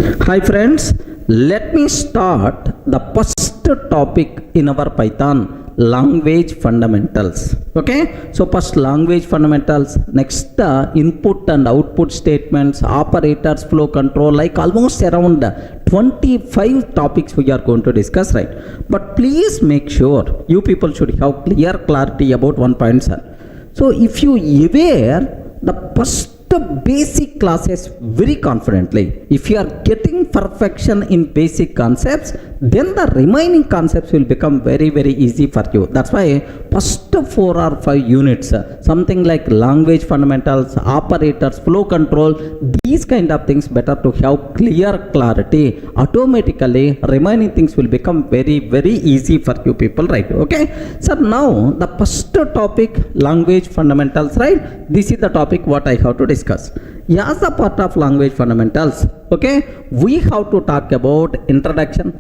Hi friends, let me start the first topic in our Python language fundamentals. Okay, so first language fundamentals, next input and output statements, operators, flow control, like almost around 25 topics we are going to discuss, right? But please make sure you people should have clear clarity about one point, sir. So if you aware the first basic classes very confidently, if you are getting perfection in basic concepts, then the remaining concepts will become very easy for you. That's why first 4 or 5 units, something like language fundamentals, operators, flow control, these kind of things better to have clear clarity. Automatically remaining things will become very easy for you people, right? Okay, so now the first topic, language fundamentals, right? This is the topic what I have to discuss. As a part of language fundamentals, okay, we have to talk about introduction.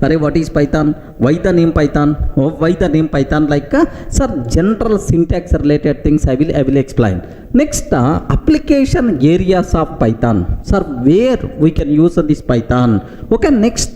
Array, what is Python? Why the name Python? Why the name Python? Like sir, general syntax related things I will explain. Next, application areas of Python. Sir, where we can use this Python? Okay, next,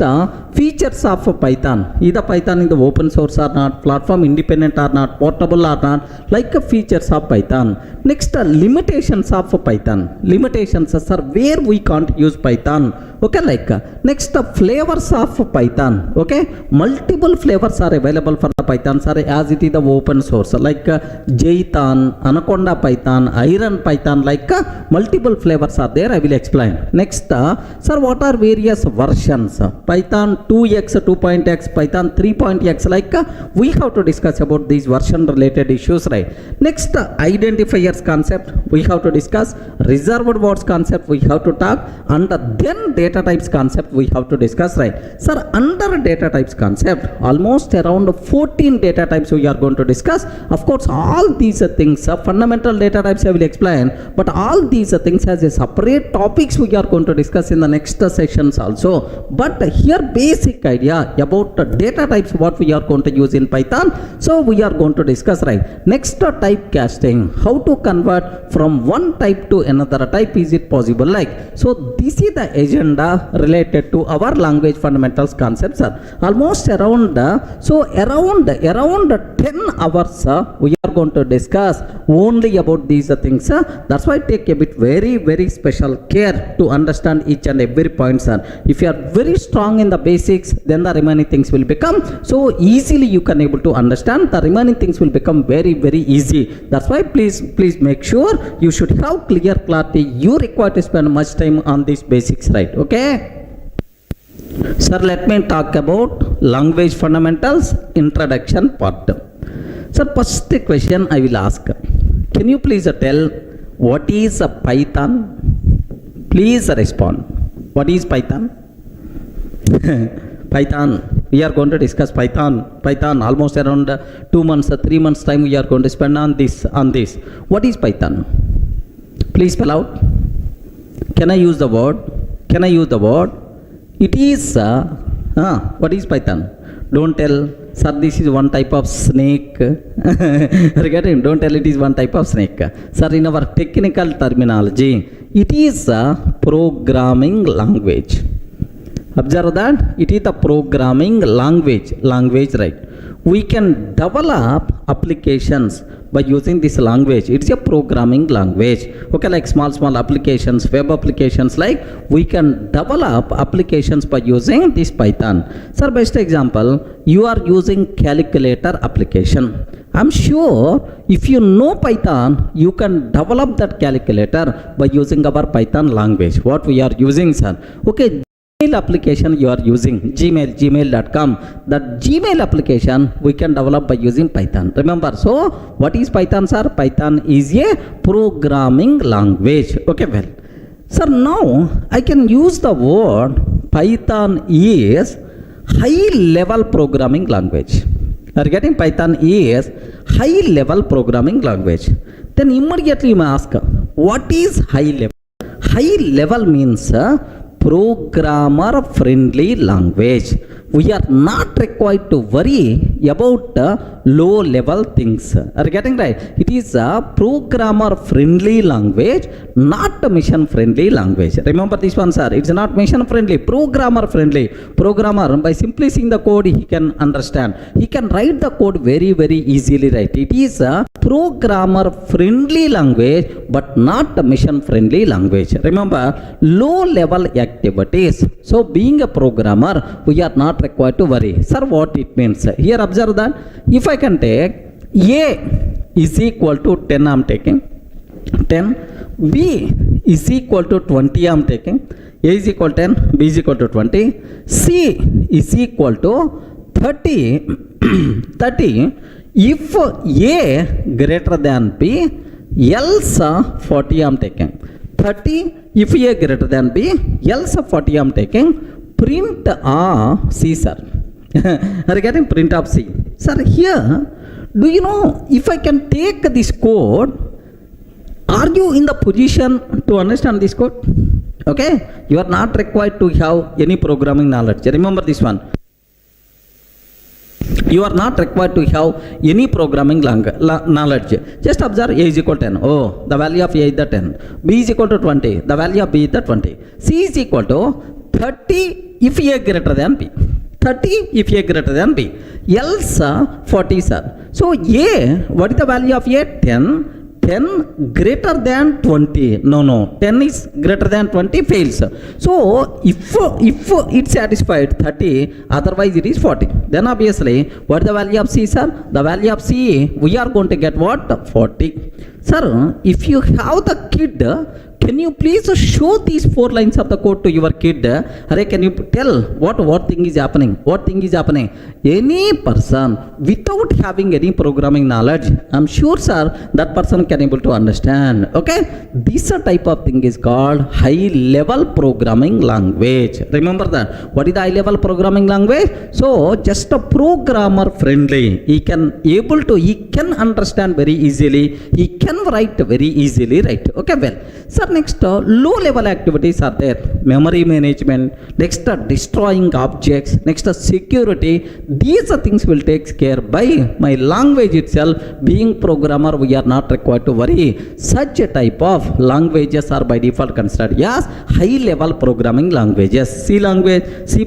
features of Python. Either Python in the open source or not, platform independent or not, portable or not, like features of Python. Next, limitations of Python. Limitations, sir, where we can't use Python. Okay, like next, flavors of Python. Okay, multiple flavors are available for the Python, sir, as it is the open source, like Jython, Anaconda Python, Iron Python, like multiple flavors are there. I will explain. Next, sir, what are various versions? Python 2x, 2.x, Python 3.x, like we have to discuss about these version related issues, right? Next, identifiers concept we have to discuss, reserved words concept we have to talk, and then data types concept we have to discuss, right? Sir, under data types concept, almost around 14 data types we are going to discuss. Of course, all these things, fundamental data types I will explain, but all these things as a separate topics we are going to discuss in the next sessions also. But here basic idea about data types what we are going to use in Python, so we are going to discuss, right? Next, typecasting, how to convert from one type to another type, is it possible? Like, so this is the agenda related to our language fundamentals concepts, almost around around 10 hours we are going to discuss only about these things. That's why take a bit very special care to understand each and every point, sir. If you are very strong in the basics, then the remaining things will become so easily you can able to understand. The remaining things will become very easy. That's why please make sure you should have clear clarity. You require to spend much time on these basics, right? Okay, sir, let me talk about language fundamentals introduction part. Sir, first question I will ask, can you please tell what is a Python? Please respond. What is Python? Python, we are going to discuss Python almost around 2 months, 3 months time we are going to spend on this. What is Python? Please spell out. Can I use the word? It is what is Python? Don't tell, sir, this is one type of snake. Regarding, don't tell it is one type of snake. Sir, in our technical terminology, it is a programming language. Observe that it is a programming language, right? We can develop applications by using this language. It's a programming language. Okay, like small applications, web applications, like we can develop applications by using this Python. Sir, best example, you are using calculator application. I'm sure if you know Python, you can develop that calculator by using our Python language. What we are using, sir? Okay, Gmail application you are using, gmail.com, that Gmail application we can develop by using Python. Remember, so what is Python, sir? Python is a programming language. Okay, well, sir, now I can use the word Python is high level programming language. Are you getting? Python is high level programming language. Then immediately you may ask, what is high level? High level means programmer friendly language. we are not required to worry about low level things. Are you getting right? It is a programmer friendly language, not a mission friendly language. Remember this one, sir. It's not mission friendly, programmer friendly. Programmer, by simply seeing the code, he can understand. He can write the code very, very easily, right? It is a programmer friendly language, but not a mission friendly language. Remember, low level activities. So being a programmer, we are not required to worry. Sir, what it means? Here observe that if I can take A is equal to 10, I am taking 10, B is equal to 20, I am taking, A is equal to 10, B is equal to 20, C is equal to 30, 30, if A greater than B, else 40 I am taking, 30, if A greater than B, else 40 I am taking, print of C, sir. Are you getting print of C? Sir, here, do you know, if I can take this code, are you in the position to understand this code? Okay, you are not required to have any programming knowledge. Remember this one. You are not required to have any programming knowledge. Just observe A is equal to 10. Oh, the value of A is the 10. B is equal to 20. The value of B is the 20. C is equal to 30 if A greater than B. 30 if A greater than B. Else 40, sir. So A, what is the value of A? 10. 10 greater than 20. No. 10 is greater than 20 fails. So if it satisfied 30, otherwise it is 40. Then obviously, what is the value of C, sir? The value of C, we are going to get what? 40. Sir, if you have the kid, can you please show these 4 lines of the code to your kid? Array, can you tell what thing is happening? What thing is happening? Any person without having any programming knowledge, I'm sure, sir, that person can able to understand. Okay, this type of thing is called high level programming language. Remember that. What is the high level programming language? So just a programmer friendly. He can understand very easily. He can write very easily, right? Okay, well, sir, next low level activities are there. Memory management, next destroying objects, next security. These things will take care by my language itself. Being programmer, we are not required to worry. Such a type of languages are by default considered as high level programming languages. C language, C++,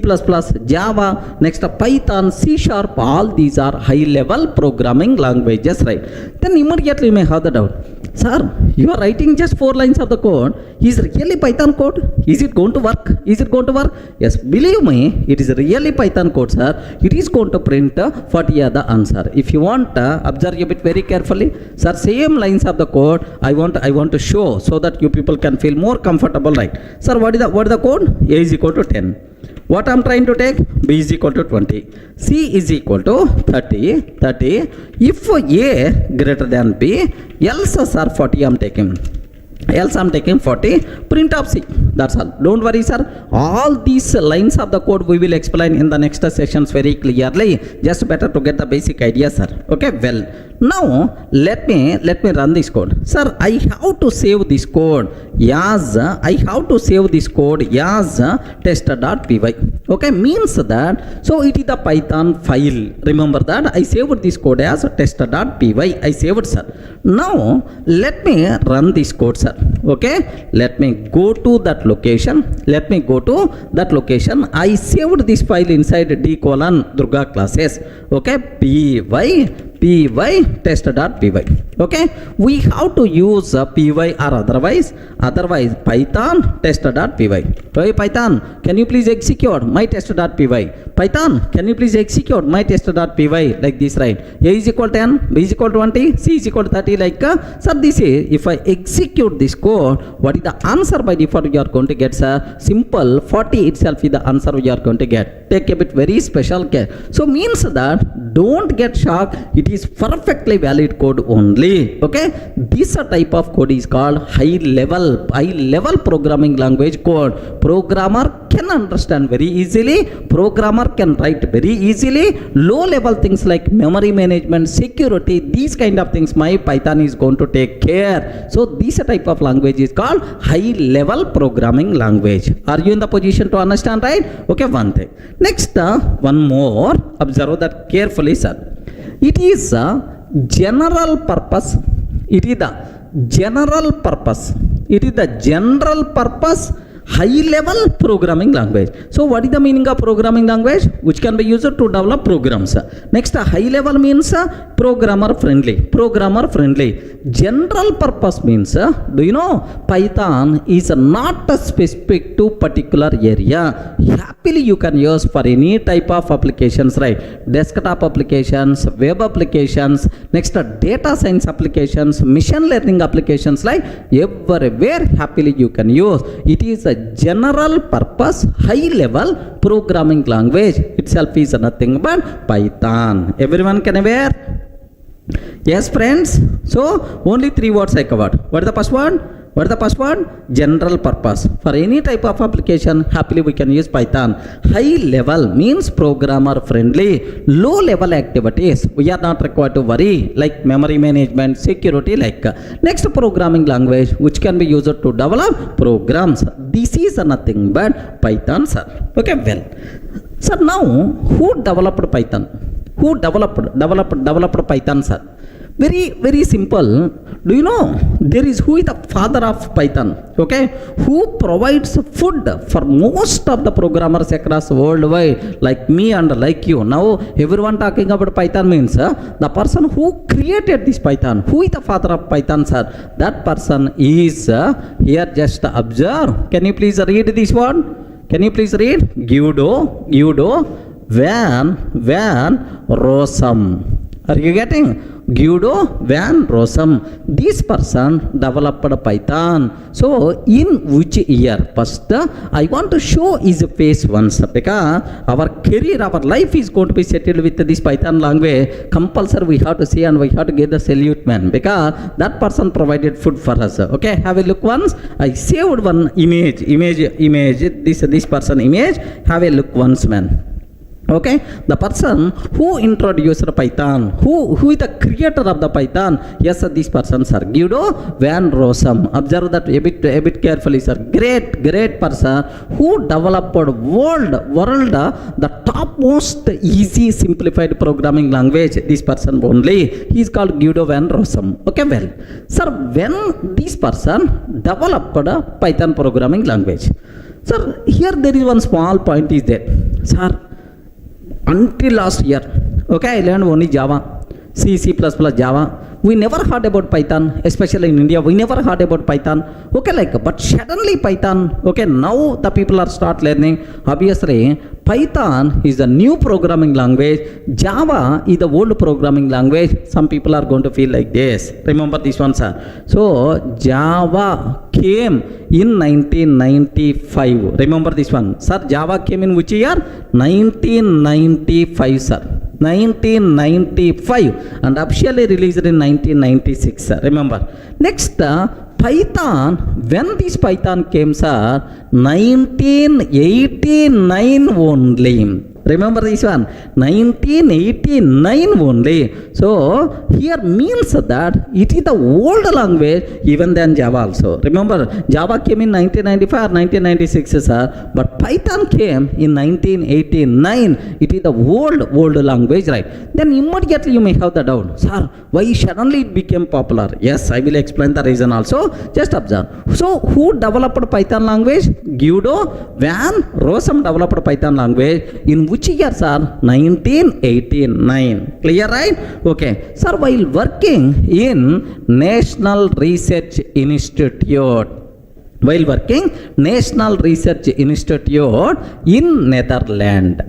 Java, next Python, C#, all these are high level programming languages, right? Then immediately you may have the doubt, sir, you are writing just 4 lines of the code. Is really Python code? Is it going to work? Is it going to work? Yes, believe me, it is really Python code, sir. It is going to print 40 the answer. If you want, observe a bit very carefully. Sir, same lines of the code I want to show so that you people can feel more comfortable, right? Sir, what is the code? A is equal to 10. What I am trying to take? B is equal to 20. C is equal to 30. If A greater than B, else, sir, 40 I am taking. Else I am taking 40. Print of C. That's all. Don't worry, sir. All these lines of the code we will explain in the next sessions very clearly. Just better to get the basic idea, sir. Okay, well, now let me run this code. Sir, I have to save this code as test.py. Okay, means that, so it is the Python file. Remember that I saved this code as test.py. I saved, sir. Now let me run this code, sir. Okay, let me go to that location. I saved this file inside d:\Durga classes. Okay, py test.py. Okay, we have to use py or otherwise Python test.py. Hey, Python, can you please execute my test.py? Python, can you please execute my test.py? Like this, right? A is equal to 10, B is equal to 20, C is equal to 30. Like, sir, this is, if I execute this code, what is the answer by default you are going to get, sir? Simple, 40 itself is the answer you are going to get. Take a bit very special care. So means that don't get shocked. It is perfectly valid code only. Okay, this type of code is called high level programming language code. Programmer can understand very easily, programmer can write very easily. Low level things like memory management, security, these kind of things my Python is going to take care. So this type of language is called high level programming language. Are you in the position to understand, right? Okay, one thing. Next, one more, observe that carefully, sir. It is a general purpose. It is the general purpose. It is the general purpose high level programming language. So what is the meaning of programming language? Which can be used to develop programs. Next, high level means programmer friendly. Programmer friendly. General purpose means, do you know, Python is not specific to particular area. Happily you can use for any type of applications, right? Desktop applications, web applications, next data science applications, machine learning applications, like everywhere happily you can use. It is a general purpose high level programming language. Itself is nothing but Python. Everyone can aware? Yes, friends. So only 3 words I covered. What is the first one? What is the first one? General purpose. For any type of application, happily we can use Python. High level means programmer friendly. Low level activities, we are not required to worry, like memory management, security, like. Next, programming language, which can be used to develop programs. This is nothing but Python, sir. Okay, well. Sir, now, who developed Python? Who developed Python, sir? Very simple. Do you know there is who is the father of Python? Okay, who provides food for most of the programmers across worldwide, like me and like you. Now everyone talking about Python means the person who created this Python. Who is the father of Python, sir? That person is here. Just observe. Can you please read this one? Can you please read? Guido Van Rossum. Are you getting? Guido Van Rossum. This person developed Python. So in which year? First, I want to show his face once, because our career, our life is going to be settled with this Python language. Compulsory we have to see and we have to get the salute, man, because that person provided food for us. Okay, have a look once. I saved one image. This person image. Have a look once, man. Okay, the person who introduced Python, who is the creator of the Python? Yes, sir, this person, sir, Guido Van Rossum. Observe that a bit carefully, sir. Great person who developed world the topmost easy simplified programming language. This person only. He is called Guido Van Rossum. Okay, well, sir, when this person developed a Python programming language, sir, here there is one small point is there, sir. Until last year, okay, I learned only Java, C++, Java. We never heard about Python, especially in India. We never heard about Python. Okay, like, but suddenly Python, okay, now the people are start learning. Obviously, Python is the new programming language. Java is the old programming language. Some people are going to feel like this. Remember this one, sir. So, Java came in 1995. Remember this one. Sir, Java came in which year? 1995, sir. 1995, and officially released in 1996, sir. Remember. Next, Python, when this Python came, sir, 1989 only. Remember this one, 1989 only. So here means that it is the old language even than Java also. Remember, Java came in 1995 or 1996, sir, but Python came in 1989. It is the old language, right? Then immediately you may have the doubt, sir, why suddenly it became popular? Yes, I will explain the reason also. Just observe. So who developed Python language? Guido Van Rossum developed Python language. In which year, sir? 1989. Clear, right? Okay. Sir, while working in National Research Institute in Netherlands.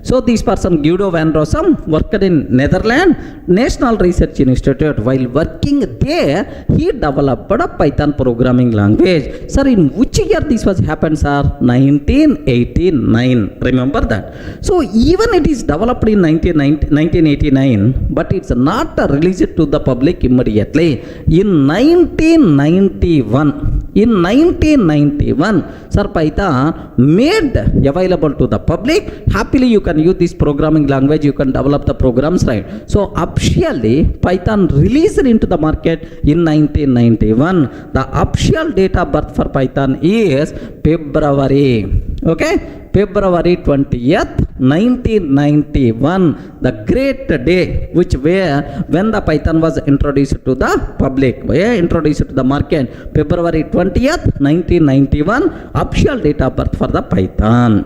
So this person Guido Van Rossum worked in Netherlands National Research Institute. While working there, he developed a Python programming language. Sir, in which year this was happened, sir? 1989. Remember that. So even it is developed in 1989, but it's not released to the public immediately. In 1991, in 1991, sir, Python made available to the public. Happily you can use this programming language, you can develop the programs, right? So officially Python released into the market in 1991. The official date of birth for Python is February, okay, February 20th 1991, the great day which where when the Python was introduced to the public, introduced to the market, February 20th 1991, official date of birth for the Python.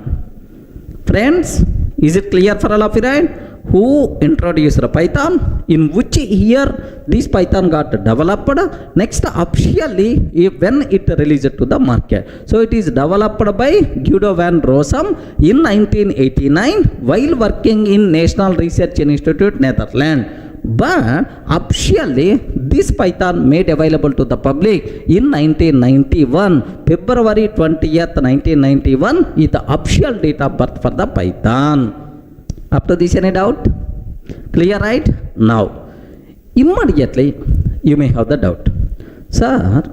Friends, is it clear for all of you, right? Who introduced the Python, in which year this Python got developed, next officially when it released to the market. So it is developed by Guido van Rossum in 1989 while working in National Research Institute, Netherlands. But officially this Python made available to the public in 1991, February 20th 1991 is the official date of birth for the Python. Up to this, any doubt? Clear, right? Now immediately you may have the doubt, sir,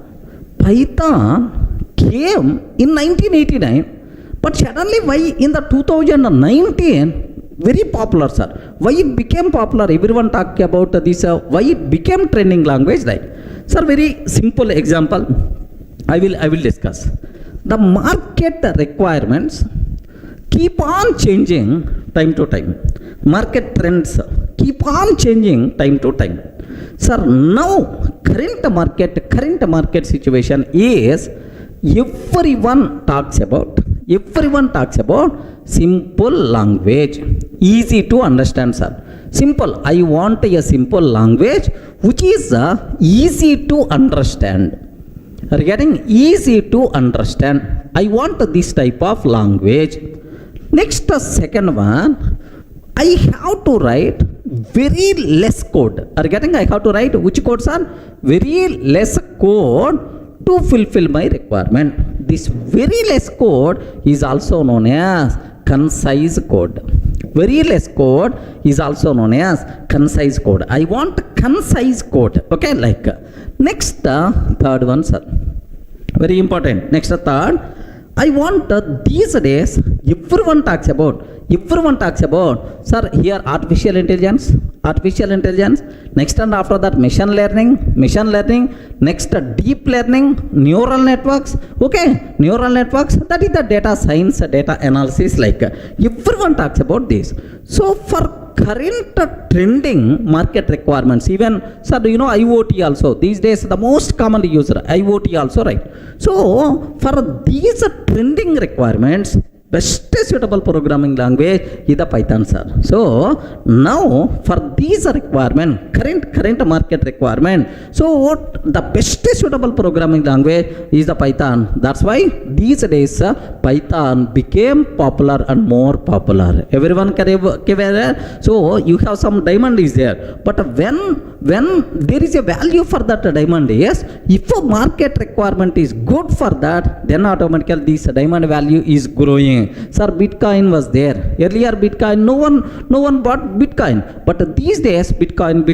Python came in 1989, but suddenly why in the 2019 very popular, sir? Why it became popular? Everyone talk about this, why it became trending language, right? Sir, very simple example I will discuss. The market requirements keep on changing time to time. Market trends keep on changing time to time. Sir, now current market situation is everyone talks about simple language, easy to understand, sir. Simple. I want a simple language which is easy to understand. Regarding easy to understand, I want this type of language. Next, second one, I have to write very less code. Regarding I have to write which codes are very less code to fulfill my requirement. This very less code is also known as concise code. Very less code is also known as concise code. I want concise code. Okay, like next third one, sir. Very important. Next third, I want these days everyone talks about, sir, here artificial intelligence, next and after that machine learning, next deep learning, neural networks, okay, that is the data science, data analysis, like everyone talks about this. So for current trending market requirements, even, sir, do you know IoT also these days the most commonly used IoT also, right? So for these trending requirements, best suitable programming language is the Python, sir. So now for these requirement, current market requirement, so what the best suitable programming language is the Python. That's why these days Python became popular and more popular. Everyone can so you have some diamond is there, but when there is a value for that diamond is, if a market requirement is good for that, then automatically this diamond value is growing. Sir, Bitcoin was there earlier. Bitcoin, no one bought Bitcoin, but these days Bitcoin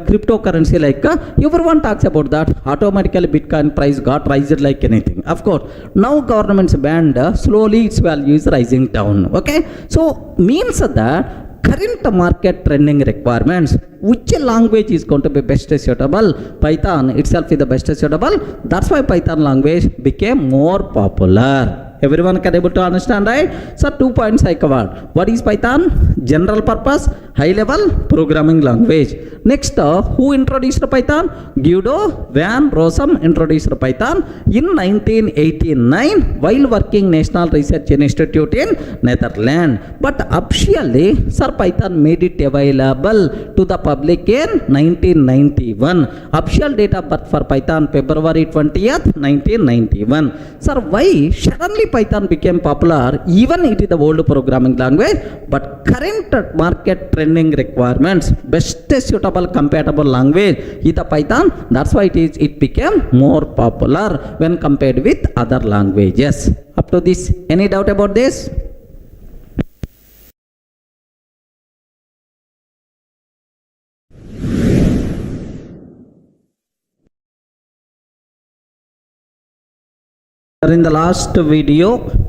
cryptocurrency, like everyone talks about that. Automatically Bitcoin price got raised like anything. Of course now government's banned, slowly its value is rising down. Okay, so means that current market trending requirements, which language is going to be best suitable? Python itself is the best suitable. That's why Python language became more popular. Everyone can able to understand, right? So 2 points I covered. What is Python? General purpose, high level programming language. Next, who introduced Python? Guido van Rossum introduced Python in 1989 while working National Research Institute in Netherlands. But officially, sir, Python made it available to the public in 1991. Official date of birth for Python February 20th 1991. Sir, why suddenly Python became popular? Even it is the old programming language, but current market trending requirements, best suitable compatible language is the Python. That's why it became more popular when compared with other languages. Up to this, any doubt about this? In the last video,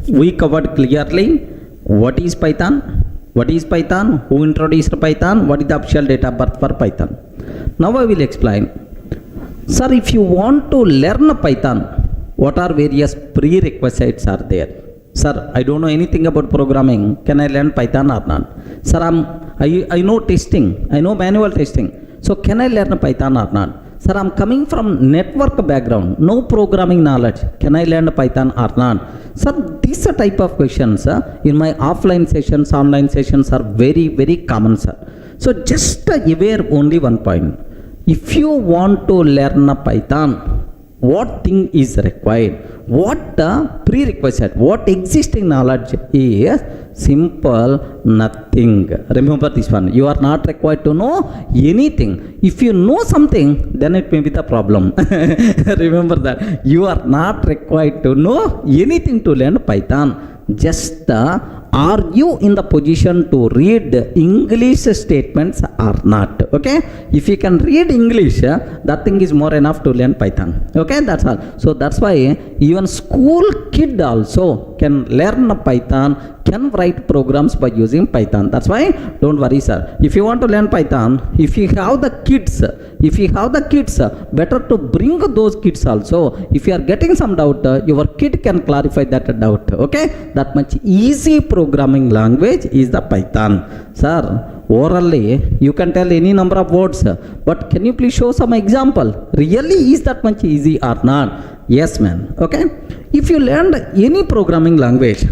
we covered clearly what is Python, who introduced Python, what is the official date of birth for Python. Now I will explain. Sir, if you want to learn Python, what are various prerequisites are there? Sir, I don't know anything about programming. Can I learn Python or not? Sir, I know testing. I know manual testing. So can I learn Python or not? Sir, I'm coming from network background. No programming knowledge. Can I learn Python or not? Sir, these type of questions in my offline sessions, online sessions are very, very common, sir. So just aware only one point. If you want to learn Python, what thing is required? What prerequisite? What existing knowledge is? Simple, nothing. Remember this one. You are not required to know anything. If you know something, then it may be the problem. Remember that. You are not required to know anything to learn Python. Just are you in the position to read English statements or not? Okay, if you can read English, that thing is more enough to learn Python. Okay, that's all. So that's why even school kid also can learn Python, can write programs by using Python. That's why don't worry, sir. If you want to learn Python, if you have the kids, better to bring those kids also. If you are getting some doubt, your kid can clarify that doubt. Okay, that much easy programming language is the Python. Sir, orally you can tell any number of words, but can you please show some example? Really is that much easy or not? Yes, man. Okay, if you learned any programming language,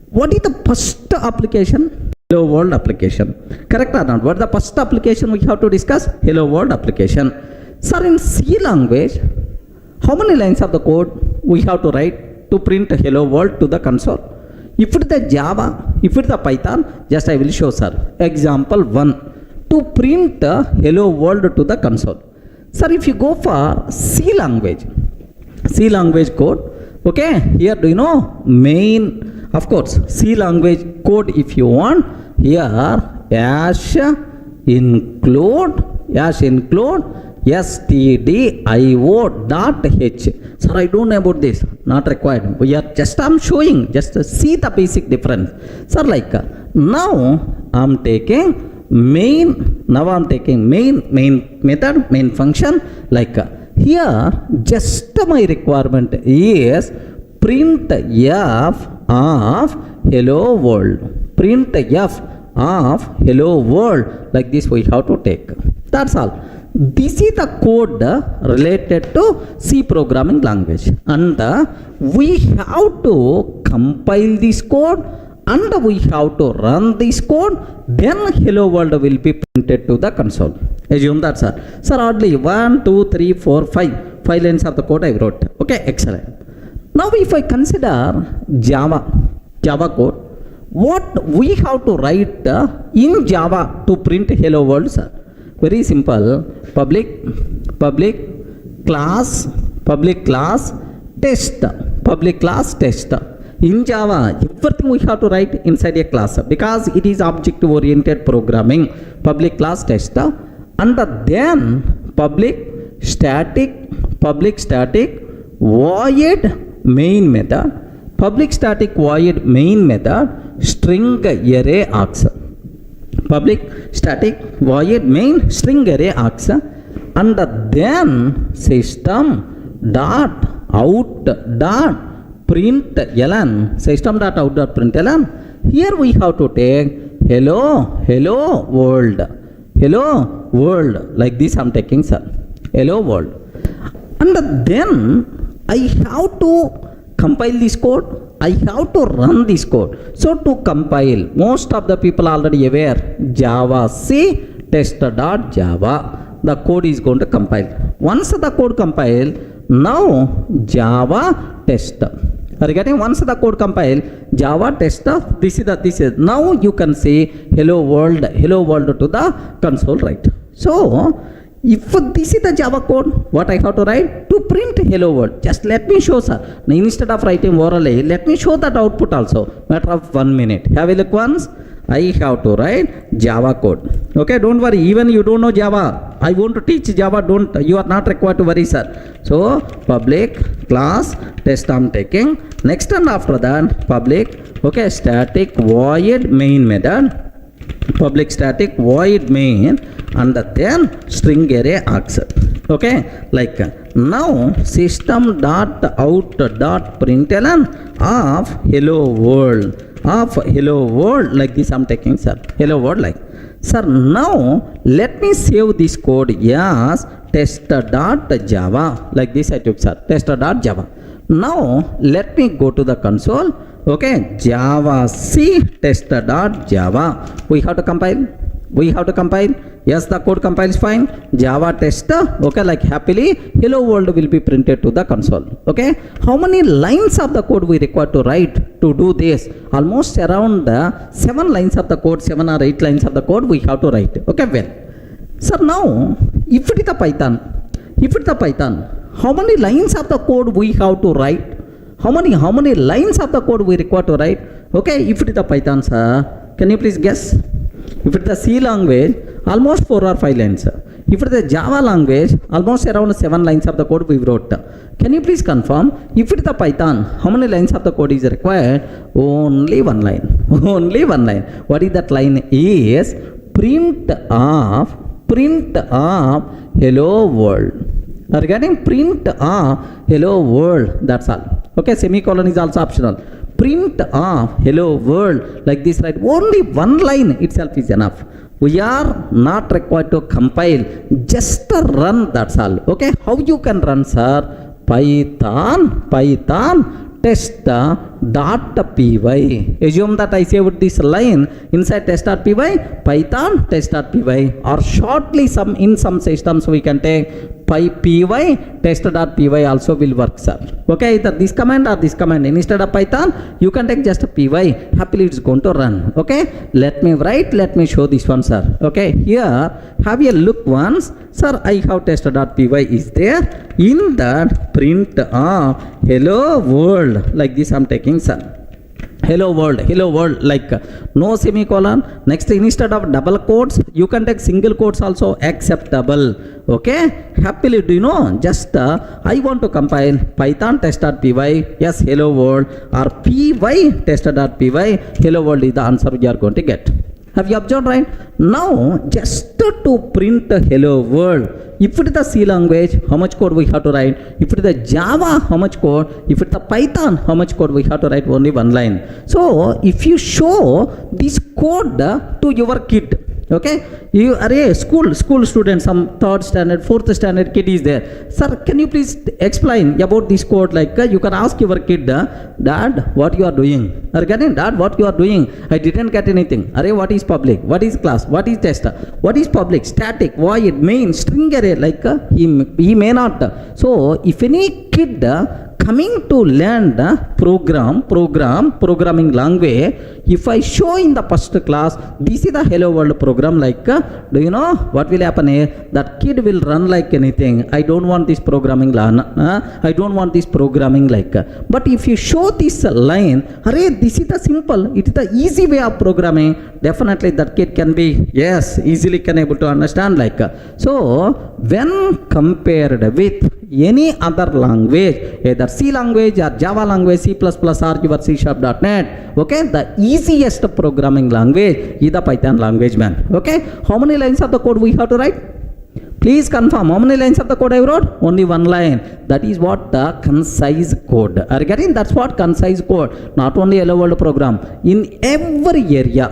what is the first application? Hello world application. Correct or not? What is the first application we have to discuss? Hello world application. Sir, in C language, how many lines of the code we have to write to print hello world to the console? If it is the Java, if it is the Python, just I will show, sir. Example 1. To print hello world to the console. Sir, if you go for C language code, okay, here do you know main, of course, C language code if you want, here hash include stdio.h. Sir, I don't know about this, not required. We are just, I'm showing, just see the basic difference. Sir, like now I'm taking main method, main function. Like here, just my requirement is print f of hello world. Print f of hello world. Like this we have to take. That's all. This is the code related to C programming language, and we have to compile this code and we have to run this code, then hello world will be printed to the console. Assume that, sir. Sir, oddly 1, 2, 3, 4, 5 lines of the code I wrote. Okay, excellent. Now if I consider Java code, what we have to write in Java to print hello world, sir? Very simple. Public class test. In Java, everything we have to write inside a class because it is object oriented programming. Public class test, and then public static void main method. Public static void main method string array args. Public static void main string array args, and then system dot out dot println. Here we have to take hello world. Like this I'm taking, sir. Hello world. And then I have to compile this code. I have to run this code. So to compile, most of the people already aware, Java C test.java. The code is going to compile. Once the code compile, now Java test. Are you getting? Once the code compile, Java test, this is now you can say hello world to the console, right? So if this is the Java code, what I have to write? To print hello world. Just let me show, sir. Now instead of writing orally, let me show that output also. Matter of 1 minute. Have a look once. I have to write Java code. Okay, don't worry, even you don't know Java, I want to teach Java, you are not required to worry, sir. So public class test I'm taking. Next and after that public, okay, static void main method, public static void main, and then string array accept. Okay, like now system dot out dot println of hello world, like this I'm taking, sir. Hello world, like, sir, now let me save this code as test.java, like this I took, sir, test.java. Now let me go to the console. Okay, java c test.java, we have to compile. Yes, the code compiles fine. Java test, okay, like happily hello world will be printed to the console. Okay, how many lines of the code we require to write to do this? Almost around 7 lines of the code, 7 or 8 lines of the code we have to write. Okay, well, so now if it is a python, how many lines of the code we have to write? How many lines of the code we require to write? Okay, if it is a python, sir, can you please guess? If it is a C language, almost 4 or 5 lines. If it is a Java language, almost around 7 lines of the code we wrote. Can you please confirm, if it is a Python, how many lines of the code is required? Only one line. Only one line. What is that line? Is print of hello world. Are you getting? Print of hello world. That's all. Okay, semicolon is also optional. Print of hello world, like this, right? Only one line itself is enough. We are not required to compile, just run, that's all. Okay, how you can run, sir? Python test.py. Assume that I saved this line inside test.py, Python test.py, or shortly in some systems we can take py test.py also will work, sir. Okay, either this command or this command. Instead of Python, you can take just py. Happily it's going to run. Okay, let me show this one, sir. Okay, here have a look once, sir. I have test.py is there. In that print hello world, like this I'm taking, sir. Hello world, like no semicolon. Next, instead of double quotes, you can take single quotes also acceptable. Okay, happily, do you know, just I want to compile Python test.py, yes, hello world, or py test.py, hello world is the answer you are going to get. Have you observed, right? Now, just to print hello world, if it is the C language, how much code we have to write? If it is the Java, how much code? If it is the Python, how much code we have to write? Only one line. So, if you show this code to your kid, okay, you are a school student, some 3rd standard, 4th standard kid is there. Sir, can you please explain about this code? Like you can ask your kid, Dad, what you are doing? Are you getting? Dad, what you are doing? I didn't get anything. Array, what is public? What is class? What is test? What is public? Static, void, main, string array, like he may not. So if any kid coming to learn the programming language, if I show in the first class, this is the hello world program, like do you know what will happen here? That kid will run like anything. I don't want this programming I don't want this programming like. But if you show this line, array, this is the simple, it is the easy way of programming, definitely that kid can be, yes, easily can able to understand, like. So when compared with any other language, either C language or Java language, C++ or your C#.NET, okay, the easiest programming language is the Python language, man. Okay, how many lines of the code we have to write? Please confirm, how many lines of the code I wrote? Only one line. That is what the concise code. Are you getting? That's what concise code. Not only hello world program. In every area,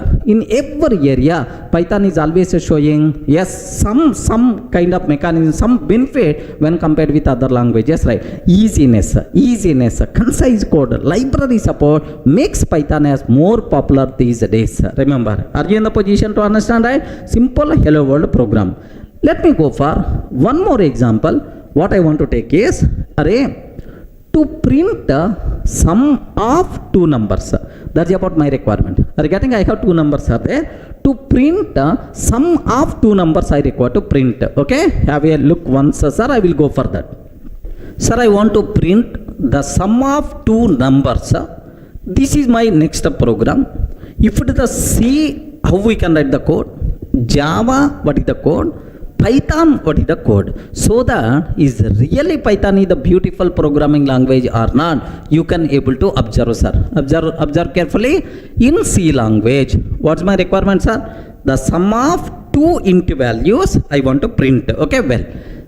Python is always showing, yes, some kind of mechanism, some benefit when compared with other languages, right? Easiness, concise code, library support makes Python as more popular these days. Remember, are you in the position to understand, right? Simple hello world program. Let me go for one more example. What I want to take is array to print sum of two numbers. That's about my requirement. Are you getting? I have two numbers are there. To print sum of two numbers I require to print. Okay, have a look once, sir. I will go for that. Sir, I want to print the sum of two numbers. This is my next program. If it is the C how we can write the code, Java, what is the code, Python, what is the code. So that is really Python is the beautiful programming language or not, you can able to observe, sir. Observe carefully. In C language, what's my requirement, sir? The sum of two int values I want to print. Okay, well,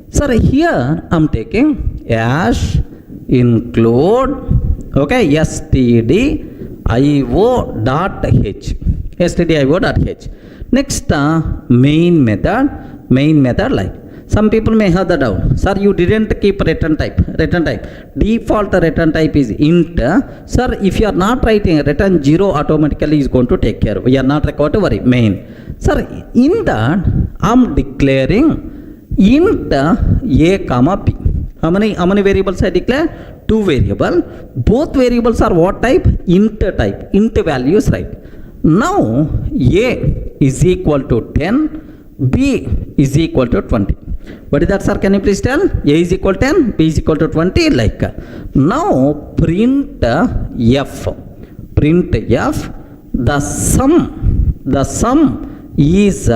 sir, here I'm taking hash include, okay, stdio.h. stdio.h. Next, main method like. Some people may have the doubt, sir, you didn't keep return type. Default return type is int. Sir, if you are not writing return 0, automatically is going to take care. We are not required to worry. Main. Sir, in that, I'm declaring int a comma b. How many variables I declare? 2 variables. Both variables are what type? Int type. Int values, right? Now, a is equal to 10. B is equal to 20. What is that, sir? Can you please tell? A is equal to 10, B is equal to 20. Like now, print f. Print f. The sum is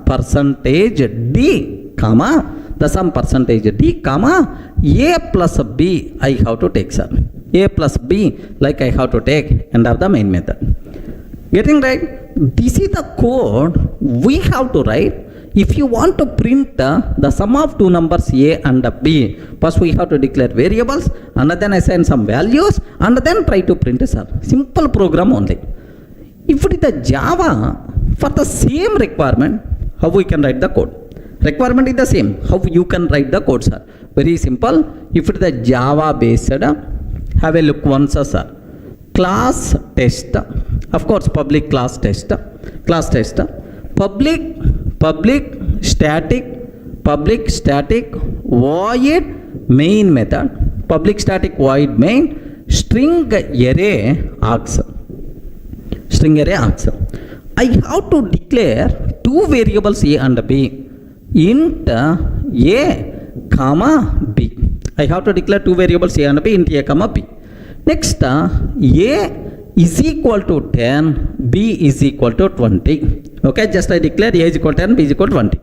percentage d, comma. The sum percentage d, comma. A plus b I have to take, sir. A plus b like I have to take end of the main method. Getting right? This is the code we have to write. If you want to print the sum of two numbers a and b, first we have to declare variables and then assign some values and then try to print, sir. Simple program only. If it is the Java, for the same requirement, how we can write the code? Requirement is the same. How you can write the code, sir? Very simple. If it is the Java based, have a look once, sir. Class test, of course, public class test, public static void main method, public static void main string array args. I have to declare two variables a and b, int a comma b. I have to declare two variables a and b, int a comma b. Next, a is equal to 10, b is equal to 20. Okay, just I declare a is equal to 10, b is equal to 20.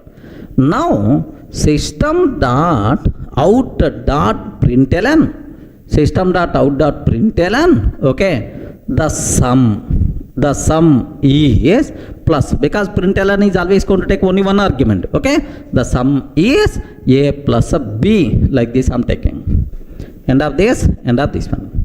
Now, system.out.println, okay, the sum is plus, because println is always going to take only one argument. Okay, the sum is a plus b, like this I'm taking. End of this one.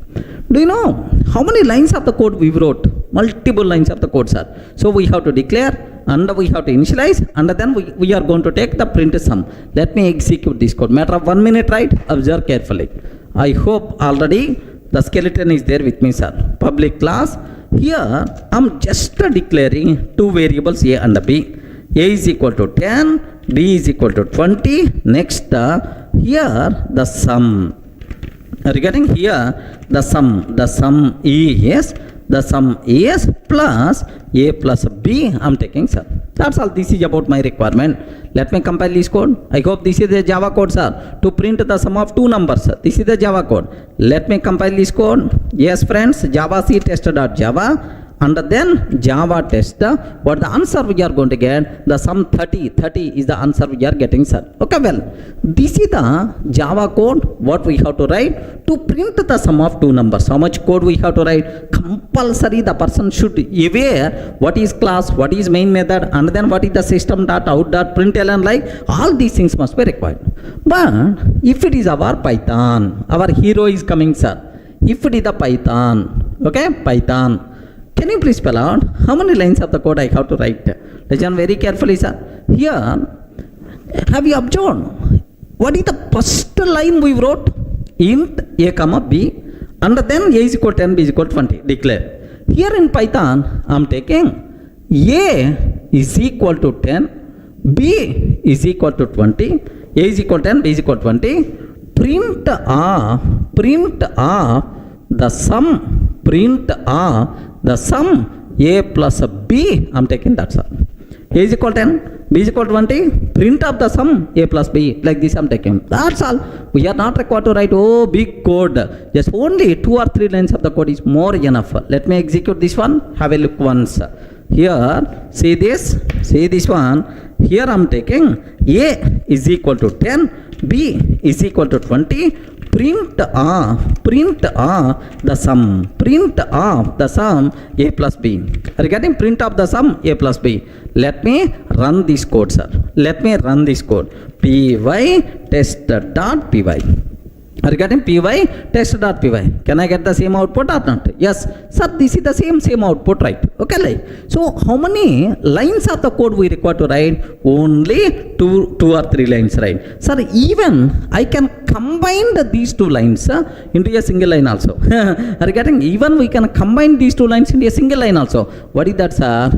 Do you know how many lines of the code we wrote? Multiple lines of the code, sir. So we have to declare and we have to initialize and then we are going to take the print sum. Let me execute this code. Matter of 1 minute, right? Observe carefully. I hope already the skeleton is there with me, sir. Public class. Here I'm just declaring two variables a and b. A is equal to 10, b is equal to 20. Next, here the sum. Regarding here, the sum is plus a plus b I'm taking, sir. That's all. This is about my requirement. Let me compile this code. I hope this is the Java code, sir, to print the sum of two numbers. This is the Java code. Let me compile this code. Yes, friends, Java C test.java. And then Java test, what the answer we are going to get, the sum 30 is the answer we are getting, sir. Okay, well, this is the Java code, what we have to write to print the sum of two numbers. How much code we have to write? Compulsory the person should aware what is class, what is main method, and then what is the system.out.println, like all these things must be required. But if it is our Python, our hero is coming, sir. If it is the Python, okay, Python. Can you please spell out how many lines of the code I have to write? Listen very carefully, sir. Here, have you observed what is the first line we wrote? Int a comma b, and then a is equal to 10, b is equal to 20. Declare. Here in Python, I am taking a is equal to 10, b is equal to 20, a is equal to 10, b is equal to 20. Print of the sum a plus b, I am taking that, sir. A is equal to 10, b is equal to 20, print of the sum a plus b, like this I am taking. That's all. We are not required to write big code. Just only 2 or 3 lines of the code is more enough. Let me execute this one. Have a look once. Here, see this one. Here I am taking A is equal to 10, B is equal to 20. Print off the sum A plus B. Are you getting? Print off the sum A plus B. Let me run this code, sir. Let me run this code. Py test dot py. Are you getting? Py test dot py. Can I get the same output or not? Yes, sir. This is the same output, right? Okay, like so. How many lines of the code we require to write? Only two or three lines, right? Sir, even I can combine these two lines into a single line also. Are you getting? Even we can combine these two lines into a single line also. What is that, sir?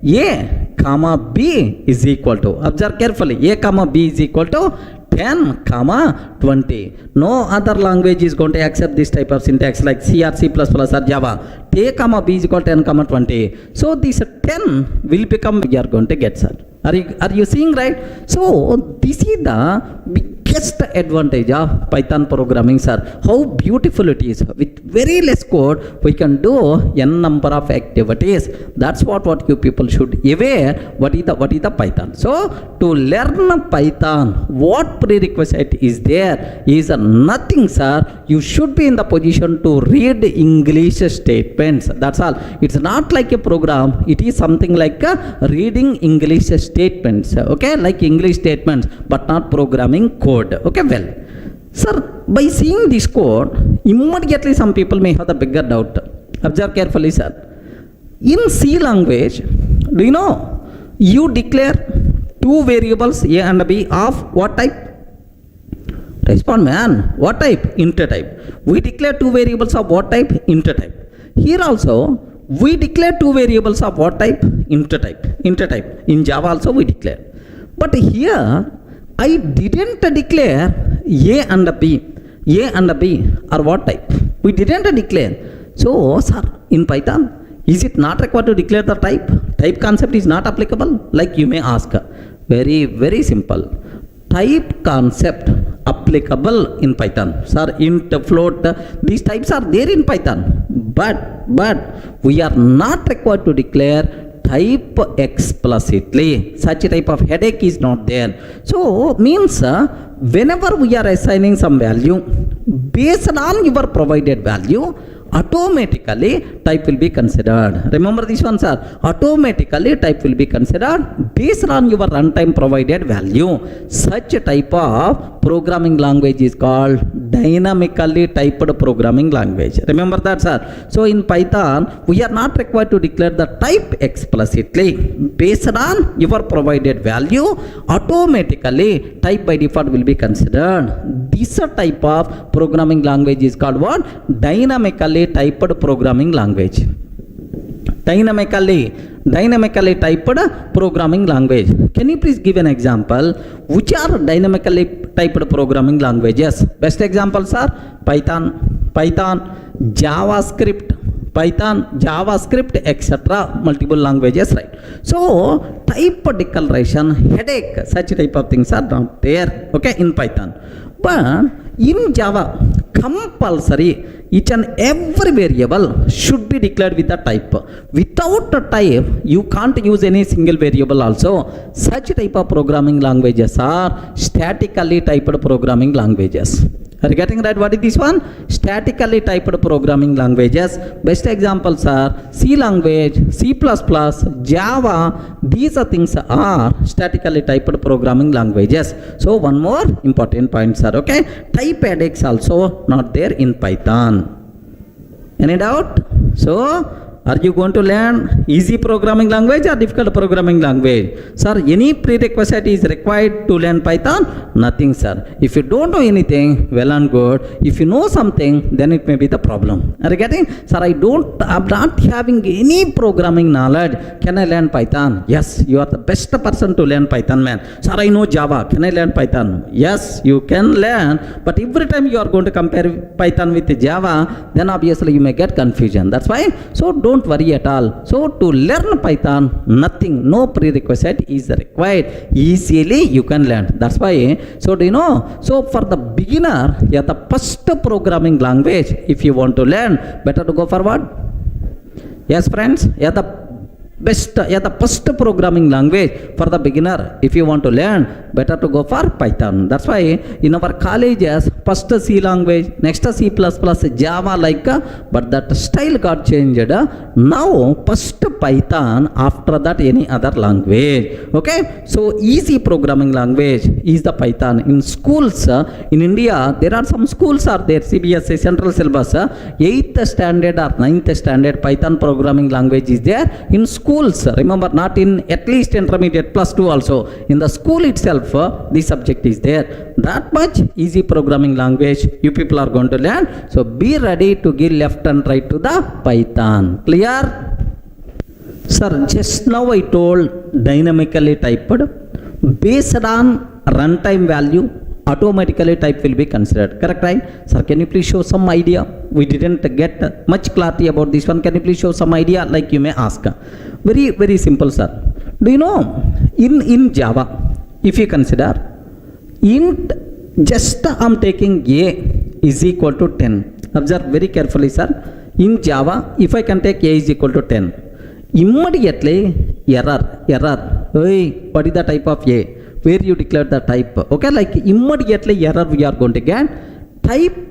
A comma B is equal to. Observe carefully. A comma B is equal to 10 comma 20. No other language is going to accept this type of syntax like C or C++ or Java. A comma B is equal to 10 comma 20. So this 10 will become, we are going to get, sir. Are you seeing, right? So this is the biggest advantage of Python programming, sir. How beautiful it is. With very less code, we can do n number of activities. That's what you people should aware. What is the Python? So to learn Python, what prerequisite is there is nothing, sir. You should be in the position to read English statements. That's all. It's not like a program. It is something like reading English statements. Okay, like English statements, but not programming code. Okay, well, sir, by seeing this code, immediately some people may have the bigger doubt. Observe carefully, sir. In C language, do you know, you declare two variables A and B of what type? Respond, man. What type? Integer type. We declare two variables of what type? Integer type. Here also, we declare two variables of what type? Integer type. In Java also we declare. But here, I didn't declare A and B. A and B are what type? We didn't declare. So, sir, in Python, is it not required to declare the type? Type concept is not applicable? Like you may ask. Very, very simple. Type concept applicable in Python. Sir, int, float, these types are there in Python. But we are not required to declare type explicitly. Such a type of headache is not there. So means whenever we are assigning some value based on your provided value, automatically type will be considered. Remember this one, sir. Automatically type will be considered based on your runtime provided value. Such a type of programming language is called dynamically typed programming language. Remember that, sir. So in Python, we are not required to declare the type explicitly. Based on your provided value, automatically type by default will be considered. This type of programming language is called what? Dynamically typed programming language. Dynamically typed programming language. Can you please give an example? Which are dynamically typed programming languages? Best examples are Python, JavaScript, etc. Multiple languages, right? So type declaration headache, such type of things are not there, okay, in Python. But in Java, compulsory each and every variable should be declared with a type. Without a type, you can't use any single variable also. Such type of programming languages are statically typed programming languages. Are you getting right? What is this one? Statically typed programming languages. Best examples are C language, C++, Java. These are things are statically typed programming languages. So one more important point, sir. Okay, type headaches also not there in Python. Any doubt? So are you going to learn easy programming language or difficult programming language? Sir, any prerequisite is required to learn Python? Nothing, sir. If you don't know anything, well and good. If you know something, then it may be the problem. Are you getting? Sir, I'm not having any programming knowledge. Can I learn Python? Yes, you are the best person to learn Python, man. Sir, I know Java. Can I learn Python? Yes, you can learn. But every time you are going to compare Python with Java, then obviously you may get confusion. That's why. So don't worry at all. So to learn Python, nothing, no prerequisite is required. Easily you can learn. That's why. So do you know? So for the beginner, yeah, the first programming language, if you want to learn, better to go forward. Yes, friends. Yeah, the best, the first programming language for the beginner. If you want to learn, better to go for Python. That's why in our colleges, first C language, next C++, Java like, but that style got changed. Now first Python, after that any other language. Okay, so easy programming language is the Python. In schools in India, there are some schools are there, CBSE central syllabus, 8th standard or 9th standard Python programming language is there in schools. Remember, not in at least intermediate +2 also. In the school itself, the subject is there. That much easy programming language you people are going to learn. So be ready to give left and right to the Python. Clear? Sir, just now I told dynamically typed based on runtime value, automatically type will be considered. Correct, right? Sir, can you please show some idea? We didn't get much clarity about this one. Can you please show some idea? Like you may ask. Very, very simple, sir. Do you know in Java, if you consider int, just I'm taking a is equal to 10. Observe very carefully, sir. In Java, if I can take a is equal to 10, immediately error. Hey, what is the type of a? Where you declare the type. Okay, like immediately error we are going to get. Type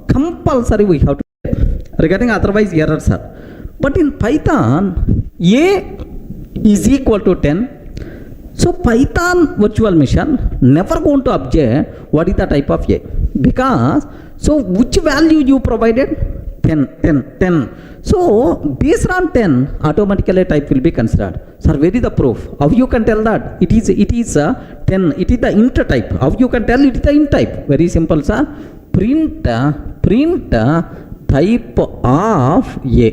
compulsory we have to get. Regarding otherwise errors are. But in Python, a is equal to 10. So Python virtual machine never going to object what is the type of a. Because, so which value you provided? 10. So based on 10, automatically type will be considered. Sir, where is the proof? How you can tell that? It is 10. It is the int type. How you can tell it is the int type? Very simple, sir. Print type of a.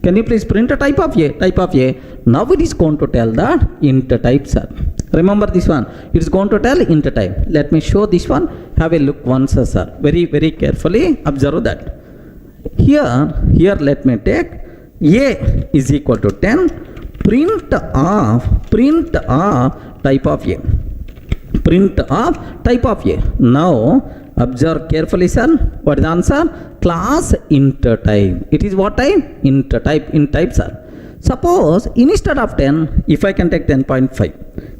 Can you please print a type of a? Type of a. Now it is going to tell that int type, sir. Remember this one. It is going to tell int type. Let me show this one. Have a look once, sir. Very, very carefully observe that. Here let me take a is equal to 10. Print of type of a. Print of type of a. Now observe carefully, sir. What is the answer? Class int type. It is what type? Int type. Int type, sir. Suppose instead of 10, if I can take 10.5.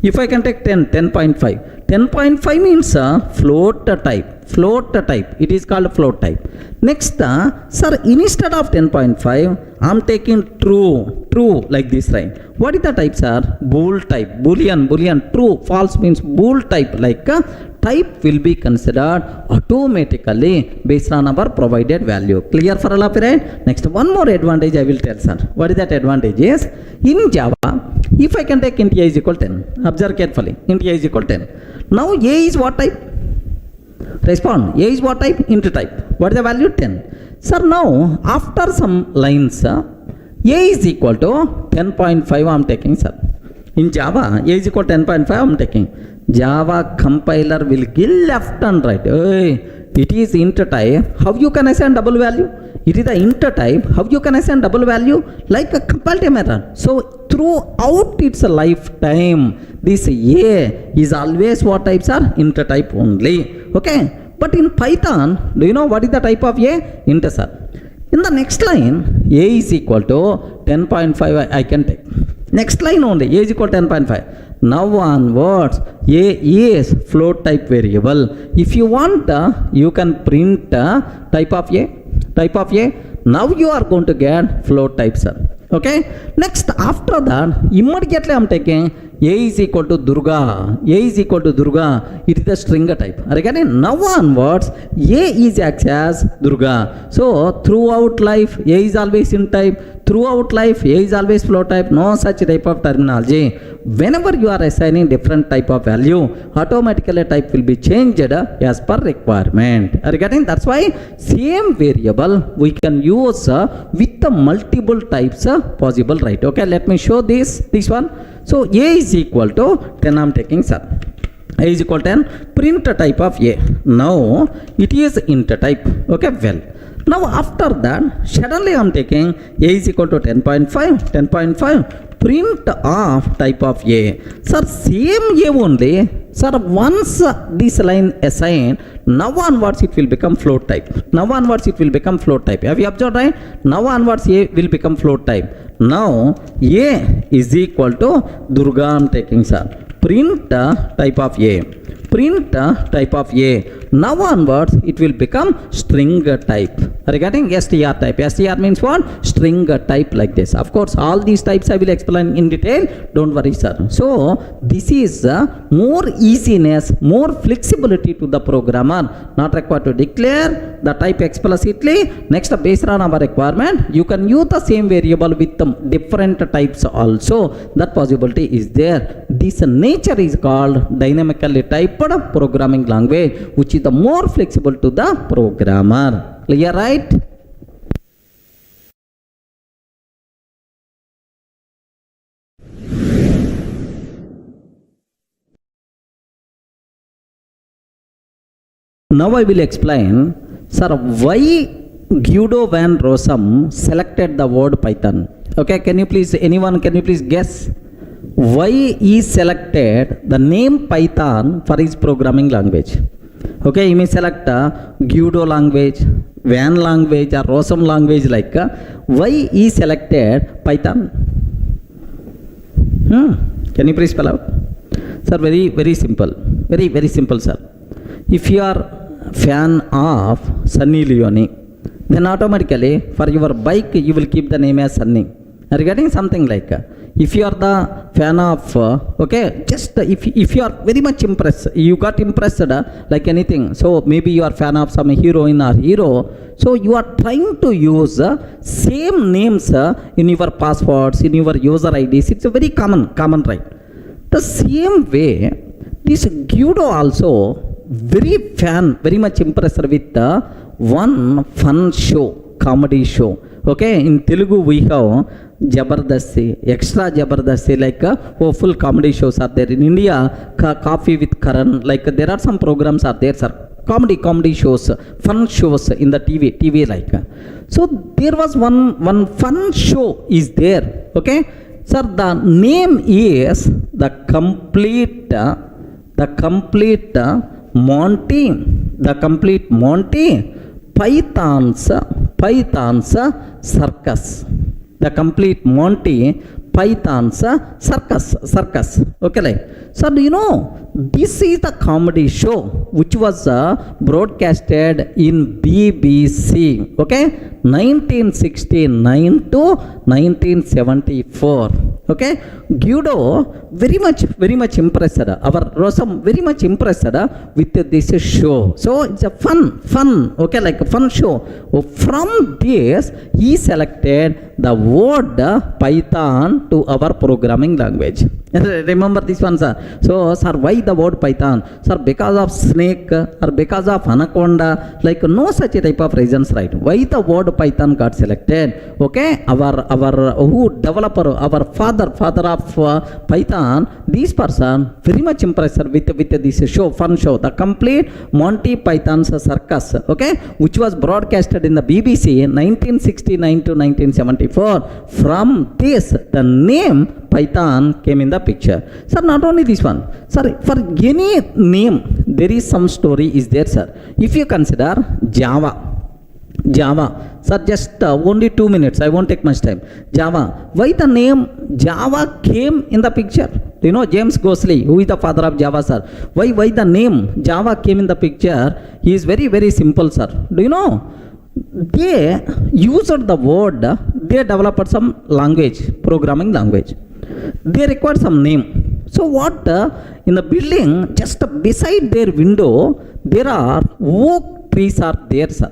If I can take 10.5. 10.5 means float type. Float type. It is called float type. Next, sir, instead of 10.5, I am taking true like this, right? What is the type, sir? Bool type. Boolean. True. False means bool type. Like type will be considered automatically based on our provided value. Clear for all of you, right? Next, one more advantage I will tell, sir. What is that advantage is? In Java, if I can take int a is equal 10. Observe carefully. Int a is equal 10. Now a is what type? Respond. A is what type? Int type. What is the value? 10. Sir, now after some lines, a is equal to 10.5 I am taking, sir. In Java, a is equal to 10.5 I am taking. Java compiler will give left and right. Hey, it is int type. How you can assign double value? It is the int type. How you can assign double value? Like a compile time error. So throughout its lifetime, this a is always what types are? Int type only. Okay. But in Python, do you know what is the type of a? Int, sir. In the next line, a is equal to 10.5 I can take. Next line only, a is equal to 10.5. Now onwards, a is float type variable. If you want, you can print type of a. Now you are going to get float type, sir. Okay. Next, after that, immediately I am taking a is equal to Durga. A is equal to Durga. It is the string type. Again, now onwards, a is acts as Durga. So throughout life, a is always in type. Throughout life, a is always float type. No such type of terminology. Whenever you are assigning different type of value, automatically type will be changed as per requirement. Regarding that's why same variable we can use with the multiple types possible, right? Okay, let me show this one. So a is equal to 10 I am taking, sir. A is equal to 10. Print type of a. Now it is int type. Okay, well. Now after that, suddenly I am taking a is equal to 10.5. print of type of A. Sir, same A only. Sir, once this line assigned, now onwards it will become float type. Now onwards it will become float type. Have you observed, right? Now onwards A will become float type. Now A is equal to Durga I'm taking, sir. Print type of A. Print type of A. Now onwards it will become string type. Are you getting? STR type. STR means what? String type, like this. Of course, all these types I will explain in detail. Don't worry, sir. So this is more easiness, more flexibility to the programmer. Not required to declare the type explicitly. Next, based on our requirement, you can use the same variable with different types also. That possibility is there. This nature is called dynamically typed programming language, which is the more flexible to the programmer. Clear, right? Now I will explain, sir, why Guido van Rossum selected the word Python. Okay, can you please guess why he selected the name Python for his programming language? Okay, you may select Guido language, Van language, or Rossum language, like why he selected Python? Can you please spell out? Sir, very simple. Very simple, sir. If you are fan of Sunny Leone, then automatically for your bike you will keep the name as Sunny. Are you getting something like if you are the fan of okay, just if you are very much impressed, you got impressed like anything, so maybe you are fan of some heroine or hero, so you are trying to use same names in your passwords, in your user IDs. It's a very common, right? The same way this Guido also very much impressed with one fun show, comedy show. Okay, in Telugu we have Jabardasti, Extra Jabardasti, like full comedy shows are there. In India, Coffee with Karan, like there are some programs are there, sir. Comedy shows, fun shows in the TV like. So there was one fun show is there. Okay, sir, the name is the complete Monty Python's circus. The complete Monty Python's circus. Okay, like. So do you know this is the comedy show which was broadcasted in BBC. Okay, 1969 to 1974. Okay, Guido very much impressed. Our Rossum very much impressed with this show. So it's a fun. Okay, like a fun show. From this he selected the word Python to our programming language. Remember this one, sir. So, sir, why the word Python? Sir, because of snake or because of anaconda, like no such type of reasons, right? Why the word Python got selected? Okay, our who developer, our father of Python, this person very much impressed with this show, fun show, the complete Monty Python's circus. Okay, which was broadcasted in the BBC in 1969 to 1974. From this, the name Python came in the picture. Sir, not only this one, sir, for any name there is some story is there, sir. If you consider Java, sir, just only 2 minutes, I won't take much time. Java, why the name Java came in the picture? Do you know James Gosling, who is the father of Java, sir? Why the name Java came in the picture? He is very simple, sir. Do you know? They used the word, they developed some language, programming language. They require some name. So what in the building, just beside their window, there are oak trees are there, sir.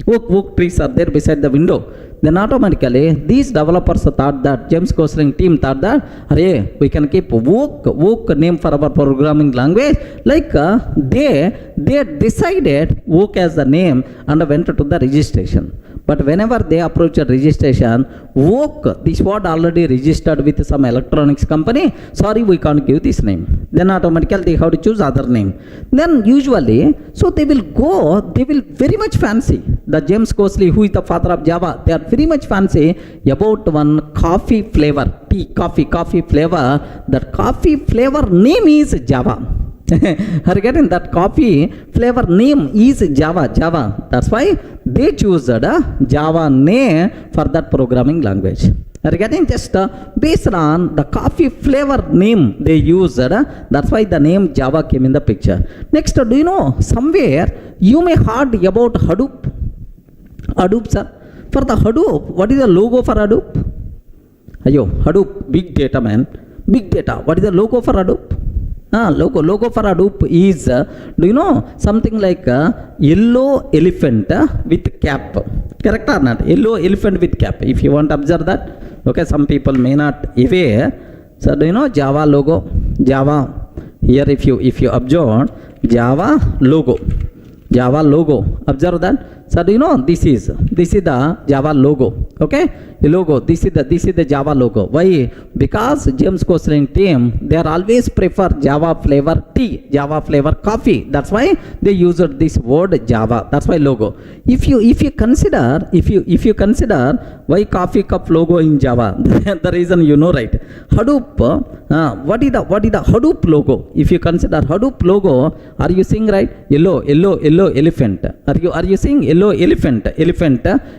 Oak trees are there beside the window. Then automatically these developers thought that, James Gosling team thought that, hey, we can keep oak name for our programming language. Like they decided oak as the name and went to the registration. But whenever they approach a registration, oak, this word already registered with some electronics company. Sorry, we can't give this name. Then automatically they have to choose other name. Then usually, so they will very much fancy. The James Cosley, who is the father of Java, they are very much fancy about one coffee flavor, tea, coffee flavor. That coffee flavor name is Java. Are you getting that? Coffee flavor name is Java. That's why they choose the Java name for that programming language. Are you getting? Just based on the coffee flavor name they used. That's why the name Java came in the picture. Next, do you know, somewhere you may heard about Hadoop. Hadoop, sir. For the Hadoop, what is the logo for Hadoop? Ayo, Hadoop, big data, man. Big data. What is the logo for Hadoop? Logo for Hadoop is, do you know, something like a yellow elephant with cap. Correct or not? Yellow elephant with cap. If you want to observe that. Okay, some people may not aware. So do you know Java logo? Java. Here if you observe Java logo. Observe that. So do you know this is the Java logo. Okay, the logo. This is the Java logo. Why? Because James Cosley team, they are always prefer Java flavor tea, Java flavor coffee. That's why they used this word Java. That's why logo. If you consider why coffee cup logo in Java, the reason you know, right? Hadoop. What is the Hadoop logo? If you consider Hadoop logo, are you seeing right? Yellow elephant. Are you seeing yellow elephant?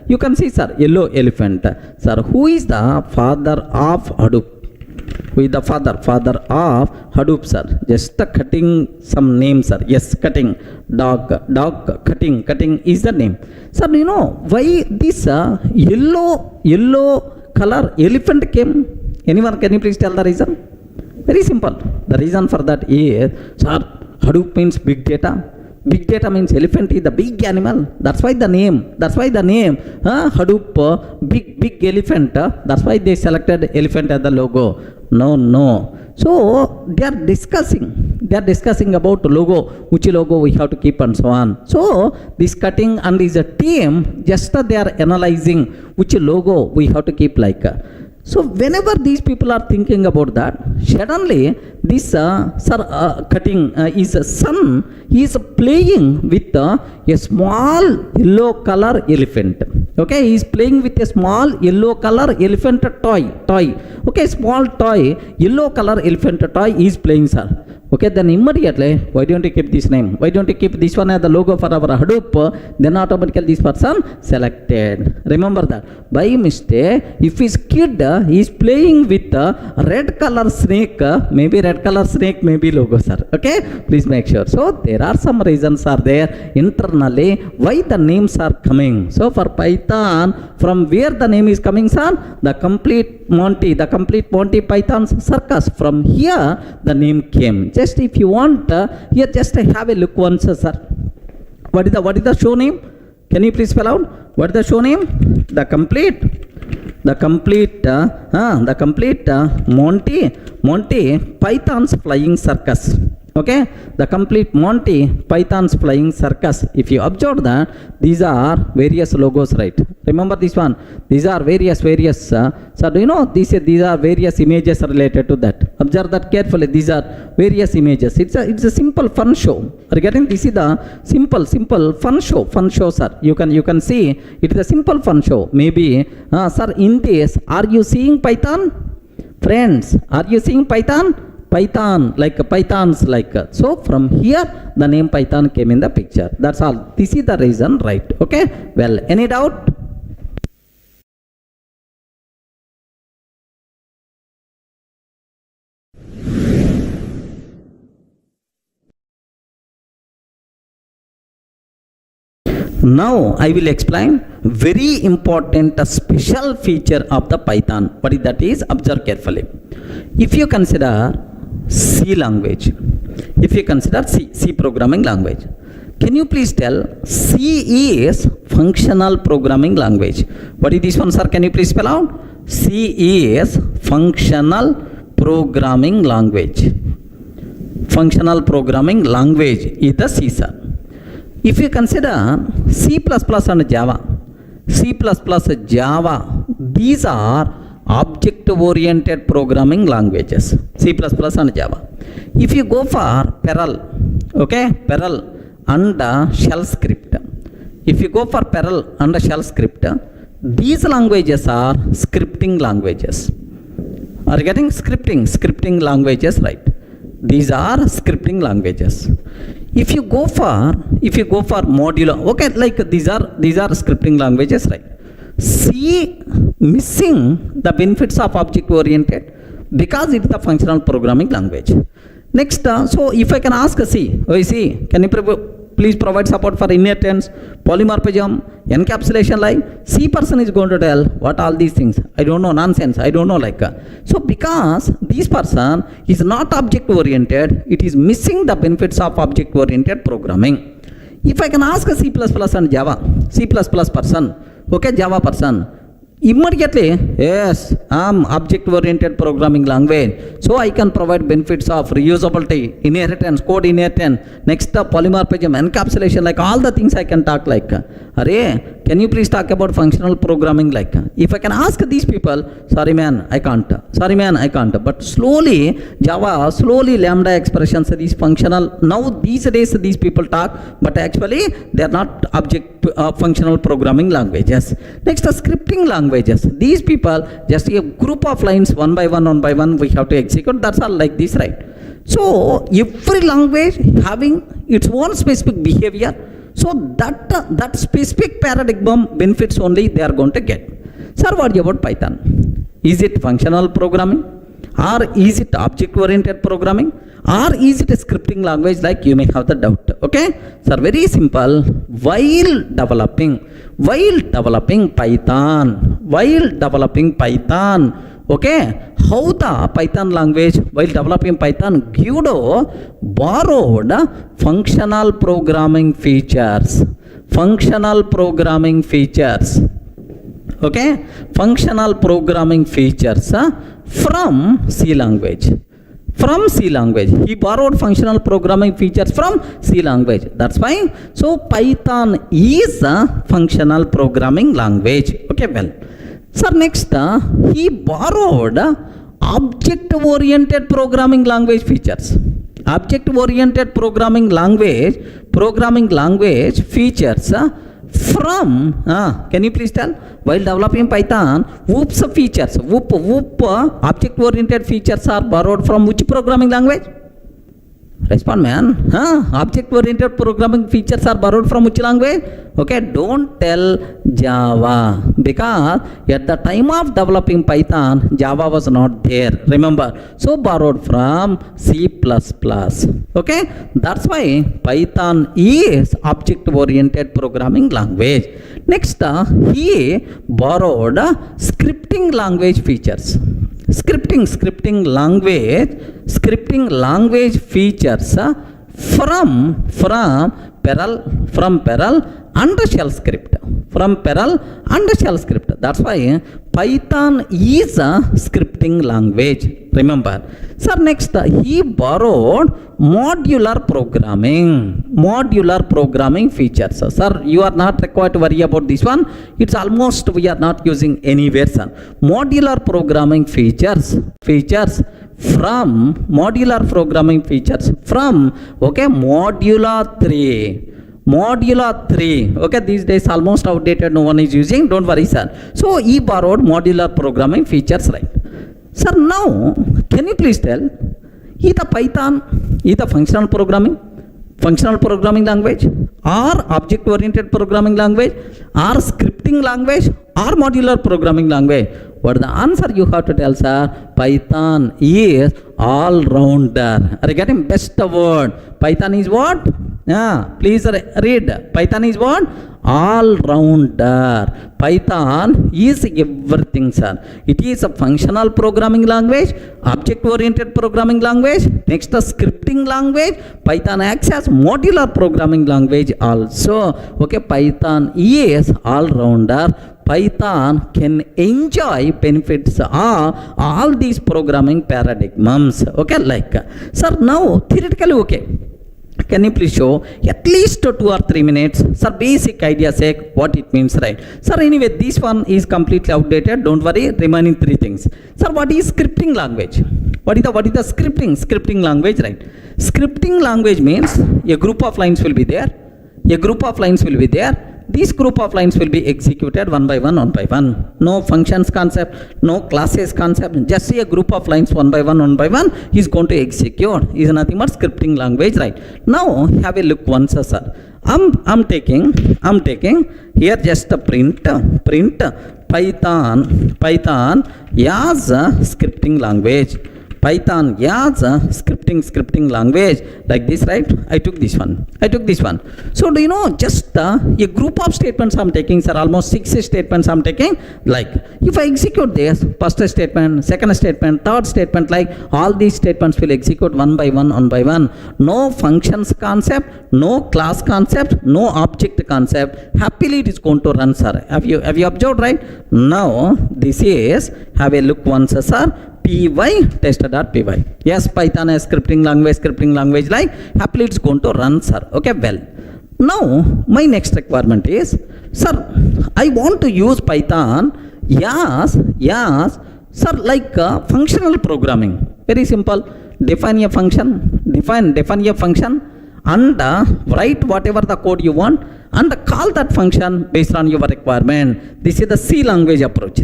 You can see, sir, yellow elephant. Sir, who is the father of Hadoop? Who is the father of Hadoop, sir? Just cutting some names, sir. Yes, cutting. Dog, cutting is the name. Sir, do you know why this yellow color elephant came? Anyone, can you please tell the reason? Very simple. The reason for that is, sir, Hadoop means big data. Big data means elephant is the big animal. That's why the name. Hadoop, big elephant. That's why they selected elephant as the logo. No. So they are discussing about logo, which logo we have to keep and so on. So this cutting and is a team, just they are analyzing which logo we have to keep like. So whenever these people are thinking about that, suddenly this cutting is son is playing with a small yellow color elephant. Okay, he is playing with a small yellow color elephant toy. Okay, small toy, yellow color elephant toy is playing, sir. Okay, then immediately, why don't you keep this name? Why don't you keep this one as the logo for our Hadoop? Then automatically this person selected. Remember that. By mistake, if his kid is playing with a red color snake, maybe red color snake, maybe logo, sir. Okay, please make sure. So there are some reasons are there internally why the names are coming. So for Python, from where the name is coming, sir? The complete Monty Python's circus. From here, the name came. Just if you want, here just have a look once, sir. What is the show name? Can you please spell out? What is the show name? The complete Monty Python's flying circus. Okay, the complete Monty Python's flying circus. If you observe that, these are various logos, right? Remember this one. These are various. So do you know these are various images related to that? Observe that carefully. These are various images. It's a simple fun show. Are you getting? This is the simple fun show, sir. You can see it is a simple fun show. Maybe, sir, in this, are you seeing Python? Friends, are you seeing Python? Pythons like. So from here the name Python came in the picture. That's all. This is the reason, right? Okay. Well, any doubt? Now I will explain very important special feature of the Python. What is that is? Observe carefully. If you consider C language, if you consider C programming language, can you please tell C is functional programming language? What is this one, sir? Can you please spell out? C is functional programming language. Functional programming language is the C, sir. If you consider C++ and Java, Java, these are object-oriented programming languages, C++ and Java. If you go for Perl, okay, Perl and shell script, if you go for Perl and a shell script, these languages are scripting languages. Are you getting scripting languages, right? These are scripting languages. If you go for modular, okay, like these are scripting languages, right? C missing the benefits of object oriented because it is a functional programming language. Next, so if I can ask C, can you please provide support for inheritance, polymorphism, encapsulation, like C person is going to tell what all these things. I don't know, nonsense, I don't know, like. So because this person is not object oriented, it is missing the benefits of object oriented programming. If I can ask a C++ and Java, C++ person, okay, Java person, immediately, yes, I'm object oriented programming language, so I can provide benefits of reusability, inheritance, code inheritance, next polymorphism, encapsulation, like all the things I can talk, like, array, can you please talk about functional programming, like, if I can ask these people, sorry man, I can't, but slowly Java, slowly lambda expressions, these functional, now these days these people talk, but actually they are not object functional programming languages. Next, scripting languages, these people just a group of lines one by one we have to execute, that's all, like this, right? So every language having its own specific behavior, so that specific paradigm benefits only they are going to get. Sir, what about Python? Is it functional programming, or is it object oriented programming, or is it a scripting language, like you may have the doubt? Okay, sir, very simple. While developing Python, okay, how the Python language, while developing Python, Guido borrowed functional programming features, okay, functional programming features from C language. He borrowed functional programming features from C language. That's fine. So Python is a functional programming language. Okay, well. So next, he borrowed object-oriented programming language features. Object-oriented programming language features from, can you please tell, while developing Python, whoops features, object-oriented features are borrowed from which programming language? Respond, man. Object-oriented programming features are borrowed from which language? Okay, don't tell Java, because at the time of developing Python, Java was not there, remember. So borrowed from C++. Okay, that's why Python is object-oriented programming language. Next, he borrowed scripting language features. Scripting language features from Perl and shell script. That's why Python is a scripting language, remember. Sir, next, he borrowed modular programming features. Sir, you are not required to worry about this one. It's almost we are not using anywhere, sir. Modular programming features from okay, Modular 3. Okay, these days almost outdated, no one is using, don't worry, sir. So he borrowed modular programming features, right? Sir, now can you please tell, either Python, either functional programming language, or object oriented programming language, or scripting language, or modular programming language? What the answer you have to tell, sir? Python is all rounder. Are you getting best word? Python is what? Please read. Python is what? All rounder. Python is everything, sir. It is a functional programming language, object oriented programming language, next a scripting language. Python acts as modular programming language also. Okay, Python is all rounder. Python can enjoy benefits of all these programming paradigms. Okay, like, sir, now theoretically, okay, can you please show at least 2 or 3 minutes, sir, basic idea sake, what it means, right? Sir, anyway, this one is completely outdated, don't worry, remaining 3 things. Sir, what is scripting language? What is the scripting language, right? Scripting language means a group of lines will be there, This group of lines will be executed one by one. No functions concept, no classes concept, just see a group of lines one by one is going to execute. Is nothing but scripting language, right? Now have a look once, sir. I'm taking here just a print Python as a scripting language. Python as a scripting language like this, right? I took this one. So do you know, just a group of statements I'm taking, sir, almost 6 statements I'm taking. Like if I execute this first statement, second statement, third statement, like all these statements will execute one by one. No functions concept, no class concept, no object concept. Happily it is going to run, sir. Have you observed, right? Now this is, have a look once, sir. py tester.py. Yes, Python is scripting language, like happily it's going to run, sir. Okay, well, now my next requirement is, sir, I want to use Python yes, sir, like functional programming. Very simple. Define a function, and write whatever the code you want and call that function based on your requirement. This is the C language approach,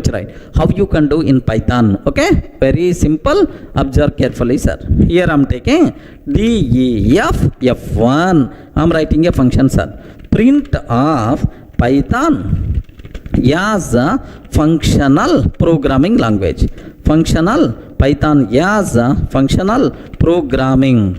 right? How you can do in Python. Okay, very simple. Observe carefully, sir. Here I'm taking def f1. I'm writing a function, sir. Print of Python as a functional programming language. Python as a functional programming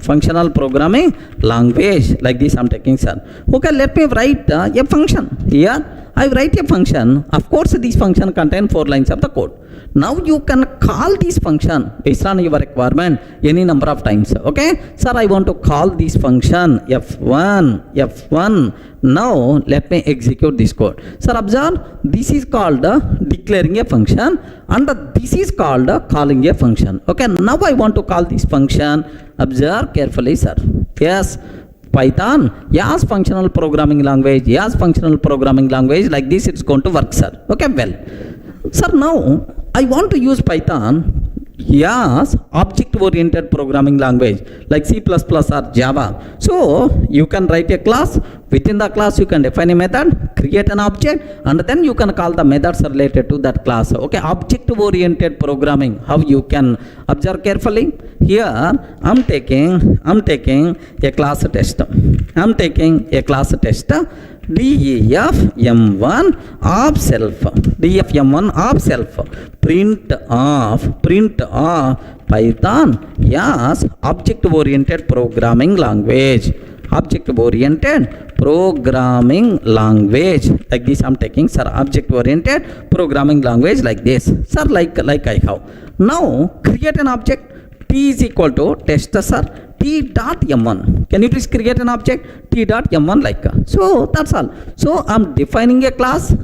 language, like this I'm taking, sir. Okay, let me write a function. Here I write a function. Of course this function contains 4 lines of the code. Now you can call this function based on your requirement any number of times. Okay, sir, I want to call this function f1. Now let me execute this code. Sir, observe, this is called declaring a function and this is called calling a function. Okay, now I want to call this function. Observe carefully, sir. Yes, Python as functional programming language, like this it's going to work, sir. Okay, well, sir, now I want to use Python as object-oriented programming language like C++ or Java. So you can write a class. Within the class you can define a method, create an object, and then you can call the methods related to that class. Okay, object-oriented programming. How you can observe carefully. Here I'm taking a class test. def m1 of self. Print of Python as object-oriented programming language. Like this I'm taking, sir. Object-oriented programming language like this, sir. Like I have. Now create an object. T is equal to test, sir. T.m1. Can you please create an object? T.m1 like. So that's all. So I'm defining a class.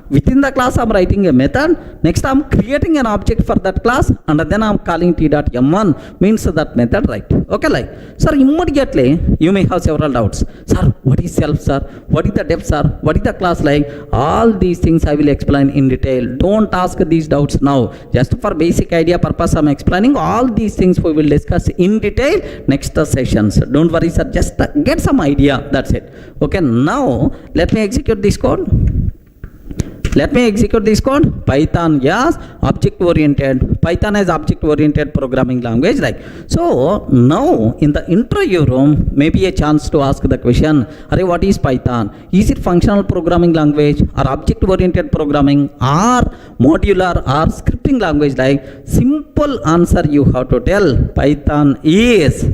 Within the class I'm writing a method. Next I'm creating an object for that class and then I'm calling T.m1 means that method, right? Okay, like. Sir, immediately you may have several doubts. Sir, what is self, sir? What is the def, sir? What is the class like? All these things I will explain in detail. Don't ask these doubts now. Just for basic idea purpose I'm explaining. All these things we will discuss in detail next sessions. Don't worry, sir, just get some idea, that's it. Okay, now let me execute this code. Python as object-oriented programming language, like. So now in the interview room maybe a chance to ask the question, Array, what is Python? Is it functional programming language or object-oriented programming or modular or scripting language? Like, simple answer you have to tell. Python is,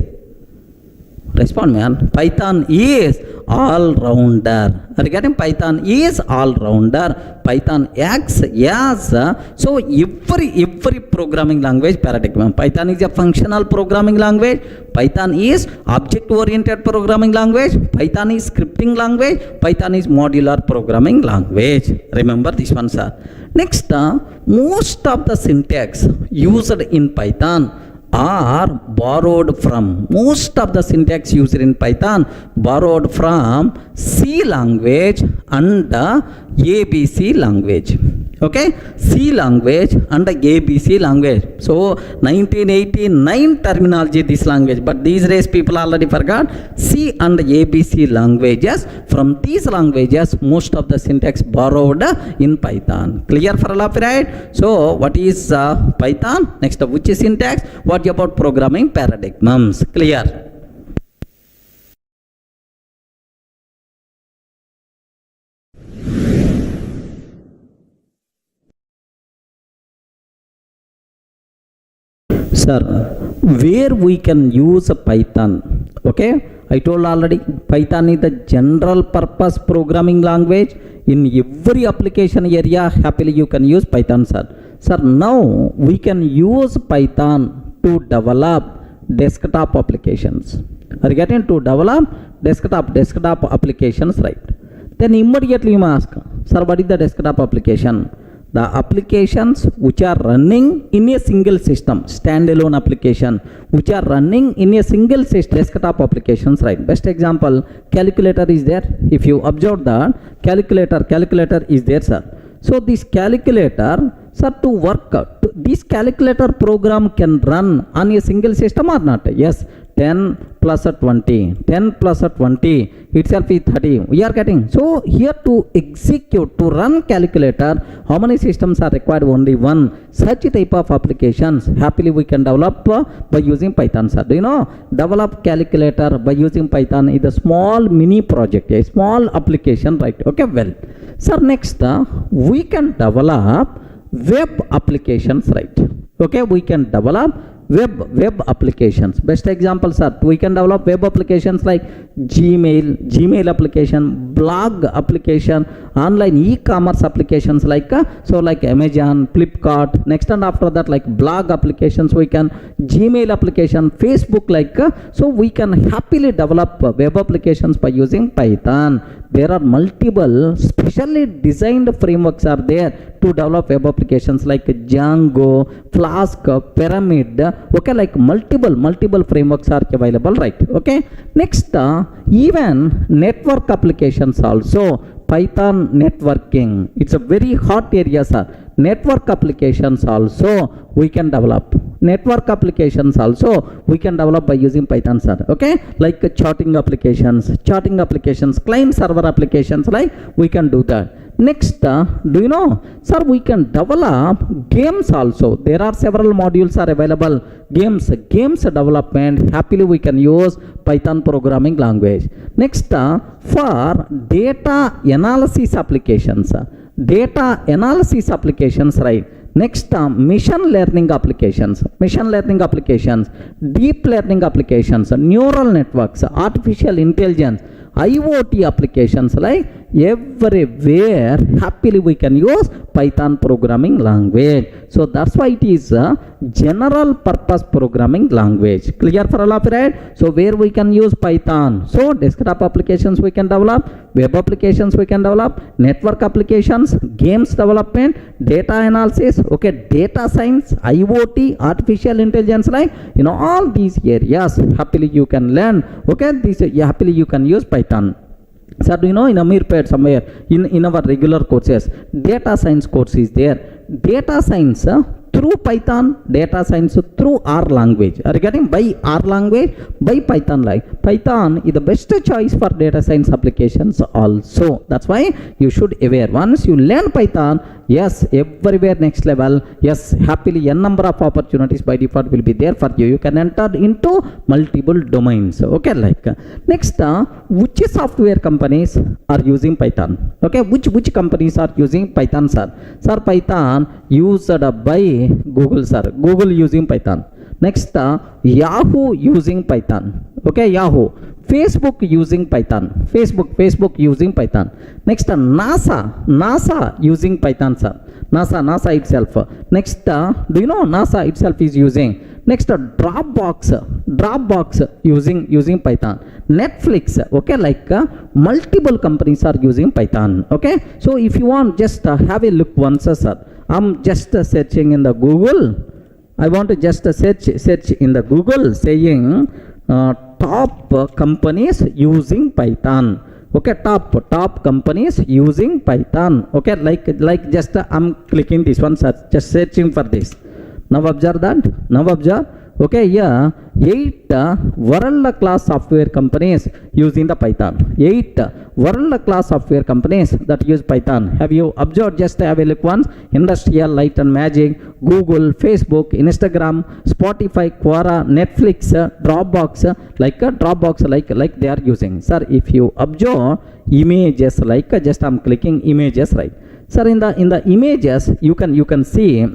respond, man. Python is all-rounder. Regarding Python is all-rounder. Python acts as so every programming language paradigm. Python is a functional programming language. Python is object-oriented programming language. Python is scripting language. Python is modular programming language. Remember this one, sir. Next, most of the syntax used in Python are borrowed from, most of the syntax used in Python borrowed from C language and ABC language. Okay, C language and ABC language. So 1989 terminology this language, but these days people already forgot C and ABC languages. From these languages most of the syntax borrowed in Python. Clear for all of you, right? So what is Python? Next, which is syntax? What about programming paradigms? Clear? Sir, where we can use Python? Okay, I told already Python is the general purpose programming language. In every application area, happily you can use Python, sir. Sir, now we can use Python to develop desktop applications. Are you getting to develop desktop applications, right? Then immediately you must ask, sir, what is the desktop application? The applications which are running in a single system, standalone application, which are running in a single system, desktop applications, right? Best example, calculator is there. If you observe that, calculator is there, sir. So this calculator, sir, to work, this calculator program can run on a single system or not? Yes. 10 plus 20 itself is 30. We are getting. So here to execute, to run calculator, how many systems are required? Only one. Such type of applications happily we can develop by using Python, sir. Do you know? Develop calculator by using Python is a small mini project, a small application, right? Okay, well. Sir, next we can develop web applications, right? Okay, we can develop web applications. Best example, sir, we can develop web applications like Gmail application, blog application, online e-commerce applications like like Amazon, Flipkart. Next and after that, like blog applications, we can Gmail application, Facebook, like so we can happily develop web applications by using Python. There are multiple specially designed frameworks are there to develop web applications like Django, Flask, Pyramid. Okay, like multiple frameworks are available, right? Okay, next even network applications also, Python networking, it's a very hot area, sir. Network applications also we can develop by using Python, sir. Okay, like chatting applications, client server applications, like we can do that. Next, do you know, sir, we can develop games also. There are several modules are available. Games development, happily we can use Python programming language. Next, for data analysis applications, right? Next, machine learning applications, deep learning applications, neural networks, artificial intelligence, IoT applications, like everywhere happily we can use Python programming language. So that's why it is a general purpose programming language. Clear for all of you, right? So where we can use Python? So desktop applications we can develop, web applications we can develop, network applications, games development, data analysis, okay, data science, IoT, artificial intelligence, like all these areas happily you can learn. Okay, this happily you can use Python. Sir, do you know in Amirpet somewhere in our regular courses, data science course is there. Data science through Python, data science through R language. Are you getting? By R language, by Python, like Python is the best choice for data science applications also. That's why you should aware. Once you learn Python, yes, everywhere next level, yes, happily n number of opportunities by default will be there for you. You can enter into multiple domains. Okay, like next, which software companies are using Python? Okay, which companies are using Python, sir? Sir, Python used by Google, sir. Google using Python. Next, Yahoo using Python. Okay, Yahoo. Facebook using Python. Facebook using Python. Next, NASA using Python, sir. NASA itself. Next, do you know NASA itself is using? Next, Dropbox using Python. Netflix, okay, like multiple companies are using Python. Okay, so if you want, just have a look once, sir. I'm just searching in the Google. I want to just search in the Google saying top companies using Python. Okay, top companies using Python. Okay, like just I'm clicking this one, just searching for this. Now observe that. Now observe. Okay, yeah, 8 world-class software companies using the Python. 8 world-class software companies that use Python. Have you observed? Just have a look once. Industrial, Light and Magic, Google, Facebook, Instagram, Spotify, Quora, Netflix, Dropbox, like they are using. Sir, if you observe images, like just I'm clicking images, right? Sir, in the images, you can see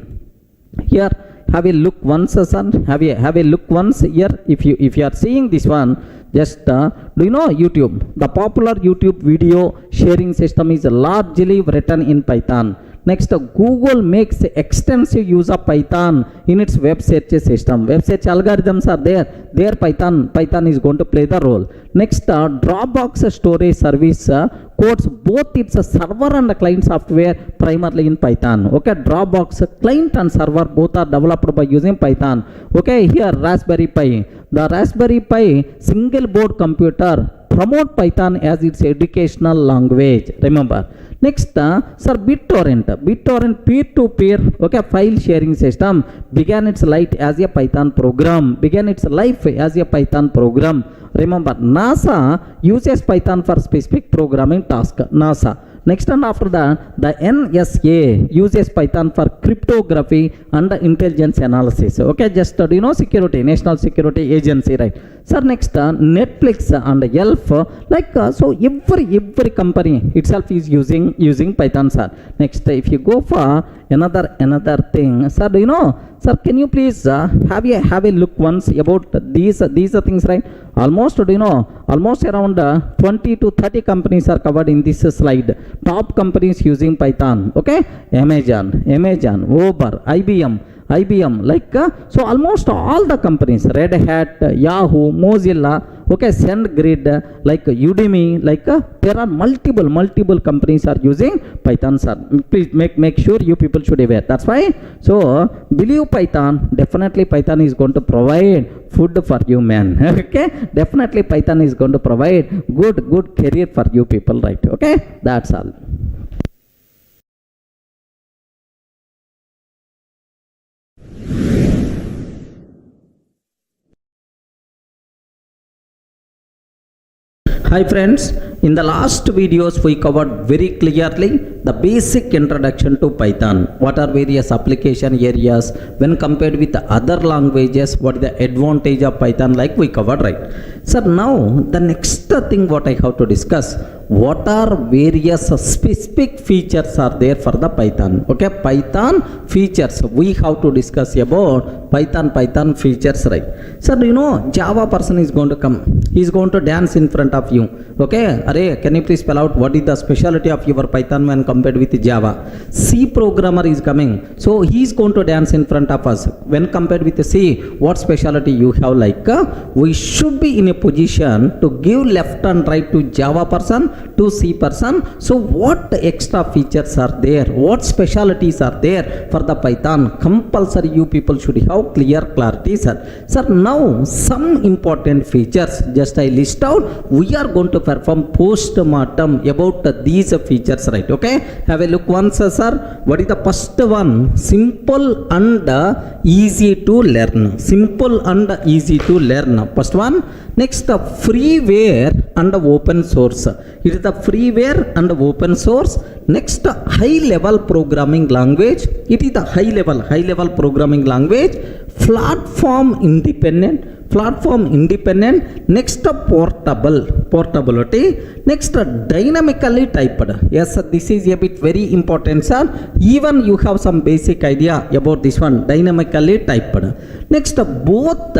here. Have a look once, son. Have a look once here. If you are seeing this one, just do you know YouTube? The popular YouTube video sharing system is largely written in Python. Next, Google makes extensive use of Python in its web search system. Web search algorithms are there. There Python is going to play the role. Next, Dropbox storage service codes both its server and client software primarily in Python. Okay, Dropbox client and server both are developed by using Python. Okay, here Raspberry Pi. The Raspberry Pi single board computer promote Python as its educational language. Remember. Next, sir, BitTorrent peer-to-peer, okay, file sharing system began its life as a Python program. Remember, NASA uses Python for specific programming task. NASA. Next, and after that, the NSA uses Python for cryptography and intelligence analysis. Okay, just do you know security, National Security Agency, right? Sir, next, Netflix and Elf, so every company itself is using Python, sir. Next, if you go for another thing, sir, do you know? Sir, can you please have a look once about these things, right? Almost around 20 to 30 companies are covered in this slide. Top companies using Python. Okay, Amazon, Uber, IBM, so almost all the companies, Red Hat, Yahoo, Mozilla, okay, SendGrid, like Udemy, there are multiple companies are using Python, sir. Please make sure you people should aware. That's why, so believe Python, definitely Python is going to provide food for you, man. Okay, definitely Python is going to provide good career for you people, right? Okay, that's all. Hi friends, in the last videos we covered very clearly the basic introduction to Python. What are various application areas when compared with the other languages, what is the advantage of Python, like we covered, right? So now the next thing what I have to discuss, what are various specific features are there for the Python. Okay, Python features we have to discuss about Python features, right? So do you know Java person is going to come, he is going to dance in front of you. Okay, Array, can you please spell out what is the specialty of your Python when compared with Java? C programmer is coming, so he is going to dance in front of us. When compared with C, what specialty you have? We should be in a position to give left and right to Java person, to C person. So what extra features are there? What specialties are there for the Python? Compulsory you people should have clear clarity, sir. Sir, now some important features just I list out. We are going to perform post-mortem about these features, right? Okay, have a look once, sir. What is the first one? Simple and easy to learn. Simple and easy to learn. First one. Next, freeware and open source. It is the freeware and open source. Next, high level programming language. It is the high level programming language. Platform independent. Next, portability. Next, dynamically typed. Yes, this is a bit very important, sir. Even you have some basic idea about this one, dynamically typed. Next, both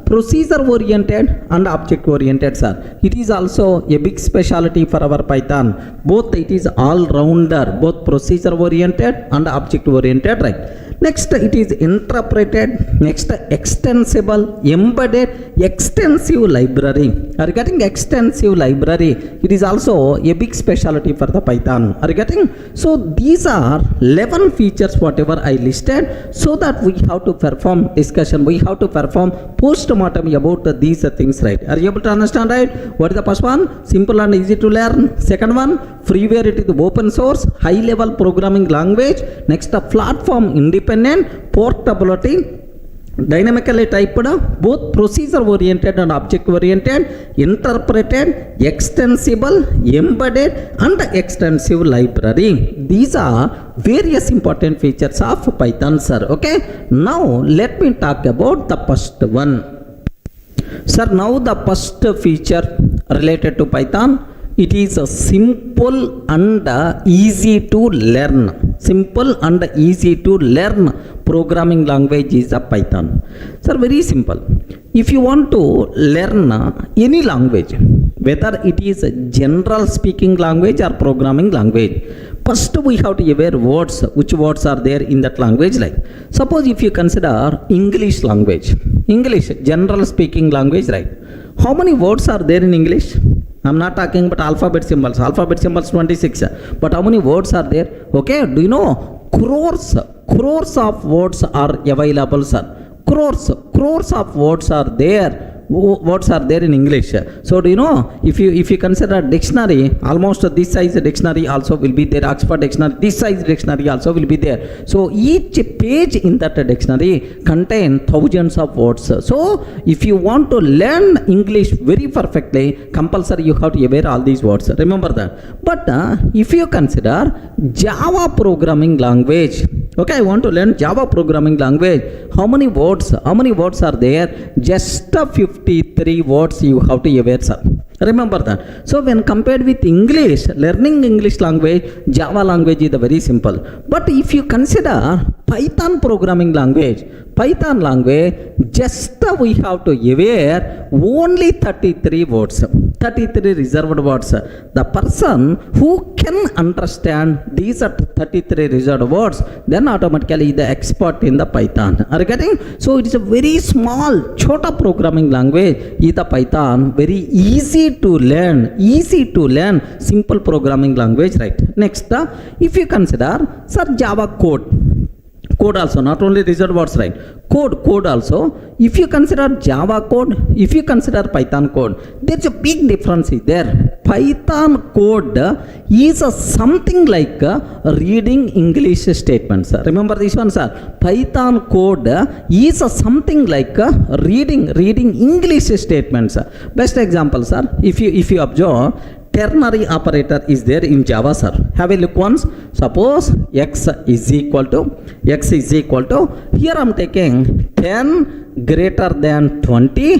procedure oriented and object oriented, sir. It is also a big specialty for our Python. Both it is all rounder, both procedure oriented and object oriented, right? Next, it is interpreted. Next, extensible, embedded that extensive library. Are you getting extensive library? It is also a big specialty for the Python. Are you getting? So these are 11 features whatever I listed, so that we have to perform discussion, we have to perform post-mortem about these things, right? Are you able to understand, right? What is the first one? Simple and easy to learn. Second one, freeware, it is open source, high level programming language. Next, the platform independent, portability, dynamically typed, both procedure oriented and object oriented, interpreted, extensible, embedded, and extensive library. These are various important features of Python, sir. Okay, now let me talk about the first one, sir. Now the first feature related to Python, it is a simple and easy to learn. Simple and easy to learn programming language is a Python. Sir, very simple. If you want to learn any language, whether it is a general speaking language or programming language, first we have to aware words, which words are there in that language. Like suppose if you consider English language, English general speaking language, right? How many words are there in English? I'm not talking about alphabet symbols. Alphabet symbols 26. But how many words are there? Okay, do you know crores of words are available, sir? Crores of words are there. Words are there in English. So do you know, if you consider dictionary, almost this size dictionary also will be there. Oxford dictionary, this size dictionary also will be there. So each page in that dictionary contain thousands of words. So if you want to learn English very perfectly, compulsory you have to aware all these words. Remember that. But if you consider Java programming language, okay, I want to learn Java programming language. How many words are there? Just 53 words you have to aware, sir. Remember that. So when compared with English, learning English language, Java language is very simple. But if you consider Python programming language, just we have to aware only 33 words, 33 reserved words. The person who can understand these are 33 reserved words, then automatically the expert in the Python. Are you getting? So it is a very small, chota programming language is the Python, very easy to learn, simple programming language, right? Next, if you consider, sir, Java code also, not only reserved words, right? Code also, if you consider Java code, if you consider Python code, there's a big difference there. Python code is something like reading English statements. Remember this one, sir. Python code is something like reading English statements. Best example, sir, if you observe, ternary operator is there in Java, sir. Have a look once. Suppose x is equal to, here I'm taking 10 greater than 20,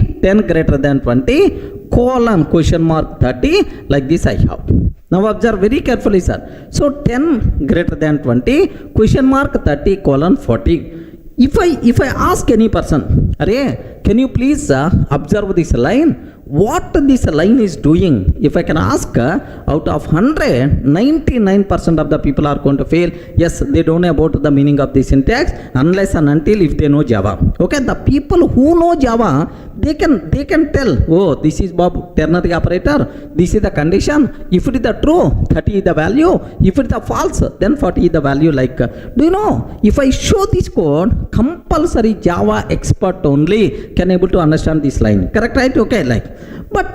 colon question mark 30, like this I have. Now observe very carefully, sir. So 10 greater than 20, question mark 30, colon 40. If I ask any person, Array, can you please observe this line? What this line is doing? If I can ask, out of 100, 99% of the people are going to fail. Yes, they don't know about the meaning of the syntax unless and until if they know Java. Okay, the people who know Java, they can tell, oh, this is Bob ternary operator, this is the condition. If it is the true, 30 is the value. If it is the false, then 40 is the value. Like, do you know, if I show this code, compulsory Java expert only can able to understand this line. Correct, right? Okay, like. But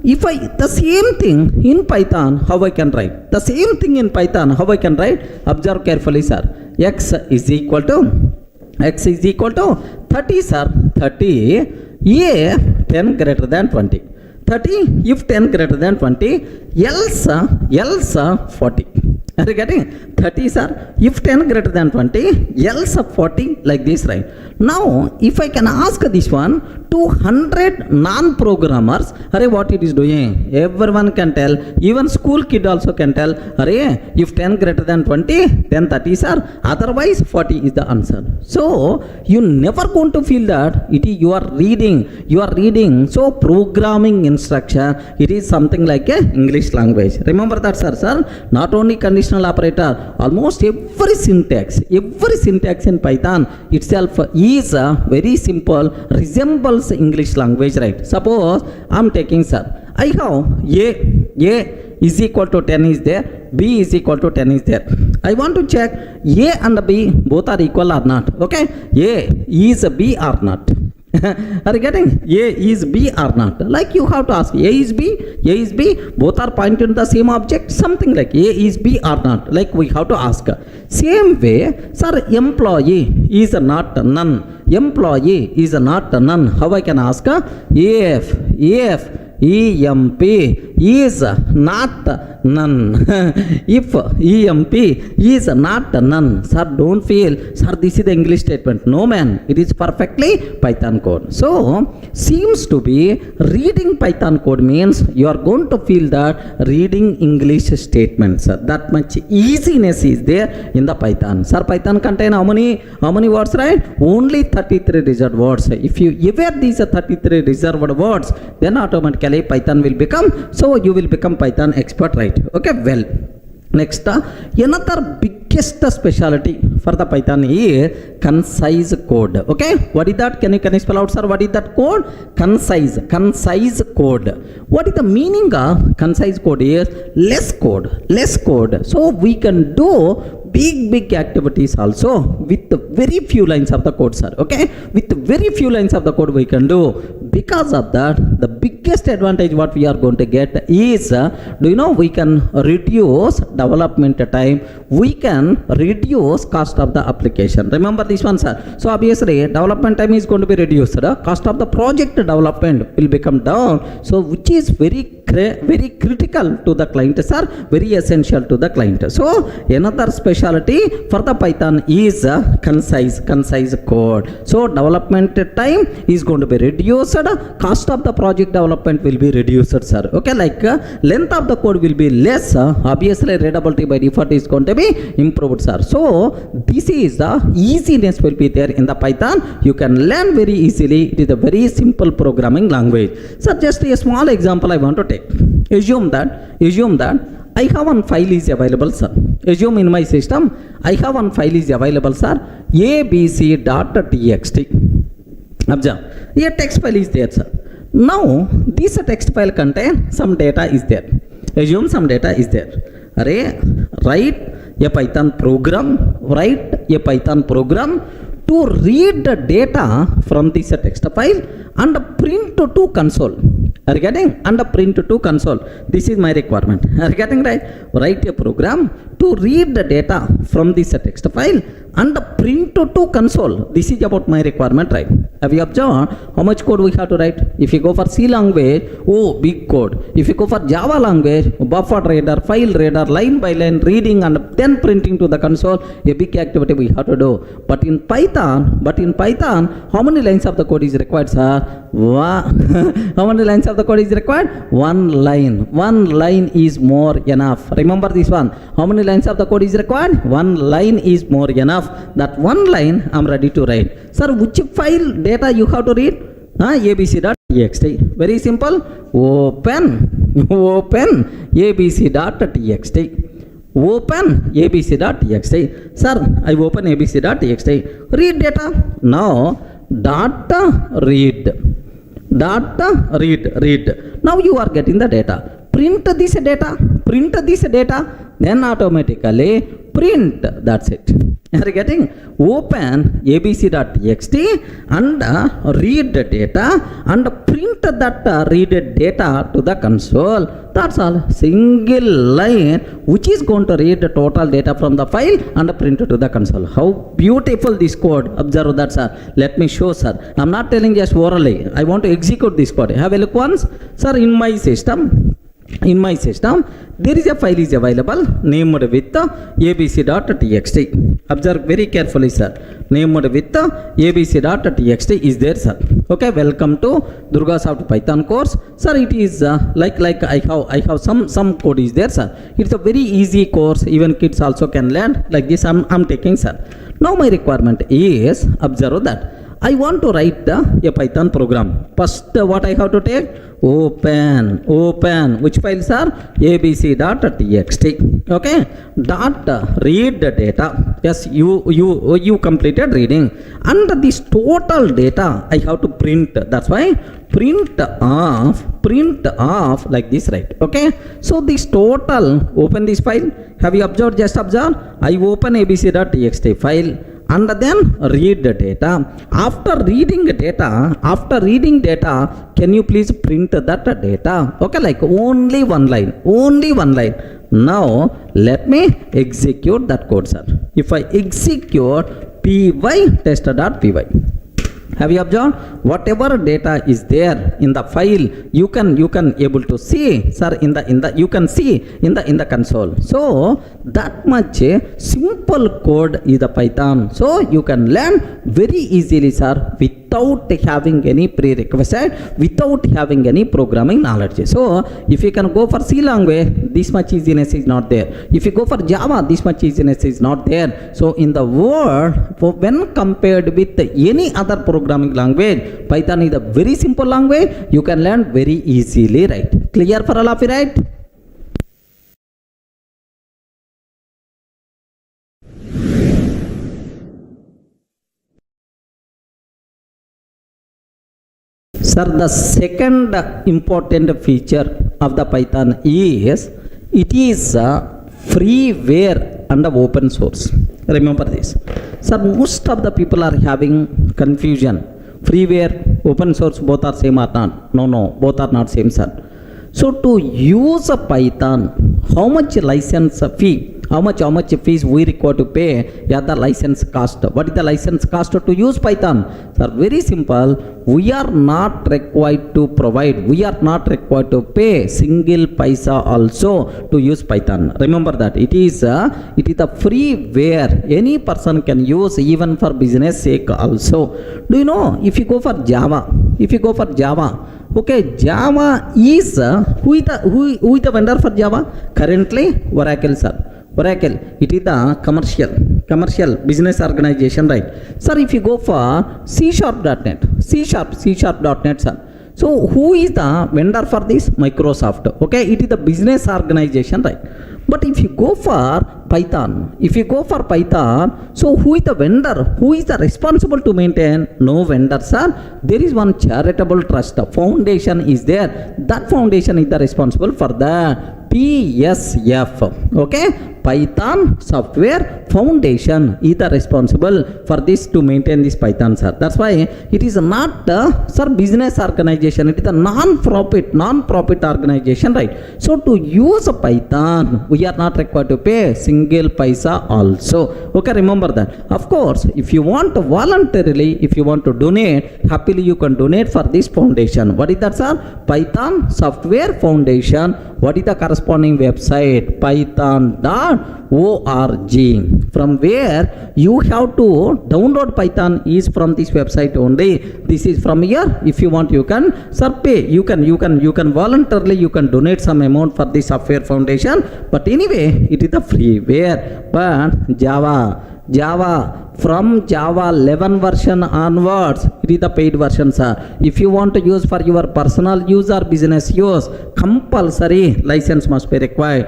if the same thing in Python, how I can write? The same thing in Python, how I can write? Observe carefully, sir. X is equal to 30, sir. 30, A 10 greater than 20. 30, if 10 greater than 20, else 40. Are you getting? 30, sir. If 10 greater than 20, else 40, like this, right? Now, if I can ask this one, 200 non-programmers, array, what it is doing? Everyone can tell. Even school kid also can tell. Array, if 10 greater than 20, then 30, sir. Otherwise, 40 is the answer. So, you never going to feel that it is you are reading. So, programming instruction, it is something like a English language. Remember that, sir. Not only condition conditional operator, almost every syntax in Python itself is very simple, resembles English language, right? Suppose I'm taking, sir, I have a is equal to 10 is there, b is equal to 10 is there. I want to check a and b both are equal or not. Okay, a is b or not. Are you getting? A is b or not? Like you have to ask, a is b, both are pointing to the same object, something like a is b or not, like we have to ask. Same way, sir, employee is not none, employee is not none. How I can ask? If EMP is not none. If EMP is not none, sir, don't feel, sir, this is the English statement. No, man, it is perfectly Python code. So, seems to be reading Python code means you are going to feel that reading English statements. That much easiness is there in the Python. Sir, Python contain how many words, right? Only 33 reserved words. If you ever these 33 reserved words, then automatically Python will become, so you will become Python expert, right? Okay, well, next another biggest specialty for the Python is concise code. Okay, what is that? Can you spell out, sir? What is that code? Concise code. What is the meaning of concise code? Is less code. So we can do big activities also with very few lines of the code, sir. Okay, with very few lines of the code we can do. Because of that, the biggest advantage what we are going to get is, do you know, we can reduce development time, we can reduce cost of the application. Remember this one, sir. So obviously development time is going to be reduced, cost of the project development will become down, so which is very critical to the client, sir, very essential to the client. So another specialty for the Python is concise code. So development time is going to be reduced, cost of the project development will be reduced, sir. Okay, like length of the code will be less, obviously readability by default is going to be improved, sir. So this is the easiness will be there in the Python. You can learn very easily. It is a very simple programming language. So just a small example I want to take. Assume that I have one file is available, sir. Assume in my system I have one file is available, sir, abc.txt. Observe, a text file is there, sir. Now this text file contain some data is there. Assume some data is there. Write a Python program to read the data from this text file and print to console. Are you getting? And print to console. This is my requirement. Are you getting, right? Write a program to read the data from this text file and print to console. This is about my requirement, right? Have you observed how much code we have to write? If you go for C language, oh, big code. If you go for Java language, buffer reader, file reader, line by line reading and then printing to the console, a big activity we have to do. But in Python, how many lines of the code is required, sir? How many lines of the code is required? One line. One line is more enough. Remember this one. How many lines of the code is required? One line is more enough. That one line I'm ready to write. Sir, which file data you have to read? abc.txt. Very simple. Open abc.txt. Open abc.txt. Sir, I open abc.txt. Read data. Now, data read. Now you are getting the data. Print this data. Then automatically print. That's it. Are you getting? Open abc.txt and read the data and print that read data to the console. That's all. Single line which is going to read the total data from the file and print to the console. How beautiful this code. Observe that, sir. Let me show, sir. I'm not telling just orally. I want to execute this code. Have a look once. Sir, in my system, there is a file is available named with abc.txt. Observe very carefully, sir. Named with abc.txt is there, sir. Okay, welcome to Durga Soft Python course. Sir, it is like I have some code is there, sir. It's a very easy course. Even kids also can learn like this. I'm taking, sir. Now my requirement is, observe that I want to write a Python program. First, what I have to take? Open. Which files are? abc.txt. Okay. Dot read the data. Yes, you completed reading. And this total data I have to print. That's why print off like this, right? Okay. So this total, open this file. Have you observed? Just observe. I open abc.txt file and then read the data. After reading data, can you please print that data? Okay, like only one line. Now let me execute that code, sir. If I execute py test.py, have you observed? Whatever data is there in the file, you can able to see, sir, in the console. So that much simple code is the Python. So you can learn very easily, sir, without having any prerequisite, without having any programming knowledge. So if you can go for C language, this much easiness is not there. If you go for Java, this much easiness is not there. So in the world, when compared with any other programming language, Python is a very simple language. You can learn very easily, right? Clear for all of you, right? Sir, the second important feature of the Python is it is freeware and open source. Remember this. Sir, most of the people are having confusion. Freeware, open source, both are same or not? No, both are not same, sir. So to use a Python, how much license fee? How much fees we require to pay? Yeah, the license cost. What is the license cost to use Python? Sir, very simple. We are not required to provide. We are not required to pay single paisa also to use Python. Remember that it is a freeware. Any person can use even for business sake also. Do you know? If you go for Java, okay, Java is who is the vendor for Java? Currently, Oracle, sir. Oracle, it is the commercial business organization, right? Sir, if you go for C#.net, C#.net, sir. So who is the vendor for this? Microsoft. Okay, it is the business organization, right? But if you go for Python, so who is the vendor? Who is the responsible to maintain? No vendor, sir. There is one charitable trust. Foundation is there. That foundation is the responsible for the PSF. Okay, Python Software Foundation is the responsible for this to maintain this Python, sir. That's why it is not sir, business organization. It is a non-profit organization, right? So to use a Python, we are not required to pay single paisa also. Okay, remember that. Of course, if you want to voluntarily, if you want to donate, happily you can donate for this foundation. What is that, sir? Python Software Foundation. What is the corresponding website? Python.org. From where you have to download Python is from this website only. This is from here. If you want, you can, sir, pay. You can voluntarily, you can donate some amount for the software foundation. But anyway, it is the freeware. But Java, from Java 11 version onwards, it is the paid version, sir. If you want to use for your personal use or business use, compulsory license must be required.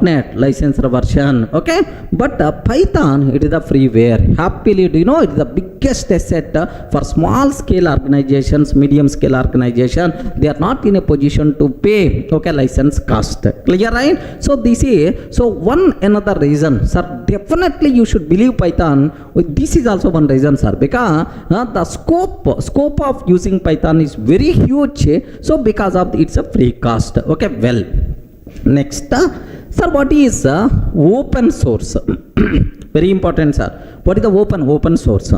.NET licensed version, okay? But Python, it is the freeware. Happily, do you know, it is the biggest asset for small scale organizations, medium scale organization. They are not in a position to pay, okay, license cost. Clear, right? So this is, so one another reason, sir, definitely you should believe Python. This is also one reason, sir, because the scope of using Python is very huge. So because of its a free cost. Okay, well, next, sir, what is open source? Very important, sir. What is the open source?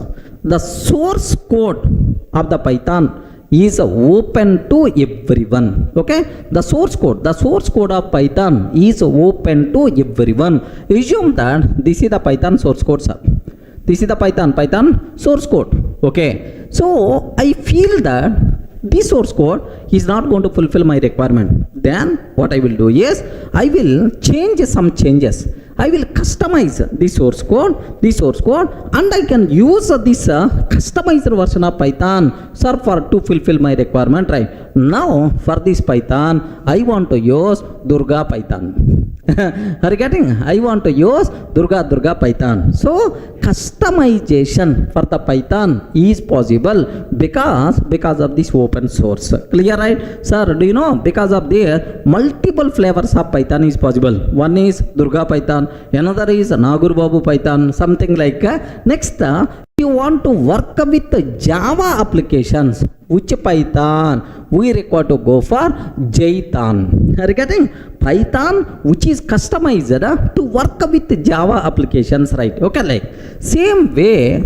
The source code of the Python is open to everyone. Okay, the source code of Python is open to everyone. Assume that this is the Python source code, sir. This is the Python source code. Okay, so I feel that this source code is not going to fulfill my requirement. Then what I will do is I will change some changes. I will customize the source code, and I can use this customized version of Python, sir, for to fulfill my requirement, right? Now, for this Python, I want to use Durga Python. Are you getting? I want to use Durga Python. So customization for the Python is possible because of this open source. Clear, right? Sir, do you know because of the multiple flavors of Python is possible. One is Durga Python, another is Nagur Babu Python, something like next you want to work with Java applications. Which Python? We require to go for Jython. Are you getting? Python which is customized to work with Java applications, right? Okay, like same way,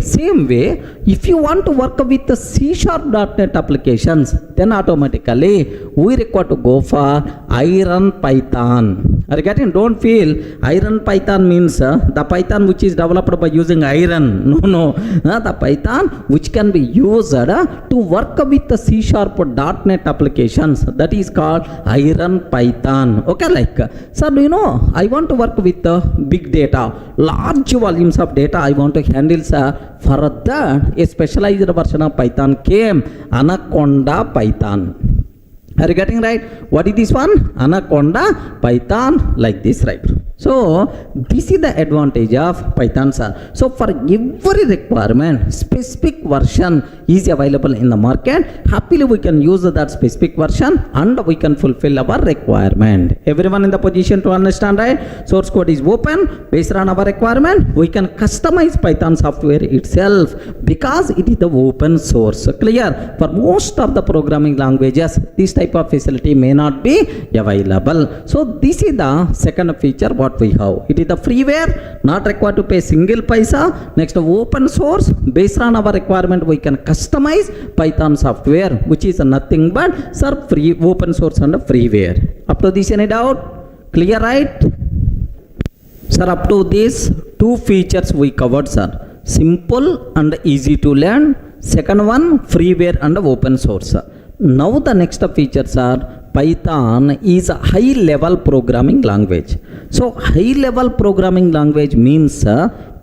if you want to work with the C#.NET applications, then automatically we require to go for Iron Python. Are you getting? Don't feel Iron Python means the Python which is developed by using iron. No. The Python which can be used to work with the C#.NET applications, that is called Iron Python. Okay, like sir, do you know I want to work with big data, large volumes of data I want to handle, sir. For that a specialized version of Python came, Anaconda Python. Are you getting right? What is this one? Anaconda Python, like this, right? So this is the advantage of Python, sir. So for every requirement, specific version is available in the market. Happily we can use that specific version and we can fulfill our requirement. Everyone in the position to understand, right? Source code is open. Based on our requirement, we can customize Python software itself because it is the open source. Clear? For most of the programming languages, this type of facility may not be available. So this is the second feature what we have. It is the freeware, not required to pay single paisa. Next, open source. Based on our requirement, we can customize Python software, which is nothing but sir, free open source and freeware. Up to this, any doubt? Clear, right? Sir, up to these two features we covered, sir. Simple and easy to learn. Second one, freeware and open source. Now the next features are Python is a high level programming language. So high level programming language means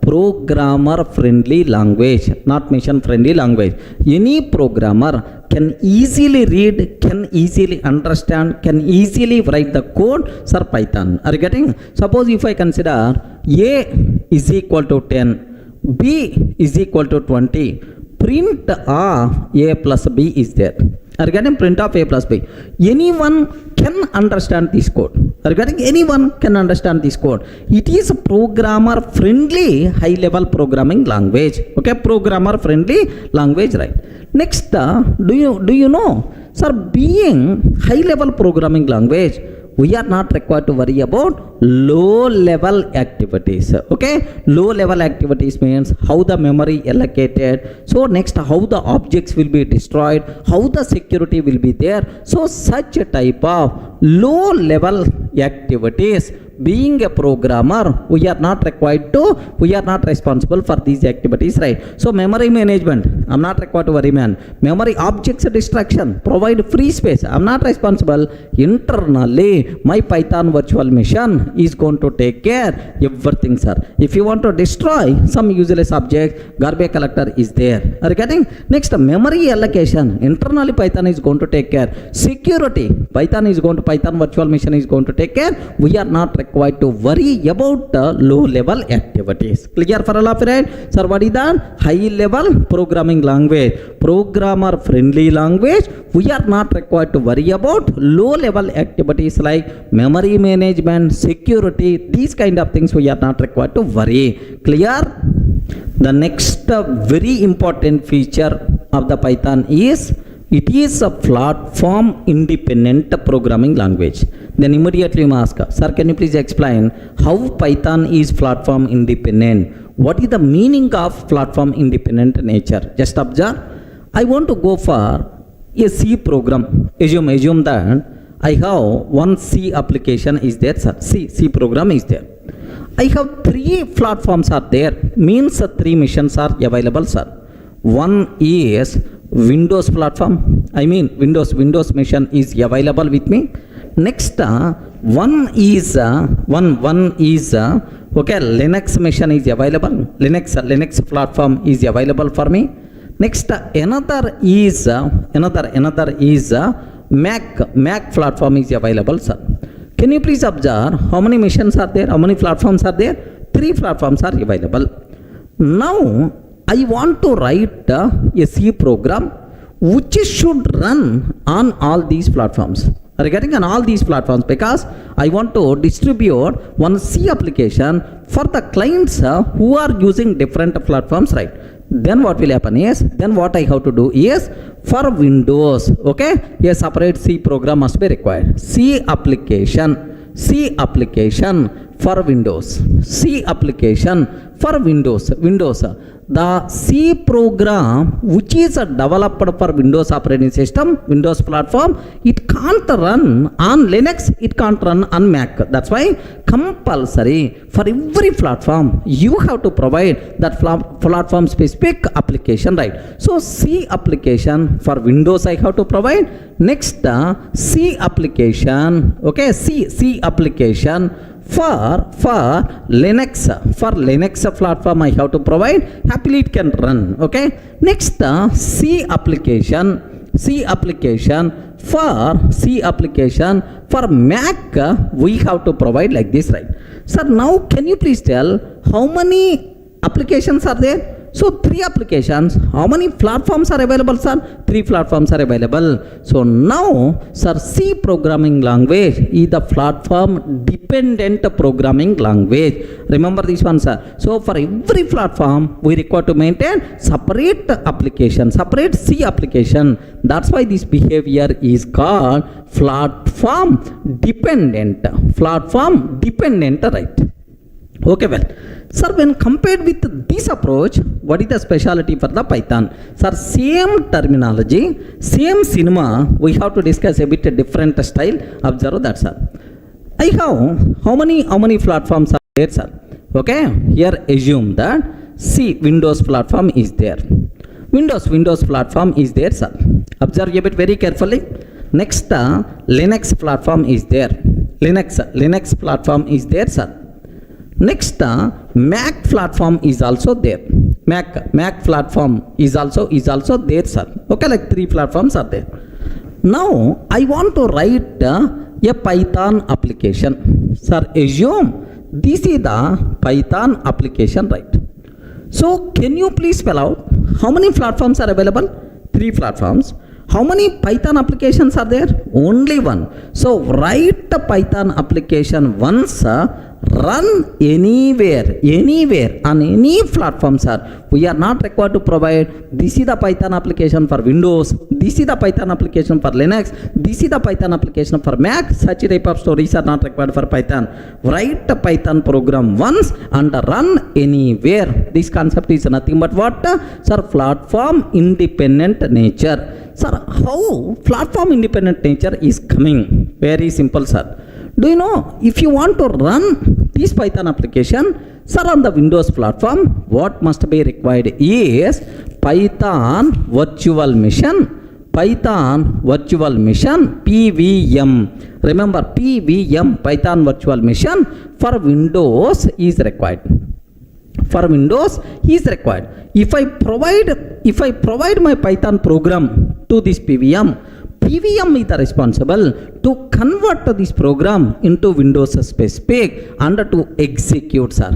programmer friendly language, not mission friendly language. Any programmer can easily read, can easily understand, can easily write the code, sir, Python. Are you getting? Suppose if I consider A is equal to 10, B is equal to 20, print A plus B is there. Are you getting? Print of A plus B. Anyone can understand this code. Are you getting? Anyone can understand this code. It is a programmer friendly high level programming language. Okay, programmer friendly language, right? Next, do you know, sir, being high level programming language, we are not required to worry about low level activities. Okay, low level activities means how the memory allocated, so next how the objects will be destroyed, how the security will be there. So such a type of low level activities, being a programmer, we are not responsible for these activities, right? So memory management, I'm not required to worry, man. Memory objects destruction, provide free space, I'm not responsible. Internally my Python virtual machine is going to take care everything, sir. If you want to destroy some useless object, garbage collector is there. Are you getting? Next, memory allocation, internally Python is going to take care. Security, Python virtual machine is going to take care. We are not required to worry about the low level activities. Clear for all of you, right? Sir, what is that? High level programming language, programmer friendly language. We are not required to worry about low level activities like memory management, security, these kind of things we are not required to worry. Clear? The next very important feature of the Python is it is a platform independent programming language. Then immediately you must ask, sir, can you please explain how Python is platform independent? What is the meaning of platform independent nature? Just observe. I want to go for a C program. Assume that I have one C application is there, sir. C program is there. I have three platforms are there, means three missions are available, sir. One is Windows platform. I mean Windows mission is available with me. Next, one is okay, Linux machine is available. Linux platform is available for me. Next, another is Mac platform is available, sir. Can you please observe how many machines are there? How many platforms are there? 3 platforms are available. Now, I want to write a C program which should run on all these platforms. Regarding on all these platforms, because I want to distribute one C application for the clients who are using different platforms, right? Then what will happen is, then what I have to do is, for Windows, okay, a separate C program must be required. C application for Windows. C application for Windows. The C program which is developed for Windows operating system, Windows platform, it can't run on Linux, it can't run on Mac. That's why compulsory for every platform you have to provide that platform specific application, right? So C application for Windows I have to provide. Next, C application, okay, C application for Linux platform I have to provide. Happily it can run, okay. Next, C application for Mac we have to provide like this, right? Sir, now can you please tell how many applications are there? So 3 applications. How many platforms are available, sir? 3 platforms are available. So now, sir, C programming language is the platform dependent programming language. Remember this one, sir. So for every platform, we require to maintain separate application, separate C application. That's why this behavior is called platform dependent, right? Okay, well, sir, when compared with this approach, what is the specialty for the Python? Sir, same terminology, same cinema, we have to discuss a bit different style. Observe that, sir. I have how many platforms are there, sir? Okay, here assume that C Windows platform is there. Windows platform is there, sir. Observe a bit very carefully. Next, Linux platform is there. Linux platform is there, sir. Next, Mac platform is also there. Mac platform is also there, sir. Okay, like 3 platforms are there. Now, I want to write a Python application. Sir, assume this is the Python application, right? So, can you please spell out how many platforms are available? 3 platforms. How many Python applications are there? Only 1. So, write the Python application once, run anywhere on any platform, sir. We are not required to provide this is the Python application for Windows, this is the Python application for Linux, this is the Python application for Mac. Such type of stories are not required for Python. Write the Python program once and run anywhere. This concept is nothing but what, sir? Platform independent nature. Sir, how platform independent nature is coming? Very simple, sir. Do you know, if you want to run this Python application, sir, on the Windows platform, what must be required is Python virtual machine, PVM. Remember, PVM, Python virtual machine for Windows is required. If I provide my Python program to this PVM is responsible to convert this program into Windows specific and to execute, sir.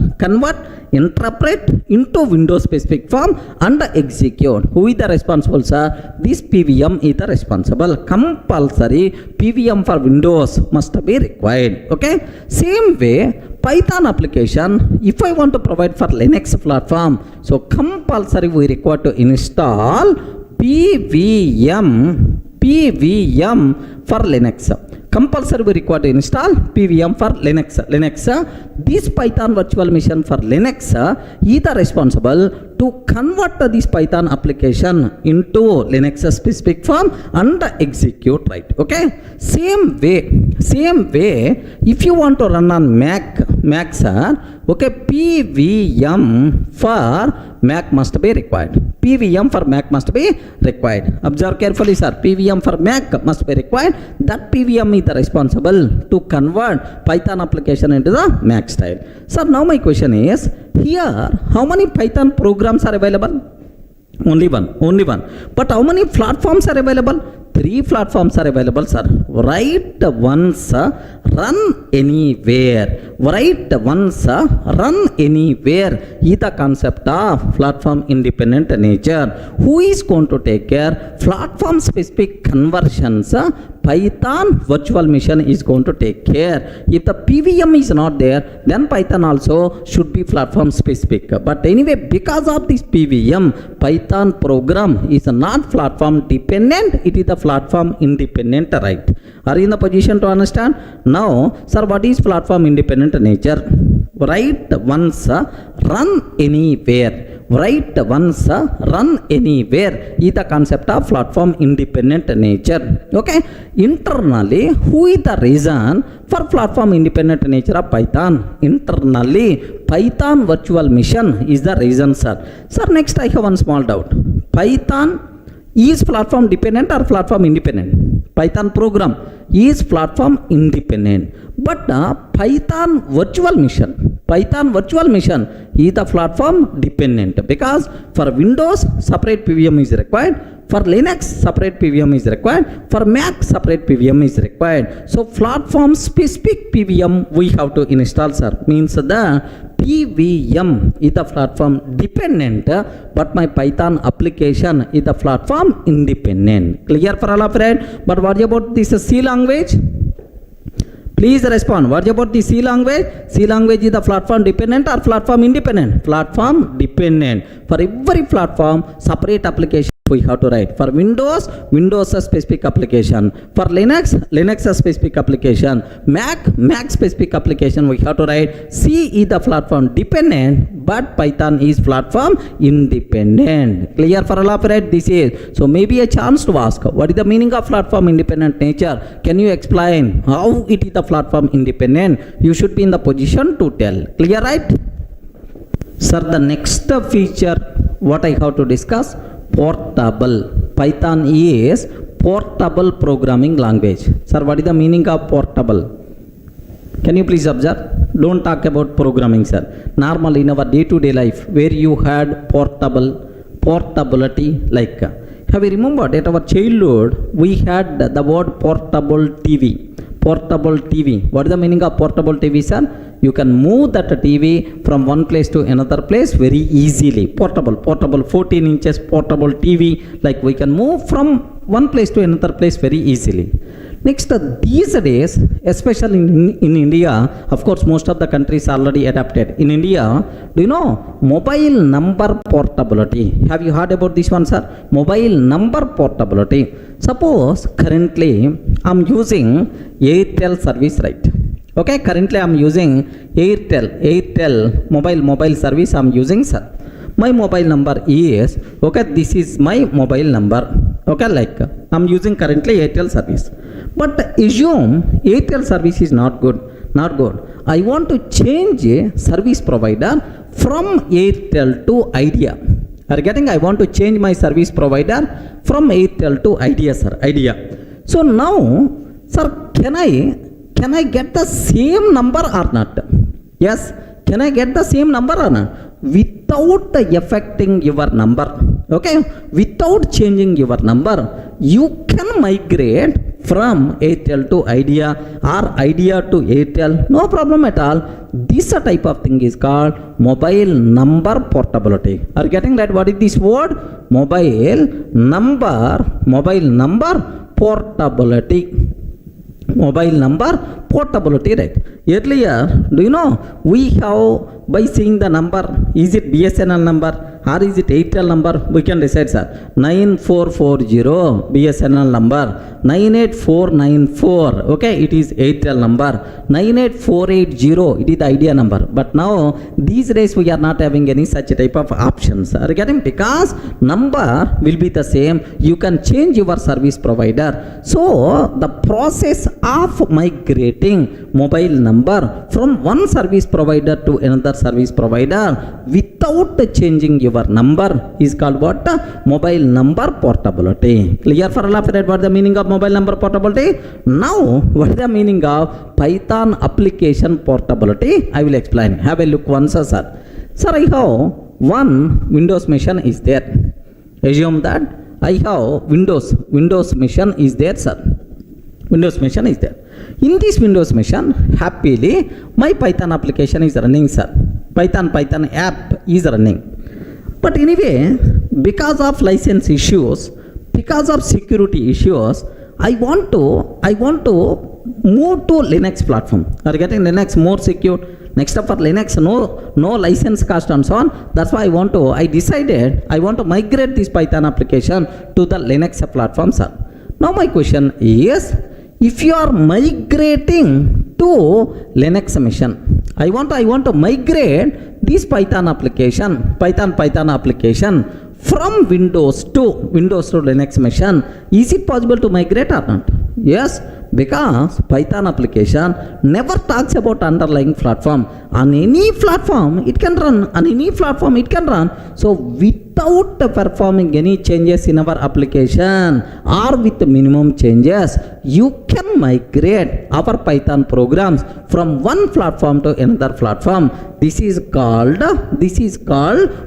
Interpret into Windows specific form and execute. Who is the responsible, sir? This PVM is the responsible. Compulsory PVM for Windows must be required. Okay. Same way, Python application, if I want to provide for Linux platform, so compulsory we require to install PVM for Linux. Compulsory we require to install PVM for Linux. This Python virtual machine for Linux is responsible to convert this Python application into Linux specific form and execute, right? Okay. Same way, if you want to run on Mac, sir, okay, PVM for Mac must be required. PVM for Mac must be required. Observe carefully, sir. PVM for Mac must be required. That PVM is the responsible to convert Python application into the Mac style. Sir, now my question is, here, how many Python programs are available? Only one. But how many platforms are available? 3 platforms are available, sir. Write once, run anywhere. Write once, run anywhere is the concept of platform independent nature. Who is going to take care? Platform specific conversions, Python virtual machine is going to take care. If the PVM is not there, then Python also should be platform specific. But anyway, because of this PVM, Python program is not platform dependent, it is the platform independent, right? Are you in the position to understand? Now, sir, what is platform independent nature? Write once, run anywhere. Write once, run anywhere is the concept of platform independent nature. Okay? Internally, who is the reason for platform independent nature of Python? Internally, Python virtual machine is the reason, sir. Sir, next I have one small doubt. Python is platform dependent or platform independent? Python program is platform independent. But Python virtual machine is the platform dependent, because for Windows separate PVM is required, for Linux separate PVM is required, for Mac separate PVM is required. So platform specific PVM we have to install, sir. Means the PVM is the platform dependent, but my Python application is the platform independent. Clear for all of it? But what about this C language? Please respond. What about the C language? C language is the platform dependent or platform independent? Platform dependent. For every platform, separate application we have to write. For Windows a specific application. For Linux a specific application. Mac specific application we have to write. C is the platform dependent, but Python is platform independent. Clear for all of it? This is. So maybe a chance to ask, what is the meaning of platform independent nature? Can you explain how it is the platform independent? You should be in the position to tell. Clear, right? Sir, the next feature what I have to discuss, portable. Python is portable programming language. Sir, what is the meaning of portable? Can you please observe? Don't talk about programming, sir. Normally in our day-to-day life, where you had portability, like, have you remembered at our childhood, we had the word portable TV. Portable TV. What is the meaning of portable TV, sir? You can move that TV from one place to another place very easily. Portable 14 inches portable TV, like we can move from one place to another place very easily. Next, these days, especially in India, of course most of the countries already adapted. In India, do you know mobile number portability? Have you heard about this one, sir? Mobile number portability. Suppose currently I'm using Airtel service, right? Okay, currently I'm using Airtel mobile service I'm using, sir. My mobile number is, okay, this is my mobile number. Okay, like I'm using currently Airtel service. But assume Airtel service is not good. I want to change a service provider from Airtel to Idea. Are you getting? I want to change my service provider from Airtel to Idea, sir. Idea. So now, sir, can I get the same number or not? Yes. Can I get the same number or not? Without affecting your number. Okay. Without changing your number, you can migrate from Airtel to Idea or Idea to Airtel. No problem at all. This type of thing is called mobile number portability. Are you getting that? What is this word? Mobile number portability. Mobile number portability, right? Earlier, do you know, we have, by seeing the number, is it BSNL number or is it Airtel number? We can decide, sir. 9440 BSNL number, 98494, okay, it is Airtel number, 98480, it is the Idea number. But now, these days we are not having any such type of options. Are you getting? Because number will be the same, you can change your service provider. So, the process of migrating mobile number from one service provider to another service provider without changing your your number is called what? Mobile number portability. Clear for all of it? What is the meaning of mobile number portability? Now, what is the meaning of Python application portability? I will explain. Have a look once, sir. Sir, I have one Windows machine is there. Assume that I have Windows machine is there, sir. Windows machine is there. In this Windows machine, happily, my Python application is running, sir. Python app is running. But anyway, because of license issues, because of security issues, I want to move to Linux platform. Are you getting Linux more secure? Next up for Linux, no license cost and so on. That's why I decided I want to migrate this Python application to the Linux platform, sir. Now my question is, if you are migrating to Linux machine, I want to migrate this Python application from Windows to Linux machine. Is it possible to migrate or not? Yes, because Python application never talks about underlying platform. On any platform it can run. So without performing any changes in our application or with minimum changes, you can migrate our Python programs from one platform to another platform. This is called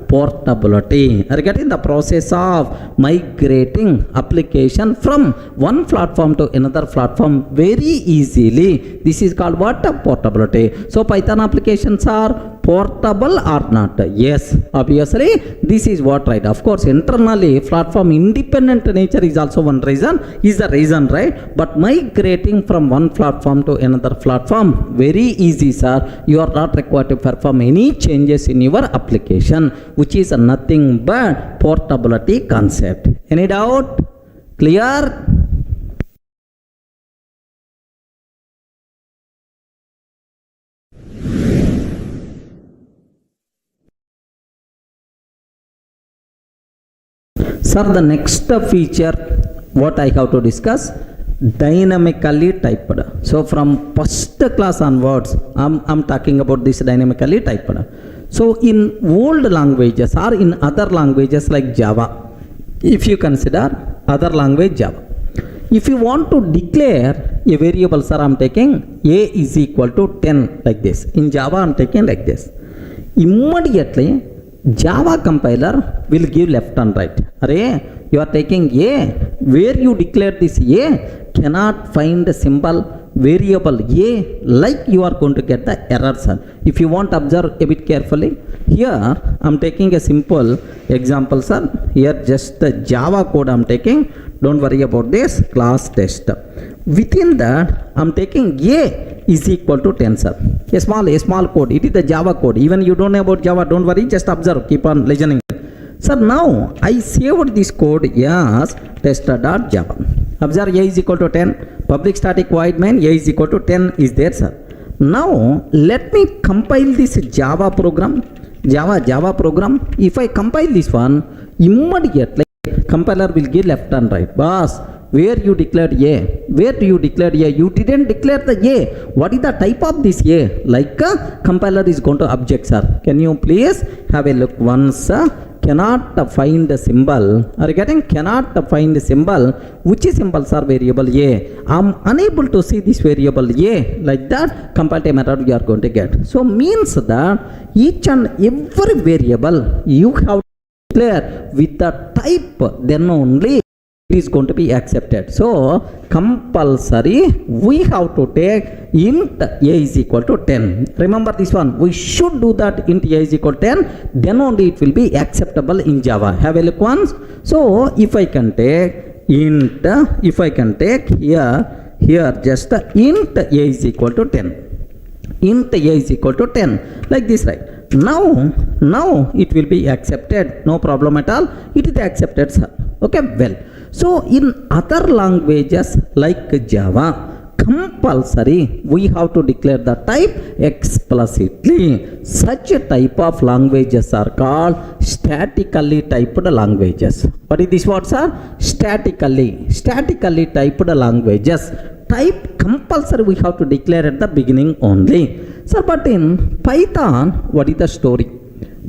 portability. Are you getting the process of migrating application from one platform to another platform very easily? This is called what? Portability. So Python applications are portable or not? Yes, obviously this is what, right? Of course, internally platform independent nature is also one reason, right? But migrating from one platform to another platform very easy, sir. You are not required to perform any changes in your application, which is nothing but portability concept. Any doubt? Clear? Sir, the next feature what I have to discuss, dynamically typed. So from first class onwards, I'm talking about this dynamically typed. So in old languages or in other languages like Java, if you consider other language Java, if you want to declare a variable, sir, I'm taking a is equal to 10 like this. In Java, I'm taking like this. Immediately, Java compiler will give left and right. Array, you are taking a, where you declare this a, cannot find a symbol variable a, like you are going to get the error, sir. If you want to observe a bit carefully, here I'm taking a simple example, sir. Here just the Java code I'm taking. Don't worry about this class test. Within that, I'm taking a is equal to 10, sir. A small code. It is the Java code. Even you don't know about Java, don't worry. Just observe. Keep on listening. Sir, now I saved this code as tester.java. Observe, a is equal to 10. Public static void main, a is equal to 10 is there, sir. Now let me compile this Java program. If I compile this one, immediately compiler will give left and right. Boss, where you declared a? Where do you declare a? You didn't declare the a. What is the type of this a? Like compiler is going to object, sir. Can you please have a look once? Cannot find the symbol. Are you getting? Cannot find the symbol. Which symbols are variable a? I'm unable to see this variable a. Like that, compile time error you are going to get. So means that each and every variable you have to declare with the type, then only it is going to be accepted. So compulsory we have to take int a is equal to 10. Remember this one, we should do that. Int a is equal to 10, then only it will be acceptable in Java. Have a look once. So if I can take int, here just int a is equal to 10. Int a is equal to 10 like this, right? Now it will be accepted, no problem at all. It is accepted, sir. Okay, well, so in other languages like Java, compulsory we have to declare the type explicitly. Such a type of languages are called statically typed languages. What is this word, sir? Statically typed languages. Type compulsory we have to declare at the beginning only. Sir, but in Python, what is the story?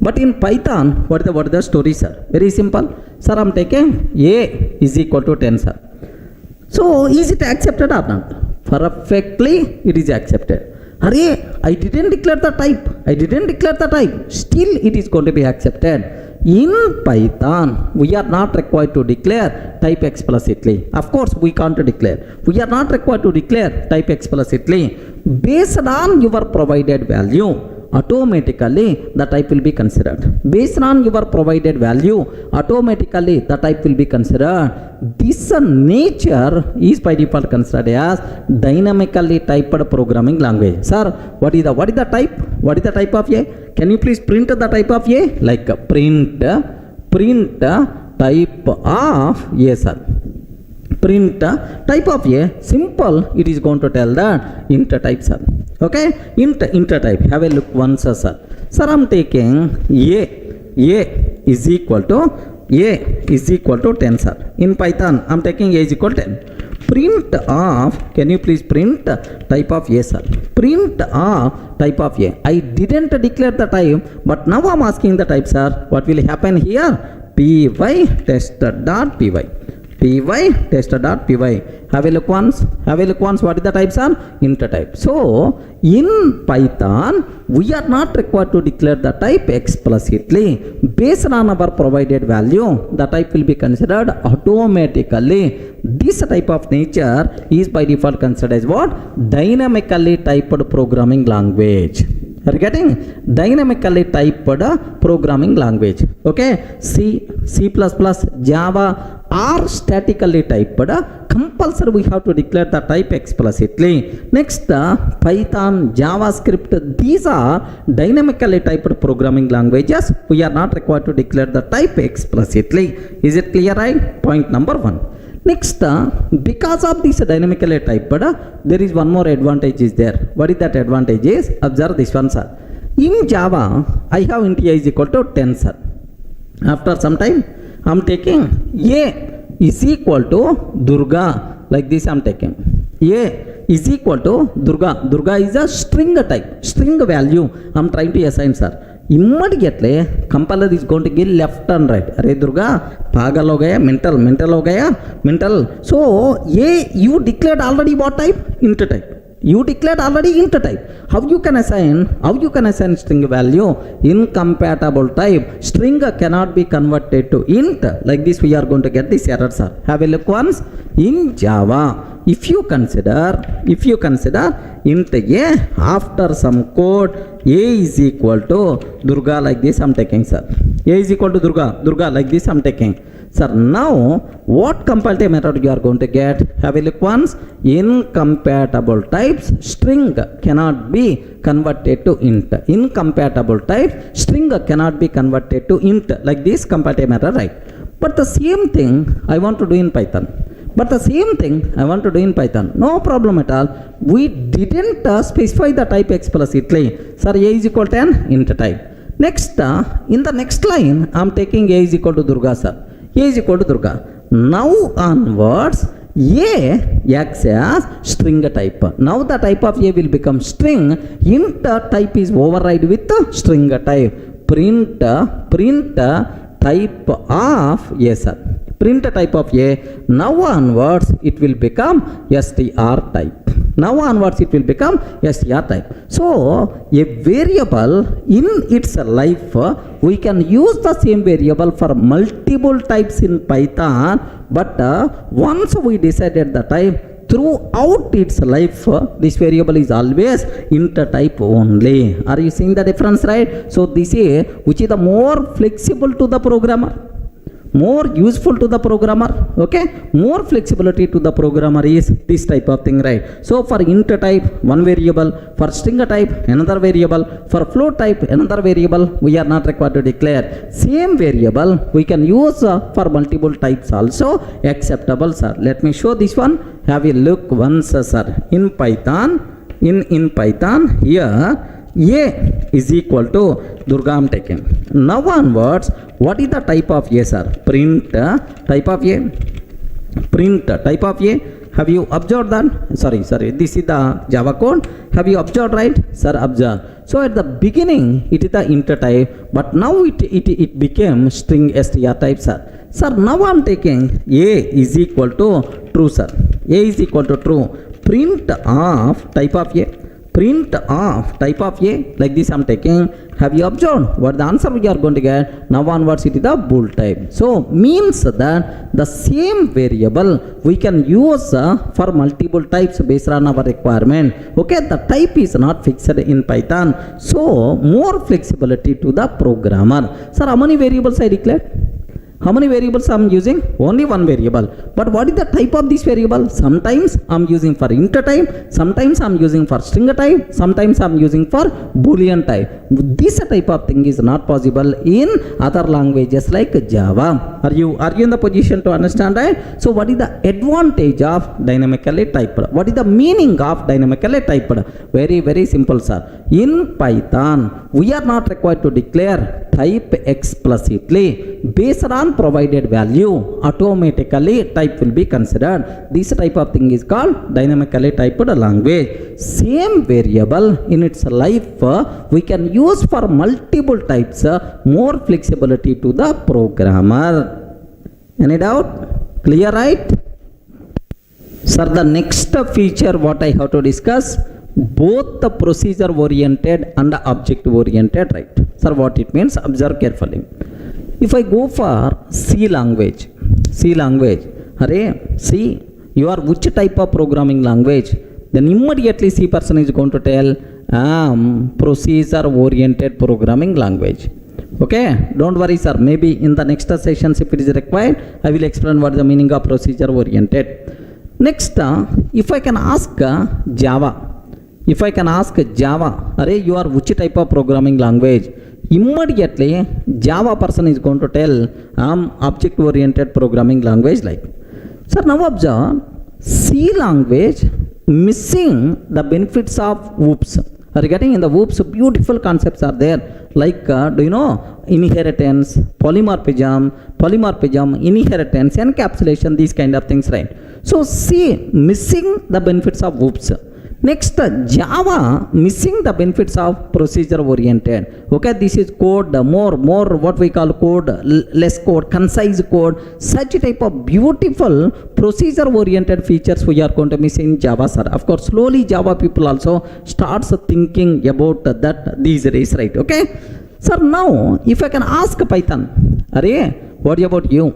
But in Python, what is the story, sir? Very simple. Sir, I'm taking a is equal to 10, sir. So is it accepted or not? Perfectly it is accepted. Array, I didn't declare the type. I didn't declare the type. Still it is going to be accepted. In Python, we are not required to declare type explicitly. Of course, we can't declare. We are not required to declare type explicitly. Based on your provided value, automatically the type will be considered. Based on your provided value, automatically the type will be considered. This nature is by default considered as dynamically typed programming language. Sir, what is the type? What is the type of A? Can you please print the type of A? Like print type of A, sir. Print type of A. Simple, it is going to tell that int type, sir. Okay, int type. Have a look once, sir. Sir, I'm taking A is equal to 10, sir. In Python, I'm taking A is equal to 10. Print of, can you please print type of A, sir? Print of type of A. I didn't declare the type, but now I'm asking the type, sir. What will happen here? Py test.py. Py test.py. Have a look once. What is the type, sir? Int type. So in Python, we are not required to declare the type explicitly. Based on our provided value, the type will be considered automatically. This type of nature is by default considered as what? Dynamically typed programming language. Are you getting? Dynamically typed programming language. Okay, C++, Java are statically typed. Compulsory we have to declare the type explicitly. Next, Python, JavaScript, these are dynamically typed programming languages. We are not required to declare the type explicitly. Is it clear, right? Point number 1. Next, because of this dynamically typed, there is one more advantage is there. What is that advantage is? Observe this one, sir. In Java, I have int A is equal to 10, sir. After some time, I am taking A is equal to Durga. Like this I am taking. A is equal to Durga. Durga is a string type, string value I am trying to assign, sir. Immediately compiler is going to give left and right. Array Durga, pagal ho gaya, mental ho gaya, mental. So you declared already what type? Int type. You declared already int type. How you can assign string value? Incompatible type. String cannot be converted to int. Like this we are going to get this error, sir. Have a look once. In Java, if you consider int A after some code, A is equal to Durga, like this I'm taking, sir. A is equal to Durga, like this I'm taking. Sir, now what compile time error you are going to get? Have a look once. Incompatible types, string cannot be converted to int. Incompatible type, string cannot be converted to int. Like this compile time error, right? But the same thing I want to do in Python. No problem at all. We didn't specify the type explicitly. Sir, A is equal to an int type. Next, in the next line, I am taking A is equal to Durga, sir. A is equal to Durga. Now onwards, A acts as string type. Now the type of A will become string. Int type is override with string type. Print type of A, sir. Print type of A. Now onwards, it will become str type. So a variable in its life, we can use the same variable for multiple types in Python, but once we decided the type, throughout its life, this variable is always int type only. Are you seeing the difference, right? So this is which is the more flexible to the programmer, more useful to the programmer. Okay, more flexibility to the programmer is this type of thing, right? So for int type, one variable; for string type, another variable; for float type, another variable. We are not required to declare. Same variable we can use for multiple types also acceptable, sir. Let me show this one. Have a look once, sir. In Python, in Python here, A is equal to Durga I'm taking. Now onwards, what is the type of A, sir? Print type of A. Print type of A. Have you observed that? Sorry. This is the Java code. Have you observed, right? Sir, observe. So at the beginning it is the int type, but now it became string str type, sir. Sir, now I'm taking a is equal to true, sir. A is equal to true. Print of type of a. Print of type of a, like this I'm taking. Have you observed what the answer we are going to get? Now onwards it is the bool type. So means that the same variable we can use for multiple types based on our requirement. Okay, the type is not fixed in Python, so more flexibility to the programmer. Sir, how many variables I declared? How many variables I'm using? Only one variable. But what is the type of this variable? Sometimes I'm using for int type, sometimes I'm using for string type, sometimes I'm using for Boolean type. This type of thing is not possible in other languages like Java. Are you in the position to understand that? So what is the advantage of dynamically typed? What is the meaning of dynamically typed? Very, very simple, sir. In Python, we are not required to declare type explicitly. Based on provided value, automatically type will be considered. This type of thing is called dynamically typed language. Same variable in its life we can use for multiple types, more flexibility to the programmer. Any doubt? Clear, right? Sir, the next feature what I have to discuss, both the procedure oriented and the object oriented, right? Sir, what it means? Observe carefully. If I go for C language, array, C, you are which type of programming language? Then immediately C person is going to tell, procedure oriented programming language. Okay, don't worry, sir. Maybe in the next sessions, if it is required, I will explain what is the meaning of procedure oriented. Next, if I can ask Java, array, you are which type of programming language? Immediately Java person is going to tell object oriented programming language, like. Sir, now observe, C language missing the benefits of whoops. Are you getting? In the whoops, beautiful concepts are there, like do you know inheritance, polymorphism, inheritance, encapsulation, these kind of things, right? So C missing the benefits of whoops. Next, Java missing the benefits of procedure oriented. Okay, this is code, more what we call code, less code, concise code. Such type of beautiful procedure oriented features we are going to miss in Java, sir. Of course, slowly Java people also starts thinking about that these days, right? Okay, sir. Now, if I can ask Python, array, what about you?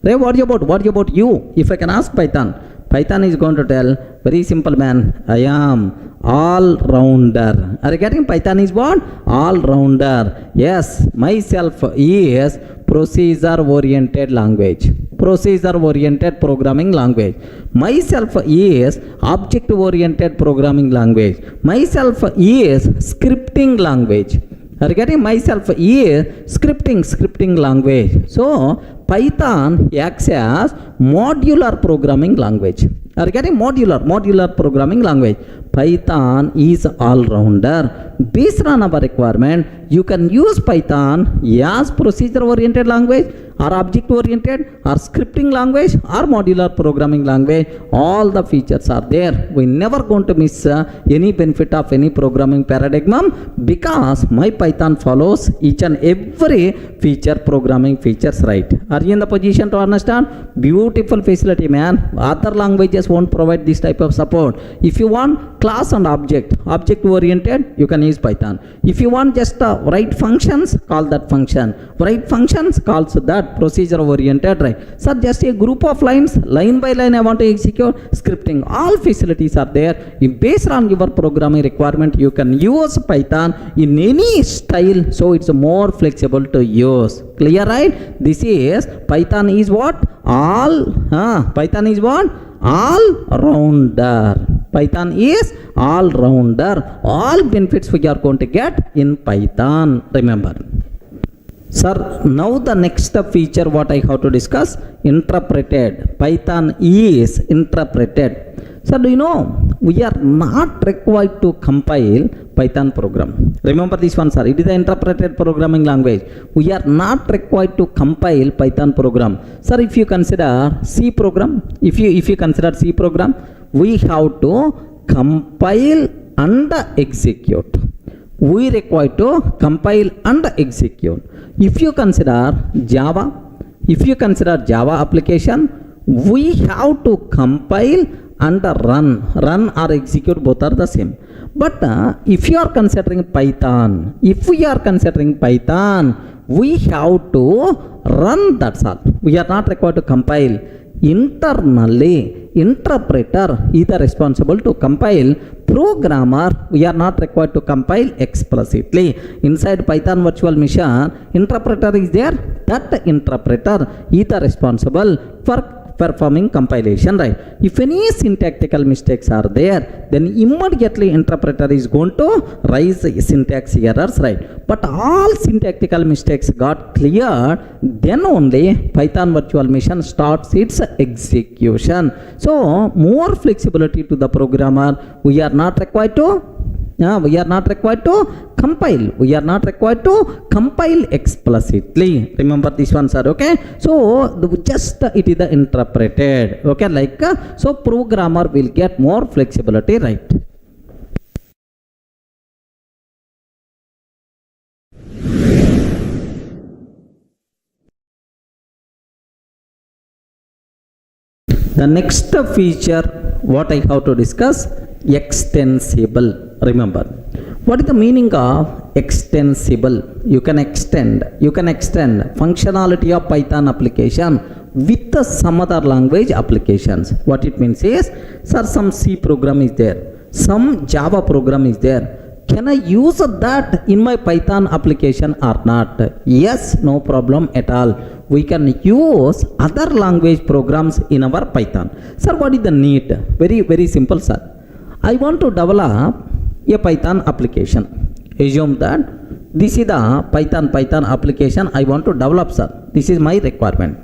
Array, what about you? If I can ask Python is going to tell, very simple, man, I am all-rounder. Are you getting? Python is what? All-rounder. Yes, myself is procedure-oriented language. Procedure-oriented programming language. Myself is object-oriented programming language. Myself is scripting language. Are you getting? Myself is scripting language. So Python acts as modular programming language. Are you getting? Modular programming language. Python is all-rounder. Based on our requirement, you can use Python as procedure-oriented language, or object-oriented, or scripting language, or modular programming language. All the features are there. We never going to miss any benefit of any programming paradigm, because my Python follows each and every feature, programming features, right? Are you in the position to understand? Beautiful facility, man. Other languages won't provide this type of support. If you want class and object oriented, you can use Python. If you want just write functions, call that function. Write functions, calls that procedure oriented, right? So just a group of lines, line by line I want to execute, scripting. All facilities are there. If based on your programming requirement, you can use Python in any style, so it's more flexible to use. Clear, right? This is Python is what? Python is what? All-rounder. Python is all-rounder. All benefits we are going to get in Python. Remember. Sir, now the next feature what I have to discuss, interpreted. Python is interpreted. Sir, do you know we are not required to compile Python program? Remember this one, sir. It is the interpreted programming language. We are not required to compile Python program. Sir, if you consider C program, if you consider C program, we have to compile and execute. we require to compile and execute. If you consider Java application, we have to compile and run or execute, both are the same. But if you are considering Python, we have to run, that's all. We are not required to compile. Internally, interpreter is responsible to compile. Programmer, we are not required to compile explicitly. Inside Python virtual machine, interpreter is there. That interpreter is responsible for performing compilation, right? If any syntactical mistakes are there, then immediately interpreter is going to raise syntax errors, right? But all syntactical mistakes got cleared, then only Python virtual machine starts its execution. So more flexibility to the programmer. We are not required to compile. We are not required to compile explicitly. Remember this one, sir. Okay. So just it is the interpreted. Okay. Like so, programmer will get more flexibility, right? The next feature what I have to discuss, extensible. Remember, what is the meaning of extensible? You can extend functionality of Python application with some other language applications. What it means is, sir, some C program is there, some Java program is there. Can I use that in my Python application or not? Yes, no problem at all. We can use other language programs in our Python. Sir, what is the need? Very, very simple, sir. I want to develop a Python application. Assume that this is the Python application I want to develop, sir. This is my requirement.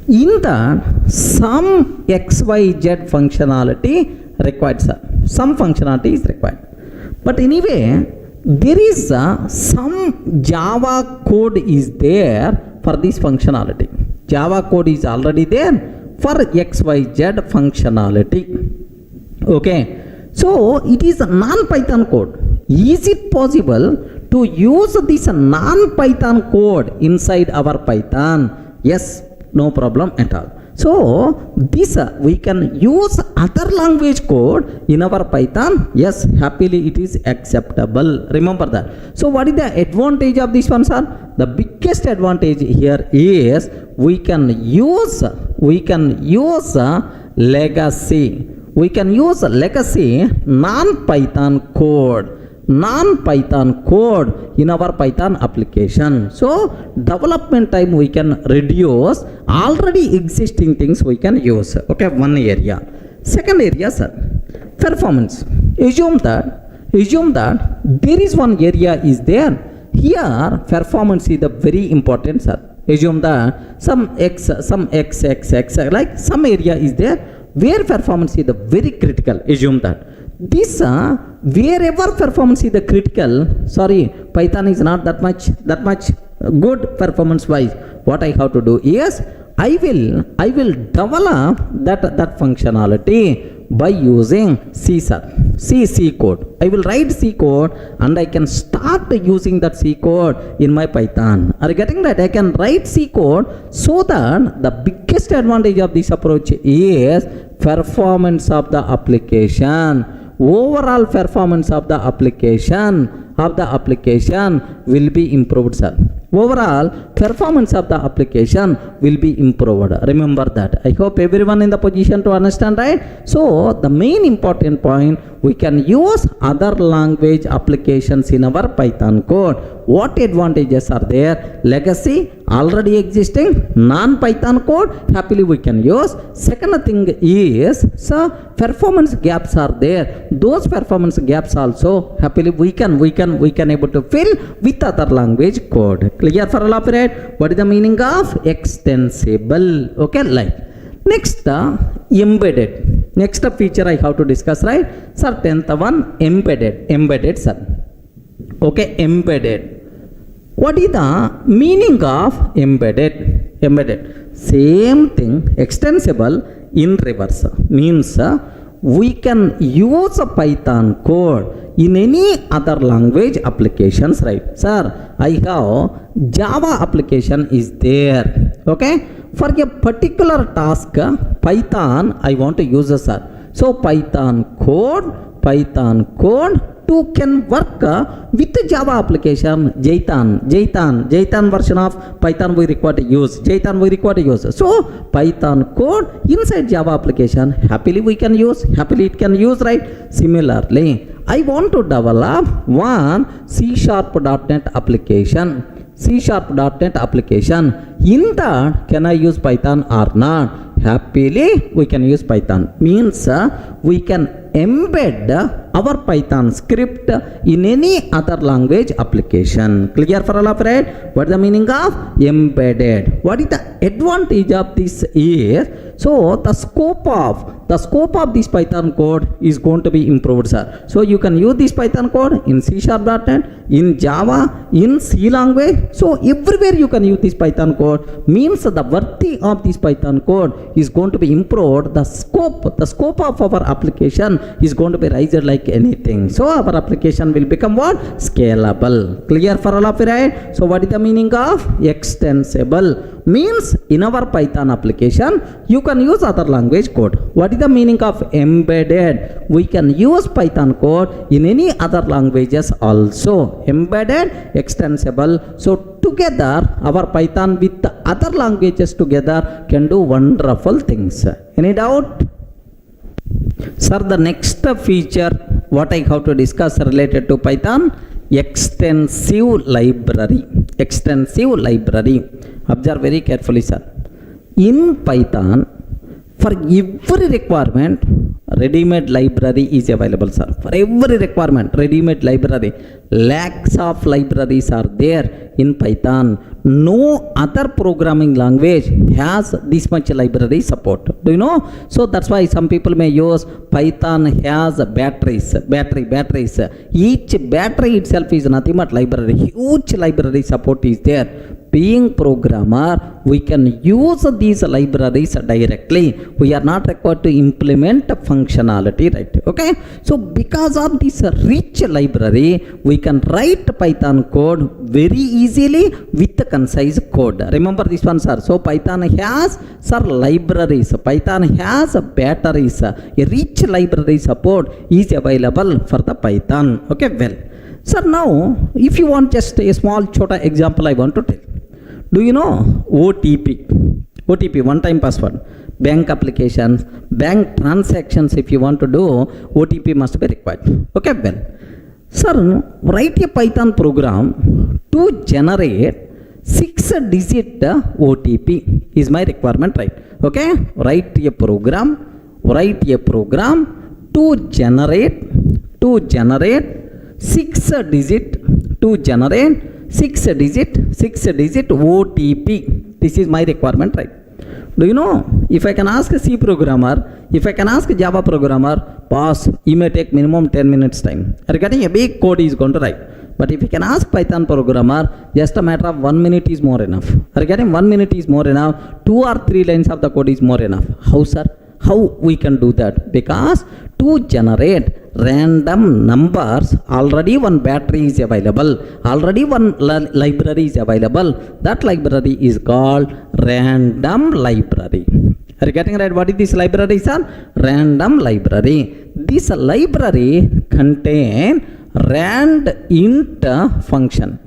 In that, some XYZ functionality required, sir. Some functionality is required. But anyway, there is some Java code is there for this functionality. Java code is already there for XYZ functionality. Okay. So it is a non-Python code. Is it possible to use this non-Python code inside our Python? Yes, no problem at all. So this we can use other language code in our Python. Yes, happily it is acceptable. Remember that. So what is the advantage of this one, sir? The biggest advantage here is we can use legacy. We can use legacy non-Python code in our Python application. So development time we can reduce, already existing things we can use. Okay, one area. Second area, sir, performance. Assume that there is one area is there. Here performance is the very important, sir. Assume that some x, like some area is there where performance is the very critical. Assume that this wherever performance is the critical, sorry, Python is not that much good performance wise. What I have to do is I will develop that functionality by using C code. I will write C code and I can start using that C code in my Python. Are you getting that? I can write C code so that the biggest advantage of this approach is performance of the application. Overall performance of the application will be improved, sir. Overall performance of the application will be improved. Remember that. I hope everyone in the position to understand, right? So the main important point, we can use other language applications in our Python code. What advantages are there? Legacy, already existing, non-Python code, happily we can use. Second thing is, so performance gaps are there. Those performance gaps also, happily we can able to fill with other language code. Clear for all of it? What is the meaning of extensible? Okay, like next embedded. Next feature I have to discuss, right? Sir, 10th one, embedded, sir. Okay, embedded. What is the meaning of embedded? Same thing, extensible in reverse. Means we can use a Python code in any other language applications, right? Sir, I have Java application is there. Okay, for a particular task, Python I want to use, sir. So Python code to can work with Java application. Jython version of Python we require to use. So Python code inside Java application happily we can use. Happily it can use, right? Similarly, I want to develop one C#.NET application. C#.NET application. In that, can I use Python or not? Happily, we can use Python. Means we can embed our Python script in any other language application. Clear for all of right? What is the meaning of embedded? What is the advantage of this is, so the scope of this Python code is going to be improved, sir. So you can use this Python code in C#.NET, in Java, in C language. So everywhere you can use this Python code. Means the worthy of this Python code is going to be improved. The scope of our application is going to be raised like anything. So our application will become what? Scalable. Clear for all of you, right? So what is the meaning of extensible? Means in our Python application you can use other language code. What is the meaning of embedded? We can use Python code in any other languages also. Embedded, extensible. So together our Python with the other languages together can do wonderful things. Any doubt? Sir, the next feature what I have to discuss related to Python, extensive library. Observe very carefully, sir. In Python, for every requirement, ready-made library is available, sir. For every requirement, ready-made library. Lakhs of libraries are there in Python. No other programming language has this much library support. Do you know? So that's why some people may use Python has batteries. Each battery itself is nothing but library. Huge library support is there. Being programmer, we can use these libraries directly. We are not required to implement functionality, right? Okay. So because of this rich library, we can write Python code very easily with the concise code. Remember this one, sir. So Python has, sir, libraries. Python has batteries. A rich library support is available for the Python. Okay, well. Sir, now if you want just a small chota example I want to tell. Do you know OTP, one-time password? Bank applications, bank transactions, if you want to do, OTP must be required. Okay, well. Sir, write a Python program to generate 6-digit OTP is my requirement, right? Okay, write a program to generate 6-digit OTP. This is my requirement, right? Do you know, if I can ask a C programmer, if I can ask a Java programmer, boss, you may take minimum 10 minutes time. Regarding a big code is going to write. But if you can ask Python programmer, just a matter of 1 minute is more enough. Regarding 1 minute is more enough. 2 or 3 lines of the code is more enough. How, sir? How we can do that? Because to generate random numbers, already one battery is available, already one library is available. That library is called random library. Are you getting right? What is this library, sir? Random library. This library contain randint function.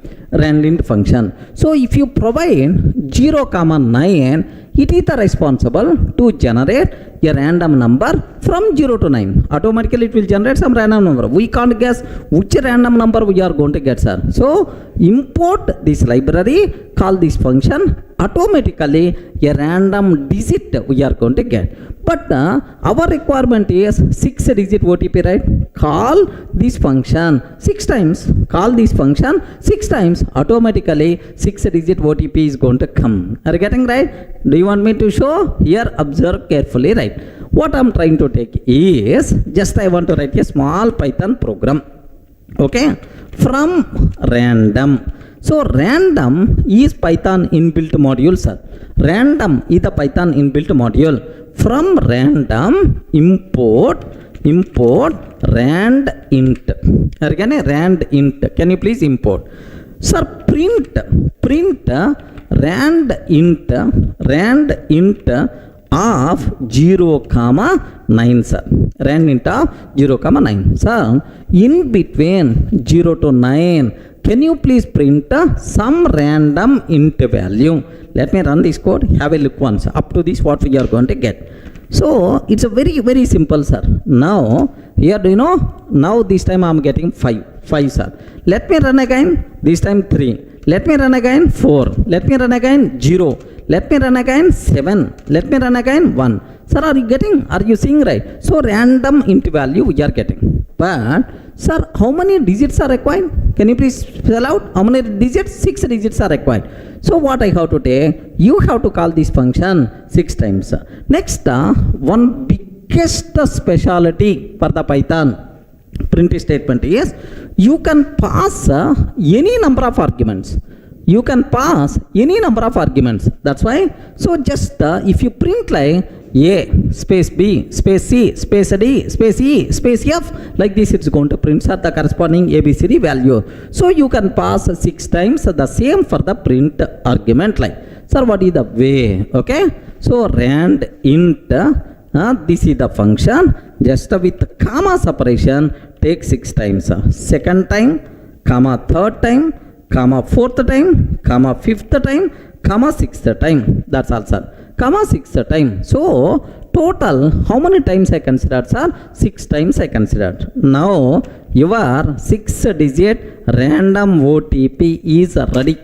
So if you provide 0, 9, it is responsible to generate a random number from 0 to 9. Automatically it will generate some random number. We can't guess which random number we are going to get, sir. So import this library, call this function, automatically a random digit we are going to get. But our requirement is 6-digit OTP, right? Call this function 6 times. Call this function 6 times. Automatically 6-digit OTP is going to come. Are you getting right? Do you want me to show? Here, observe carefully, right? What I'm trying to take is, just I want to write a small Python program. Okay? From random. So random is Python inbuilt module, sir. Random is the Python inbuilt module. From random, import import rand int. Again, rand int. Can you please import? Sir, print rand int of 0, 9, sir. Rand int of 0, 9. Sir, in between 0 to 9, can you please print some random int value? Let me run this code. Have a look once. Up to this, what we are going to get. So it's a very, very simple, sir. Now here, do you know? Now this time I am getting 5, sir. Let me run again. This time 3. Let me run again 4. Let me run again 0. Let me run again 7. Let me run again 1. Sir, are you getting? Are you seeing right? So random int value we are getting. But sir, how many digits are required? Can you please spell out how many digits? 6 digits are required. So what I have to take? You have to call this function 6 times. Next, one biggest specialty for the Python print statement is you can pass any number of arguments. You can pass any number of arguments. That's why. So just if you print like A space B space C space D space E space F, like this it's going to print the corresponding ABCD value. So you can pass 6 times the same for the print argument. Like, sir, what is the way? Okay, so rand int, this is the function, just with comma separation, take 6 times. Second time, comma third time, comma fourth time, comma fifth time, comma sixth time. That's all, sir. Comma sixth time. So total how many times I considered, sir? 6 times I considered. Now your 6-digit random OTP is ready.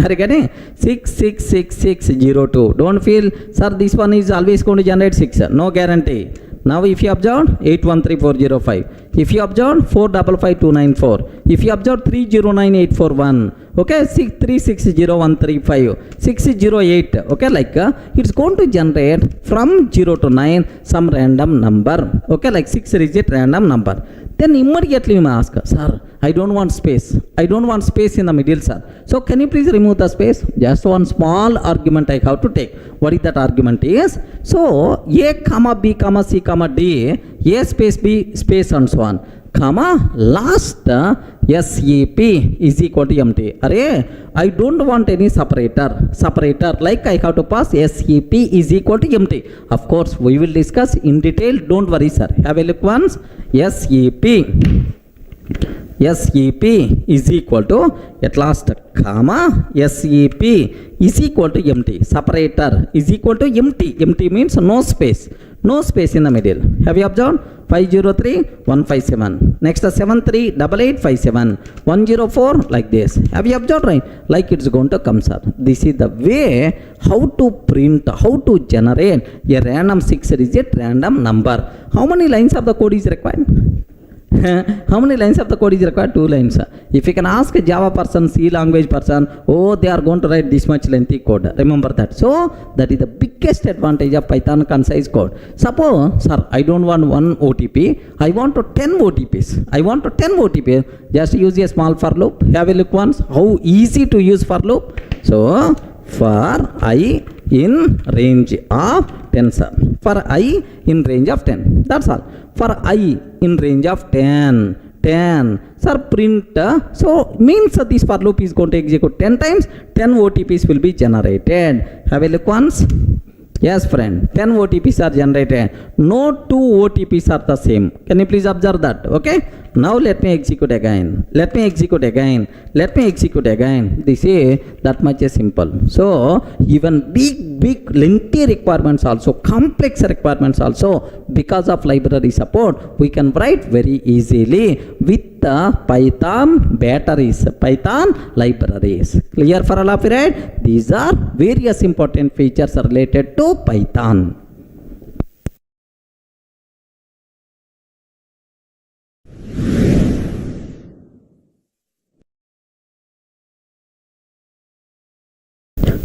Are you getting? 666602. Don't feel, sir, this one is always going to generate 6. No guarantee. Now if you observe 813405, if you observe 455294, if you observe 309841, okay, 3600135, 608, okay, like it's going to generate from 0 to 9 some random number, okay, like 6-digit random number. Then immediately you may ask, sir, I don't want space. I don't want space in the middle, sir. So can you please remove the space? Just one small argument I have to take. What is that argument is? So A comma B comma C comma D, A space B space and so on, comma last SEP is equal to empty. Array, I don't want any separator. Like I have to pass SEP is equal to empty. Of course, we will discuss in detail. Don't worry, sir. Have a look once. SEP is equal to at last comma SEP is equal to empty. Separator is equal to empty. Empty means no space. No space in the middle. Have you observed? 503157. Next 738857. 104 like this. Have you observed, right? Like it's going to come, sir. This is the way how to print, how to generate a random 6-digit random number. How many lines of the code is required? How many lines of the code is required? 2 lines. If you can ask a Java person, C language person, oh, they are going to write this much lengthy code. Remember that. So that is the biggest advantage of Python concise code. Suppose, sir, I don't want 1 OTP. I want 10 OTPs. I want 10 OTPs. Just use a small for loop. Have a look once. How easy to use for loop. So for I in range of 10, sir. For I in range of 10. That's all. For I in range of 10, sir, print, so means this for loop is going to execute 10 times, 10 OTPs will be generated. Have a look once. Yes, friend, 10 OTPs are generated. No 2 OTPs are the same. Can you please observe that? Okay. Now let me execute again. Let me execute again. This is that much simple. So even big lengthy requirements also, complex requirements also, because of library support, we can write very easily with the Python batteries, Python libraries. Clear for all of you, right? These are various important features related to Python.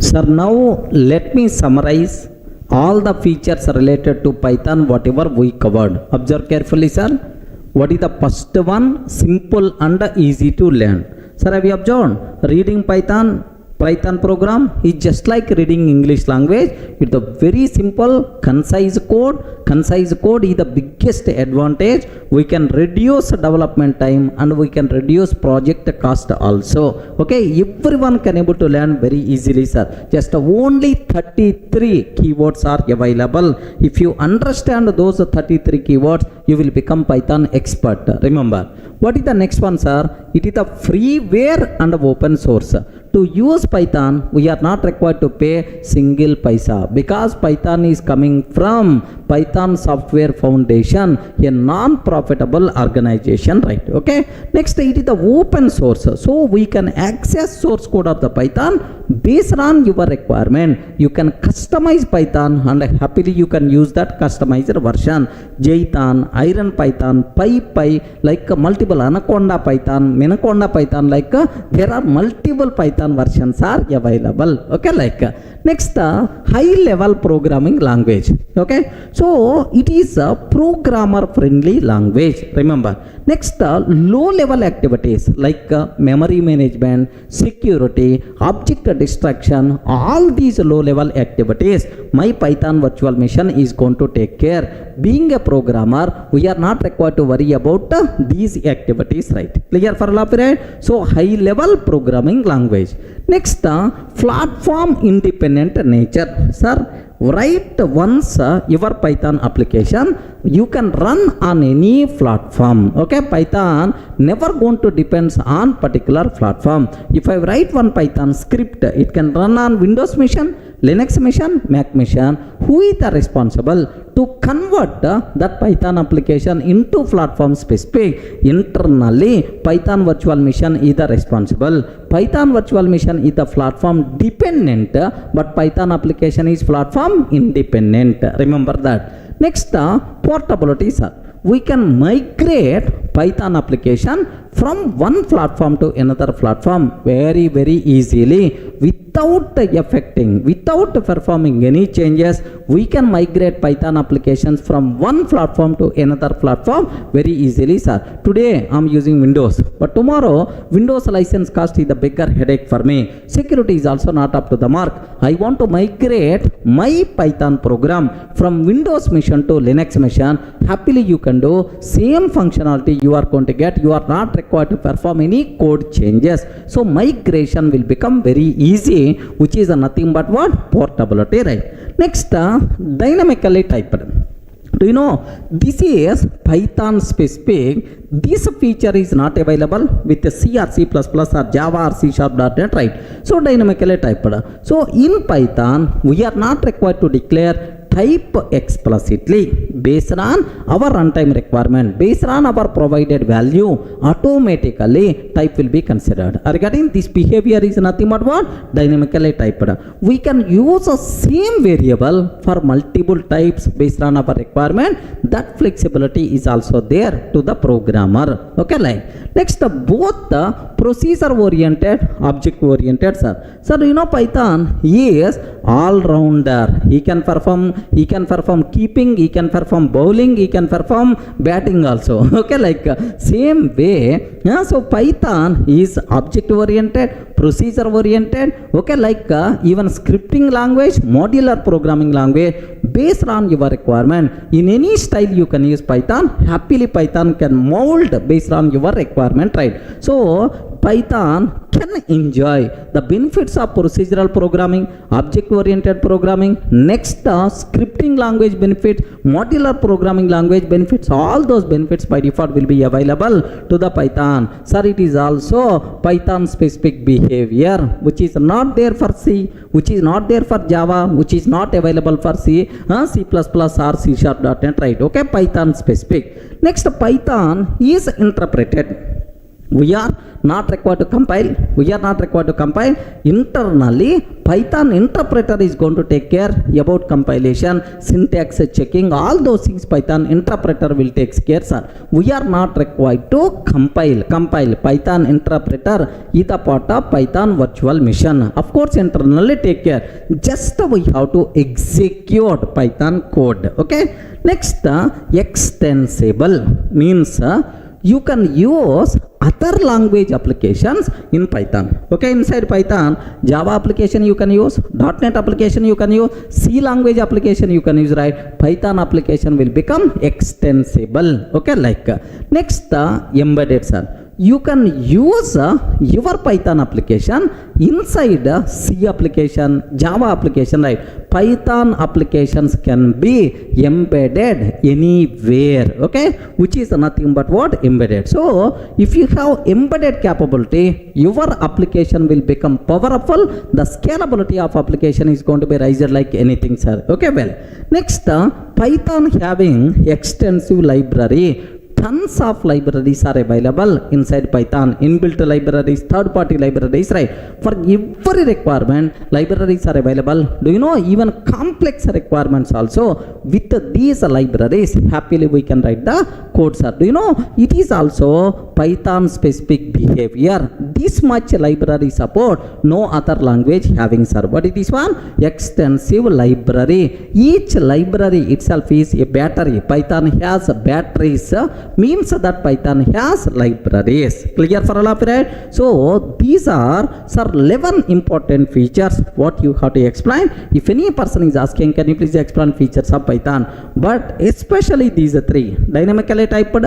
Sir, now let me summarize all the features related to Python, whatever we covered. Observe carefully, sir. What is the first one? Simple and easy to learn. Sir, have you observed? Reading Python, Python program is just like reading English language. It's a very simple, concise code. Concise code is the biggest advantage. We can reduce development time and we can reduce project cost also. Okay, everyone can able to learn very easily, sir. Just only 33 keywords are available. If you understand those 33 keywords, you will become Python expert. Remember, what is the next one, sir? It is the freeware and open source. To use Python, we are not required to pay single paisa because Python is coming from Python Software Foundation, a non-profitable organization, right? Okay. Next, it is the open source. So we can access source code of the Python based on your requirement. You can customize Python and happily you can use that customized version. Jython, Iron Python, PyPy, like multiple Anaconda Python, Minaconda Python, like there are multiple Python versions are available. Okay, like next, high level programming language. Okay, so it is a programmer friendly language. Remember, next, low level activities like memory management, security, object destruction, all these low level activities my Python virtual machine is going to take care. Being a programmer, we are not required to worry about these activities, right? Clear for all of you, right? So high level programming language. Next, platform independent nature. Sir, write once your Python application, you can run on any platform. Okay, Python never going to depends on particular platform. If I write one Python script, it can run on Windows machine, Linux machine, Mac machine. Who is the responsible to convert that Python application into platform specific? Internally, Python virtual machine is the responsible. Python virtual machine is the platform dependent, but Python application is platform independent. Remember that. Next, portability, sir. We can migrate Python application from one platform to another platform very easily without performing any changes. We can migrate Python applications from one platform to another platform very easily, sir. Today I'm using Windows, but tomorrow Windows license cost is the bigger headache for me. Security is also not up to the mark. I want to migrate my Python program from Windows machine to Linux machine. Happily you can do same functionality you are going to get. You are not required to perform any code changes. So migration will become very easy, which is nothing but what? Portability, right? Next, dynamically typed. Do you know this is Python specific? This feature is not available with C or C++ or Java or C#.NET, right? So dynamically typed. So in Python, we are not required to declare type explicitly based on our runtime requirement, based on our provided value. Automatically type will be considered. Regarding this behavior is nothing but what? Dynamically typed. We can use the same variable for multiple types based on our requirement. That flexibility is also there to the programmer. Okay, like next, both the procedure oriented, object oriented, sir. Sir, you know Python is all rounder. He can perform keeping, he can perform bowling, he can perform batting also. Okay, like same way. Yeah, so Python is object oriented, procedure oriented. Okay, like even scripting language, modular programming language based on your requirement. In any style you can use Python. Happily Python can mold based on your requirement, right? So Python can enjoy the benefits of procedural programming, object-oriented programming, next scripting language benefits, modular programming language benefits. All those benefits by default will be available to the Python. Sir, it is also Python-specific behavior which is not there for C, which is not there for Java, which is not available for C, C++ or C#.NET, right? Okay, Python-specific. Next, Python is interpreted. We are not required to compile. Internally, Python interpreter is going to take care about compilation, syntax checking, all those things Python interpreter will take care, sir. We are not required to compile. Python interpreter is a part of Python virtual machine. Of course, internally take care. Just we have to execute Python code. Okay. Next, extensible means you can use other language applications in Python. Okay, inside Python, Java application you can use, .NET application you can use, C language application you can use, right? Python application will become extensible. Okay, like next embedded, sir. You can use your Python application inside C application, Java application, right? Python applications can be embedded anywhere, okay? Which is nothing but what? Embedded. So, if you have embedded capability, your application will become powerful. The scalability of application is going to be raised like anything, sir. Okay, well. Next, Python having extensive library. Tons of libraries are available inside Python, inbuilt libraries, third-party libraries, right? For every requirement, libraries are available. Do you know even complex requirements also? With these libraries, happily we can write the code, sir. Do you know it is also Python-specific behavior. This much library support, no other language having, sir. What is this one? Extensive library. Each library itself is a battery. Python has batteries. Means that Python has libraries. Clear for all of you, right? So these are, sir, 11 important features what you have to explain. If any person is asking, can you please explain features of Python? But especially these three: dynamically typed,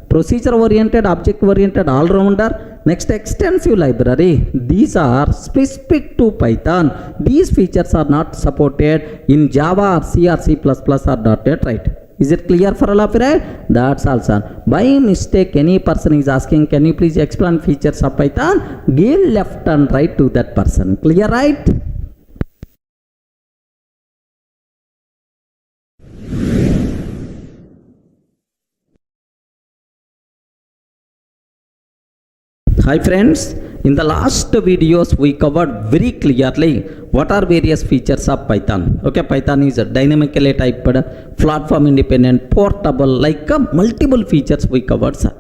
procedure oriented, object oriented, all rounder. Next, extensive library. These are specific to Python. These features are not supported in Java or C or C++ or .NET, right? Is it clear for all of you, right? That's all, sir. By mistake, any person is asking, can you please explain features of Python? Give left and right to that person. Clear, right? Hi friends, in the last videos we covered very clearly what are various features of Python. Okay, Python is dynamically typed, platform independent, portable, like multiple features we covered, sir.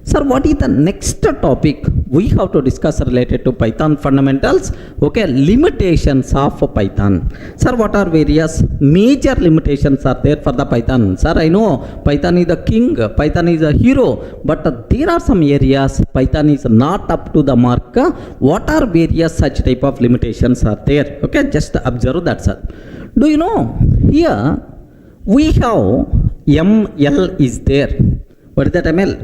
Sir, what is the next topic we have to discuss related to Python fundamentals? Okay, limitations of Python. Sir, what are various major limitations are there for the Python? Sir, I know Python is the king, Python is a hero, but there are some areas Python is not up to the mark. What are various such type of limitations are there? Okay, just observe that, sir. Do you know, here we have ML is there. What is that ML?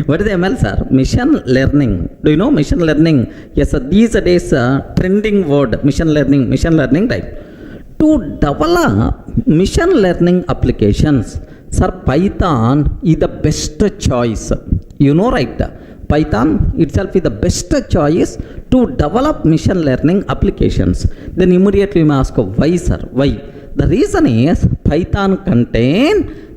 What is the ML, sir? Machine learning. Do you know machine learning? Yes, sir. These days trending word, machine learning, right? To develop machine learning applications, sir, Python is the best choice. You know, right? Python itself is the best choice to develop machine learning applications. Then immediately we may ask, why, sir? Why? The reason is Python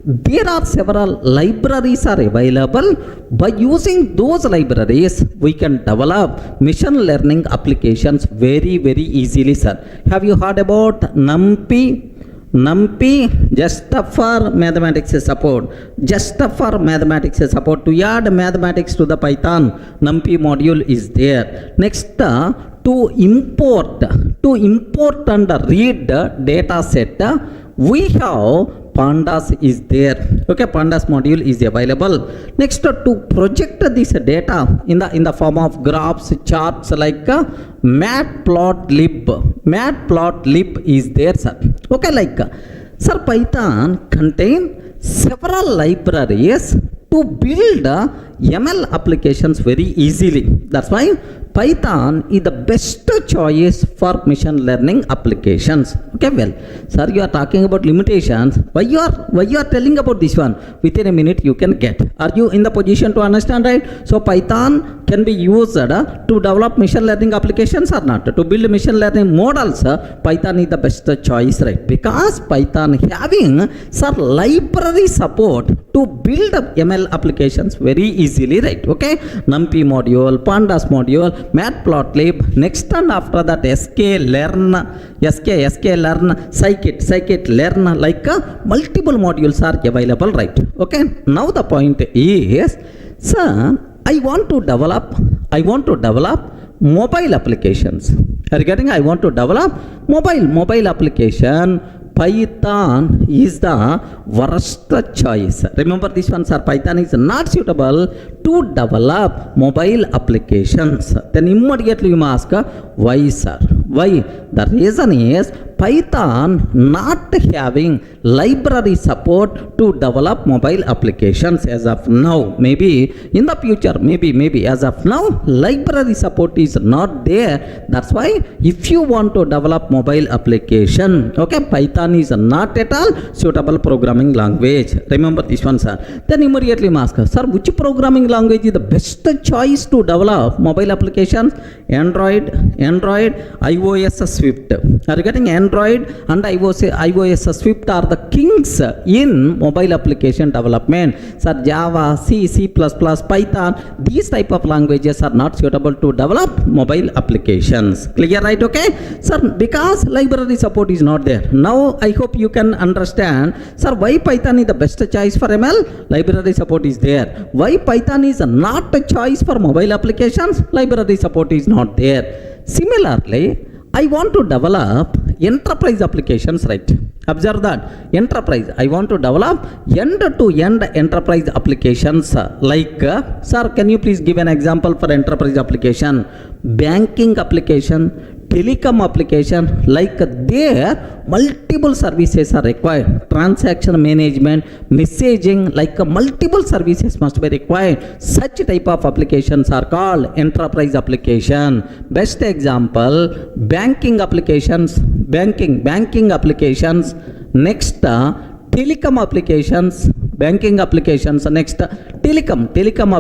there are several libraries are available. By using those libraries, we can develop machine learning applications very, very easily, sir. Have you heard about NumPy? NumPy, just for mathematics support. Just for mathematics support. To add mathematics to the Python, NumPy module is there. Next, to import and read data set, we have Pandas is there. Okay, Pandas module is available. Next, to project this data in the form of graphs, charts, like Matplotlib. Matplotlib is there, sir. Okay, like sir, Python contain several libraries to build ML applications very easily. That's why Python is the best choice for machine learning applications. Okay, well, sir, you are talking about limitations. Why you are telling about this one? Within a minute you can get. Are you in the position to understand, right? So Python can be used to develop machine learning applications or not? To build machine learning models, Python is the best choice, right? Because Python having, sir, library support to build ML applications very easily, right? Okay, NumPy module, Pandas module, Matplotlib. Next and after that, sklearn, scikit-learn, like multiple modules are available, right? Okay, now the point is, sir, I want to develop mobile applications. Regarding I want to develop mobile application, Python is the worst choice. Remember this one, sir. Python is not suitable to develop mobile applications. Then immediately you must ask, why, sir? Why? The reason is Python not having library support to develop mobile applications as of now. Maybe in the future, maybe as of now, library support is not there. That's why if you want to develop mobile application, okay, Python is not at all suitable programming language. Remember this one, sir. Then immediately ask, sir, which programming language is the best choice to develop mobile applications? Android, iOS, Swift. Are you getting Android and iOS Swift are the kings in mobile application development. Sir, Java, C++, Python, these type of languages are not suitable to develop mobile applications. Clear, right? Okay, sir, because library support is not there. Now I hope you can understand, sir, why Python is the best choice for ML? Library support is there. Why Python is not a choice for mobile applications? Library support is not there. Similarly, I want to develop enterprise applications, right? Observe that. Enterprise. I want to develop end-to-end enterprise applications. Like, sir, can you please give an example for enterprise application? Banking application, telecom application, like there multiple services are required. Transaction management, messaging, like multiple services must be required. Such type of applications are called enterprise application. Best example, banking applications, banking applications. Next, telecom applications, banking applications. Next, telecom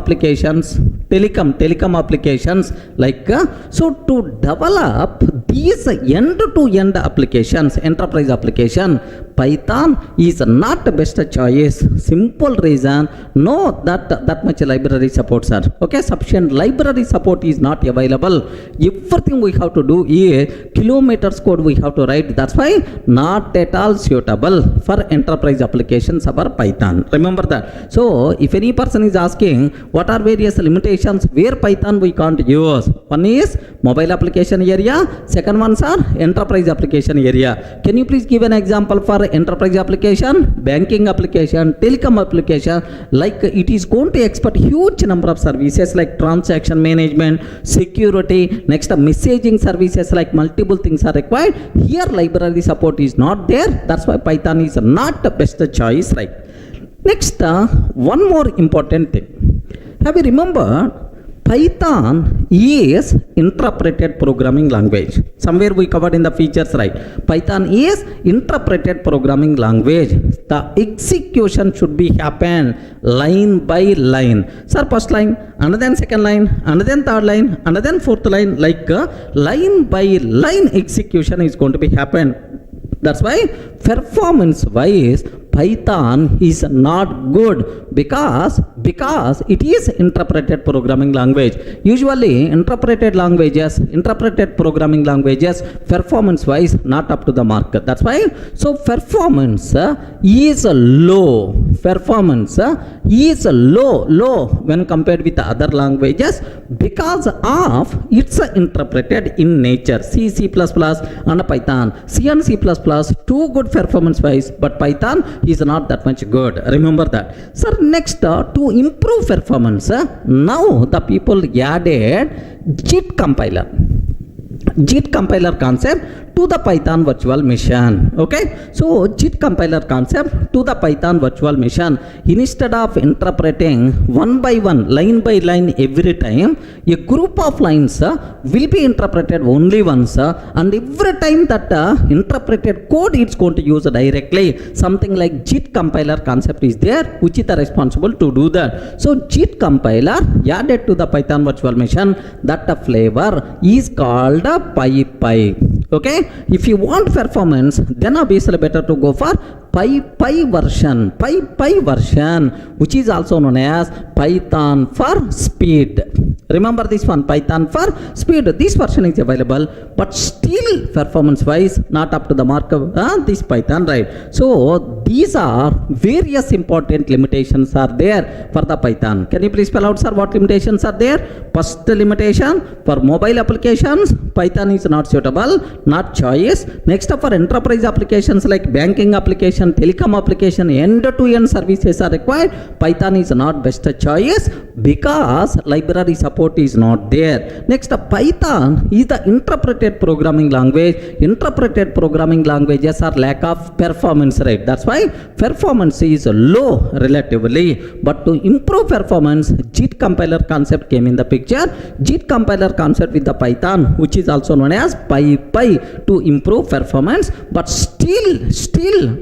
applications, like so to develop these end-to-end applications, enterprise application, Python is not the best choice. Simple reason, no that much library support, sir. Okay, sufficient library support is not available. Everything we have to do is kilometers code we have to write. That's why not at all suitable for enterprise applications over Python. Remember that. So if any person is asking what are various limitations where Python we can't use, one is mobile application area, second ones are enterprise application area. Can you please give an example for enterprise application, banking application, telecom application? Like it is going to expect huge number of services like transaction management, security, next messaging services, like multiple things are required. Here library support is not there. That's why Python is not the best choice, right? Next, one more important thing. Have you remembered Python is interpreted programming language. Somewhere we covered in the features, right? Python is interpreted programming language. The execution should be happen line by line. Sir, first line, and then second line, and then third line, and then fourth line, like line by line execution is going to be happen. That's why performance wise Python is not good because it is interpreted programming language. Usually interpreted programming languages performance wise not up to the mark. That's why so performance is low. Performance is low when compared with other languages because of it's interpreted in nature. C++ and Python. C and C++ too good performance wise, but Python is not that much good. Remember that. Sir, next to improve performance, now the people added JIT compiler concept to the Python virtual machine. Okay, so JIT compiler concept to the Python virtual machine. Instead of interpreting one by one, line by line every time, a group of lines will be interpreted only once, and every time that interpreted code it's going to use directly. Something like JIT compiler concept is there, which is responsible to do that. So JIT compiler added to the Python virtual machine, that flavor is called PyPy. Okay, if you want performance, then obviously better to go for Py version, which is also known as Python for speed. Remember this one, Python for speed. This version is available, but still performance wise not up to the mark of this Python, right? So these are various important limitations are there for the Python. Can you please spell out, sir, what limitations are there? First limitation, for mobile applications Python is not suitable, not choice. Next, for enterprise applications like banking application, telecom application, end-to-end services are required, Python is not best choice because library support is not there. Next, Python is the interpreted programming language. Interpreted programming languages are lack of performance rate. That's why performance is low relatively. But to improve performance, JIT compiler concept came in the picture. JIT compiler concept with the Python, which is also known as PyPy, to improve performance, but still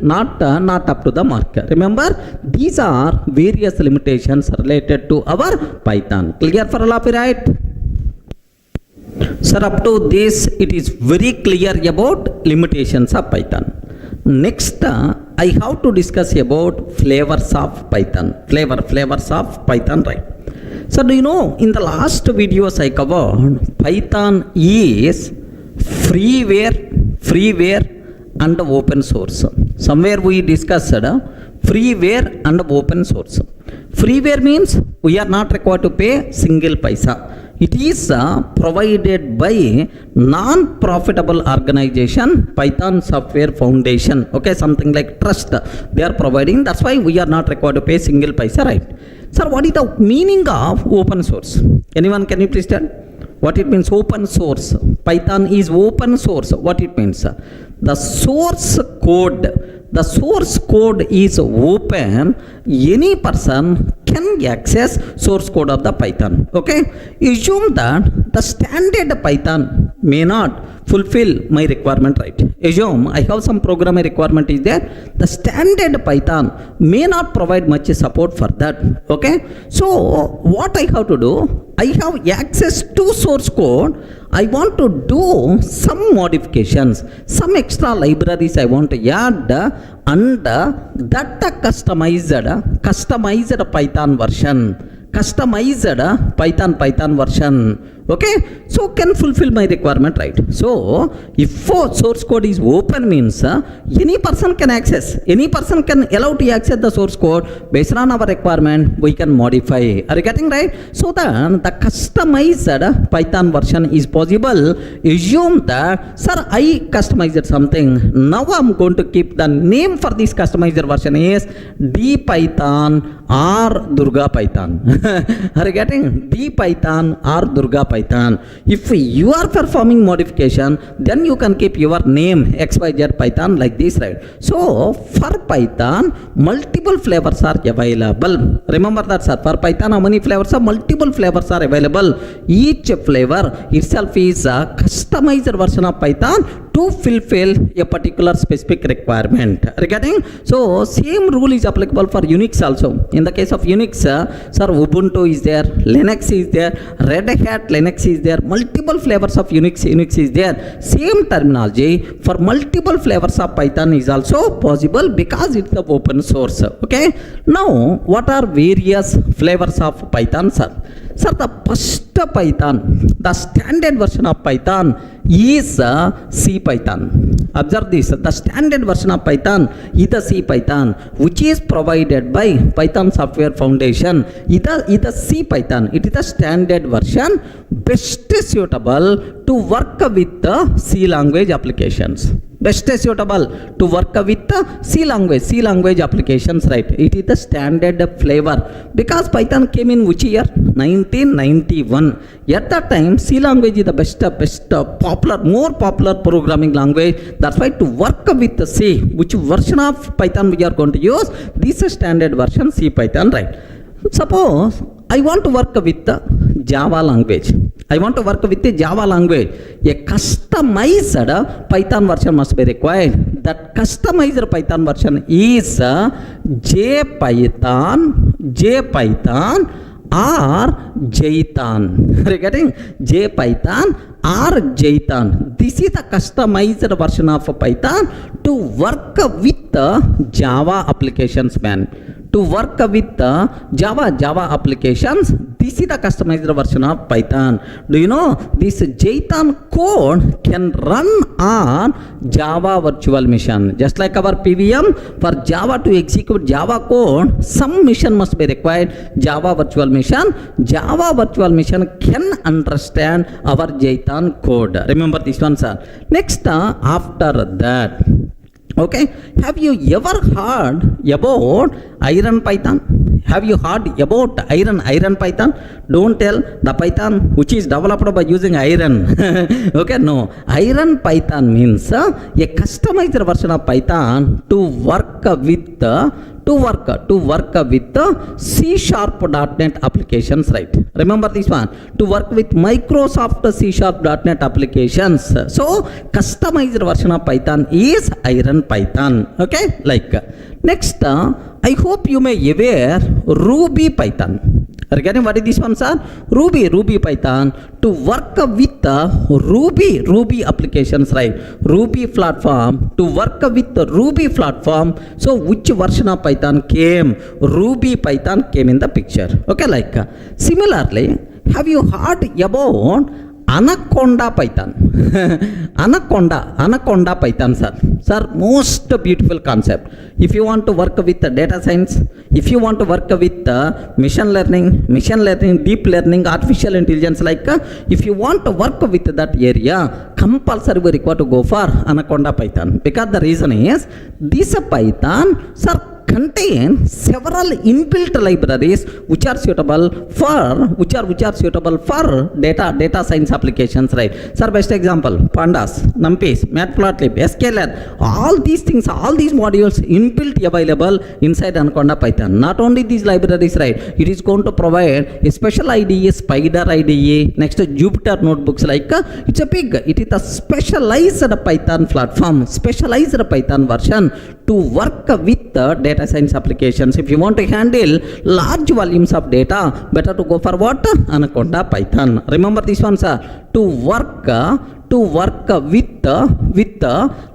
not up to the mark. Remember, these are various limitations related to our Python. Clear for all of you, right? Sir, up to this it is very clear about limitations of Python. Next, I have to discuss about flavors of Python. Flavors of Python, right? So do you know, in the last videos I covered, Python is freeware and open source. Somewhere we discussed freeware and open source. Freeware means we are not required to pay single paisa. It is provided by non-profitable organization, Python Software Foundation. Okay, something like trust they are providing. That's why we are not required to pay single paisa, right? Sir, what is the meaning of open source? Anyone, can you please tell what it means? Open source. Python is open source. What it means? The source code is open. Any person can access source code of the Python. Okay, assume that the standard Python may not fulfill my requirement, right? Assume I have some programming requirement is there. The standard Python may not provide much support for that. Okay, so what I have to do? I have access to source code. I want to do some modifications, some extra libraries I want to add, and that customized Python version. Okay, so can fulfill my requirement, right? So if source code is open means any person can access, any person can allow to access the source code. Based on our requirement we can modify. Are you getting right? So then the customized Python version is possible. Assume that, sir, I customized something. Now I'm going to keep the name for this customized version is dpython or Durga Python. Are you getting? dpython or Durga Python. If you are performing modification, then you can keep your name XYZ Python like this, right? So for Python, multiple flavors are available. Remember that, sir. For Python, how many flavors are? Multiple flavors are available. Each flavor itself is a customized version of Python to fulfill a particular specific requirement. Regarding, so same rule is applicable for Unix also. In the case of Unix, sir, Ubuntu is there, Linux is there, Red Hat Linux is there, multiple flavors of Unix is there. Same terminology for multiple flavors of Python is also possible because it's the open source. Okay, now what are various flavors of Python, sir? Sir, the first Python, the standard version of Python is C Python. Observe this, the standard version of Python is the C Python, which is provided by Python Software Foundation. It is the C Python. It is the standard version, best suitable to work with the C language applications. Best suitable to work with the C language applications, right? It is the standard flavor because Python came in which year? 1991. At that time, C language is the best more popular programming language. That's why to work with the C, which version of Python we are going to use? This is standard version C Python, right? Suppose I want to work with the Java language. A customized Python version must be required. That customized Python version is JPython or Jython. Regarding JPython or Jython, this is the customized version of Python to to work with Java applications, man. To work with Java applications, this is the customized version of Python. Do you know this Jython code can run on Java virtual machine? Just like our PVM, for Java to execute Java code, some mission must be required. Java virtual machine can understand our Jython code. Remember this one, sir. Next, after that, okay, have you ever heard about Iron Python? Have you heard about Iron Python? Don't tell the Python which is developed by using iron. Okay, no. Iron Python means a customized version of Python to work with C#.NET applications, right? Remember this one, to work with Microsoft C#.NET applications. So customized version of Python is Iron Python. Okay, like next, I hope you may aware Ruby Python. Regarding what is this one, sir? Ruby Python to work with Ruby applications, right? Ruby platform to work with the Ruby platform. So which version of Python came? Ruby Python came in the picture. Okay, like similarly, have you heard about Anaconda Python? Anaconda Python, sir. Sir, most beautiful concept. If you want to work with data science, if you want to work with machine learning, deep learning, artificial intelligence, like if you want to work with that area, compulsory we require to go for Anaconda Python. Because the reason is, this Python, sir, contain several inbuilt libraries which are suitable for data science applications, right? Sir, best example, pandas, numpys, matplotlib, sklearn, all these things, all these modules inbuilt available inside Anaconda Python. Not only these libraries, right, it is going to provide a special IDE, Spider IDE, next Jupyter notebooks, like it is a specialized Python platform, specialized Python version to work with data science applications. If you want to handle large volumes of data, better to go for what? Anaconda Python. Remember this one, sir. To work with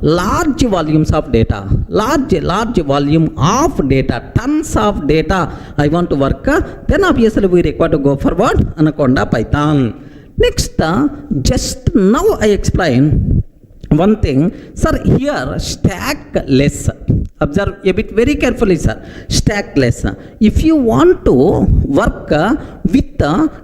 large volumes of data, large volume of data, tons of data I want to work, then obviously we require to go for what? Anaconda Python. Next, just now I explain one thing, sir. Here stackless. Observe a bit very carefully, sir. Stackless. If you want to work with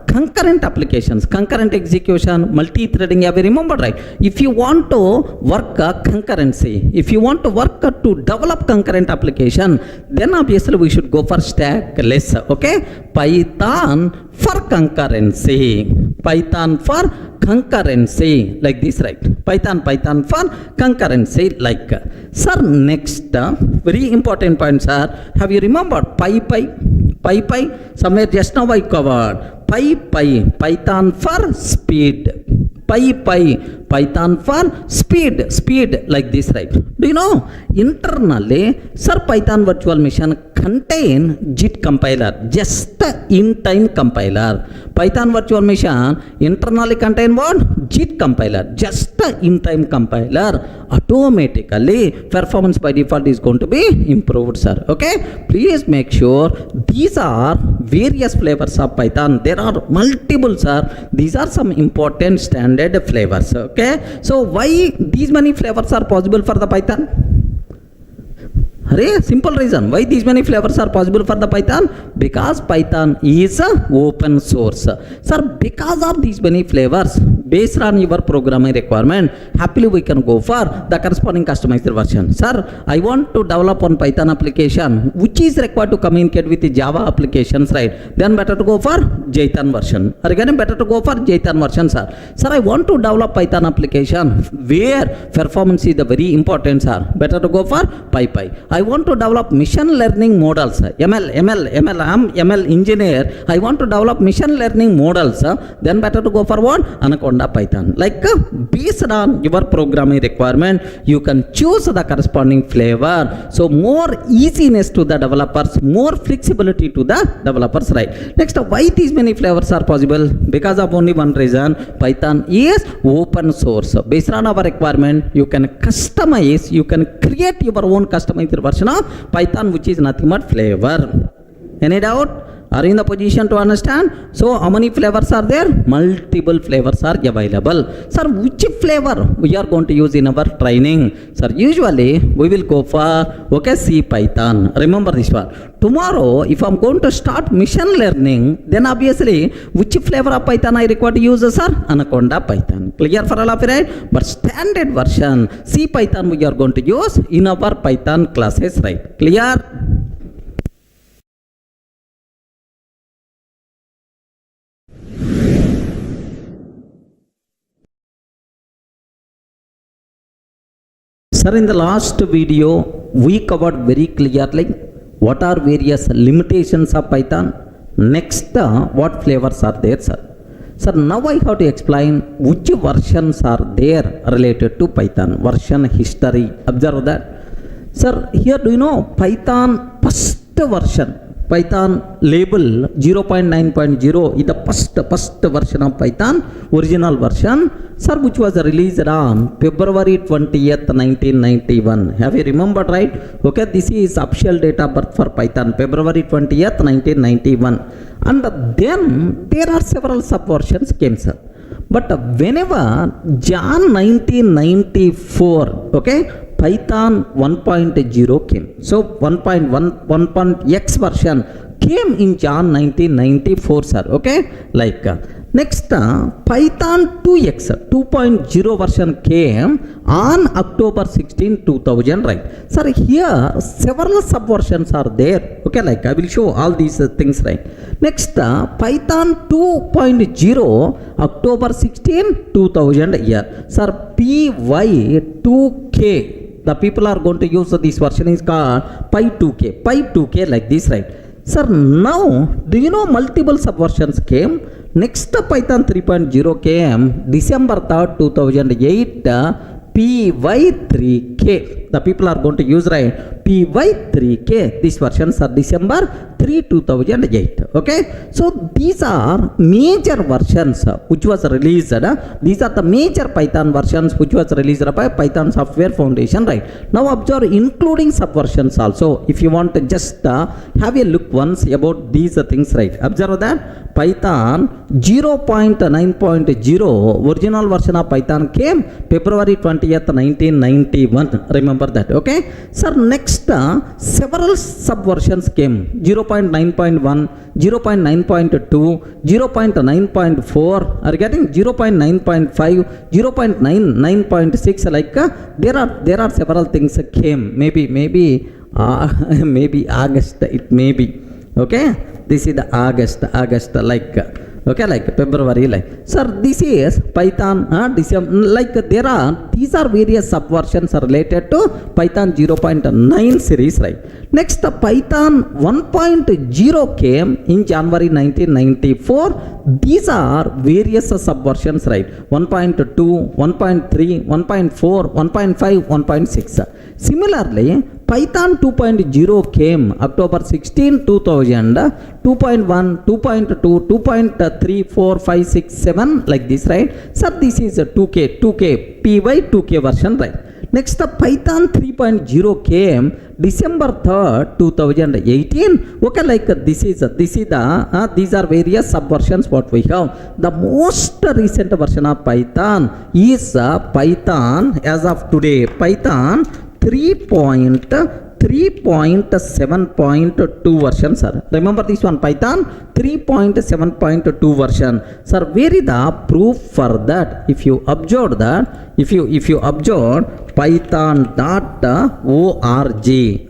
concurrent applications, concurrent execution, multi-threading, have you remembered, right? If you want to work concurrency, if you want to work to develop concurrent application, then obviously we should go for stackless. Okay, Python for concurrency, Python for concurrency, like this, right? Python for concurrency, like. Sir, next, very important point, sir. Have you remembered PyPy? Somewhere just now I covered Python for speed. Python for speed, like this, right? Do you know internally, sir, Python virtual machine contain JIT compiler, just in-time compiler. Python virtual machine internally contain what? JIT compiler, just in-time compiler. Automatically performance by default is going to be improved, sir. Okay, please make sure these are various flavors of Python. There are multiple, sir. These are some important standard flavors. Okay, so why these many flavors are possible for the Python? Simple reason why these many flavors are possible for the Python, because Python is open source. Sir, because of these many flavors, based on your programming requirement, happily we can go for the corresponding customized version. Sir, I want to develop one Python application which is required to communicate with the Java applications, right? Then better to go for Jython version. Or again, better to go for Jython version, sir. Sir, I want to develop Python application where performance is the very important, sir. Better to go for PyPy. I want to develop machine learning models, ML, I'm ML engineer. I want to develop machine learning models, then better to go for what? Anaconda anakonda Python. Like based on your programming requirement, you can choose the corresponding flavor. So more easiness to the developers, more flexibility to the developers, right? Next, why these many flavors are possible? Because of only one reason: Python is open source. Based on our requirement, you can customize, you can create your own customized version of Python, which is nothing but flavor. Any doubt? Are you in the position to understand? So how many flavors are there? Multiple flavors are available. Sir, which flavor we are going to use in our training? Sir, usually we will go for C Python. Remember this one. Tomorrow, if I'm going to start machine learning, then obviously which flavor of Python I require to use, sir? Anaconda Python. Clear for all of you, right? But standard version C Python we are going to use in our Python classes, right? Clear? Sir, in the last video, we covered very clearly what are various limitations of Python. Next, what flavors are there, sir? Sir, now I have to explain which versions are there related to Python. Version history. Observe that. Sir, here do you know Python first version? Python label 0.9.0 is the first version of Python, original version, sir, which was released on February 20th, 1991. Have you remembered, right? Okay, this is official date of birth for Python, February 20th, 1991. And then there are several subversions came, sir. But whenever Jan 1994, okay, Python 1.0 came. So 1.1.x version came in Jan 1994, sir. Okay, like next Python 2x 2.0 version came on October 16, 2000, right? Sir, here several subversions are there. Okay, like I will show all these things, right? Next, Python 2.0 October 16, 2000 year. Sir, PY2K. The people are going to use this version is called Py2K. Py2K like this, right? Sir, now do you know multiple subversions came? Next, Python 3.0 came December 3rd, 2008. Py3K. The people are going to use, right? Py3K. These versions are December 3, 2008. Okay. So these are major versions which was released. These are the major Python versions which was released by Python Software Foundation, right? Now observe including subversions also. If you want to just have a look once about these things, right? Observe that Python 0.9.0 original version of Python came February 20th, 1991. Remember that, okay? Sir, next several subversions came 0.9.1, 0.9.2, 0.9.4, are getting 0.9.5, 0.9.6, like there are several things came. Maybe August, it may be, okay? This is the August, like okay, like February, like. Sir, this is Python, December, like these are various subversions related to Python 0.9 series, right? Next, Python 1.0 came in January 1994. These are various subversions, right? 1.2, 1.3, 1.4, 1.5, 1.6. Similarly, Python 2.0 came October 16, 2000, 2.1, 2.2, 2.3, 4, 5, 6, 7, like this, right? So this is a 2K, Py2K version, right? Next, Python 3.0 came December 3rd, 2018. Okay, like these are various subversions what we have. The most recent version of Python is Python as of today, Python 3.7.2 version, sir. Remember this one, Python 3.7.2 version, sir. Where is the proof for that? If you observe that, if you observe python.org,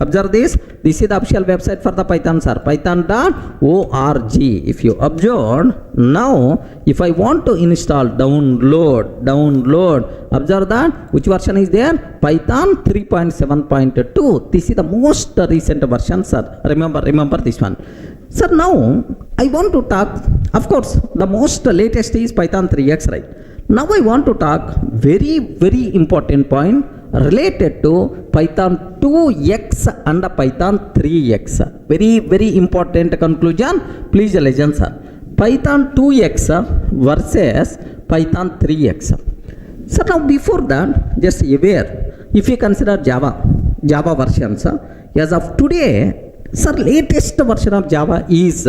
observe this. This is the official website for the Python, sir. Python.org. If you observe, now if I want to install, download, observe that which version is there? Python 3.7.2. This is the most recent version, sir. Remember this one. Sir, now I want to talk, of course, the most latest is Python 3x, right? Now I want to talk very important point related to Python 2x and Python 3x. Very important conclusion. Please listen, sir. Python 2x versus Python 3x. So now before that, just aware, if you consider Java versions, as of today, sir, latest version of Java is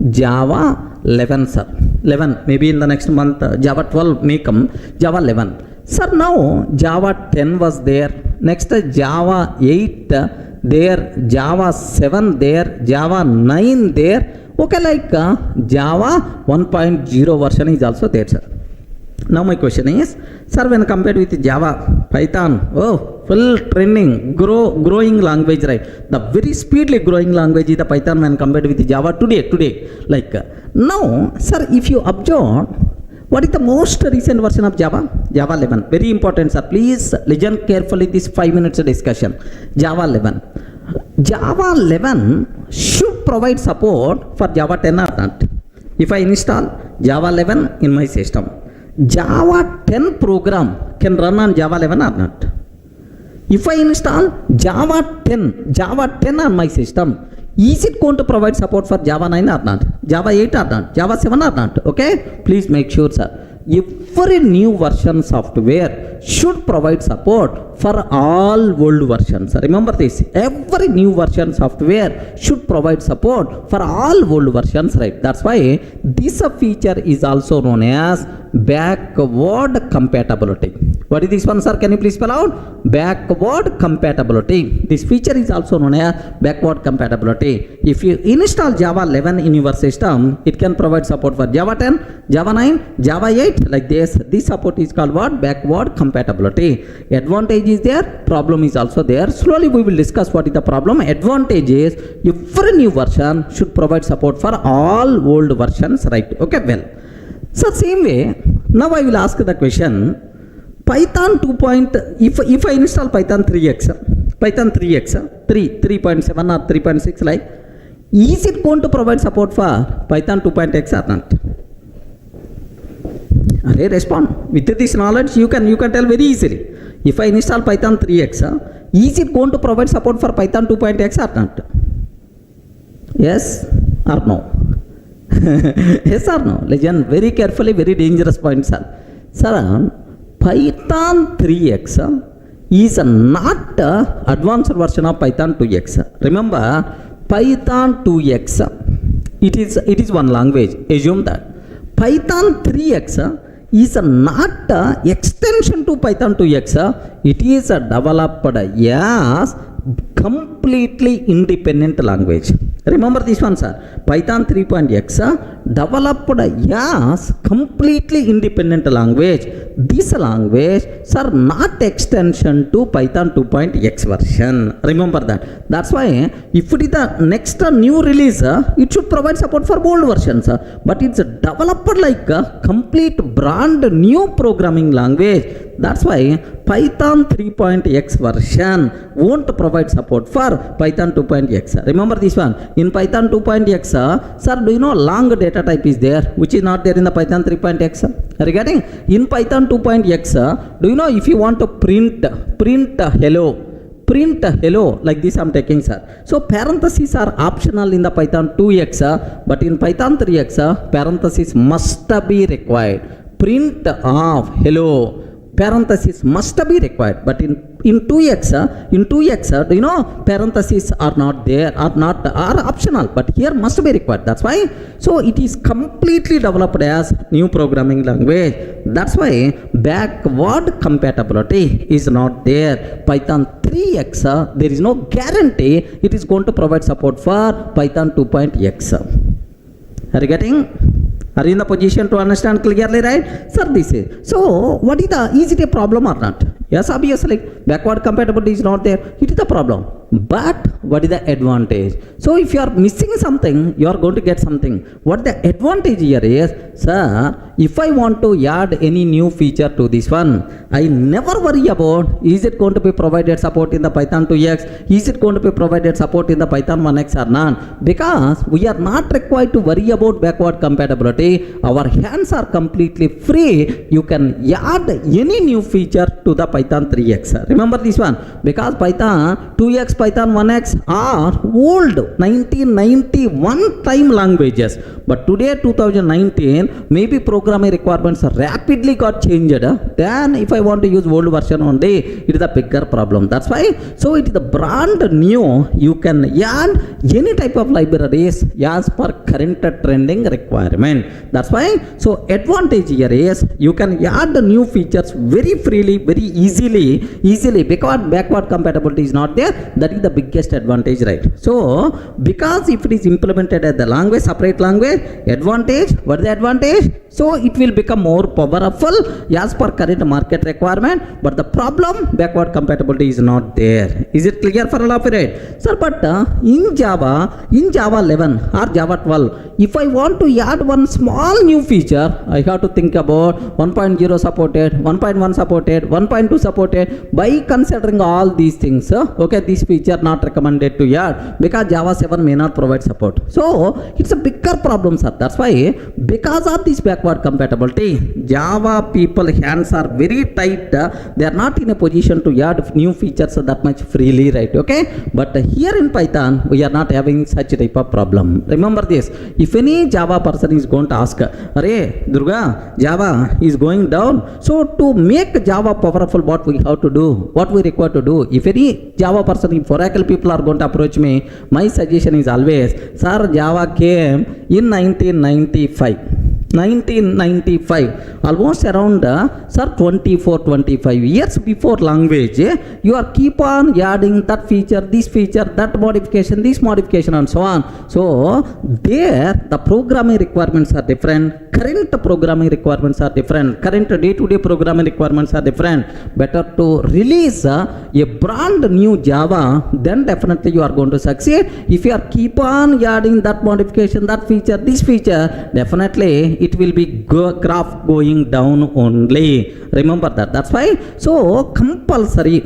Java 11, sir. 11, maybe in the next month, Java 12 may come, Java 11. Sir, now Java 10 was there, next Java 8 there, Java 7 there, Java 9 there. Okay, like Java 1.0 version is also there, sir. Now my question is, sir, when compared with Java, Python, full trending, growing language, right? The very speedily growing language is the Python when compared with Java today. Like now, sir, if you observe, what is the most recent version of Java? Java 11. Very important, sir. Please listen carefully this 5 minutes discussion. Java 11. Java 11 should provide support for Java 10 or not. If I install Java 11 in my system, Java 10 program can run on Java 11 or not? If I install Java 10 on my system, is it going to provide support for Java 9 or not? Java 8 or not? Java 7 or not? Okay? Please make sure, sir. Every new version software should provide support for all old versions. Remember this. Every new version software should provide support for all old versions, right? That's why this feature is also known as backward compatibility. What is this one, sir? Can you please spell out? Backward compatibility. This feature is also known as backward compatibility. If you install Java 11 in your system, it can provide support for Java 10, Java 9, Java 8, like this. This support is called what? Backward compatibility. Advantage is there, problem is also there. Slowly we will discuss what is the problem. Advantage is every new version should provide support for all old versions, right? Okay, well. So same way, now I will ask the question, Python 2. If I install Python 3x, 3.7 or 3.6, like, is it going to provide support for Python 2.x or not? Respond. With this knowledge, you can tell very easily. If I install Python 3x, is it going to provide support for Python 2.x or not? Yes or no? Yes or no? Listen very carefully, very dangerous point, sir. Sir, Python 3x is not advanced version of Python 2x. Remember, Python 2x, it is one language. Assume that. Python 3x is not extension to Python 2x. It is developed as completely independent language. Remember this one, sir. Python 3.x developed as completely independent language. This language, sir, not extension to Python 2.x version. Remember that. That's why if it is the next new release, it should provide support for old versions. But it's developed like a complete brand new programming language. That's why Python 3.x version won't provide support for Python 2.x. Remember this one. In Python 2.x, sir, do you know long data type is there, which is not there in the Python 3.x? Regarding in Python 2.x, do you know if you want to print hello, like this I'm taking, sir. So parentheses are optional in the Python 2x, but in Python 3x, parentheses must be required. Print of hello, parentheses must be required, but in 2x, do you know parentheses are not there, are optional, but here must be required. That's why, so it is completely developed as new programming language. That's why backward compatibility is not there. Python 3x, there is no guarantee it is going to provide support for Python 2.x. Are you getting? Are you in the position to understand clearly, right? Sir, this is. So, what is it a problem or not? Yes, obviously, backward compatibility is not there. It is the problem. but what is the advantage? So if you are missing something, you are going to get something. What the advantage here is, sir, if I want to add any new feature to this one, I never worry about is it going to be provided support in the Python 2x, is it going to be provided support in the Python 1x or not, because we are not required to worry about backward compatibility. Our hands are completely free. You can add any new feature to the Python 3x. Remember this one, because Python 2x, Python 1x are old 1991 time languages, but today 2019 maybe programming requirements rapidly got changed. Then if I want to use old version only, it is a bigger problem. That's why, so it is the brand new. You can add any type of libraries as per current trending requirement. That's why, so advantage here is you can add the new features very freely, very easily, because backward compatibility is not there. That is the biggest advantage, right? So because if it is implemented as the language, separate language, advantage, what is the advantage? So it will become more powerful as per current market requirement, but the problem, backward compatibility is not there. Is it clear for all of you, right? Sir, but in Java 11 or Java 12, if I want to add one small new feature, I have to think about 1.0 supported, 1.1 supported, 1.2 supported. By considering all these things, okay, this feature not recommended to add because Java 7 may not provide support. So it's a bigger problem, sir. That's why, because of this backward compatibility, Java people hands are very tight. They are not in a position to add new features that much freely, right? Okay, but here in Python we are not having such type of problem. Remember this, if any Java person is going to ask, "Arey Durga, Java is going down, so to make Java powerful, what we have to do, what we require to do?" If any Java person, if Oracle people are going to approach me, my suggestion is always, "Sir, Java came in 1995, almost around 24-25 years before language. You are keep on adding that feature, this feature, that modification, this modification, and so on. So there the programming requirements are different, current programming requirements are different, current day-to-day programming requirements are different. Better to release a brand new Java, then definitely you are going to succeed. If you are keep on adding that modification, that feature, this feature, definitely it will be graph going down only. Remember that. That's why, so compulsory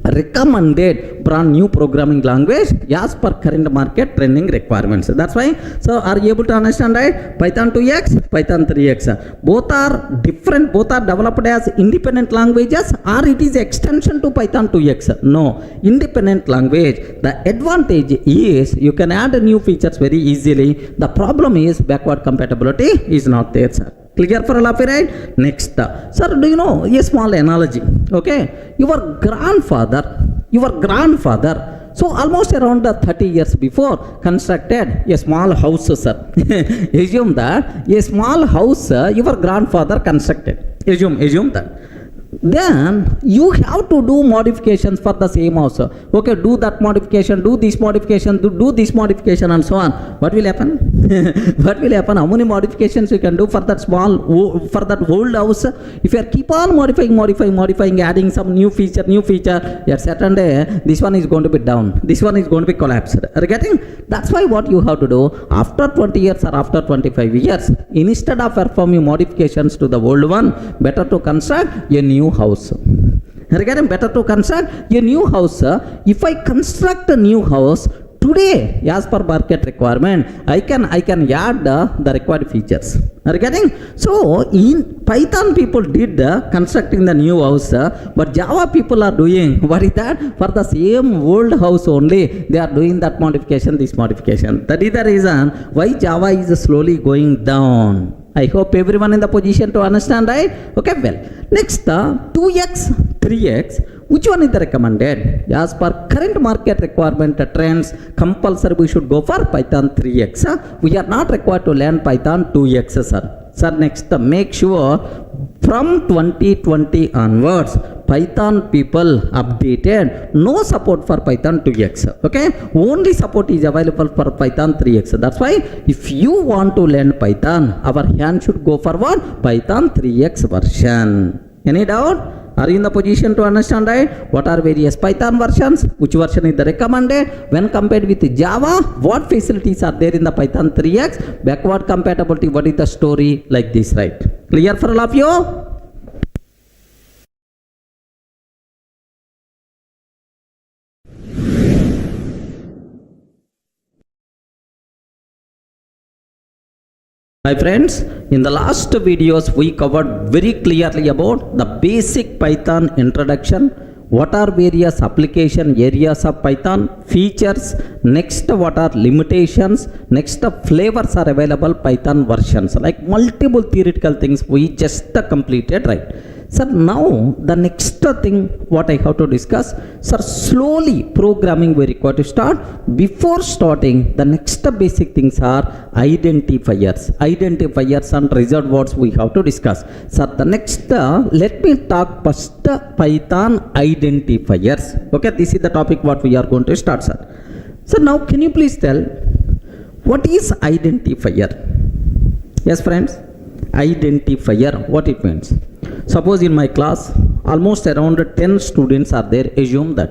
recommended brand new programming language as per current market trending requirements. That's why, so are you able to understand, right? Python 2x, Python 3x, both are different, both are developed as independent languages, or it is extension to Python 2x. No, independent language. The advantage is you can add new features very easily. The problem is backward compatibility is not there, sir. Clear for all of you, right? Next, sir, do you know a small analogy? Okay, your grandfather, so almost around 30 years before, constructed a small house, sir. Assume that a small house your grandfather constructed. Assume that. Then you have to do modifications for the same house. Okay, do that modification, do this modification, do this modification, and so on. What will happen? What will happen? How many modifications you can do for that for that old house? If you are keep on modifying, adding some new feature, at certain day, this one is going to be down, this one is going to be collapsed. Are you getting? That's why what you have to do after 20 years or after 25 years, instead of performing modifications to the old one, better to construct a new house. Again, better to construct a new house. If I construct a new house today as per market requirement, I can add the required features. Are you getting? So in Python people did constructing the new house, but Java people are doing, what is that? For the same old house only, they are doing that modification, this modification. That is the reason why Java is slowly going down. I hope everyone in the position to understand, right? Okay, well, next 2x, 3x, which one is the recommended? As per current market requirement trends, compulsory we should go for Python 3x. We are not required to learn Python 2x, sir. Sir, next, make sure from 2020 onwards, Python people updated no support for Python 2x. Okay, only support is available for Python 3x. That's why if you want to learn Python, our hand should go for what? Python 3x version. Any doubt? Are you in the position to understand, right? What are various Python versions? Which version is the recommended? When compared with Java, what facilities are there in the Python 3x? Backward compatibility, what is the story? Like this, right? Clear for all of you? Hi friends, in the last videos we covered very clearly about the basic Python introduction. What are various application areas of Python, features, next what are limitations, next flavors are available Python versions, like multiple theoretical things we just completed, right? Sir, now the next thing what I have to discuss, sir, slowly programming we require to start. Before starting, the next basic things are identifiers and reserved words we have to discuss. Sir, the next, let me talk first Python identifiers. Okay, this is the topic what we are going to start, sir. So now can you please tell what is identifier? Yes, friends, identifier, what it means? Suppose in my class, almost around 10 students are there. Assume that.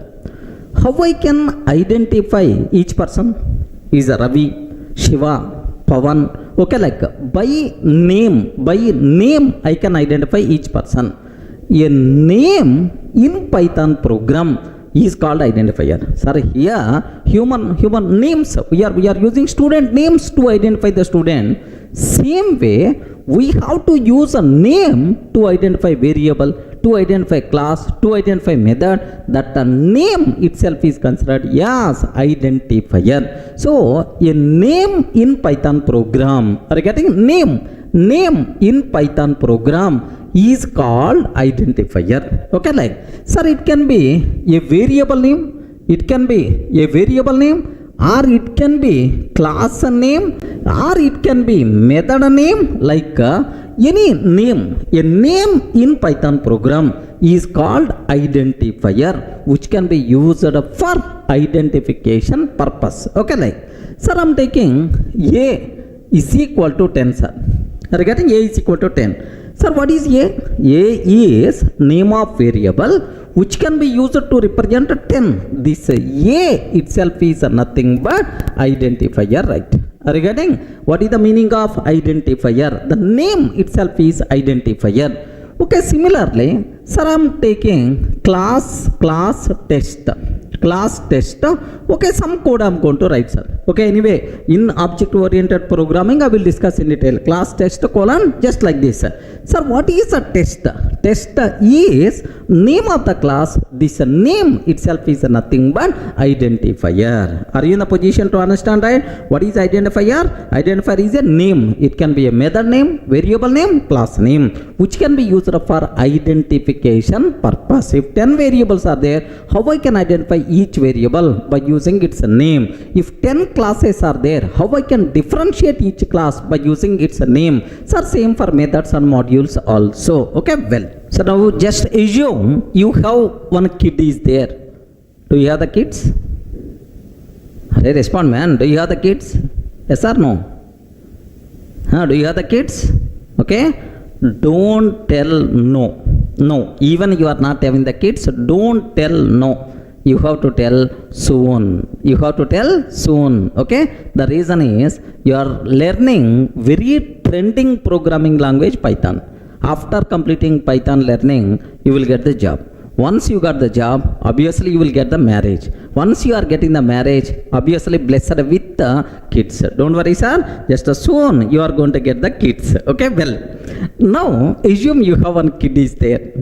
How I can identify each person? Is Ravi, Shiva, Pavan. Okay, like by name I can identify each person. A name in Python program is called identifier. Sir, here human names. We are using student names to identify the student. Same way, we have to use a name to identify variable, to identify class, to identify method. That the name itself is considered as identifier. So a name in Python program, are you getting name in Python program is called identifier. Okay, like sir, it can be a variable name, it can be a variable name, or it can be class name, or it can be method name, like any name. A name in Python program is called identifier, which can be used for identification purpose. Okay, like sir, I'm taking A is equal to 10, sir. Are you getting? A is equal to 10. Sir, what is A? A is name of variable which can be used to represent 10. This A itself is nothing but identifier, right? Are you getting? What is the meaning of identifier? The name itself is identifier. Okay, similarly, sir, I'm taking class test. Okay, some code I'm going to write, sir. Okay, anyway, in object oriented programming I will discuss in detail. Class test colon, just like this, sir. Sir, what is a test? Test is name of the class. This name itself is nothing but identifier. Are you in a position to understand, right? What is identifier? Identifier is a name. It can be a method name, variable name, class name, which can be used for identification purpose. If 10 variables are there, how I can identify each variable? By using its name. If 10 classes are there, how I can differentiate each class? By using its name. So same for methods and modules also. Okay, well, so now just assume you have one kid is there. Do you have the kids? Hey, respond, man. Do you have the kids? Yes or no? Do you have the kids? Okay, don't tell no. Even you are not having the kids, don't tell no. You have to tell soon. Okay, the reason is you are learning very trending programming language Python. After completing Python learning, you will get the job. Once you got the job, obviously you will get the marriage. Once you are getting the marriage, obviously blessed with the kids. Don't worry, sir, just soon you are going to get the kids. Okay, well, now assume you have one kid is there.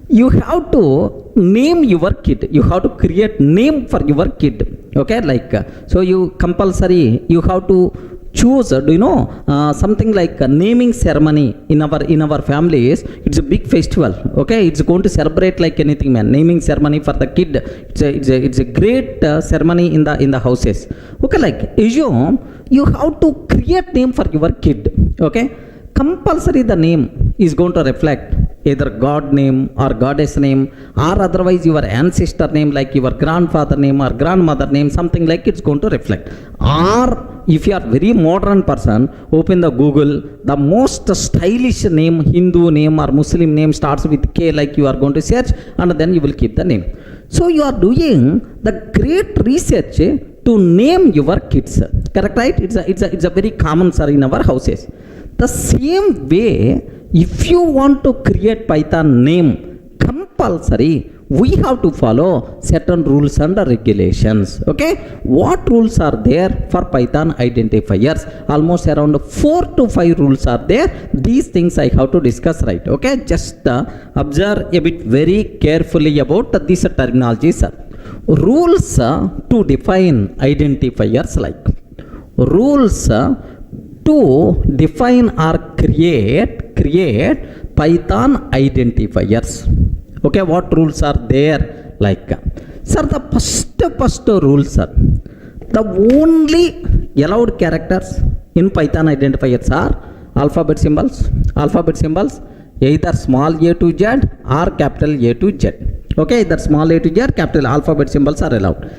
You have to name your kid. You have to create name for your kid. Okay, like so you compulsory you have to choose. Do you know something like a naming ceremony in our families? It's a big festival. Okay, it's going to celebrate like anything, man. Naming ceremony for the kid. It's a great ceremony in the houses. Okay, like assume you have to create name for your kid. Okay, compulsory the name is going to reflect either God name or goddess name, or otherwise your ancestor name, like your grandfather name or grandmother name, something like it's going to reflect. Or if you are very modern person, open the Google, the most stylish name, Hindu name or Muslim name starts with K, like you are going to search, and then you will keep the name. So you are doing the great research to name your kids. Correct, right? It's a very common, sir, in our houses. The same way, if you want to create Python name, compulsory, we have to follow certain rules and regulations. Okay, what rules are there for Python identifiers? Almost around 4 to 5 rules are there. These things I have to discuss, right? Okay, just observe a bit very carefully about these terminologies. Rules to define identifiers, like rules to define or create Python identifiers. Okay, what rules are there? Like, sir, the first rule, sir, the only allowed characters in Python identifiers are alphabet symbols, either small a to z or capital A to Z. Okay, either small a to z, capital alphabet symbols are allowed.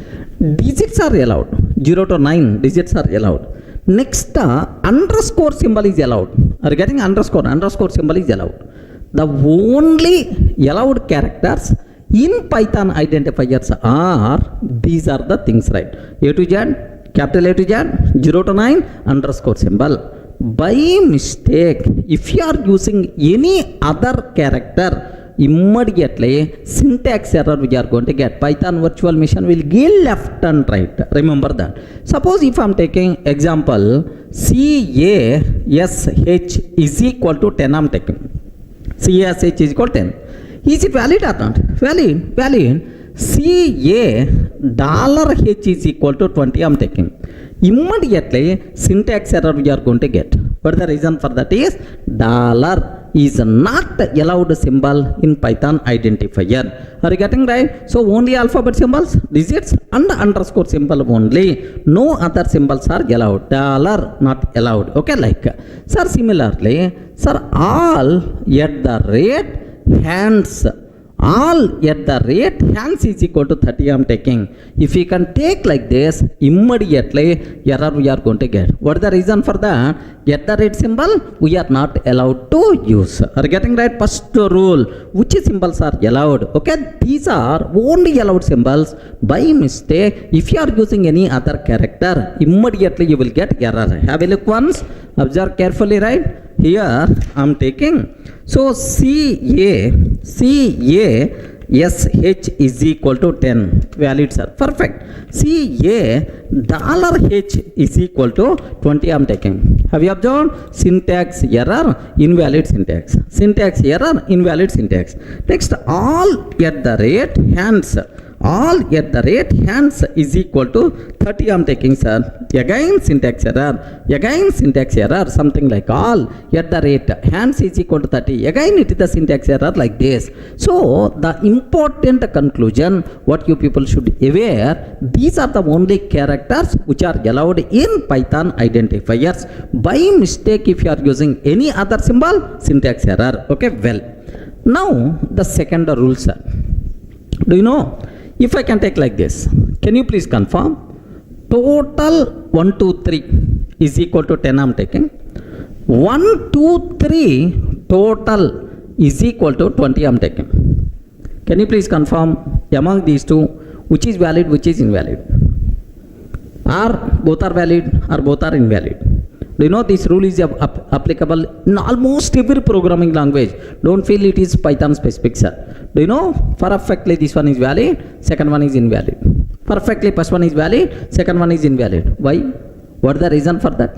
Digits are allowed, 0 to 9 digits are allowed. Next, underscore symbol is allowed. Are you getting underscore symbol is allowed. The only allowed characters in Python identifiers are, these are the things, right? A to Z, capital A to Z, 0 to 9, underscore symbol. By mistake, if you are using any other character, immediately syntax error we are going to get. Python virtual machine will give left and right. Remember that. Suppose if I am taking example, CASH is equal to 10, I am taking. CASH is equal to 10. Is it valid or not? Valid. CA $H is equal to 20, I am taking. Immediately syntax error we are going to get. But the reason for that is dollar is not allowed symbol in Python identifier. Are you getting right? So only alphabet symbols, digits and underscore symbol only. No other symbols are allowed. Dollar not allowed. Okay, like, sir, similarly, sir, all at the rate hands. All at the rate hands is equal to 30 I am taking. If we can take like this, immediately error we are going to get. What is the reason for that? At the rate symbol we are not allowed to use. Are you getting right? First rule, which symbols are allowed? Okay, these are only allowed symbols. By mistake, if you are using any other character, immediately you will get error. Have a look once. Observe carefully, right? Here I am taking. So CASH is equal to 10. Valid, sir. Perfect. CA $H is equal to 20 I am taking. Have you observed? Syntax error, invalid syntax. Syntax error, invalid syntax. Next, all at the rate hands. All at the rate hands is equal to 30 I am taking, sir. Again syntax error, something like all at the rate hands is equal to 30. Again it is the syntax error like this. So the important conclusion what you people should aware, these are the only characters which are allowed in Python identifiers. By mistake, if you are using any other symbol, syntax error. Okay, well, now the second rule, sir. Do you know? If I can take like this, can you please confirm? Total 1, 2, 3 is equal to 10 I am taking. 1, 2, 3 total is equal to 20 I am taking. Can you please confirm among these two which is valid, which is invalid? Or both are valid or both are invalid? Do you know this rule is applicable in almost every programming language? Don't feel it is Python specific, sir. Do you know? Perfectly this one is valid, second one is invalid. Perfectly first one is valid, second one is invalid. Why? What is the reason for that?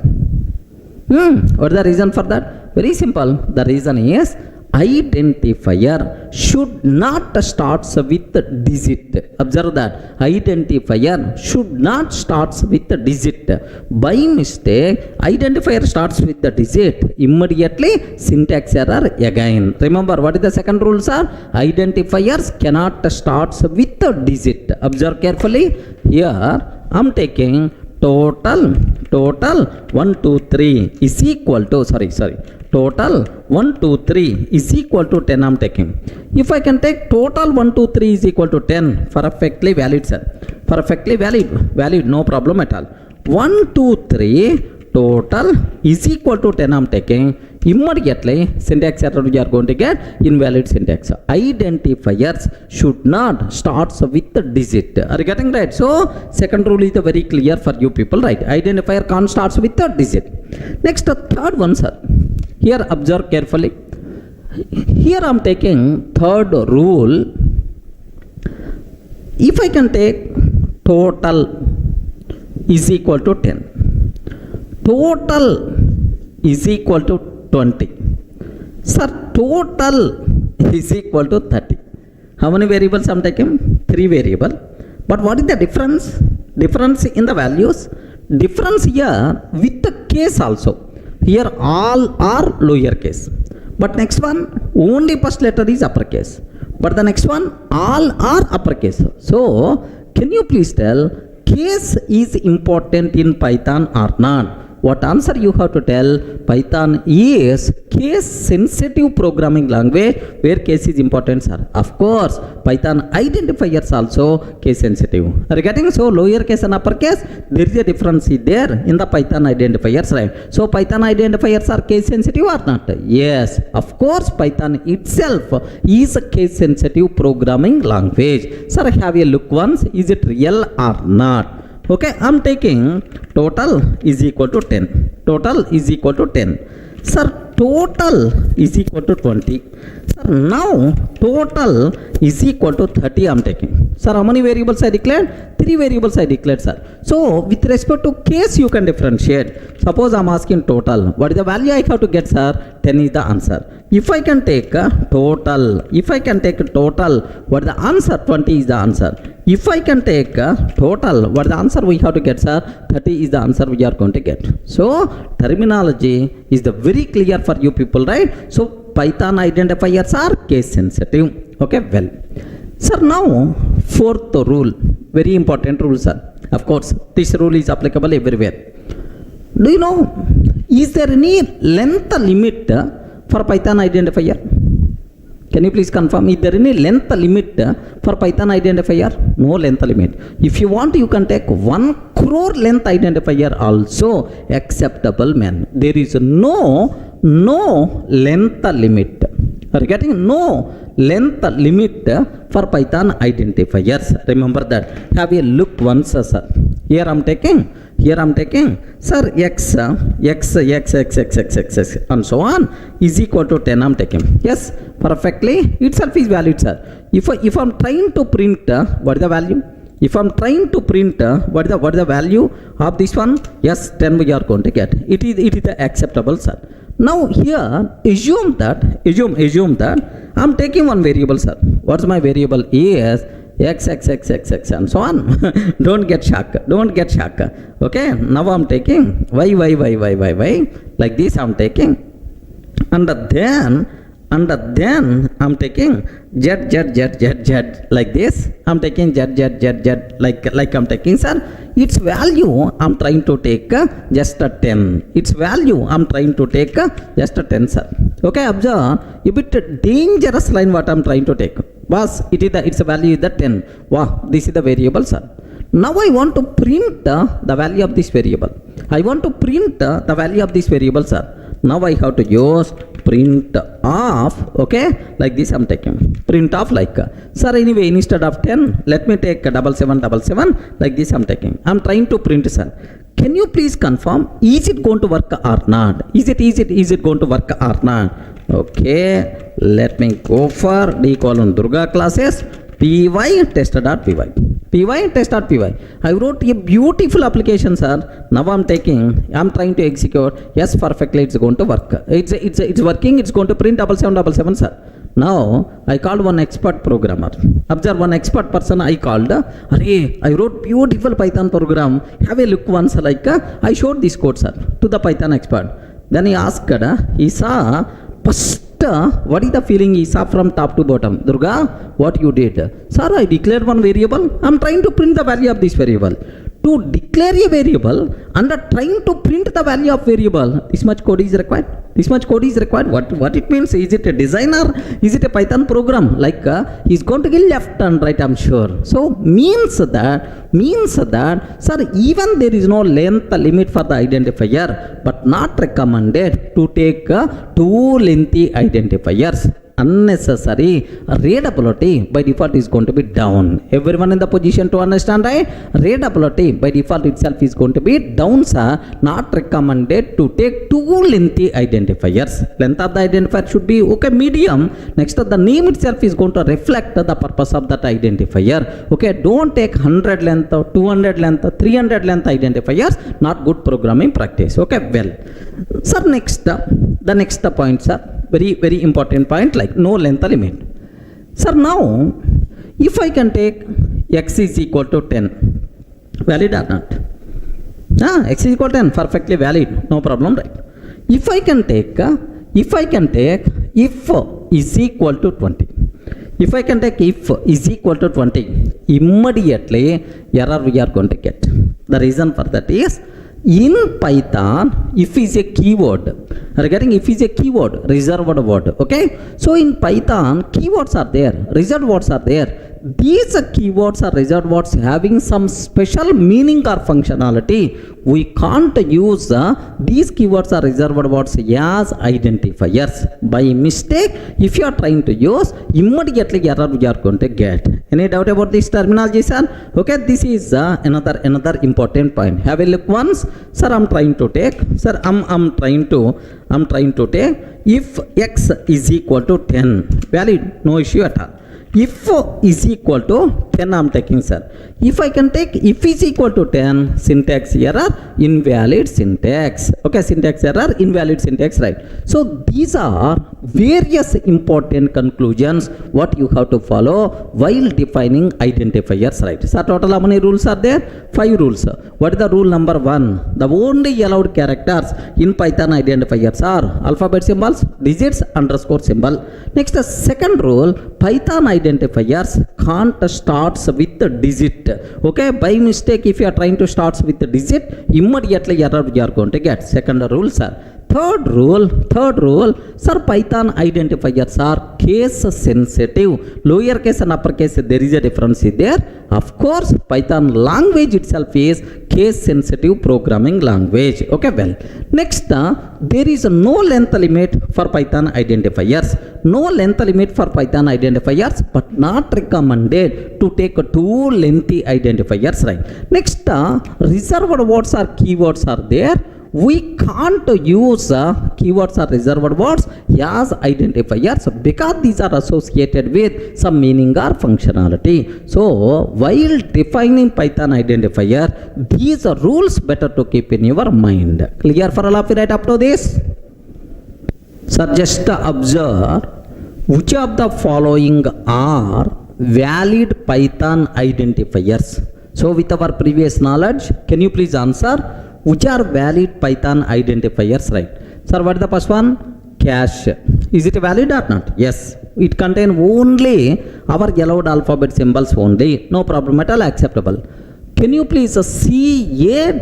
What is the reason for that? Very simple. The reason is identifier should not start with digit. Observe that. Identifier should not start with digit. By mistake, identifier starts with the digit. Immediately, syntax error again. Remember, what is the second rule, sir? Identifiers cannot start with the digit. Observe carefully. Here, I am taking total 1, 2, 3 is equal to, total 1, 2, 3 is equal to 10 I am taking. If I can take total 1, 2, 3 is equal to 10, perfectly valid, sir. Perfectly valid, no problem at all. 1, 2, 3 total is equal to 10 I'm taking. Immediately syntax error you are going to get invalid syntax. Identifiers should not start with the digit. Are you getting right? So second rule is very clear for you people, right? Identifier can't start with the digit. Next, the third one, sir. Here observe carefully. Here I'm taking third rule. If I can take total is equal to 10, total is equal to 20. Sir, total is equal to 30. How many variables I'm taking? 3 variable. But what is the difference? Difference in the values. Difference here with the case also. Here all are lowercase. But next one, only first letter is uppercase. But the next one, all are uppercase. So, can you please tell, case is important in Python or not? What answer you have to tell? Python is case sensitive programming language where case is important, sir. Of course, Python identifiers also case sensitive. Are you getting? So lowercase and uppercase, there is a difference there in the Python identifiers, right? So Python identifiers are case sensitive or not? Yes, of course, Python itself is a case sensitive programming language. Sir, have a look once. Is it real or not? Okay, I'm taking total is equal to 10. Total is equal to 10. Sir, total is equal to 20. Sir, now total is equal to 30 I'm taking. Sir, how many variables I declared? 3 variables I declared, sir. So, with respect to case, you can differentiate. Suppose I'm asking total. What is the value I have to get, sir? 10 is the answer. If I can take total, what is the answer? 20 is the answer. If I can take total, what is the answer we have to get, sir? 30 is the answer we are going to get. So, terminology is the very clear for you people, right? So, Python identifiers are case sensitive. Okay, well. Sir, now, fourth rule, very important rule, sir. Of course, this rule is applicable everywhere. Do you know, is there any length limit for Python identifier? Can you please confirm, is there any length limit for Python identifier? No length limit. If you want, you can take 1 crore length identifier also acceptable, man. There is no length limit. Are you getting? No length limit for Python identifiers. Remember that. Have a look once, sir. Here I'm taking, sir, x, and so on is equal to 10 I'm taking. Yes, perfectly, itself is valid, sir. If I'm trying to print, what is the value? If I'm trying to print, what is the value of this one? Yes, 10 we are going to get. It is acceptable, sir. Now here, assume that I'm taking one variable, sir. What's my variable is x and so on. Don't get shocked. Okay, now I'm taking y like this I'm taking, and then I'm taking z like this. I'm taking z like I'm taking, sir. Its value I'm trying to take just a 10. Its value I'm trying to take just a 10, sir. Okay, observe a bit dangerous line what I'm trying to take. Was its value is the 10. Wow, this is the variable, sir. Now I want to print the value of this variable. Sir. Now I have to use print off. Okay, like this I'm taking. Print off like, sir, anyway, instead of 10, let me take 7777. Like this I'm taking. I'm trying to print, sir. Can you please confirm, is it going to work or not? Is it going to work or not? Okay, let me go for Durga classes, py test.py. I wrote a beautiful application, sir. Now I'm trying to execute. Yes, perfectly, it's going to work. It's working. It's going to print 7777, sir. Now I called one expert programmer. Observe, one expert person I called. I wrote beautiful Python program. Have a look once. Like I showed this code, sir, to the Python expert. Then he asked. He saw first. What is the feeling he saw from top to bottom? Durga, what you did? Sir, I declared one variable. I'm trying to print the value of this variable. To declare a variable and trying to print the value of variable, this much code is required. This much code is required. What it means? Is it a designer? Is it a Python program? Like he's going to get left and right, I'm sure. So means that sir, even there is no length limit for the identifier, but not recommended to take too lengthy identifiers. Unnecessary readability by default is going to be down. Everyone in the position to understand, right? Readability by default itself is going to be down, sir. Not recommended to take too lengthy identifiers. Length of the identifier should be okay, medium. Next, the name itself is going to reflect the purpose of that identifier. Okay, don't take 100 length, 200 length, 300 length identifiers. Not good programming practice. Okay, well, sir, the next point, sir. Very important point, like no length limit. Sir, now if I can take x is equal to 10, valid or not? X is equal to 10, perfectly valid, no problem, right? If I can take if is equal to 20, if I can take if is equal to 20, immediately error we are going to get. The reason for that is, in Python, if is a keyword, regarding if is a keyword, reserved word, okay? So in Python, keywords are there, reserved words are there. These keywords are reserved words having some special meaning or functionality. We can't use these keywords are reserved words as identifiers. By mistake, if you are trying to use, immediately error you are going to get. Any doubt about this terminology, sir? Okay, this is another important point. Have a look once. Sir, I'm trying to take, if x is equal to 10, valid, no issue at all. If is equal to 10, I'm taking, sir. If I can take if is equal to 10, syntax error, invalid syntax. Okay, syntax error, invalid syntax, right? So these are various important conclusions what you have to follow while defining identifiers, right? So total how many rules are there? 5 rules. What is the rule number 1? The only allowed characters in Python identifiers are alphabet symbols, digits, underscore symbol. Next, the second rule, Python identifiers can't start with the digit. Okay, by mistake, if you are trying to start with the digit, immediately error you are going to get. Second rule, sir. Third rule, sir, Python identifiers are case sensitive. Lowercase and uppercase, there is a difference there. Of course, Python language itself is case sensitive programming language. Okay, well, next, there is no length limit for Python identifiers. No length limit for Python identifiers, but not recommended to take too lengthy identifiers, right? Next, reserved words or keywords are there. We can't use keywords or reserved words as identifiers because these are associated with some meaning or functionality. So while defining Python identifier, these are rules better to keep in your mind. Clear for all of you right up to this? So just observe which of the following are valid Python identifiers. So with our previous knowledge, can you please answer? Which are valid Python identifiers, right? Sir, what is the first one? Cache. Is it valid or not? Yes. It contains only our allowed alphabet symbols only. No problem at all, acceptable. Can you please see a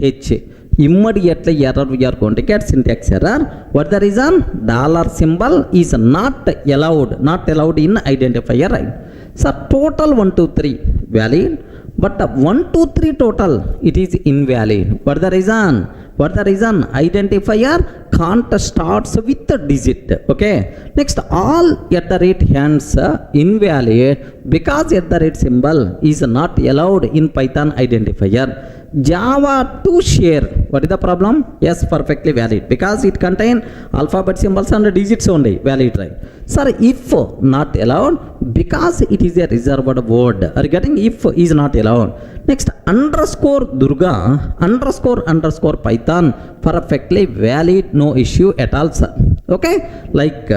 $H? Immediately error we are going to get, syntax error. What the reason? Dollar symbol is not allowed in identifier, right? So total 1, 2, 3 valid. But 1, 2, 3 total, it is invalid. What the reason? Identifier can't start with the digit. Okay. Next, all @hands invalid because symbol is not allowed in Python identifier. Java to share. What is the problem? Yes, perfectly valid because it contains alphabet symbols and digits only. Valid, right? Sir, if not allowed because it is a reserved word. Regarding if is not allowed. Next, underscore Durga, underscore Python, perfectly valid, no issue at all, sir. Okay, like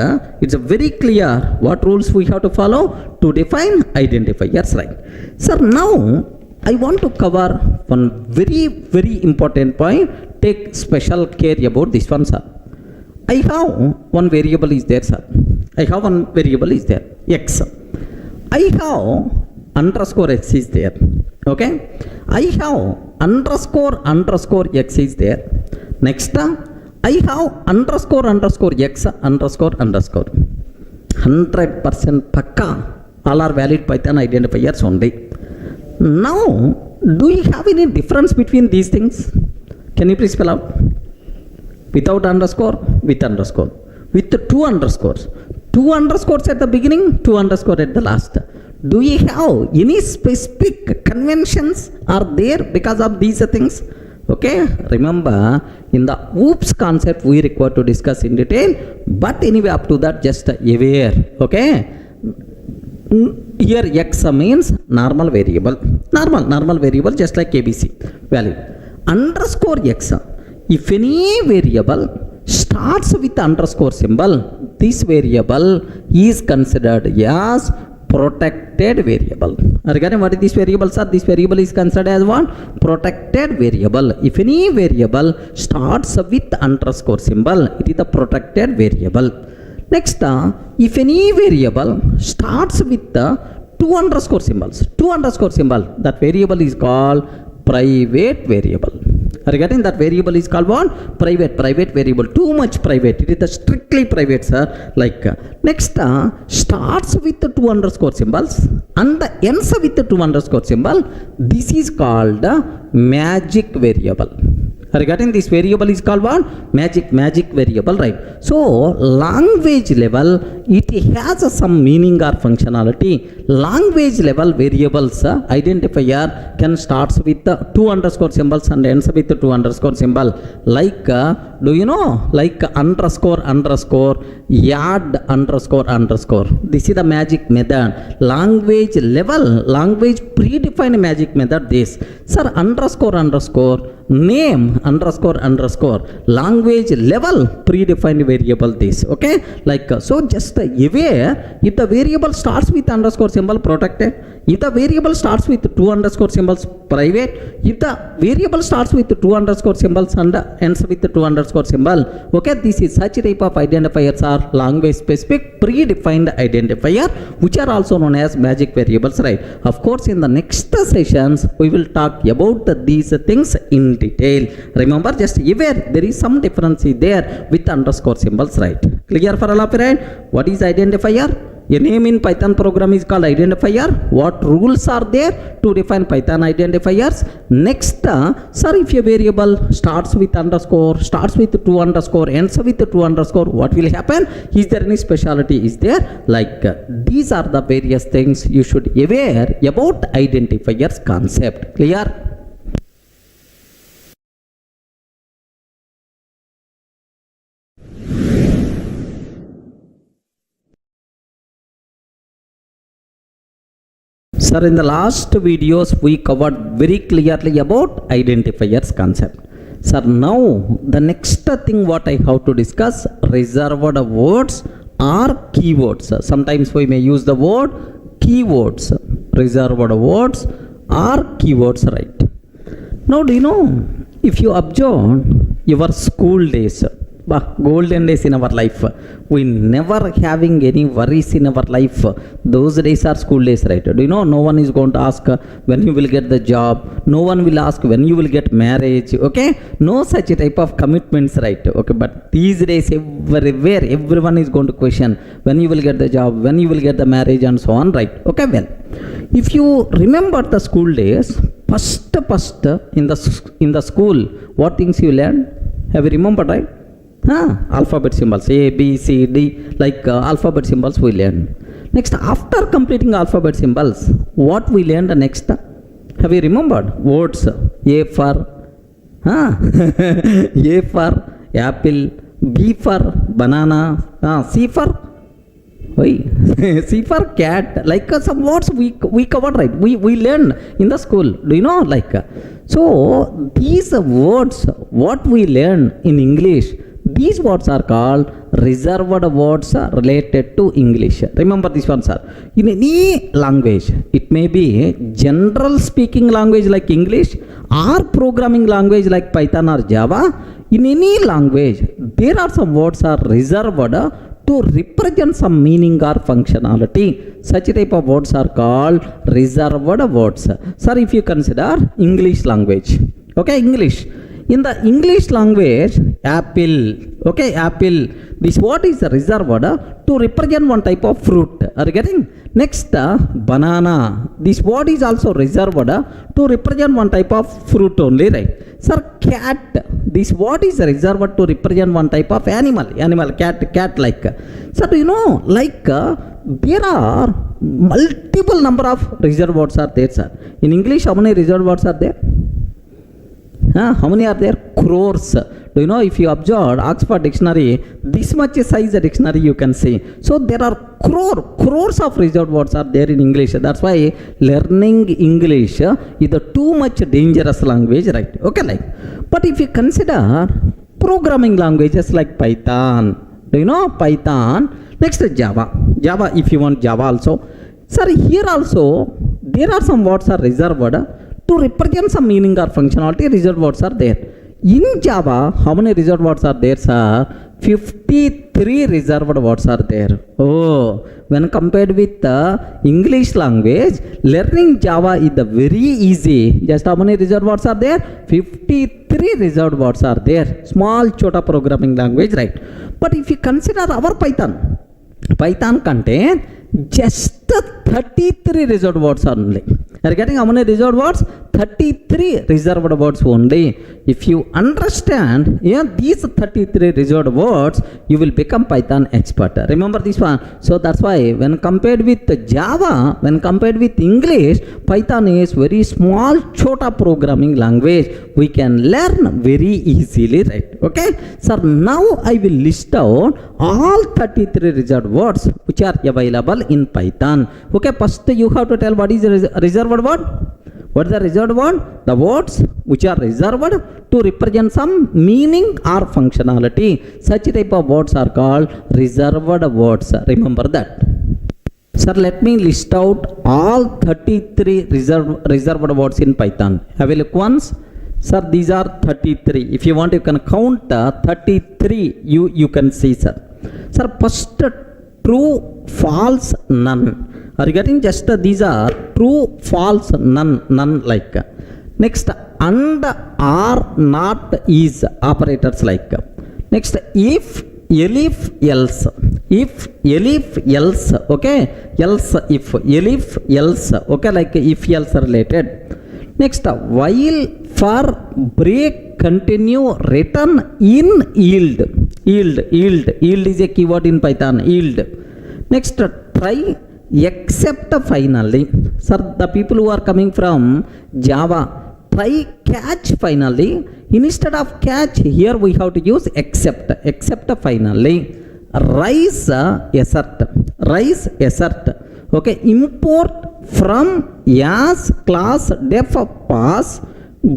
it's very clear what rules we have to follow to define identifiers, right? Sir, now I want to cover one very important point. Take special care about this one, sir. I have one variable is there, sir. X. I have underscore x is there. Okay. I have underscore x is there. Next, I have underscore underscore x underscore underscore. 100% pakka. All are valid Python identifiers only. Now, do you have any difference between these things? Can you please spell out? Without underscore, with underscore. With two underscores. Two underscores at the beginning, two underscore at the last. Do you have any specific conventions are there because of these things? Okay, remember in the OOPS concept we require to discuss in detail, but anyway up to that just aware. Okay, here x means normal variable, normal variable just like ABC value. Underscore x, if any variable starts with underscore symbol, this variable is considered as protected variable. Regarding what these variables are, this variable is considered as what? Protected variable. If any variable starts with underscore symbol, it is a protected variable. Next, if any variable starts with two underscore symbols, that variable is called private variable. Regarding that variable is called what? Private variable. Too much private. It is strictly private, sir. Like next starts with the two underscore symbols and ends with the two underscore symbol. This is called magic variable. Regarding this variable is called what? Magic variable, right? So language level it has some meaning or functionality. Language level variables identifier can starts with two underscore symbols and ends with the two underscore symbol. Like do you know? Like underscore, add underscore. This is the magic method. Language level, language predefined magic method. This, sir, underscore. Name underscore language level predefined variable this. Okay, like so just aware if the variable starts with underscore symbol, protected. If the variable starts with two underscore symbols, private. If the variable starts with two underscore symbols and ends with two underscore symbol, okay, this is such type of identifiers are language specific predefined identifier, which are also known as magic variables, right? Of course, in the next sessions we will talk about these things in detail. Remember, just aware there is some difference there with underscore symbols, right? Clear for all of you, right? What is identifier? A name in Python program is called identifier. What rules are there to define Python identifiers? Next, sir, if a variable starts with underscore, starts with two underscore, ends with two underscore, what will happen? Is there any specialty? Is there? Like these are the various things you should aware about identifiers concept. Clear? Sir, in the last videos we covered very clearly about identifiers concept. Sir, now the next thing what I have to discuss, reserved words or keywords. Sometimes we may use the word keywords. Reserved words or keywords, right? Now, do you know, if you observe your school days, golden days in our life, we never having any worries in our life. Those days are school days, right? Do you know, no one is going to ask when you will get the job, no one will ask when you will get marriage, okay? No such type of commitments, right? Okay, but these days everywhere everyone is going to question when you will get the job, when you will get the marriage, and so on, right? Okay, well, if you remember the school days, first in the school, what things you learned? Have you remembered, right? Alphabet symbols, A, B, C, D, like alphabet symbols we learn. Next, after completing alphabet symbols, what we learned next? Have you remembered? Words, A for, A for apple, B for banana, C for, C for cat, like some words we covered, right? We learned in the school. Do you know, like, so these words, what we learn in English, these words are called reserved words related to English. Remember this one, sir. In any language, it may be general speaking language like English or programming language like Python or Java. In any language, there are some words are reserved to represent some meaning or functionality. Such type of words are called reserved words. Sir, if you consider English language, okay, English. In the English language, apple, okay, apple, this what is reserved to represent one type of fruit. Are you getting? Next, banana, this word is also reserved to represent one type of fruit only, right? Sir, cat, this word is reserved to represent one type of animal, cat like. Sir, do you know, like, there are multiple number of reserved words are there, sir. In English, how many reserved words are there? How many are there? Crores. Do you know, if you observe Oxford dictionary, this much size dictionary you can see. So there are crores of reserved words are there in English. That's why learning English is a too much dangerous language, right? Okay, like. But if you consider programming languages like Python, do you know Python? Next, Java, if you want Java also. Sir, here also there are some words are reserved to represent some meaning or functionality. Reserved words are there. In Java, how many reserved words are there, sir? 53 reserved words are there. Oh, when compared with the English language, learning Java is the very easy. Just how many reserved words are there? 53 reserved words are there. Small chota programming language, right? But if you consider our Python contain just 33 reserved words only. Are you getting how many reserved words? 33 reserved words only. If you understand these 33 reserved words, you will become Python expert. Remember this one. So that's why when compared with Java, when compared with English, Python is very small chota programming language. We can learn very easily, right? Okay. So now I will list out all 33 reserved words which are available in Python. Okay. First you have to tell what is a reserved word. What is the reserved word? The words which are reserved to represent some meaning or functionality. Such type of words are called reserved words. Remember that. Sir, let me list out all 33 reserved words in Python. Have a look once. Sir, these are 33. If you want, you can count 33. You can see, sir. Sir, first true, false, none. Are you getting? Just these are true, false, none like. Next, and, are, not, is operators like. Next, if, elif, else. If, elif, else. Okay. Else, if. Elif, else. Okay. Like if, else related. Next, while, for, break, continue, return, in, yield. Yield is a keyword in Python. Yield. Next, try, except finally. Sir, the people who are coming from Java, try, catch finally. Instead of catch, here we have to use except finally. Rise, assert. Okay, import from as, class, def, pass,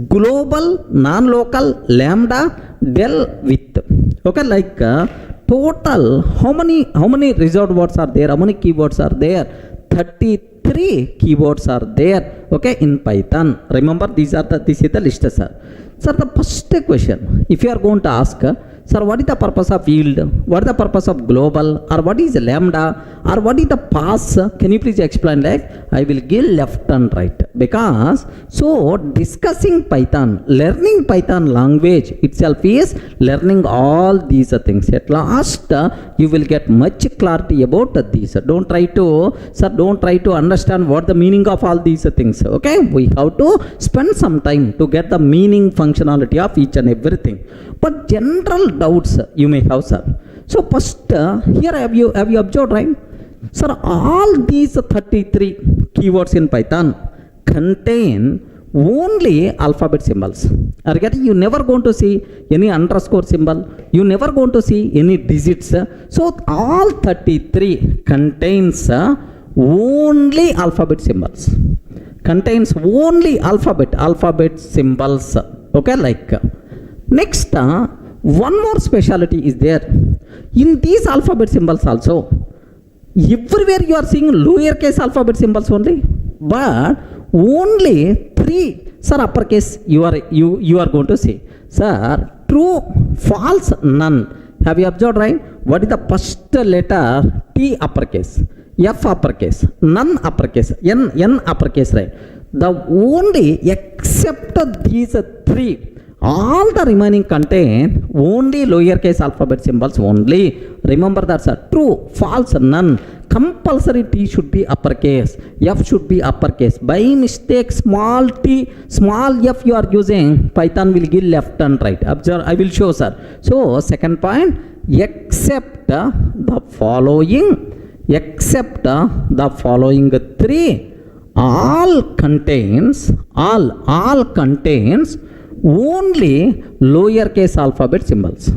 global, non-local, lambda, del, with. Okay, like total, how many reserved words are there? How many keywords are there? 33 keywords are there. Okay, in Python. Remember, this is the list, sir. Sir, the first question, if you are going to ask, sir, what is the purpose of yield? What is the purpose of global? Or what is lambda? Or what is the pass? Can you please explain? Like, I will give left and right. Because, so discussing Python, learning Python language itself is learning all these things. At last, you will get much clarity about these. Don't try to understand what the meaning of all these things. Okay, we have to spend some time to get the meaning, functionality of each and everything. But general doubts you may have, sir. So first, here have you observed, right? Sir, all these 33 keywords in Python contain only alphabet symbols. Are you getting? You never going to see any underscore symbol. You never going to see any digits. So all 33 contains only alphabet symbols. Contains only alphabet symbols. Okay, like. Next, one more speciality is there. In these alphabet symbols also, everywhere you are seeing lowercase alphabet symbols only, but only 3, sir, uppercase you are going to see. Sir, true, false, none. Have you observed, right? What is the first letter? T uppercase, F uppercase, none uppercase, N uppercase, right? The only except these 3, All the remaining contain only lowercase alphabet symbols only. Remember that's a true, false, none. Compulsory T should be uppercase, F should be uppercase. By mistake small t, small f you are using, Python will give left and right. Observe, I will show sir. So second point, except the following three, all contains only lowercase alphabet symbols.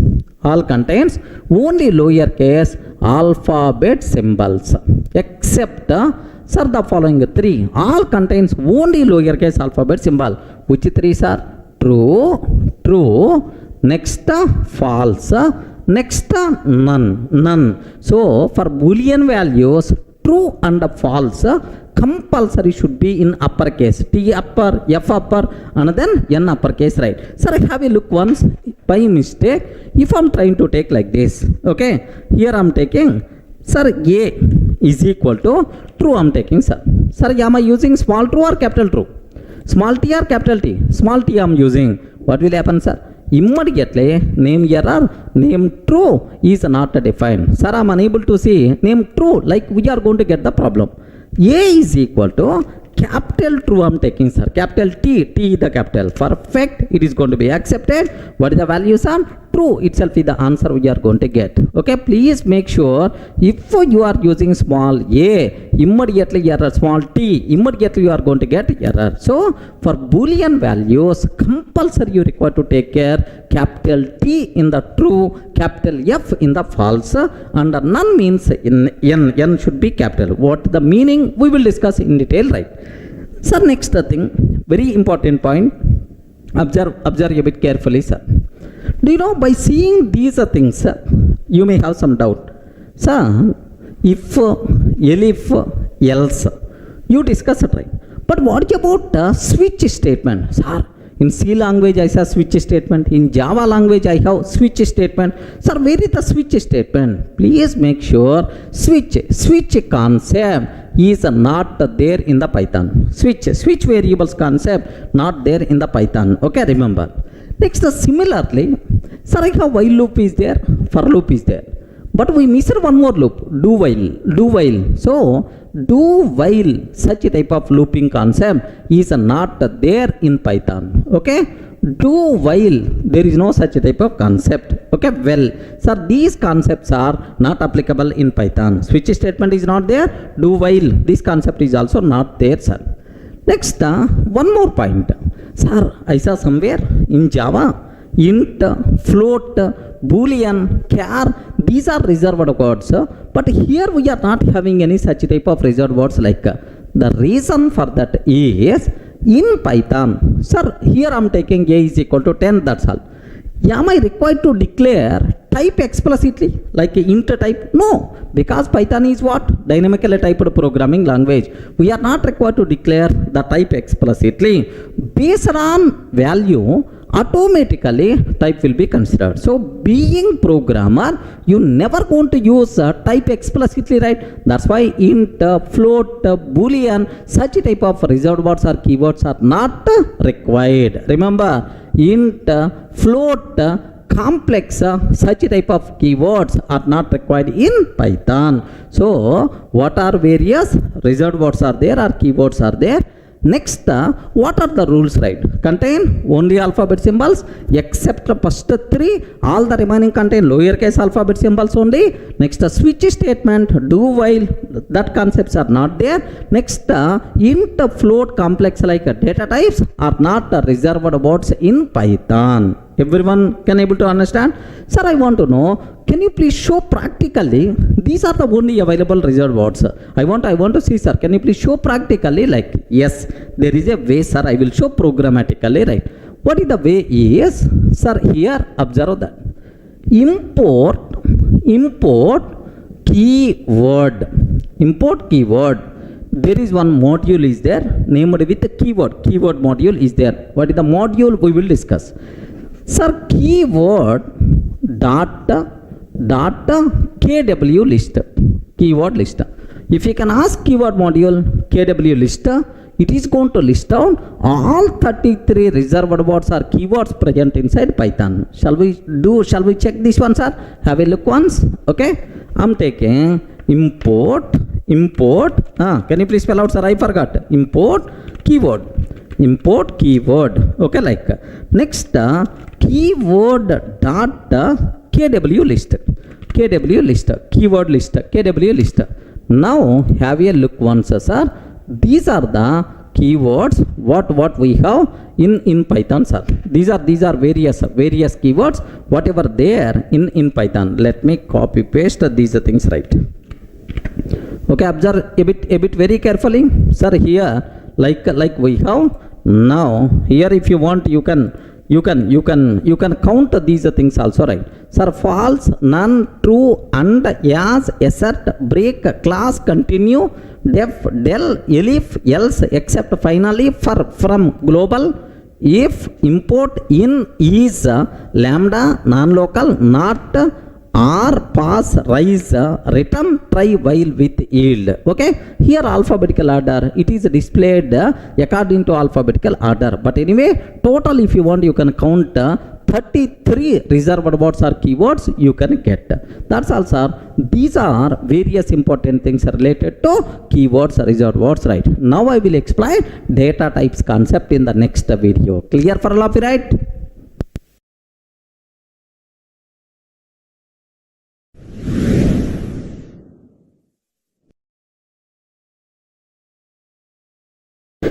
All contains only lowercase alphabet symbols. Except sir, the following three, all contains only lowercase alphabet symbol. Which three sir? True, next false, next none. So for Boolean values, true and false compulsory should be in uppercase, T upper, F upper, and then N uppercase, right? Sir, I have a look once by mistake. If I'm trying to take like this, okay, here I'm taking, sir, A is equal to true, I'm taking, sir. Sir, am I using small true or capital true? Small t or capital T? Small t I'm using. What will happen, sir? Immediately name error, name true is not defined. Sir, I'm unable to see name true, like we are going to get the problem. A is equal to capital true, I'm taking, sir. Capital T is the capital. Perfect, it is going to be accepted. What is the values on? True itself is the answer we are going to get. Okay, please make sure if you are using small a, immediately error, small t, immediately you are going to get error. So for Boolean values, compulsory you require to take care capital T in the true, capital F in the false, and none means in N should be capital. What the meaning we will discuss in detail, right? Sir, next thing, very important point. Observe a bit carefully, sir. Do you know, by seeing these things, you may have some doubt. Sir, if, elif, else, you discuss it, right? But what about switch statement? Sir, in C language I have switch statement. In Java language I have switch statement. Sir, where is the switch statement? Please make sure switch concept is not there in the Python. Switch variables concept not there in the Python. Okay, remember. Next, similarly, sir, I have while loop is there, for loop is there. But we missed one more loop, do while. So, do while, such a type of looping concept is not there in Python. Okay, do while, there is no such a type of concept. Okay, well, sir, these concepts are not applicable in Python. Switch statement is not there, do while, this concept is also not there, sir. Next, one more point. Sir, I saw somewhere in Java, int, float, Boolean, char, these are reserved words. But here we are not having any such type of reserved words like. The reason for that is, in Python, sir, here I am taking a is equal to 10, that's all. Am I required to declare type explicitly, like int type? No, because Python is what? Dynamically typed programming language. We are not required to declare the type explicitly. Based on value, automatically type will be considered. So being programmer, you never going to use type explicitly, right? That's why int, float, Boolean, such type of reserved words or keywords are not required. Remember, int, float, complex, such type of keywords are not required in Python. So what are various reserved words are there or keywords are there? Next, what are the rules, right? Contain only alphabet symbols except first three, all the remaining contain lowercase alphabet symbols only. Next, switch statement, do while, that concepts are not there. Next, int, float, complex like data types are not reserved words in Python. Everyone can able to understand? Sir, I want to know, can you please show practically, these are the only available reserved words. I want to see, sir, can you please show practically, like, yes, there is a way, sir, I will show programmatically, right? What is the way is, sir, here, observe that. Import keyword. There is one module is there, named with the keyword module is there. What is the module? We will discuss. Sir, keyword data KW list, keyword list. If you can ask keyword module KW list, it is going to list down all 33 reserved words or keywords present inside Python. Shall we check this one, sir? Have a look once. Okay, I'm taking import, can you please spell out, sir? I forgot. Import keyword, okay, like next keyword dot kw list, keyword list, kw list. Now have a look once, sir. These are the keywords what we have in Python, sir. These are various keywords whatever there in Python. Let me copy paste these things, right? Okay, observe a bit very carefully, sir. Here like we have now here, if you want you can count these things also, right? Sir, false, none, true, and, as, assert, break, class, continue, def, del, elif, else, except, finally, for, from, global, if, import, in, is, lambda, non-local, not, or, pass, rise, return, try, while, with, yield. Okay, here alphabetical order, it is displayed according to alphabetical order, but anyway total if you want you can count 33 reserved words or keywords you can get. That's all, sir. These are various important things related to keywords, reserved words, right? Now I will explain data types concept in the next video. Clear for all of you, right?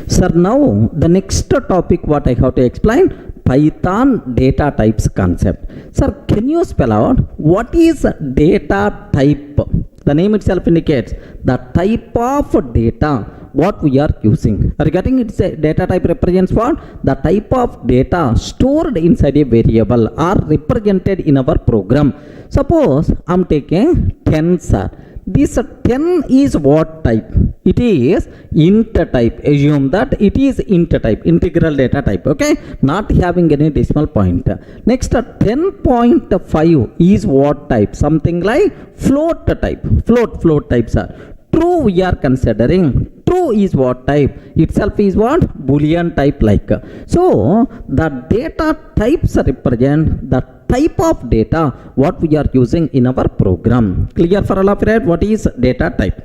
Sir, now the next topic what I have to explain, Python data types concept. Sir, can you spell out what is data type? The name itself indicates the type of data what we are using. Regarding its data type represents what? The type of data stored inside a variable or represented in our program. Suppose I'm taking 10, sir. This 10 is what type? It is int type. Assume that it is int type, integral data type. Okay, not having any decimal point. Next 10.5 is what type? Something like float type. Float types are true. We are considering true is what type? Itself is what? Boolean type like. So the data types represent the type of data what we are using in our program. Clear for all of you, right? What is data type?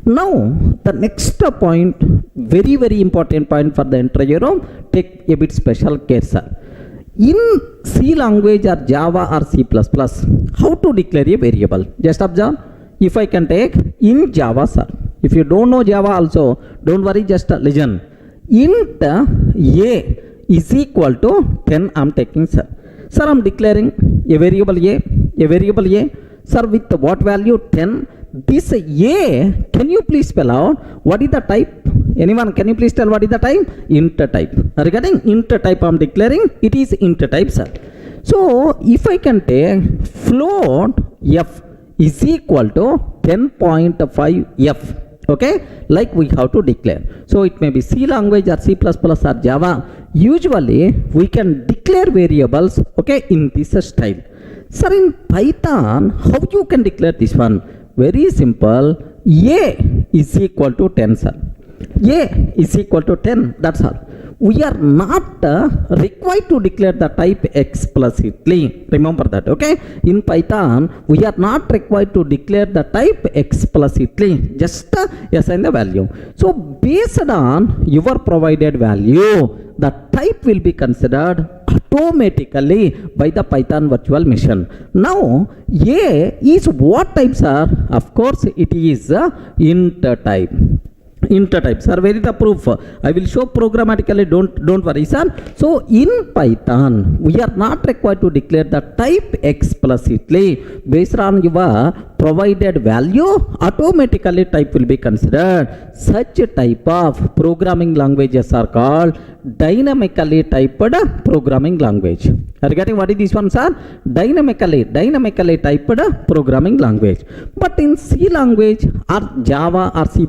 Now the next point, very important point for the entire room, take a bit special care, sir. In C language or Java or C++, how to declare a variable? Just observe. If I can take in Java, sir. If you don't know Java also, don't worry, just listen. Int a is equal to 10 I'm taking, sir. Sir, I'm declaring a variable a, sir, with what value? 10. This a, can you please spell out what is the type? Anyone, can you please tell what is the type? Int type. Regarding int type I'm declaring, it is int type, sir. So if I can take float f is equal to 10.5 f. Okay, like we have to declare. So it may be C language or C++ or Java. Usually we can declare variables, okay, in this style. Sir, in Python, how you can declare this one? Very simple. A is equal to 10, sir. A is equal to 10. That's all. We are not required to declare the type explicitly. Remember that, okay? In Python, we are not required to declare the type explicitly. Just assign the value. So based on your provided value, the type will be considered automatically by the Python virtual machine. Now, A is what type, sir? Of course, it is int type. Int type, sir. Where is the proof? I will show programmatically. Don't worry, sir. So in Python, we are not required to declare the type explicitly. Based on your provided value, automatically type will be considered. Such type of programming languages are called dynamically typed programming language. Are you getting what is this one, sir? Dynamically typed programming language. But in C language or Java or C++,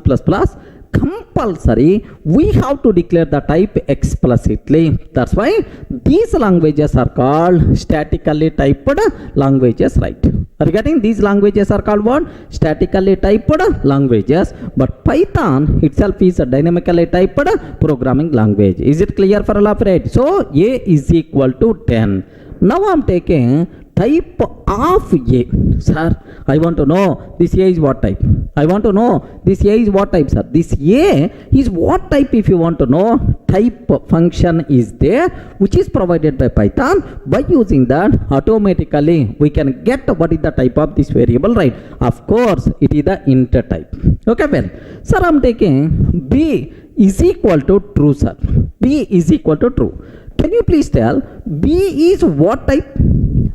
compulsory we have to declare the type explicitly. That's why these languages are called statically typed languages, right? Are you getting? These languages are called what? Statically typed languages. But Python itself is a dynamically typed programming language. Is it clear for all of it? So A is equal to 10. Now I am taking type of A. Sir, I want to know this A is what type? I want to know this A is what type, sir? This A is what type if you want to know? Type function is there which is provided by Python. By using that, automatically we can get what is the type of this variable, right? Of course, it is the int type. Okay, well, sir, I am taking B is equal to true, sir. B is equal to true. Can you please tell B is what type?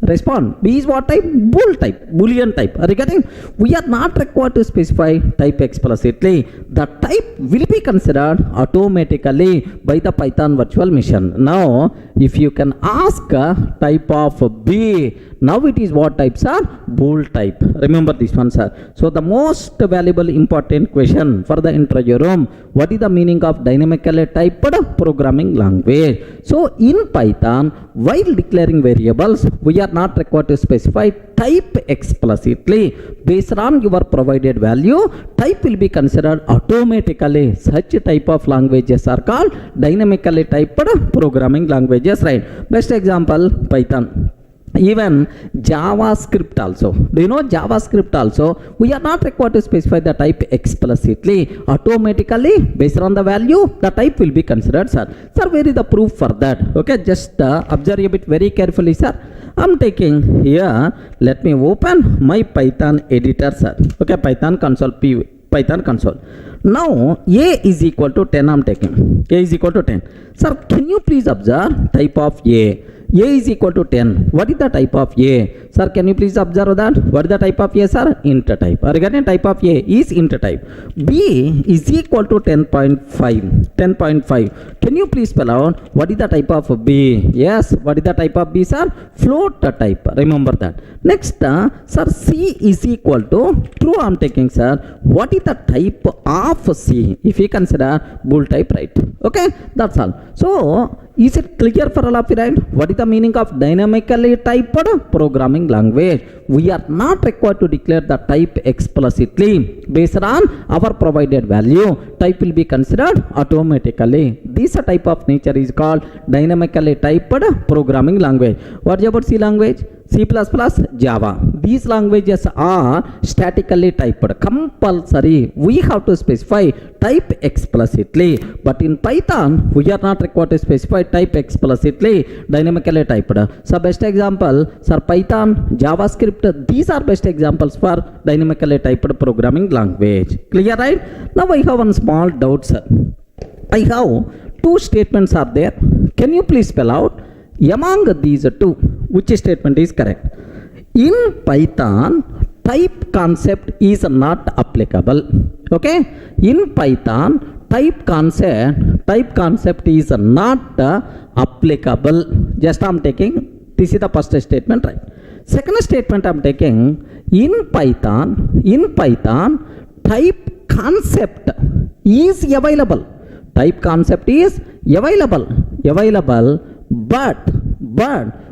Respond. B is what type? Bool type, Boolean type. Are you getting? We are not required to specify type explicitly. The type will be considered automatically by the Python virtual machine. Now, if you can ask type of B, now it is what type, sir? Bool type. Remember this one, sir. So the most valuable important question for the interview room, what is the meaning of dynamically typed programming language? So in Python, while declaring variables, we are not required to specify type explicitly. Based on your provided value, type will be considered automatically. Such type of languages are called dynamically typed programming languages, right? Best example, Python. Even JavaScript also. Do you know JavaScript also? We are not required to specify the type explicitly. Automatically, based on the value, the type will be considered, sir. Sir, where is the proof for that? Okay, just observe a bit very carefully, sir. I'm taking here, let me open my Python editor, sir. Okay, Python console, Python console. Now, A is equal to 10, I'm taking. A is equal to 10. Sir, can you please observe type of A? A is equal to 10. What is the type of A? Sir, can you please observe that? What is the type of A, sir? Int type. Or again, type of A is int type. B is equal to 10.5. 10.5. Can you please spell out what is the type of B? Yes, what is the type of B, sir? Float type. Remember that. Next, sir, C is equal to true. I'm taking, sir. What is the type of C? If you consider Bool type, right? Okay, that's all. So, is it clear for all of you, right? What is the meaning of dynamically typed programming language? We are not required to declare the type explicitly. Based on our provided value, type will be considered automatically. This type of nature is called dynamically typed programming language. What about C language? C++, Java. These languages are statically typed. Compulsory. We have to specify type explicitly. But in Python, we are not required to specify type explicitly. Dynamically typed. So best example, sir, Python, JavaScript. These are best examples for dynamically typed programming language. Clear, right? Now I have one small doubt, sir. I have two statements are there. Can you please spell out among these two which statement is correct? In Python, type concept is not applicable. Okay? In Python, type concept is not applicable. Just I'm taking, this is the first statement, right? Second statement I'm taking, in Python, type concept is available. Type concept is available, but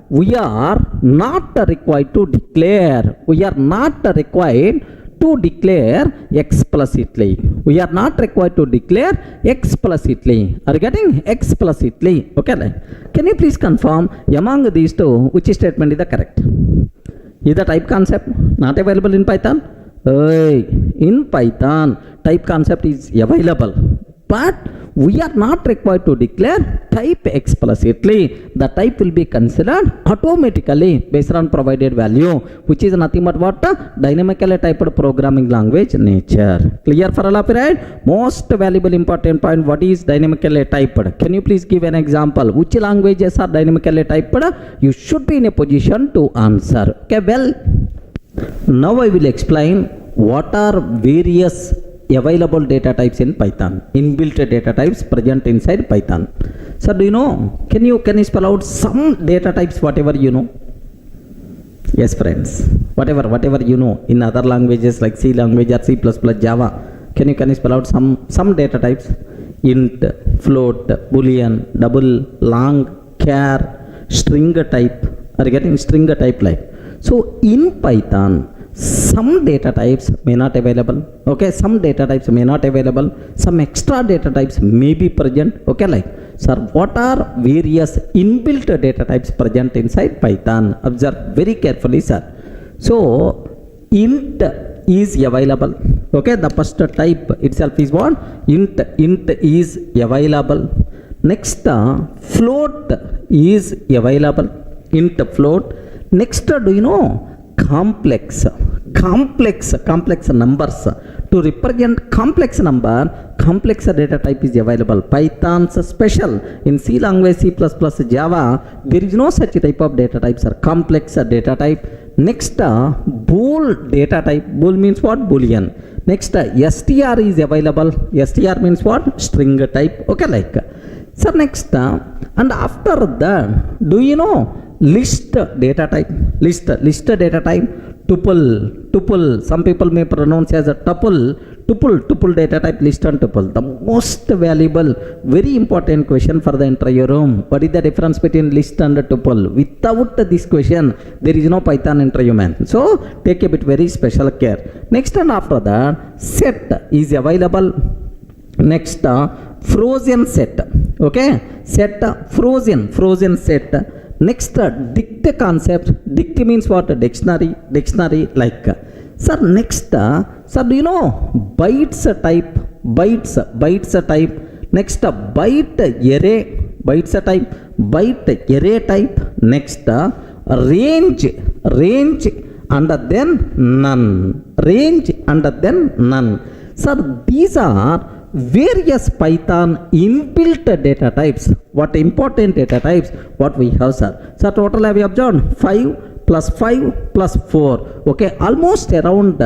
we are not required to declare. We are not required to declare explicitly. We are not required to declare explicitly. Are you getting? Explicitly. Okay. Can you please confirm among these two which statement is the correct? Is the type concept not available in Python? In Python, type concept is available, but we are not required to declare type explicitly. The type will be considered automatically based on provided value, which is nothing but what? Dynamically typed programming language nature. Clear for all of you, right? Most valuable important point, what is dynamically typed? Can you please give an example? Which languages are dynamically typed? You should be in a position to answer. Okay, well, now I will explain what are various available data types in Python, inbuilt data types present inside Python. So do you know, can you spell out some data types, whatever you know? Yes, friends, whatever you know in other languages like C language or C++, Java, can you spell out some data types? Int, float, Boolean, double, long, char, string type. Are you getting string type like? So in Python, some data types may not available. Okay, some data types may not available. Some extra data types may be present. Okay, like, sir, what are various inbuilt data types present inside Python? Observe very carefully, sir. So int is available. Okay, the first type itself is what? Int is available. Next, float is available. Int float. Next, do you know complex numbers? To represent complex number, complex data type is available. Python's special. In C language, C++, Java, there is no such type of data types or complex data type. Next, Bool data type. Bool means what? Boolean. Next, str is available. Str means what? String type. Okay, like. So next, and after that, do you know list data type? List data type. Tuple. Some people may pronounce as a tuple data type, list and tuple. The most valuable, very important question for the interview room. What is the difference between list and tuple? Without this question, there is no Python interview, man. So take a bit very special care. Next and after that, set is available. Next, frozen set. Okay, set frozen set. Next, dict concept. Dict means what? Dictionary like. Sir, next, sir, do you know bytes type? Bytes type. Next, byte array type. Next, range and then none. Sir, these are various Python inbuilt data types. What important data types? What we have, sir? So total have you observed? 5 plus 5 plus 4. Okay, almost around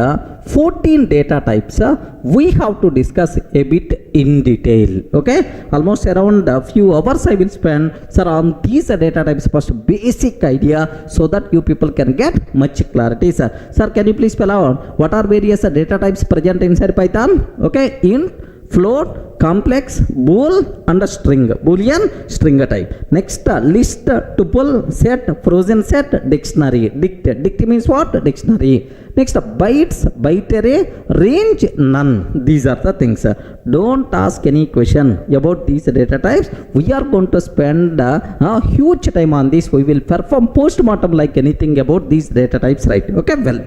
14 data types. We have to discuss a bit in detail. Okay, almost around a few hours I will spend, sir, on these data types. First basic idea, so that you people can get much clarity, sir. Sir, can you please spell out what are various data types present inside Python? Okay, int, float, complex, bool and string, boolean, string type. Next, list, tuple, set, frozen set, dictionary. Dict means what? Dictionary. Next, bytes, bytearray, range, none. These are the things. Don't ask any question about these data types. We are going to spend a huge time on this. We will perform post-mortem like anything about these data types, right? Okay, well.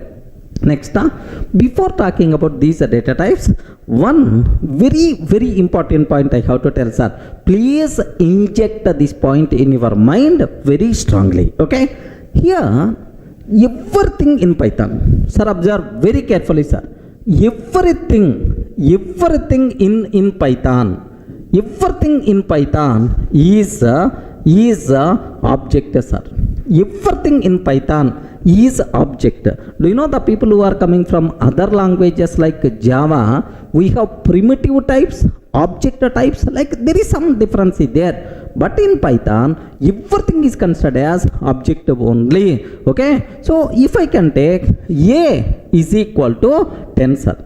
Next, before talking about these data types, one very important point I have to tell, sir. Please inject this point in your mind very strongly. Okay, here everything in Python, sir, observe very carefully, sir. Everything in Python, is object, sir. Everything in Python is object. Do you know the people who are coming from other languages like Java, we have primitive types, object types, like there is some difference there. But in Python, everything is considered as object only. Okay, so if I can take A is equal to 10, sir.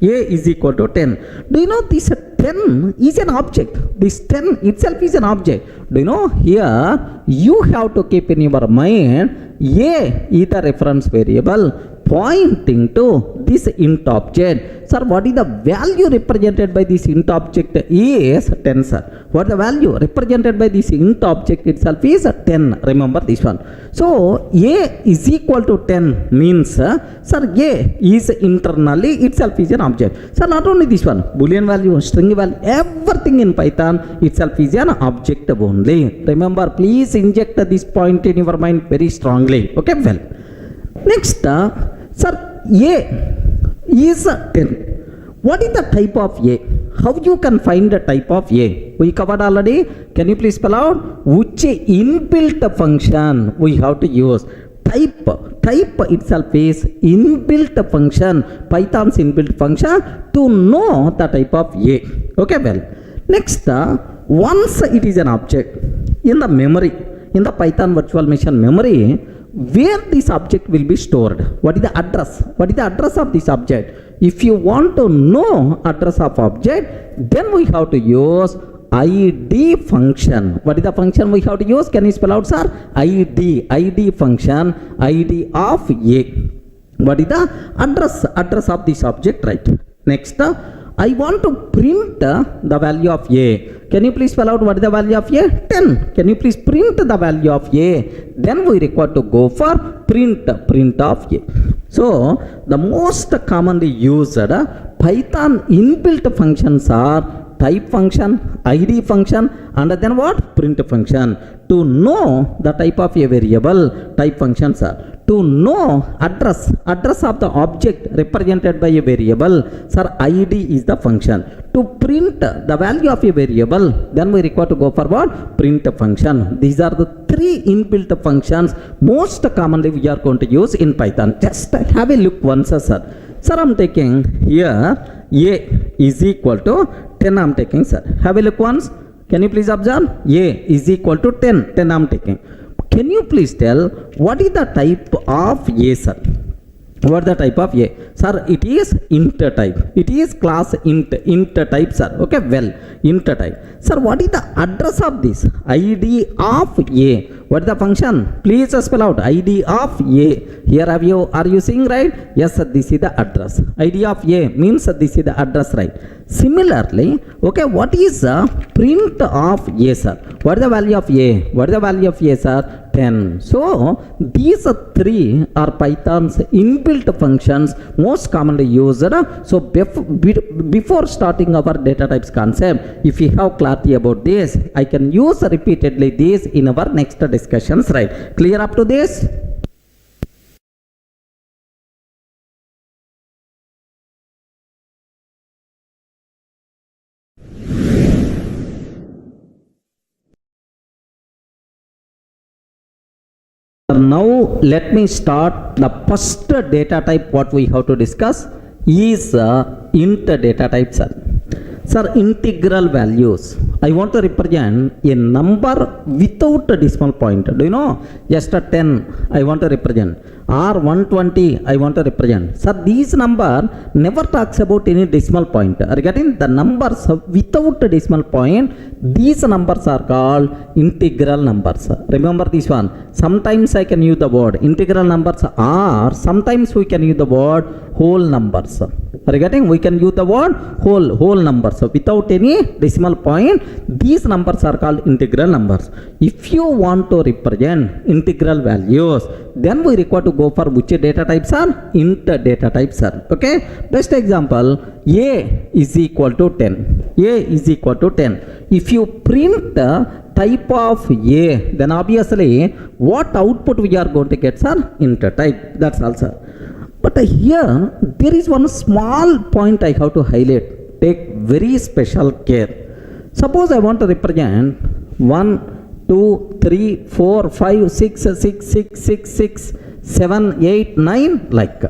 A is equal to 10. Do you know this 10 is an object? This 10 itself is an object. Do you know here you have to keep in your mind A is the reference variable pointing to this int object. Sir, what is the value represented by this int object? Is 10, sir. What the value represented by this int object itself is 10. Remember this one. So A is equal to 10 means, sir, A is internally itself is an object. Sir, not only this one, Boolean value, string value, everything in Python itself is an object only. Remember, please inject this point in your mind very strongly. Okay, well. Next, sir, A is 10. What is the type of A? How you can find the type of A? We covered already. Can you please spell out which inbuilt function we have to use? Type itself is inbuilt function, Python's inbuilt function to know the type of A. Okay, well. Next, once it is an object in the memory, in the Python virtual machine memory, where this object will be stored? What is the address? What is the address of this object? If you want to know address of object, then we have to use ID function. What is the function we have to use? Can you spell out, sir? ID function, ID of A. What is the address of this object, right? Next, I want to print the value of A. Can you please spell out what is the value of A? 10. Can you please print the value of A? Then we require to go for print of A. So the most commonly used Python inbuilt functions are type function, ID function, and then what? Print function. To know the type of a variable, type functions are. To know address of the object represented by a variable, sir, ID is the function. To print the value of a variable, then we require to go for what? Print function. These are the three inbuilt functions most commonly we are going to use in Python. Just have a look once, sir. Sir, I'm taking here A is equal to 10. I'm taking, sir. Have a look once. Can you please observe? A is equal to 10. 10 I'm taking. Can you please tell what is the type of A, sir? What is the type of A? Sir, it is int type. It is class int type, sir. Okay, well, int type. Sir, what is the address of this? ID of A. What is the function? Please spell out ID of A. Here are you seeing, right? Yes, sir, this is the address. ID of A means this is the address, right? Similarly, okay, what is the print of A, sir? What is the value of A? What is the value of A, sir? 10. So these three are Python's inbuilt functions most commonly used. So before starting our data types concept, if you have clarity about this, I can use repeatedly this in our next discussions, right? Clear up to this? Now let me start the first data type what we have to discuss is int data type, sir. Sir, integral values. I want to represent a number without a decimal point. Do you know? Just a 10 I want to represent, or 120 I want to represent. Sir, these number never talks about any decimal point. Regarding the numbers without a decimal point, these numbers are called integral numbers. Remember this one. Sometimes I can use the word integral numbers, or sometimes we can use the word whole numbers. Regarding we can use the word whole numbers. So without any decimal point, these numbers are called integral numbers. If you want to represent integral values, then we require to go for which data types are? Int data types are. Okay. Best example, A is equal to 10. A is equal to 10. If you print the type of A, then obviously what output we are going to get, sir? Int type. That's also. But here there is one small point I have to highlight. Take very special care. Suppose I want to represent 1, 2, 3, 4, 5, 6, 6, 6, 6, 6, 7, 8, 9 like.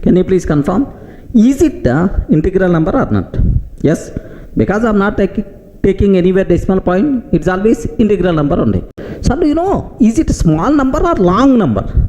Can you please confirm? Is it the integral number or not? Yes, because I am not taking anywhere decimal point. It's always integral number only. So do you know, is it small number or long number?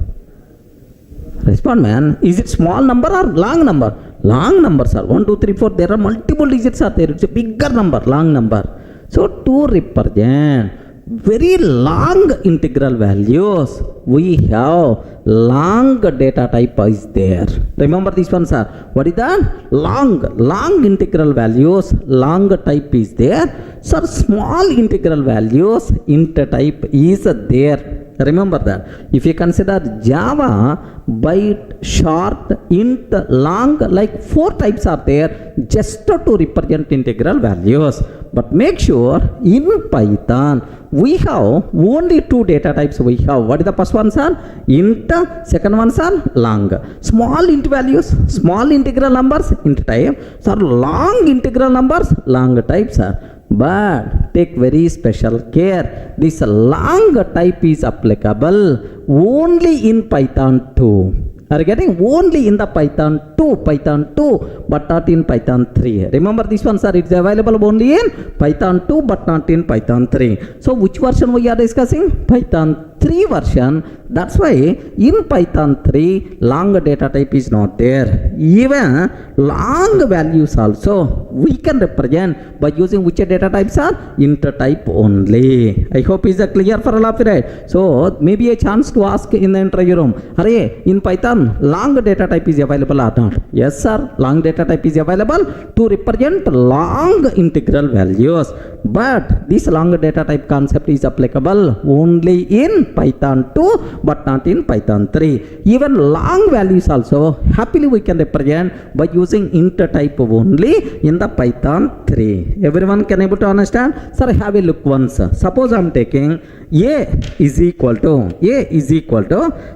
Respond, man. Is it small number or long number? Long number, sir. 1, 2, 3, 4. There are multiple digits are there. It's a bigger number, long number. So to represent very long integral values, we have long data type is there. Remember this one, sir. What is that? Long integral values, long type is there. Sir, small integral values, int type is there. Remember that. If you consider Java, byte, short, int, long, like 4 types are there just to represent integral values. But make sure in Python we have only 2 data types we have. What is the first one, sir? Int, second one, sir? Long. Small int values, small integral numbers, int type. Sir, long integral numbers, long types, sir. But take very special care. This long type is applicable only in Python 2. Are you getting? Only in the Python 2, but not in Python 3. Remember this one, sir. It's available only in Python 2, but not in Python 3. So which version we are discussing? Python 3 version. That's why in Python 3 long data type is not there. Even long values also we can represent by using which data types are int type only. I hope is clear for all of you, right? So maybe a chance to ask in the interview room, Hare, in Python long data type is available or not? Yes sir, long data type is available to represent long integral values, but this long data type concept is applicable only in Python 2 but not in Python 3. Even long values also happily we can represent by using int type only in the Python 3. Everyone can able to understand? Sir, have a look once. Suppose I am taking a is equal to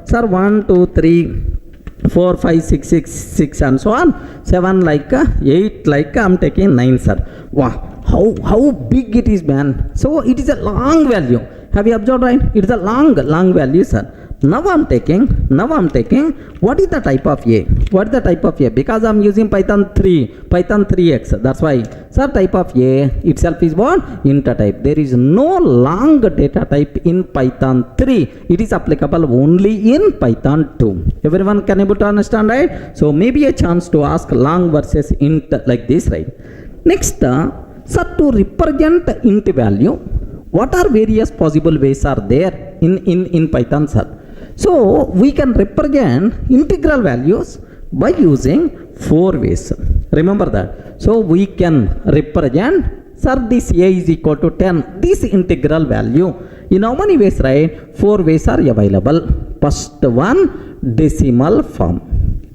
sir 1 2 3 4 5 6 6 6 and so on, 7 like 8 like I'm taking 9 sir. Wow, how big it is, man. So it is a long value. Have you observed, right? It is a long value, sir. Now I'm taking what is the type of a? What is the type of a? Because I'm using Python 3x. That's why, sir, type of a itself is what? Int type. There is no long data type in Python 3. It is applicable only in Python 2. Everyone can able to understand, right? So maybe a chance to ask long versus int like this, right? Next, sir, to represent int value, what are various possible ways are there in Python, sir? So we can represent integral values by using 4 ways. Remember that. So we can represent, sir, this a is equal to 10, this integral value. In how many ways, right? 4 ways are available. First one, decimal form.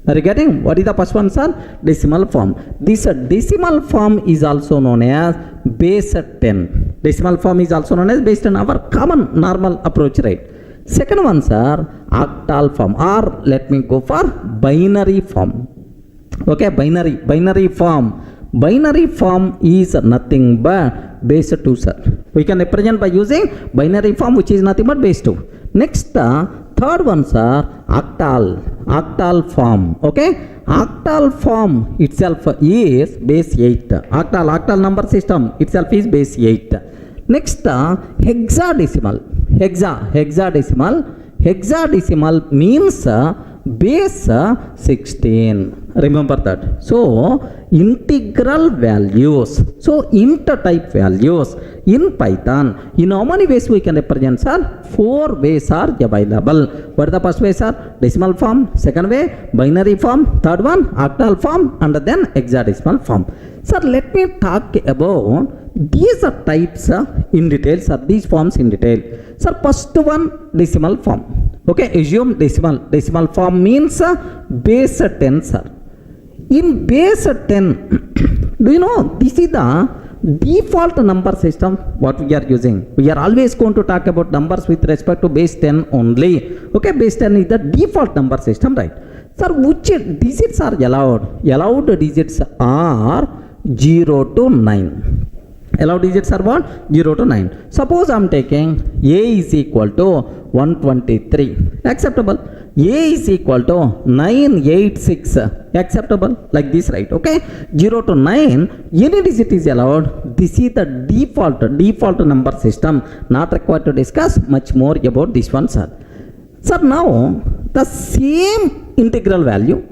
Are you getting? What is the first one, sir? Decimal form. This decimal form is also known as base 10. Decimal form is also known as based on our common normal approach, right? Second one, sir, octal form, or let me go for binary form. Okay, binary form. Binary form is nothing but base 2, sir. We can represent by using binary form, which is nothing but base 2. Next, third one, sir, octal form. Okay, octal form itself is base 8. Octal number system itself is base 8. Next, hexadecimal. Hexadecimal means base 16. Remember that. So integral values, so int type values in Python, in how many ways we can represent, sir? 4 ways are available. What is the first way, sir? Decimal form. Second way, binary form. Third one, octal form, and then hexadecimal form. Sir, let me talk about these are types in detail, sir, these forms in detail. Sir, first one, decimal form. Okay, assume decimal form means base 10, sir. In base 10, do you know this is the default number system what we are using? We are always going to talk about numbers with respect to base 10 only. Okay, base 10 is the default number system, right? Sir, which digits are allowed? Allowed digits are 0 to 9. Allowed digits are what? 0 to 9. Suppose I am taking a is equal to 123. Acceptable. A is equal to 986. Acceptable. Like this, right? Okay. 0 to 9. Any digit is allowed. This is the default number system. Not required to discuss much more about this one, sir. Sir, now the same integral value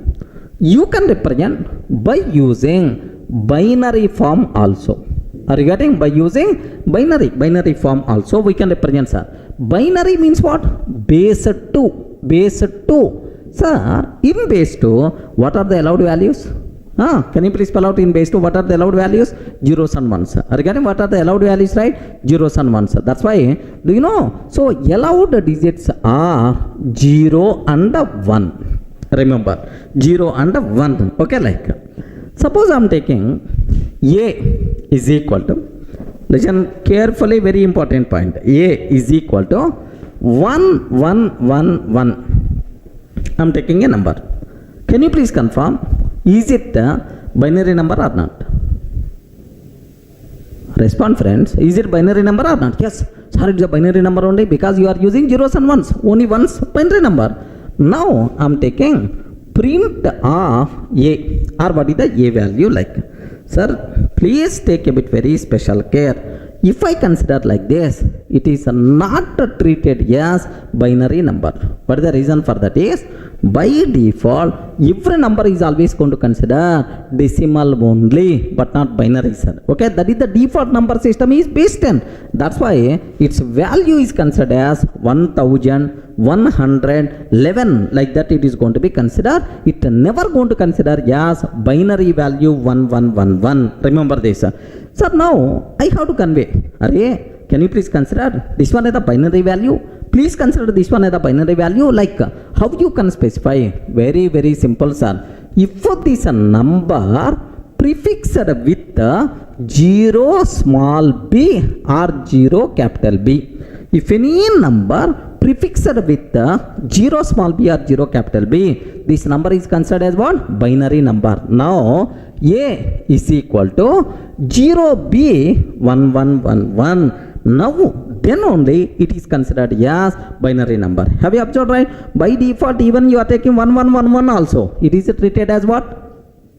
you can represent by using binary form also. Are you getting? By using binary form also we can represent, sir. Binary means what? Base 2. Sir, in base 2, what are the allowed values? Can you please spell out in base 2 what are the allowed values? Zeros and ones. Are you getting? What are the allowed values, right? Zeros and ones. That's why, do you know? So allowed digits are 0 and 1. Remember, 0 and 1. Okay, like suppose I am taking a is equal to, listen carefully, very important point. A is equal to 1 1 1 1. I am taking a number. Can you please confirm, is it a binary number or not? Respond, friends. Is it binary number or not? Yes, sir, it's a binary number only because you are using zeros and ones. Only ones binary number. Now I am taking print of a, or what is the a value like? Sir, please take a bit very special care. If I consider like this, it is not treated as binary number. What is the reason for that is, by default, every number is always going to consider decimal only, but not binary, sir. Okay, that is the default number system is based on. That's why its value is considered as 1111. Like that, it is going to be considered. It never going to consider as binary value 1111. Remember this, sir. So now I have to convey. Array, can you please consider this one as the binary value? Please consider this one as the binary value. Like how you can specify? Very, very simple, sir. If this number prefixed with 0 small b or 0 capital B. If any number prefixed with 0 small b or 0 capital B, this number is considered as what? Binary number. Now A is equal to 0B1111. Now then only it is considered as binary number. Have you observed, right? By default, even you are taking 1111 also, it is treated as what?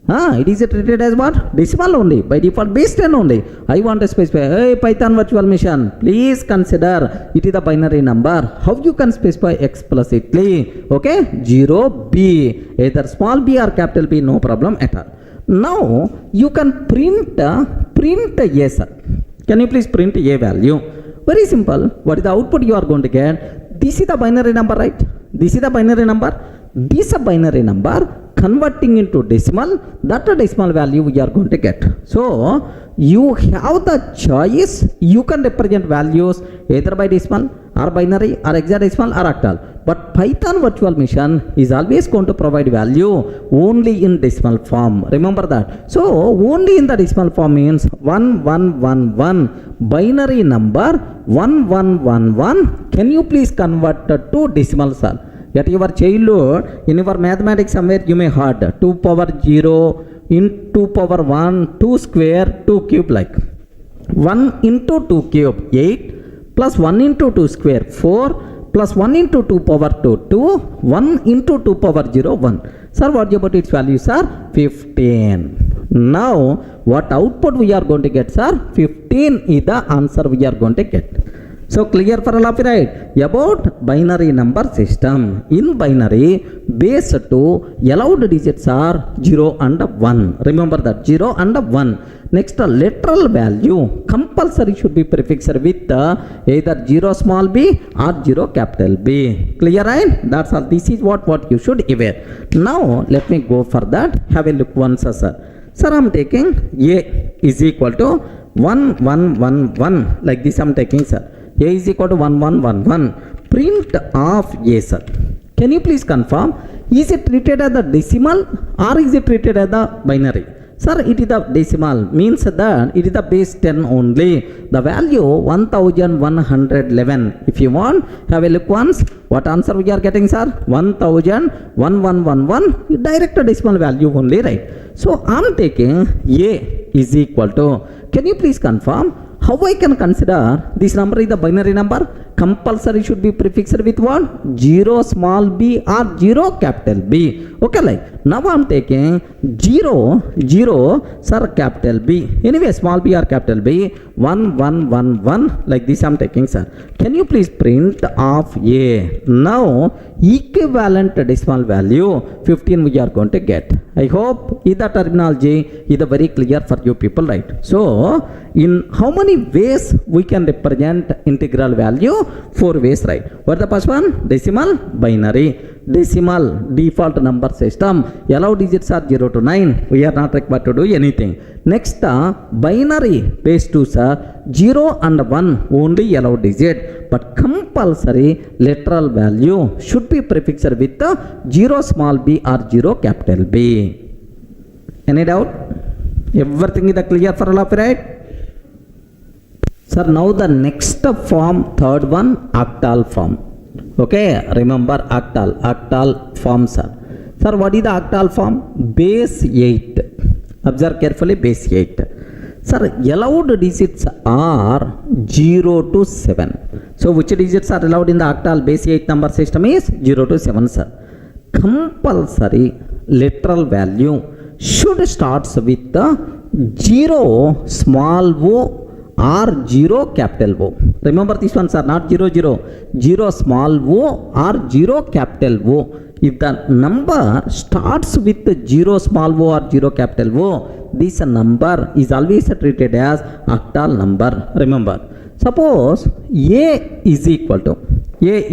It is treated as what? Decimal only. By default, base 10 only. I want to specify, hey, Python virtual machine, please consider it is a binary number. How you can specify explicitly? Okay, 0B, either small b or capital B, no problem at all. Now you can print a, sir. Can you please print a value? Very simple. What is the output you are going to get? This is the binary number, right? This is the binary number. This is a binary number converting into decimal. That decimal value we are going to get. So you have the choice. You can represent values either by decimal or binary or hexadecimal or octal. But Python virtual machine is always going to provide value only in decimal form. Remember that. So only in the decimal form means 1111. Binary number 1111. Can you please convert to decimal, sir? At your childhood, in your mathematics somewhere you may heard 2 power 0 in 2 power 1, 2 square, 2 cube, like 1 into 2 cube 8 plus 1 into 2 square 4 plus 1 into 2 power 2 2, 1 into 2 power 0 1. Sir, what about its values, sir? 15. Now what output we are going to get, sir? 15 is the answer we are going to get. So clear for all of you, right? About binary number system. In binary, base 2 allowed digits are 0 and 1. Remember that, 0 and 1. Next, literal value compulsory should be prefixed with either 0 small b or 0 capital B. Clear, right? That's all. This is what you should aware. Now let me go for that. Have a look once, sir. Sir, I'm taking A is equal to 1111. Like this I'm taking, sir. A is equal to 1111. Print of A, sir. Can you please confirm? Is it treated as the decimal or is it treated as the binary? Sir, it is the decimal. Means that it is the base 10 only. The value 1111. If you want, have a look once. What answer we are getting, sir? 1111. Direct decimal value only, right? So I'm taking A is equal to. Can you please confirm? How I can consider this number is the binary number? Compulsory should be prefixed with what? 0 small b or 0 capital B. Okay, like now I'm taking 0, sir, capital B. Anyway, small b or capital B, 1111. Like this I'm taking, sir. Can you please print of A? Now equivalent decimal value 15 we are going to get. I hope the terminology is very clear for you people, right? So in how many ways we can represent integral value? 4 ways, right? What the first one? Decimal, binary. Decimal, default number system. Allowed digits are 0 to 9. We are not required to do anything. Next, binary, base 2, sir. 0 and 1 only allowed digit. But compulsory literal value should be prefixed with 0 small b or 0 capital B. Any doubt? Everything is clear for all of you, right? Sir, now the next form, third one, octal form. Okay, remember octal form, sir. Sir, what is the octal form? Base 8. Observe carefully, base 8. Sir, allowed digits are 0 to 7. So, which digits are allowed in the octal base 8 number system is 0 to 7, sir. Compulsory literal value should start with the 0 small o or 0 capital O. Remember these ones are not 0 0. 0 small o or 0 capital O. If the number starts with 0 small o or 0 capital O, this number is always treated as octal number. Remember, suppose a is equal to 0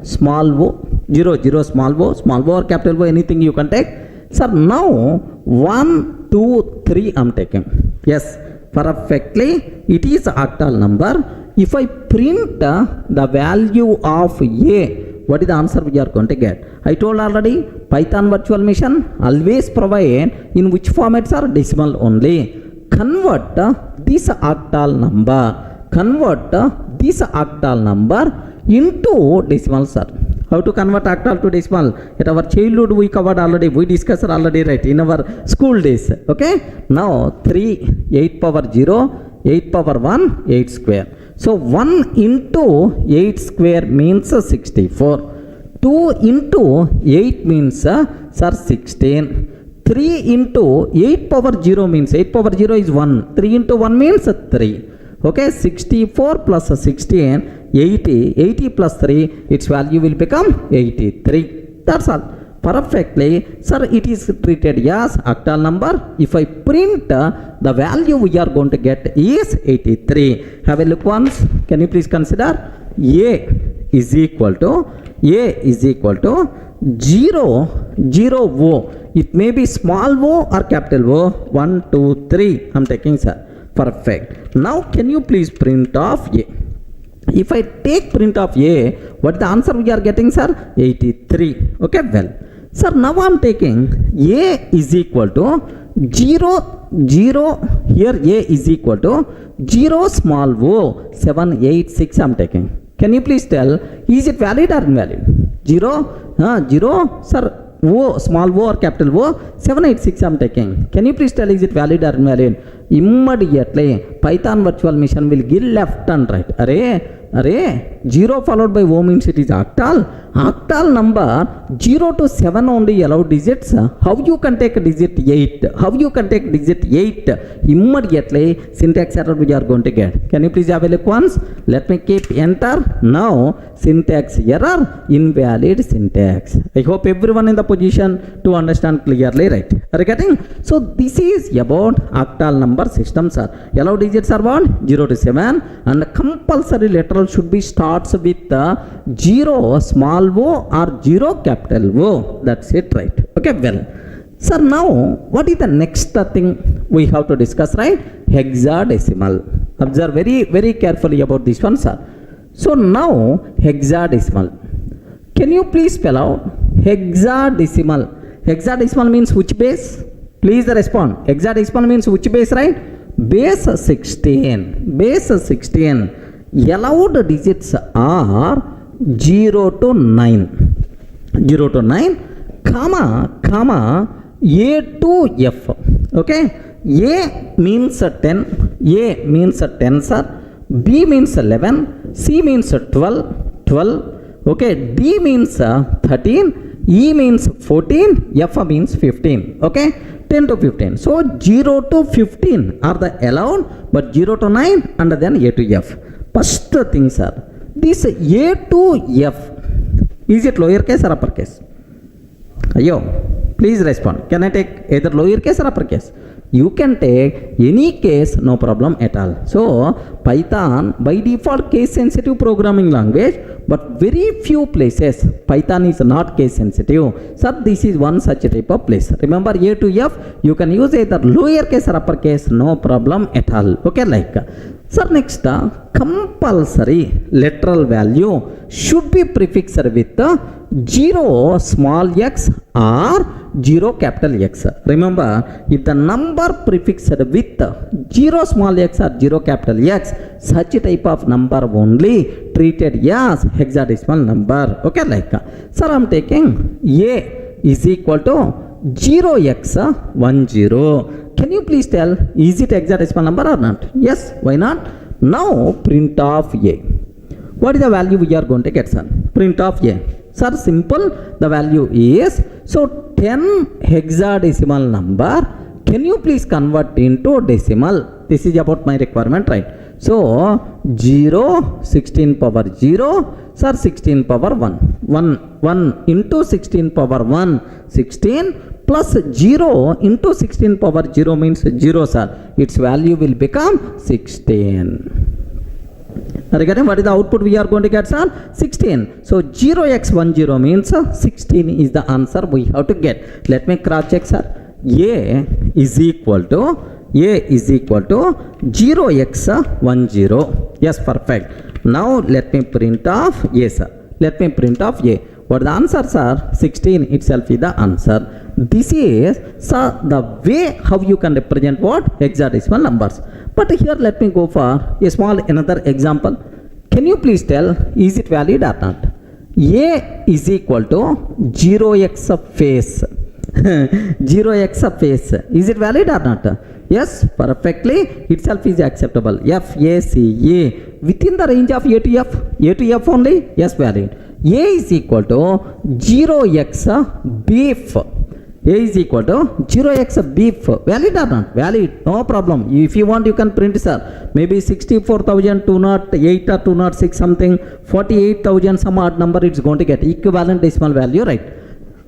small o, 0 small o or capital O, anything you can take. Sir, now 1 2 3 I'm taking. Yes, perfectly it is octal number. If I print the value of a, what is the answer we are going to get? I told already, Python virtual machine always provide in which formats are decimal only. Convert this octal number into decimal, sir. How to convert octal to decimal? At our childhood we covered already, we discussed already, right, in our school days. Okay, now 3 8 power 0, 8 power 1, 8 square. So 1 into 8 square means 64. 2 into 8 means sir 16. 3 into 8 power 0 means 8 power 0 is 1. 3 into 1 means 3. Okay, 64 plus 16, 80. 80 plus 3, its value will become 83. That's all. Perfectly, sir, it is treated as octal number. If I print the value we are going to get is 83. Have a look once. Can you please consider? A is equal to 0 0 O. It may be small o or capital O. 1 2 3 I'm taking, sir. Perfect. Now can you please print off A? If I take print of A, what the answer we are getting, sir? 83. Okay, well, sir, now I'm taking A is equal to 0 0. Here A is equal to 0 small o 786 I'm taking. Can you please tell, is it valid or invalid? 0 sir, O small o or capital O 786 I'm taking. Can you please tell, is it valid or invalid? Immediately Python virtual machine will give left and right. Array 0 followed by O means it is octal. Octal number 0 to 7 only allowed digits. How you can take digit 8? How you can take digit 8? Immediately syntax error we are going to get. Can you please have a look once? Let me keep enter. Now syntax error, invalid syntax. I hope everyone in the position to understand clearly, right? Are you getting? So this is about octal number system, sir. Allowed digits are what? 0 to 7, and compulsory literal should be starts with 0 small o or 0 capital O. That's it, right? Okay, well, sir, now what is the next thing we have to discuss, right? Hexadecimal. Observe very very carefully about this one, sir. So now hexadecimal. Can you please spell out hexadecimal? Hexadecimal means which base? Please respond. Hexadecimal means which base, right? Base 16. Base 16. Allowed digits are 0 to 9. 0 to 9, comma, A to F. Okay, A means 10. A means 10, sir. B means 11. C means 12. Okay, D means 13. E means 14. F means 15. Okay, 10 to 15. So 0 to 15 are the allowed, but 0 to 9 and then A to F. First thing, sir, this A to F, is it lowercase or uppercase? Ayo, please respond. Can I take either lowercase or uppercase? You can take any case, no problem at all. So Python by default case sensitive programming language, but very few places Python is not case sensitive. So this is one such type of place. Remember, A to F, you can use either lowercase or uppercase, no problem at all. Okay, like, sir, next compulsory literal value should be prefixed with 0 small x or 0 capital X. Remember, if the number prefixed with 0 small x or 0 capital X, such type of number only treated as hexadecimal number. Okay, like, sir, I'm taking A is equal to 0x10. Can you please tell, is it hexadecimal number or not? Yes, why not? Now print of A. What is the value we are going to get, sir? Print of A. Sir, simple, the value is, so 10 hexadecimal number can you please convert into decimal? This is about my requirement, right? So 0, 16 power 0, sir, 16 power 1. 1 into 16 power 1, 16 plus 0 into 16 power 0 means 0, sir. Its value will become 16. Regarding what is the output we are going to get, sir? 16. So 0x10 means 16 is the answer we have to get. Let me cross check, sir. A is equal to 0x10. Yes, perfect. Now let me print off A, sir. Let me print off A. What the answers are? 16 itself is the answer. This is, sir, the way how you can represent what? Hexadecimal numbers. But here let me go for a small another example. Can you please tell, is it valid or not? A is equal to 0x of face. 0x of face. Is it valid or not? Yes, perfectly. Itself is acceptable. F, A, C, A. Within the range of A to F. A to F only? Yes, valid. A is equal to 0x beef. A is equal to 0x beef. Valid or not? Valid. No problem. If you want, you can print, sir. Maybe 64,208 or 206 something. 48,000 some odd number it's going to get. Equivalent decimal value, right?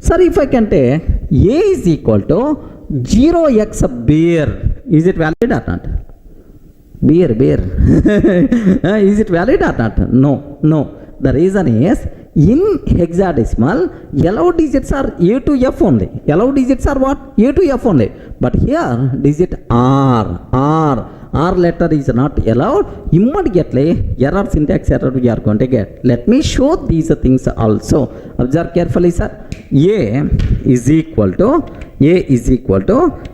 Sir, if I can take A is equal to 0x beer. Is it valid or not? Beer. Is it valid or not? No. The reason is, in hexadecimal, yellow digits are A to F only. Yellow digits are what? A to F only. But here, digit R letter is not allowed. Immediately, error, syntax error we are going to get. Let me show these things also. Observe carefully, sir. A is equal to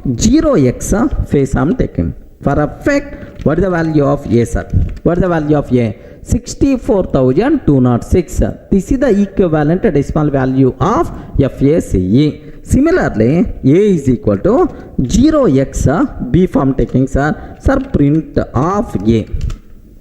0x face I am taking. For a fact, what is the value of A, sir? What is the value of A? 64,206. This is the equivalent decimal value of FACE. Similarly, A is equal to 0x B form taking, sir. Sir, print of A.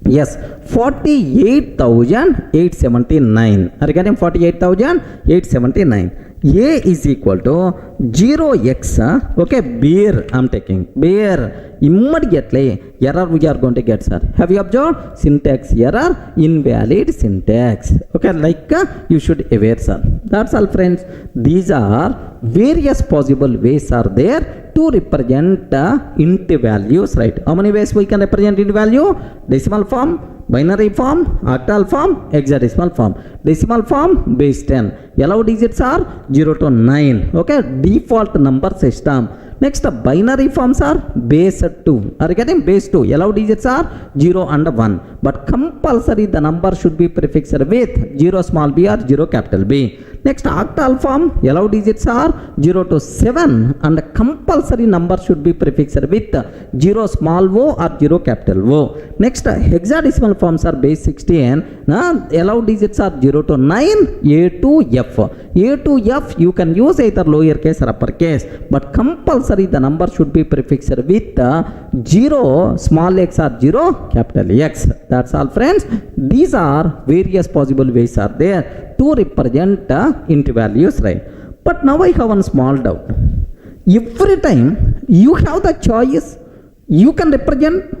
Yes, 48,879. Are you getting 48,879? A is equal to 0x, okay, beer I am taking. Beer. Immediately, error we are going to get, sir. Have you observed? Syntax error, invalid syntax. Okay, like you should aware, sir. That's all, friends. These are various possible ways are there to represent int values, right? How many ways we can represent int value? Decimal form, binary form, octal form, hexadecimal form. Decimal form, base 10. Yellow digits are 0 to 9. Okay, default number system. Next, binary forms are base 2. Are you getting base 2? Yellow digits are 0 and 1. But compulsory the number should be prefixed with 0 small b or 0 capital B. Next, octal form, yellow digits are 0 to 7 and compulsory number should be prefixed with 0 small o or 0 capital O. Next, hexadecimal forms are base 16. Yellow digits are 0 to 9, A to F. A to F you can use either lowercase or uppercase, but compulsory the number should be prefixed with 0 small x or 0 capital X. That's all, friends. These are various possible ways are there to represent int values, right? But now I have one small doubt. Every time you have the choice, you can represent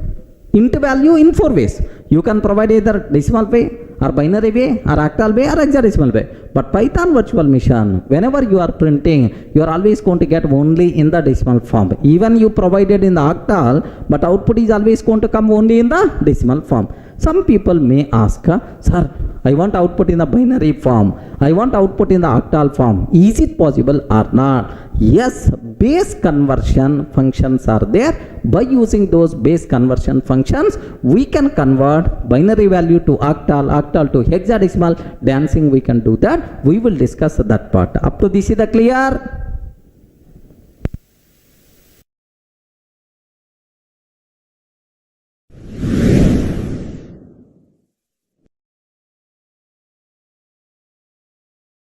int value in 4 ways. You can provide either decimal way or binary way or octal way or hexadecimal way. But Python virtual machine, whenever you are printing, you are always going to get only in the decimal form. Even you provided in the octal, but output is always going to come only in the decimal form. Some people may ask, sir, I want output in the binary form. I want output in the octal form. Is it possible or not? Yes, base conversion functions are there. By using those base conversion functions, we can convert binary value to octal, octal to hexadecimal. Dancing, we can do that. We will discuss that part. Up to this is the clear?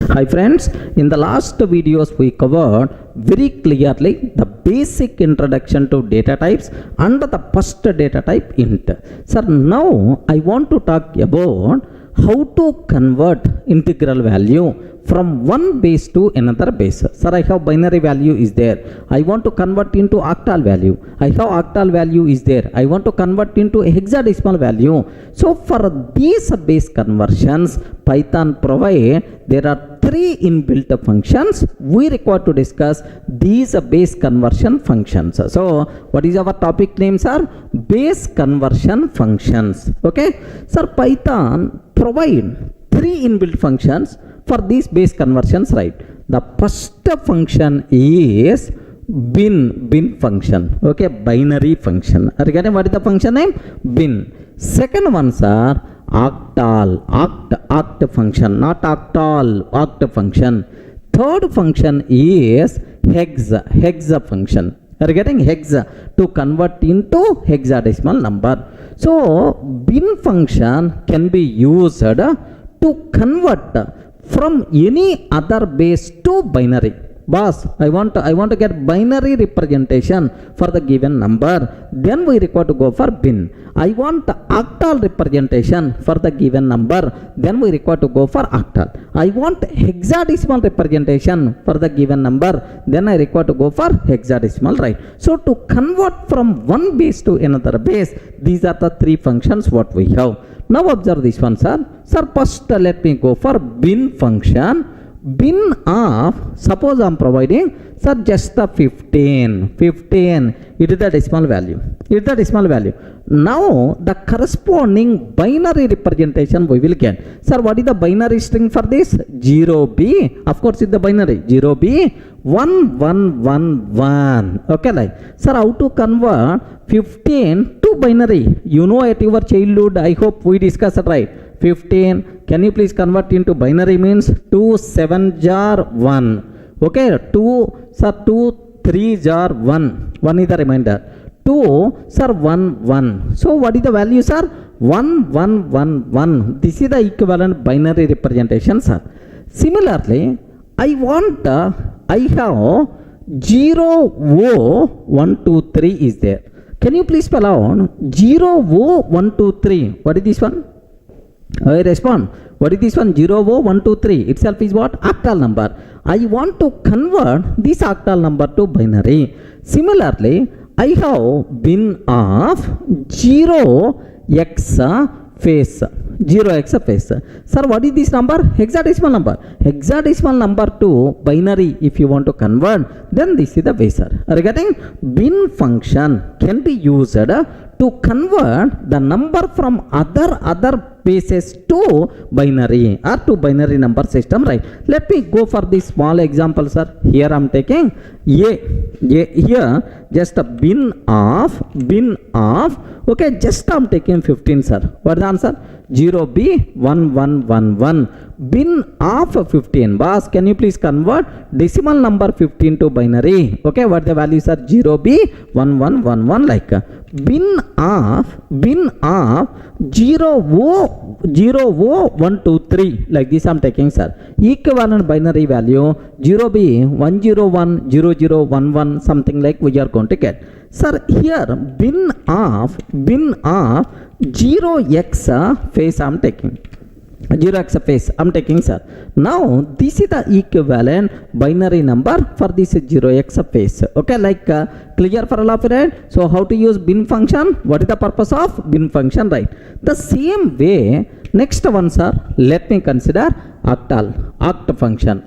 Hi friends, in the last videos we covered very clearly the basic introduction to data types and the first data type int. Sir, now I want to talk about how to convert integral value from one base to another base. Sir, I have binary value is there. I want to convert into octal value. I have octal value is there. I want to convert into hexadecimal value. So for these base conversions, Python provide there are 3 inbuilt functions. We require to discuss these base conversion functions. So what is our topic name, sir? Base conversion functions. Okay, sir, Python provide 3 inbuilt functions for these base conversions, right? The first function is bin function. Okay, binary function. Are you getting what is the function name? Bin. Second ones are octal, oct function, not octal, oct function. Third function is hexa function. Are you getting hexa to convert into hexadecimal number? So bin function can be used to convert from any other base to binary. Boss, I want to get binary representation for the given number. Then we require to go for bin. I want octal representation for the given number. Then we require to go for octal. I want hexadecimal representation for the given number. Then I require to go for hexadecimal, right? So to convert from one base to another base, these are the 3 functions what we have. Now observe this one, sir. Sir, first let me go for bin function. Bin of, suppose I am providing, sir, just the 15, it is the decimal value. Now the corresponding binary representation we will get. Sir, what is the binary string for this? 0b, of course it's the binary, 0b 1111. Okay, like, sir, how to convert 15 to binary? You know at your childhood, I hope we discussed it, right? 15, can you please convert into binary? Means 2 7 jar 1. Okay, 2 3 jar 1. 1 is the remainder. 2 sir 1 1. So what is the value, sir? 1 1 1 1. This is the equivalent binary representation, sir. Similarly, I have 0 O 1 2 3 is there. Can you please spell out 0 O 1 2 3? What is this one? I respond. What is this one? 0 O 1 2 3 itself is what? Octal number. I want to convert this octal number to binary. Similarly, I have bin of 0x face. 0x face. Sir, what is this number? Hexadecimal number. Hexadecimal number to binary if you want to convert, then this is the base. Are you getting? Bin function can be used to convert the number from other bases to binary or to binary number system, right? Let me go for this small example, sir. Here I am taking a here just a bin of okay, just I am taking 15, sir. What is the answer? 0b1111. Bin of 15. Boss, can you please convert decimal number 15 to binary? Okay, what the values are? 0b1111, like bin of 0o123, like this I am taking, sir. Equivalent binary value 0b1010011, something like we are going to get. Sir, here bin of 0x face I am taking. 0x face I am taking, sir. Now this is the equivalent binary number for this 0x face. Okay, like clear for all of you, right? So how to use bin function? What is the purpose of bin function, right? The same way, next one, sir, let me consider oct function.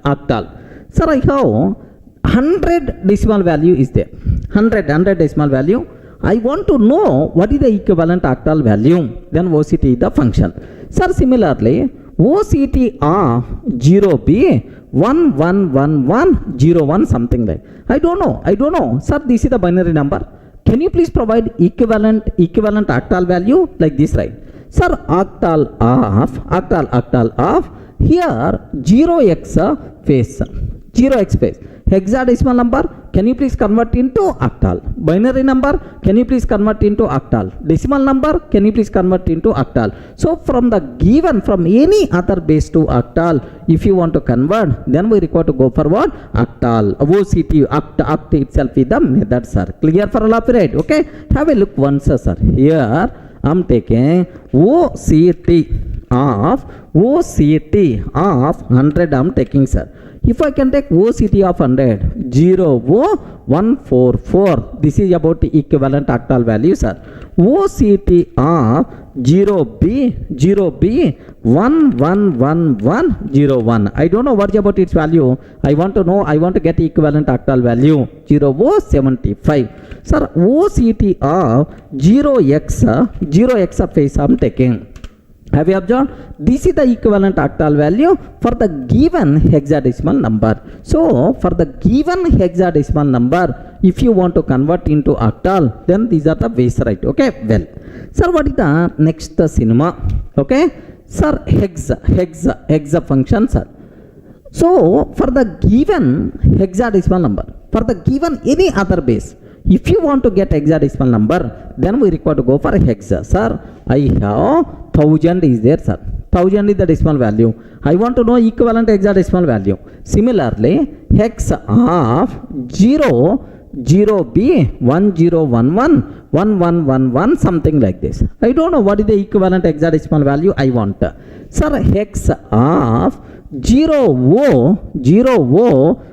Sir, I have 100 decimal value is there. 100 decimal value. I want to know what is the equivalent octal value. Then OCT is the function. Sir, similarly, OCT of 0b 111101 something like. I don't know. Sir, this is the binary number. Can you please provide equivalent octal value like this, right? Sir, octal of here 0x face. 0x face. Hexadecimal number, can you please convert into octal? Binary number, can you please convert into octal? Decimal number, can you please convert into octal? So from any other base to octal, if you want to convert, then we require to go for what? Octal. OCT, oct itself is the method, sir. Clear for all of you, right? Okay, have a look once, sir. Here I am taking OCT. of OCT of 100 I'm taking, sir. If I can take OCT of 100, 0, 1, 4, 4. This is about the equivalent octal value, sir. OCT of 0B, 1, 1, 1, 1, 0, 1. I don't know what about its value. I want to get equivalent octal value. 0, 75. Sir, OCT of 0x of phase I'm taking. Have you observed? This is the equivalent octal value for the given hexadecimal number. So, for the given hexadecimal number, if you want to convert into octal, then these are the ways, right? Okay, well. Sir, what is the next cinema? Okay, sir, hexa function, sir. So, for the given hexadecimal number, for the given any other base, if you want to get hexadecimal number, then we require to go for hexa. Sir, I have 1000 is there, sir. 1000 is the decimal value. I want to know equivalent hexadecimal value. Similarly, hex of 0, 0B, 1011, 1111, something like this. I don't know what is the equivalent hexadecimal value I want. Sir, hex of 0O,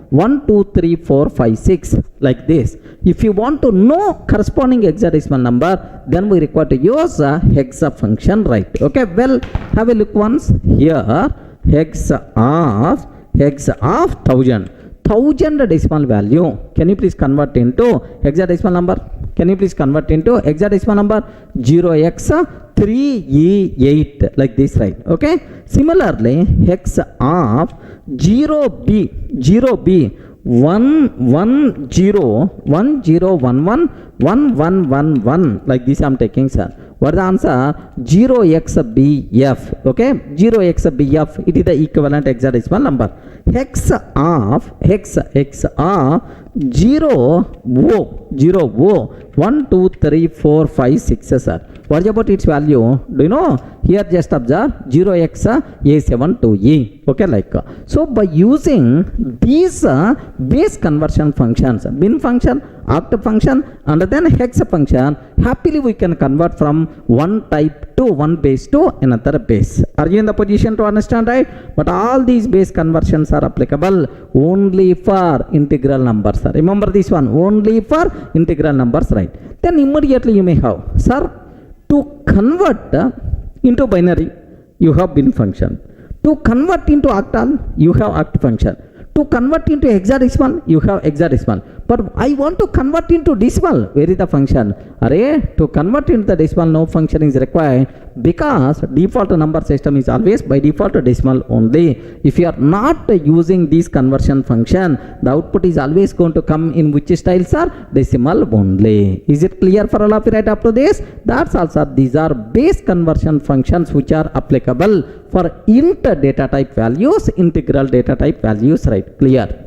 1, 2, 3, 4, 5, 6, like this. If you want to know corresponding hexadecimal number, then we require to use a hexa function, right? Okay, well, have a look once here. Hex of 1000. 1000 decimal value. Can you please convert into hexadecimal number? Can you please convert into hexadecimal number? 0x3e8, like this, right? Okay. Similarly, hex of 0b 110111111, like this I'm taking, sir. What is the answer? 0xbf. Okay, 0xbf, it is the equivalent hexadecimal number. Hex of 0 1 2 3 4 5 6, sir. What about its value? Do you know? Here just observe 0x a72e. Okay, like so by using these base conversion functions, bin function, oct function, and then hex function, happily we can convert from one type to one base to another base. Are you in the position to understand, right? But all these base conversions are applicable only for integral numbers, sir. Remember this one, only for integral numbers, right? Then immediately you may have, sir, to convert into binary, you have bin function. To convert into octal, you have oct function. To convert into hexadecimal, you have hexadecimal. But I want to convert into decimal. Where is the function? Array, to convert into the decimal, no function is required, because default number system is always by default decimal only. If you are not using this conversion function, the output is always going to come in which style, sir? Decimal only. Is it clear for all of you right up to this? That's also, these are base conversion functions which are applicable for int data type values, integral data type values, right? Clear?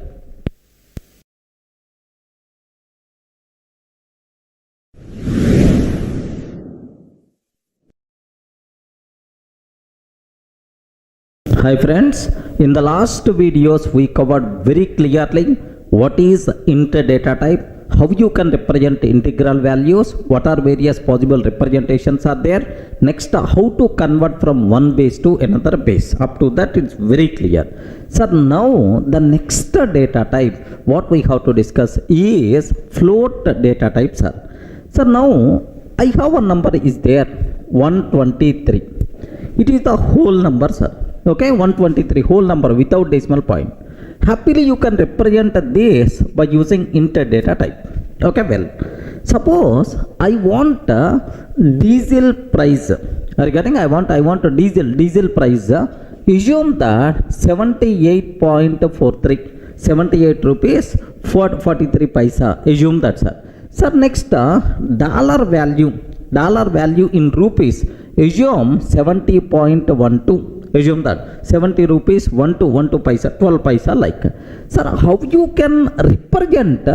Hi friends, in the last videos we covered very clearly what is int data type, how you can represent integral values, what are various possible representations are there. Next, how to convert from one base to another base. Up to that it's very clear. So now the next data type what we have to discuss is float data type, sir. So now I have a number is there 123. It is the whole number, sir. Okay, 123 whole number without decimal point. Happily you can represent this by using int data type. Okay, well, suppose I want diesel price. Regarding I want diesel price. Assume that 78.43, 78 rupees 43 paisa. Assume that, sir. Sir, next dollar value in rupees. Assume 70.12. Assume that 70 rupees 12 paisa, 12 paisa, like. Sir, how you can represent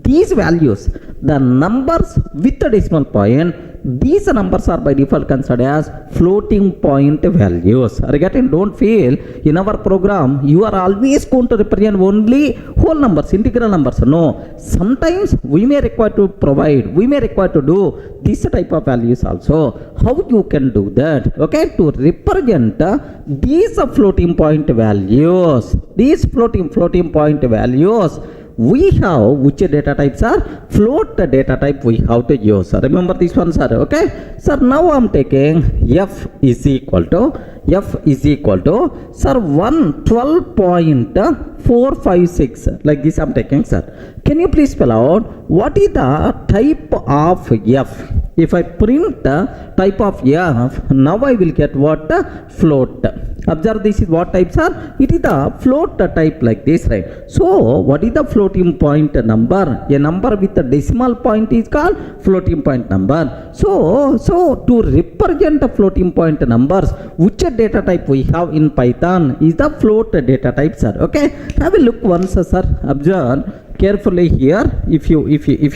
these values, the numbers with the decimal point, these numbers are by default considered as floating point values. Are you getting? Don't feel in our program you are always going to represent only whole numbers, integral numbers. No, sometimes we may require to provide, we may require to do this type of values also. How you can do that? Okay, to represent these floating point values, these floating point values, we have which data types are float data type we have to use. Remember this one, sir. Okay, sir, now I'm taking f is equal to sir 112.456 like this I'm taking, sir. Can you please spell out what is the type of f? If I print type of f, now I will get what? Float. Observe, this is what types are? It is the float type like this, right? So what is the floating point number? A number with a decimal point is called floating point number. So to represent the floating point numbers, which data type we have in Python is the float data type, sir. Okay, have a look once, sir. Observe carefully here. If you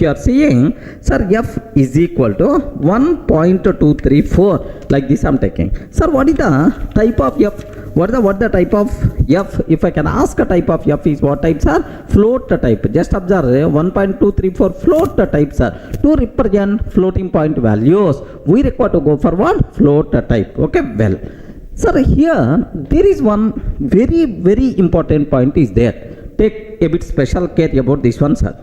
are seeing, sir, f is equal to 1.234 like this I'm taking. Sir, what is the type of f? What the type of f? If I can ask a type of f is what types are? Float type. Just observe 1.234 float types are. To represent floating point values, we require to go for what? Float type. Okay, well, sir, here there is one very important point is there. Take a bit special care about this one, sir.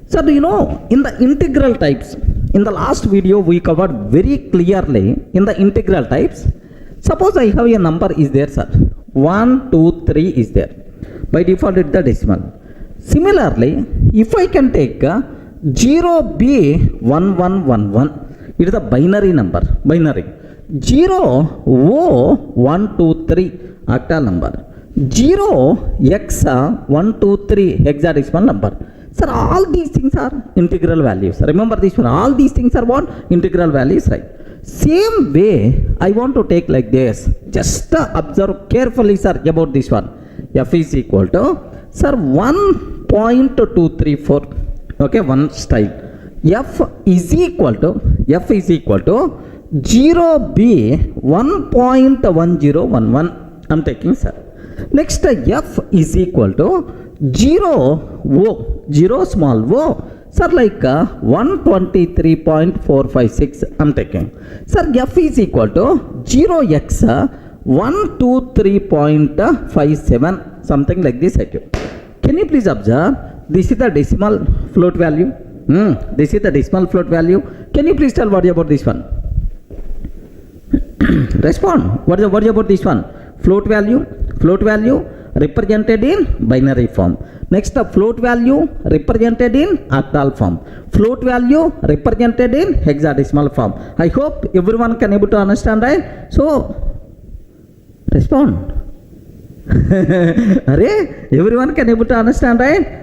Sir, do you know in the integral types, in the last video we covered very clearly in the integral types. Suppose I have a number is there, sir. 1, 2, 3 is there. By default it's the decimal. Similarly, if I can take 0B1111, it is a binary number. Binary. 0O123 octal number. 0x123 hexadecimal number. Sir, all these things are integral values. Remember this one. All these things are what? Integral values, right? Same way, I want to take like this. Just observe carefully, sir, about this one. F is equal to, sir, 1.234. Okay, one style. F is equal to 0B1.1011. I'm taking, sir. Next, f is equal to 0 small o, sir, like 123.456 I'm taking. Sir, f is equal to 0x 123.57 something like this. Can you please observe? This is the decimal float value. This is the decimal float value. Can you please tell what about this one? Respond. What is about this one? Float value represented in binary form. Next, the float value represented in octal form. Float value represented in hexadecimal form. I hope everyone can able to understand, right? So, respond. Everyone can able to understand, right?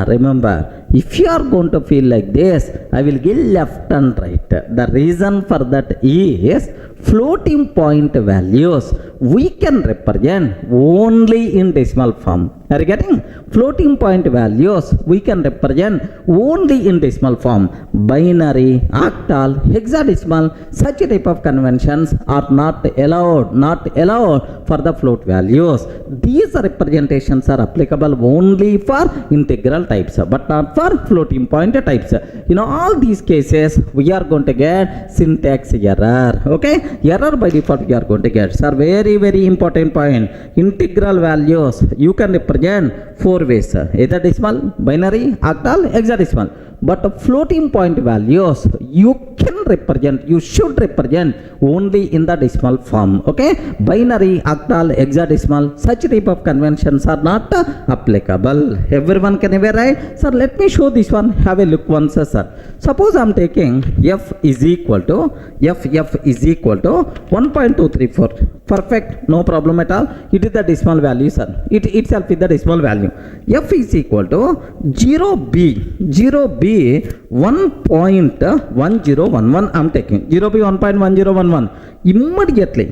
Remember, if you are going to feel like this, I will give left and right. The reason for that is floating point values we can represent only in decimal form. Are you getting? Floating point values we can represent only in decimal form. Binary, octal, hexadecimal, such type of conventions are not allowed for the float values. These representations are applicable only for integral types, but not for floating point types. In all these cases, we are going to get syntax error. Okay, error by default we are going to get. Sir, very important point. Integral values you can represent 4 ways: either decimal, binary, octal, hexadecimal. But floating point values you should represent only in the decimal form. Okay, binary, octal, hexadecimal, such type of conventions are not applicable. Everyone can ever write. Sir, let me show this one. Have a look once, sir. Suppose I am taking f is equal to 1.234. Perfect, no problem at all. It is the decimal value, sir. It itself is the decimal value. F is equal to 0b 1.1011. I'm taking 0b 1.1011. immediately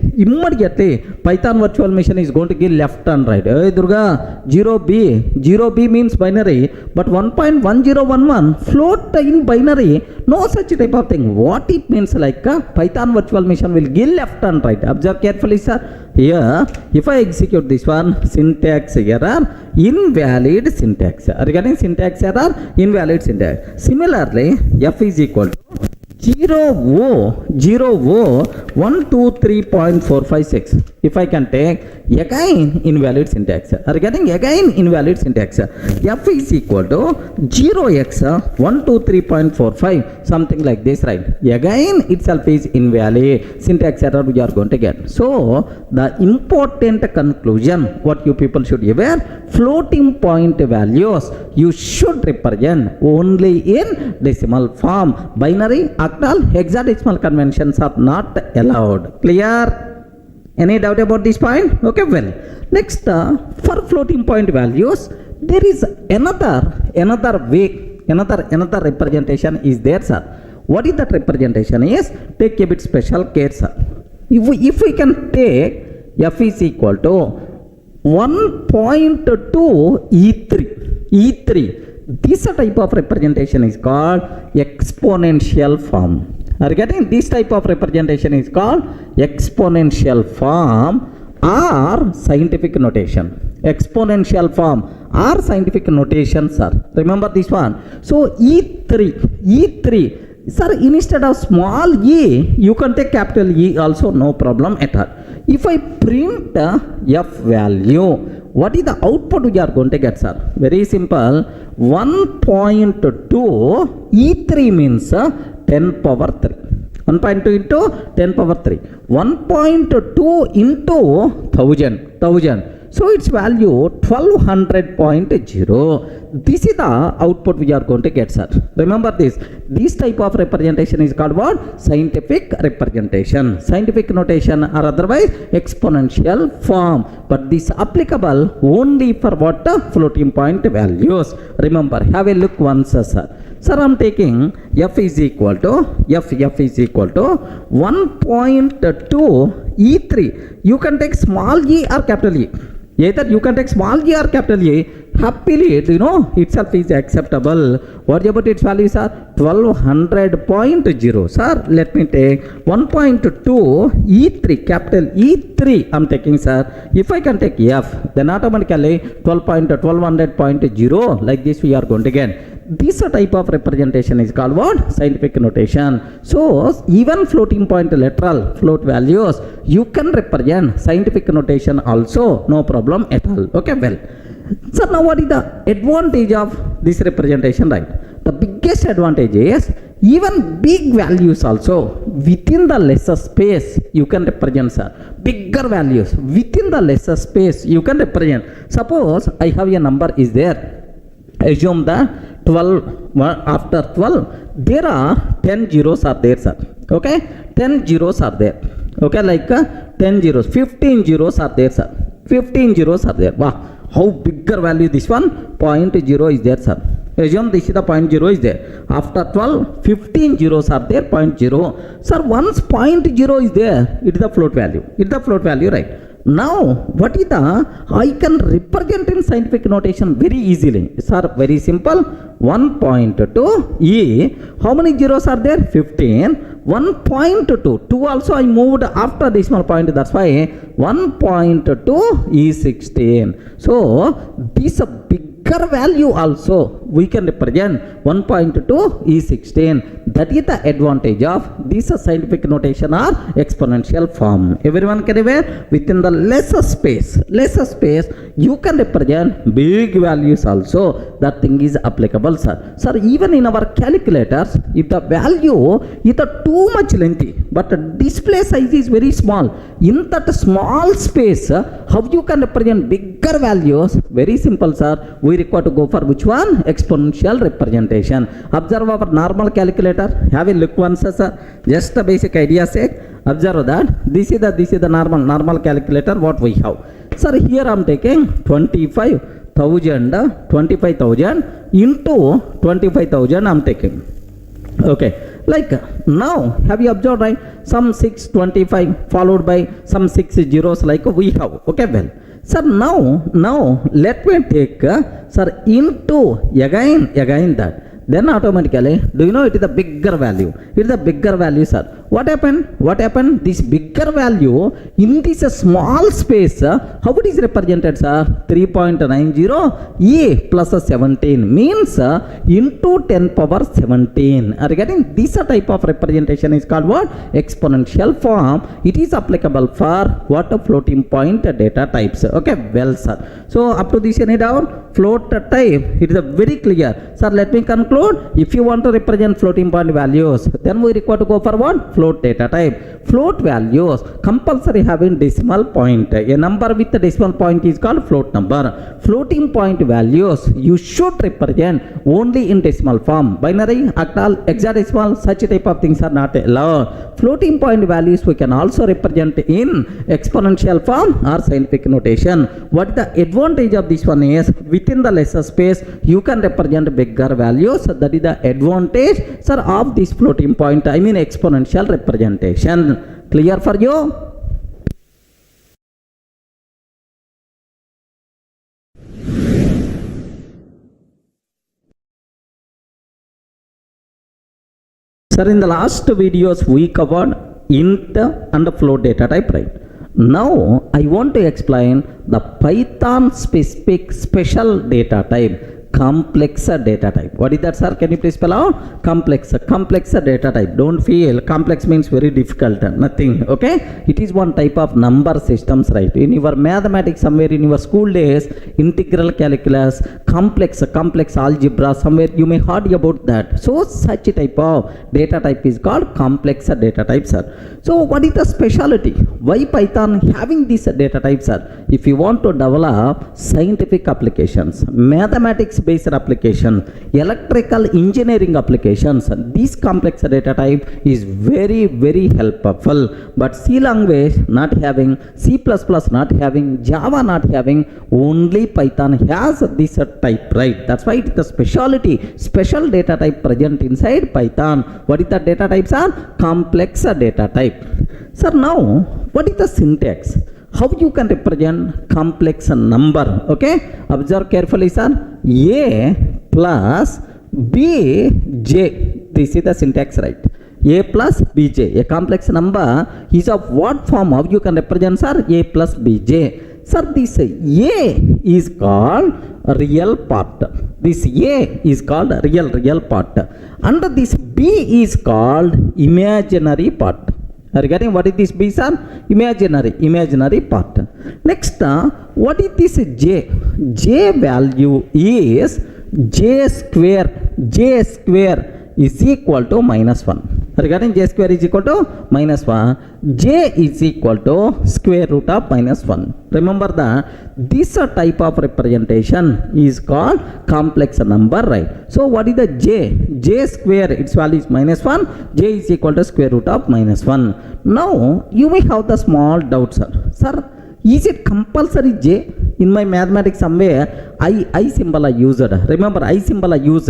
Python virtual machine is going to give left and right. Hey Durga, 0b means binary, but 1.1011 float in binary, no such type of thing. What it means, like Python virtual machine will give left and right. Observe carefully, sir. Here if I execute this one, syntax error, invalid syntax. Are you getting syntax error, invalid syntax? Similarly, f is equal to 0.123.456. If I can take again invalid syntax, are getting again invalid syntax. F is equal to 0x123.45, something like this, right? Again itself is invalid syntax error we are going to get. So the important conclusion what you people should aware, floating point values you should represent only in decimal form. Binary, octal, hexadecimal conventions are not allowed. Clear? Any doubt about this point? Okay, well, next for floating point values there is another way, another representation is there, sir. What is that representation is? Take a bit special care, sir. If we can take f is equal to 1.2 e3, this type of representation is called exponential form. Are you getting? This type of representation is called exponential form or scientific notation. Exponential form or scientific notation, sir. Remember this one. So E3, sir, instead of small e, you can take capital E also, no problem at all. If I print f value, what is the output we are going to get, sir? Very simple. 1.2 E3 means 10 power 3. 1.2 into 10 power 3. 1.2 into 1000. So its value 1200.0. This is the output we are going to get, sir. Remember this. This type of representation is called what? Scientific representation. Scientific notation or otherwise exponential form. But this applicable only for what? Floating point values. Remember, have a look once, sir. Sir, I am taking f is equal to 1.2 E3. You can take small e or capital E. Either you can take small e or capital E. Happily, itself is acceptable. What about its values are 1200.0. Sir, let me take 1.2 E3, capital E3 I'm taking, sir. If I can take f, then automatically 1200.0, like this we are going to get. This type of representation is called what? Scientific notation. So even floating point literal float values you can represent scientific notation also, no problem at all. Okay, well, so now what is the advantage of this representation, right? The biggest advantage is even big values also within the lesser space you can represent, sir. Bigger values within the lesser space you can represent. Suppose I have a number is there. Assume that 12, after 12 there are 10 zeros are there, sir. Okay, 10 zeros are there. Okay, like 10 zeros, 15 zeros are there, sir. 15 zeros are there. Wow, how bigger value this one? 0.0 is there, sir. Assume this is the 0.0 is there. After 12, 15 zeros are there, 0.0. Sir, once 0.0 is there, it is the float value. It is the float value, right? Now, what is the, I can represent in scientific notation very easily. Sir, very simple. 1.2 E, how many zeros are there? 15. 1.2, 2 also I moved after decimal point, that's why 1.2 is 16. So, this bigger value also we can represent 1.2 is 16. That is the advantage of this scientific notation or exponential form. Everyone can aware within the lesser space you can represent big values also. That thing is applicable, sir. Sir, even in our calculators, if the value is too much lengthy but the display size is very small, in that small space how you can represent bigger values? Very simple, sir. We require to go for which one? Exponential representation. Observe our normal calculator. Have a look once, sir. Just a basic idea sake. Observe that this is the normal calculator what we have. Sir, here I am taking 25,000 into 25,000 I am taking. Okay, Like now, have you observed, right? Some 625 followed by some 6 zeros like we have. Okay, well. Sir, now let me take sir into again that. Then automatically, do you know it is a bigger value? It is a bigger value, sir. What happened? This bigger value in this small space, how it is represented, sir? 3.90 e plus 17 means into 10 power 17. Are you getting this type of representation is called what? Exponential form. It is applicable for what? Floating point data types. Okay, well, sir. So up to this any doubt? Float type, it is very clear. Sir, let me conclude. If you want to represent floating point values, then we require to go for what? Float data type. Float values compulsory having decimal point. A number with a decimal point is called float number. Floating point values you should represent only in decimal form. Binary, octal, hexadecimal, such type of things are not allowed. Floating point values we can also represent in exponential form or scientific notation. What the advantage of this one is, within the lesser space you can represent bigger values. That is the advantage, sir, of this floating point, I mean exponential representation. Clear for you? Sir, in the last videos we covered int and float data type, right? Now I want to explain the Python specific special data type, complex data type. What is that, sir? Can you please spell out? Complex data type. Don't feel complex means very difficult, nothing. Okay, it is one type of number systems, right? In your mathematics, somewhere in your school days, integral calculus, complex algebra, somewhere you may heard about that. So such a type of data type is called complex data type, sir. So what is the specialty? Why Python having this data type, sir? If you want to develop scientific applications, mathematics based application, electrical engineering applications, this complex data type is very helpful. But C language not having, C++ not having, Java not having, only Python has this type, right? That's why it's the specialty, special data type present inside Python. What is the data types are? Complex data type. Sir, now what is the syntax? How you can represent complex number? Okay, observe carefully, sir. A plus bj, this is the syntax, right? A plus bj, a complex number is of what form? How you can represent, sir? A plus bj. Sir, this A is called real part. This A is called real part, and this B is called imaginary part. Are you getting what is this B, sir? Imaginary part. Next, what is this J? J value is J square. J square is equal to -1. Regarding J square is equal to -1, J is equal to square root of -1. Remember that this type of representation is called complex number, right? So what is the J? J square, its value is -1. J is equal to square root of -1. Now you may have the small doubt, sir. Sir, is it compulsory J? In my mathematics somewhere I symbol I used. Remember I symbol I used.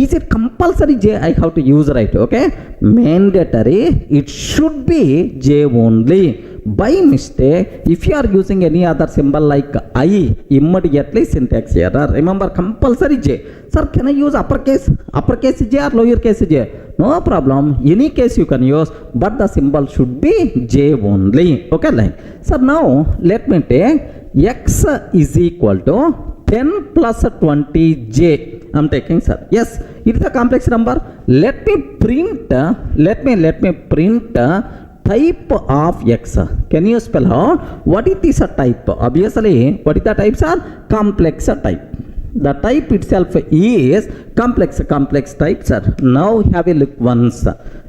Is it compulsory J I have to use, right? Okay, mandatory, it should be J only. By mistake, if you are using any other symbol like I, immediately syntax error. Remember compulsory J. Sir, can I use uppercase J or lowercase J? No problem, any case you can use, but the symbol should be J only. Okay, like. So now let me take x is equal to 10 plus 20j. I'm taking, sir. Yes, it is a complex number. Let me print type of x. Can you spell out what is this type? Obviously, what is the types are? Complex type. The type itself is complex type, sir. Now have a look once.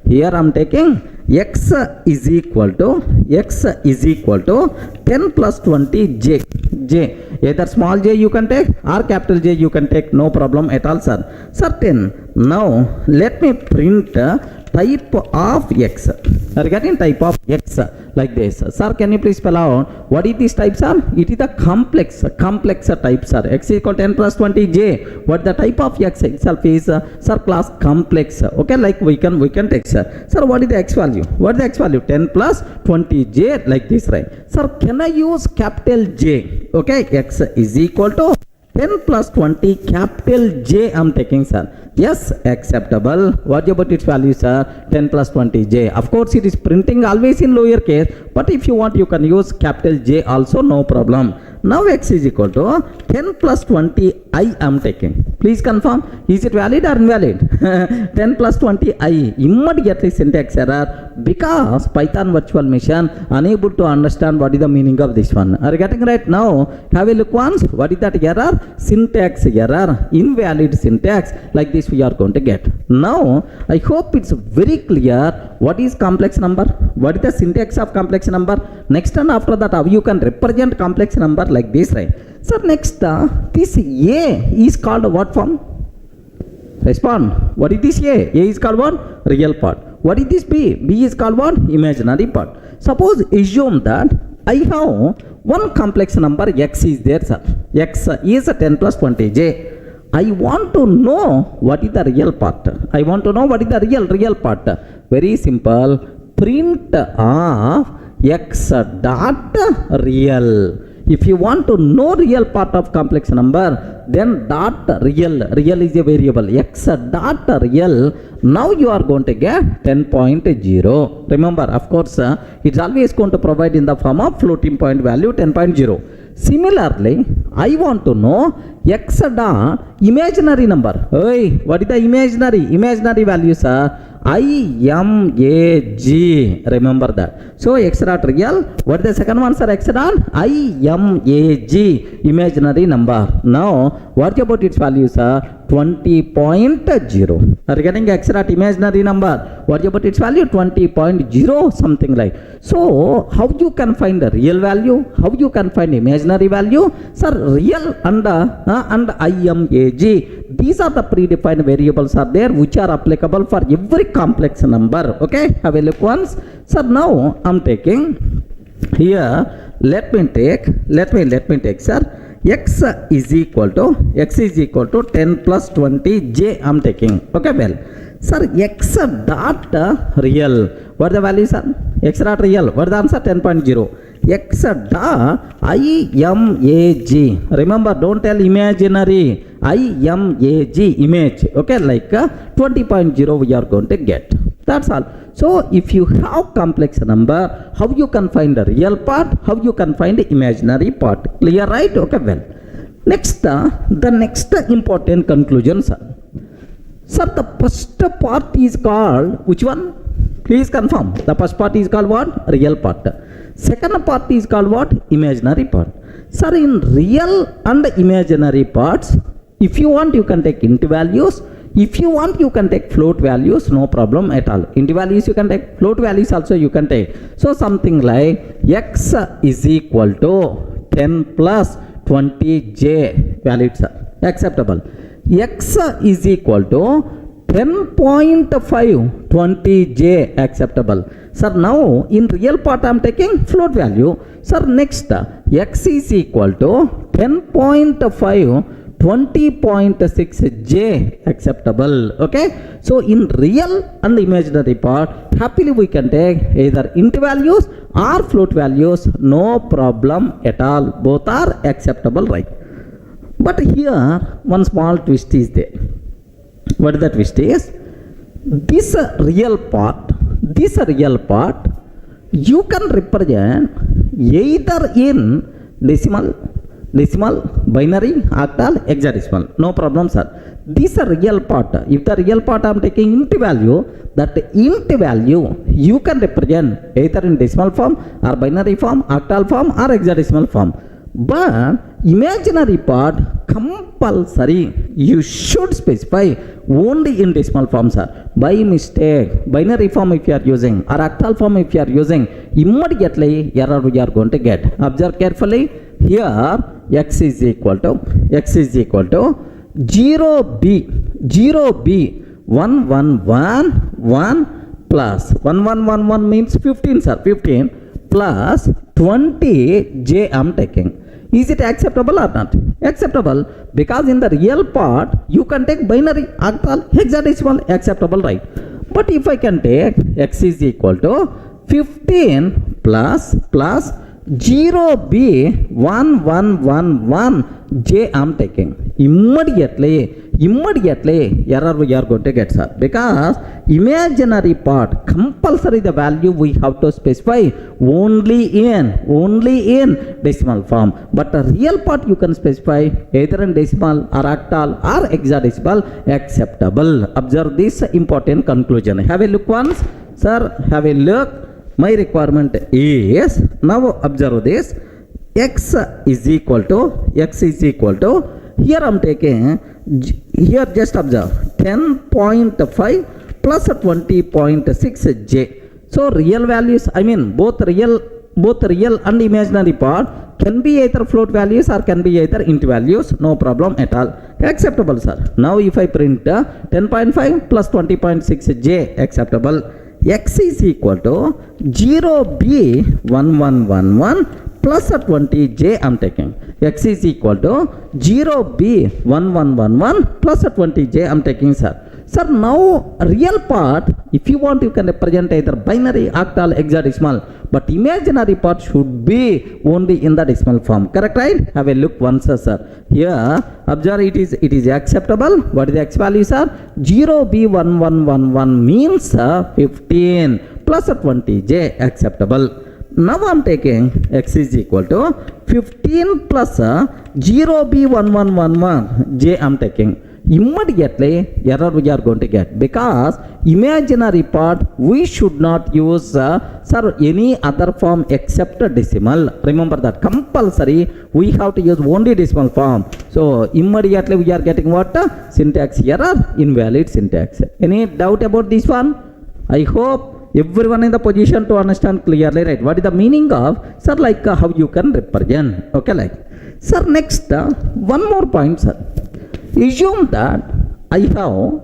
Here I'm taking x is equal to 10 plus 20 j. Either small j you can take or capital J you can take, no problem at all, sir. Certain. Now let me print type of x. Are you getting? Type of x like this. Sir, can you please spell out what is this type, sir? It is the complex type, sir. X is equal to 10 plus 20j. What the type of x itself is, sir, class complex. Okay, like we can take, sir. Sir, what is the x value? What is the x value? 10 plus 20j like this, right? Sir, can I use capital J? Okay, x is equal to 10 plus 20 capital J I'm taking, sir. Yes, acceptable. What about its value, sir? 10 plus 20j. Of course, it is printing always in lower case, but if you want, you can use capital J also, no problem. Now x is equal to 10 plus 20 I am taking. Please confirm, is it valid or invalid? 10 plus 20 I. Immediately syntax error because Python virtual machine unable to understand what is the meaning of this one. Are you getting right now? Have a look once. What is that error? Syntax error, invalid syntax. Like this we are going to get. Now I hope it's very clear what is complex number, what is the syntax of complex number. Next and after that how you can represent complex number like this, right? So next this A is called what form? Respond. What is this A? A is called what? Real part. What is this B? B is called what? Imaginary part. Suppose assume that I have one complex number x is there, sir. X is 10 plus 20j. I want to know what is the real part. I want to know what is the real part. Very simple. Print of x dot real. If you want to know real part of complex number, then dot real is a variable, x dot real. Now you are going to get 10.0. Remember, of course, it's always going to provide in the form of floating point value 10.0. Similarly, I want to know x dot imaginary number. Hey, what is the imaginary value, sir? IMAG. Remember that. So x dot real. What is the second one, sir? X dot IMAG, imaginary number. Now what about its value, sir? 20.0. Are you getting x dot imaginary number? What about its value? 20.0 something like. So how you can find the real value? How you can find imaginary value? Sir, real and IMAG. These are the predefined variables are there which are applicable for every complex number. Okay, have a look once. So now I'm taking here. Let me take, sir. X is equal to 10 plus 20 j I'm taking. Okay, well, sir, x dot real. What the value, sir? X dot real. What the answer? 10.0. X dot IMAG. Remember, don't tell imaginary. IMAG, image. Okay, like 20.0 we are going to get. That's all. So if you have complex number, how you can find the real part, how you can find the imaginary part. Clear, right? Okay, well. Next, the next important conclusion, sir. Sir, the first part is called which one? Please confirm. The first part is called what? Real part. Second part is called what? Imaginary part. Sir, in real and imaginary parts, if you want, you can take int values. If you want, you can take float values, no problem at all. Int values you can take, float values also you can take. So something like x is equal to 10 plus 20j, valid, sir. Acceptable. X is equal to 10.5 20j, acceptable. Sir, now in real part I am taking float value. Sir, next x is equal to 10.5 20.6j, acceptable. Okay, so in real and imaginary part, happily we can take either int values or float values, no problem at all. Both are acceptable, right? But here one small twist is there. What is the twist is? This real part you can represent either in decimal, binary, octal, hexadecimal, no problem, sir. This is a real part. If the real part I am taking int value, that int value you can represent either in decimal form or binary form, octal form or hexadecimal form. But imaginary part compulsory you should specify only in decimal form, sir. By mistake, binary form if you are using or octal form if you are using, immediately error we are going to get. Observe carefully. Here x is equal to 0b 111 1 plus 1111 means 15 sir, 15 plus 20 j I'm taking. Is it acceptable or not? Acceptable, because in the real part you can take binary, octal, hexadecimal, acceptable, right? But if I can take x is equal to 15 plus 0b1111 j I'm taking. Immediately error we are going to get, sir, because imaginary part compulsory the value we have to specify only in decimal form, but the real part you can specify either in decimal or octal or hexadecimal, acceptable. Observe this important conclusion. Have a look once, sir. Have a look. My requirement is, now observe this, x is equal to here I'm taking, here just observe 10.5 plus 20.6 j. So real values, I mean both real and imaginary part can be either float values or can be either int values, no problem at all, acceptable, sir. Now if I print 10.5 plus 20.6 j, acceptable. X is equal to 0b1111 plus 20j I'm taking. X is equal to 0b1111 plus 20j I'm taking, sir. Sir, now real part, if you want you can represent either binary, octal, hexadecimal, but imaginary part should be only in the decimal form. Correct, right? Have a look once, sir. Here, observe it is acceptable. What is the x value, sir? 0b1111 means 15 plus 20j, acceptable. Now I'm taking x is equal to 15 plus 0b1111 j I'm taking. Immediately error we are going to get, because imaginary part we should not use sir any other form except decimal. Remember that compulsory we have to use only decimal form. So immediately we are getting what? Syntax error, invalid syntax. Any doubt about this one? I hope everyone in the position to understand clearly, right? What is the meaning of, sir, like how you can represent? Okay, like, sir, next one more point, sir. Assume that I have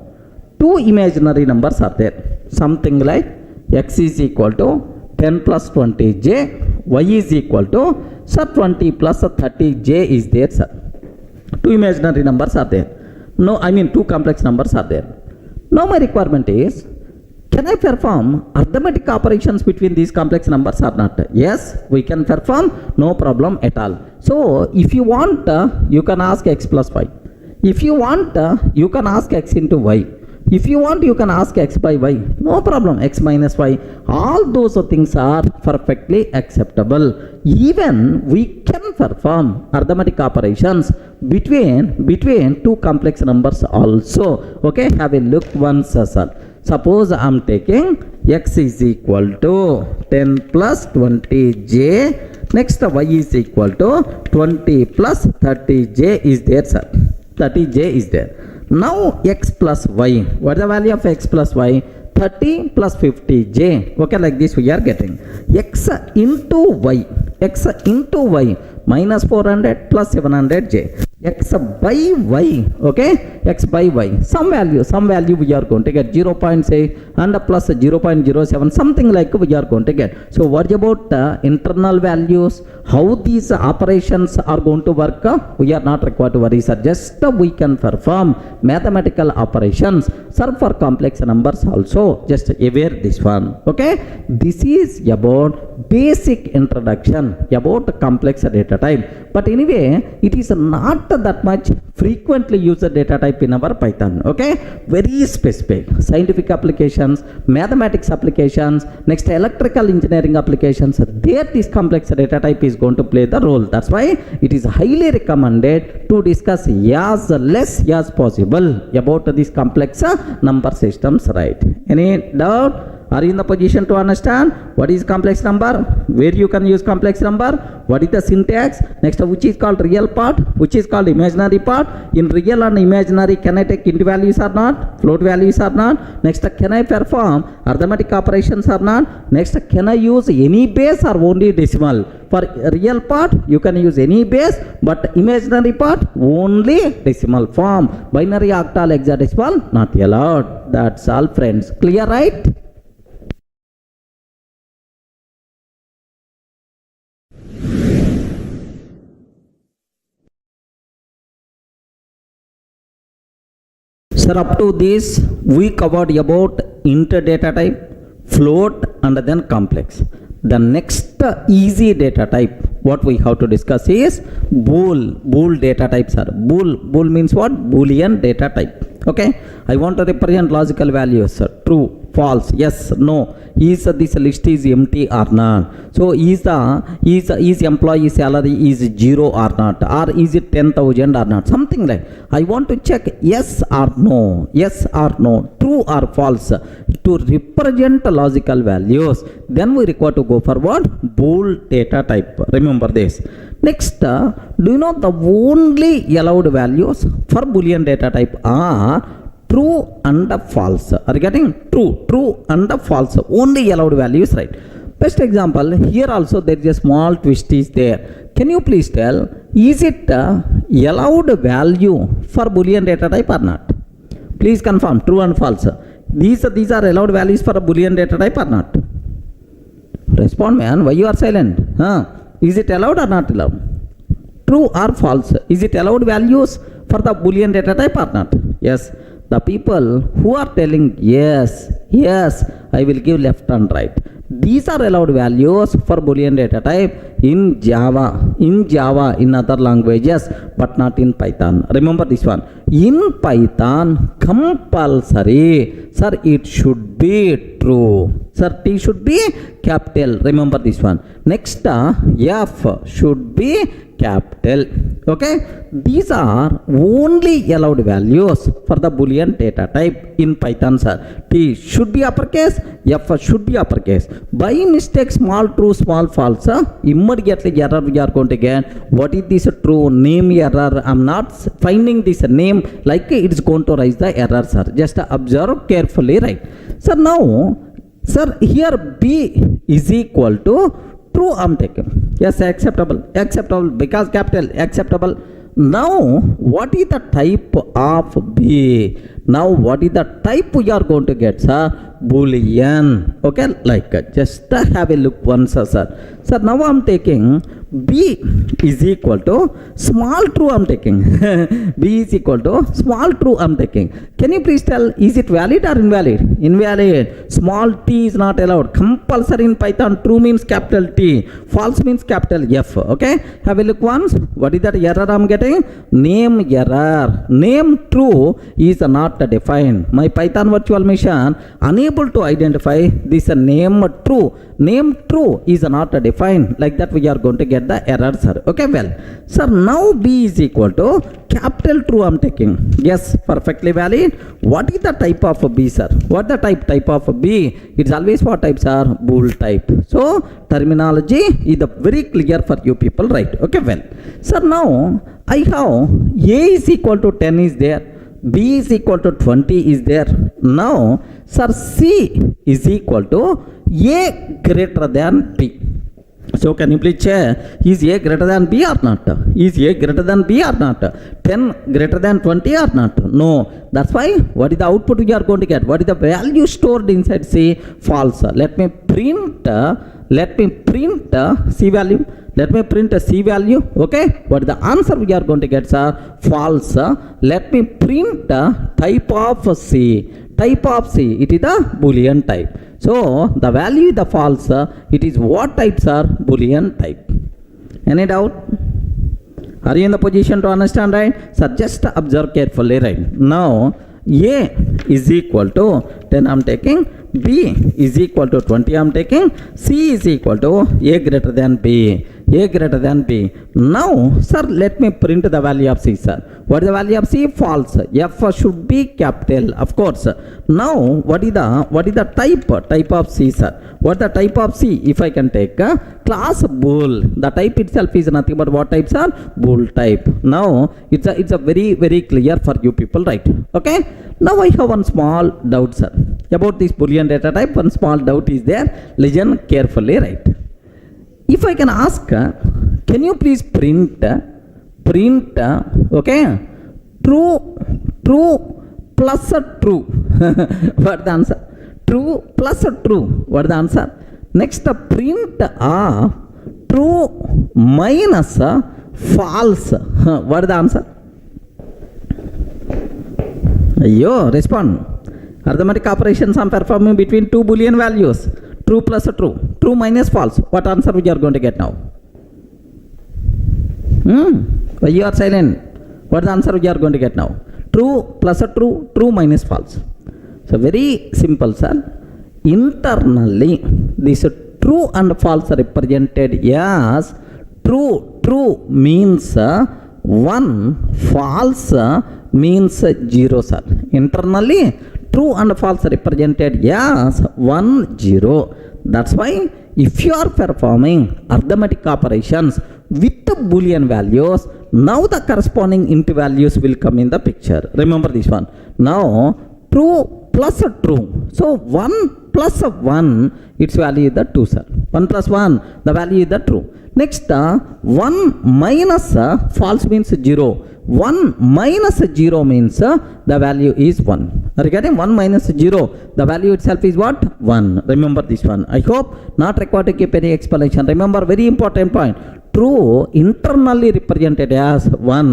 two imaginary numbers are there, something like x is equal to 10 plus 20j, y is equal to, sir, 20 plus 30j is there, sir. Two imaginary numbers are there. No, I mean two complex numbers are there. Now my requirement is, can I perform arithmetic operations between these complex numbers or not? Yes, we can perform, no problem at all. So if you want, you can ask x plus y. If you want, you can ask x into y. If you want, you can ask x by y. No problem, x minus y. All those things are perfectly acceptable. Even we can perform arithmetic operations between two complex numbers also. Okay, have a look once, sir. Suppose I am taking x is equal to 10 plus 20j. Next, y is equal to 20 plus 30j is there, sir. 30j is there. Now x plus y. What is the value of x plus y? 30 plus 50j. Okay, like this we are getting x into y. X into y minus 400 plus 700j. X by y. Okay, x by y. Some value we are going to get 0.6 and plus 0.07, something like we are going to get. So what about internal values? How these operations are going to work? We are not required to worry, sir. Just we can perform mathematical operations, sir, for complex numbers also. Just aware this one. Okay, this is about basic introduction about complex data type. But anyway, it is not that much frequently used data type in our Python. Okay, very specific scientific applications, mathematics applications, next electrical engineering applications, there this complex data type is going to play the role. That's why it is highly recommended to discuss as less as possible about this complex number systems, right? Any doubt? Are you in the position to understand what is complex number, where you can use complex number, what is the syntax, next which is called real part, which is called imaginary part? In real and imaginary, can I take int values or not, float values or not? Next, can I perform arithmetic operations or not? Next, can I use any base or only decimal? For real part you can use any base, but imaginary part only decimal form. Binary, octal, hexadecimal not allowed. That's all, friends. Clear, right? Sir, up to this we covered about int data type, float, and then complex. The next easy data type what we have to discuss is Bool data types are. Bool means what? Boolean data type. Okay, I want to represent logical values, true, false, yes, no. Is this list is empty or not? So is employee salary is 0 or not, or is it 10,000 or not, something like. I want to check yes or no, true or false to represent logical values. Then we require to go for what? Bool data type. Remember this. Next, do you know the only allowed values for Boolean data type are true and false? Are you getting? True and false. Only allowed values, right? Best example, here also there is a small twist is there. Can you please tell, is it allowed value for Boolean data type or not? Please confirm, true and false. These are allowed values for a Boolean data type or not? Respond, man. Why you are silent? Is it allowed or not allowed? True or false? Is it allowed values for the Boolean data type or not? Yes. The people who are telling yes, I will give left and right. These are allowed values for Boolean data type in Java, in other languages, but not in Python. Remember this one. In Python, compulsory, sir, it should be true. Sir, T should be capital. Remember this one. Next, F should be capital. Okay, these are only allowed values for the Boolean data type in Python, sir. T should be uppercase, F should be uppercase. By mistake, small true, small false, immediately error we are going to get. What is this true? Name error. I'm not finding this name, like it's going to raise the error, sir. Just observe carefully, right? So now, sir, here B is equal to true, I'm taking. Yes, acceptable because capital, acceptable. Now, what is the type of B? Now, what is the type we are going to get, sir? Boolean. Okay, like just have a look once, sir. Sir, now I'm taking B is equal to small true, I'm taking. B is equal to small true, I'm taking. Can you please tell, is it valid or invalid? Invalid. Small t is not allowed. Compulsory in Python. True means capital T. False means capital F. Okay, have a look once. What is that error I'm getting? Name error. Name true is not defined. My Python virtual machine unable to identify this name true. Name true is not defined. Like that we are going to get the error, sir. Okay, well, sir, now B is equal to capital true, I'm taking. Yes, perfectly valid. What is the type of B, sir? What the type of B? It's always what types are? Bool type. So terminology is very clear for you people, right? Okay, well, sir, now I have A is equal to 10 is there, B is equal to 20 is there. Now, sir, C is equal to A greater than B. So can you please check, is A greater than B or not? Is A greater than B or not? 10 greater than 20 or not? No. That's why what is the output we are going to get? What is the value stored inside C? False. Let me print C value. Let me print a C value. Okay. What is the answer we are going to get, sir? False. Let me print type of C. Type of C. It is the Boolean type. So the value is the false. It is what type, sir? Boolean type. Any doubt? Are you in the position to understand, right? So just observe carefully, right? Now A is equal to 10, I'm taking. B is equal to 20, I'm taking. C is equal to A greater than B. A greater than B. Now, sir, let me print the value of C, sir. What is the value of C? False. F should be capital, of course. Now, what is the type of C, sir? What the type of C? If I can take class Bool. The type itself is nothing but what types are? Bool type. Now, it's a very clear for you people, right? Okay. Now I have one small doubt, sir, about this Boolean data type. One small doubt is there. Listen carefully, right? If I can ask, can you please print, okay, true plus true. What the answer? True plus true. What the answer? Next, print true minus false. What the answer? అయ్యో respond. Arithmetic operations are performing between two boolean values, true plus true, true minus false. What answer we are going to get now? Why you are silent? What is the answer we are going to get now? True plus a true, true minus false. So very simple, sir. Internally this true and false are represented as true. True means 1, false means 0, sir. Internally true and false are represented as 1, 0. That's why if you are performing arithmetic operations with the Boolean values, now the corresponding int values will come in the picture. Remember this one. Now true plus a true. So 1 plus 1, its value is the 2, sir. 1 plus 1, the value is the true. Next 1 minus false means 0. 1 minus 0 means the value is 1. Regarding 1 minus 0, the value itself is what? 1. Remember this one. I hope not required to keep any explanation. Remember very important point. True internally represented as 1,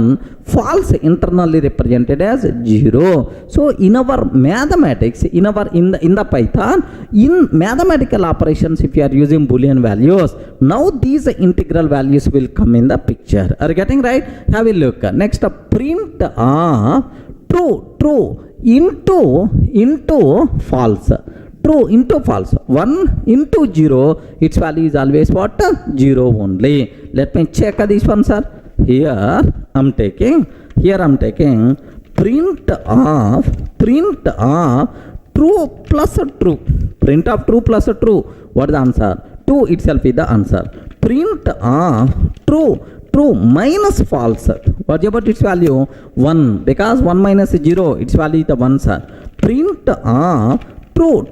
false internally represented as 0. So in our mathematics, in the Python, in mathematical operations, if you are using Boolean values, now these integral values will come in the picture. Are you getting right? Have a look. Next, print true into false. True into false. 1 into 0, its value is always what? 0 only. Let me check this one, sir. Here I'm taking print of true plus true. Print of true plus true. What is the answer? 2 itself is the answer. Print of true minus false. What about its value? 1. Because 1 minus 0, its value is the 1, sir. Print of true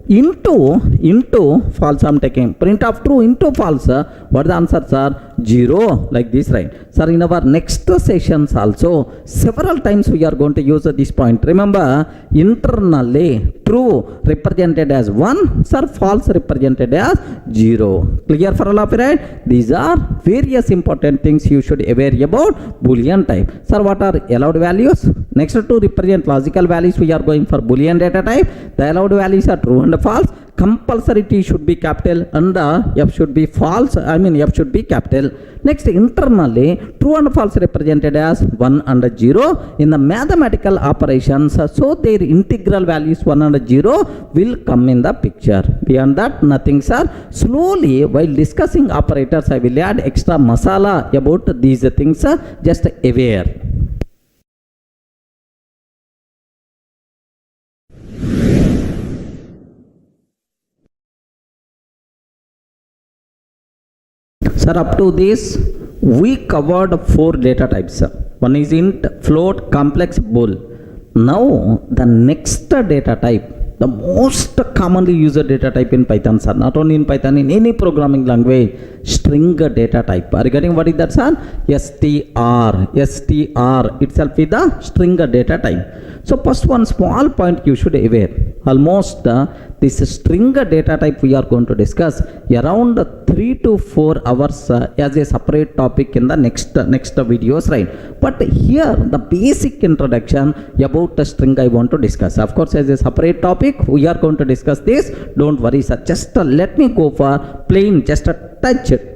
into false. I'm taking print of true into false. What is the answer, sir? 0. Like this, right? Sir, in our next sessions also several times we are going to use this point. Remember, internally true represented as 1, sir, false represented as 0. Clear for all of you, right? These are various important things you should aware about Boolean type. Sir, what are allowed values? Next, to represent logical values, we are going for Boolean data type. The allowed values are true and false. Compulsory T should be capital and F should be false. F should be capital. Next, internally true and false represented as 1 and 0 in the mathematical operations. So their integral values 1 and 0 will come in the picture. Beyond that, nothing, sir. Slowly, while discussing operators, I will add extra masala about these things. Just aware. Sir, up to this we covered 4 data types. One is int, float, complex, bool. Now the next data type, the most commonly used data type in Python, sir, not only in Python, in any programming language, string data type. Regarding what is that, sir? str itself is the string data type. So first one small point you should aware. Almost this string data type we are going to discuss around 3 to 4 hours as a separate topic in the next videos, right? But here the basic introduction about the string I want to discuss. Of course, as a separate topic we are going to discuss this. Don't worry, sir. Just let me go for plain, just a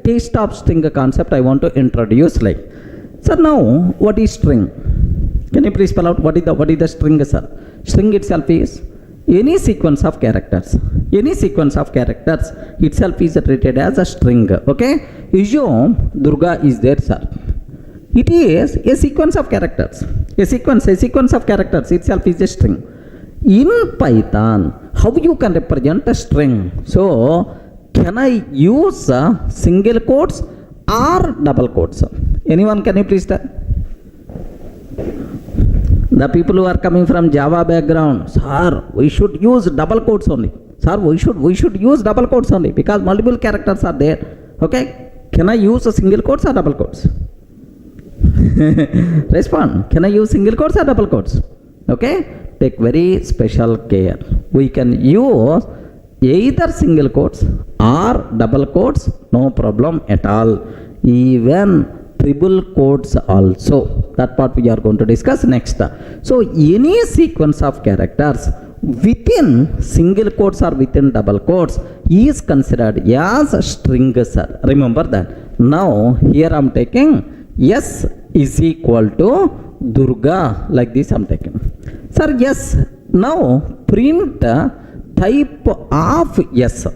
taste of string concept I want to introduce. Like, sir, now what is string? Can you please spell out what is the string, sir? String itself is any sequence of characters. Any sequence of characters itself is treated as a string. Okay? Assume Durga is there, sir. It is a sequence of characters. A sequence of characters itself is a string. In Python, how you can represent a string? So, can I use single quotes or double quotes? Anyone, can you please tell? The people who are coming from Java background, sir, we should use double quotes only. Sir, we should use double quotes only because multiple characters are there. Okay? Can I use a single quotes or double quotes? Respond. Can I use single quotes or double quotes? Okay? Take very special care. We can use either single quotes or double quotes, no problem at all. Even triple quotes also. That part we are going to discuss next. So any sequence of characters within single quotes or within double quotes is considered as string, sir. Remember that. Now here I am taking S is equal to Durga, like this I am taking. Sir, yes, now print type of S.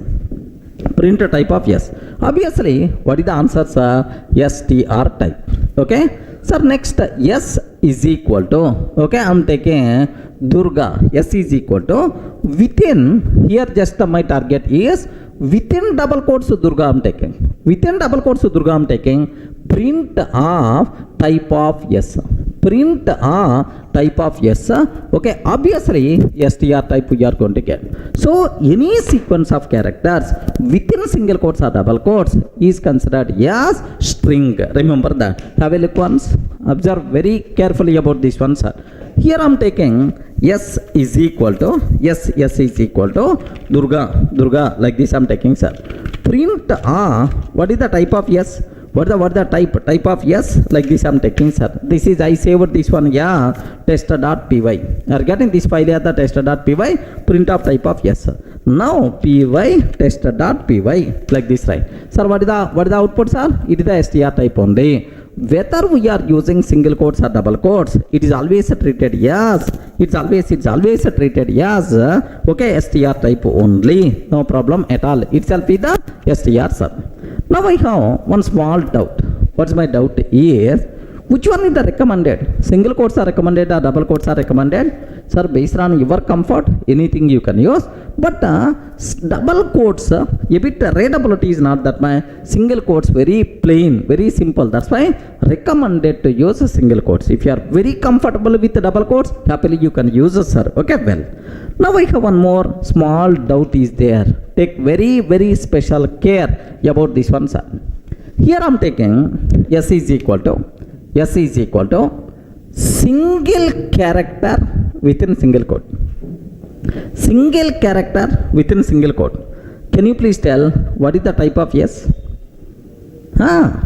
Print type of S. Obviously, what is the answer, sir? str type. Okay. Sir, next S is equal to, okay, I am taking Durga. S is equal to within, here just my target is within double quotes Durga I am taking. Within double quotes Durga I am taking print of type of S. Print type of S. Okay, obviously str type we are going to get. So any sequence of characters within single quotes or double quotes is considered as string. Remember that. Have a look once. Observe very carefully about this one, sir. Here I am taking S is equal to S is equal to Durga, like this I am taking, sir. Print what is the type of S? What the type of S? Like this I am taking, sir. This is, I saved this one, yeah, test.py. You are getting this file as the test.py, print of type of S. Now py test.py, like this, right? Sir, what is the output, sir? It is the str type only. Whether we are using single quotes or double quotes, it is always treated as, it's always treated as, okay, str type only. No problem at all. Itself is the str, sir. Now I have one small doubt. What's my doubt is, which one is the recommended? Single quotes are recommended or double quotes are recommended? Sir, based on your comfort, anything you can use. But double quotes, a bit readability is not that my single quotes very plain, very simple. That's why recommended to use single quotes. If you are very comfortable with the double quotes, happily you can use it, sir. Okay, well. Now I have one more small doubt is there. Take very special care about this one, sir. Here I am taking S is equal to single character within single quote. Single character within single quote. Can you please tell what is the type of S?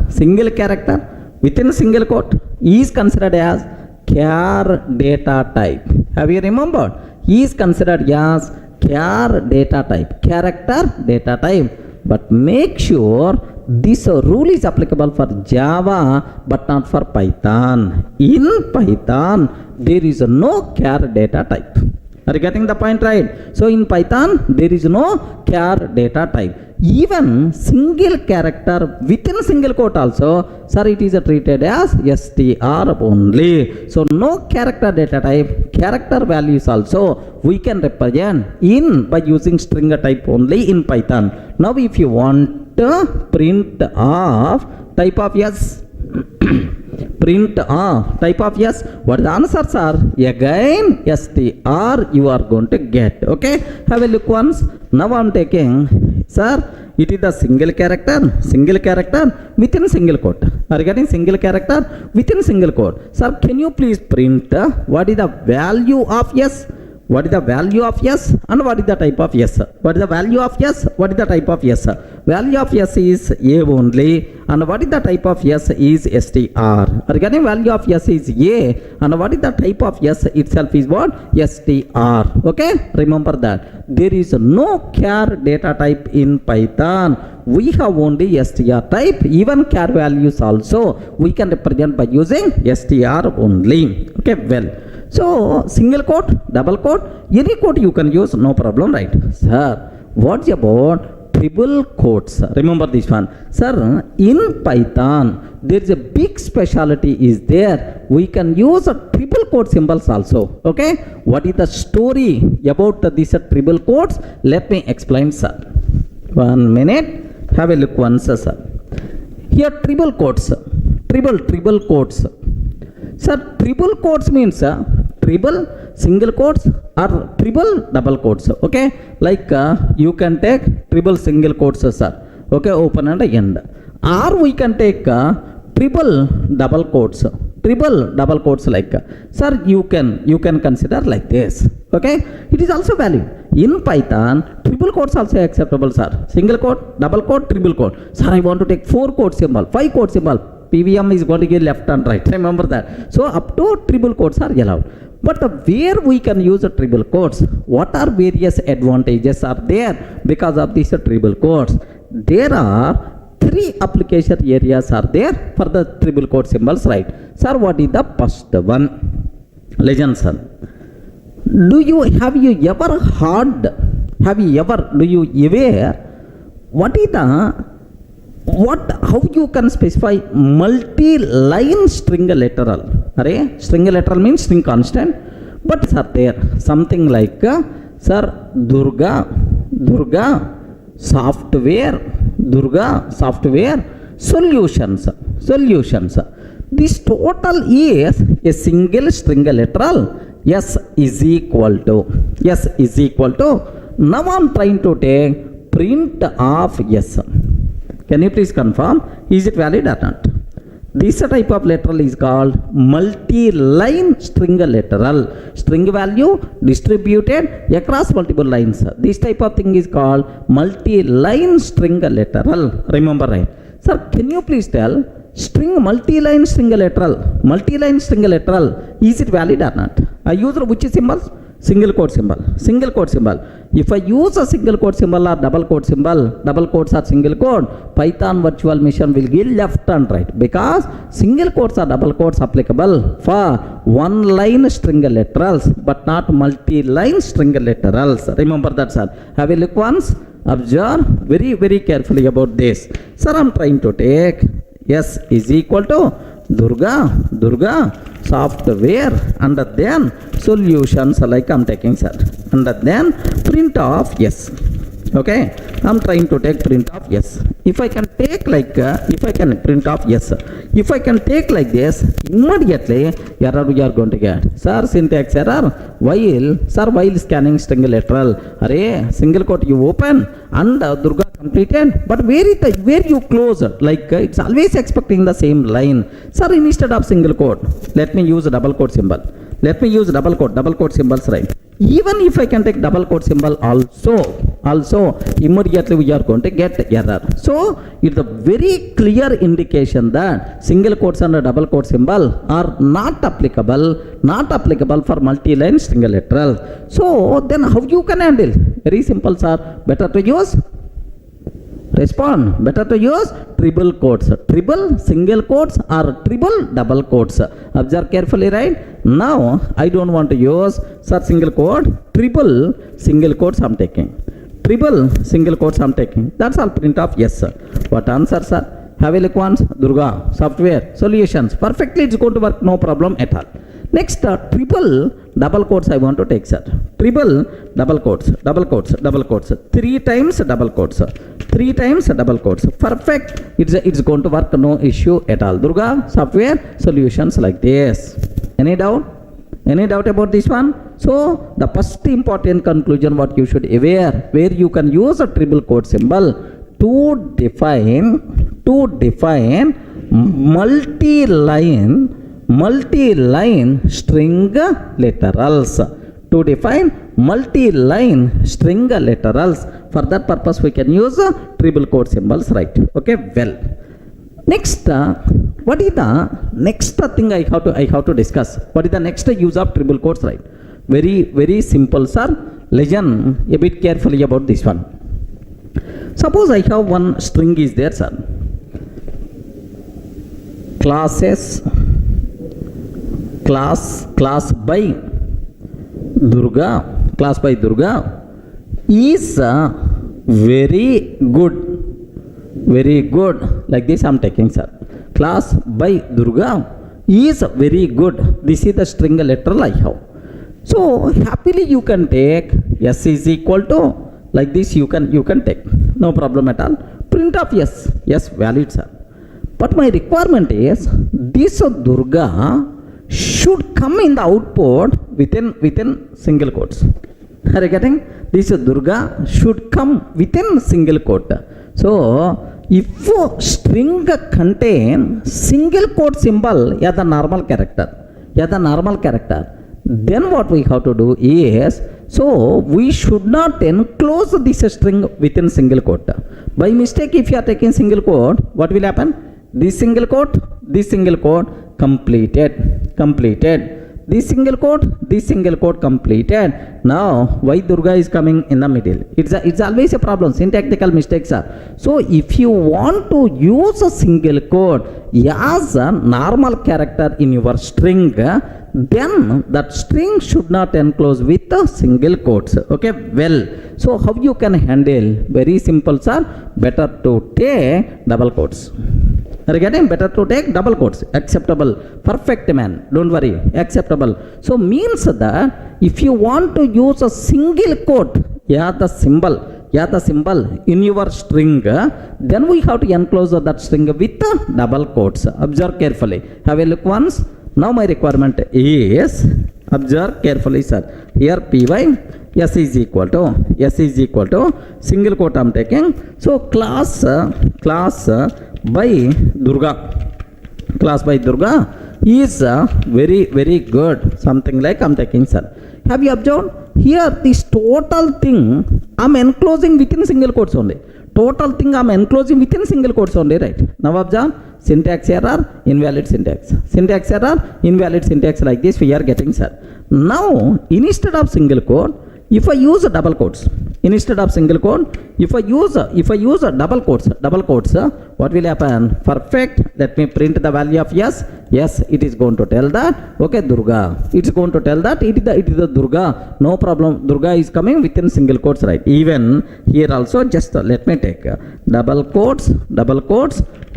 Single character within single quote is considered as char data type. Have you remembered? Is considered as char data type, character data type. But make sure this rule is applicable for Java but not for Python. In Python, there is no char data type. Are you getting the point, right? So in Python, there is no char data type. Even single character within single quote also, sir, it is treated as str only. So no character data type, character values also we can represent in by using string type only in Python. Now if you want to print of type of S, print type of S, what the answers are? Again str you are going to get. Okay, have a look once. Now I am taking, sir, it is the single character within single quote. Are you getting single character within single quote? Sir, can you please print what is the value of S? What is the value of S and what is the type of S? What is the value of S? What is the type of S? Value of S is A only, and what is the type of S is str. Regarding value of S is A, and what is the type of S itself is what? str. Okay, remember that. There is no char data type in Python. We have only str type. Even char values also we can represent by using str only. Okay, well. So single quote, double quote, any quote you can use, no problem, right? Sir, what's about triple quotes? Remember this one. Sir, in Python, there is a big specialty is there. We can use triple quote symbols also. Okay? What is the story about these triple quotes? Let me explain, sir. 1 minute. Have a look once, sir. Here triple quotes. Triple quotes. Sir, triple quotes means triple single quotes or triple double quotes. Okay, like you can take triple single quotes, sir. Okay, open and end. Or we can take triple double quotes. Triple double quotes like, sir, you can consider like this. Okay, it is also valid. In Python, triple quotes also acceptable, sir. Single quote, double quote, triple quote. Sir, I want to take 4 quote symbol, 5 quote symbol. PVM is going to give left and right. Remember that. So up to triple quotes are allowed. But where we can use a triple quotes, what are various advantages are there because of these triple quotes? There are three application areas are there for the triple quote symbols, right? Sir, what is the first one? Legend, sir. Do you ever heard, do you aware what is the, how you can specify multi-line string literal? Array, string literal means string constant, but sir, there something like, sir, Durga, software, solutions. This total is a single string literal. S is equal to. Now I'm trying to take print of S. Can you please confirm? Is it valid or not? This type of literal is called multi-line string literal. String value distributed across multiple lines. This type of thing is called multi-line string literal. Remember, right? Sir, can you please tell multi-line string literal, is it valid or not? I use which symbols? Single quote symbol. If I use a single quote symbol or double quote symbol, double quotes or single quote, Python virtual machine will give left and right, because single quotes or double quotes applicable for one line string literals but not multi-line string literals. Remember that, sir. Have a look once. Observe very carefully about this. Sir, I'm trying to take S is equal to Durga, software, and then solutions, like I'm taking, sir, and then print of S. Okay, I'm trying to take print of S. If I can take like, print of S, if I can take like this, immediately error we are going to get. Sir, syntax error. While scanning string literal, array, single quote you open and Durga completed, but where you close, like it's always expecting the same line. Sir, instead of single quote, let me use a double quote symbol. Double quote symbols, right? Even if I can take double quote symbol also immediately we are going to get error. So it's a very clear indication that single quotes and a double quote symbol are not applicable for multi-line string literal. So then how you can handle? Very simple, sir. Better to use triple quotes, triple single quotes or triple double quotes. Observe carefully, right? Now I don't want to use single quote, triple single quotes I'm taking. That's all. Print of yes, sir. What answer, sir? Have a look once. Durga, software, solutions. Perfectly, it's going to work, no problem at all. Next, triple double quotes I want to take, sir. Triple double quotes. 3 times double quotes. Perfect. It's going to work, no issue at all. Durga, software, solutions, like this. Any doubt about this one? So the first important conclusion what you should aware, where you can use a triple quote symbol to define multi-line string literals. For that purpose we can use triple quote symbols, right? Okay, well. Next, what is the next thing I have to discuss? What is the next use of triple quotes, right? Very simple, sir. Listen a bit carefully about this one. Suppose I have one string is there, sir. Class by Durga is very good. Like this I'm taking, sir. Class by Durga is very good. This is the string literal I have. So happily you can take S is equal to, like this you can take, no problem at all. Print of yes, valid, sir. But my requirement is this Durga should come in the output within single quotes. Are you getting? This Durga should come within single quote. So if string contain single quote symbol as the normal character, then what we have to do is, so we should not enclose this string within single quote. By mistake, if you are taking single quote, what will happen? This single quote this single quote completed. This single quote completed. Now why Durga is coming in the middle? It's always a problem. Syntactical mistakes are. So if you want to use a single quote as a normal character in your string, then that string should not enclose with a single quotes. Okay, well, so how you can handle? Very simple, sir. Better to take double quotes. Are you getting? Better to take double quotes. Acceptable. Perfect, man. Don't worry. Acceptable. So means that if you want to use a single quote, the symbol in your string, then we have to enclose that string with double quotes. Observe carefully. Have a look once. Now my requirement is, observe carefully, sir. Here py s is equal to single quote I am taking. So class by Durga is very good. Something like I am taking, sir. Have you observed? Here this total thing I am enclosing within single quotes only. Total thing I am enclosing within single quotes only, right? Now observe. Syntax error, invalid syntax. Syntax error, invalid syntax, like this we are getting, sir. Now instead of single quote, if I use a double quotes, instead of single quote, if I use a double quotes, what will happen? Perfect. Let me print the value of yes. Yes, it is going to tell that. Okay, Durga. It's going to tell that it is the Durga. No problem. Durga is coming within single quotes, right? Even here also, just let me take double quotes.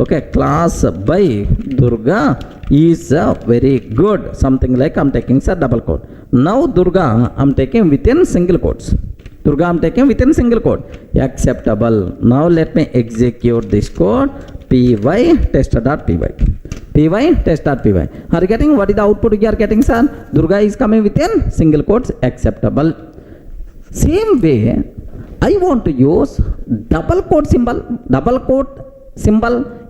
Okay, class by Durga is very good. Something like I'm taking, sir, double quote. Now Durga I'm taking within single quotes. Acceptable. Now let me execute this code. Py test.py. Are you getting what is the output you are getting, sir? Durga is coming within single quotes. Acceptable. Same way, I want to use double quote symbol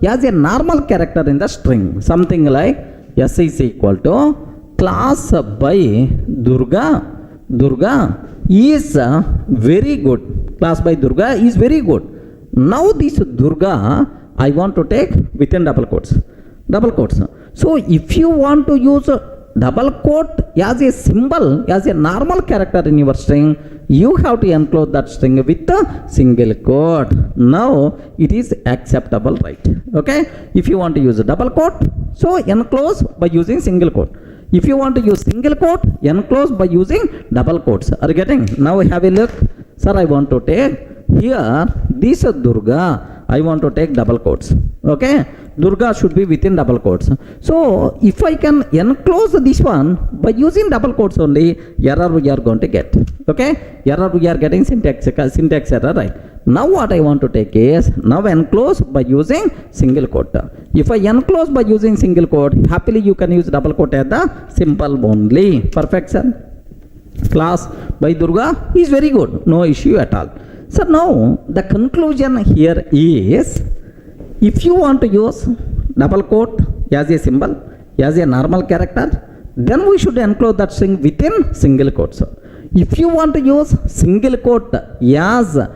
as a normal character in the string. Something like s is equal to class by Durga is very good. Class by Durga is very good. Now this Durga I want to take within double quotes. So if you want to use a double quote as a symbol, as a normal character in your string, you have to enclose that string with a single quote. Now it is acceptable, right? Okay. If you want to use a double quote, so enclose by using single quote. If you want to use single quote, enclose by using double quotes. Are you getting? Now have a look. Sir, I want to take here this Durga, I want to take double quotes. Okay. Durga should be within double quotes. So if I can enclose this one by using double quotes only, error we are going to get. Okay. Error we are getting syntax error, right? Now what I want to take is, now enclose by using single quote. If I enclose by using single quote, happily you can use double quote as the symbol only. Perfect, sir. Class by Durga is very good. No issue at all. So now the conclusion here is, if you want to use double quote as a symbol, as a normal character, then we should enclose that string within single quotes. If you want to use single quote as a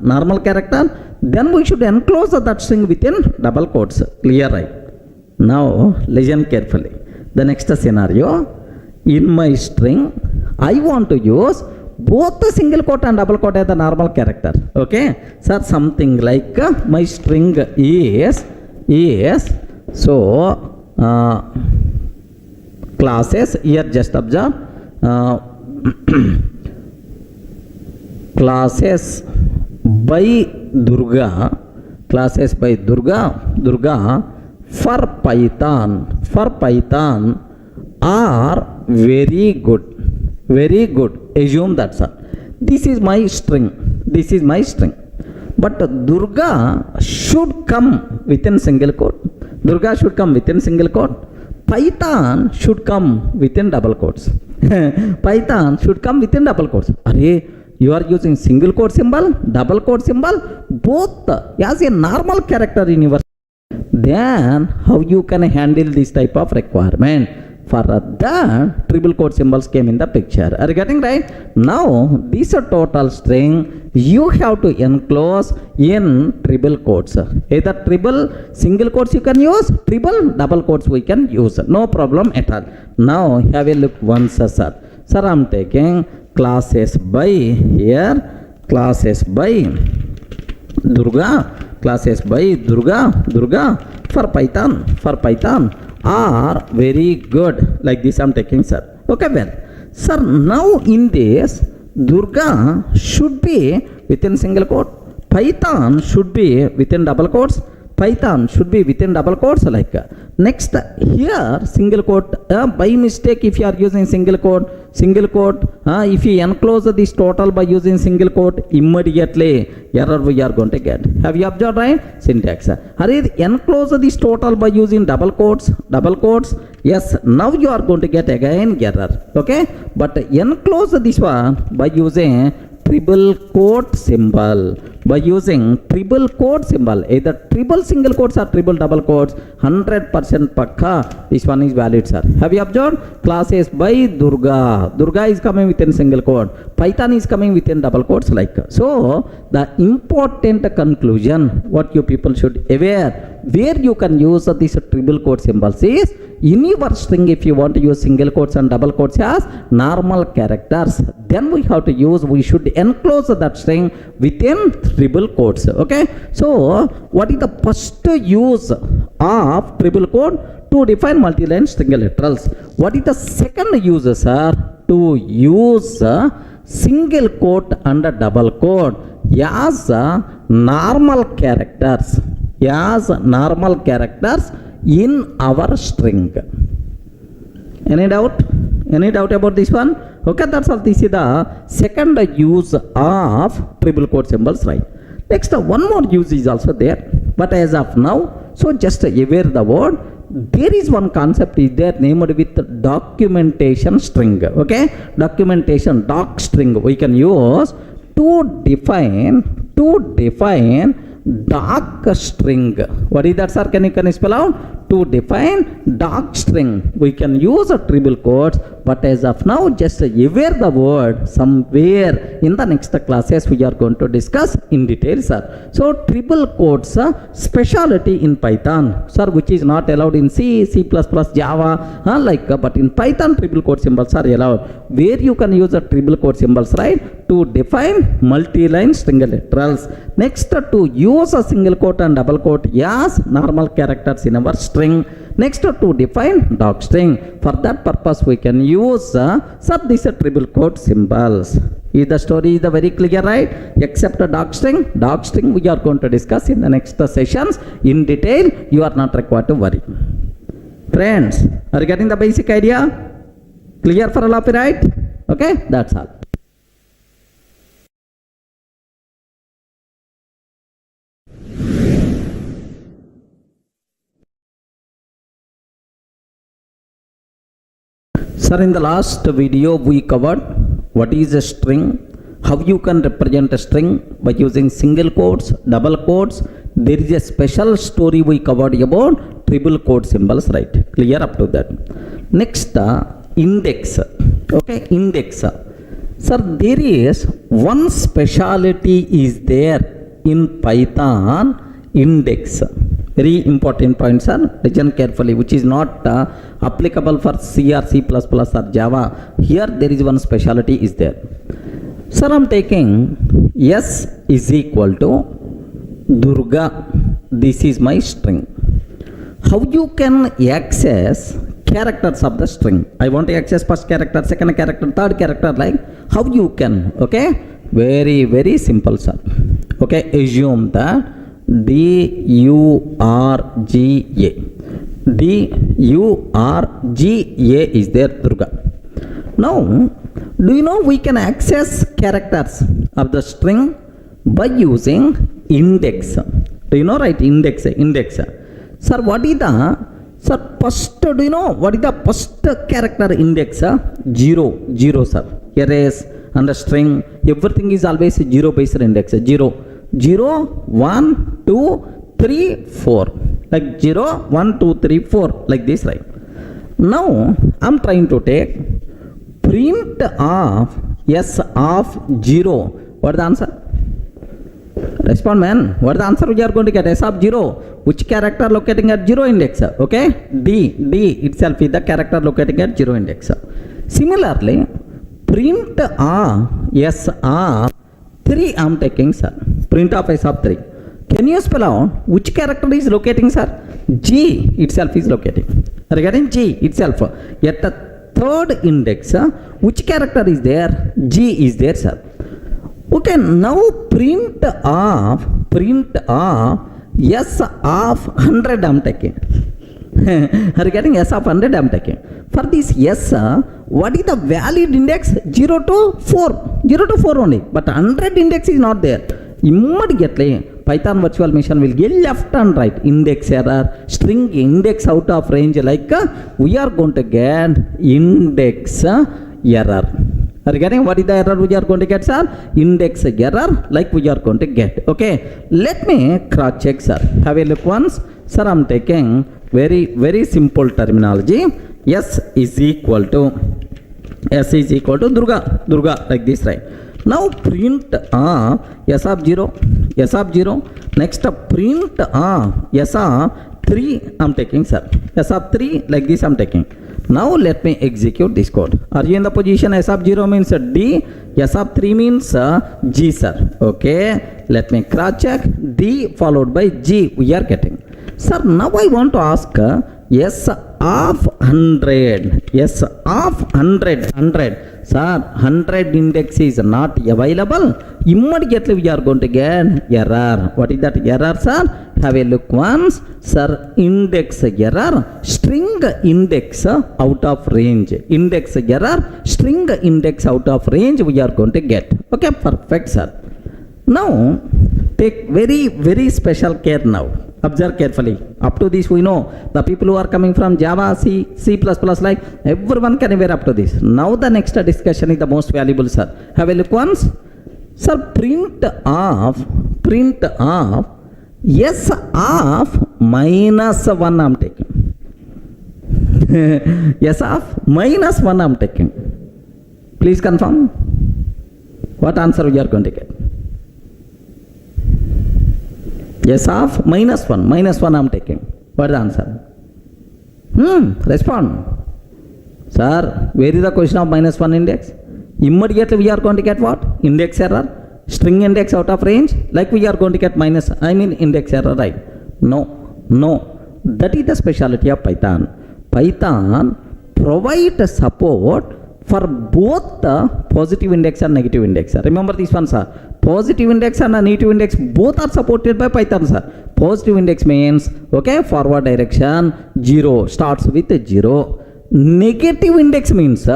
normal character, then we should enclose that string within double quotes. Clear, right? Now listen carefully. The next scenario, in my string, I want to use both the single quote and double quote as the normal character. Okay, so something like my string is so classes, here just observe classes by Durga for Python are very good. Assume that, sir. This is my string. But Durga should come within single quote. Python should come within double quotes. Array, you are using single quote symbol, double quote symbol, both as a normal character in your. Then how you can handle this type of requirement? For that, triple quote symbols came in the picture. Are you getting right? Now, this total string you have to enclose in triple quotes. Either triple single quotes you can use, triple double quotes we can use. No problem at all. Now, have a look once, sir. Sir, I'm taking classes by here, classes by Durga, classes by Durga for Python are very good. Like this I'm taking, sir. Okay, well, sir, now in this, Durga should be within single quote, Python should be within double quotes, Python should be within double quotes like. Next, here single quote, by mistake if you are using single quote, if you enclose this total by using single quote, immediately error we are going to get. Have you observed, right? Syntax. Hurry, enclose this total by using double quotes, yes, now you are going to get again error. Okay, but enclose this one by using triple quote symbol, either triple single quotes or triple double quotes, 100% pakka this one is valid, sir. Have you observed? Classes by Durga is coming within single quote, Python is coming within double quotes like. So the important conclusion what you people should aware where you can use this triple quote symbols is in your string. If you want to use single quotes and double quotes as normal characters, then we should enclose that string within triple quotes. Okay, so what is the first use of triple quote? To define multi-line string literals. What is the second use, sir? To use single quote and double quote as normal characters, in our string. Any doubt about this one? Okay, that's all. This is the second use of triple quote symbols, right? Next, one more use is also there, but as of now, so just aware the word, there is one concept is there named with documentation string. Okay, documentation doc string we can use to define doc string. What is that, sir? Can you spell out? To define doc string we can use a triple quotes, but as of now just aware the word. Somewhere in the next classes we are going to discuss in detail, sir. So triple quotes specialty in Python, sir, which is not allowed in C, Java, but in Python triple quote symbols are allowed, where you can use a triple quote symbols, right, to define multi-line string literals. Next, to use a single quote and double quote as normal characters in our string. Next, to define doc string. For that purpose we can use these triple quote symbols. Is the story is very clear, right? Except doc string we are going to discuss in the next sessions in detail. You are not required to worry. Friends, are you getting the basic idea? Clear for all of you, right? Okay, that's all. Sir, in the last video we covered what is a string, how you can represent a string by using single quotes, double quotes. There is a special story we covered about triple quote symbols, right? Clear up to that. Next, index. Okay, index. Sir, there is one speciality is there in Python, index. Very important point, sir. Listen carefully, which is not applicable for C or C++ or Java. Here there is one speciality is there. Sir, I am taking S is equal to Durga. This is my string. How you can access characters of the string? I want to access first character, second character, third character, like how you can? Okay, very, very simple, sir. Okay, assume that Durga is there, Durga. Now, do you know we can access characters of the string by using index? Do you know, right? Index. Sir, what is the, sir, first, do you know what is the first character index? 0, sir. Here is on the string, everything is always 0 based index. 0, 1, 2, 3, 4. Like 0, 1, 2, 3, 4. Like this, right? Now I'm trying to take print of s of 0. What is the answer? Respond, man. What is the answer we are going to get? S of 0. Which character locating at 0 index? Okay. D itself is the character locating at 0 index. Similarly, print of s of 3 I'm taking, sir. Print of s of 3. Can you spell out which character is locating, sir? G itself is locating. Regarding G itself, at the third index, which character is there? G is there, sir. Okay, now print of s of 100 I'm taking. Regarding s of 100 I'm taking. For this s, what is the valid index? 0 to 4. 0 to 4 only. But 100 index is not there. Immediately, Python virtual machine will get left and right index error, string index out of range, like we are going to get index error. Regarding what is the error we are going to get, sir? Index error, like we are going to get. Okay, let me cross check, sir. Have a look once. Sir, I'm taking very simple terminology. S is equal to Durga, like this, right? Now print s of 0. Next print s of 3 I'm taking, sir. S of 3, like this I'm taking. Now let me execute this code. Are you in the position? S of 0 means D, S of 3 means G, sir. Okay, let me cross check. D followed by G we are getting. Sir, now I want to ask S of 100. S of 100. Sir, 100 index is not available. Immediately we are going to get error. What is that error, sir? Have a look once. Sir, index error, string index out of range. Index error, string index out of range we are going to get. Okay, perfect, sir. Now, take very special care now. Observe carefully. Up to this we know the people who are coming from Java, C, C++, like everyone can aware up to this. Now the next discussion is the most valuable, sir. Have a look once. Sir, print of s of -1 I'm taking. S of -1 I'm taking. Please confirm. What answer we are going to get? S of -1 I'm taking. What is the answer? Respond. Sir, where is the question of -1 index? Immediately we are going to get what? Index error. String index out of range. Like we are going to get index error, right? No. That is the specialty of Python. Python provides support for both the positive index and negative index. Remember this one, sir. Positive index and negative index both are supported by Python, sir. Positive index means, okay, forward direction 0, starts with 0. Negative index means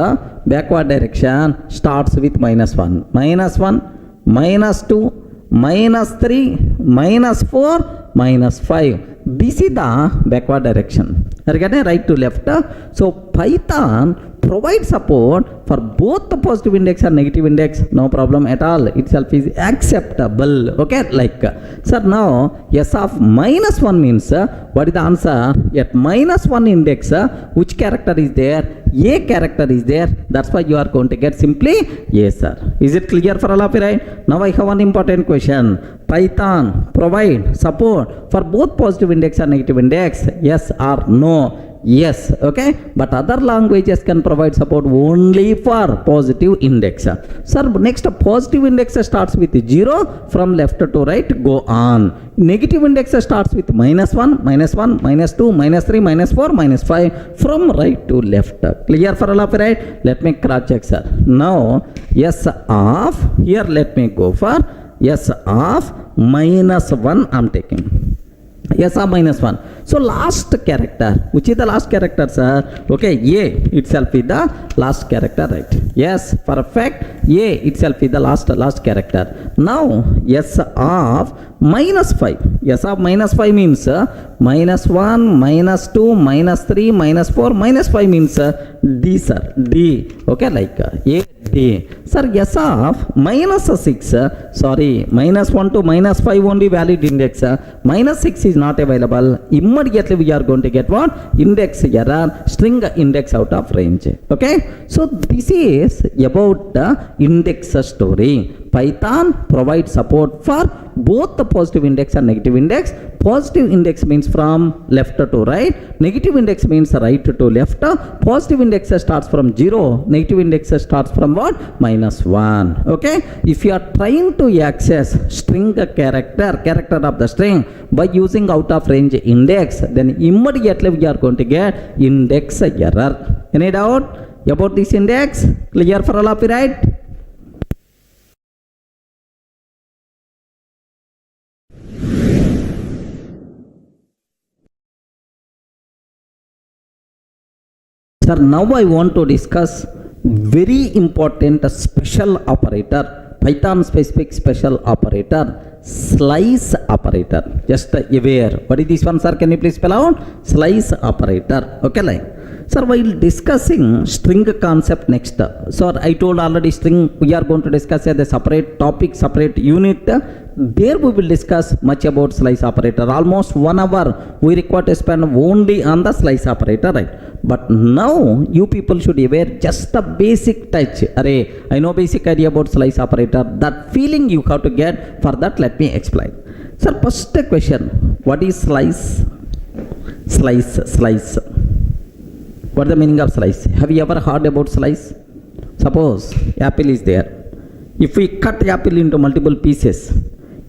backward direction starts with -1, -1, -2, -3, -4, -5. This is the backward direction. Regarding right to left. So Python provides support for both the positive index and negative index. No problem at all. Itself is acceptable. Okay, like sir, now S of -1 means what is the answer? At -1 index, which character is there? A character is there. That's why you are going to get simply yes, sir. Is it clear for all of you, right? Now I have one important question. Python provide support for both positive index and negative index? Yes or no? Yes, okay, but other languages can provide support only for positive index. Sir, next positive index starts with 0, from left to right, go on. Negative index starts with -1, -1, -2, -3, -4, -5, from right to left. Clear for all of you, right? Let me cross check, sir. Now, S of, here let me go for S of -1 I'm taking. S of -1. So last character, which is the last character, sir? Okay, A itself is the last character, right? Yes, perfect. A itself is the last character. Now S of -5. S of -5 means -1, -2, -3, -4, -5 means D, sir. D. Okay, like A, D. Sir, S of minus 6, sorry, minus 1 to minus 5 only valid index, minus 6 is not available. Immediately we are going to get what? Index error, string index out of range. Okay, so this is about the index story. Python provides support for both the positive index and negative index. Positive index means from left to right. Negative index means right to left. Positive index starts from 0. Negative index starts from what? -1. Okay. If you are trying to access string character of the string by using out of range index, then immediately we are going to get index error. Any doubt about this index? Clear for all of you, right? Sir, now I want to discuss very important special operator, Python specific special operator, slice operator. Just aware. What is this one, sir? Can you please spell out? Slice operator. Okay, like. Sir, while discussing string concept next, so I told already string we are going to discuss as a separate topic, separate unit. There we will discuss much about slice operator. Almost 1 hour we require to spend only on the slice operator, right? But now you people should aware just the basic touch. Array, I know basic idea about slice operator. That feeling you have to get. For that, let me explain. Sir, first question. What is slice? Slice. What is the meaning of slice? Have you ever heard about slice? Suppose apple is there. If we cut apple into multiple pieces,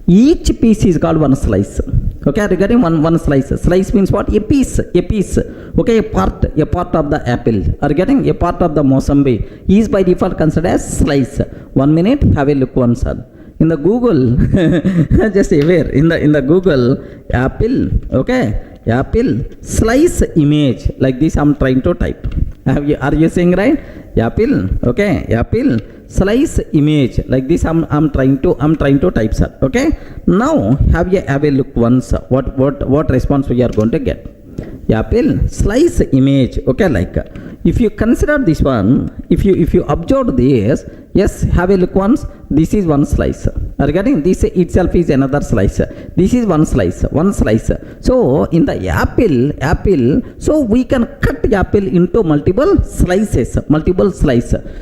each piece is called one slice. Okay, are you getting one slice? Slice means what? A piece. Okay, a part of the apple. Are you getting? A part of the Mozambique is by default considered as slice. 1 minute, have a look once. In the Google, just aware, in the Google, apple, okay, apple slice image, like this I'm trying to type. Are you saying right? Apple, okay, apple slice image, like this I'm trying to type, sir. Okay, now have a look once. What response we are going to get? Apple slice image. Okay, like if you consider this one, if you observe this, yes, have a look once. This is one slice. Are you getting? This itself is another slice. This is one slice. So in the apple, so we can cut apple into multiple slices.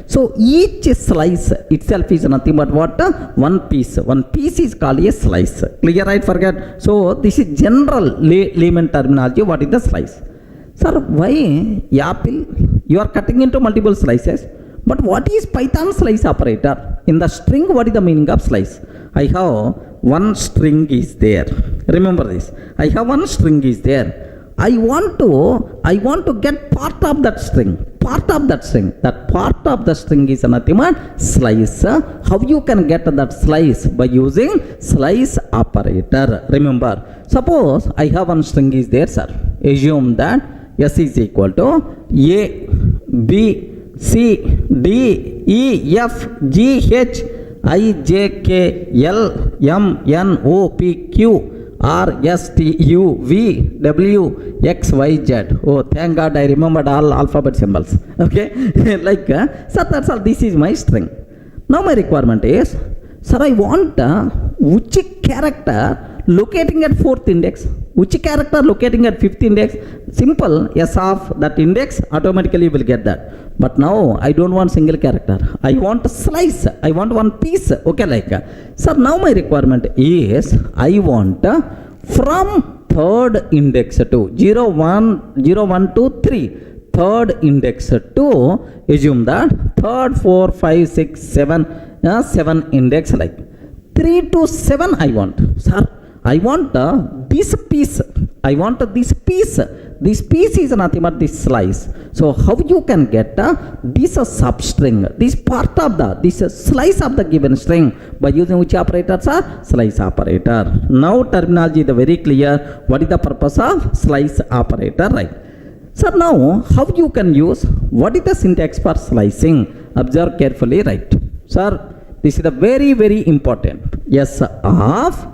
So each slice itself is nothing but what? One piece. One piece is called a slice. Clear, right? Forget. So this is general layman terminology. What is the slice? Sir, why apple? You are cutting into multiple slices. But what is Python slice operator? In the string, what is the meaning of slice? I have one string is there. Remember this. I have one string is there. I want to get part of that string. That part of the string is nothing but slice. How you can get that slice? By using slice operator. Remember, suppose I have one string is there, sir. Assume that S is equal to A, B, C, D, E, F, G, H, I, J, K, L, M, N, O, P, Q, R, S, T, U, V, W, X, Y, Z. Oh, thank God I remembered all alphabet symbols. Okay, like, so that's all. This is my string. Now my requirement is, sir, I want which character locating at 4th index, which character locating at 5th index. Simple, S of that index, automatically will get that. But now I don't want single character. I want a slice. I want one piece. Okay, like, sir, now my requirement is I want from 3rd index to 0, 1 to 3. 3rd index to assume that 3rd, 4, 5, 6, 7 index, like 3 to 7 I want. Sir, I want this piece. This piece is nothing but this slice. So how you can get this substring, this part of this slice of the given string by using which operators are? Slice operator. Now terminology is very clear. What is the purpose of slice operator, right? So now how you can use, what is the syntax for slicing? Observe carefully, right? Sir, this is the very, very important. S of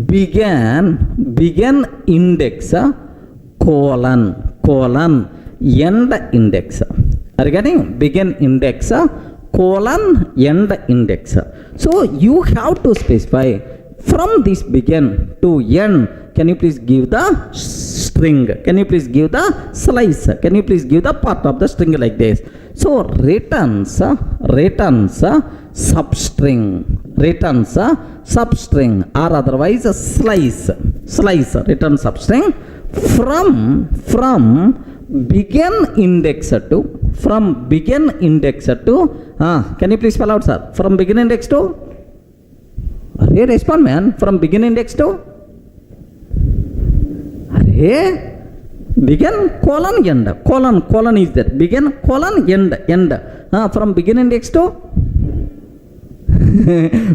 begin index colon end index. Are you getting? Begin index colon end index. So you have to specify from this begin to end. Can you please give the string? Can you please give the slice? Can you please give the part of the string like this? So returns substring, or otherwise slice, return substring from begin index to, can you please spell out, sir? From begin index to, respond man, from begin index to, begin colon is there, begin colon end, from begin index to,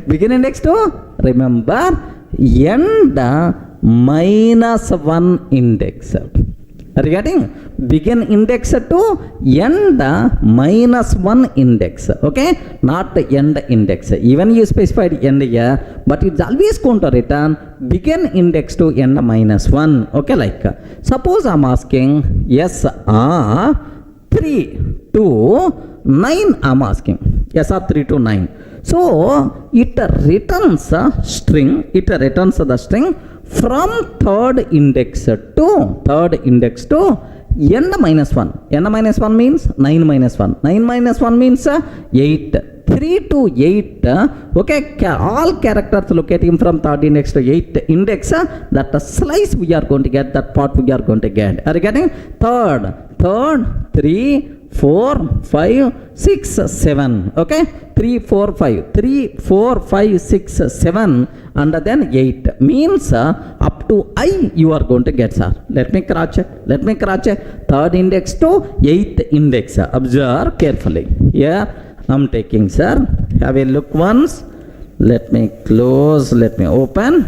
begin index to, remember, end minus 1 index. Are you getting? Begin index to end minus 1 index. Okay, not end index. Even you specified end here, but it's always going to return begin index to end minus 1. Okay, like suppose I'm asking yes 3 to 9. I'm asking yes 3 to 9. So it returns the string from third index to n minus 1. n minus 1 means 9 minus 1. 9 minus 1 means 8. 3 to 8. Okay, all characters locating from third index to 8th index. That slice we are going to get, that part we are going to get. Are you getting? Third 3, 4, 5, 6, 7. Okay, 3, 4, 5, 6, 7, and then 8 means up to I you are going to get, sir. Let me cross check. Third index to 8th index. Observe carefully. Here I'm taking, sir. Have a look once. Let me close. Let me open.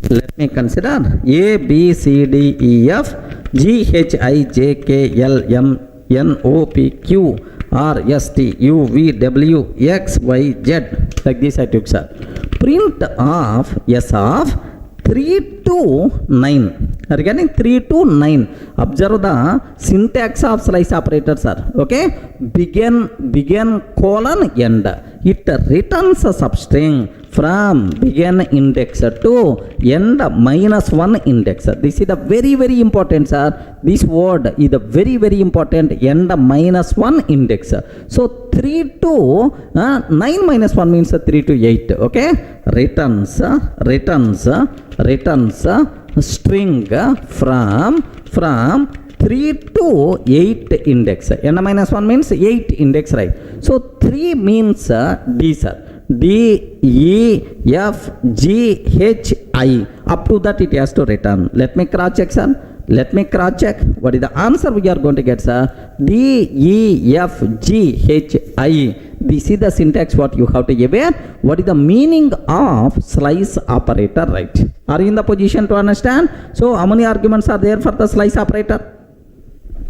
Let me consider A, B, C, D, E, F, G, H, I, J, K, L, M, N, O, P, Q, R, S, T, U, V, W, X, Y, Z. Like this I took, sir. Print of S of 3 to 9. Are you getting? 3 to 9. Observe the syntax of slice operator, sir. Okay, begin colon end. It returns a substring from begin index to end minus 1 index. This is the very important, sir. This word is the very important, end minus 1 index. So 3 to 9 minus 1 means 3 to 8. Okay, returns string from 3 to 8 index. N minus 1 means 8 index, right? So 3 means D, sir. D, E, F, G, H, I. Up to that it has to return. Let me cross check, sir. What is the answer we are going to get, sir? D, E, F, G, H, I. This is the syntax what you have to give here. What is the meaning of slice operator, right? Are you in the position to understand? So how many arguments are there for the slice operator?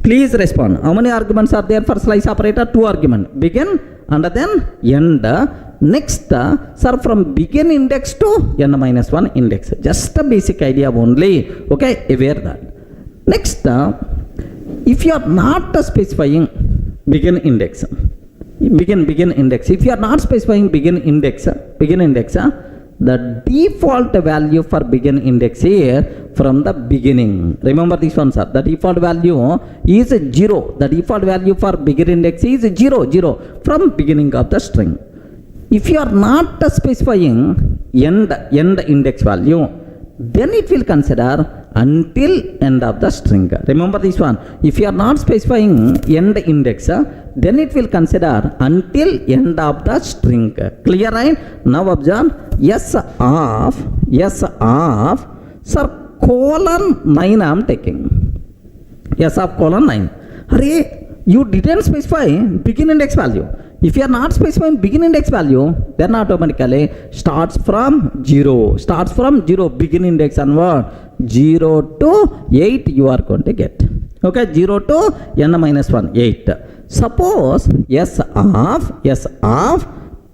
Please respond. How many arguments are there for slice operator? 2 arguments. Begin and then end. Next, sir, from begin index to n minus 1 index. Just a basic idea only. Okay, aware that. Next, if you are not specifying begin index, if you are not specifying begin index, the default value for begin index is from the beginning. Remember this one, sir. The default value is 0. The default value for begin index is 0 from beginning of the string. If you are not specifying end index value, then it will consider until end of the string. Remember this one. If you are not specifying end index, then it will consider until end of the string. Clear, right? Now observe S of sir colon 9 I am taking. S of colon 9. Hurry, you didn't specify begin index value. If you are not specifying begin index value, then automatically starts from 0. Begin index and what? 0 to 8 you are going to get. Okay, 0 to n minus 1, 8. Suppose S of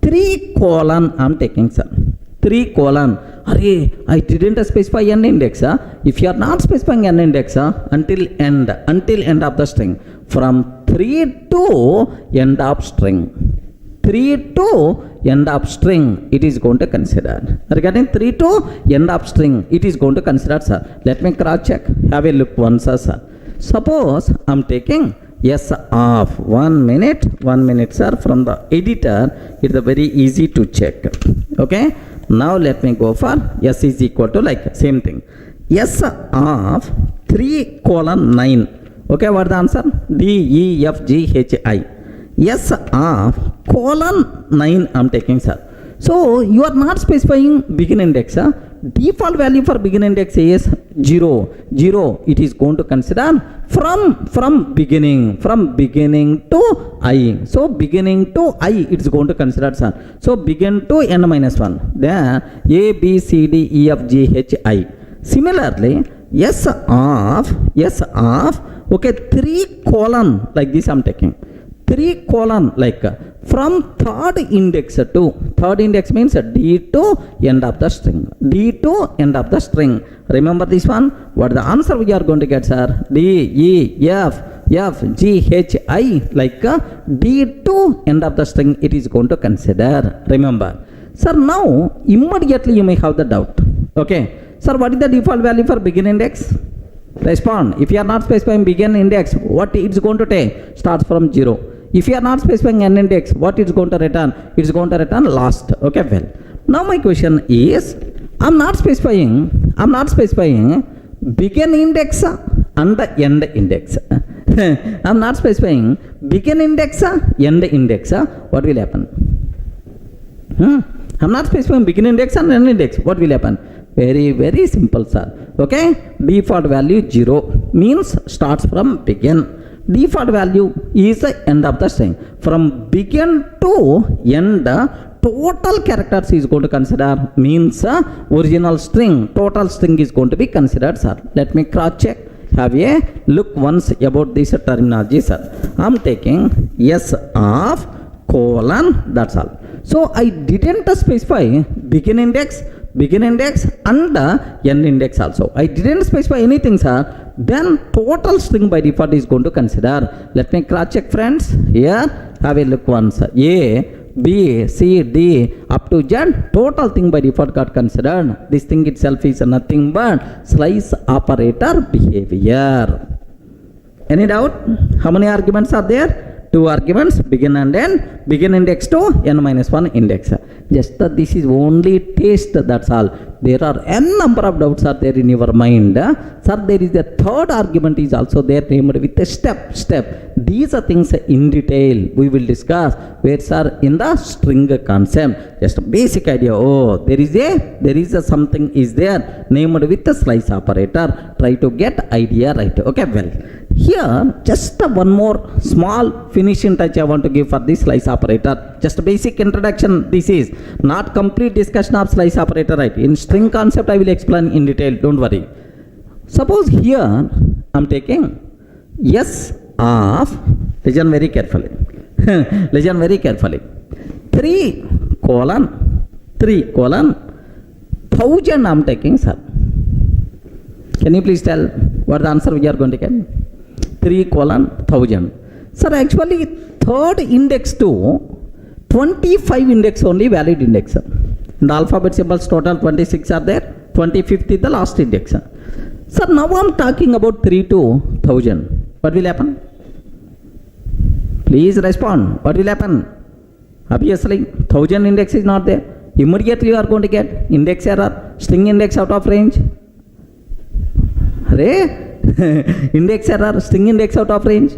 3 colon I am taking, sir. 3 colon. Array, I didn't specify n index. If you are not specifying n index until end of the string, from 3 to end of string. 3 to end of string, it is going to consider. Regarding 3 to end of string, it is going to consider, sir. Let me cross check. Have a look once, sir. Suppose I'm taking s of 1 minute, sir, from the editor. It's very easy to check. Okay. Now let me go for s is equal to like same thing. S of 3 colon 9. Okay, what the answer? D, E, F, G, H, I. S of colon 9 I'm taking, sir. So you are not specifying begin index. Default value for begin index is 0. It is going to consider from beginning to I. So beginning to I, it's going to consider, sir. So begin to n minus 1. Then A, B, C, D, E, F, G, H, I. Similarly, S of okay 3 colon like this I'm taking. 3 colon like from third index means D to end of the string. Remember this one? What the answer we are going to get, sir? D, E, F, G, H, I, like D to end of the string, it is going to consider. Remember. Sir, now immediately you may have the doubt. Okay. Sir, what is the default value for begin index? Respond. If you are not specifying begin index, what it's going to take? Starts from 0. If you are not specifying n index, what it's going to return? It's going to return last. Okay, well. Now my question is, I'm not specifying begin index and the end index. I'm not specifying begin index, end index. What will happen? I'm not specifying begin index and end index. What will happen? Very, very simple, sir. Okay, default value 0 means starts from begin. Default value is the end of the string. From begin to end, total characters is going to consider, means original string, total string is going to be considered, sir. Let me cross check. Have a look once about this terminology, sir. I'm taking S of colon, that's all. So I didn't specify begin index and n index also. I didn't specify anything, sir. Then total string by default is going to consider. Let me cross check, friends. Here, have a look once. A, B, C, D, up to Z, total thing by default got considered. This thing itself is nothing but slice operator behavior. Any doubt? How many arguments are there? 2 arguments, begin and end, begin index to n minus 1 index. Just this is only taste, that's all. There are n number of doubts are there in your mind. Sir, there is a third argument is also there named with a step. These are things in detail we will discuss where, sir, in the string concept. Just a basic idea. Oh, there is a something is there named with the slice operator. Try to get idea right. Okay, well. Here, just one more small finishing touch I want to give for this slice operator. Just a basic introduction. This is not complete discussion of slice operator, right? In string concept, I will explain in detail. Don't worry. Suppose here, I'm taking S of, listen very carefully. 3 colon, 1000 I'm taking, sir. Can you please tell what the answer we are going to get? 3 colon 1000. Sir, actually third index to 25 index only valid index. In the alphabet symbols total 26 are there. 25th is the last index. Sir, now I'm talking about 3 to 1000. What will happen? Please respond. What will happen? Obviously 1000 index is not there. Immediately you are going to get index error, string index out of range. Array? Index error, string index out of range.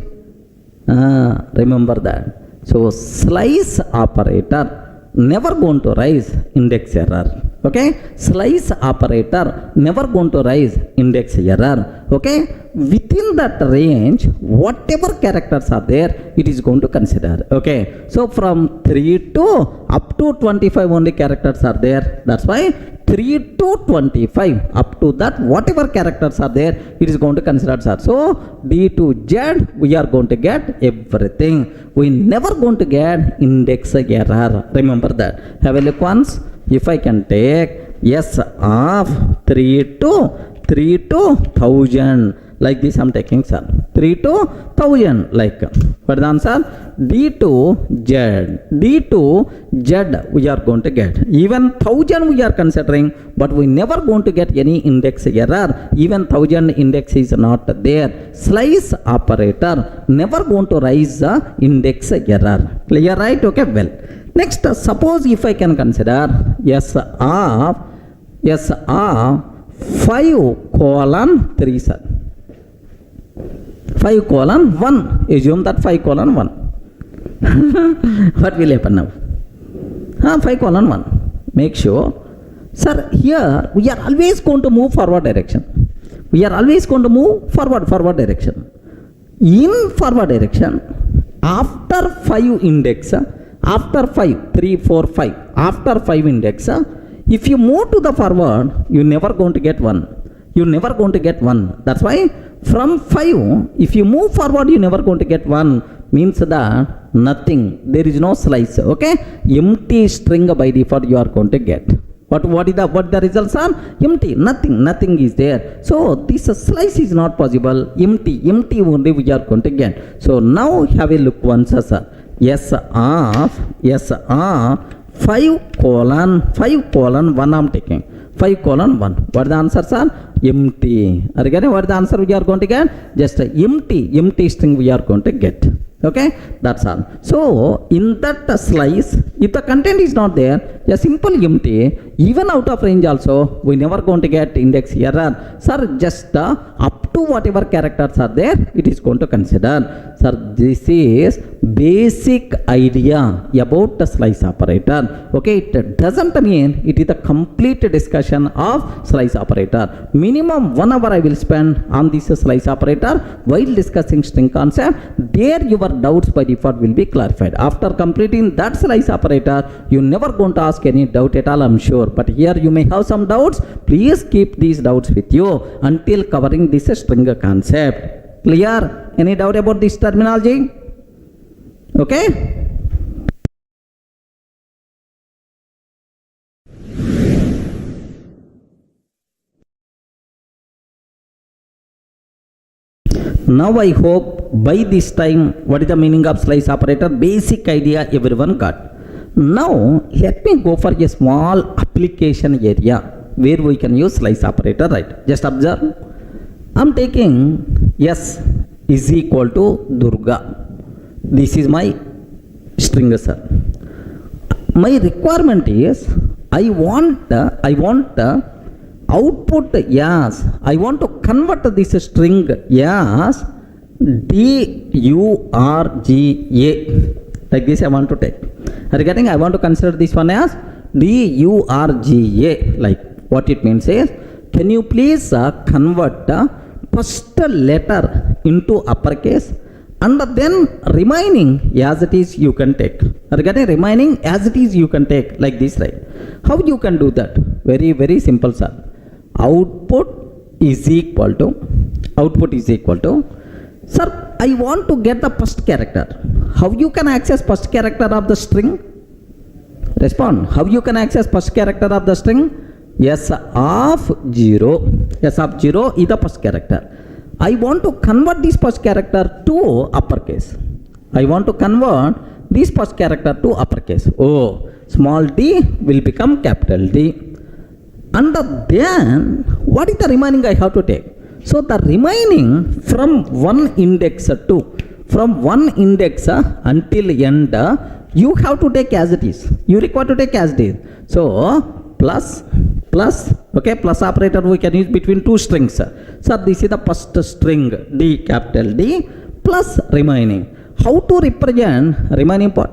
Remember that. So slice operator never going to raise index error. Okay, slice operator never going to raise index error. Okay, within that range, whatever characters are there, it is going to consider. Okay, so from 3 to up to 25 only characters are there. That's why 3 to 25 up to that whatever characters are there, it is going to consider, sir. So D to Z we are going to get everything. We never going to get index error. Remember that. Have a look once. if I can take S of 3 to 1000, like this I'm taking, sir. 3 to 1000, like, what is the answer? D to Z we are going to get. Even 1000 we are considering, but we never going to get any index error. Even 1000 index is not there. Slice operator never going to raise the index error. Clear, right? Okay, well. Next, suppose if I can consider S of 5:3, sir. 5:1. Assume that 5:1. What will happen now? 5:1. Make sure, sir, here we are always going to move forward direction. We are always going to move forward direction. In forward direction, after 5 index, after 5, 3, 4, 5, after 5 index, if you move to the forward, you never going to get 1. You never going to get 1. That's why from 5, if you move forward, you never going to get 1. Means that nothing. There is no slice. Okay? Empty string by default you are going to get. What the results are? Empty. Nothing is there. So this slice is not possible. Empty only we are going to get. So now have a look once, sir. S of 5:1 I'm taking. 5:1. What is the answer, sir? Empty. Again, what is the answer we are going to get? Just empty string we are going to get. Okay, that's all. So in that slice, if the content is not there, a simple empty, even out of range also, we never going to get index error. Sir, just up to whatever characters are there, it is going to consider. Sir, this is basic idea about the slice operator. Okay, it doesn't mean it is a complete discussion of slice operator. Minimum 1 hour I will spend on this slice operator while discussing string concept. There your doubts by default will be clarified. After completing that slice operator, you never going to ask any doubt at all, I'm sure. But here you may have some doubts. Please keep these doubts with you until covering this string concept. Clear? Any doubt about this terminology? Okay? Now I hope by this time what is the meaning of slice operator, basic idea everyone got. Now let me go for a small application area where we can use slice operator, right? Just observe. I'm taking S is equal to Durga. This is my string, sir. My requirement is I want output as, I want to convert this string as DURGA. Like this I want to take. Regarding, I want to consider this one as DURGA. Like what it means is, can you please convert first letter into uppercase and then remaining as it is you can take. Regarding remaining as it is you can take, like this, right? How you can do that? Very simple, sir. Output is equal to, sir, I want to get the first character. How you can access first character of the string? Respond. How you can access first character of the string? S of 0 is the first character. I want to convert this first character to uppercase. I want to convert this first character to uppercase. Oh, small d will become capital D. And then what is the remaining I have to take? So the remaining from one index until end, you have to take as it is. You require to take as it is. So plus, okay, plus operator we can use between two strings. So this is the first string D, capital D, plus remaining. How to represent remaining part?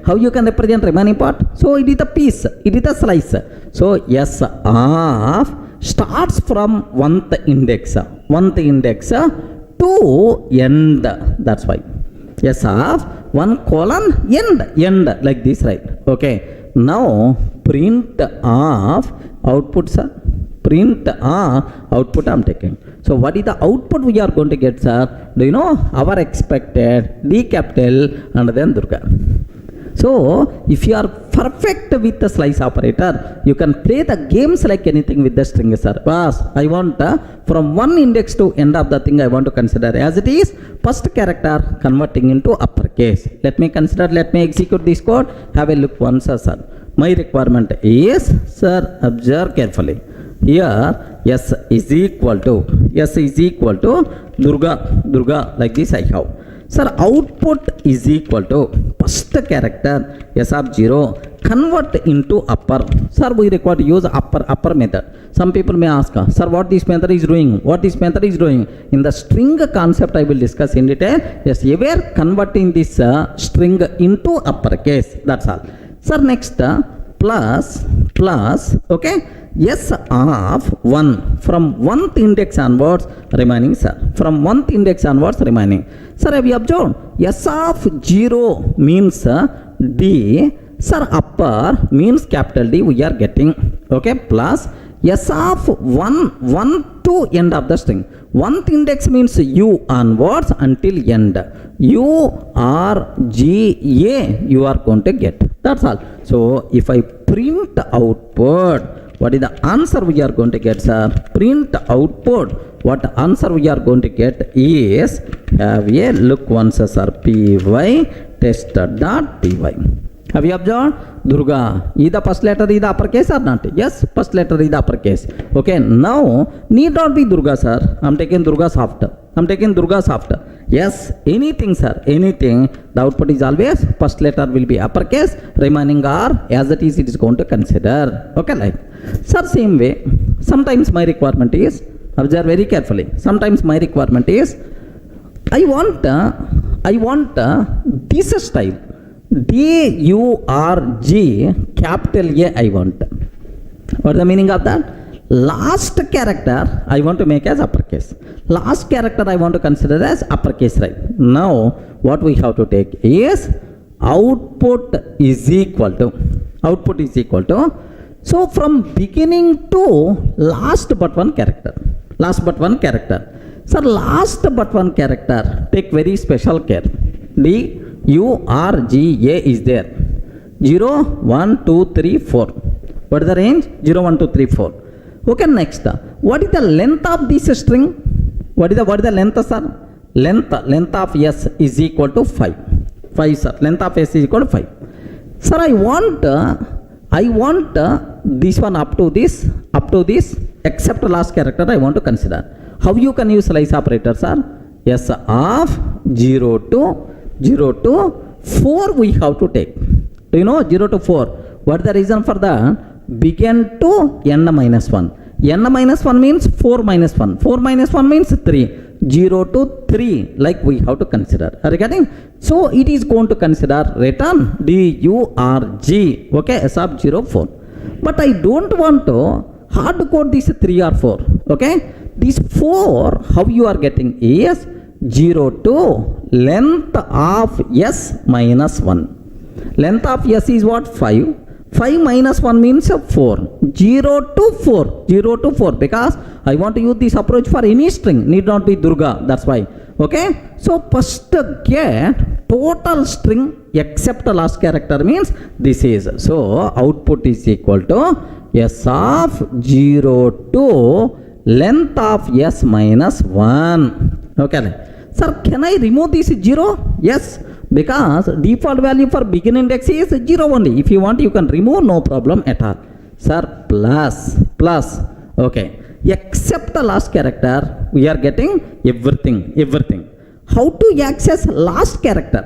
How you can represent remaining part? So it is a piece, it is a slice. So S of starts from one index to end. That's why S of 1:end, like this, right? Okay. Now print of output, sir. Print output I'm taking. So what is the output we are going to get, sir? Do you know? Our expected D capital and then Durga. So if you are perfect with the slice operator, you can play the games like anything with the string, sir. Boss, I want from one index to end of the thing I want to consider as it is first character converting into uppercase. Let me consider, let me execute this code. Have a look once, sir. My requirement is, sir, observe carefully. Here s is equal to Durga, like this I have. Sir, output is equal to first character s of 0 convert into upper. Sir, we require to use upper method. Some people may ask, sir, what this method is doing? What this method is doing? In the string concept I will discuss in detail. Yes, we are converting this string into uppercase. That's all. Sir, next plus, okay, s of 1 from 1th index onwards remaining, sir. From 1th index onwards remaining. Sir, have you observed? S of 0 means D. Sir, upper means capital D we are getting. Okay, plus S of 1 to end of the string. 1th index means U onwards until end. U R G A you are going to get. That's all. So if I print output, what is the answer we are going to get, sir? Print output. What answer we are going to get is, have a look once, sir. Py test.py. Have you observed? Durga, is the first letter is the uppercase or not? Yes, first letter is the uppercase. Okay, now need not be Durga, sir. I'm taking Durga's after. Yes, anything, sir, anything. The output is always first letter will be uppercase, remaining are as it is going to consider. Okay, like. Sir, same way, sometimes my requirement is, observe very carefully, sometimes my requirement is, I want this style, DURG capital A I want. What is the meaning of that? Last character I want to make as uppercase. Last character I want to consider as uppercase, right? Now, what we have to take is output is equal to, so from beginning to last but one character. Sir, last but one character, take very special care. DURGA is there. 0, 1, 2, 3, 4. What is the range? 0, 1, 2, 3, 4. Okay, next. What is the length of this string? What is the length, sir? Length of S is equal to 5. 5, sir. Length of S is equal to 5. Sir, I want this one up to this, except last character I want to consider. How you can use slice operator, sir? S of 0 to 4 we have to take. Do you know 0 to 4? What is the reason for that? Begin to n minus 1. N minus 1 means 4 minus 1. 4 minus 1 means 3. 0 to 3 like we have to consider. Are you getting? So it is going to consider return DURG. Okay, S of 0, 4. But I don't want to hard code this 3 or 4. Okay, this 4 how you are getting is 0 to length of S minus 1. Length of S is what? 5. 5 minus 1 means 4. 0 to 4 because I want to use this approach for any string, need not be Durga, that's why. Okay, so first get total string except the last character means this is. So output is equal to S of 0 to length of S minus 1. Okay, sir, can I remove this 0? Yes, because default value for begin index is 0 only. If you want, you can remove, no problem at all. Sir, plus, okay, except the last character we are getting everything. How to access last character?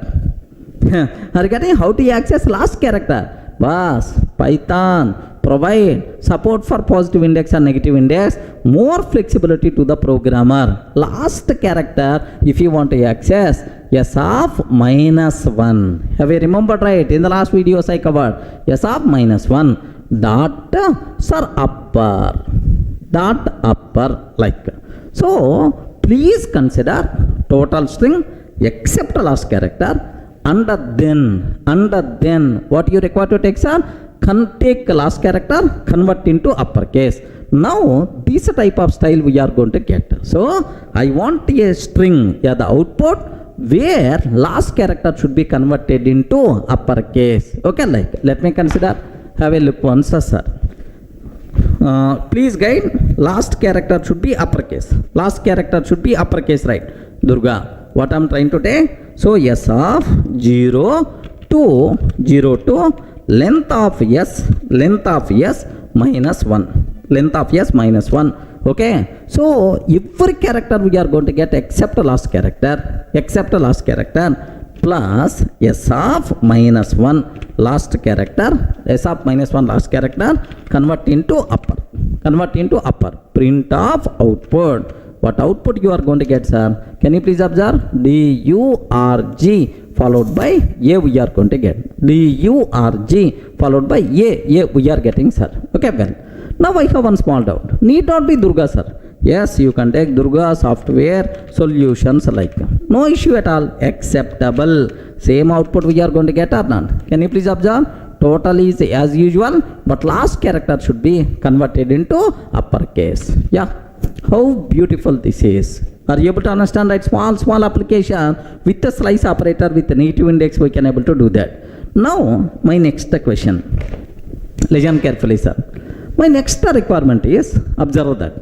Are you getting how to access last character? Boss, Python provide support for positive index and negative index, more flexibility to the programmer. Last character if you want to access S of minus 1. Have you remembered, right? In the last videos I covered S of minus 1 dot sir upper like. So please consider total string except last character, and then what you require to take, sir? Take last character, convert into uppercase. Now this type of style we are going to get. So I want a string, the output where last character should be converted into uppercase. Okay, like let me consider, have a look once, sir. Please guide, last character should be uppercase. Last character should be uppercase, right? Durga, what I'm trying to take? So s of 0 to length of s minus 1. Length of s minus 1. Okay, so every character we are going to get except last character plus s of minus 1 last character, s of minus 1 last character, convert into upper, print of output. What output you are going to get, sir? Can you please observe? DURG followed by a we are going to get. DURG followed by a we are getting, sir. Okay, well, now I have one small doubt. Need not be Durga, sir. Yes, you can take Durga software solutions like. No issue at all. Acceptable. Same output we are going to get or not? Can you please observe? Total is as usual, but last character should be converted into uppercase. Yeah. How beautiful this is. Are you able to understand, right? Small application with the slice operator with the native index, we can able to do that. Now, my next question. Listen carefully, sir. My next requirement is, observe that.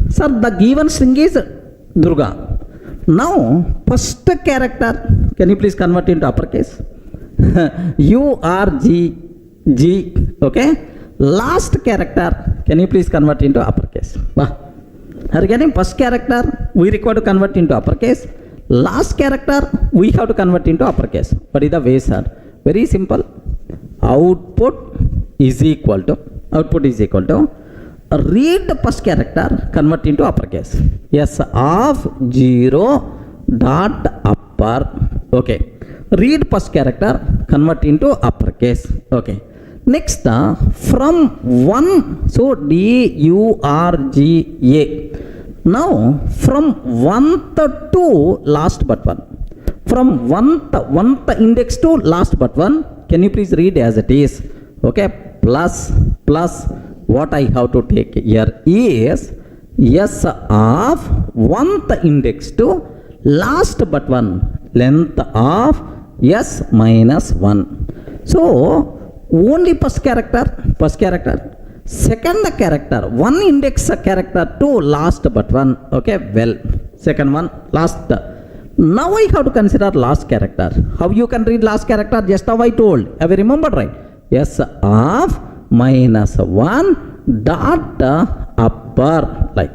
Sir, the given string is Durga. Now, first character, can you please convert into uppercase? URG, okay? Last character, can you please convert into uppercase? Are you getting? First character, we require to convert into uppercase. Last character, we have to convert into uppercase. What is the way, sir? Very simple. Output is equal to read the first character, convert into uppercase. S of 0 dot upper. Okay. Read first character, convert into uppercase. Okay. Next, from 1, so DURGA. Now, from 1th to last but 1. From 1th index to last but 1, can you please read as it is? Okay, plus, what I have to take here is s of 1th index to last but 1, length of s minus 1. So, only first character, second character, one index character to last but 1. Okay, well, second one, last. Now I have to consider last character. How you can read last character? Just how I told. Have you remembered, right? S of minus 1 dot upper, like.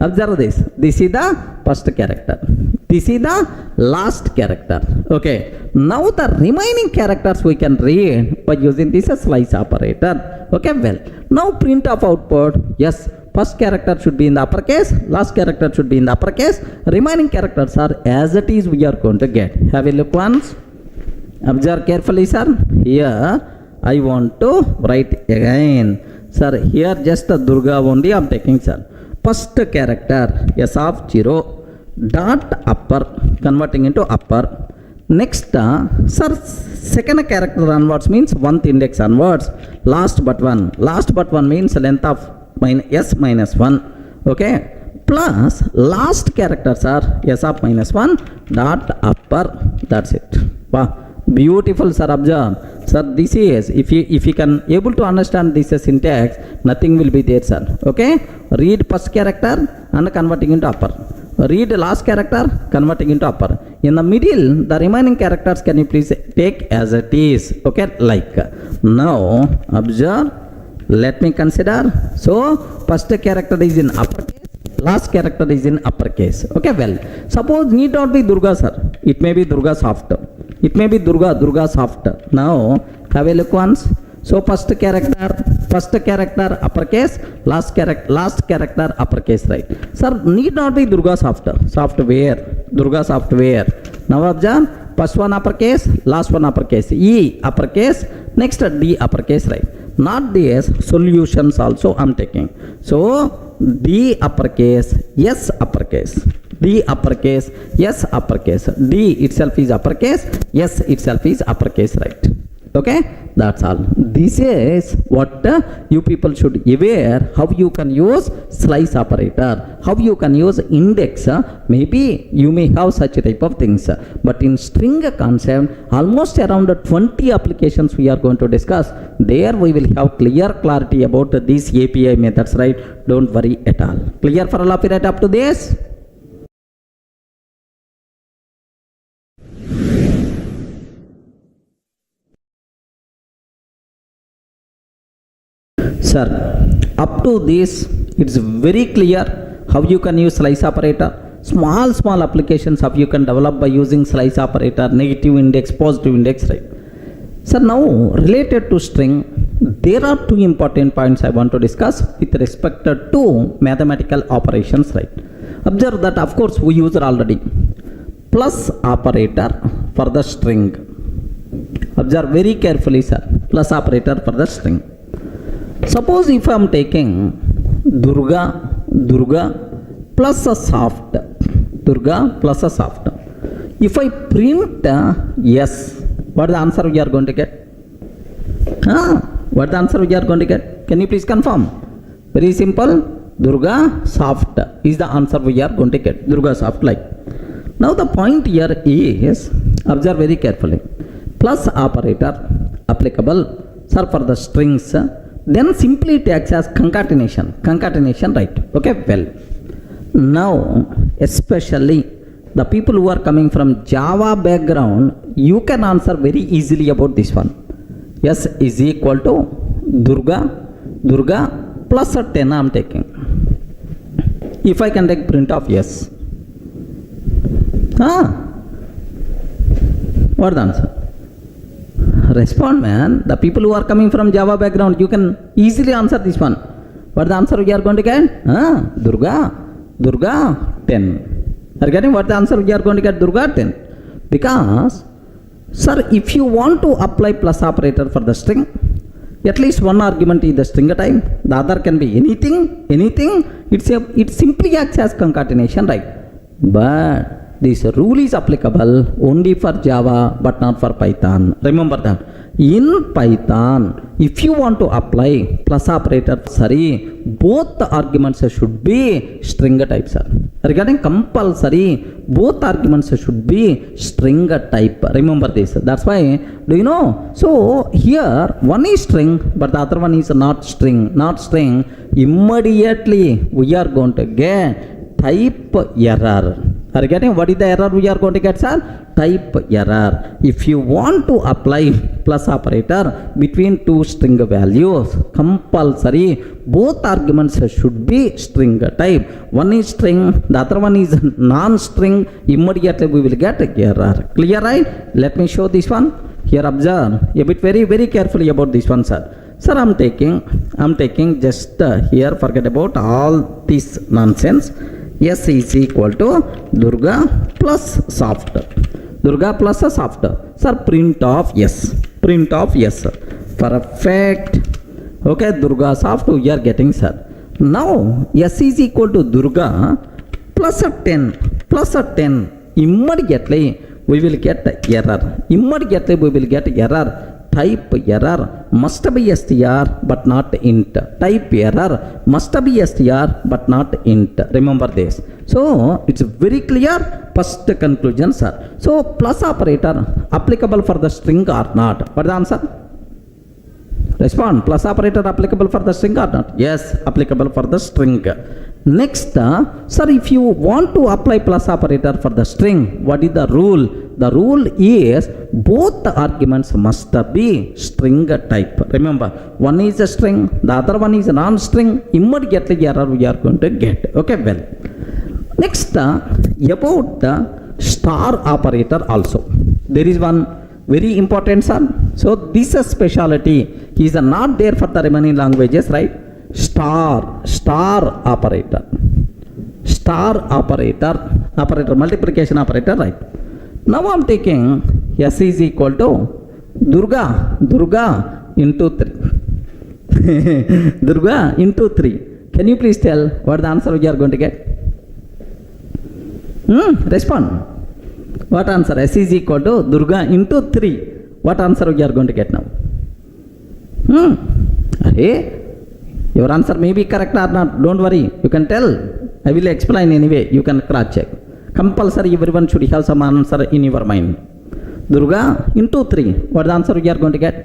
Observe this. This is the first character. This is the last character. Okay. Now the remaining characters we can read by using this slice operator. Okay. Well. Now print of output. Yes. First character should be in the uppercase. Last character should be in the uppercase. Remaining characters are as it is we are going to get. Have a look once. Observe carefully, sir. Here I want to write again. Sir, here just the Durga only I am taking, sir. First character s of 0 dot upper, converting into upper. Next, sir, second character onwards means 1th index onwards. Last but 1. Last but 1 means length of s minus 1. Okay. Plus last characters are s of minus 1 dot upper. That's it. Wow. Beautiful, sir. Observe, sir. This is if you can able to understand this syntax, nothing will be there, sir. Okay. Read first character and converting into upper. Read last character, converting into upper. In the middle, the remaining characters can you please take as it is. Okay. Like now, observe. Let me consider. So first character is in uppercase. Last character is in uppercase. Okay. Well, suppose need not be Durga, sir. It may be Durga soft. It may be Durga soft. Now have a look once. So first character uppercase, last character uppercase, right? Sir, need not be Durga software. Durga software. Now observe, first one uppercase, last one uppercase. E uppercase, next D uppercase, right? Not this, solutions also I'm taking. So D uppercase, S uppercase. D uppercase, S uppercase. D itself is uppercase, S itself is uppercase, right? Okay, that's all. This is what you people should aware how you can use slice operator, how you can use index. Maybe you may have such type of things, but in string concept almost around 20 applications we are going to discuss. There we will have clear clarity about these API methods, right? Don't worry at all. Clear for all of you right up to this? Sir, up to this it's very clear how you can use slice operator. Small applications how you can develop by using slice operator, negative index, positive index, right? Sir, now related to string, there are two important points I want to discuss with respect to mathematical operations, right? Observe that of course we use already plus operator for the string. Observe very carefully, sir. Plus operator for the string. Suppose if I am taking Durga plus a soft, Durga plus a soft. If I print yes, what is the answer we are going to get? What is the answer we are going to get? Can you please confirm? Very simple. Durga soft is the answer we are going to get. Durga soft, like. Now the point here is, observe very carefully. Plus operator applicable, sir, for the strings. Then simply it acts as concatenation, right? Okay, well, now especially the people who are coming from Java background, you can answer very easily about this one. Yes is equal to Durga plus a 10 I am taking. If I can take print of yes, what the answer? Respond, man. The people who are coming from Java background, you can easily answer this one. What the answer we are going to get? Durga 10. Are you getting what the answer we are going to get? Durga 10. Because, sir, if you want to apply plus operator for the string, at least one argument is the string type. The other can be anything. It simply acts as concatenation, right? But this rule is applicable only for Java but not for Python. Remember that. In Python, if you want to apply plus operator, both the arguments should be string type, sir. Regarding compulsory, both arguments should be string type. Remember this. That's why, do you know? So here one is string but the other one is not string. Immediately we are going to get type error. Are you getting what is the error we are going to get, sir? Type error. If you want to apply plus operator between two string values, compulsory both arguments should be string type. One is string, the other one is non-string. Immediately we will get error. Clear, right? Let me show this one. Here observe a bit very carefully about this one, sir. Sir, I'm taking just here, forget about all this nonsense. S is equal to Durga plus soft. Durga plus a soft. Sir, print of yes. Perfect. Okay, Durga soft we are getting, sir. Now S is equal to Durga plus a 10. Immediately we will get error. Type error must be str but not int. Type error must be str but not int. Remember this. So it's very clear. First conclusion, sir. So plus operator applicable for the string or not? What is the answer? Respond. Plus operator applicable for the string or not? Yes, applicable for the string. Next, sir, if you want to apply plus operator for the string, what is the rule? The rule is both the arguments must be string type. Remember, one is a string, the other one is a non-string. Immediately error we are going to get. Okay, well. Next, about the star operator also. There is one very important, sir. So this specialty is not there for the remaining languages, right? Star operator, multiplication operator, right? Now I'm taking S is equal to Durga into 3. Durga into 3. Can you please tell what the answer we are going to get? Respond. What answer? S is equal to Durga into 3. What answer you are going to get now? Hey, your answer may be correct or not. Don't worry. You can tell. I will explain anyway. You can cross check. Compulsory everyone should have some answer in your mind. Durga into 3. What the answer you are going to get?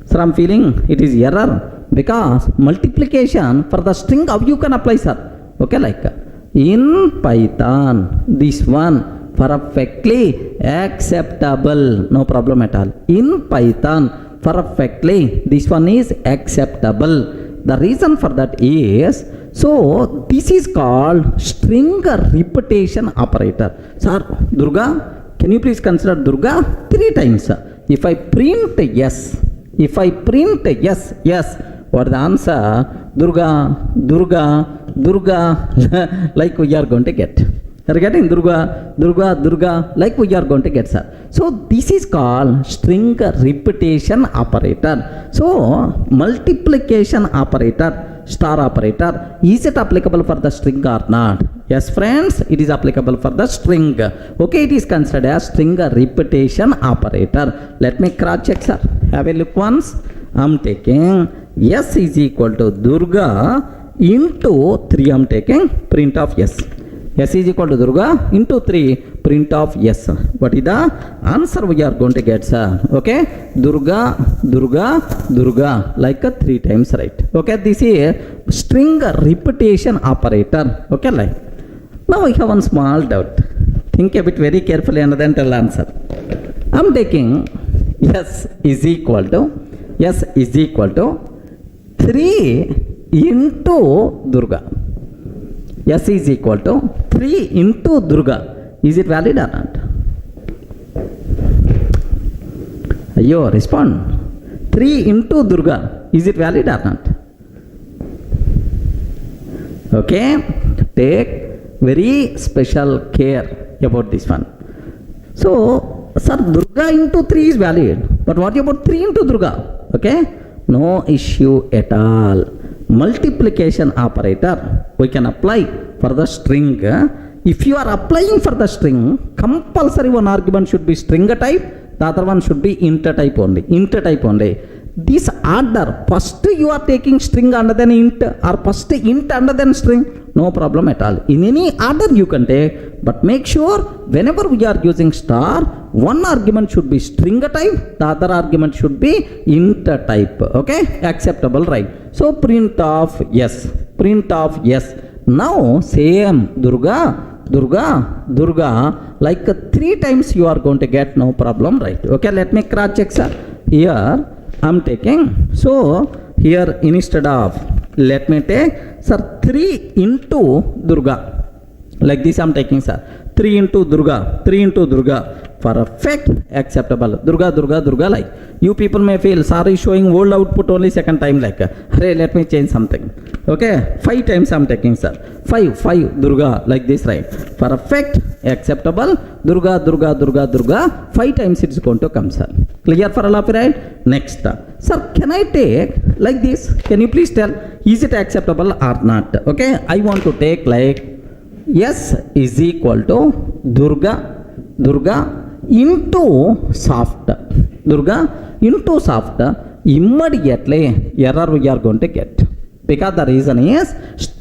Sir, I'm feeling it is error because multiplication for the string how you can apply, sir. Okay, like in Python, this one perfectly acceptable, no problem at all. In Python, perfectly, this one is acceptable. The reason for that is, so this is called string repetition operator. Sir, Durga, can you please consider Durga 3 times? If I print yes, yes, what the answer? Durga, like we are going to get. You are getting Durga, like we are going to get, sir. So this is called string repetition operator. So multiplication operator, star operator, is it applicable for the string or not? Yes, friends, it is applicable for the string. Okay, it is considered as string repetition operator. Let me cross check, sir. Have a look once. I am taking yes is equal to Durga into 3. I am taking print of yes. S is equal to Durga into 3, print of yes. What is the answer we are going to get, sir? Okay, Durga, like 3 times, right? Okay, this is string repetition operator. Okay, like. Now I have one small doubt. Think a bit very carefully and then tell answer. I am taking yes is equal to 3 into Durga. S is equal to 3 into Durga. Is it valid or not? Ayo, respond. 3 into Durga. Is it valid or not? Okay. Take very special care about this one. So, sir, Durga into 3 is valid. But what about 3 into Durga? Okay. No issue at all. Multiplication operator we can apply for the string. If you are applying for the string, compulsory one argument should be string type, the other one should be int type only. This order, first you are taking string under then int, or first int under then string, no problem at all. In any order you can take, but make sure whenever we are using star, one argument should be string type, the other argument should be int type. Okay, acceptable, right? So print of yes. Now same Durga, like 3 times you are going to get, no problem, right? Okay, let me cross check, sir. Here I am taking, so here instead of, let me take, sir, 3 into Durga. Like this I am taking, sir. 3 into Durga. Perfect, acceptable. Durga, like. You people may feel, sorry, showing old output only second time, like. Hey, let me change something. Okay, 5 times I am taking, sir. 5, Durga, like this, right? Perfect, acceptable. Durga. 5 times it is going to come, sir. Clear for all of you, right? Next. Sir, can I take like this? Can you please tell, is it acceptable or not? Okay, I want to take like yes is equal to Durga into soft. Immediately error we are going to get. Because the reason is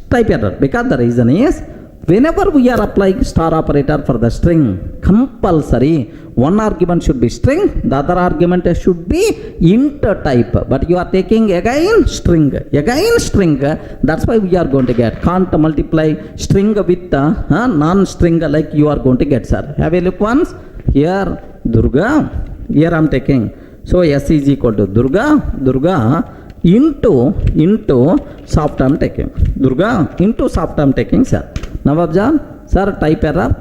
type error. Because the reason is whenever we are applying star operator for the string, compulsory one argument should be string, the other argument should be int type. But you are taking again string. That's why we are going to get. Can't multiply string with non-string like you are going to get, sir. Have a look once. Here Durga. Here I am taking. So S is equal to Durga into soft I am taking. Durga into soft I am taking, sir. Now observe, sir, type error.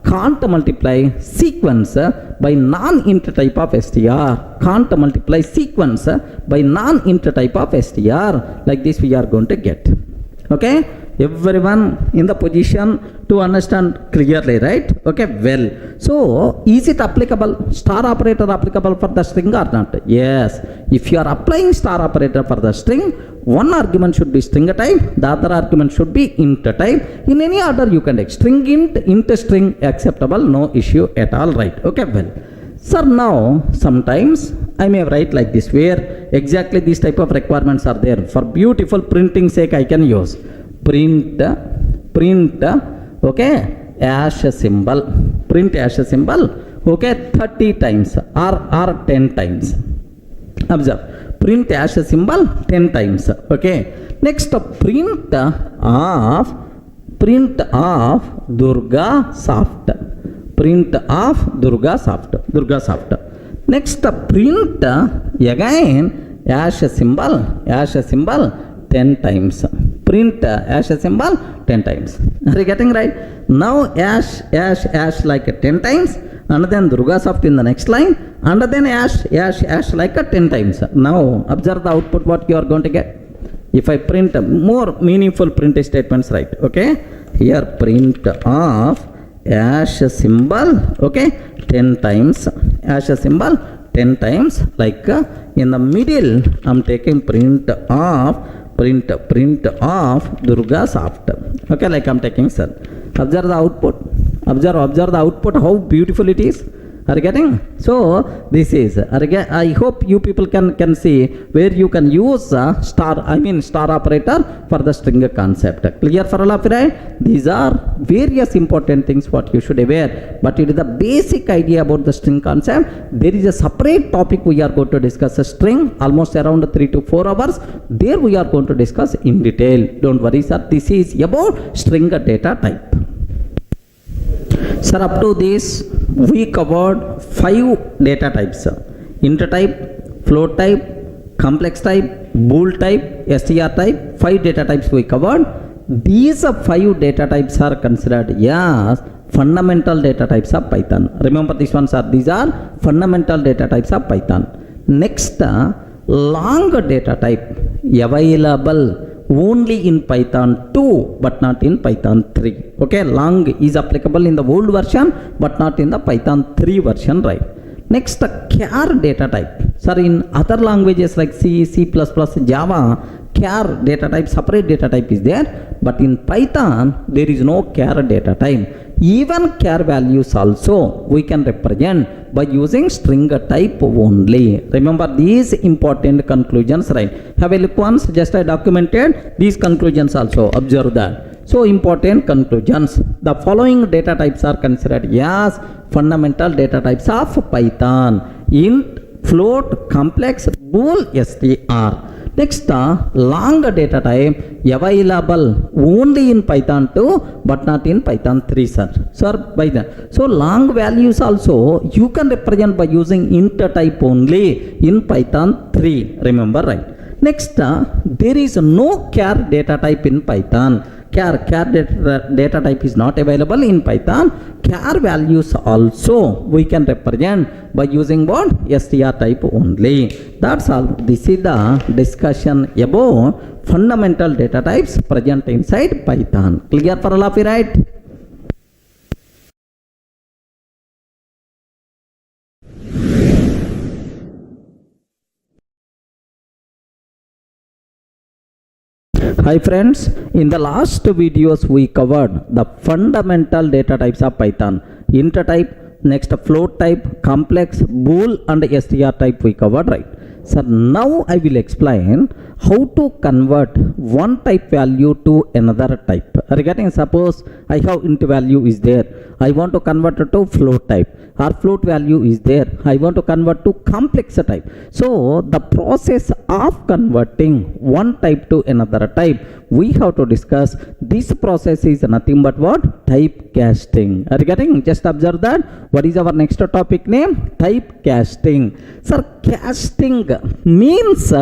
Can't multiply sequence by non-int type of str. Can't multiply sequence by non-int type of str. Like this we are going to get. Okay, everyone in the position to understand clearly, right? Okay, well, so is it applicable, star operator applicable for the string or not? Yes, if you are applying star operator for the string, one argument should be string type, the other argument should be int type. In any order you can take string int string, acceptable, no issue at all, right? Okay, well, Sir, now sometimes I may write like this, where exactly these type of requirements are there. For beautiful printing sake, I can use print, okay, hash symbol, print hash symbol, okay, 30 times or 10 times. Observe, print hash symbol 10 times, okay. Next, print of Durga soft, print of Durga soft. Next, print again hash symbol 10 times, print hash symbol 10 times. Are you getting right? Now hash like 10 times, and then Durga soft in the next line, and then hash like 10 times. Now observe the output what you are going to get. If I print more meaningful print statements, right? Okay, here print of hash symbol, okay, 10 times, hash symbol 10 times, like in the middle I'm taking print of Durga soft, okay, like I'm taking sir. Observe the output, observe the output, how beautiful it is. Are you getting? So this is, I hope you people can see where you can use star operator for the string concept. Clear for all of you, right? These are various important things what you should aware, but it is the basic idea about the string concept. There is a separate topic we are going to discuss, a string, almost around 3 to 4 hours. There we are going to discuss in detail. Don't worry, sir. This is about string data type. Sir, up to this we covered 5 data types: int type, float type, complex type, bool type, str type. 5 data types we covered. These 5 data types are considered as fundamental data types of Python. Remember this one, sir. These are fundamental data types of Python. Next, long data type available only in Python 2 but not in Python 3. Okay, long is applicable in the old version but not in the Python 3 version, right? Next, char data type. Sir, in other languages like C, C++, Java, char data type, separate data type is there, but in Python there is no char data type. Even char values also we can represent by using string type only. Remember these important conclusions, right? Have a look once, just I documented these conclusions also. Observe that. So important conclusions. The following data types are considered as fundamental data types of Python: int, float, complex, bool, str. Next, long data type available only in Python 2 but not in Python 3, sir. Sir, by that. So long values also you can represent by using int type only in Python 3. Remember, right? Next, there is no char data type in Python. Char data type is not available in Python. Char values also we can represent by using what? str type only. That's all. This is the discussion about fundamental data types present inside Python. Clear for all of you, right? Hi friends, in the last videos we covered the fundamental data types of Python: int type, next float type, complex, bool and str type we covered, right? So now I will explain how to convert one type value to another type. Regarding, suppose I have int value is there, I want to convert it to float type, or float value is there, I want to convert to complex type. So the process of converting one type to another type we have to discuss. This process is nothing but what? Typecasting. Are you getting? Just observe that. What is our next topic name? Typecasting. Sir, casting means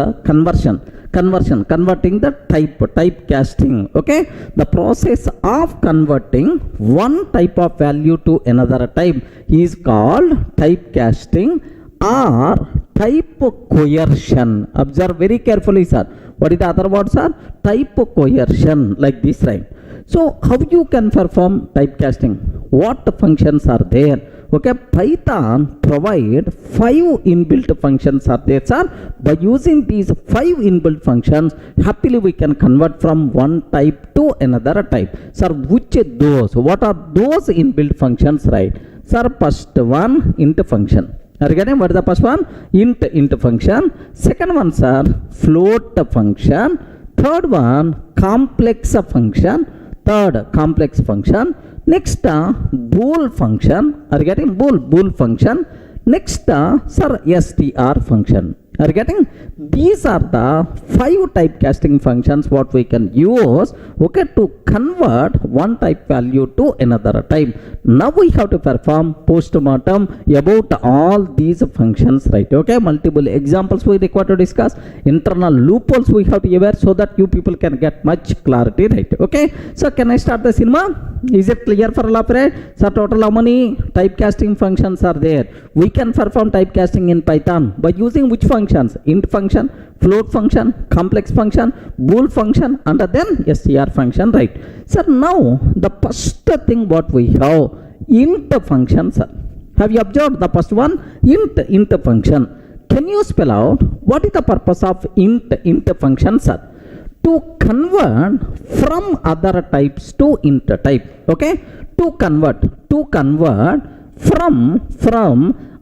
converting the typecasting. Okay, the process of converting one type of value to another type is called typecasting or type coercion. Observe very carefully, sir. What is the other word, sir? Type coercion, like this, right? So how you can perform typecasting? What functions are there? Okay, Python provide 5 inbuilt functions are there, sir. By using these 5 inbuilt functions, happily we can convert from one type to another type. Sir, which those? What are those inbuilt functions, right? Sir, first one, int function. Are you getting? What is the first one? Int function. Second one, sir, float function. Third one, complex function. Third, complex function. Next, bool function. Are you getting? Bool function. Next, sir, str function. Are you getting? These are the 5 typecasting functions what we can use, okay, to convert one type value to another type. Now we have to perform postmortem about all these functions, right? Okay, multiple examples we require to discuss, internal loopholes we have to aware so that you people can get much clarity, right? Okay, so can I start the cinema? Is it clear for all of it? So total how many typecasting functions are there? We can perform typecasting in Python by using which functions? Int function, float function, complex function, bool function, and then str function, right? So now the first thing what we have, int function, sir. Have you observed the first one? Int function. Can you spell out what is the purpose of int function, sir? To convert from other types to int type, okay? To convert from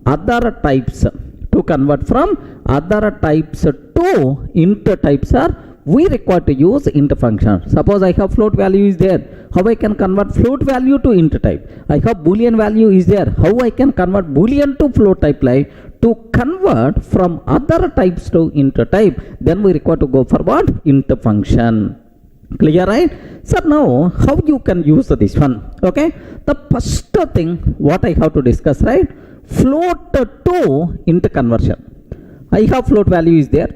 other types, to convert from other types to int types, are we require to use int function. Suppose I have float value is there, how I can convert float value to int type? I have boolean value is there, how I can convert boolean to float type? Like to convert from other types to int type, then we require to go for what? Int function. Clear, right? So now how you can use this one? Okay, the first thing what I have to discuss, right? Float to int conversion. I have float value is there,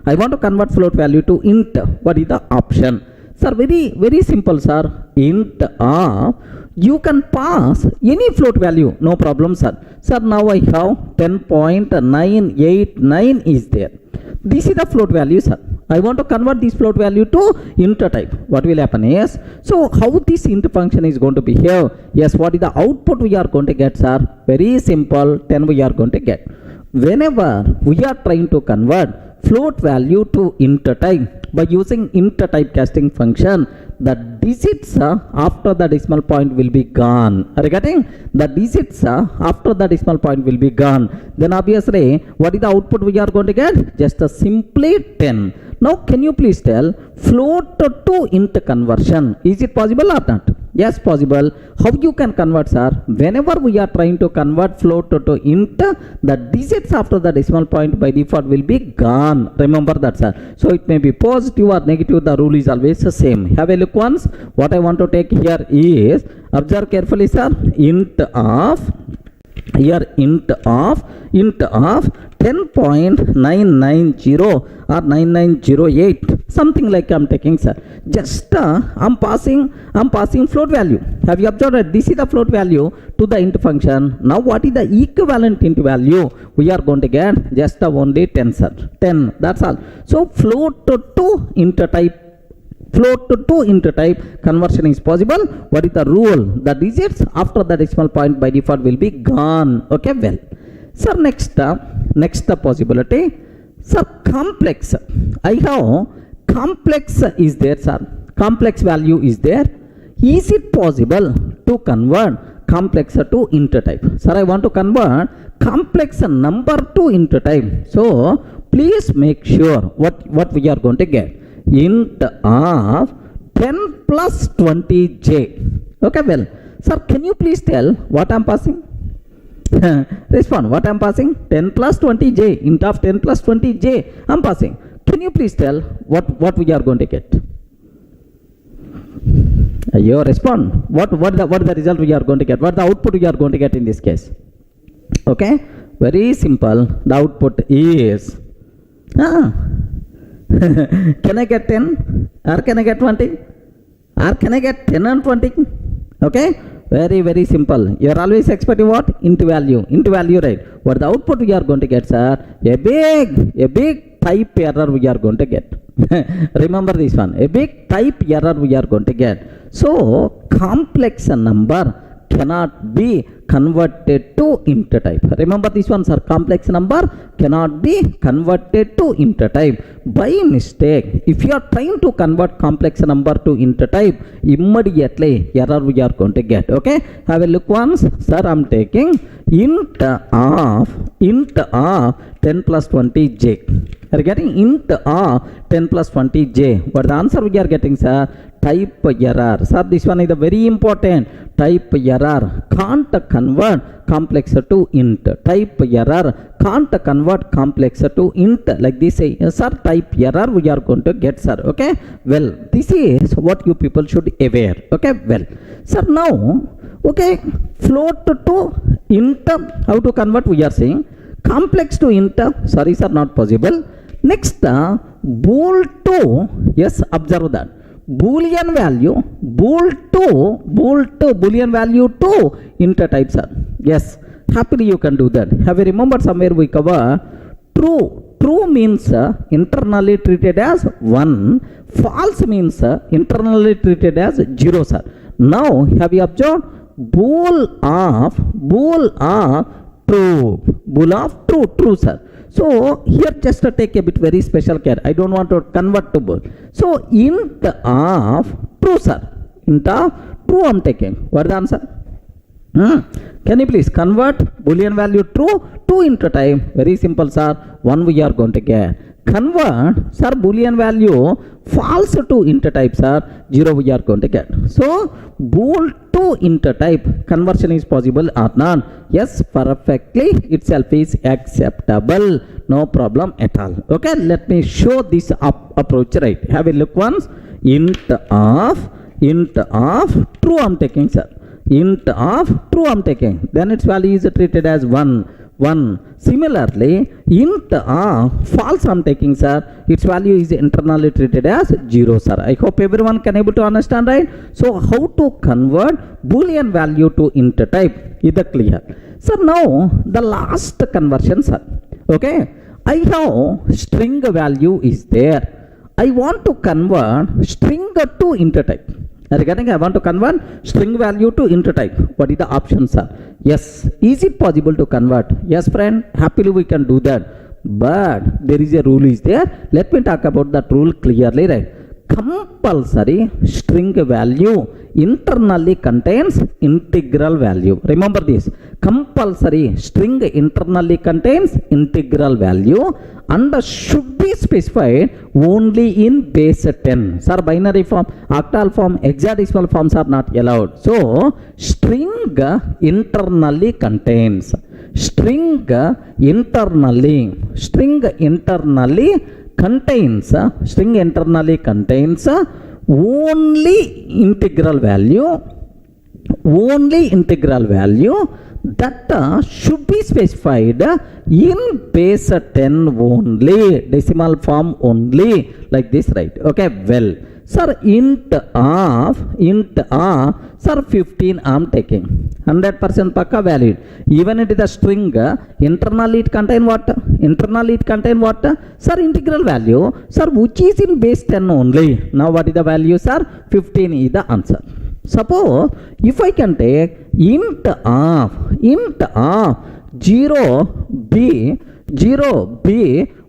I want to convert float value to int. What is the option? Sir, very simple, sir. Int of, you can pass any float value, no problem, sir. Sir, now I have 10.989 is there. This is the float value, sir. I want to convert this float value to int type. What will happen is, so how this int function is going to behave? Yes, what is the output we are going to get, sir? Very simple, 10 we are going to get. Whenever we are trying to convert float value to int type by using int typecasting function, the digits after the decimal point will be gone. Are you getting? The digits after the decimal point will be gone. Then obviously, what is the output we are going to get? Just simply 10. Now, can you please tell float to int conversion? Is it possible or not? Yes, possible. How you can convert, sir? Whenever we are trying to convert float to int, the digits after the decimal point by default will be gone. Remember that, sir. So it may be positive or negative. The rule is always the same. Have a look once. What I want to take here is, observe carefully, sir. Int of 10.990 or 9908, something like I'm taking, sir. Just I'm passing float value. Have you observed that this is the float value to the int function? Now what is the equivalent int value? We are going to get just only 10, sir. 10, that's all. So float to int type, conversion is possible. What is the rule? The digits after the decimal point by default will be gone. Okay, well, sir, next possibility, sir, complex. I have complex is there, sir. Complex value is there. Is it possible to convert complex to int type? Sir, I want to convert complex number to int type. So please make sure what we are going to get. Int of 10 plus 20j. Okay, well, sir, can you please tell what I'm passing? Respond, what I'm passing? 10 plus 20j. Int of 10 plus 20j I'm passing. Can you please tell what we are going to get? You respond. What the result we are going to get? What the output we are going to get in this case? Okay, very simple. The output is can I get 10 or can I get 20 or can I get 10 and 20? Okay, very simple. You are always expecting what? Int value, right? What the output we are going to get, sir? A big type error we are going to get. Remember this one, a big type error we are going to get. So complex number cannot be converted to int type. Remember, these ones are complex number, cannot be converted to int type. By mistake, if you are trying to convert complex number to int type, immediately error we are going to get. Okay, have a look once. Sir, I'm taking int of 10 plus 20j. We are getting int of 10 plus 20j. What the answer we are getting, sir? Type error. Sir, this one is the very important. Type error. Can't convert complex to int. Type error. Can't convert complex to int. Like this, sir, type error we are going to get, sir. Okay, well, this is what you people should aware. Okay, well, sir, now, okay, float to int, how to convert we are saying. Complex to int, sorry sir, not possible. Next, bool to, yes, observe that. Boolean value, bool to Boolean value to int type, sir. Yes, happily you can do that. Have you remembered somewhere we cover true? True means internally treated as 1. False means internally treated as 0, sir. Now, have you observed? Bool of true, sir. So here just to take a bit very special care. I don't want to convert to bool. So int of true, sir. Int of true I'm taking. What is the answer? Can you please convert Boolean value true to int type? Very simple, sir. 1 we are going to get. Convert, sir, Boolean value false to int type, sir. 0 we are going to get. So bool to int type conversion is possible or not? Yes, perfectly itself is acceptable. No problem at all. Okay, let me show this approach, right? Have a look once. Int of true I'm taking, sir. Int of true I'm taking. Then its value is treated as 1. Similarly, int false I'm taking, sir. Its value is internally treated as 0, sir. I hope everyone can able to understand, right? So how to convert Boolean value to int type? Is that clear? So now the last conversion, sir. Okay, I have string value is there. I want to convert string to int type. I want to convert string value to int type. What is the option, sir? Yes. Is it possible to convert? Yes, friend. Happily we can do that. But there is a rule is there. Let me talk about that rule clearly, right? Compulsory string value internally contains integral value. Remember this. Compulsory string internally contains integral value and should be specified only in base 10. Sir, binary form, octal form, hexadecimal forms are not allowed. So string internally contains only integral value that should be specified in base 10 only, decimal form only, like this, right? Okay, well, sir, int of sir, 15 I'm taking. 100% pakka valid. Even it is a string, internally it contain what? Sir, integral value, sir, which is in base 10 only. Now what is the value, sir? 15 is the answer. Suppose if I can take int of 0b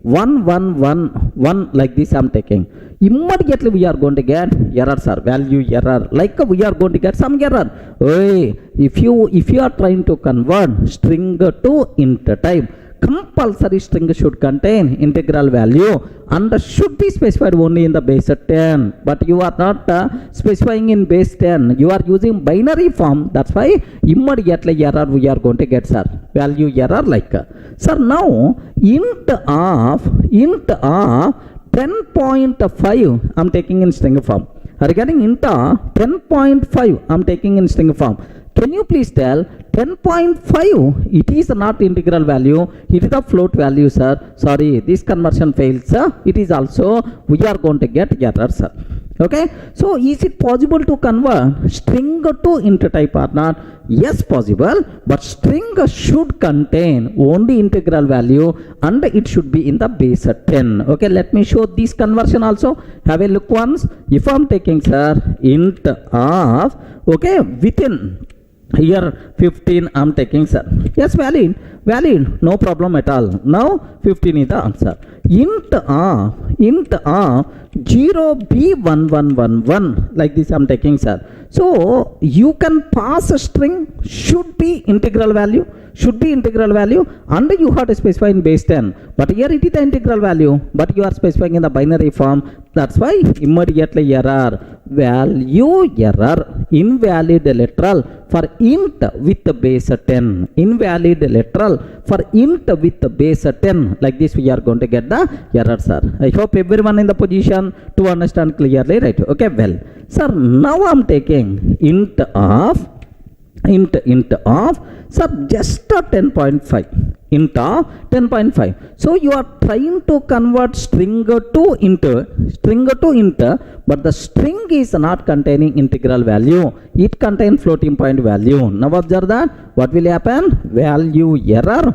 1111, like this I'm taking. Immediately we are going to get error, sir, value error. Like we are going to get some error. Hey, if you are trying to convert string to int type, compulsory string should contain integral value and should be specified only in the base 10. But you are not specifying in base 10. You are using binary form. That's why immediately error we are going to get, sir. Value error like. Sir, now int of 10.5 I'm taking in string form. Regarding int 10.5 I'm taking in string form. Can you please tell 10.5? It is not integral value. It is a float value, sir. Sorry, this conversion fails, sir. It is also we are going to get error, sir. Okay. So is it possible to convert string to int type or not? Yes, possible. But string should contain only integral value and it should be in the base 10. Okay. Let me show this conversion also. Have a look once. If I'm taking, sir, int of, okay, within Here 15 I'm taking, sir. Yes, valid, no problem at all. Now 15 is the answer. Int of 0b1111, like this I'm taking, sir. So you can pass a string, should be integral value, and you have to specify in base 10, but here it is the integral value, but you are specifying in the binary form. That's why immediately error, value error, invalid literal for int with the base 10, invalid literal for int with the base 10. Like this we are going to get the error, sir. I hope everyone in the position to understand clearly, right? Okay, well, sir, now I'm taking int of sir, just a 10.5, int of 10.5. So you are trying to convert string to int, but the string is not containing integral value, it contains floating point value. Now observe that what will happen, value error,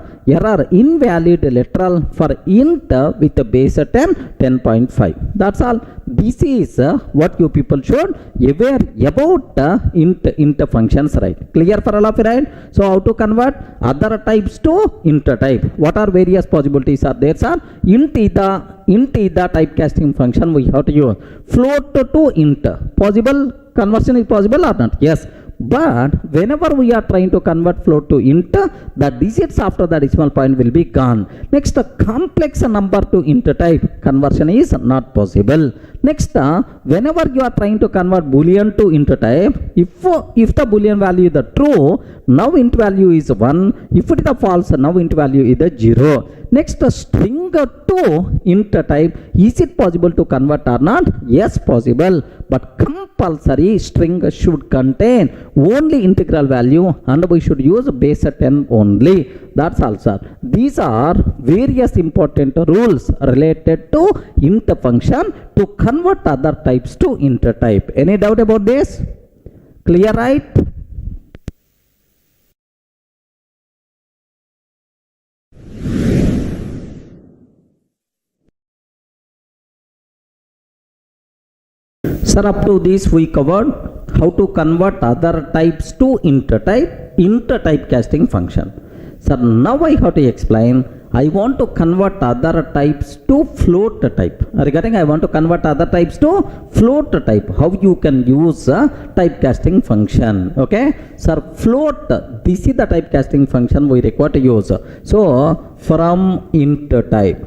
invalid literal for int with the base 10.5. That's all. This is what you people should aware about int functions, right? Clear for all of you, right? So how to convert other types to int type? What are various possibilities are there, sir? Int is the typecasting function we have to use. Float to int, possible conversion is possible or not? Yes. But whenever we are trying to convert float to int, the digits after the decimal point will be gone. Next, a complex number to int type conversion is not possible. Next, whenever you are trying to convert Boolean to int type, if the Boolean value is the true, now int value is 1. If it is the false, now int value is the 0. Next, string to int type, is it possible to convert or not? Yes, possible, but compulsory string should contain only integral value and we should use base 10 only. That's all, sir. These are various important rules related to int function to convert other types to int type. Any doubt about this? Clear, right? Sir, up to this we covered how to convert other types to int typecasting function. Sir, now I have to explain. I want to convert other types to float type. Regarding I want to convert other types to float type. How you can use a typecasting function. Okay. Sir, float. This is the typecasting function we require to use. So from int type.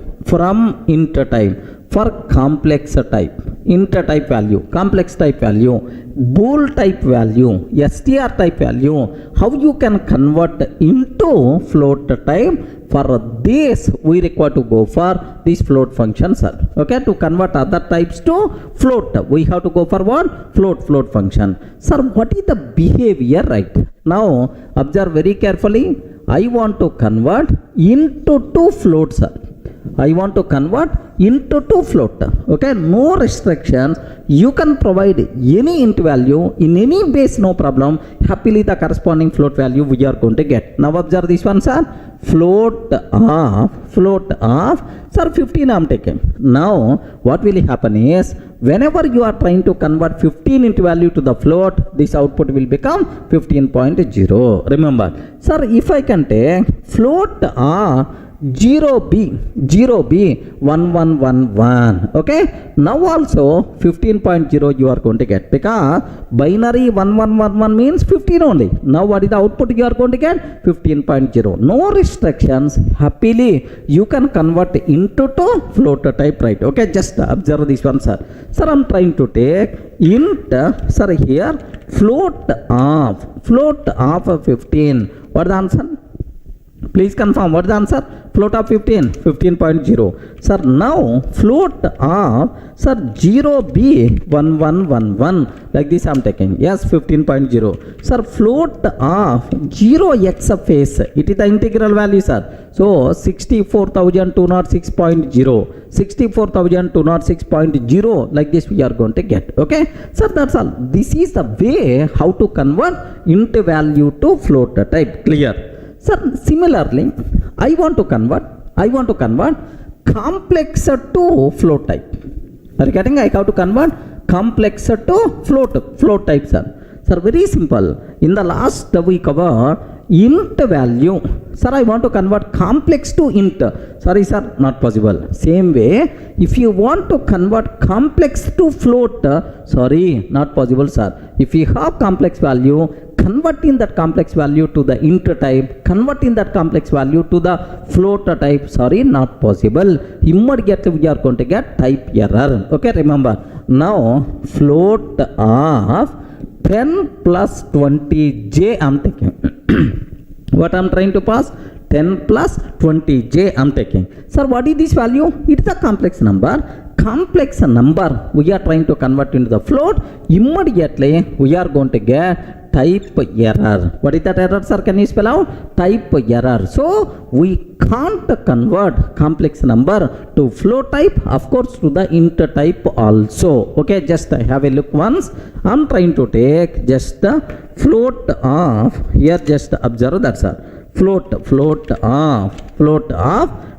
For complex type, int type value, complex type value, bool type value, str type value, how you can convert into float type? For this we require to go for this float function, sir. Okay, to convert other types to float, we have to go for what? Float function. Sir, what is the behavior, right? Now observe very carefully. I want to convert into two floats, sir. I want to convert into two float. Okay, no restrictions. You can provide any int value in any base, no problem. Happily the corresponding float value we are going to get. Now observe this one, sir. Float of sir, 15 I am taking. Now what will happen is, whenever you are trying to convert 15 into value to the float, this output will become 15.0. Remember, sir, if I can take float 0b 1111. Okay, now also 15.0 you are going to get, because binary 1111 means 15 only. Now what is the output you are going to get? 15.0. No restrictions. Happily you can convert into to float type, right? Okay, just observe this one, sir. Sir, I am trying to take int, sir, here float of 15. What is the answer? Please confirm. What is the answer? Float of 15.0. Sir, now float of, sir, 0b1111. Like this I am taking. Yes, 15.0. Sir, float of 0x face. It is the integral value, sir. So 64,206.0. 64,206.0. Like this we are going to get. Okay. Sir, that's all. This is the way how to convert int value to float type. Clear? Sir, similarly, I want to convert complex to float type. Are you getting? I have to convert complex to float type, sir. Sir, very simple. In the last we covered int value. Sir, I want to convert complex to int. Sorry, sir, not possible. Same way, if you want to convert complex to float, sorry, not possible, sir. If you have complex value, converting that complex value to the int type, converting that complex value to the float type, sorry, not possible. Immediately we are going to get type error. Okay, remember. Now, float of 10 plus 20j I'm taking. What I'm trying to pass? 10 plus 20j I'm taking. Sir, what is this value? It is a complex number. Complex number we are trying to convert into the float. Immediately we are going to get type error. What is that error, sir? Can you spell out? Type error. So we can't convert complex number to float type, of course to the int type also. Okay, just have a look once. I'm trying to take just the float of, here just observe that, sir. Float of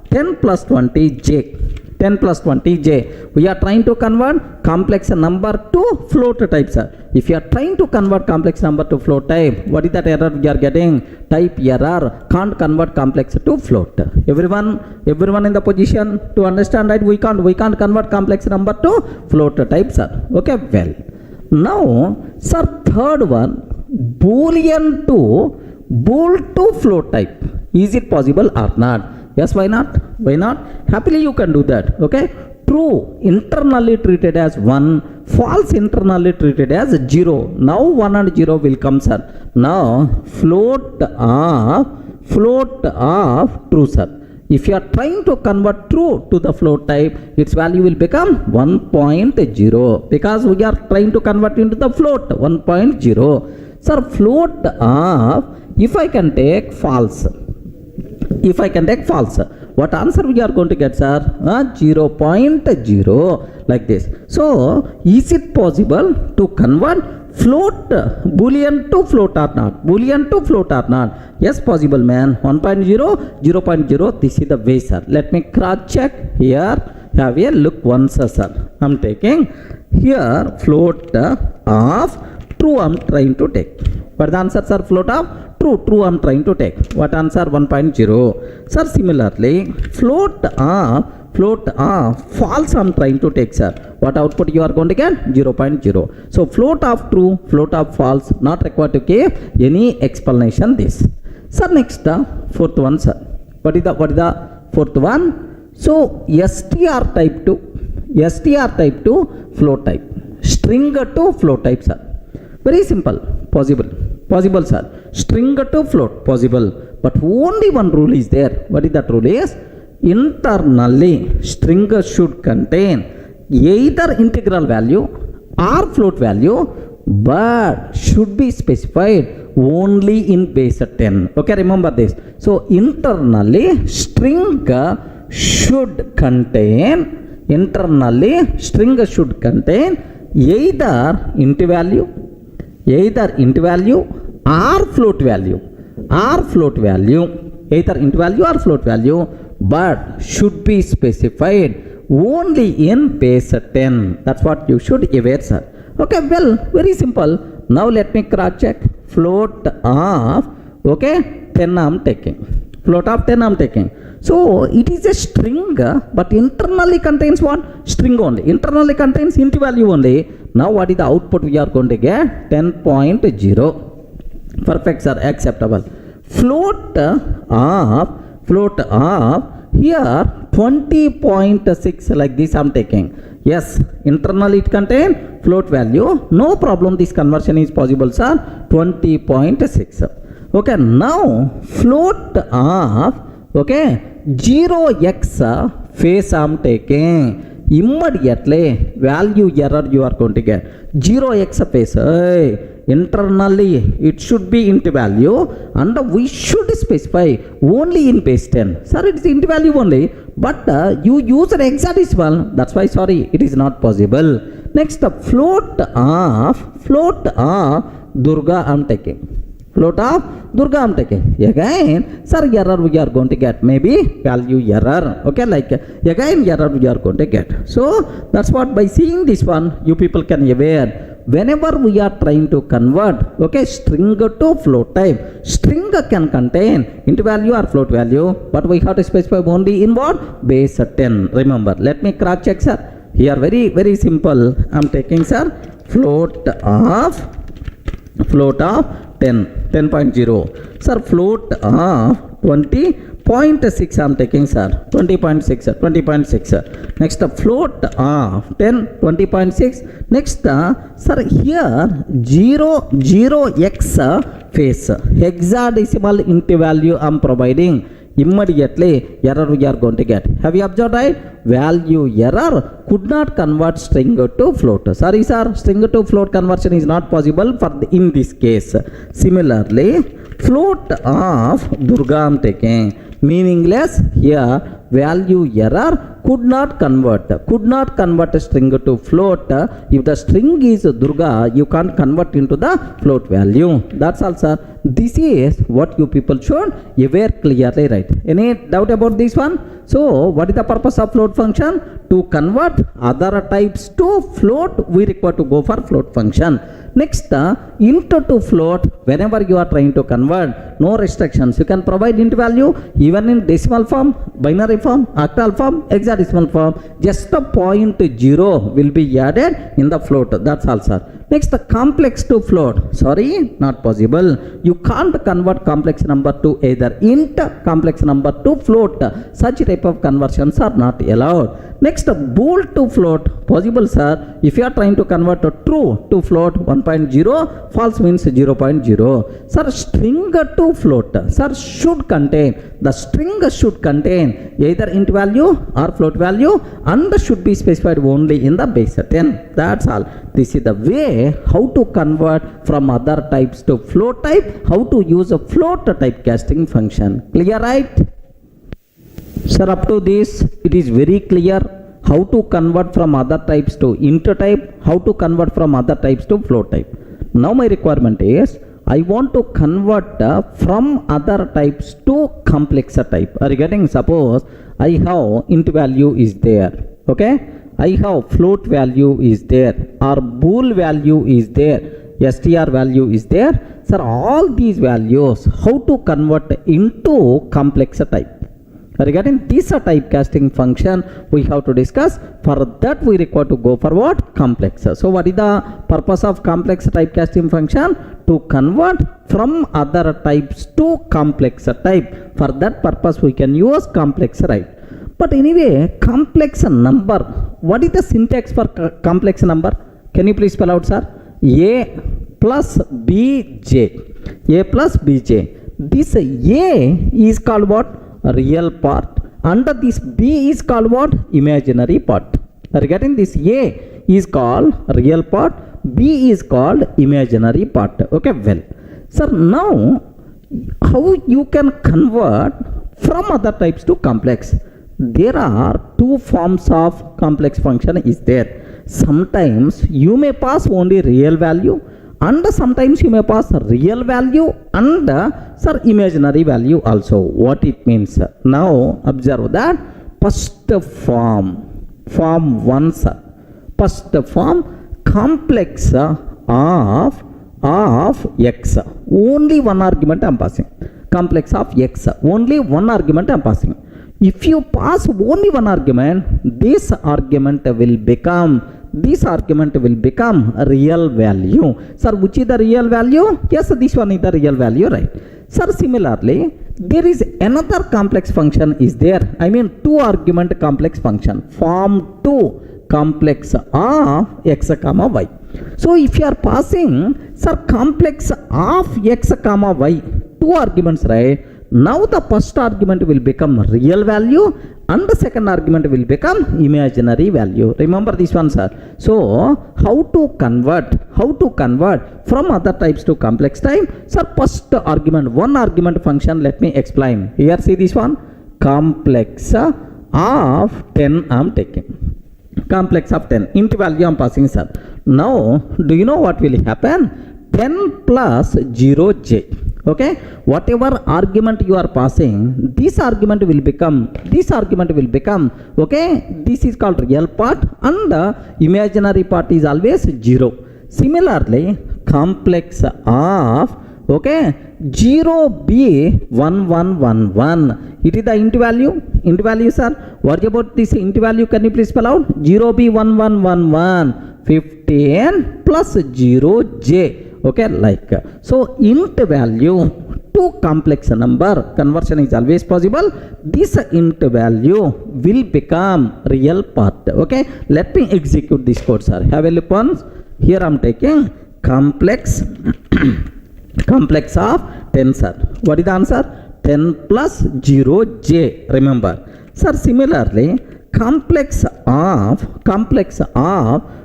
10 plus 20j. 10 plus 20j. We are trying to convert complex number to float type, sir. If you are trying to convert complex number to float type, what is that error we are getting? Type error. Can't convert complex to float. Everyone in the position to understand, right? We can't convert complex number to float type, sir. Okay, well. Now, sir, third one, Boolean to Bool to float type. Is it possible or not? Yes, why not? Why not? Happily you can do that. Okay. True internally treated as 1, false internally treated as 0. Now 1 and 0 will come, sir. Now float of true, sir. If you are trying to convert true to the float type, its value will become 1.0 because we are trying to convert into the float 1.0. Sir, float of, if I can take false, what answer we are going to get, sir? 0.0 like this. So is it possible to convert float Boolean to float or not? Boolean to float or not? Yes, possible, man. 1.0, 0.0. This is the way, sir. Let me cross check here. Have a look once, sir. I'm taking here float of true. I'm trying to take. What the answer, sir? Float of true I'm trying to take. What answer? 1.0. Sir, similarly, float of false I'm trying to take, sir. What output you are going to get? 0.0. So float of true, float of false, not required to give any explanation this. Sir, next fourth one, sir. What is the fourth one? So str type to float type, string to float type, sir. Very simple. Possible, sir. String to float, possible. But only one rule is there. What is that rule is? Internally, string should contain either integral value or float value, but should be specified only in base 10. Okay, remember this. So, internally, string should contain either int value or float value, either int value or float value, but should be specified only in base 10. That's what you should aware, sir. Okay, well, very simple. Now let me cross check. Float of, okay, 10 I'm taking. Float of 10 I'm taking. So it is a string, but internally contains what? String only. Internally contains int value only. Now what is the output we are going to get? 10.0. Perfect, sir. Acceptable. Float of here 20.6 like this I'm taking. Yes, internally it contains float value. No problem. This conversion is possible, sir. 20.6. Okay. Now float of, okay, 0x face I'm taking. Immediately value error you are going to get. 0x face. Internally it should be int value and we should specify only in base 10. Sir, it is int value only, but you use an hexadecimal. That's why, sorry, it is not possible. Next, float of Durga I'm taking. Float of Durga I'm taking. Again, sir, error we are going to get. Maybe value error. Okay, like again error we are going to get. So that's what, by seeing this one, you people can aware whenever we are trying to convert, okay, string to float type, string can contain int value or float value, but we have to specify only in what? Base 10. Remember, let me cross check, sir. Here very simple. I'm taking, sir, float of 10.0. Sir, float of 20.6 I'm taking, sir. 20.6. Next, float of 20.6. Next, sir, here 0x face hexadecimal int value I'm providing. Immediately error we are going to get. Have you observed, right? Value error could not convert string to float. Sorry, sir, string to float conversion is not possible in this case. Similarly, float of Durga I'm taking. Meaningless here, value error could not convert a string to float. If the string is Durga, you can't convert into the float value. That's all, sir. This is what you people should aware clearly, right? Any doubt about this one? So what is the purpose of float function? To convert other types to float, we require to go for float function. Next, int to float, whenever you are trying to convert, no restrictions. You can provide int value even in decimal form, binary form, octal form, hexadecimal form. Just a 0.0 will be added in the float. That's all, sir. Next, complex to float. Sorry, not possible. You can't convert complex number to either int, complex number to float. Such type of conversions are not allowed. Next, bool to float. Possible, sir. If you are trying to convert a true to float, 1.0, false means 0.0. Sir, string to float. Sir, should contain. The string should contain either int value or float value and should be specified only in the base 10. That's all. This is the way how to convert from other types to float type, how to use a float typecasting function. Clear, right? Sir, up to this, it is very clear how to convert from other types to int type, how to convert from other types to float type. Now my requirement is, I want to convert from other types to complex type. Are you getting? Suppose I have int value is there, okay? I have float value is there, or bool value is there, str value is there. Sir, all these values, how to convert into complex type? Regarding this typecasting function, we have to discuss. For that, we require to go for what? Complex. So, what is the purpose of complex typecasting function? To convert from other types to complex type. For that purpose, we can use complex, right? But anyway, complex number. What is the syntax for complex number? Can you please spell out, sir? A plus bj. A plus bj. This A is called what? Real part. Under this B is called what? Imaginary part. Regarding this A is called real part, B is called imaginary part. Okay, well, sir, now how you can convert from other types to complex? There are two forms of complex function is there. Sometimes you may pass only real value, and sometimes you may pass real value and sir, imaginary value also. What it means? Now observe that first form 1, sir. First form, complex of x. Only one argument I am passing. Complex of x. Only one argument I am passing. If you pass only one argument, this argument will become a real value. Sir, which is the real value? Yes, this one is the real value, right? Sir, similarly, there is another complex function is there. I mean, two argument complex function. Form 2 complex of x comma y. So, if you are passing, sir, complex of x comma y, two arguments, right? Now the first argument will become real value and the second argument will become imaginary value. Remember this one, sir. So how to convert from other types to complex type? Sir, first argument, one argument function, let me explain. Here see this one, complex of 10 I am taking. Complex of 10, int value I am passing, sir. Now do you know what will happen? 10 plus 0j. Okay, whatever argument you are passing, this argument will become, okay, this is called real part and imaginary part is always 0. Similarly, complex of, okay, 0b1111. It is the int value. Int value, sir. What about this int value? Can you please spell out? 0b1111. 15 plus 0j. Okay, like so int value to complex number conversion is always possible. This int value will become real part. Okay, let me execute this code, sir. Have a look once. Here I'm taking complex complex of 10, sir. What is the answer? 10 plus 0j. Remember, sir. Similarly, complex of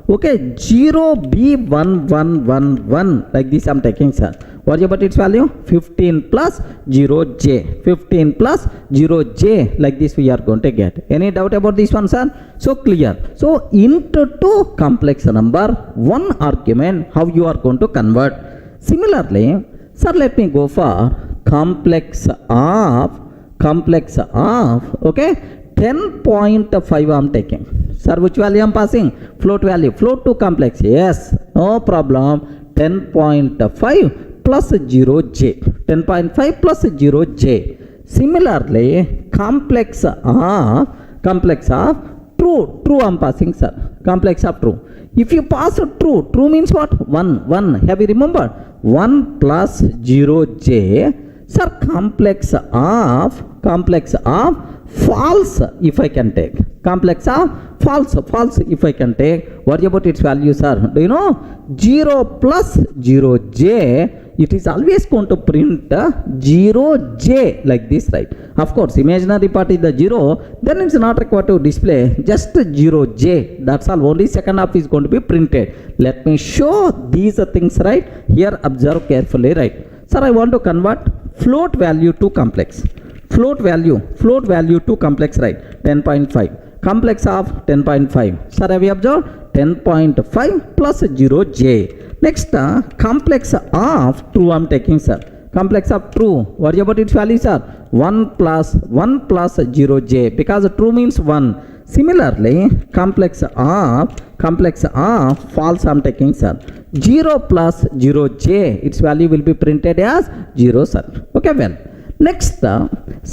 okay, 0b1111, like this I'm taking, sir. What about its value? 15 plus 0j. 15 plus 0j, like this we are going to get. Any doubt about this one, sir? So clear. So int to complex number, one argument, how you are going to convert. Similarly, sir, let me go for complex of okay, 10.5 I'm taking. Sir, which value I'm passing? Float value. Float to complex. Yes, no problem. 10.5 plus 0j. 10.5 plus 0j. Similarly, complex of true I'm passing, sir. Complex of true. If you pass true means what? 1. Have you remembered? 1 plus 0j. Sir, complex of false if I can take. Complex of false if I can take. What about its value, sir? Do you know? 0 plus 0j, it is always going to print 0j, like this, right? Of course, imaginary part is the 0, then it's not required to display just 0j. That's all. Only second half is going to be printed. Let me show these things, right? Here, observe carefully, right? Sir, I want to convert float value to complex. Float value to complex, right? 10.5. Complex of 10.5. Sir, have you observed? 10.5 plus 0j. Next, complex of true I'm taking, sir. Complex of true. What about its value, sir? 1 plus 0j, because true means 1. Similarly, complex of false I'm taking, sir. 0 plus 0j, its value will be printed as 0, sir. Okay, well. Next, sir,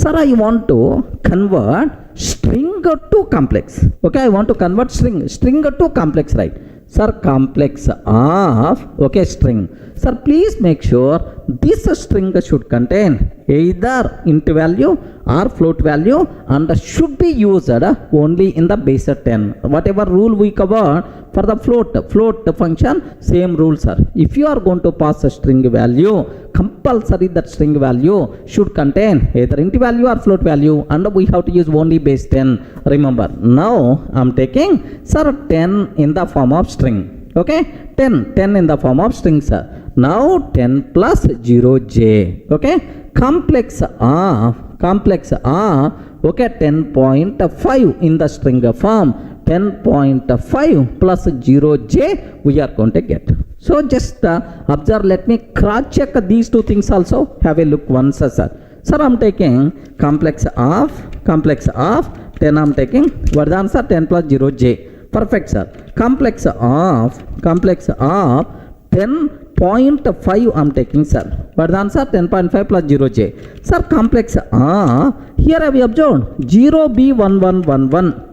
I want to convert string to complex. Okay, I want to convert string to complex, right? Sir, complex of, okay, string. Sir, please make sure this string should contain either int value or float value and should be used only in the base 10. Whatever rule we covered for the float function, same rule, sir. If you are going to pass a string value, compulsory that string value should contain either int value or float value, and we have to use only base 10. Remember, now I'm taking, sir, 10 in the form of string. Okay, 10 in the form of string, sir. Now 10 plus 0j. Okay, complex of okay, 10.5 in the string form. 10.5 plus 0j we are going to get. So just observe, let me cross check these two things also. Have a look once, sir. Sir, I'm taking complex of 10 I'm taking. What is the answer? 10 plus 0j. Perfect, sir. Complex of 10.5 I'm taking, sir. What is the answer? 10.5 plus 0j. Sir, complex here have you observed? 0b1111.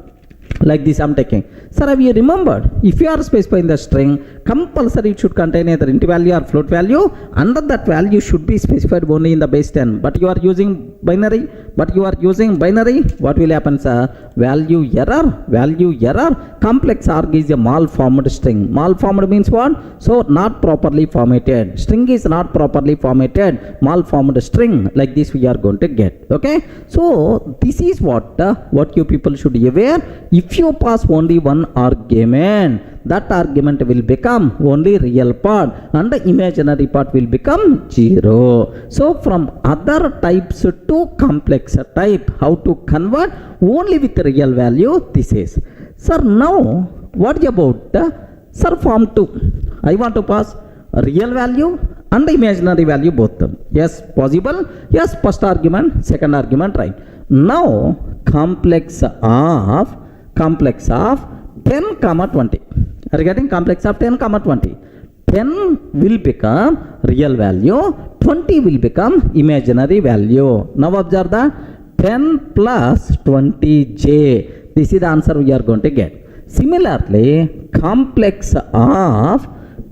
Like this I'm taking. Sir, have you remembered? If you are specifying the string, compulsory it should contain either int value or float value. Under that value should be specified only in the base 10. But you are using binary. What will happen, sir? Value error. Complex arg is a malformed string. Malformed means what? So not properly formatted. String is not properly formatted. Malformed string. Like this we are going to get. Okay. So this is what you people should be aware. If you pass only one argument, that argument will become only real part and the imaginary part will become 0. So from other types to complex type, how to convert only with real value, this is. Sir, now what about sir, form 2? I want to pass real value and imaginary value both. Yes, possible. Yes, first argument, second argument, right? Now complex of 10 comma 20. Are you getting? Complex of 10 comma 20. 10 will become real value, 20 will become imaginary value. Now observe that 10 plus 20j. This is the answer we are going to get. Similarly, complex of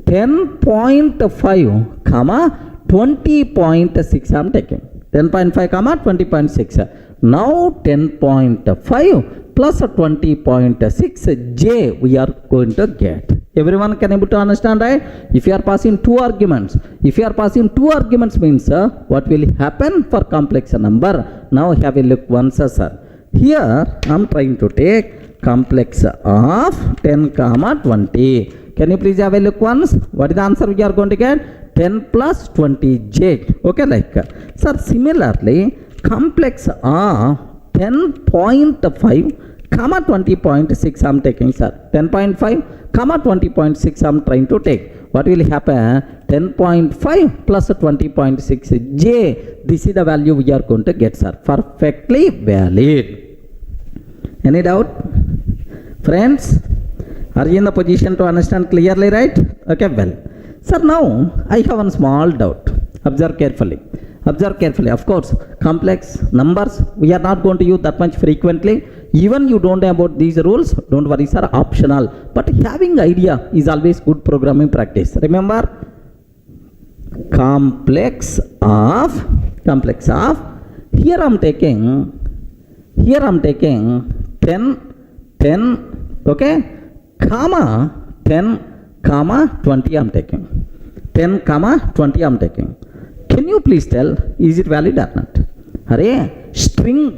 10.5 comma 20.6 I am taking. 10.5 comma 20.6. Now 10.5 plus 20.6 j we are going to get. Everyone can able to understand, right? If you are passing two arguments, means what will happen for complex number? Now have a look once, sir. Here I am trying to take complex of 10 comma 20. Can you please have a look once? What is the answer we are going to get? 10 plus 20j. Okay, like sir. Similarly, complex of 10.5 comma 20.6 I am taking, sir. 10.5 comma 20.6 I am trying to take. What will happen? 10.5 plus 20.6 j. This is the value we are going to get, sir. Perfectly valid. Any doubt, friends? Are you in the position to understand clearly, right? Okay, well, sir, now I have one small doubt. Observe carefully. Of course, complex numbers we are not going to use that much frequently. Even you don't know about these rules, don't worry, sir, optional. But having idea is always good programming practice. Remember, complex of here I'm taking 10, okay, comma 10 comma 20 I'm taking. 10 comma 20 I'm taking. Can you please tell, is it valid or not? Array, string,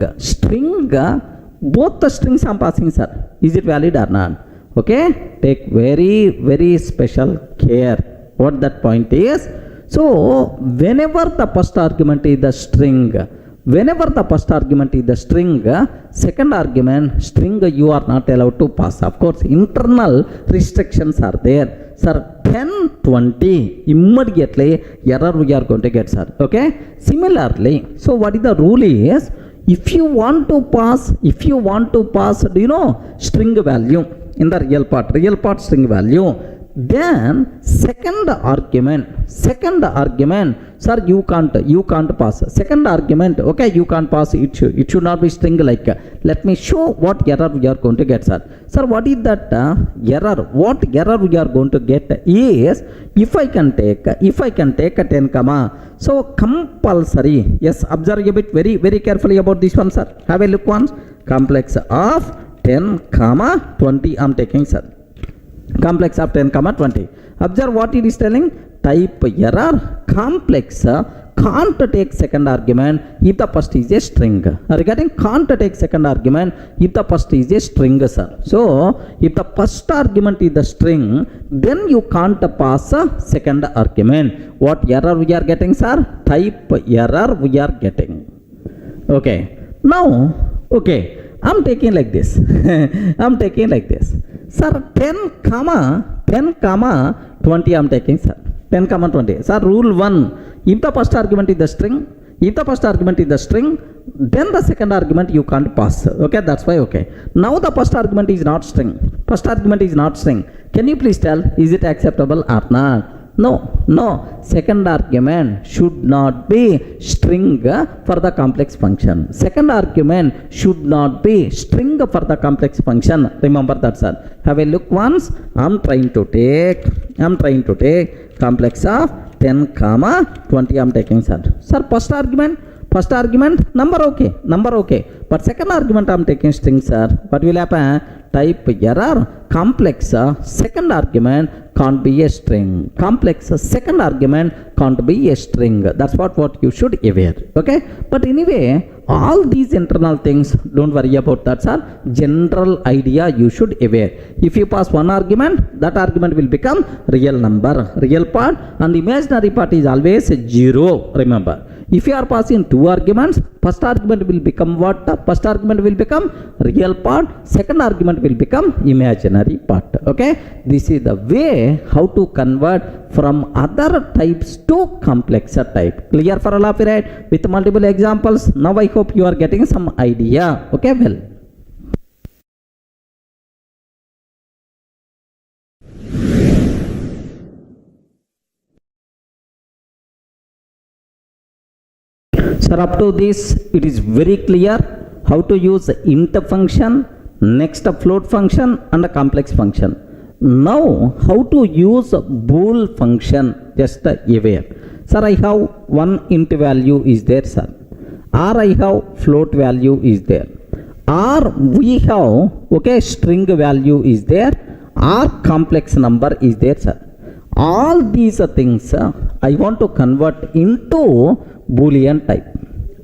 both the strings I'm passing, sir. Is it valid or not? Okay, take very special care what that point is. So whenever the first argument is the string, second argument string you are not allowed to pass. Of course, internal restrictions are there, sir. 10, 20 immediately error we are going to get, sir. Okay, similarly, so what is the rule is, if you want to pass, do you know, string value in the real part string value, then second argument, sir, you can't pass second argument. Okay, you can't pass it. Should not be string like. Let me show what error we are going to get, sir. Sir, what is that error? What error we are going to get is, if I can take a 10 comma, so compulsory. Yes, observe a bit very carefully about this one, sir. Have a look once. Complex of 10 comma 20 I'm taking, sir. Complex of 10 comma 20. Observe what it is telling. Type error. Complex can't take second argument if the first is a string. Regarding can't take second argument if the first is a string, sir. So if the first argument is the string, then you can't pass a second argument. What error we are getting, sir? Type error we are getting. Okay. Now, okay, I'm taking like this. Sir, 10 comma 20 I'm taking, sir. 10 comma 20. Sir, rule 1. If the first argument is the string, then the second argument you can't pass. Okay, that's why. Okay. Now the first argument is not string. Can you please tell, is it acceptable or not? No. Second argument should not be string for the complex function. Second argument should not be string for the complex function. Remember that, sir. Have a look once. I'm trying to take complex of 10 comma 20 I'm taking, sir. Sir, first argument number okay. But second argument I'm taking string, sir. What will happen? Type error. Complex second argument can't be a string. Second argument can't be a string. That's what you should aware. Okay. But anyway, all these internal things, don't worry about that, sir. General idea you should aware. If you pass one argument, that argument will become real number, real part, and the imaginary part is always 0. Remember. If you are passing two arguments, first argument will become what? First argument will become real part, second argument will become imaginary part. Okay, this is the way how to convert from other types to complex type. Clear for all of you, right? With multiple examples. Now I hope you are getting some idea. Okay, well. Sir, up to this, it is very clear how to use int function, next a float function and a complex function. Now, how to use bool function, just aware. Sir, I have one int value is there, sir. Or I have float value is there. Or we have, okay, string value is there. Or complex number is there, sir. All these things I want to convert into Boolean type.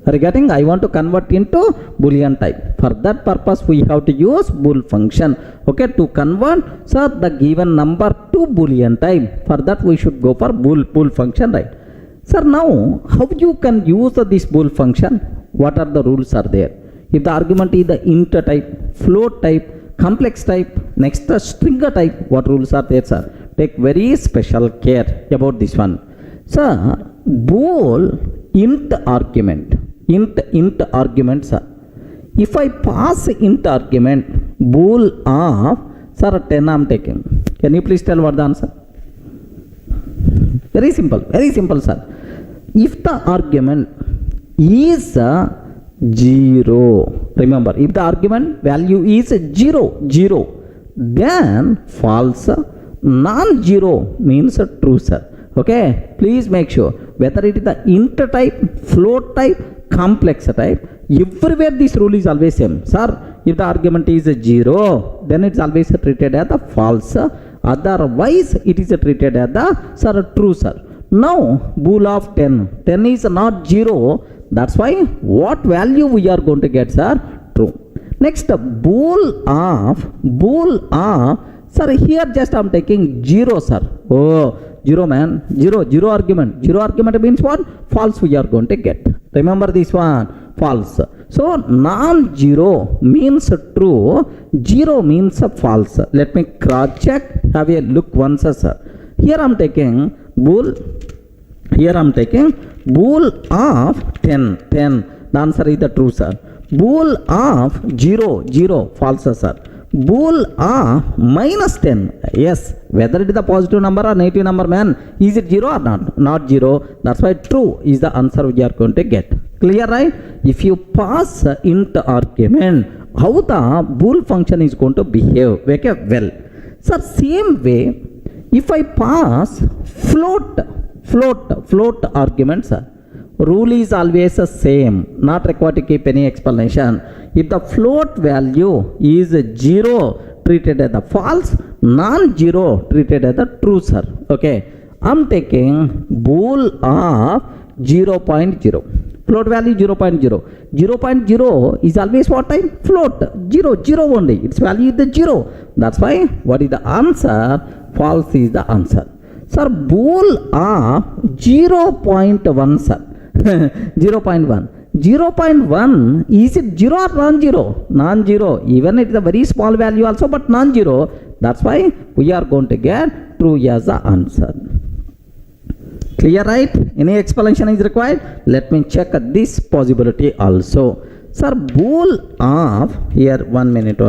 Regarding I want to convert into Boolean type. For that purpose we have to use bool function. Okay, to convert sir the given number to Boolean type. For that we should go for bool function, right? Sir, now how you can use this bool function? What are the rules are there? If the argument is the int type, float type, complex type, next the string type, what rules are there, sir? Take very special care about this one. Sir, bool int argument. Int argument, sir. If I pass int argument, bool of, sir, 10 I am taking. Can you please tell what the answer? Very simple, sir. If the argument is 0, remember, if the argument value is 0, then false. Non-zero means true, sir. Okay, please make sure whether it is the int type, float type, complex type, everywhere this rule is always same. Sir, if the argument is 0, then it's always treated as the false. Otherwise, it is treated as the, sir, true, sir. Now, bool of 10. 10 is not 0. That's why what value we are going to get, sir? True. Next, bool of, sir, here just I am taking 0, sir. Oh, 0 man, 0 argument. 0 argument means what? False we are going to get. Remember this one, false. So, non-zero means true, 0 means false. Let me cross check, have a look once, sir. Here I am taking bool, bool of 10. The answer is the true, sir. Bool of 0, false, sir. Bool of minus 10, yes, whether it is a positive number or negative number, man, is it 0 or not? Not 0, that's why true is the answer we are going to get. Clear, right? If you pass int argument, how the bool function is going to behave? Okay, well, sir, same way, if I pass float argument, sir, rule is always the same, not required to keep any explanation. If the float value is 0, treated as the false, non-zero treated as the true, sir. Okay, I'm taking bool of 0.0. Float value 0.0. 0.0 is always what type? Float. 0 only. Its value is the 0. That's why what is the answer? False is the answer. Sir, bool of 0.1, sir. 0.1. 0.1, is it 0 or non-zero? Non-zero. Even it is a very small value also, but non-zero. That's why we are going to get true as the answer. Clear, right? Any explanation is required? Let me check this possibility also. Sir, bool of, here 1 minute.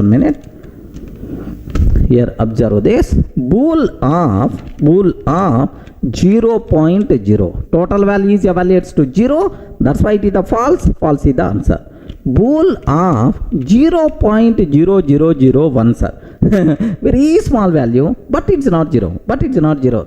Here observe this. Bool of 0.0. Total value is evaluates to 0. That's why it is the false. False is the answer. Bool of 0.0001, sir. Very small value, but it's not 0.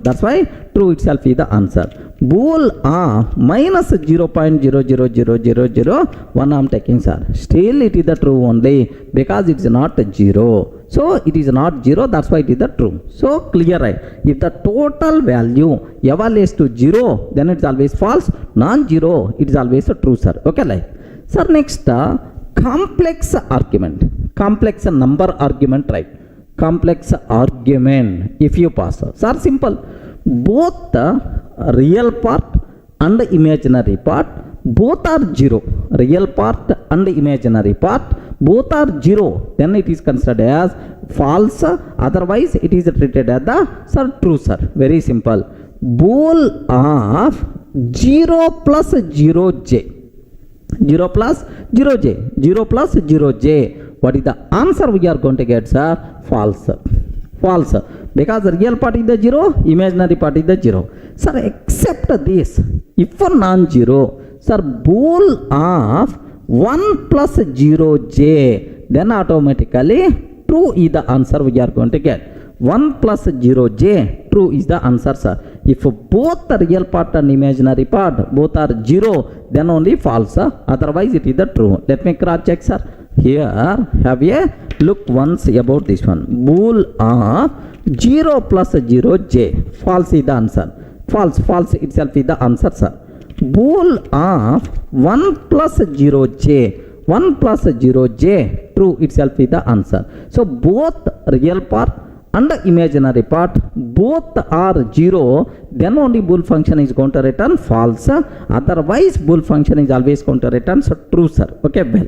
That's why true itself is the answer. Bool of minus 0.00001 I am taking, sir. Still it is the true only because it is not 0. So it is not 0, that's why it is the true. So clear, right? If the total value evaluates to 0, then it is always false. Non-zero, it is always a true, sir. Okay, like. Sir, next complex argument. Complex number argument, right? Complex argument, if you pass. Sir, simple. Both the real part and the imaginary part, both are 0. Real part and the imaginary part, both are 0. Then it is considered as false. Otherwise, it is treated as the, sir, true, sir. Very simple. Bool of 0 plus 0j. 0 plus 0j. 0 plus 0j. What is the answer we are going to get, sir? False. False. Because the real part is the 0, imaginary part is the 0. Sir, except this, if for non-zero, sir, bool of 1 plus 0j, then automatically true is the answer we are going to get. 1 plus 0j, true is the answer, sir. If both the real part and imaginary part both are 0, then only false, sir. Otherwise it is the true. Let me cross check, sir. Here have a look once about this one. Bool of 0 plus 0j, false is the answer. False itself is the answer, sir. Bool of 1 plus 0j, 1 plus 0j, true itself is the answer. So both real part and imaginary part both are 0, then only bool function is going to return false. Otherwise bool function is always going to return so true, sir. Okay, well,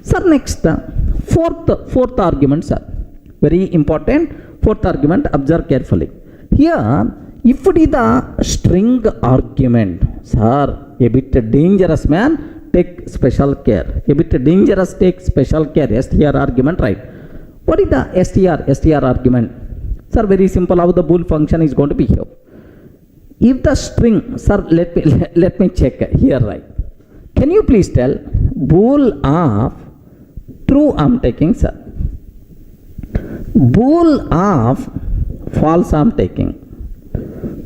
sir, next fourth argument, sir, very important. Fourth argument, observe carefully. Here, if it is a string argument, sir, a bit dangerous, man, take special care. A bit dangerous, take special care. STR argument, right? What is the STR argument? Sir, very simple, how the bool function is going to behave. If the string, sir, let me check here, right? Can you please tell bool of true I'm taking, sir? Bool of false I'm taking.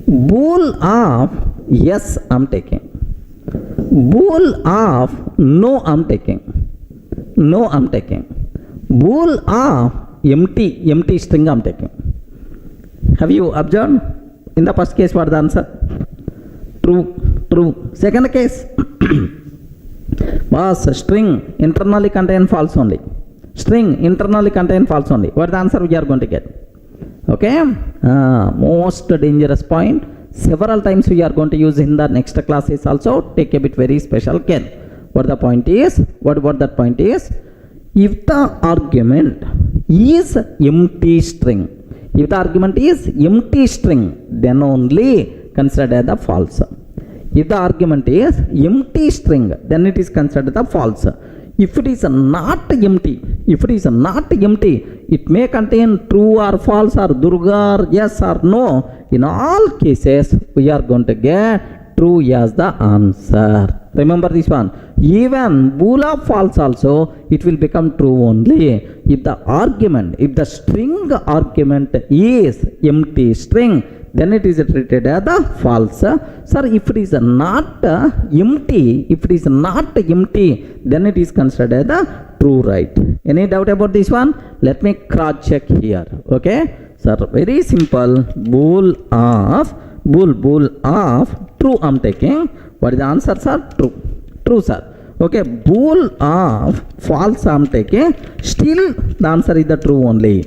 Bool of yes I'm taking. Bool of no I'm taking. No I'm taking. Bool of empty string I'm taking. Have you observed? In the first case, what is the answer? True. Second case, was string internally contain false only. String internally contain false only. What is the answer we are going to get? Okay, most dangerous point. Several times we are going to use in the next classes also. Take a bit very special care. What the point is? What that point is? If the argument is empty string, if the argument is empty string, then only consider the false. If the argument is empty string, then it is considered the false. If it is not empty, it may contain true or false or Durga or yes or no. In all cases, we are going to get true as the answer. Remember this one. Even bool of false also, it will become true only if the string argument is empty string, then it is treated as the false. Sir, if it is not empty, then it is considered as the true, right? Any doubt about this one? Let me cross check here. Okay, sir, very simple. Bool of true I'm taking. What is the answer, sir? True, sir. Okay, bool of false I'm taking. Still the answer is the true only.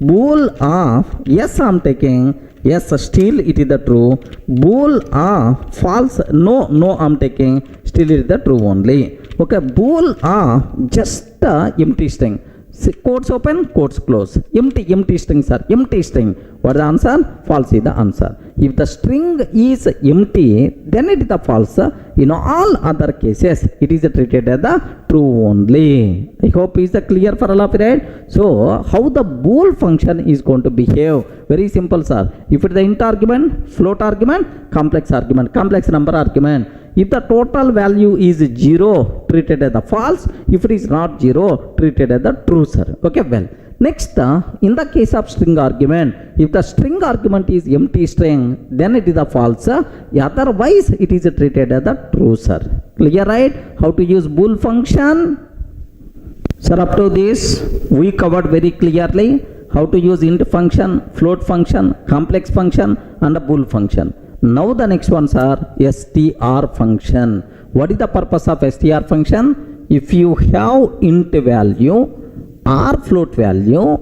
Bool of yes I'm taking. Yes, still it is the true. Bool of false no I'm taking. Still it is the true only. Okay, bool of just empty string. Quotes open, quotes close. Empty string, sir. Empty string. What is the answer? False is the answer. If the string is empty, then it is the false. In all other cases, it is treated as the true only. I hope is clear for all of you, right? So, how the bool function is going to behave? Very simple, sir. If it is the int argument, float argument, complex number argument. If the total value is 0, treated as the false. If it is not 0, treated as the true, sir. Okay, well. Next, in the case of string argument, if the string argument is empty string, then it is the false. Otherwise, it is treated as the true, sir. Clear, right? How to use bool function? Sir, up to this, we covered very clearly how to use int function, float function, complex function, and a bool function. Now the next ones are str function. What is the purpose of str function? If you have int value, or float value,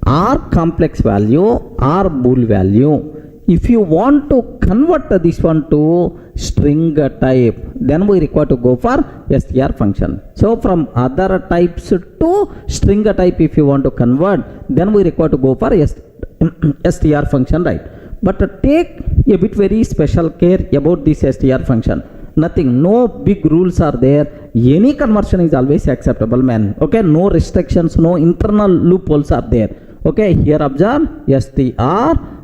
or complex value, or bool value, if you want to convert this one to string type, then we require to go for str function. So from other types to string type, if you want to convert, then we require to go for str function, right? But take a bit very special care about this str function. Nothing, no big rules are there. Any conversion is always acceptable, man. Okay, no restrictions, no internal loopholes are there. Okay, here observe str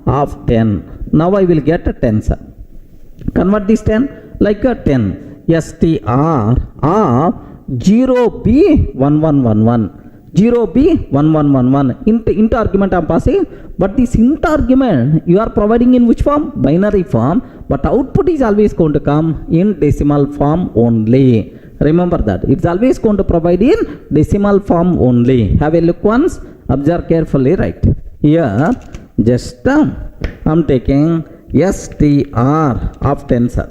of 10. Now I will get a 10, sir. Convert this 10. like a 10 str of 0b1111 0b1111 int argument I am passing, but this int argument you are providing in which form? Binary form, but output is always going to come in decimal form only. Remember that it's always going to provide in decimal form only. Have a look once, observe carefully, right? Here just I'm taking str of 10, sir.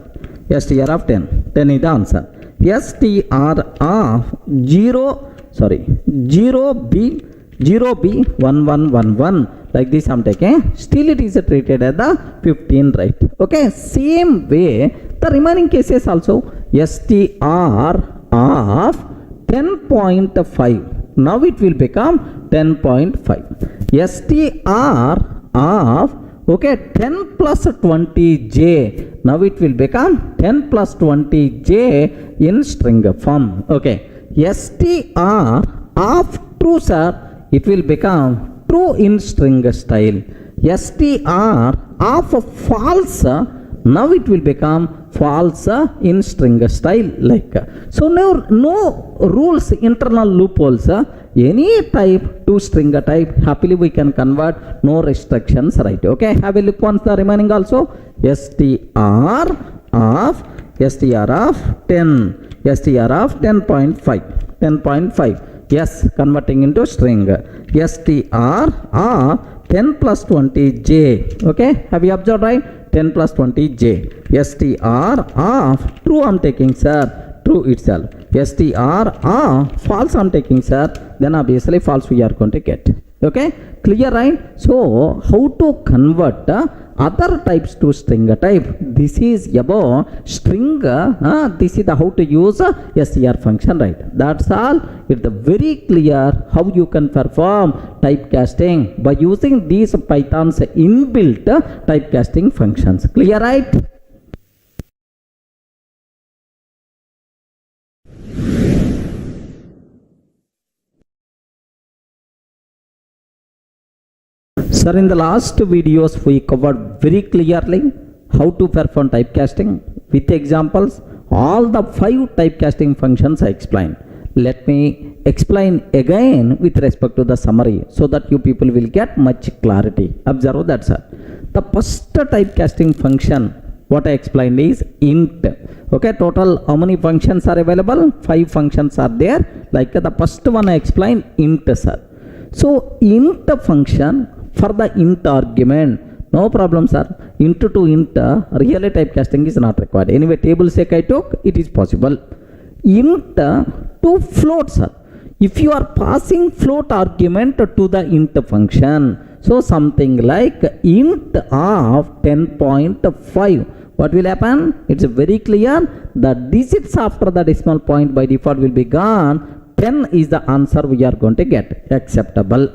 str of 10 is the answer. str of 0b1111 like this I'm taking, still it is treated as the 15, right? Okay, same way the remaining cases also. str of 10.5, now it will become 10.5. str of 10 plus 20j, now it will become 10 plus 20j in string form. Okay, str of true, sir, it will become true in string style. str of false, now it will become false in string style, like so. No rules, internal loopholes, any type to string type happily we can convert, no restrictions, right? Okay, have a look once the remaining also. str of 10 str of 10.5 yes, converting into string. str of 10 plus 20j, okay, have you observed, right? 10 plus 20j. str of true I'm taking, sir, true itself. str of false I'm taking, sir, then obviously false we are going to get. Okay, clear, right? So how to convert other types to string type? This is about string, this is the how to use str function, right? That's all. It's very clear how you can perform typecasting by using these Python's inbuilt typecasting functions. Clear, right? Sir, in the last videos we covered very clearly how to perform typecasting with examples. All the 5 typecasting functions I explained. Let me explain again with respect to the summary so that you people will get much clarity. Observe that, sir. The first typecasting function what I explained is int. Okay, total how many functions are available? 5 functions are there. Like the first one I explained, int, sir. So int function for the int argument, no problem, sir. Int to int, really typecasting is not required. Anyway, table sake I took, it is possible. Int to float, sir. If you are passing float argument to the int function, so something like int of 10.5, what will happen? It's very clear. The digits after the decimal point by default will be gone. 10 is the answer we are going to get. Acceptable.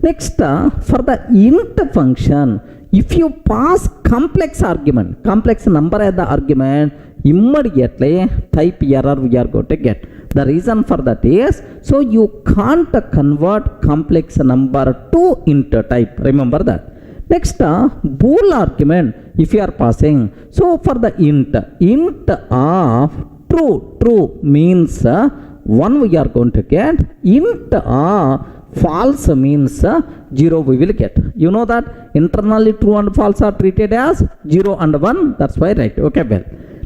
Next, for the int function, if you pass complex argument, complex number as the argument, immediately type error we are going to get. The reason for that is, so you can't convert complex number to int type. Remember that. Next, bool argument, if you are passing, so for the int of true means 1 we are going to get. Int of false means 0 we will get. You know that internally true and false are treated as 0 and 1. That's why, right? Okay, well.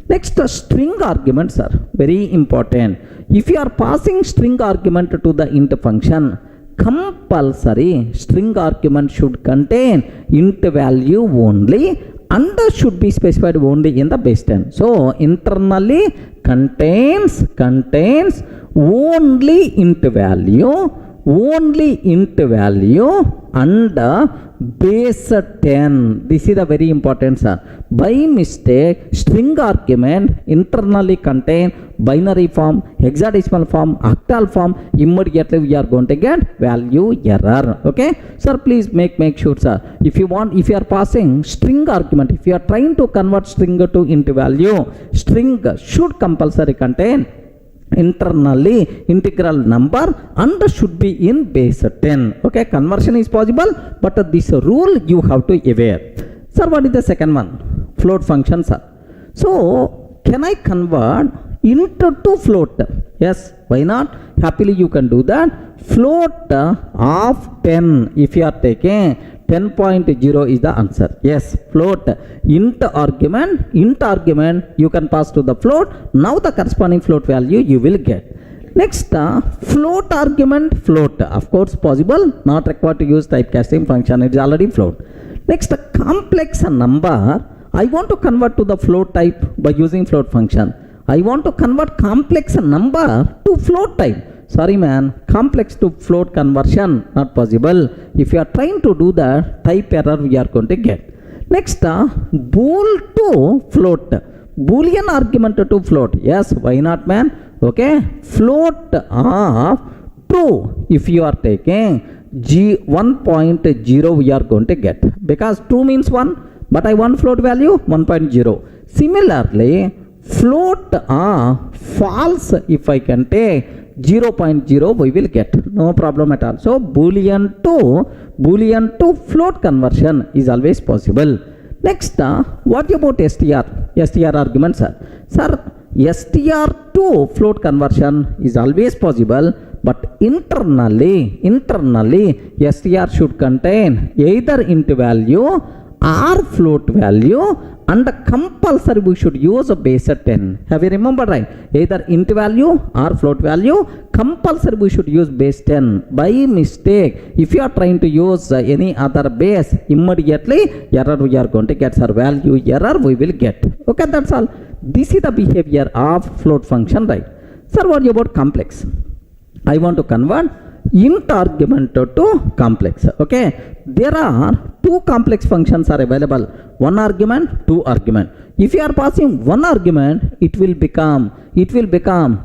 Next, string arguments are very important. If you are passing string argument to the int function, compulsory string argument should contain int value only and should be specified only in the base 10. So internally contains only int value and base 10. This is a very important, sir. By mistake, string argument internally contain binary form, hexadecimal form, octal form. Immediately we are going to get value error. Okay, sir, please make sure, sir. If you are passing string argument, if you are trying to convert string to int value, string should compulsory contain internally integral number and should be in base 10. Okay, conversion is possible, but this rule you have to aware. Sir, what is the second one? Float function, sir. So can I convert int to float? Yes, why not? Happily you can do that. Float of 10, if you are taking 10.0 is the answer. Yes, float, int argument you can pass to the float. Now the corresponding float value you will get. Next, float argument float. Of course possible, not required to use typecasting function, it is already float. Next, complex number. I want to convert to the float type by using float function. I want to convert complex number to float type. Sorry man, complex to float conversion not possible. If you are trying to do that, type error we are going to get. Next, bool to float. Boolean argument to float. Yes, why not man? Okay, float of true. If you are taking 1.0 we are going to get, because true means 1, but I want float value 1.0. Similarly, float false, if I can take 0.0 we will get, no problem at all. So Boolean to float conversion is always possible. Next, what about str argument, sir? Sir, str to float conversion is always possible, but internally str should contain either int value or float value, and compulsory we should use a base 10. Have you remembered, right? Either int value or float value, compulsory we should use base 10. By mistake, if you are trying to use any other base, immediately error we are going to get, sir, value error we will get. Okay, that's all. This is the behavior of float function, right? Sir, what about complex? I want to convert int argument to complex. Okay, there are two complex functions are available, one argument, two argument. If you are passing one argument, it will become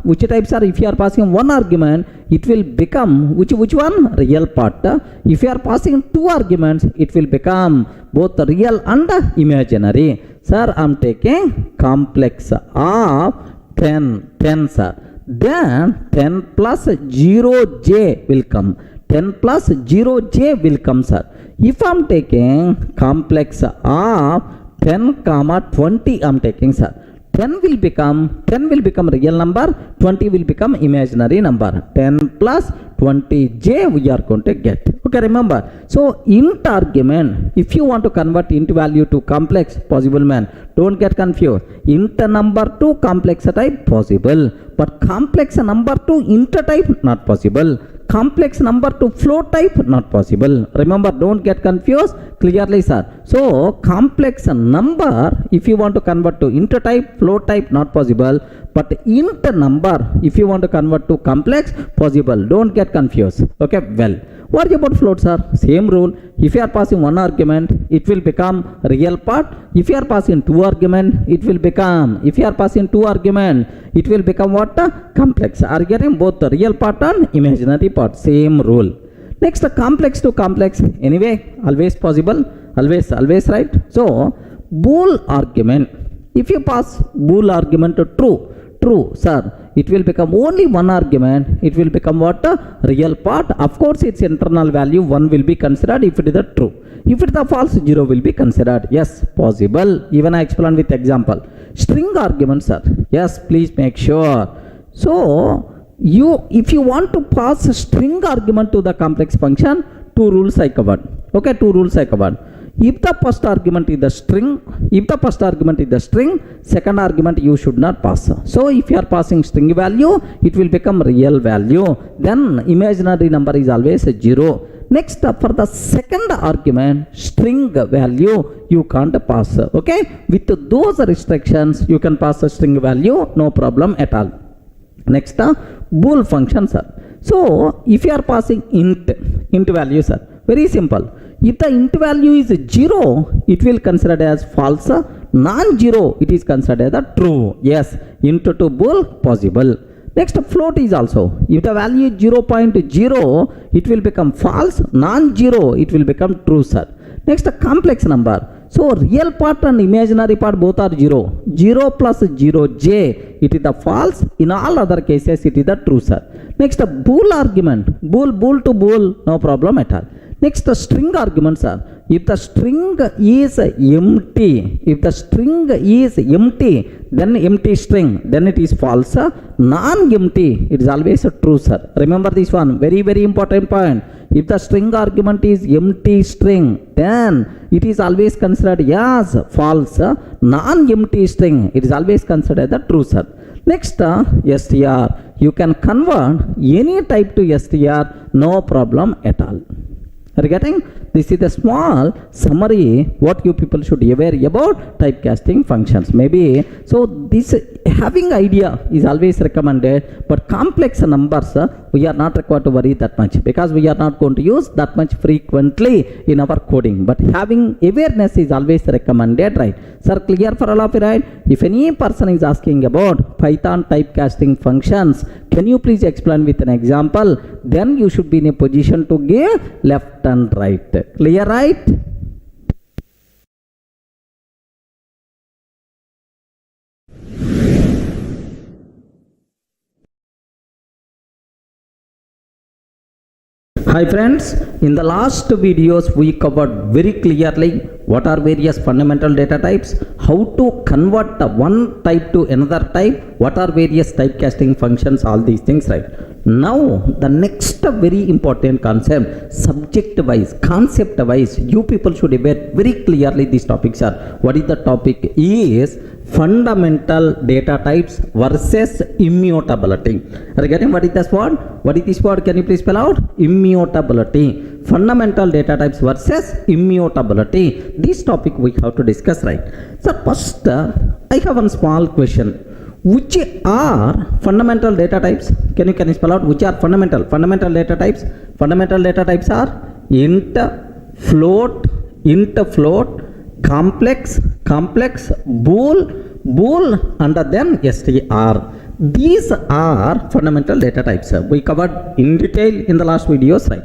which types are, if you are passing one argument, it will become which one? Real part. If you are passing two arguments, it will become both real and imaginary. Sir, I am taking complex of 10 sir. Then 10 plus 0j will come. 10 plus 0j will come, sir. If I am taking complex of 10 comma 20, I am taking, sir. 10 will become real number, 20 will become imaginary number. 10 plus 20j we are going to get. Okay, remember. So int argument, if you want to convert int value to complex, possible man. Don't get confused. Int number to complex type possible, but complex number to int type not possible. Complex number to float type not possible. Remember, don't get confused clearly, sir. So complex number, if you want to convert to int type, float type not possible, but int number, if you want to convert to complex, possible. Don't get confused. Okay, well, what about float, sir? Same rule. If you are passing one argument, it will become real part. If you are passing two argument, it will become, if you are passing two argument, it will become what? Complex. Are getting both the real part and imaginary part. Same rule. Next, complex to complex. Anyway, always possible. Always right. So, bool argument. If you pass bool argument to true, sir, it will become only one argument. It will become what? Real part. Of course, its internal value 1 will be considered if it is a true. If it is a false, 0 will be considered. Yes, possible. Even I explain with example. String argument, sir. Yes, please make sure. So, if you want to pass a string argument to the complex function, two rules I covered. Okay, two rules I covered. If the first argument is the string, second argument you should not pass. So if you are passing string value, it will become real value. Then imaginary number is always 0. Next, for the second argument, string value you can't pass. Okay, with those restrictions you can pass a string value, no problem at all. Next, bool function, sir. So if you are passing int value, sir, very simple. If the int value is 0, it will considered as false. Non-zero, it is considered as true. Yes, int to bool possible. Next, float is also. If the value is 0.0, it will become false. Non-zero, it will become true, sir. Next, complex number. So real part and imaginary part both are 0. 0 plus 0j, it is the false. In all other cases, it is the true, sir. Next, bool argument. Bool to bool, no problem at all. Next, string arguments are, if the string is empty, if the string is empty, then empty string, then it is false. Non-empty, it is always a true, sir. Remember this one, very, very important point. If the string argument is empty string, then it is always considered as false. Non-empty string, it is always considered the true, sir. Next, str. You can convert any type to str, no problem at all. Are you getting? This is a small summary what you people should be aware about typecasting functions. Maybe so this having idea is always recommended, but complex numbers we are not required to worry that much because we are not going to use that much frequently in our coding. But having awareness is always recommended, right? Sir, clear for all of you, right? If any person is asking about Python typecasting functions, can you please explain with an example? Then you should be in a position to give left and right. Clear, right? Hi friends, in the last videos we covered very clearly what are various fundamental data types, how to convert one type to another type, what are various typecasting functions, all these things, right? Now the next very important concept, subject wise, concept wise, you people should aware very clearly these topics are. What is the topic is fundamental data types versus immutability. Are you getting what is this word? What is this word? Can you please spell out? Immutability. Fundamental data types versus immutability. This topic we have to discuss, right? So first, I have one small question. Which are fundamental data types? Can you spell out which are fundamental data types? Fundamental data types are int, float, complex, bool, and then str. These are fundamental data types. We covered in detail in the last videos, right?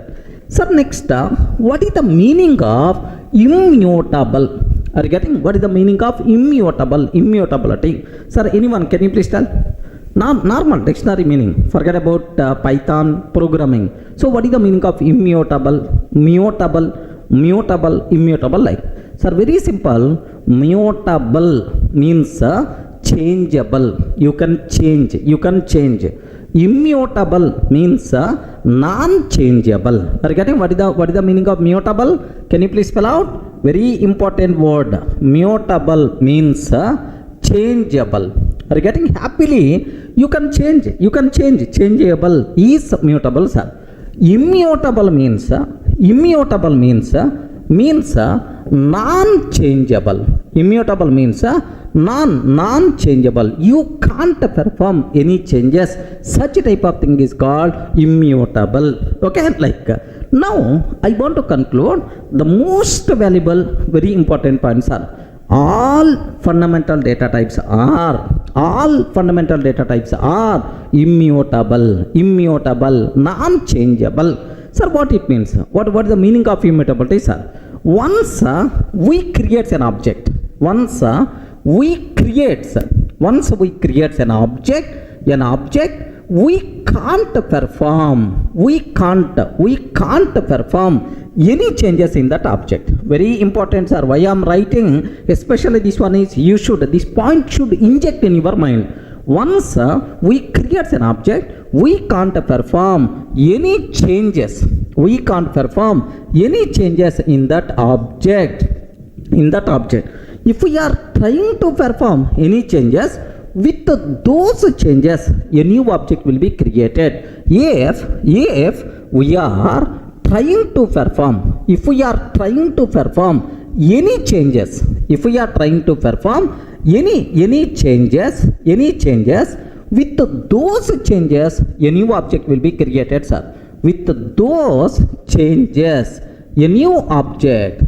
So next, what is the meaning of immutable? Are you getting what is the meaning of immutability? Sir, anyone can you please tell? Normal dictionary meaning. Forget about Python programming. So what is the meaning of immutable? Immutable like. Sir, very simple. Mutable means changeable. You can change. Immutable means non-changeable. Are you getting what is the meaning of mutable? Can you please spell out? Very important word. Mutable means changeable. Are you getting? Happily you can change. Changeable is mutable, sir. Immutable means non-changeable. Immutable means non-changeable. You can't perform any changes. Such type of thing is called immutable. Okay, like now I want to conclude the most valuable, very important points are all fundamental data types are immutable, non-changeable. Sir, what it means? What is the meaning of immutability, sir? Once we create an object, once we create an object, we can't perform any changes in that object. Very important, sir. Why I am writing, especially this one is this point should inject in your mind. Once we create an object, we can't perform any changes. In that object. If we are trying to perform any changes, with those changes, a new object will be created. If we are trying to perform any changes, with those changes, a new object will be created, sir. With those changes, a new object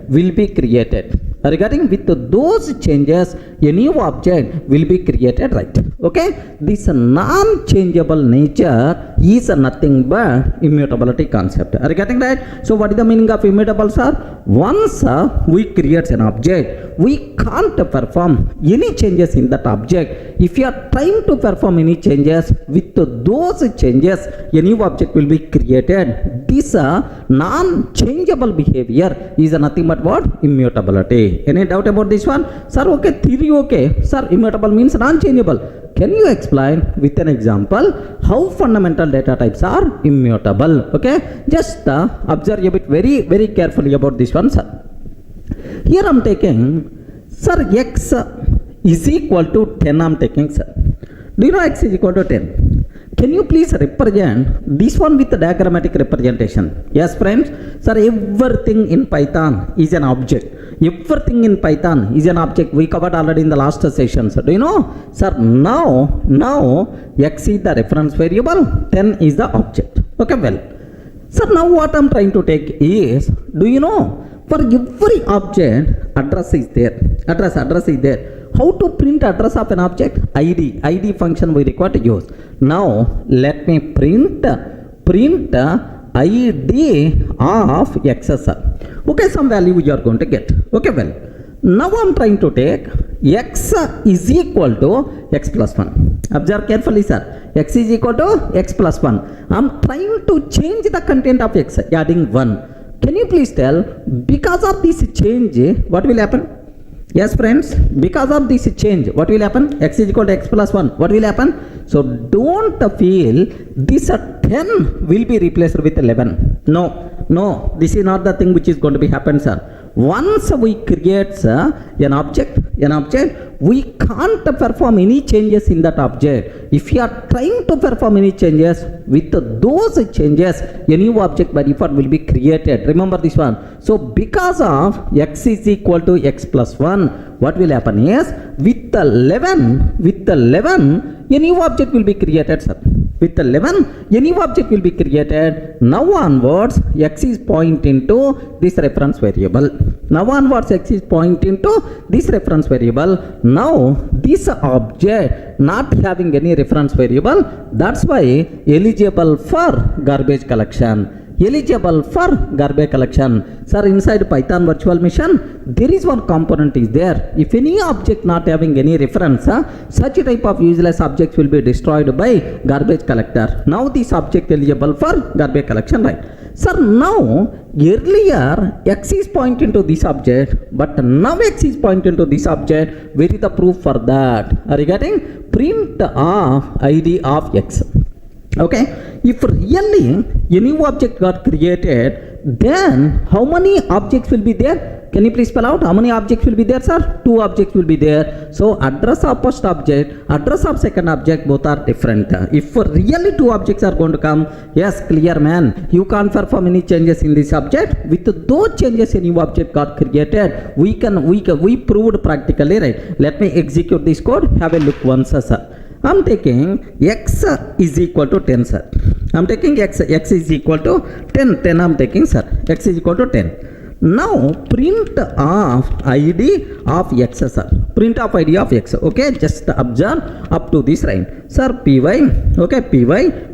will be created. Regarding with those changes, a new object will be created, right? Okay, this non-changeable nature is nothing but immutability concept. Are you getting right? So what is the meaning of immutable, sir? Once we create an object, we can't perform any changes in that object. If you are trying to perform any changes, with those changes a new object will be created. This non-changeable behavior is nothing but what? Immutability. Any doubt about this one? Sir, okay, theory okay. Sir, immutable means non-changeable. Can you explain with an example how fundamental data types are immutable? Okay, just observe a bit very carefully about this one, sir. Here I am taking, sir, x is equal to 10. I am taking, sir. Do you know x is equal to 10? Can you please represent this one with the diagrammatic representation? Yes, friends. Sir, everything in Python is an object. Everything in Python is an object. We covered already in the last session. So, do you know? Sir, now x is the reference variable, 10 is the object. Okay, well. Sir, now what I am trying to take is, do you know? For every object, address is there. Address is there. How to print address of an object? ID function we require to use. Now let me print ID of x. Okay, some value you are going to get. Okay, well, now I am trying to take x is equal to x plus 1. Observe carefully, sir. X is equal to x plus 1. I am trying to change the content of x, adding 1. Can you please tell, because of this change, what will happen? Yes, friends, because of this change, what will happen? X is equal to x plus 1. What will happen? So, don't feel this 10 will be replaced with 11. No, this is not the thing which is going to be happen, sir. Once we create an object, we can't perform any changes in that object. If you are trying to perform any changes, with those changes, a new object by default will be created. Remember this one. So, because of x is equal to x plus 1, what will happen is, with the 11, a new object will be created, sir. With 11, a new object will be created. Now onwards, x is pointing to this reference variable. X is pointing to this reference variable. Now, this object not having any reference variable, that's why eligible for garbage collection. Sir, inside Python virtual machine, there is one component is there. If any object not having any reference, such a type of useless objects will be destroyed by garbage collector. Now this object eligible for garbage collection, right? Sir, now earlier x is pointing to this object, but now x is pointing to this object. Where is the proof for that? Are you getting? Print of ID of x. Okay, if really a new object got created, then how many objects will be there? Can you please spell out how many objects will be there, sir? 2 objects will be there. So address of first object, address of second object, both are different. If really 2 objects are going to come, yes, clear man, you can't perform any changes in this object. With those changes a new object got created, we proved practically, right? Let me execute this code. Have a look once, sir. I am taking x is equal to 10, sir. I am taking x is equal to 10 I am taking, sir. X is equal to 10. Now print of ID of x, sir. Print of ID of x. Okay, just observe up to this line. Sir, py, okay, py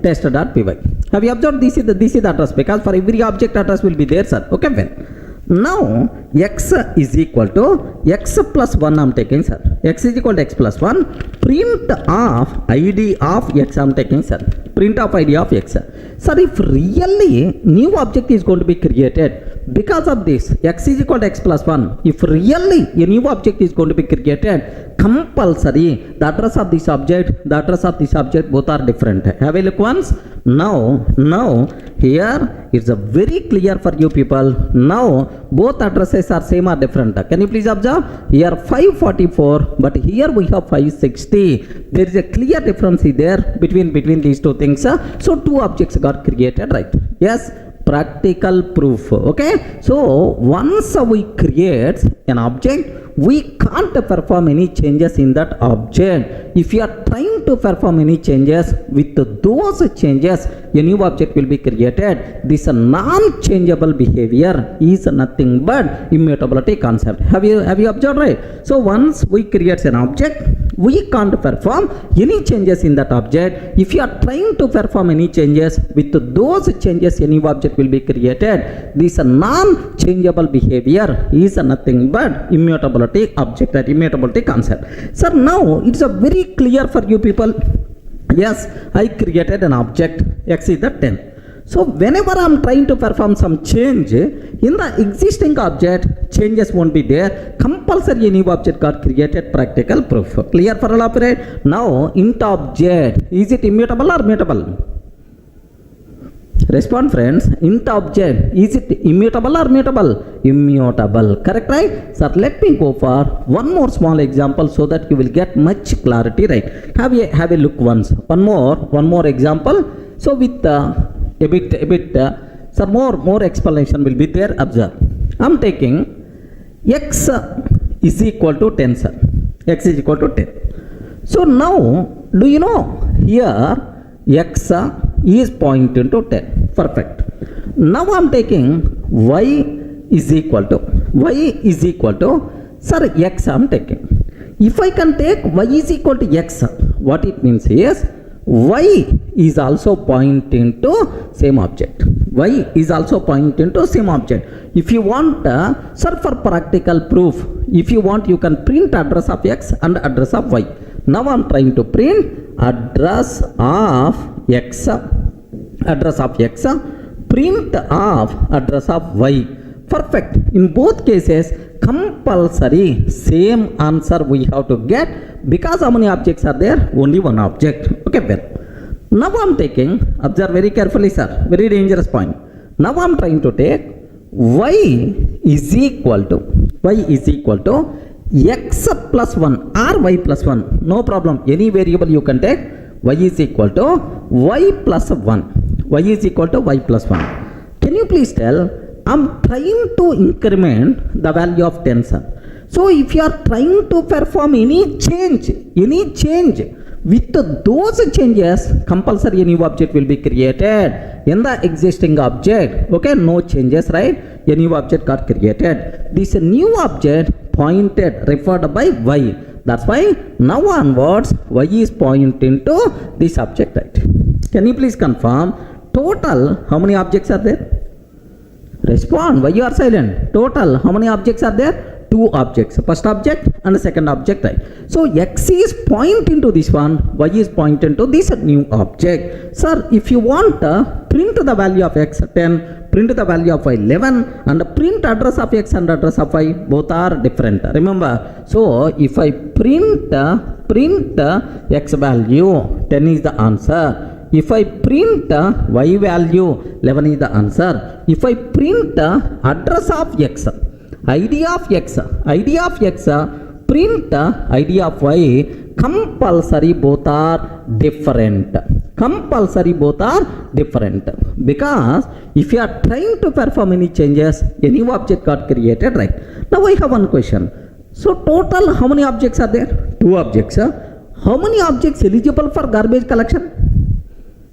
test.py. Have you observed this is the address, because for every object address will be there, sir. Okay, well. Now x is equal to x plus 1 I am taking, sir. X is equal to x plus 1. Print of ID of x I am taking, sir. Print of ID of x. Sir, if really new object is going to be created, because of this x is equal to x plus 1, if really a new object is going to be created, compulsory the address of this object, both are different. Have a look once. Now here it's a very clear for you people. Now both addresses are same or different. Can you please observe? Here 544, but here we have 560. There is a clear difference there between these two things. So 2 objects got created, right? Yes, practical proof. Okay, so once we create an object, we can't perform any changes in that object. If you are trying to perform any changes, with those changes a new object will be created. This non-changeable behavior is nothing but immutability concept. Have you observed, right? So once we create an object, we can't perform any changes in that object. If you are trying to perform any changes, with those changes any object will be created. This non-changeable behavior is nothing but immutability object, that immutability concept. Sir, now it's a very clear for you people. Yes, I created an object x is the 10. So whenever I am trying to perform some change in the existing object, changes won't be there. Compulsory any object got created, practical proof. Clear for all operate? Now int object, is it immutable or mutable? Respond friends. Int object, is it immutable or mutable? Immutable. Correct, right? Sir, let me go for one more small example so that you will get much clarity, right? Have a look once. One more example. So with a bit some more explanation will be there. Observe, I'm taking x is equal to 10, sir. X is equal to 10. So now, do you know here x is pointing to 10. Perfect. Now I'm taking y is equal to sir x I'm taking. If I can take y is equal to x, what it means is y is also pointing to same object. Y is also pointing to same object. If you want, sir, for practical proof, if you want, you can print address of x and address of y. Now I'm trying to print address of x, print of address of y. Perfect. In both cases, compulsory same answer we have to get, because how many objects are there? Only one object. Okay, well. Now I'm taking, observe very carefully, sir, very dangerous point. Now I'm trying to take y is equal to x plus 1 or y plus 1. No problem. Any variable you can take. Y is equal to y plus 1. Y is equal to y plus 1. Can you please tell? I'm trying to increment the value of 10, sir. So if you are trying to perform any change, with those changes, compulsory new object will be created in the existing object. Okay, no changes, right? A new object got created. This new object pointed, referred by y. That's why now onwards, y is pointing to this object, right? Can you please confirm? Total, how many objects are there? Respond. Why you are silent? Total, how many objects are there? 2 objects. First object and the second object, right? So x is pointing to this one, y is pointing to this new object. Sir, if you want, print the value of x 10, print the value of y 11, and print address of x and address of y, both are different. Remember, so if I print x value 10 is the answer. If I print y value 11 is the answer. If I print address of x, id of x, print id of y, compulsory both are different. Because if you are trying to perform any changes, a new object got created, right? Now I have one question. So total, how many objects are there? 2 objects. How many objects eligible for garbage collection?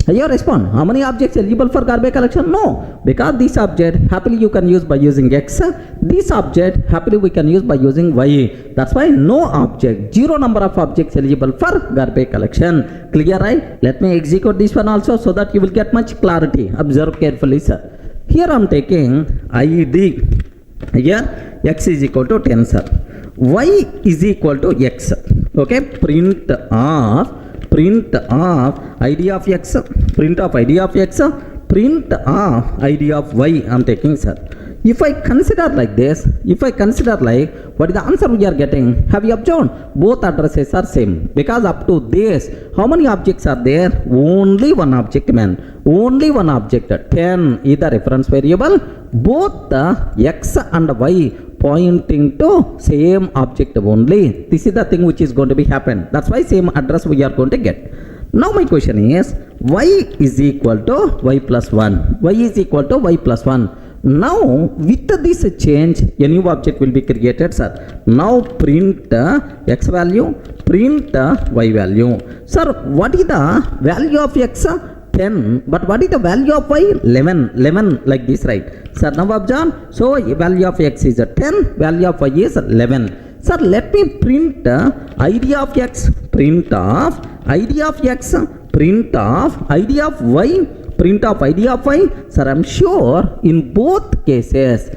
You respond. How many objects eligible for garbage collection? No, because this object happily you can use by using x. This object happily we can use by using y. That's why no object, 0 number of objects eligible for garbage collection. Clear, right? Let me execute this one also so that you will get much clarity. Observe carefully, sir. Here I am taking id. Here x is equal to 10, sir. Y is equal to x. Okay, print of id of x, print of id of x, print of id of y I am taking, sir. If I consider like this, what is the answer we are getting? Have you observed? Both addresses are same, because up to this, how many objects are there? Only one object, man. Only one object. 10 is the reference variable. Both the x and y pointing to same object only. This is the thing which is going to be happen. That's why same address we are going to get. Now my question is, y is equal to y plus 1. Y is equal to y plus 1. Now with this change, a new object will be created, sir. Now print x value, print y value. Sir, what is the value of x? 10, but what is the value of y? 11 like this, right? Sir, now observe. So value of x is 10, value of y is 11. Sir, let me print id of x, print of id of x, print of id of y, print of id of y. Sir, I'm sure in both cases,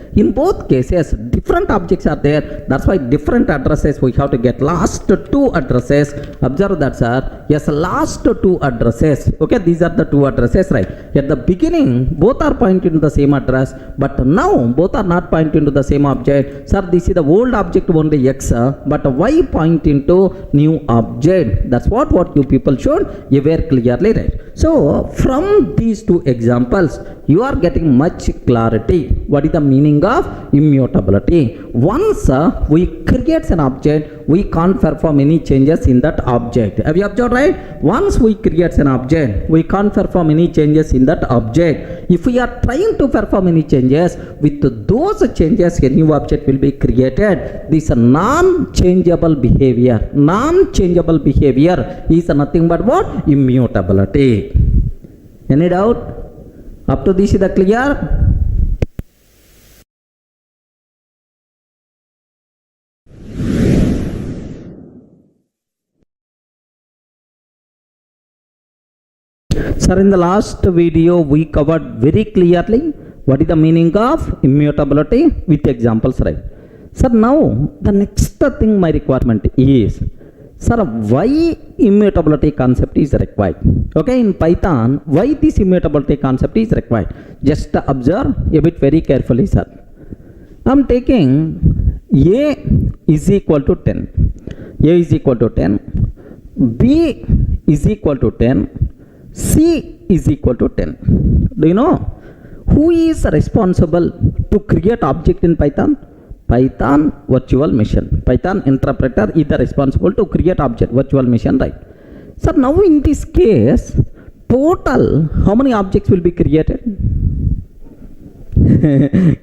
different objects are there. That's why different addresses we have to get. Last two addresses, observe that, sir. Yes, last two addresses. Okay, these are the two addresses, right? At the beginning, both are pointing to the same address, but now both are not pointing to the same object. Sir, this is the old object only x, but y pointing to new object. That's what you people should aware clearly, right? So from these two examples, you are getting much clarity. What is the meaning of immutability? Once we create an object, we can't perform any changes in that object. Have you observed, right? Once we create an object, we can't perform any changes in that object. If we are trying to perform any changes, with those changes a new object will be created. This non-changeable behavior. Non-changeable behavior is nothing but what? Immutability. Any doubt? Up to this is the clear? Sir, in the last video we covered very clearly what is the meaning of immutability with examples, right? Sir, now the next thing my requirement is, sir, why immutability concept is required? Okay, in Python, why this immutability concept is required? Just observe a bit very carefully, sir. I am taking A is equal to 10. A is equal to 10. B is equal to 10. C is equal to 10. Do you know who is responsible to create object in Python? Python virtual machine. Python interpreter is the responsible to create object, virtual machine, right? So now in this case, total how many objects will be created?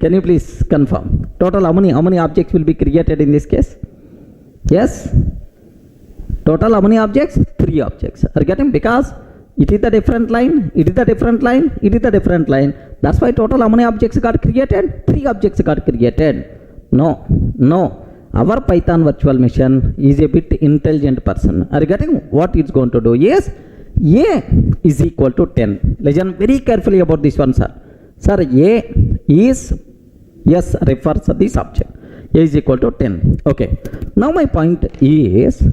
Can you please confirm? Total how many objects will be created in this case? Yes? Total how many objects? 3 objects. Are you getting? Because it is the different line, it is the different line, it is the different line. That's why total how many objects got created? 3 objects got created. No. Our Python virtual machine is a bit intelligent person. Are you getting? What it's going to do is A is equal to 10. Listen very carefully about this one, sir. Sir, A is, yes, refers to this object. A is equal to 10. Okay. Now my point is,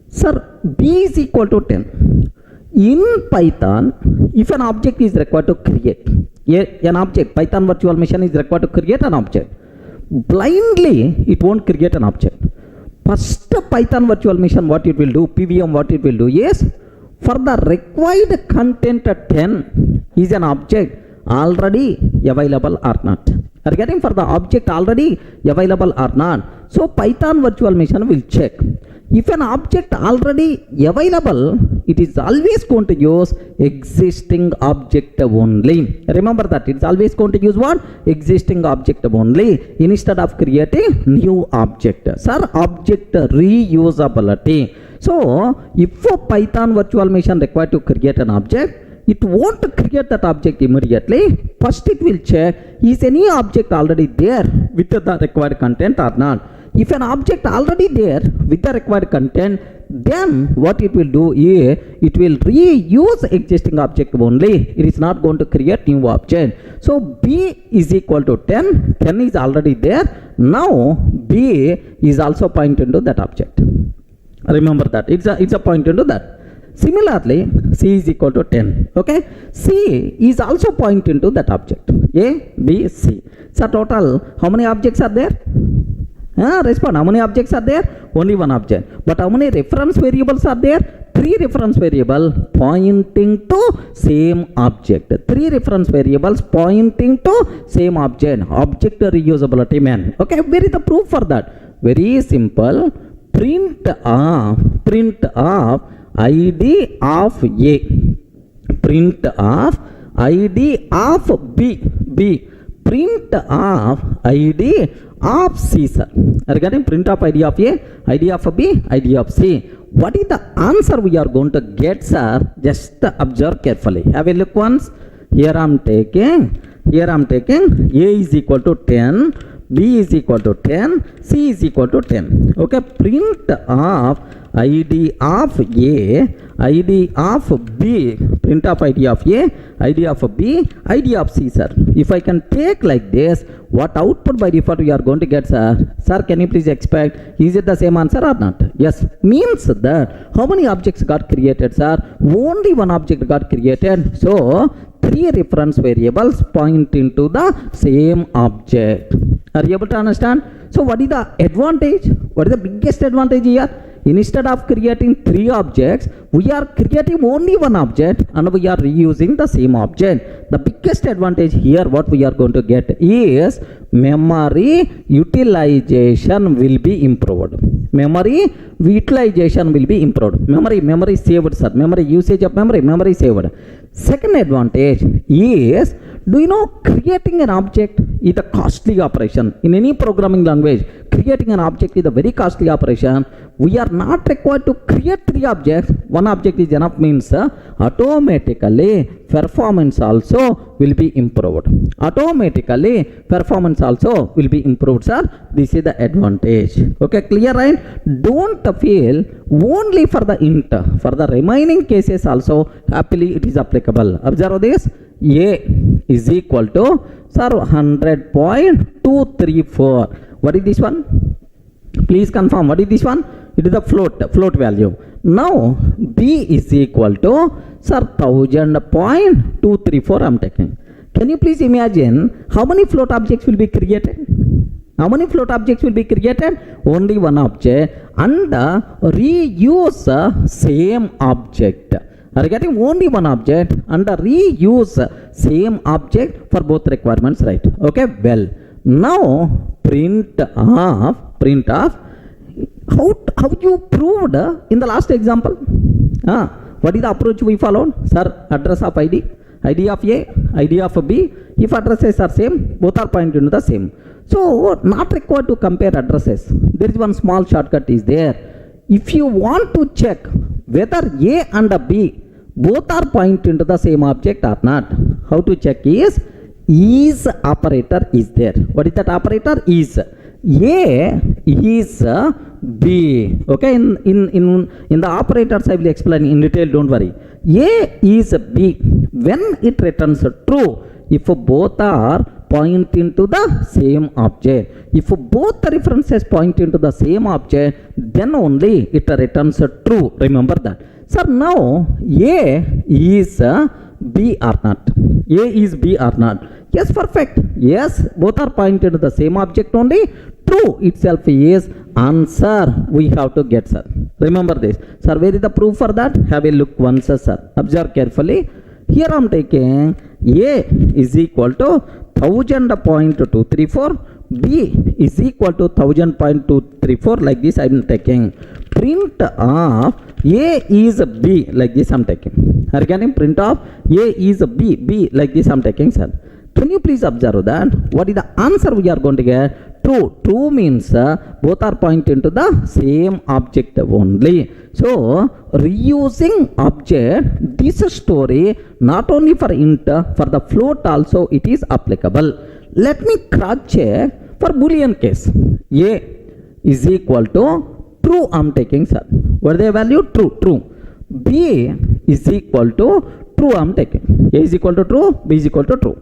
sir, B is equal to 10. In Python, if an object is required to create, an object, Python virtual machine is required to create an object. Blindly, it won't create an object. First, Python virtual machine, what it will do, PVM, what it will do is, for the required content 10 is an object already available or not. Are you getting? For the object already available or not. So, Python virtual machine will check. If an object already available, it is always going to use existing object only. Remember that it's always going to use what? Existing object only instead of creating new object. Sir, object reusability. So, if a Python virtual machine required to create an object, it won't create that object immediately. First, it will check, is any object already there with the required content or not? If an object already there with the required content, then what it will do is, it will reuse existing object only. It is not going to create new object. So, B is equal to 10. 10 is already there. Now, B is also pointing to that object. Remember that. It's a point into that. Similarly, C is equal to 10. Okay. C is also pointing to that object. A, B, C. So, total, how many objects are there? Respond. How many objects are there? Only one object. But how many reference variables are there? 3 reference variables pointing to same object. 3 reference variables pointing to same object. Object reusability, man. Okay, where is the proof for that? Very simple. Print of ID of A. Print of ID of B. Print of ID of C, sir. Are you getting? Print of ID of A, ID of B, ID of C. What is the answer we are going to get, sir? Just observe carefully. Have a look once. Here I am taking A is equal to 10. B is equal to 10, C is equal to 10. Okay, print of ID of A, ID of B, print of ID of A, ID of B, ID of C, sir. If I can take like this, what output by default we are going to get, sir? Sir, can you please expect, is it the same answer or not? Yes, means that how many objects got created, sir? Only one object got created. So, 3 reference variables point into the same object. Are you able to understand? So, what is the advantage? What is the biggest advantage here? Instead of creating 3 objects, we are creating only one object and we are reusing the same object. The biggest advantage here, what we are going to get is memory utilization will be improved. Memory utilization will be improved. Memory saved, sir. Memory usage of memory saved. Second advantage is, do you know, creating an object is a costly operation. In any programming language, creating an object is a very costly operation. We are not required to create 3 objects. One object is enough, means automatically performance also will be improved. Automatically performance also will be improved, sir. This is the advantage. Okay, clear, right? Don't feel only for the int. For the remaining cases also, happily it is applicable. Observe this. A is equal to, sir, 100.234. What is this one? Please confirm. What is this one? It is the float value. Now B is equal to, sir, 1000.234 I am taking. Can you please imagine how many float objects will be created? How many float objects will be created? Only one object, and reuse same object. Are you getting? Only one object and reuse same object for both requirements, right? Okay, well, now print of how you proved in the last example. What is the approach we followed? Sir, address of ID of A, ID of B. If addresses are same, both are pointing to the same. So, not required to compare addresses. There is one small shortcut is there. If you want to check whether A and B both are pointing to the same object or not, how to check is operator is there. What is that operator? Is. A is B. Okay, in the operators I will explain in detail, don't worry. A is B when it returns true if both are pointing to the same object. If both the references point into the same object, then only it returns true. Remember that. Sir, now A is B or not? A is B or not? Yes, perfect. Yes, both are pointing to the same object only. True itself is answer we have to get, sir. Remember this. Sir, where is the proof for that? Have a look once, sir. Observe carefully. Here I am taking A is equal to 1000.234. B is equal to 1000.234. Like this I am taking. Print of A is B. Like this I am taking. Are you getting? Print of A is B. B. Like this I am taking, sir. Can you please observe that? What is the answer we are going to get? True. True means both are pointing to the same object only. So, reusing object, this story not only for int, for the float also it is applicable. Let me cross check for Boolean case. A is equal to true I am taking, sir. What is the value? True. True. B is equal to true I am taking. A is equal to true, B is equal to true.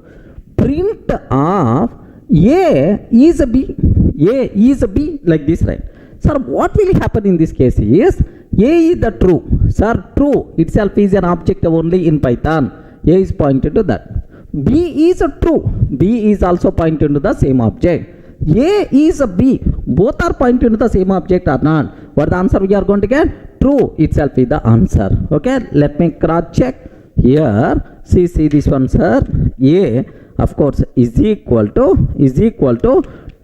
Print of A is B. A is B, like this, right? Sir, what will happen in this case is A is the true. Sir, true itself is an object only in Python. A is pointed to that. B is a true. B is also pointed to the same object. A is a B. Both are pointing to the same object or not? What the answer we are going to get? True itself is the answer. Okay, let me cross check here. See this one, sir. A, of course, is equal to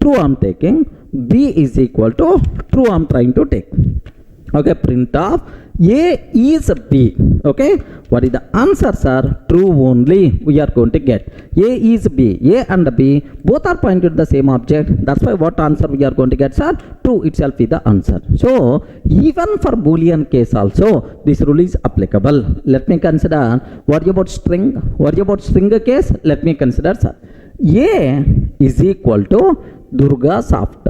true I am taking. B is equal to true I am trying to take. Okay, print of A is B. Okay, what is the answer, sir? True only we are going to get. A is B. A and B both are pointed to the same object. That's why what answer we are going to get, sir? True itself is the answer. So, even for Boolean case also, this rule is applicable. Let me consider, what about string? What about string case? Let me consider, sir. A is equal to Durga soft.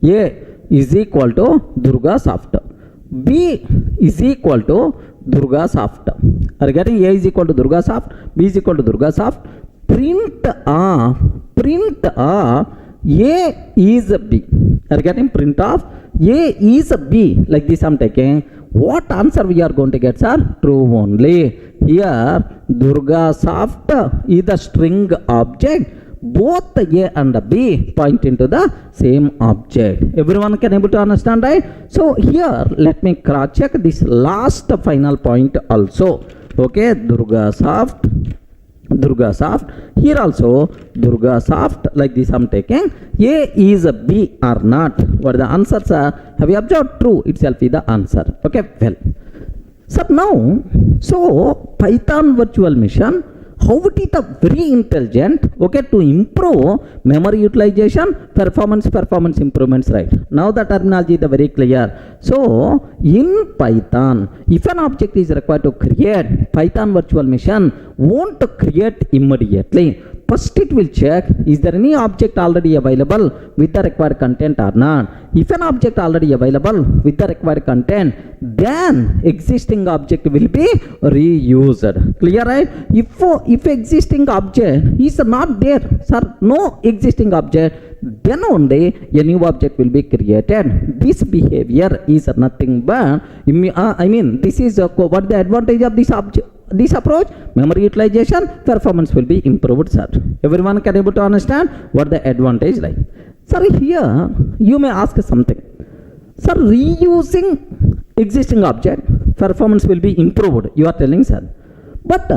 A is equal to Durga soft. B is equal to Durga soft. Are you getting? A is equal to Durga soft, B is equal to Durga soft. Print of A is B. Are you getting? Print of A is B. Like this I'm taking. What answer we are going to get, sir? True only. Here Durga soft is the string object. Both A and B point into the same object. Everyone can able to understand, right? So here let me cross check this last final point also. Okay, Durga soft. Here also Durga soft. Like this I'm taking. A is a B or not. What are the answers are? Have you observed? True itself is the answer. Okay, well. So now, Python virtual machine, how it is very intelligent, okay, to improve memory utilization, performance improvements, right? Now the terminology is very clear. So in Python, if an object is required to create, Python virtual machine won't create immediately. First it will check, is there any object already available with the required content or not? If an object already available with the required content, then existing object will be reused. Clear, right? If existing object is not there, sir, no existing object, then only a new object will be created. This behavior is nothing but, this is what the advantage of this object. This approach, memory utilization, performance will be improved, sir. Everyone can able to understand what the advantage like. Sir, here you may ask something. Sir, reusing existing object, performance will be improved, you are telling, sir. But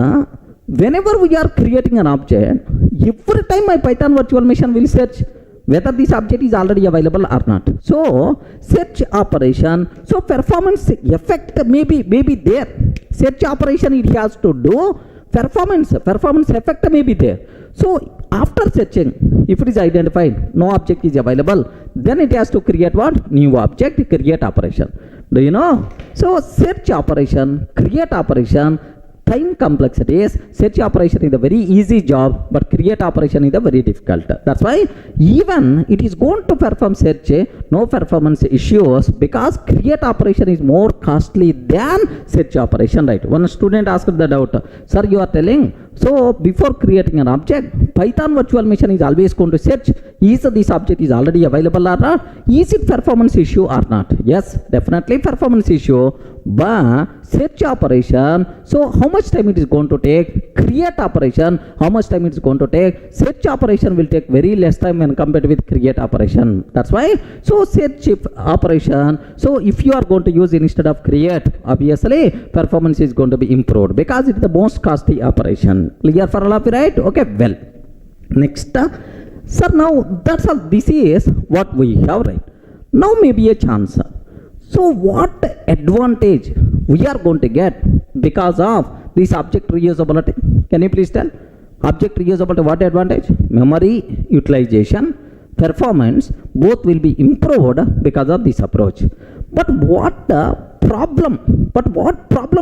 whenever we are creating an object, every time my Python virtual machine will search whether this object is already available or not. So search operation, so performance effect may be there. Search operation it has to do, performance effect may be there. So after searching, if it is identified, no object is available, then it has to create what? New object, create operation. Do you know? So search operation, create operation, time complexities, search operation is a very easy job, but create operation is a very difficult. That's why even it is going to perform search, no performance issues, because create operation is more costly than search operation, right? One student asked the doubt, sir, you are telling, so before creating an object, Python virtual machine is always going to search, is this object is already available or not? Is it performance issue or not? Yes, definitely performance issue, but search operation, so how much time it is going to take? Create operation, how much time it is going to take? Search operation will take very less time when compared with create operation. That's why, so search operation, so if you are going to use instead of create, obviously performance is going to be improved because it is the most costly operation. Clear for all of you, right? Okay, well. Next, sir, now that's all. This is what we have, right? Now maybe a chance. So what advantage we are going to get because of this object reusability? Can you please tell? Object reusability, what advantage? Memory utilization, performance, both will be improved because of this approach. But what problem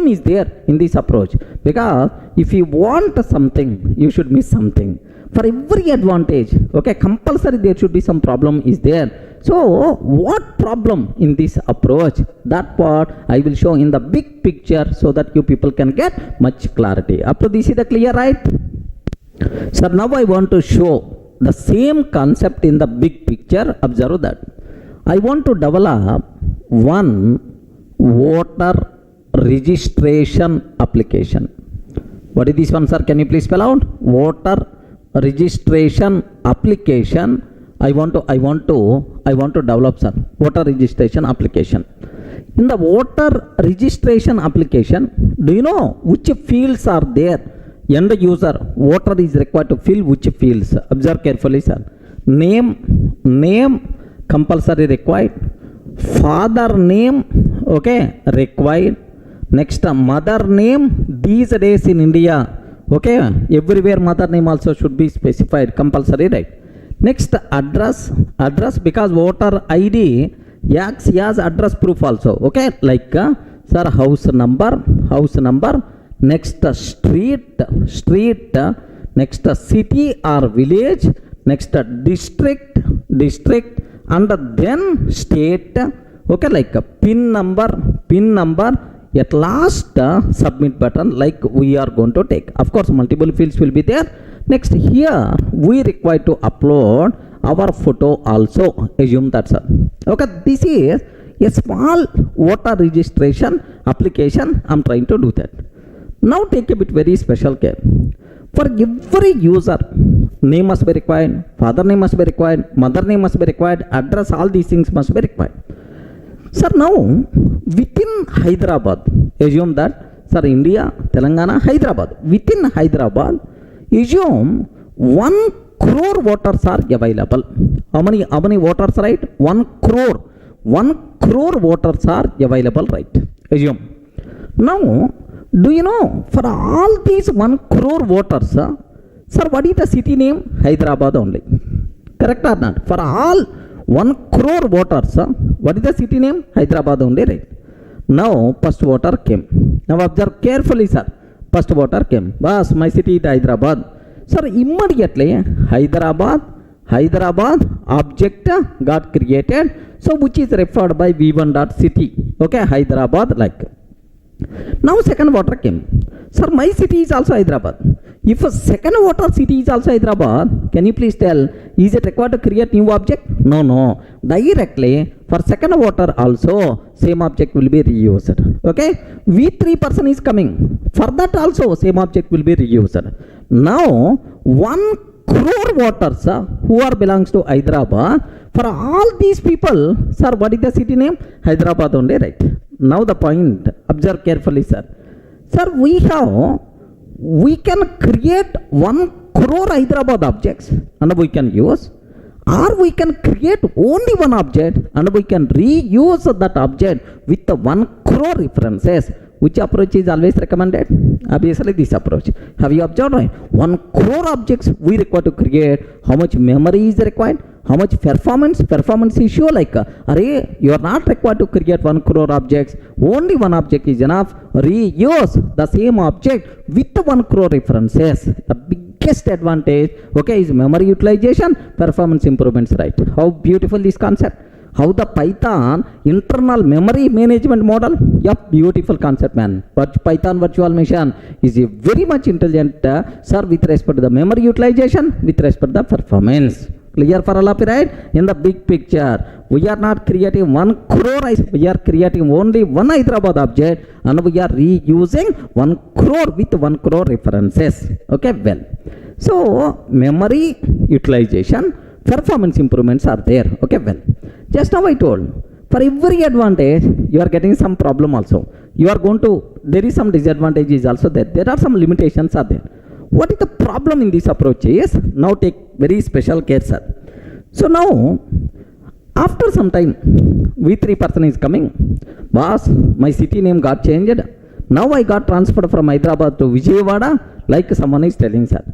is there in this approach? Because if you want something, you should miss something. For every advantage, okay, compulsory there should be some problem is there. So what problem in this approach? That part I will show in the big picture so that you people can get much clarity. Up to this is the clear, right? So now I want to show the same concept in the big picture. Observe that. I want to develop one voter registration application. What is this one, sir? Can you please spell out? Voter registration application. I want to develop, sir, voter registration application. In the voter registration application, do you know which fields are there? End user, voter is required to fill which fields? Observe carefully, sir. Name compulsory required. Father name, okay, required. Next, mother name. These days in India, okay, everywhere mother name also should be specified, compulsory, right? Next, address because voter ID acts as address proof also, okay, like sir, house number. Next, street. next city or village, next district, and then state, okay, like pin number, at last submit button, like we are going to take. Of course multiple fields will be there. Next here we require to upload our photo also, assume that's all. Okay, this is a small voter registration application. I'm trying to do that. Now take a bit very special care. For every user, name must be required, father name must be required, mother name must be required, address, all these things must be required. Sir, now within Hyderabad, assume that, sir, India, Telangana, Hyderabad, within Hyderabad, assume 1 crore voters are available. How many voters, right? 1 crore voters are available, right? Assume. Now, do you know, for all these 1 crore voters, sir, what is the city name? Hyderabad only. Correct or not? For all 1 crore voters, what is the city name? Hyderabad only, right? Now, first voter came. Now, observe carefully, sir. First voter came. Boss, my city is Hyderabad. Sir, immediately, Hyderabad object got created. So, which is referred by v1.city. Okay, Hyderabad, like. Now second voter came. Sir, my city is also Hyderabad. If a second voter city is also Hyderabad, can you please tell, is it required to create new object? No. Directly for second voter also same object will be reused. Okay, V3 person is coming. For that also same object will be reused. Now 1 crore voters who are belongs to Hyderabad, for all these people, sir, what is the city name? Hyderabad only, right? Now the point, observe carefully, sir. Sir, we can create 1 crore Hyderabad objects and we can use, or we can create only one object and we can reuse that object with the 1 crore references. Which approach is always recommended? Obviously this approach. Have you observed, right? 1 crore objects we require to create. How much memory is required? How much performance issue, like array, you are not required to create 1 crore objects. Only one object is enough. Reuse the same object with 1 crore references. The biggest advantage, okay, is memory utilization, performance improvements, right? How beautiful this concept. How the Python internal memory management model, yep, beautiful concept, man. But Python virtual machine is a very much intelligent, sir, with respect to the memory utilization, with respect to the performance. Clear for all of you, right? In the big picture, we are not creating 1 crore, we are creating only one Hyderabad object and we are reusing 1 crore with 1 crore references. Okay, well. So, memory utilization, performance improvements are there. Okay, well. Just now I told, for every advantage, you are getting some problem also. You are going to, there is some disadvantages also there. There are some limitations are there. What is the problem in this approach is, now take very special care, sir. So now, after some time, V3 person is coming. Boss, my city name got changed. Now I got transferred from Hyderabad to Vijayawada, like someone is telling, sir.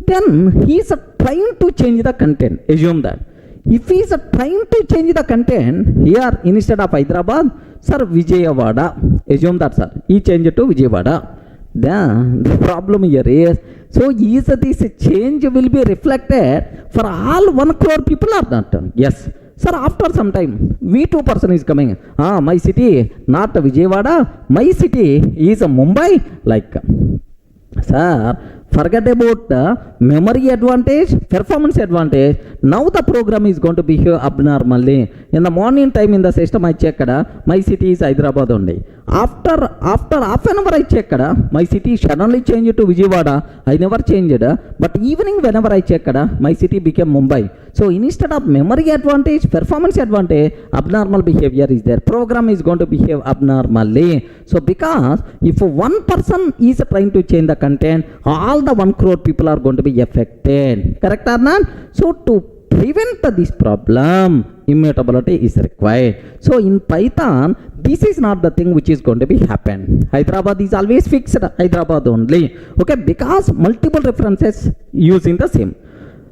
Then he is trying to change the content. Assume that. If he is trying to change the content, here instead of Hyderabad, sir, Vijayawada. Assume that, sir. He changed to Vijayawada. Then the problem here is, so is this change will be reflected for all 1 crore people or not? Yes. Sir, after some time, V2 person is coming. My city, not Vijayawada. My city is Mumbai. Like, sir, forget about the memory advantage, performance advantage. Now the program is going to behave abnormally. In the morning time in the system I checked, my city is Hyderabad only. After half an hour I checked, my city suddenly changed to Vijayawada. I never changed. But evening whenever I checked, my city became Mumbai. So instead of memory advantage, performance advantage, abnormal behavior is there. Program is going to behave abnormally. So because if one person is trying to change the content, all the 1 crore people are going to be affected. Correct or not? So to prevent this problem, immutability is required. So in Python, this is not the thing which is going to be happen. Hyderabad is always fixed, Hyderabad only. Okay, because multiple references using the same.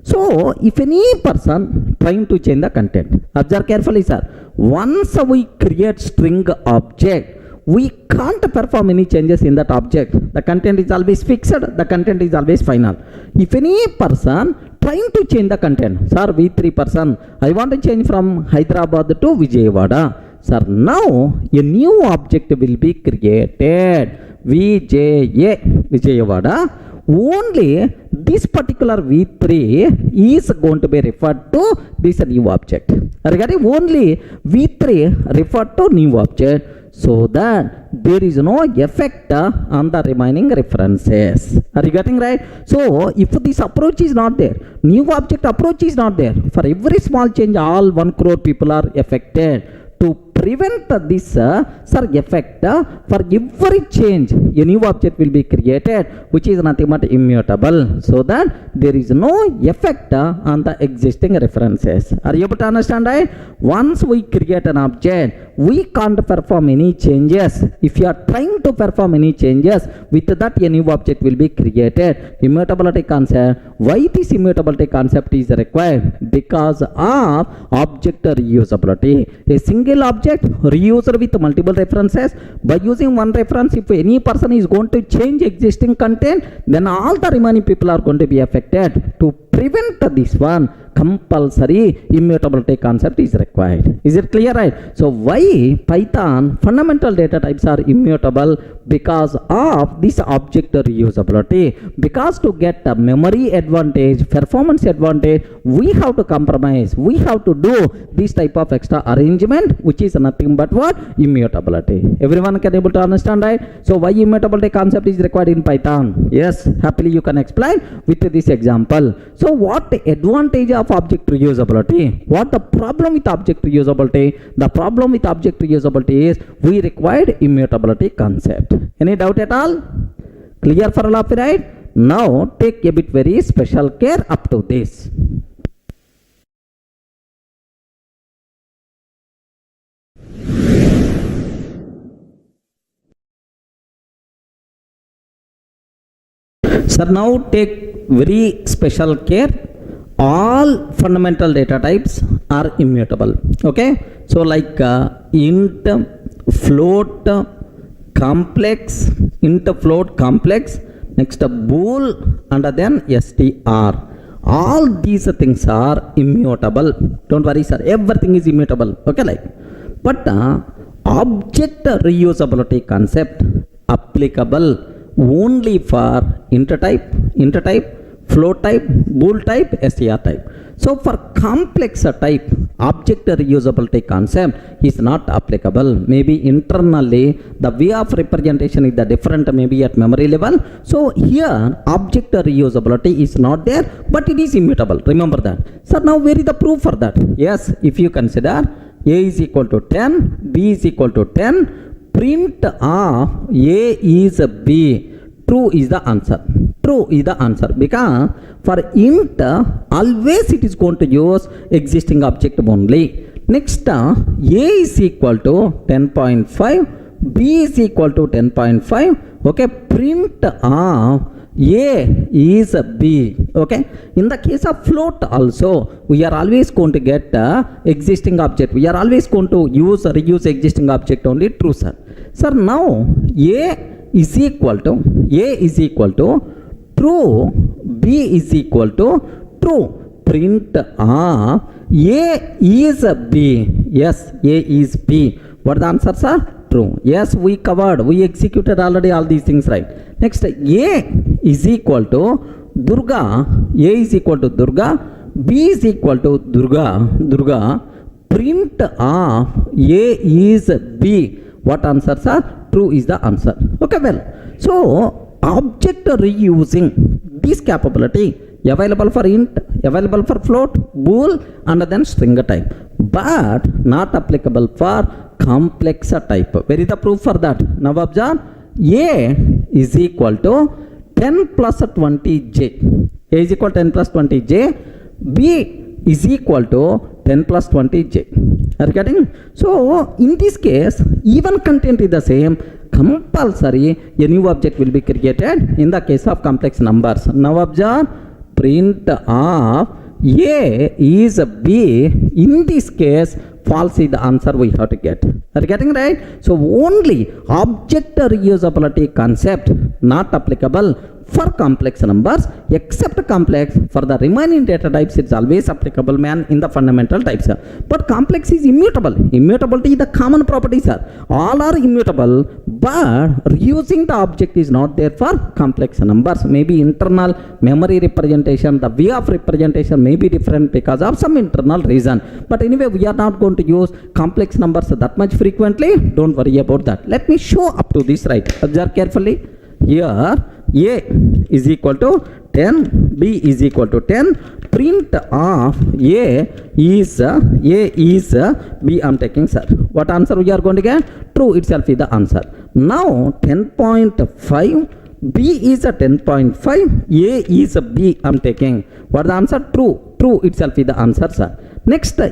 So if any person trying to change the content, observe carefully, sir. Once we create string object, we can't perform any changes in that object. The content is always fixed, the content is always final. If any person trying to change the content, sir, V3 person, I want to change from Hyderabad to Vijayawada. Sir, now a new object will be created, Vijayawada. Only this particular V3 is going to be referred to this new object. Regarding only V3 referred to new object, so that there is no effect on the remaining references. Are you getting right? So if this approach is not there, new object approach is not there, for every small change all 1 crore people are affected. To prevent this effect, for every change a new object will be created which is nothing but immutable, so that there is no effect on the existing references. Are you able to understand, right? Once we create an object, we can't perform any changes. If you are trying to perform any changes, with that a new object will be created. Immutability concept. Why this immutability concept is required? Because of object reusability. A single object reused with multiple references. By using one reference, if any person is going to change existing content, then all the remaining people are going to be affected. To prevent this one, compulsory immutability concept is required. Is it clear, right? So why Python fundamental data types are immutable? Because of this object reusability. Because to get a memory advantage, performance advantage, we have to compromise. We have to do this type of extra arrangement, which is nothing but what? Immutability. Everyone can able to understand, right? So why immutability concept is required in Python? Yes, happily you can explain with this example. So what the advantage of object reusability? What the problem with object reusability? The problem with object reusability is we required immutability concept. Any doubt at all? Clear for all of you, right? Now take a bit very special care up to this. Sir, now take very special care. All fundamental data types are immutable. Okay, so like int, float, complex, int, float, complex, next bool, and then str. All these things are immutable. Don't worry, sir, everything is immutable. Okay, like, but object reusability concept applicable only for int type, float type, bool type, str type. So for complex type, object reusability concept is not applicable. Maybe internally the way of representation is the different, maybe at memory level. So here object reusability is not there, but it is immutable. Remember that. So now where is the proof for that? Yes, if you consider a is equal to 10, b is equal to 10, print of a is b. True is the answer. True is the answer, because for int always it is going to use existing object only. Next a is equal to 10.5, b is equal to 10.5. okay, print of a is b. Okay, in the case of float also we are always going to get existing object. We are always going to reuse existing object only. True, sir. Sir, now a is equal to true, b is equal to true, print of a is b. Yes, a is b. What are the answers, sir? True. Yes, we covered, we executed already all these things, right? Next, a is equal to Durga, a is equal to Durga, b is equal to Durga, print of a is b. What answers are? True is the answer. Okay, well, so object reusing this capability available for int, available for float, bool, and then string type, but not applicable for complex type. Where is the proof for that? Now observe, a is equal to 10 plus 20j. A is equal to 10 plus 20j. B is equal to 10 plus 20j. Are you getting? So in this case, even content is the same. Compulsory a new object will be created in the case of complex numbers. Now observe, print of a is b. In this case false is the answer we have to get. Are you getting right? So only object reusability concept not applicable for complex numbers, except complex. For the remaining data types, it's always applicable, man, in the fundamental types. But complex is immutable. Immutability is the common property, sir. All are immutable, but reusing the object is not there for complex numbers. Maybe internal memory representation, the way of representation may be different because of some internal reason. But anyway, we are not going to use complex numbers that much frequently. Don't worry about that. Let me show up to this, right? Observe carefully. Here, A is equal to 10, B is equal to 10. Print of A is B. I'm taking, sir. What answer we are going to get? True itself is the answer. Now 10.5. B is a 10.5. A is a B. I'm taking. What the answer? True. True itself is the answer, sir. Next, A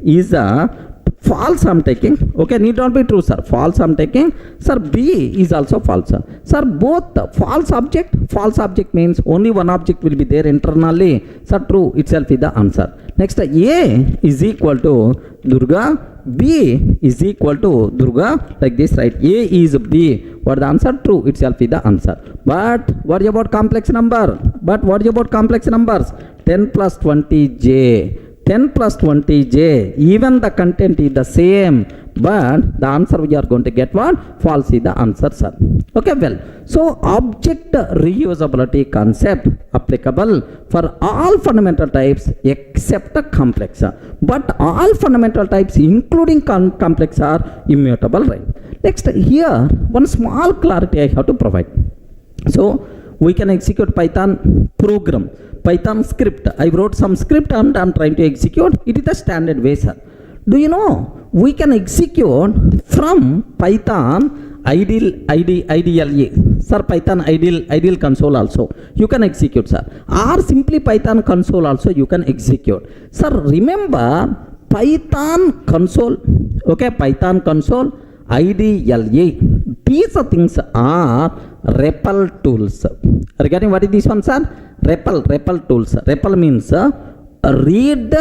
is a false I'm taking. Okay, need not be true, sir. False I'm taking. Sir, B is also false, sir. Sir, both false object. False object means only one object will be there internally. Sir, true itself is the answer. Next, A is equal to Durga. B is equal to Durga. Like this, right? A is B. What the answer? True itself is the answer. But what about complex number? But what about complex numbers? 10 plus 20J. 10 plus 20J, even the content is the same, but the answer we are going to get what? False is the answer, sir. Okay, well, so object reusability concept applicable for all fundamental types except the complex, but all fundamental types including complex are immutable, right? Next, here one small clarity I have to provide. So we can execute Python program, Python script. I wrote some script and I'm trying to execute. It is the standard way, sir. Do you know we can execute from Python IDLE, sir, Python ideal console also you can execute, sir, or simply Python console also you can execute, sir. Remember Python console, okay, Python console, IDLE, these things are REPL tools. Regarding what is this one, sir? REPL tools. REPL means read,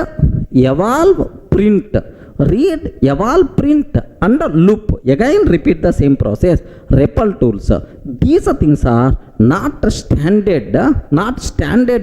evolve, print. Read, evolve, print, and loop. Again repeat the same process. REPL tools. These things are not standard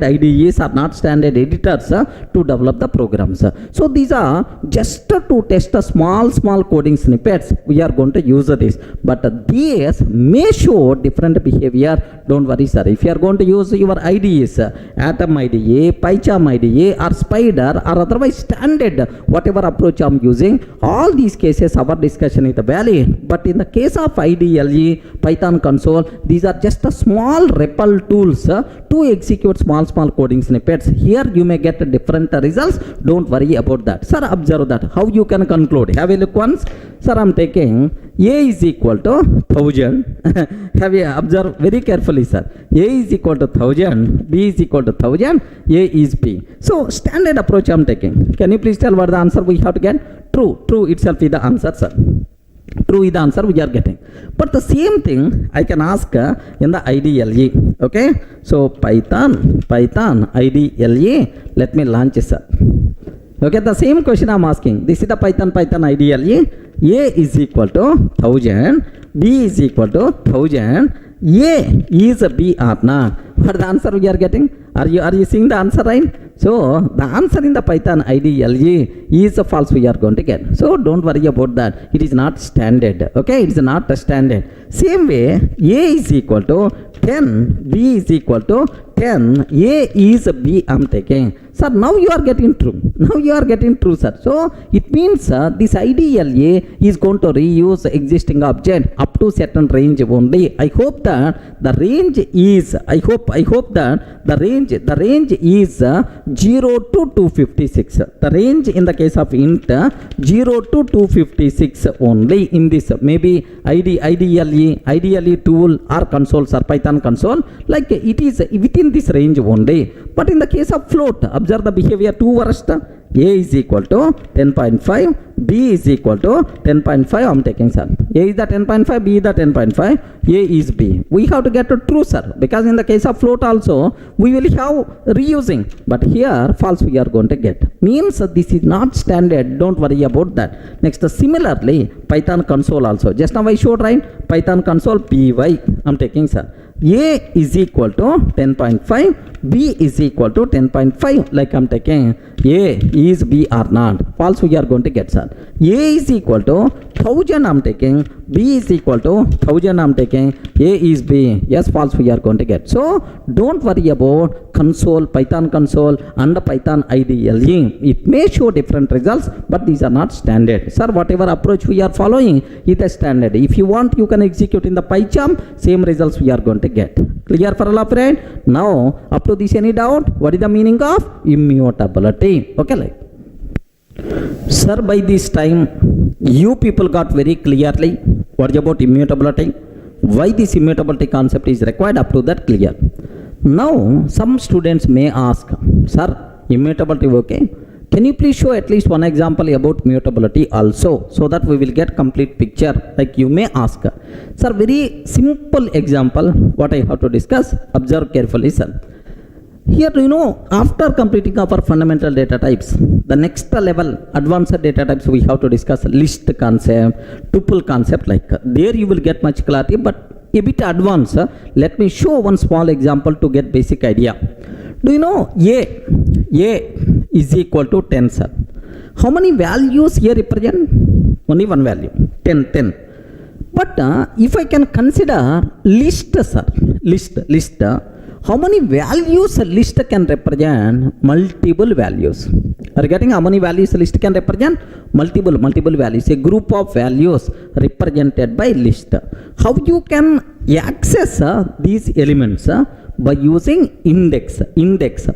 IDEs or not standard editors to develop the programs. So these are just to test the small coding snippets. We are going to use this, but these may show different behavior. Don't worry, sir. If you are going to use your IDEs, Atom IDE, PyCharm IDE, or Spider, or otherwise standard whatever approach I am using, all these cases our discussion is valid. But in the case of IDLE, Python console, these are just a small REPL tools to execute small coding snippets. Here you may get different results. Don't worry about that, sir. Observe that how you can conclude. Have a look once, sir. I'm taking A is equal to 1000. Have you observed very carefully, sir? A is equal to 1000, B is equal to 1000, A is B. So standard approach I'm taking. Can you please tell what the answer we have to get? True itself is the answer, sir. True is the answer we are getting. But the same thing I can ask in the IDLE. Okay, so Python IDLE. Let me launch it, sir. Okay, the same question I'm asking. This is the Python IDLE. A is equal to 1000, B is equal to 1000. A is a B or not? What the answer we are getting? Are you seeing the answer, right? So the answer in the Python IDLE is a false we are going to get. So don't worry about that. It is not standard. Okay, it is not a standard. Same way, A is equal to 10, B is equal to 10, A is B I'm taking. Sir, now you are getting true. Now you are getting true, sir. So it means this IDLE is going to reuse existing object up to certain range only. I hope that the range is, I hope that the range is 0 to 256. The range in the case of int 0 to 256 only in this. Maybe IDLE tool or consoles or Python console, like it is within this range only. But in the case of float, observe the behavior 2 worst. A is equal to 10.5, B is equal to 10.5. I'm taking, sir. A is the 10.5, B is the 10.5, A is B. We have to get to true, sir, because in the case of float also, we will have reusing, but here false we are going to get. Means this is not standard, don't worry about that. Next, similarly, Python console also. Just now I showed, right? Python console py, I'm taking, sir. A is equal to 10.5, B is equal to 10.5, like I'm taking. A is B or not. False we are going to get, sir. A is equal to 1000, I'm taking. B is equal to 1000, I'm taking. A is B. Yes, false we are going to get. So don't worry about console, Python console and Python IDLE. It may show different results, but these are not standard. Sir, whatever approach we are following is the standard. If you want, you can execute in the PyCharm, same results we are going to get. Clear for all of it? Now, up to this, any doubt? What is the meaning of immutability? Okay, like. Sir, by this time, you people got very clearly what is about immutability, why this immutability concept is required, up to that clear. Now, some students may ask, sir, immutability, okay? Can you please show at least one example about mutability also, so that we will get complete picture, like you may ask. Sir, very simple example, what I have to discuss, observe carefully, sir. Here, you know, after completing our fundamental data types, the next level, advanced data types, we have to discuss list concept, tuple concept, like there you will get much clarity, but a bit advanced. Let me show one small example to get basic idea. Do you know A is equal to 10, sir? How many values here represent? Only one value, 10. But if I can consider list, sir, list, how many values a list can represent? Multiple values. Are you getting how many values a list can represent? Multiple values. A group of values represented by list. How you can access these elements? By using index.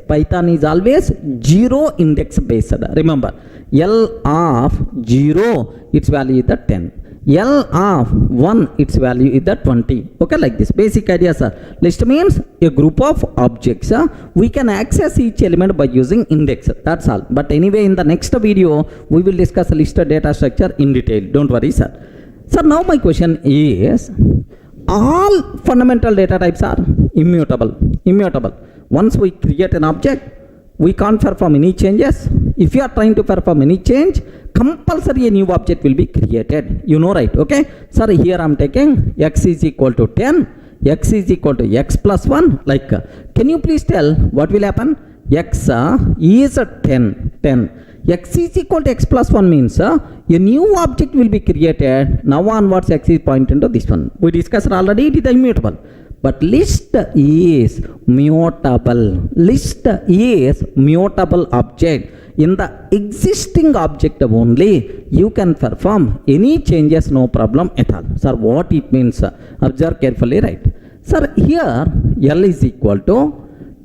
Python is always 0 index based. Remember, L of 0, its value is the 10. L of 1, its value is the 20. Okay, like this. Basic idea, sir. List means a group of objects. We can access each element by using index. That's all. But anyway, in the next video, we will discuss list data structure in detail. Don't worry, sir. Sir, now my question is, all fundamental data types are immutable. Once we create an object, we can't perform any changes. If you are trying to perform any change, compulsory a new object will be created. You know, right? Okay. Sir, here I am taking x is equal to 10, x is equal to x plus 1. Like, can you please tell what will happen? X is 10. X is equal to x plus 1 means a new object will be created. Now onwards, x is pointing to this one. We discussed already, it is immutable. But list is mutable. List is mutable object. In the existing object only, you can perform any changes, no problem at all. Sir, what it means? Observe carefully, right? Sir, here L is equal to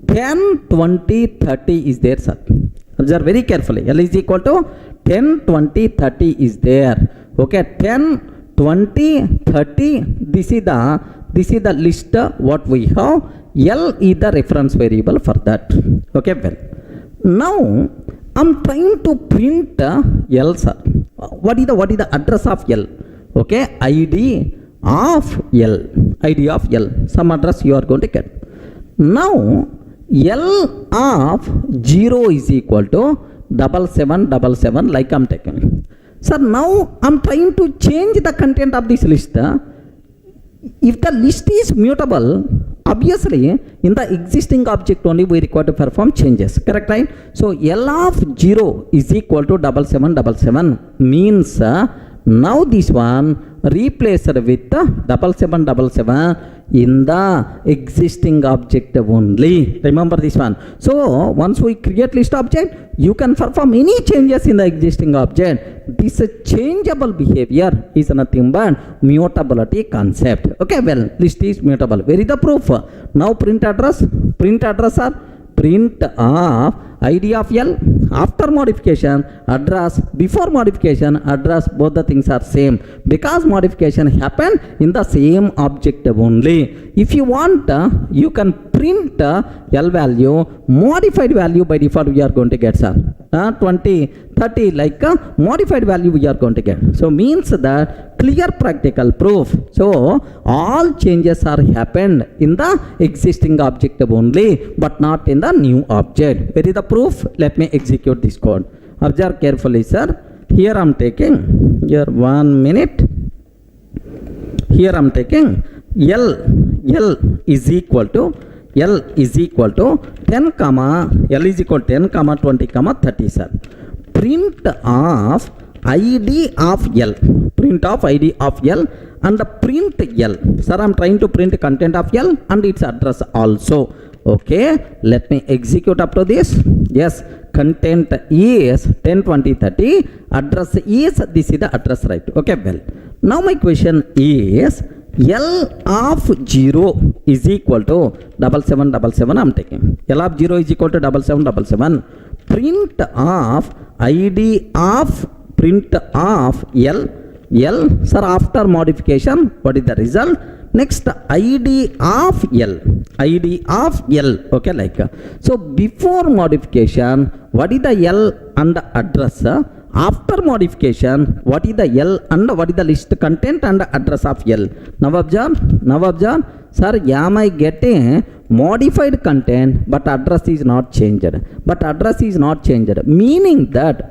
10, 20, 30 is there, sir. Observe very carefully. L is equal to 10, 20, 30 is there. Okay, 10, 20, 30. This is the list what we have. L is the reference variable for that. Okay, well. Now I'm trying to print L, sir. What is the address of L? Okay, ID of L. Some address you are going to get. Now L of 0 is equal to 7777, like I'm taking. Sir, now I'm trying to change the content of this list. If the list is mutable, obviously in the existing object only we require to perform changes. Correct, right? So L of 0 is equal to 7777 means now this one replaced with 7777 in the existing object only. Remember this one. So once we create list object, you can perform any changes in the existing object. This changeable behavior is nothing but mutability concept. Okay, well, list is mutable. Where is the proof? Now print address are print of ID of L after modification, address before modification, address, both the things are same because modification happened in the same object only. If you want, you can print L value, modified value by default we are going to get, sir. 20, 30, like a modified value we are going to get. So means that clear practical proof. So all changes are happened in the existing object only, but not in the new object. Where is the proof? Let me execute this code. Observe carefully, sir. Here I am taking, here 1 minute. Here I am taking L is equal to 10 comma L is equal to 10 comma 20 comma 30, sir. Print of ID of L, print of ID of L and the print L. Sir, I am trying to print content of L and its address also. Okay, let me execute up to this. Yes, content is 10, 20, 30. Address is, this is the address, right? Okay, well. Now my question is, L of 0 is equal to 7777 I am taking. L of 0 is equal to 7777. Print of ID of L, sir, after modification, what is the result? Next, ID of L, okay, like, so before modification, what is the L and the address? After modification, what is the L and what is the list content and address of L? Now observe, sir, am I getting modified content but address is not changed, meaning that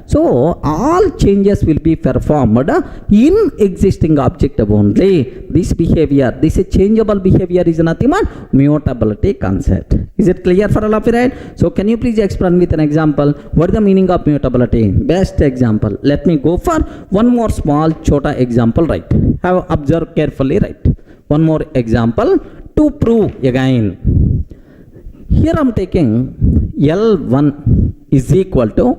so all changes will be performed in existing object only. This behavior, this changeable behavior is nothing but mutability concept. Is it clear for all of you, right? So can you please explain with an example what is the meaning of mutability? Best example. Let me go for one more small chota example, right? Have observed carefully, right? One more example to prove again. Here I am taking L1 is equal to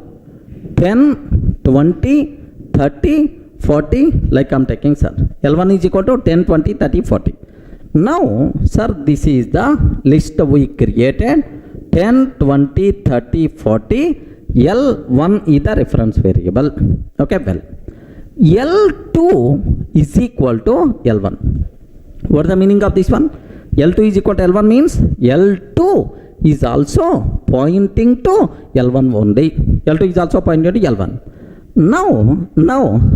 10, 20, 30, 40, like I am taking, sir. L1 is equal to 10, 20, 30, 40. Now, sir, this is the list we created. 10, 20, 30, 40. L1 is the reference variable. Okay, well. L2 is equal to L1. What is the meaning of this one? L2 is equal to L1 means L2 is also pointing to L1 only. L2 is also pointing to L1. Now,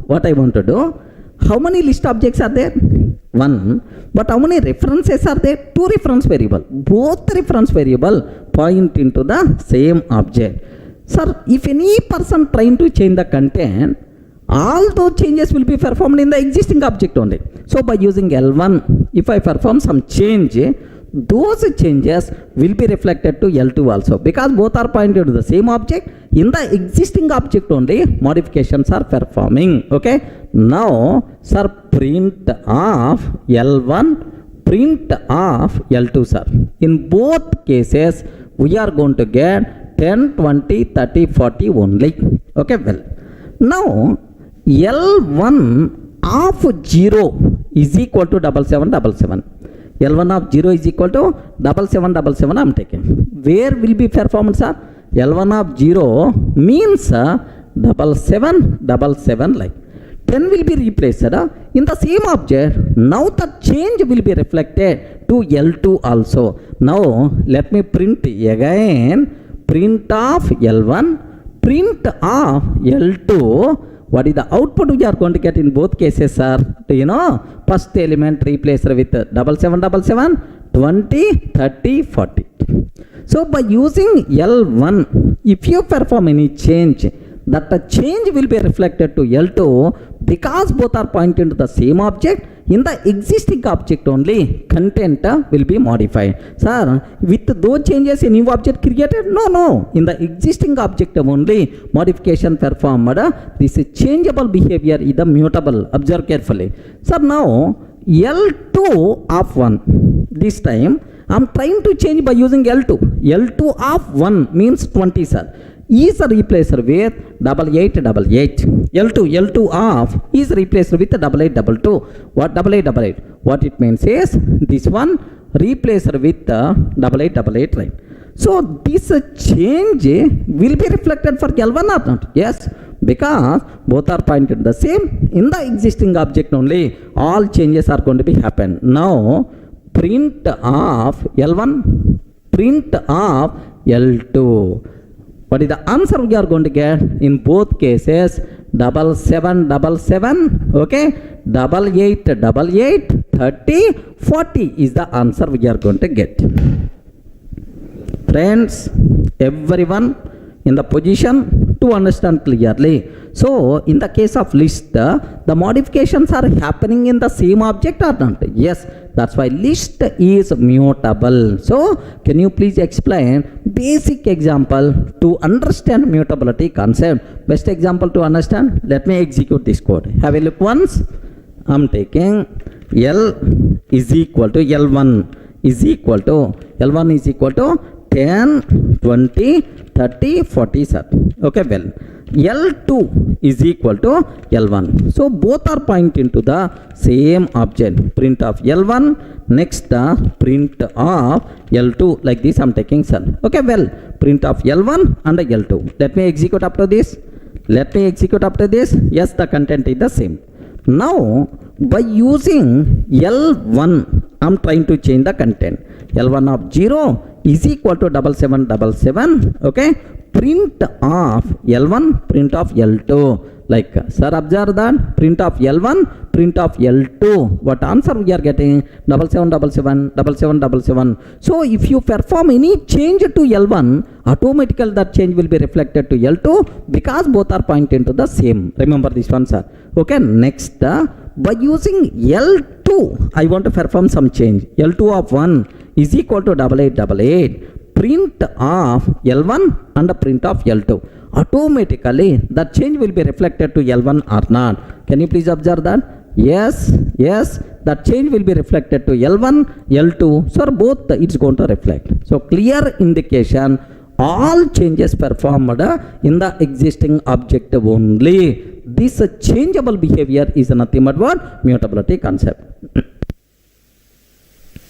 what I want to do, how many list objects are there? 1. But how many references are there? 2 reference variable. Both reference variable point into the same object. Sir, if any person trying to change the content, all those changes will be performed in the existing object only. So by using L1, if I perform some change, those changes will be reflected to L2 also, because both are pointed to the same object. In the existing object only modifications are performing. Okay, now sir, print of L1, print of L2, sir. In both cases we are going to get 10, 20, 30, 40 only. Okay, well, now L1 of 0 is equal to 7777. L1 of 0 is equal to 7777 I am taking. Where will be performed, sir? L1 of 0 means 7777, like 10 will be replaced in the same object. Now the change will be reflected to L2 also. Now let me print again. Print of L1, print of L2. What is the output we are going to get in both cases, sir? Do you know? First element replaced with 7777, 20, 30, 40. So by using L1, if you perform any change, that the change will be reflected to L2, because both are pointing to the same object. In the existing object only, content will be modified. Sir, with those changes a new object created? No. In the existing object only modification performed. This changeable behavior is the mutable. Observe carefully. Sir, now L2 of 1. This time I am trying to change by using L2. L2 of 1 means 20, sir. Is replaced with 8888. L2 of is replaced with 8822. What 8888? What it means is this one replaced with 8888, right? So this change will be reflected for L1 or not? Yes, because both are pointed the same. In the existing object only all changes are going to be happen. Now print of L1, print of L2. what is the answer we are going to get in both cases? 7777, okay, 8888, 30, 40 is the answer we are going to get. Friends, everyone in the position to understand clearly. So in the case of list, the modifications are happening in the same object or not? Yes, that's why list is mutable. So can you please explain basic example to understand mutability concept? Best example to understand, let me execute this code. Have a look once. I'm taking L is equal to L1 is equal to 10, 20, 30, 40, sir. Okay, well, L2 is equal to L1. So both are pointing to the same object. Print of L1, next print of L2. Like this I'm taking, sir. Okay, well, print of L1 and L2. Let me execute after this. Yes, the content is the same. Now, by using L1, I'm trying to change the content. L1 of 0 is equal to 7777. Okay, print of L1, print of L2. Like, sir, observe that print of L1, print of L2. What answer we are getting? 7777. So if you perform any change to L1, automatically that change will be reflected to L2 because both are pointing to the same. Remember this one, sir. Okay, next, by using L2, I want to perform some change. L2 of 1 is equal to 8888. Print of L1 and the print of L2. Automatically that change will be reflected to L1 or not. Can you please observe that? Yes, that change will be reflected to L1, L2. So both it's going to reflect. So clear indication, all changes performed in the existing object only. This changeable behavior is nothing but what? Mutability concept.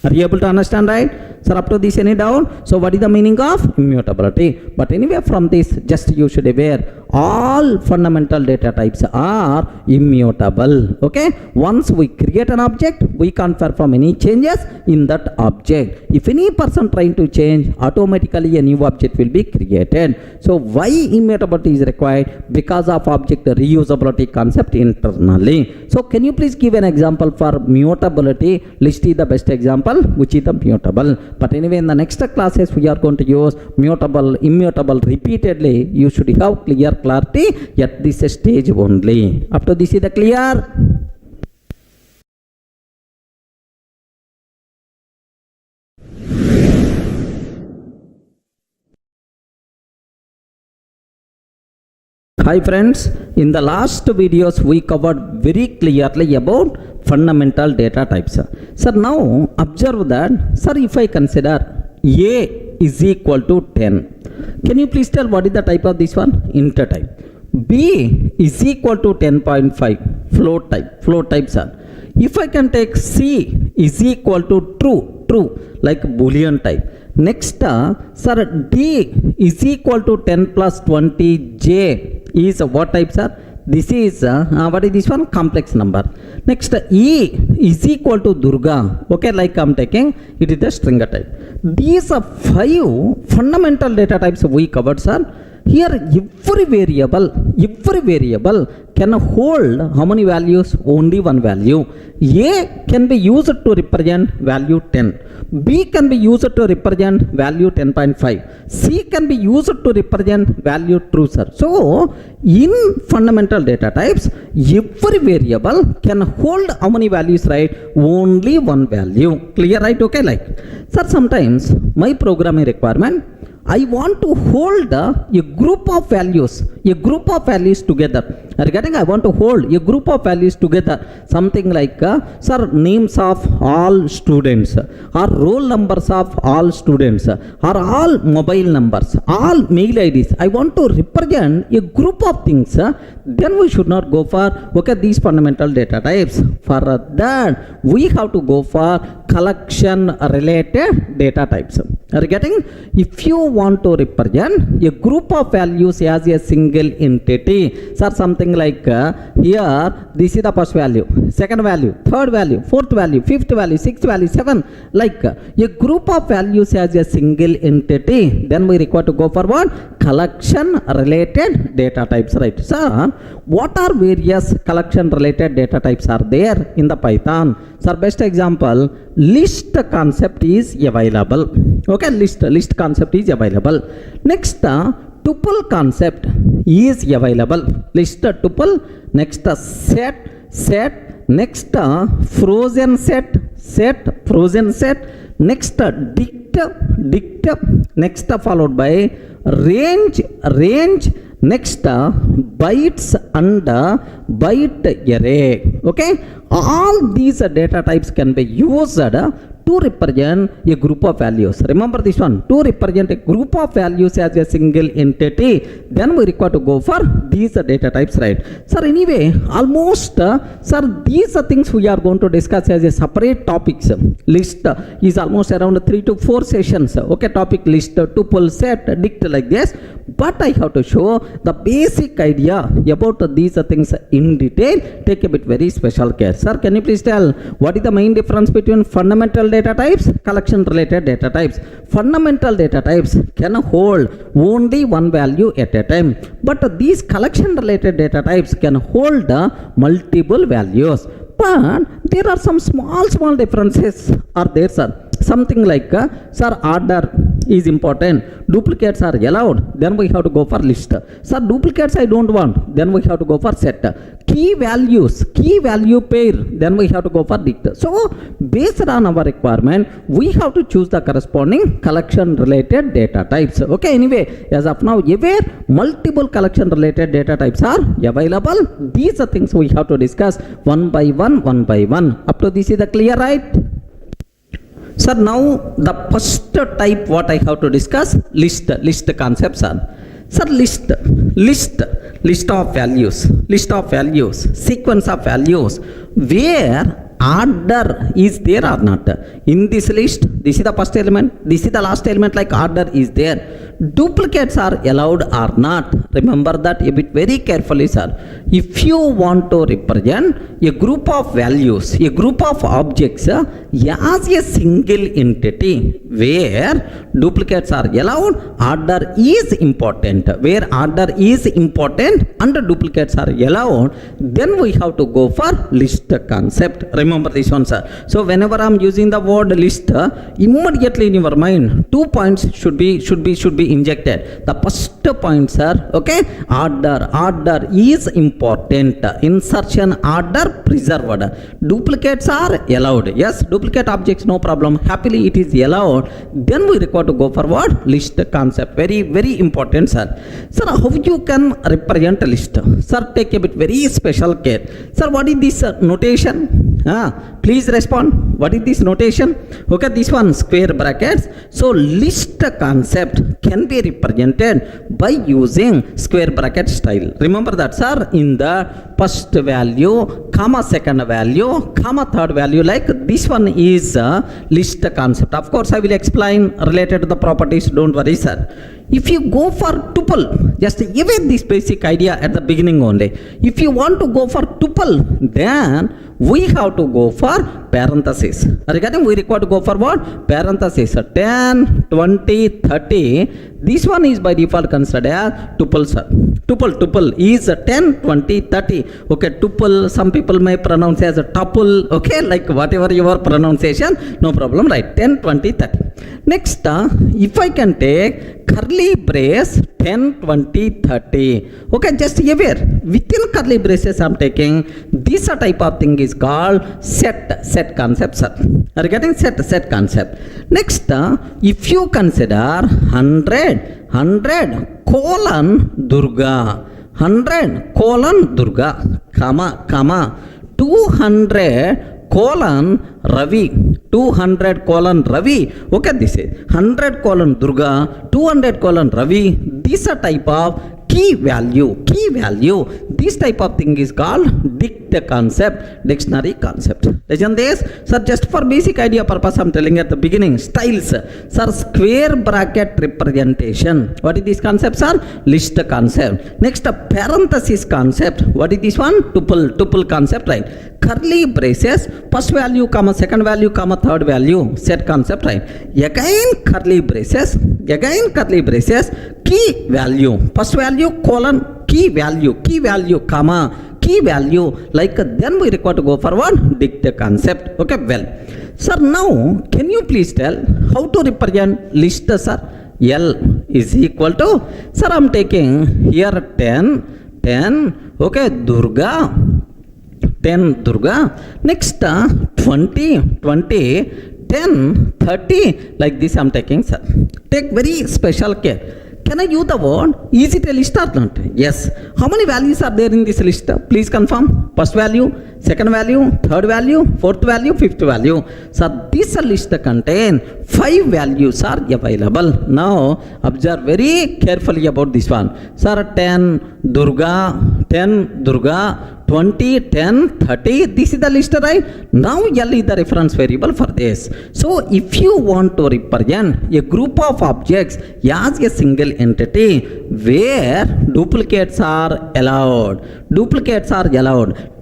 Are you able to understand, right? Sir, up to this any doubt? So what is the meaning of immutability? But anyway, from this, just you should be aware, all fundamental data types are immutable. Okay? Once we create an object, we can't perform any changes in that object. If any person trying to change, automatically a new object will be created. So why immutability is required? Because of object reusability concept internally. So can you please give an example for mutability? List is the best example, which is the mutable. But anyway, in the next classes, we are going to use mutable, immutable repeatedly. You should have clear clarity at this stage only. Up to this is the clear? Hi friends, in the last videos we covered very clearly about fundamental data types. Sir, now observe that, sir, if I consider A is equal to 10, can you please tell what is the type of this one? Integer type. B is equal to 10.5, float type, sir. If I can take C is equal to true, like Boolean type. Next, sir, D is equal to 10 plus 20, J is what type, sir? This is, what is this one? Complex number. Next, E is equal to Durga. Okay, like I'm taking, it is the stringer type. These are 5 fundamental data types we covered, sir. Here, every variable can hold how many values? Only one value. A can be used to represent value 10. B can be used to represent value 10.5. C can be used to represent value true, sir. So, in fundamental data types, every variable can hold how many values, right? Only one value. Clear, right? Okay, like, sir, sometimes my programming requirement, I want to hold a group of values together. Regarding I want to hold a group of values together, something like, sir, names of all students, or roll numbers of all students, or all mobile numbers, all mail IDs. I want to represent a group of things. Then we should not go for, okay, these fundamental data types. For that, we have to go for collection related data types. Are you getting? If you want to represent a group of values as a single entity, sir, something like here, this is the first value, second value, third value, fourth value, fifth value, sixth value, seven, like a group of values as a single entity, then we require to go for what? collection related data types, right? So what are various collection related data types are there in the Python? So best example, list concept is available. Okay, list concept is available. Next, tuple concept is available. List tuple. Next, set. Next, frozen set, frozen set. Next, dict. Next, followed by range. Next, bytes and byte array. Okay, all these data types can be used to represent a group of values. Remember this one, to represent a group of values as a single entity, then we require to go for these data types, right? Sir, anyway, almost sir, these are things we are going to discuss as a separate topics. List is almost around 3 to 4 sessions. Okay, topic list, tuple, set, dict, like this. But I have to show the basic idea about these things in detail. Take a bit very special care. Sir, can you please tell what is the main difference between fundamental data types, collection related data types? Fundamental data types can hold only one value at a time, but these collection related data types can hold multiple values. But there are some small differences are there, sir. Something like sir, order is important, duplicates are allowed, then we have to go for list. Sir, duplicates I don't want, then we have to go for set. Key value pair, then we have to go for dict. So based on our requirement, we have to choose the corresponding collection related data types. Okay, anyway, as of now, aware multiple collection related data types are available. These are things we have to discuss one by one. Up to this is the clear, right? Sir, now the first type what I have to discuss, list concepts are. Sir, list of values, sequence of values, where order is there or not. In this list, this is the first element, this is the last element, like order is there. Duplicates are allowed or not. Remember that a bit very carefully, sir. If you want to represent a group of values, a group of objects as a single entity, where duplicates are allowed, order is important. Where order is important and duplicates are allowed, then we have to go for list concept. Remember this one, sir. So whenever I am using the word list, immediately in your mind 2 points should be injected. The first point, sir, okay, order is important. Insertion order preserved. Duplicates are allowed. Yes, duplicate objects no problem. Happily it is allowed. Then we require to go forward list concept. Very important, sir. Sir, how you can represent a list? Sir, take a bit very special care. Sir, what is this notation? Please respond. What is this notation? Okay, this one square brackets. So list concept can be represented by using square bracket style. Remember that, sir. In the first value, comma second value, comma third value, like this one is list concept. Of course, I will explain related to the properties. Don't worry, sir. If you go for tuple, just evade this basic idea at the beginning only. If you want to go for tuple, then we have to go for parenthesis. Regarding, we require to go for what? Parenthesis. 10, 20, 30. This one is by default considered as tuple, sir. Tuple is 10, 20, 30. Okay, tuple, some people may pronounce as a tuple. Okay, like whatever your pronunciation, no problem, right? 10, 20, 30. Next, if I can take curly brace 10, 20, 30. Okay, just aware, within curly braces I am taking this type of thing is called set concept, sir. Regarding set concept. Next, if you consider 100 colon Durga, 100 colon Durga, comma 200 colon Ravi, 200 colon Ravi. Okay, this is 100 colon Durga, 200 colon Ravi. This a type of key value. This type of thing is called dictionary concept. Listen this, sir, just for basic idea purpose I'm telling at the beginning. Styles, sir, square bracket representation. What is this concept, sir? List concept. Next, a parenthesis concept. What is this one? Tuple concept, right? Curly braces, first value comma second value comma third value, set concept, right? Again curly braces, again curly braces, key value, first value colon key value comma key value, like then we require to go forward dict concept. Okay, well sir, now can you please tell how to represent list, sir? L is equal to, sir, I'm taking here 10, okay, Durga, 10 Durga, next 20, 10, 30, like this I'm taking, sir. Take very special care. Can I use the word, is it a list or not? Yes. How many values are there in this list? Please confirm. First value, second value, third value, fourth value, fifth value. So this list contain 5 values are available. Now observe very carefully about this one. Sir, 10 Durga, 20, 10, 30, this is the list, right? Now L is the reference variable for this. So if you want to represent a group of objects as a single entity where duplicates are allowed,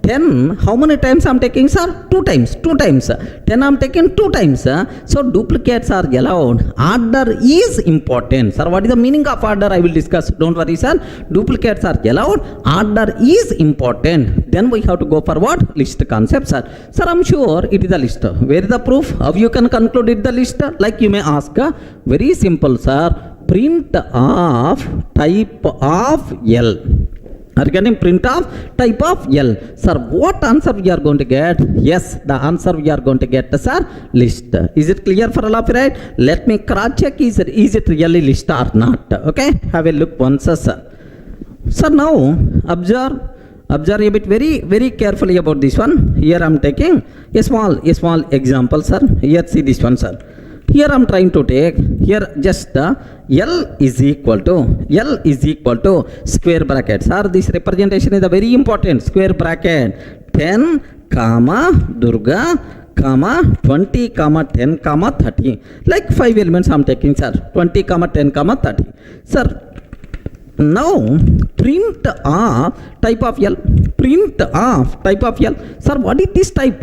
10, how many times I'm taking, sir? 2 times. 10 I'm taking 2 times. So duplicates are allowed. Order is important. Sir, what is the meaning of order? I will discuss. Don't worry, sir. Duplicates are allowed. Order is important. Then we have to go forward list concept, sir. Sir, I'm sure it is a list. Where is the proof? How you can conclude it the list? Like you may ask. Very simple, sir. Print of type of L. Are you getting print of type of L? Sir, what answer we are going to get? Yes, the answer we are going to get, sir, list. Is it clear for all of you, right? Let me cross check, is it really list or not? Okay, have a look once, sir. Sir, now observe a bit very carefully about this one. Here I am taking a small example, sir. Here see this one, sir. Here I am trying to take, here just L is equal to square bracket. Sir, this representation is a very important square bracket. 10, Durga, 20, 10, 30. Like 5 elements I am taking, sir. 20, 10, 30. Sir, now print of type of L. Sir, what is this type?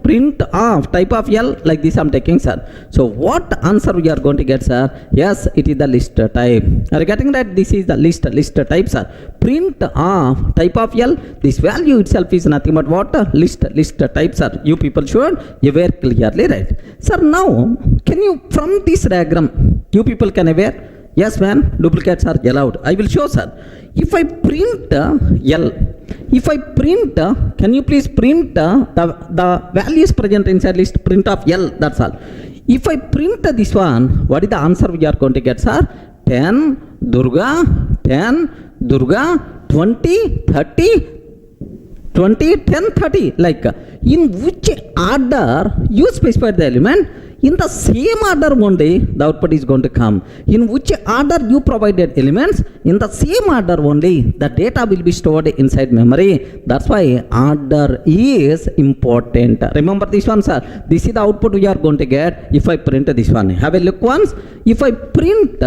Print of type of L, like this I'm taking, sir. So what answer we are going to get, sir? Yes, it is the list type. Are you getting that? This is the list type, sir. Print of type of L. This value itself is nothing but what? List type, sir. You people should aware clearly, right? Sir, now can you from this diagram you people can aware? Yes, man, duplicates are allowed. I will show, sir. If I print L, can you please print the values present inside list, print of L, that's all. If I print this one, what is the answer we are going to get, sir? 10 Durga, 20, 10, 30, like in which order you specified the element, in the same order only the output is going to come. In which order you provided elements, in the same order only the data will be stored inside memory. That's why order is important. Remember this one, sir. This is the output we are going to get if I print this one. Have a look once. If I print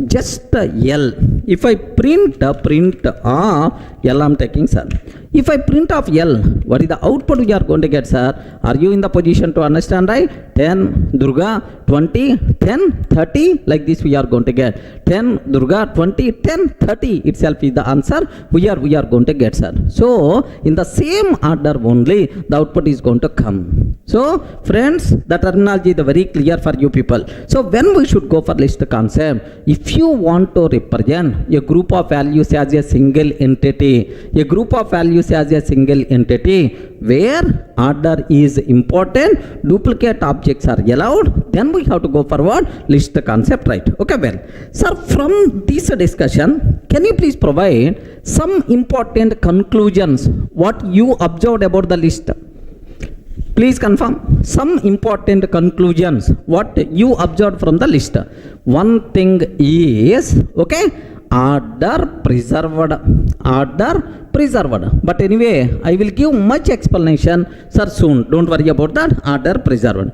just L, if I print of L I'm taking, sir. If I print of L, what is the output we are going to get, sir? Are you in the position to understand, right? 10 Durga, 20, 10, 30, like this we are going to get. 10 Durga, 20, 10, 30 itself is the answer we are going to get, sir. So in the same order only the output is going to come. So friends, the terminology is very clear for you people. So when we should go for list concept, if you want to represent a group of values as a single entity, where order is important, duplicate objects are allowed, then we have to go forward list concept, right? Okay, well, sir, from this discussion, can you please provide some important conclusions what you observed about the list? Please confirm some important conclusions what you observed from the list. One thing is, okay, order preserved. But anyway, I will give much explanation, sir, soon. Don't worry about that. Order preserved.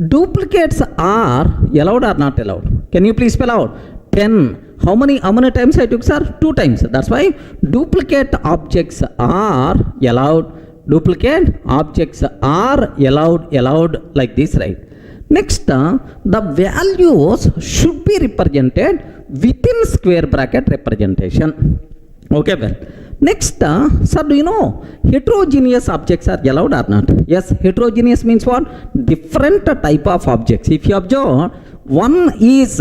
Duplicates are allowed or not allowed? Can you please spell out? 10. How many times I took, sir? 2 times. That's why duplicate objects are allowed. Allowed like this, right? Next, the values should be represented within square bracket representation. Okay, well. Next, sir, do you know heterogeneous objects are allowed or not? Yes, heterogeneous means what? Different type of objects. If you observe, one is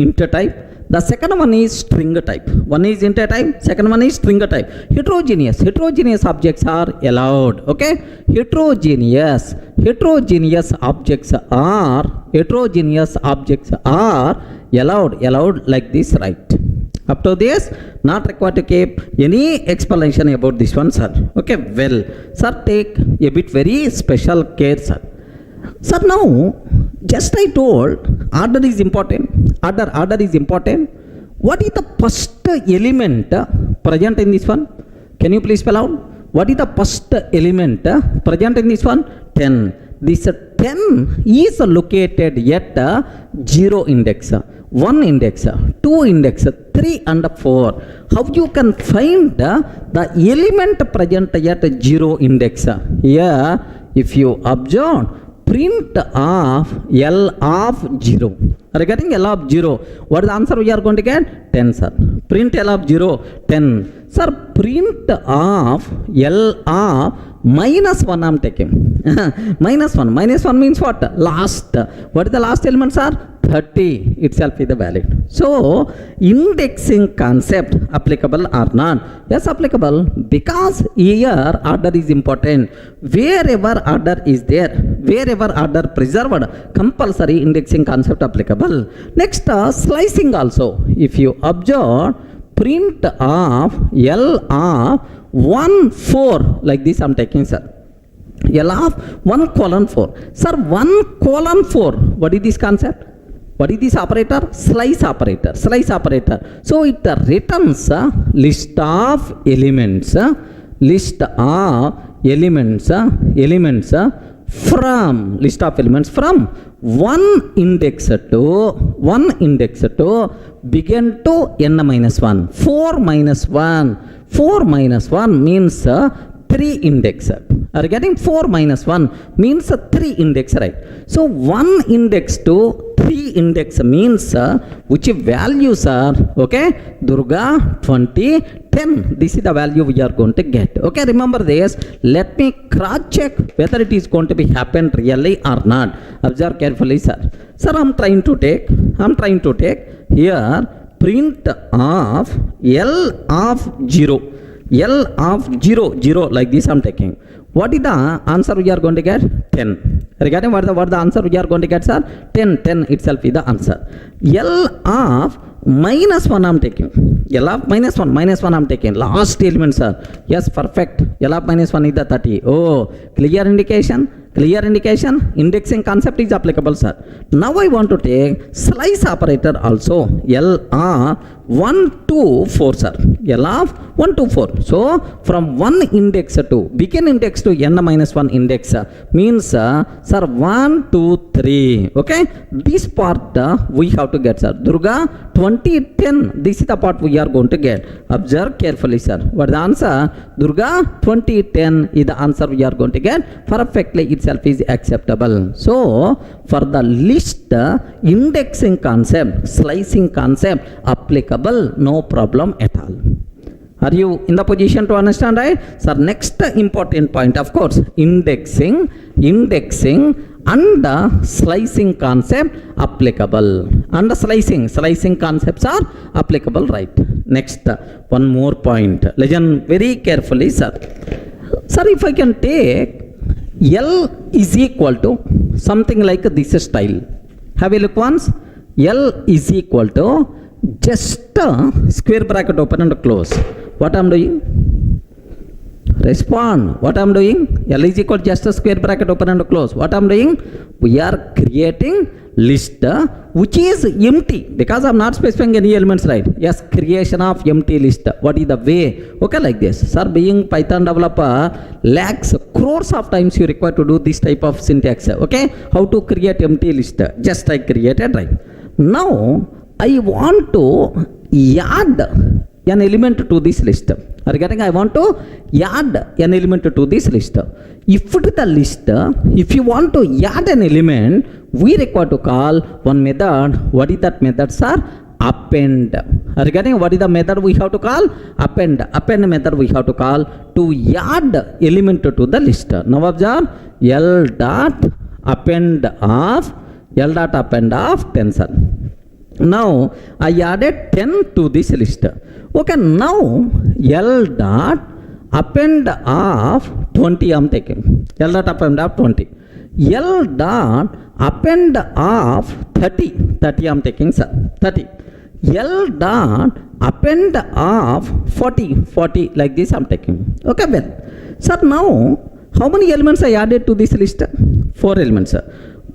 integer type, the second one is string type. One is integer type, second one is string type. Heterogeneous objects are allowed. Okay, heterogeneous objects are allowed like this, right? Up to this, not required to keep any explanation about this one, sir. Okay, well, sir, take a bit very special care, sir. Sir, now, just I told, order is important. Order is important. What is the first element present in this one? Can you please spell out? What is the first element present in this one? 10. This 10 is located at 0 index, 1 index, 2 index, 3 and 4. How you can find the element present at 0 index? Here, if you observe, print of L of 0. Regarding L of 0, what is the answer we are going to get? 10, sir. Print L of 0, 10. Sir, print of L of minus 1 I am taking. Minus 1 means what? Last. What is the last element, sir? 30 itself is the valid. So, indexing concept applicable or not? Yes, applicable, because here order is important. Wherever order is there, wherever order preserved, compulsory indexing concept applicable. Next, slicing also. If you observe, print of L of 1, 4, like this I am taking, sir. L of 1 colon 4. Sir, 1 colon 4, what is this concept? What is this operator? Slice operator. So it returns list of elements from one index to begin to n minus 1. 4 minus 1 means 3 index. Are you getting? 4 minus 1 means 3 index, right? So 1 index to 3 index means which values are, okay, Durga 20, 10. This is the value we are going to get. Okay, remember this. Let me cross check whether it is going to be happen really or not. Observe carefully, sir. Sir, I'm trying to take here print of L of 0. L of 0 like this I'm taking. What is the answer we are going to get? 10. Regarding what the answer we are going to get, sir? 10 itself is the answer. L of minus 1 I'm taking. L of minus 1 I'm taking. Last element, sir. Yes, perfect. L of minus 1 is the 30. Oh, clear indication. Indexing concept is applicable, sir. Now I want to take slice operator also. L of 1 to 4, sir. L of 1 to 4. So from 1 index to begin index to n minus 1 index means sir 1, 2, 3. Okay, this part we have to get, sir. Durga 20, 10. This is the part we are going to get. Observe carefully, sir. What is the answer? Durga 20, 10 is the answer we are going to get. Perfectly itself is acceptable. So for the list indexing concept, slicing concept applicable, no problem at all. Are you in the position to understand, right? Sir, next important point, of course, indexing and slicing concept applicable. And slicing concepts are applicable, right? Next, one more point. Listen very carefully, sir. Sir, if I can take L is equal to something like this style. Have a look once. L is equal to just square bracket open and close. What I'm doing? Respond. What I'm doing? L is equal to just a square bracket open and close. What I'm doing? We are creating list which is empty because I'm not specifying any elements, right? Yes, creation of empty list. What is the way? Okay, like this. Sir, being Python developer, lakhs, crores of times you require to do this type of syntax. Okay, how to create empty list? Just I created, right? Now I want to add an element to this list. Are you getting? I want to add an element to this list. If it is the list, if you want to add an element, we require to call one method. What is that method, sir? Append. Are you getting? What is the method we have to call? Append. Append method we have to call to add element to the list. Now observe, L dot append of 10, sir. Now I added 10 to this list. Okay, now L dot append of 20 I am taking. L dot append of 20. L dot append of 30 I am taking, sir. 30. L dot append of 40 like this I am taking. Okay, well, sir, now how many elements I added to this list? 4 elements, sir.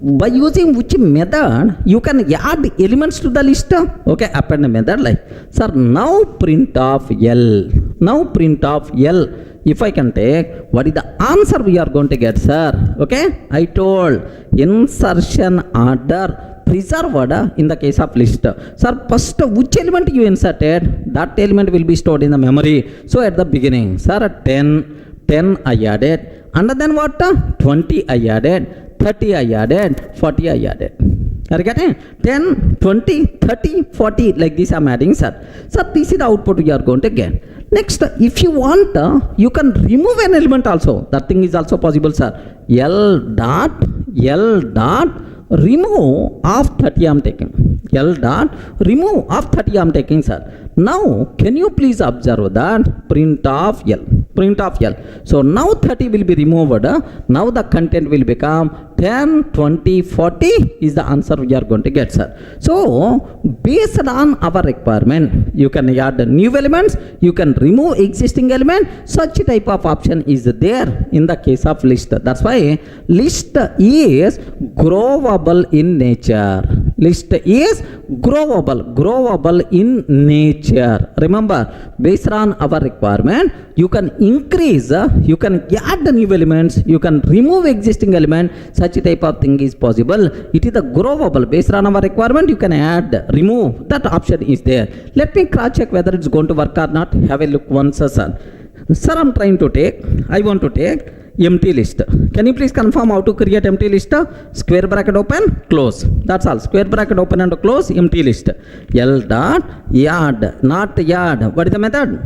By using which method you can add elements to the list? Okay, append method like, sir, now print of L. Now print of L. If I can take, what is the answer we are going to get, sir? Okay, I told insertion order preserved in the case of list. Sir, first which element you inserted, that element will be stored in the memory. So at the beginning, sir, 10 I added, and then what? 20 I added, 30 I added, 40 I added. Are you getting? 10, 20, 30, 40 like this I am adding, sir. So this is the output we are going to get. Next, if you want, you can remove an element also. That thing is also possible, sir. L dot remove of 30 I am taking. L dot remove of 30 I am taking, sir. Now, can you please observe that print of L. Print of L. So now 30 will be removed. Now the content will become 10, 20, 40 is the answer we are going to get, sir. So based on our requirement, you can add new elements, you can remove existing element. Such type of option is there in the case of list. That's why list is growable in nature. List is growable in nature. Remember, based on our requirement, you can increase, you can add the new elements, you can remove existing element. Such type of thing is possible. It is the growable. Based on our requirement, you can add, remove. That option is there. Let me cross check whether it's going to work or not. Have a look once, sir. Sir, I want to take empty list. Can you please confirm how to create empty list? Square bracket open, close. That's all. Square bracket open and close, empty list. L dot add, not add. What is the method?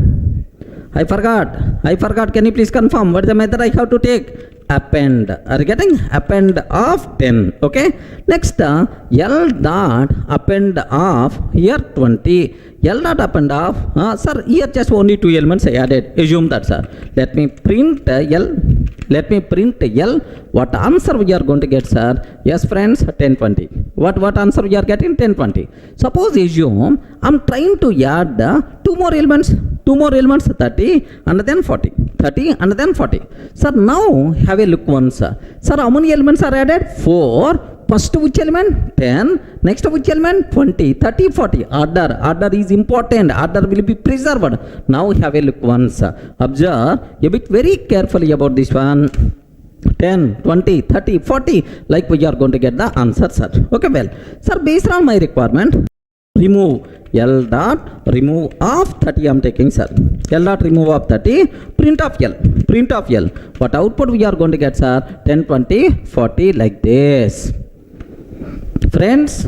I forgot. Can you please confirm what is the method I have to take? Append. Are you getting? Append of 10. Okay. Next, L dot append of here 20. L dot append of, sir, here just only 2 elements I added. Assume that, sir. Let me print L. What answer we are going to get, sir? Yes, friends, 1020. What answer we are getting? 1020. Suppose assume I'm trying to add 2 more elements, 30 and then 40. 30 and then 40. Sir, now have a look once. Sir, how many elements are added? 4. First which element? 10. Next which element? 20, 30, 40. Order is important. Order will be preserved. Now have a look once. Observe a bit very carefully about this one. 10, 20, 30, 40. Like we are going to get the answer, sir. Okay, well, sir, based on my requirement, remove L dot remove of 30 I am taking, sir. L dot remove of 30, print of L. What output we are going to get, sir? 10, 20, 40 like this. Friends,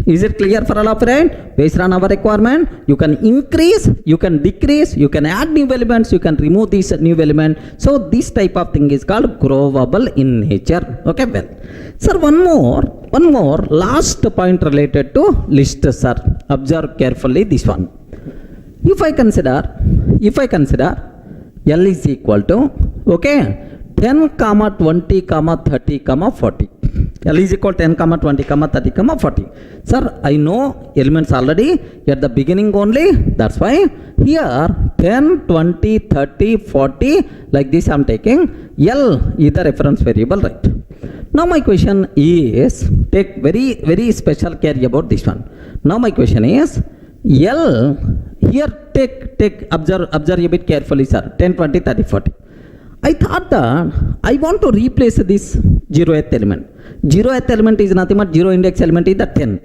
is it clear for all of you? Based on our requirement, you can increase, you can decrease, you can add new elements, you can remove these new element. So this type of thing is called growable in nature. Okay, well, sir, one more last point related to list, sir. Observe carefully this one. If I consider L is equal to, okay, 10, 20, 30, 40. L is equal to 10, 20, 30, 40. Sir, I know elements already at the beginning only. That's why here 10, 20, 30, 40 like this I am taking. L is the reference variable, right? Now my question is, take very special care about this one. Now my question is, L here take observe a bit carefully, sir. 10, 20, 30, 40. I thought that I want to replace this 0th element. 0th element is nothing but 0 index element is the 10.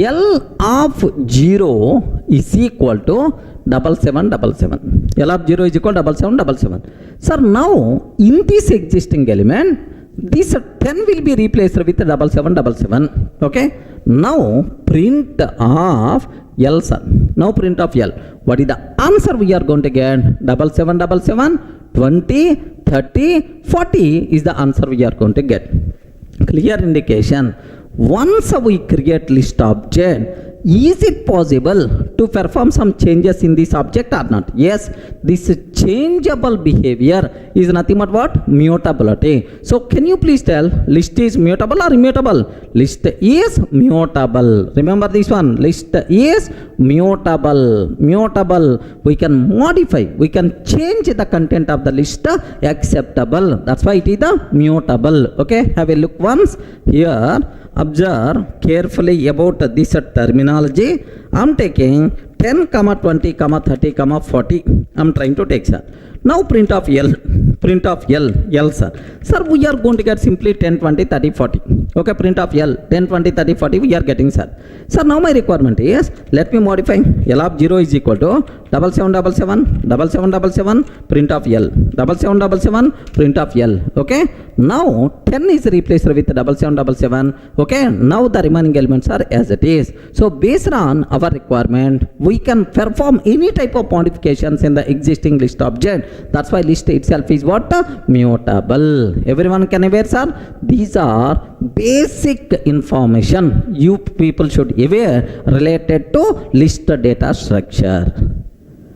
L of 0 is equal to 7777. L of 0 is equal to 7777. Sir, now in this existing element, this 10 will be replaced with 7777. Okay. Now print of L, sir. Now print of L. What is the answer we are going to get? 7777. 20, 30, 40 is the answer we are going to get. Clear indication. Once we create list object, is it possible to perform some changes in this object or not? Yes, this changeable behavior is nothing but what? Mutability. So can you please tell, list is mutable or immutable? List is mutable. Remember this one, list is mutable. Mutable, we can modify, we can change the content of the list acceptable. That's why it is the mutable. Okay, have a look once here. Observe carefully about this terminology. I am taking 10, 20, 30, 40. I am trying to take, sir. Now print of L. Print of L, sir. Sir, we are going to get simply 10, 20, 30, 40. Okay, print of L. 10, 20, 30, 40 we are getting, sir. Sir, now my requirement is, let me modify. L of 0 is equal to 7777, 7777, print of L. 7777, print of L. Okay. Now 10 is replaced with 7777. Okay. Now the remaining elements are as it is. So based on our requirement, we can perform any type of modifications in the existing list object. That's why list itself is what? Mutable. Everyone can aware, sir? These are basic information you people should aware related to list data structure.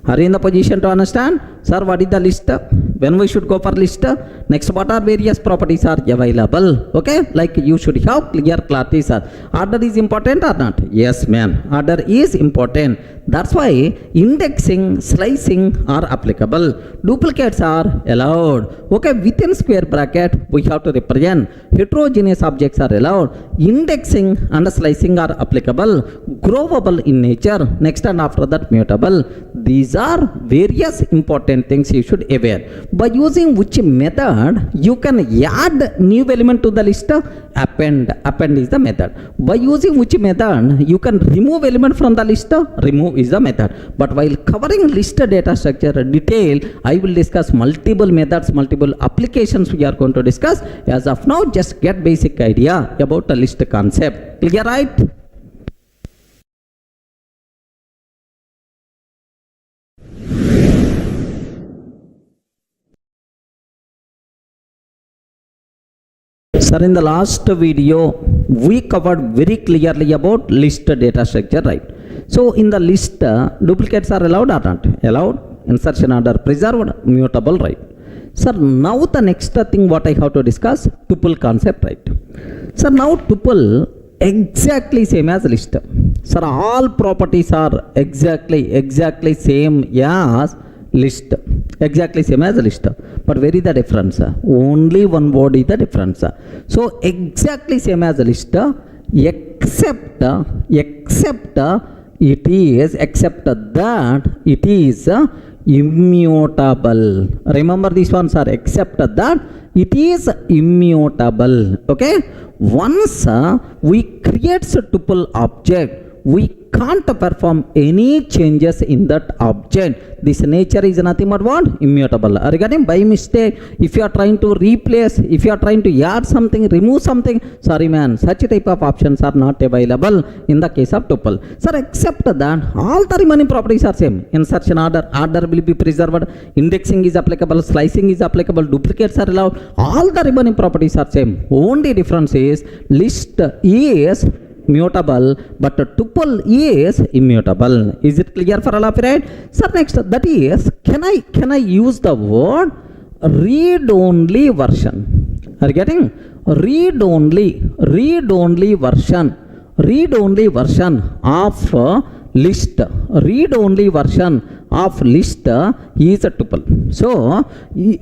Are you in the position to understand? Sir, what is the list? When we should go for list? Next, what are various properties are available? Okay, like you should have clear clarity, sir. Order is important or not? Yes, ma'am. Order is important. That's why indexing, slicing are applicable. Duplicates are allowed. Okay, within square bracket, we have to represent. Heterogeneous objects are allowed. Indexing and slicing are applicable. Growable in nature. Next and after that, mutable. These are various important things you should aware. By using which method you can add new element to the list? Append. Append is the method. By using which method you can remove element from the list? Remove is the method. But while covering list data structure detail, I will discuss multiple methods, multiple applications we are going to discuss. As of now, just get basic idea about the list concept. Clear, right? Sir, in the last video, we covered very clearly about list data structure, right? So, in the list, duplicates are allowed or not? Allowed. Insertion order preserved, mutable, right? Sir, now the next thing what I have to discuss, tuple concept, right? Sir, now tuple exactly same as list. Sir, all properties are exactly same as list. Exactly same as list. But where is the difference? Only one word is the difference. So exactly same as list, except that it is immutable. Remember this one, sir. Except that it is immutable. Okay. Once we create a tuple object, we can't perform any changes in that object. This nature is nothing but what? Immutable. Regarding by mistake, if you are trying to replace, if you are trying to add something, remove something, sorry man, such type of options are not available in the case of tuple. Sir, except that all the remaining properties are same. Insertion order will be preserved, indexing is applicable, slicing is applicable, duplicates are allowed. All the remaining properties are same. Only difference is list is mutable, but tuple is immutable. Is it clear for all of you, right? Sir, next, that is, can I use the word read-only version? Are you getting? Read-only version of list. Read-only version of list is a tuple. So,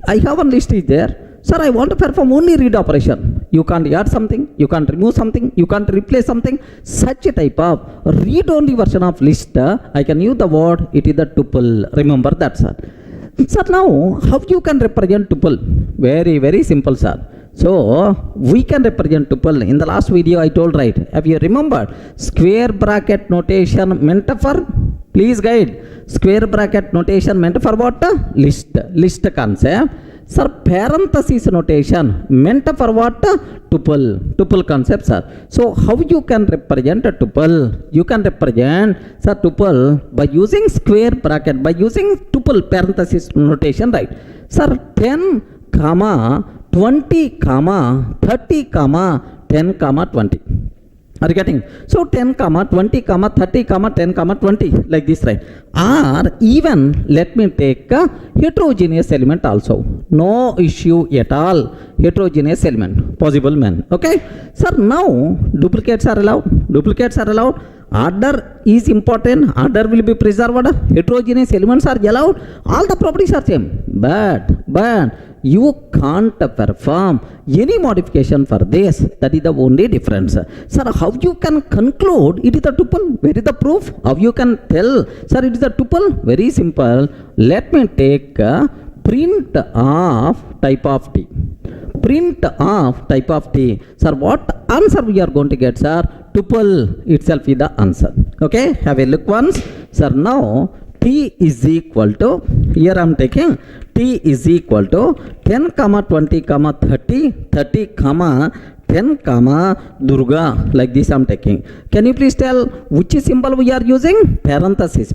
I have one list is there. Sir, I want to perform only read operation. You can't add something, you can't remove something, you can't replace something. Such a type of read-only version of list, I can use the word, it is the tuple. Remember that, sir. Sir, now how you can represent tuple? Very, very simple, sir. So we can represent tuple. In the last video I told, right? Have you remembered? Square bracket notation meant for, please guide. Square bracket notation meant for what? List concept. Sir, parenthesis notation meant for what? Tuple concept, sir. So how you can represent a tuple? You can represent, sir, tuple by using square bracket, by using tuple parenthesis notation, right? Sir, 10 comma 20 comma 30 comma 10 comma 20. Are you getting? So 10 comma 20 comma 30 comma 10 comma 20, like this, right? Or even let me take a heterogeneous element also. No issue at all. Heterogeneous element possible, man. Okay, sir. Now duplicates are allowed. Order is important. Order will be preserved. Heterogeneous elements are allowed. All the properties are same. But you can't perform any modification for this. That is the only difference. Sir, how you can conclude it is a tuple? Where is the proof? How you can tell, sir, it is a tuple? Very simple. Let me take print of type of t. Print of type of t. Sir, what answer we are going to get, sir? Tuple itself is the answer. Okay, have a look once. Sir, now t is equal to, here I am taking t is equal to 10 comma 20 comma 30 comma 10 comma Durga, like this I am taking. Can you please tell which symbol we are using? Parenthesis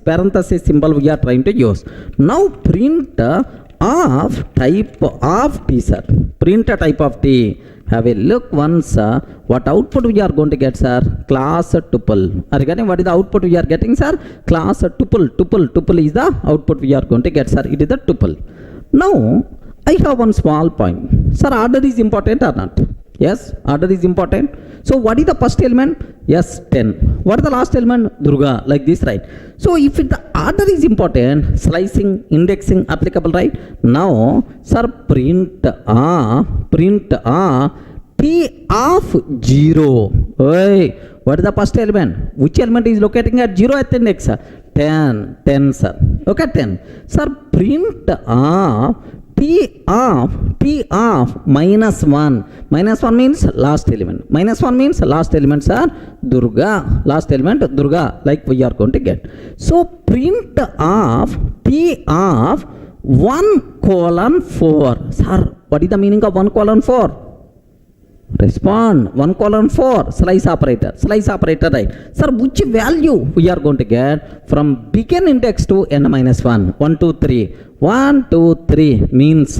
symbol we are trying to use. Now print of type of t, sir. Print a type of t. Have a look once. What output we are going to get, sir? Class tuple. Are you getting what is the output we are getting, sir? Class tuple. Tuple is the output we are going to get, sir. It is the tuple. Now I have one small point. Sir, order is important or not? Yes, order is important. So what is the first element? Yes, 10. What is the last element? Durga, like this, right? So if the order is important, slicing, indexing applicable, right? Now, sir, print t of 0. Hey, what is the first element? Which element is locating at 0th index? 10, sir. Okay, 10. Sir, print t of minus 1. Minus 1 means last element. Minus 1 means last element, sir. Durga. Last element Durga, like we are going to get. So print of t of 1 colon 4. Sir, what is the meaning of 1 colon 4? Respond. 1 colon 4. Slice operator, right? Sir, which value we are going to get from begin index to n minus 1? 1, 2, 3. 1, 2, 3 means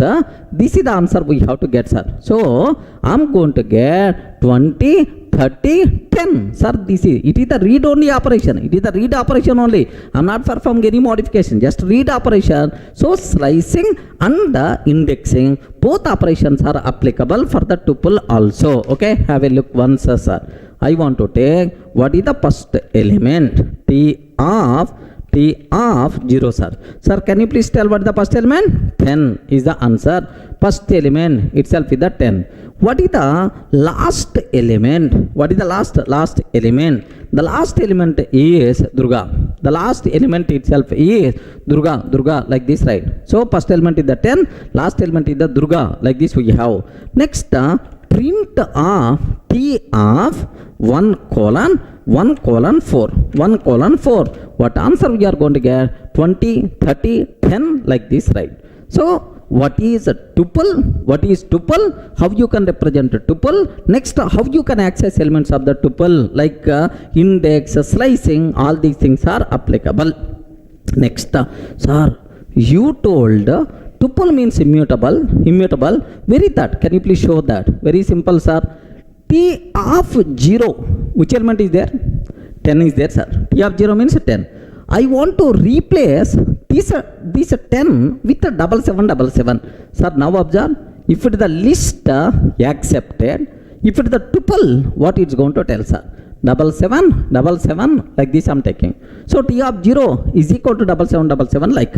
this is the answer we have to get, sir. So I'm going to get 20, 30, 10. Sir, it is the read only operation. It is the read operation only. I'm not performing any modification, just read operation. So slicing and indexing, both operations are applicable for the tuple also. Okay, have a look once, sir. I want to take what is the first element? T of 0, sir. Sir, can you please tell what is the first element? 10 is the answer. First element itself is the 10. What is the last element? What is the last element? The last element is Durga. The last element itself is Durga, like this, right? So first element is the 10, last element is the Durga, like this we have. Next, print of t of 1 colon 4. What answer we are going to get? 20, 30, 10, like this, right? So what is a tuple? How you can represent a tuple? Next, how you can access elements of the tuple, like index, slicing, all these things are applicable. Next, sir, you told tuple means immutable. Very that. Can you please show that? Very simple, sir. T of 0, which element is there? 10 is there, sir. T of 0 means 10. I want to replace this 10 with a 7777. Sir, now observe. If it is the list accepted, if it is the tuple, what it's going to tell, sir? 77 like this I'm taking. So T of 0 is equal to 77 like.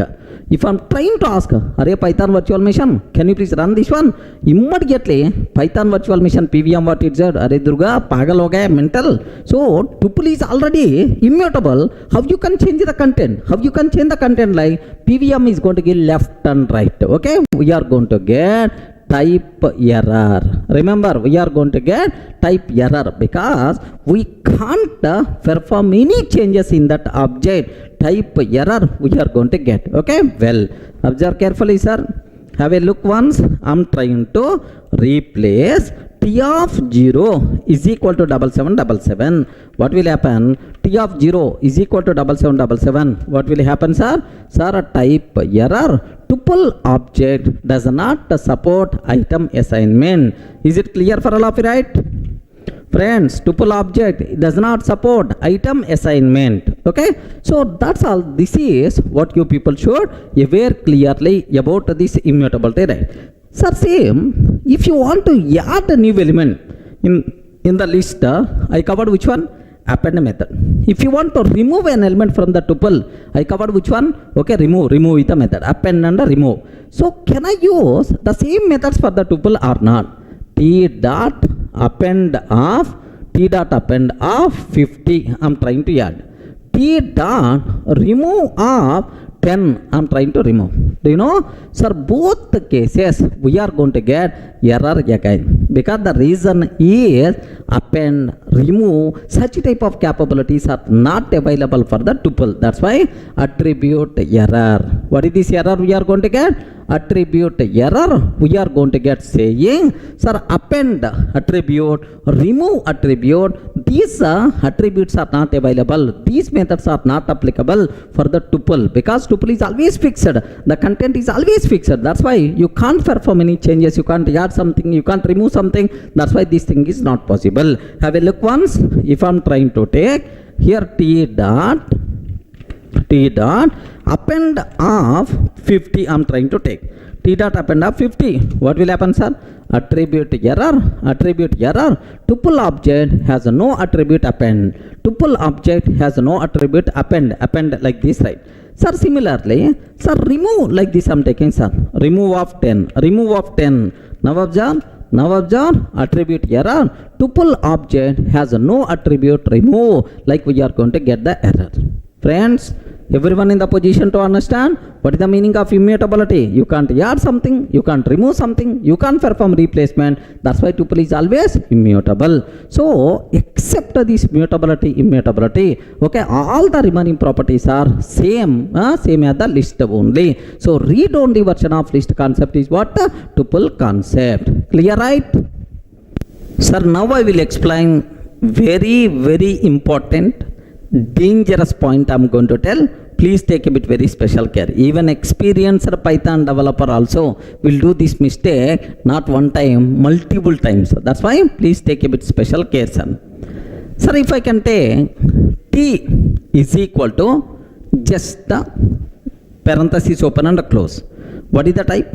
If I'm trying to ask, array Python virtual machine, can you please run this one? Immediately Python virtual machine PVM what it said, array Durga, pagal ho gaya, mental. So tuple is already immutable. How you can change the content? How you can change the content like PVM is going to give left and right. Okay, we are going to get type error. Remember, we are going to get type error because we can't perform any changes in that object. Type error we are going to get. Okay, well, observe carefully, sir. Have a look once. I'm trying to replace T of 0 is equal to 7777. What will happen? T of 0 is equal to 7777. What will happen, sir? Sir, type error. Tuple object does not support item assignment. Is it clear for all of you, right? Friends, tuple object does not support item assignment. Okay, so that's all. This is what you people should aware clearly about this immutability, right? Sir, same, if you want to add a new element in the list, I covered which one? Append method. If you want to remove an element from the tuple, I covered which one? Okay, remove with the method. Append and remove. So can I use the same methods for the tuple or not? T dot append of 50 I'm trying to add. T dot remove of 10 I'm trying to remove. Do you know? Sir, both the cases we are going to get error again because the reason is append, remove, such type of capabilities are not available for the tuple. That's why attribute error. What is this error we are going to get? Attribute error we are going to get saying, sir, append attribute, remove attribute, these attributes are not available. These methods are not applicable for the tuple because tuple is always fixed. The content is always fixed. That's why you can't perform any changes. You can't add something. You can't remove something. That's why this thing is not possible. Have a look once. If I'm trying to take here T dot append of 50 I'm trying to take. T dot append of 50. What will happen, sir? Attribute error. Tuple object has no attribute append. Tuple object has no attribute append like this, right? Sir, similarly, sir, remove like this I'm taking, sir. Remove of 10. Now observe attribute error. Tuple object has no attribute remove, like we are going to get the error. Friends, everyone in the position to understand what is the meaning of immutability? You can't add something, you can't remove something, you can't perform replacement. That's why tuple is always immutable. So except this immutability, okay, all the remaining properties are same as the list only. So read only version of list concept is what? Tuple concept. Clear, right? Sir, now I will explain very important dangerous point I'm going to tell. Please take a bit very special care. Even experienced Python developer also will do this mistake, not one time, multiple times. That's why please take a bit special care, sir. Sir, if I can take T is equal to just the parenthesis open and close. What is the type?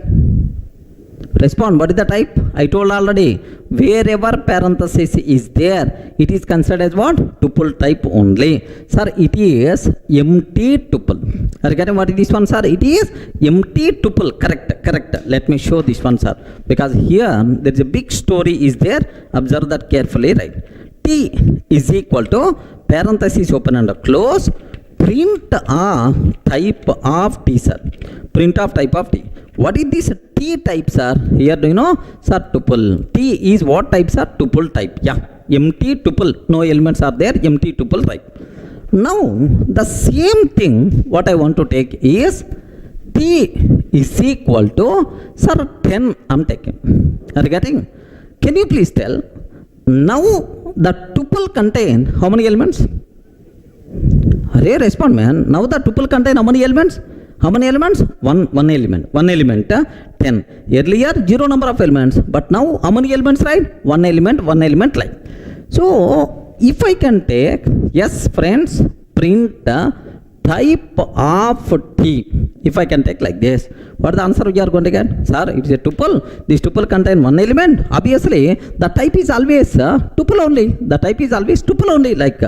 Respond. What is the type? I told already. Wherever parenthesis is there, it is considered as what? Tuple type only. Sir, it is empty tuple. Are you getting what is this one, sir? It is empty tuple. Correct. Let me show this one, sir. Because here there is a big story is there. Observe that carefully, right? T is equal to parenthesis open and close. Print of type of T, sir. Print of type of T. What is this T type, sir? Here, do you know? Sir, tuple. T is what type, sir? Tuple type. Yeah. Empty tuple. No elements are there. Empty tuple type. Now, the same thing, what I want to take is T is equal to, sir, 10 I'm taking. Are you getting? Can you please tell? Now, the tuple contain how many elements? Array, respond, man. Now, the tuple contain how many elements? How many elements? One element. 10. Earlier, 0 number of elements. But now, how many elements, right? One element, like. So, if I can take, yes, friends, print type of T. If I can take like this, what the answer we are going to get? Sir, it is a tuple. This tuple contain one element. Obviously, the type is always tuple only. The type is always tuple only. Like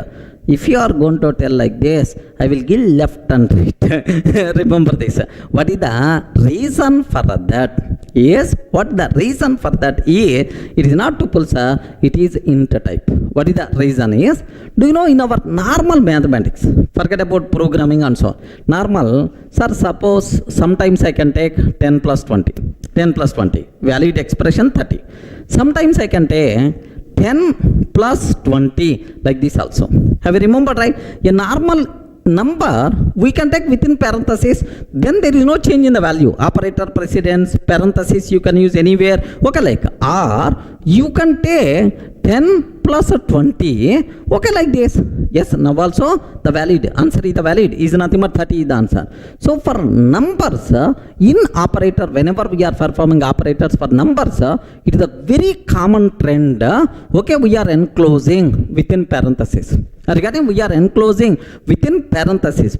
if you are going to tell like this, I will give left and right. Remember this. What is the reason for that? Yes, what the reason for that is, it is not tuple, sir, it is int type. What is the reason is, do you know in our normal mathematics, forget about programming and so, normal, sir, suppose sometimes I can take 10 plus 20, 10 plus 20, valid expression 30. Sometimes I can take 10 plus 20, like this also. Have you remembered, right? A normal number we can take within parenthesis, then there is no change in the value. Operator precedence, parenthesis you can use anywhere. Okay, like, or you can take 10 plus 20. Okay, like this. Yes, now also the valid answer is the valid is nothing but 30 is the answer. So for numbers in operator, whenever we are performing operators for numbers, it is a very common trend. Okay, we are enclosing within parenthesis. Regarding we are enclosing within parenthesis,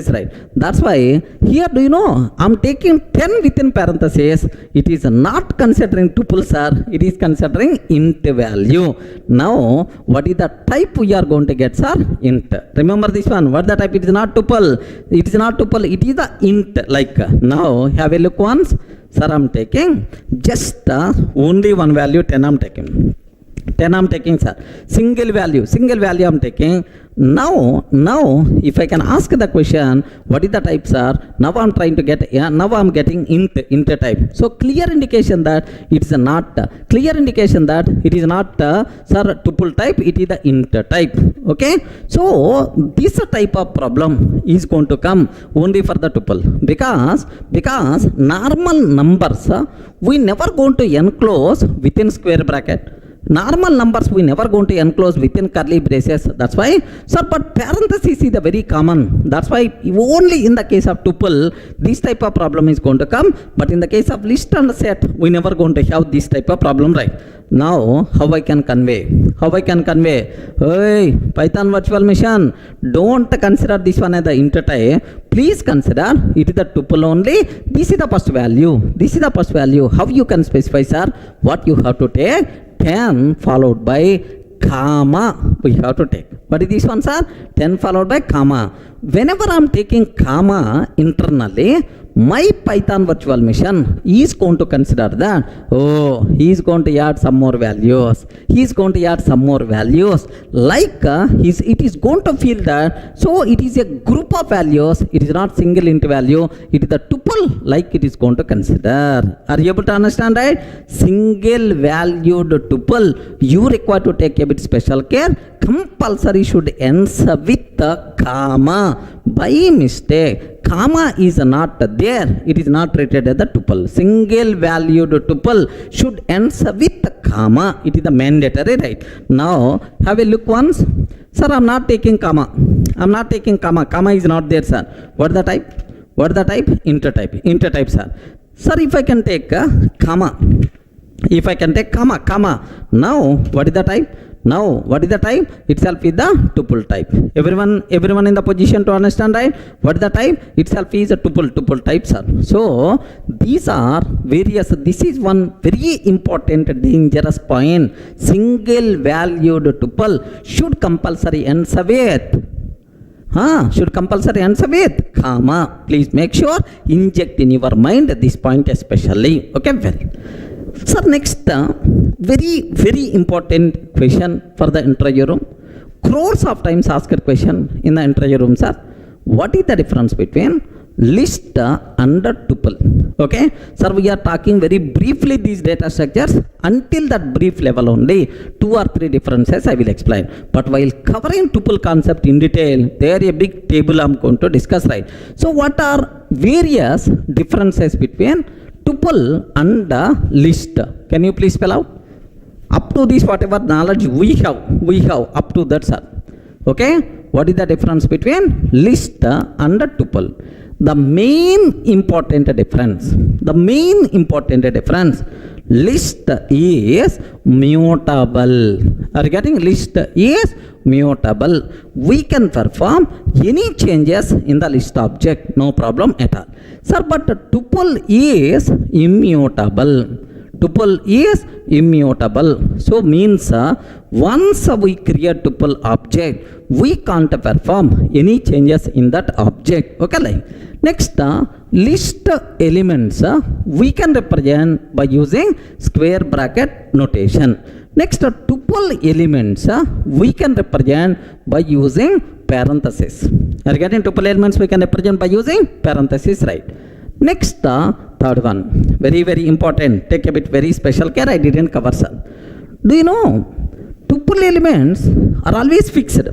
right? That's why here, do you know, I'm taking 10 within parenthesis. It is not considering tuple, sir. It is considering int value. Now, what is the type we are going to get, sir? Int. Remember this one. What the type? It is not tuple. It is not tuple. It is the int. Like now, have a look once. Sir, I'm taking just only one value, 10 I'm taking. 10 I'm taking, sir. Single value I'm taking. Now, if I can ask the question, what is the type, sir? Now I'm trying to get, now I'm getting int type. So clear indication that it is not, sir, tuple type, it is the int type. Okay. So this type of problem is going to come only for the tuple, because normal numbers, we never going to enclose within square bracket. Normal numbers we never going to enclose within curly braces. That's why, sir, but parenthesis is the very common. That's why only in the case of tuple, this type of problem is going to come. But in the case of list and set, we never going to have this type of problem, right? Now, how I can convey? Hey, Python virtual machine, don't consider this one as the int type. Please consider it is the tuple only. This is the first value. How you can specify, sir? What you have to take? 10 followed by comma we have to take. What is this one, sir? 10 followed by comma. Whenever I am taking comma internally, my Python virtual machine is going to consider that, oh, he is going to add some more values. Like it is going to feel that, so it is a group of values. It is not single int value. It is the tuple, like it is going to consider. Are you able to understand, right? Single valued tuple, you require to take a bit special care. Compulsory should end with the comma. By mistake, comma is not there. It is not treated as the tuple. Single valued tuple should end with the comma. It is the mandatory, right? Now, have a look once. Sir, I'm not taking comma. Comma is not there, sir. What the type? Int type, sir. Sir, if I can take comma. Now, what is the type? Itself is the tuple type. Everyone in the position to understand, right? What is the type? Itself is a tuple type, sir. So these are various. This is one very important dangerous point. Single valued tuple should compulsory end with comma. Please make sure inject in your mind this point especially. Okay, well. Sir, next, very important question for the interview room. Crores of times asked question in the interview room, sir. What is the difference between list and tuple? Okay, sir, we are talking very briefly these data structures. Until that brief level only, 2 or 3 differences I will explain. But while covering tuple concept in detail, there is a big table I'm going to discuss, right? So what are various differences between tuple and list? Can you please spell out? Up to this, whatever knowledge we have up to that, sir. Okay, what is the difference between list and tuple? the main important difference, list is mutable. Are you getting? List is mutable. We can perform any changes in the list object, no problem at all. Sir, but tuple is immutable. Tuple is immutable. So means once we create tuple object, we can't perform any changes in that object. Okay, like next list elements we can represent by using square bracket notation. Next tuple elements we can represent by using parenthesis. Are you getting? Tuple elements we can represent by using parenthesis, right? Next third one, very very important, take a bit very special care, I didn't cover, sir. Do you know tuple elements are always fixed?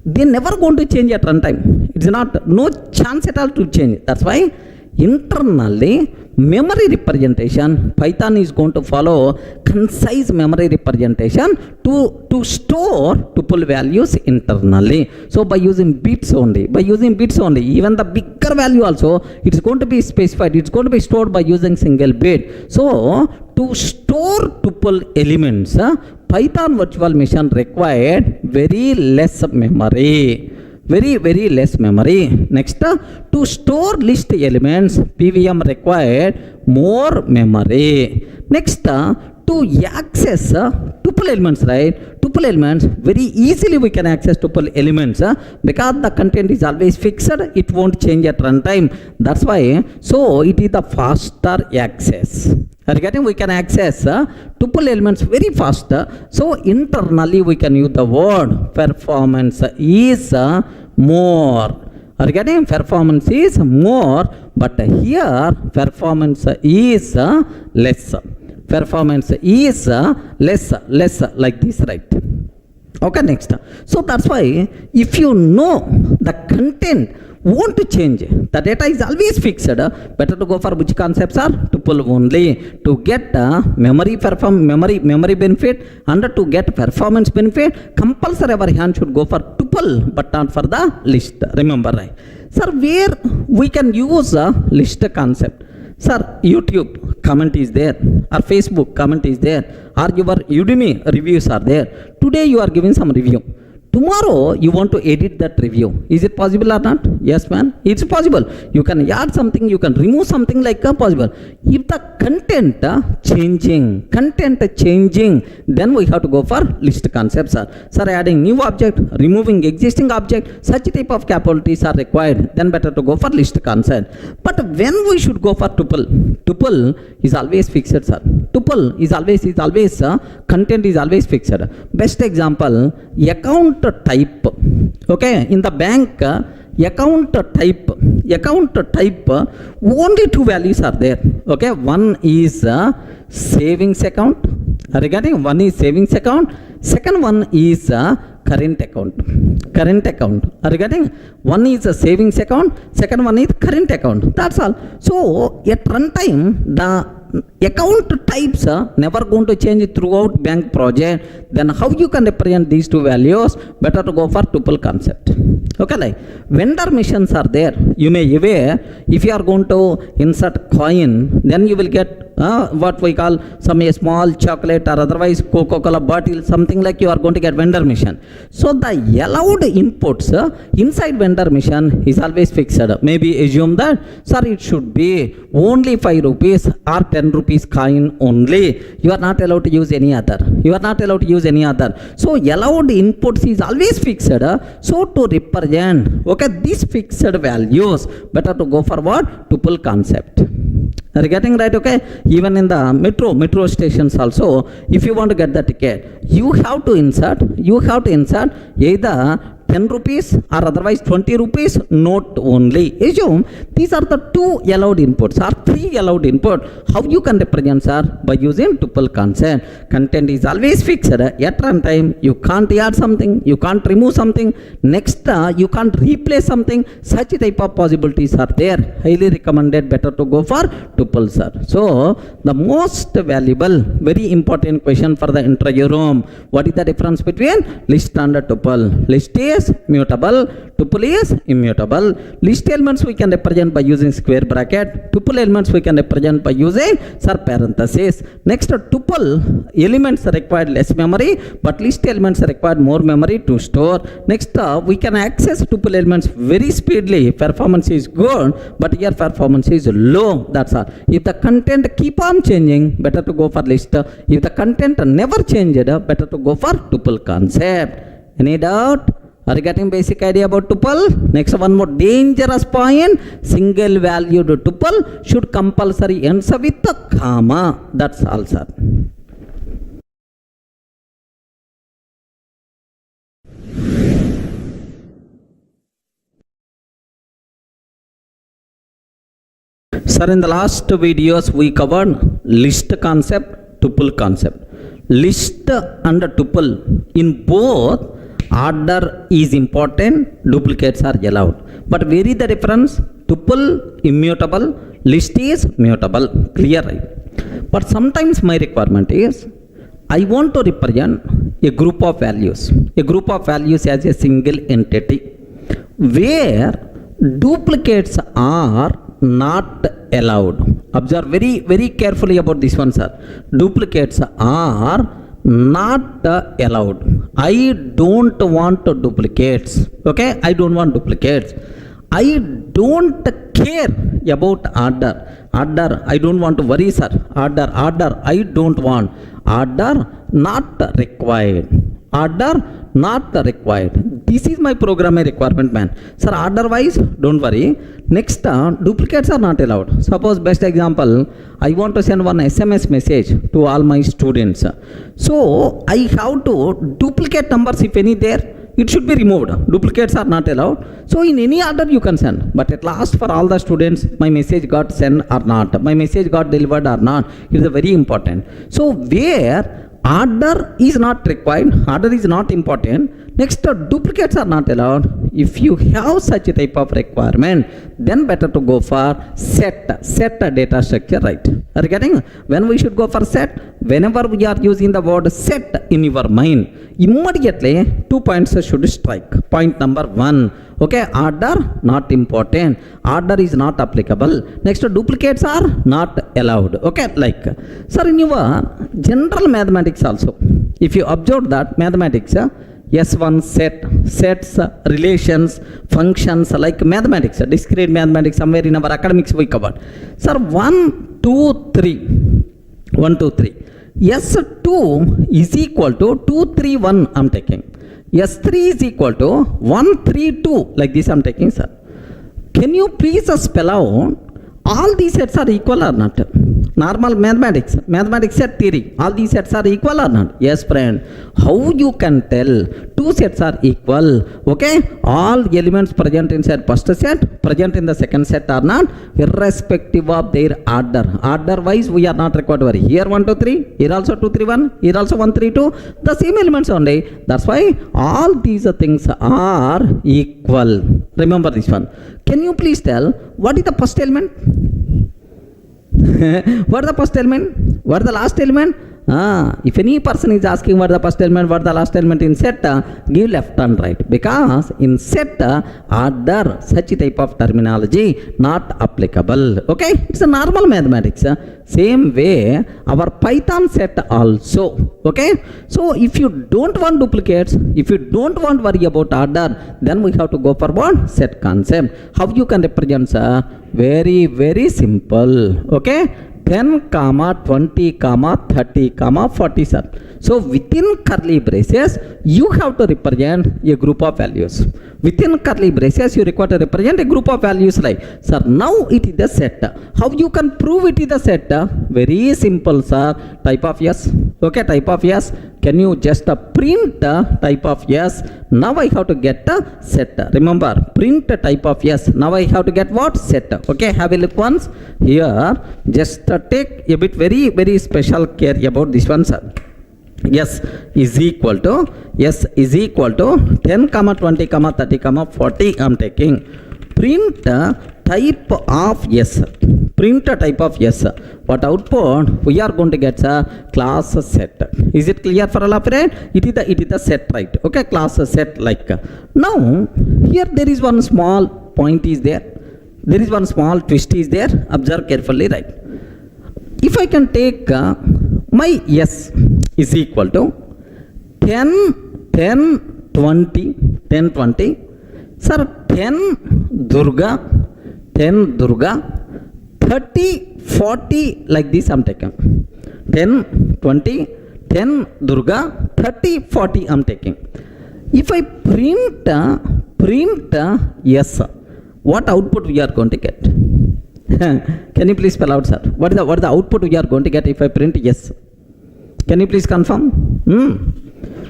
They never going to change at runtime. It's not, no chance at all to change. That's why internally memory representation, Python is going to follow concise memory representation to store tuple values internally. So by using bits only, even the bigger value also, it's going to be specified, it's going to be stored by using single bit. So to store tuple elements, Python virtual machine required very less memory. Very less memory. Next, to store list elements, PVM required more memory. Next, to access tuple elements, right? Tuple elements, very easily we can access tuple elements because the content is always fixed, it won't change at runtime. That's why, so it is the faster access. Are you getting? We can access tuple elements very fast. So internally we can use the word performance is more. Are you getting? Performance is more, but here performance is less. Performance is less, like this, right? Okay, next. So that's why if you know the content won't change, the data is always fixed, better to go for which concepts are tuple only to get memory benefit, and to get performance benefit compulsory our hand should go for tuple but not for the list. Remember, right? Sir, where we can use a list concept? Sir, YouTube comment is there, or Facebook comment is there, or your Udemy reviews are there. Today you are giving some review. Tomorrow you want to edit that review. Is it possible or not? Yes, man. It's possible. You can add something, you can remove something like possible. If the content changing, then we have to go for list concepts. Sir, adding new object, removing existing object, such type of capabilities are required. Then better to go for list concept. But when we should go for tuple? Tuple is always fixed, sir. Tuple is always content is always fixed. Best example, account type. Okay, in the bank account type only two values are there. Okay, one is savings account. Are you getting? One is savings account, second one is current account. Are you getting? One is a savings account, second one is current account. That's all. So at runtime the account types never going to change throughout bank project. Then how you can represent these two values? Better to go for tuple concept. Okay, like vendor machines are there. You may aware if you are going to insert coin, then you will get what we call some a small chocolate or otherwise Coca-Cola bottle, something like you are going to get vendor machine. So the allowed inputs inside vendor machine is always fixed. Maybe assume that, sir, it should be only 5 rupees or 10 rupees coin only. You are not allowed to use any other. So allowed inputs is always fixed. So to represent, okay, these fixed values, better to go for what? Tuple concept. Are you getting right? Okay, even in the metro stations also, if you want to get the ticket, you have to insert either 10 rupees or otherwise 20 rupees note only. Assume these are the two allowed inputs or three allowed input. How you can represent, sir? By using tuple concept. Content is always fixed. At runtime you can't add something, you can't remove something. Next you can't replace something. Such type of possibilities are there. Highly recommended, better to go for tuple, sir. So the most valuable, very important question for the interview room: what is the difference between list and tuple? List is is mutable, tuple is immutable. List elements we can represent by using square bracket, tuple elements we can represent by using parenthesis. Next, tuple elements required less memory, but list elements required more memory to store. Next, we can access tuple elements very speedily. Performance is good, but here performance is low. That's all. If the content keep on changing, better to go for list. If the content never changed, better to go for tuple concept. Any doubt? Are you getting basic idea about tuple? Next, one more dangerous point. Single valued tuple should compulsory ends with a comma. That's all, sir. Sir, in the last videos we covered list concept, tuple concept. List and tuple, in both order is important, duplicates are allowed. But where is the difference? Tuple immutable, list is mutable. Clear, right? But sometimes my requirement is I want to represent a group of values. A group of values as a single entity where duplicates are not allowed. Observe very carefully about this one, sir. Duplicates are not allowed. I don't want duplicates. Okay, I don't want duplicates. I don't care about order. Order, I don't want to worry, sir. Order, I don't want. Order not required. Order not required. This is my programming requirement, man. Sir, otherwise, don't worry. Next, duplicates are not allowed. Suppose, best example, I want to send one SMS message to all my students. So, I have to duplicate numbers, if any there, it should be removed. Duplicates are not allowed. So, in any order you can send. But at last, for all the students, my message got sent or not. My message got delivered or not. It is very important. So, where order is not required, order is not important. Next, duplicates are not allowed. If you have such a type of requirement, then better to go for set data structure, right? Are you getting? When we should go for set? Whenever we are using the word set in your mind, immediately 2 points should strike. Point number 1. Okay, order not important. Order is not applicable. Next, duplicates are not allowed. Okay, like, sir, in your general mathematics also, if you observe that mathematics, S1 set, sets, relations, functions, like mathematics, discrete mathematics, somewhere in our academics we covered. Sir, 1, 2, 3. 1, 2, 3. S2 is equal to 2, 3, 1 I'm taking. S3 is equal to 1, 3, 2. Like this I'm taking, sir. Can you please spell out all these sets are equal or not? Normal mathematics set theory, all these sets are equal or not? Yes, friend. How you can tell two sets are equal? Okay, all elements present inside first set, present in the second set are not, irrespective of their order. Order wise we are not required to worry. Here 1, 2, 3, here also 2, 3, 1, here also 1, 3, 2, the same elements only. That's why all these things are equal. Remember this one. Can you please tell what is the first element? What is the first element? What is the last element? If any person is asking what is the first element, what is the last element in set, give left and right. Because in set, order, such a type of terminology not applicable. Okay? It's a normal mathematics. Same way, our Python set also. Okay? So, if you don't want duplicates, if you don't want worry about order, then we have to go for what? Set concept. How you can represent, sir? Very, very simple. Okay? 10, 20, 30, 40, sir. So within curly braces, you have to represent a group of values. Within curly braces, you require to represent a group of values like, sir, now it is the set. How you can prove it is the set? Very simple, sir. Type of yes. Okay, type of yes. Can you just print type of yes? Now I have to get a set. Remember, print type of yes. Now I have to get what? Set. Okay, have a look once. Here, just take a bit very, very special care about this one, sir. Yes is equal to 10, 20, 30, 40 I'm taking. Print type of yes. print a type of S. What output we are going to get a class set. Is it clear for all of you, right? It is the set, right? Okay, class set like. Now here there is one small point is there. There is one small twist is there. Observe carefully, right? If I can take my S is equal to 10, 20, sir, 10 Durga, 30, 40, like this I'm taking. 10, 20, 10 Durga, 30, 40 I'm taking. If I print yes, what output we are going to get? Can you please spell out, sir? What is the output we are going to get if I print yes? Can you please confirm?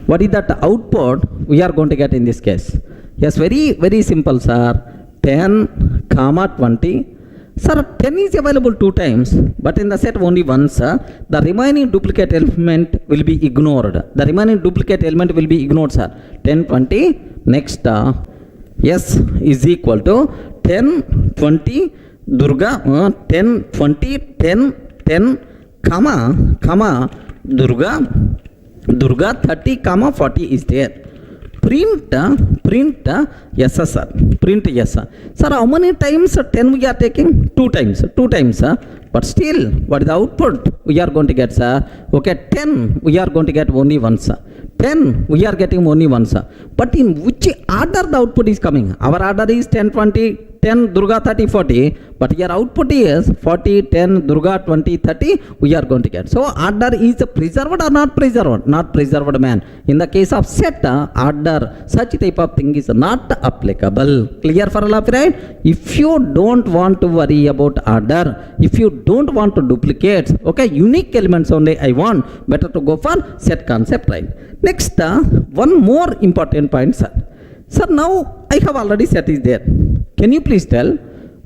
What is that output we are going to get in this case? Yes, very simple, sir. 10, 20. Sir, 10 is available 2 times, but in the set only once. The remaining duplicate element will be ignored. The remaining duplicate element will be ignored, sir. 10, 20. Next, S is equal to 10, 20, Durga, 10, 20, 10, comma, Durga, 30, 40 is there. Print yes, sir. Print yes, sir. Sir, how many times 10 we are taking? 2 times. But still, what is the output we are going to get, sir? Okay, 10 we are going to get only once. 10 we are getting only once. But in which order the output is coming? Our order is 10, 20, 10 Durga, 30, 40. But your output is 40, 10 Durga, 20, 30 we are going to get. So order is preserved or not preserved? Not preserved, man. In the case of set, order, such type of thing is not applicable. Clear for all of you, right? If you don't want to worry about order, if you don't want to duplicate, okay, unique elements only I want, better to go for set concept, right? Next, one more important point, sir. Sir, now I have already set is there. Can you please tell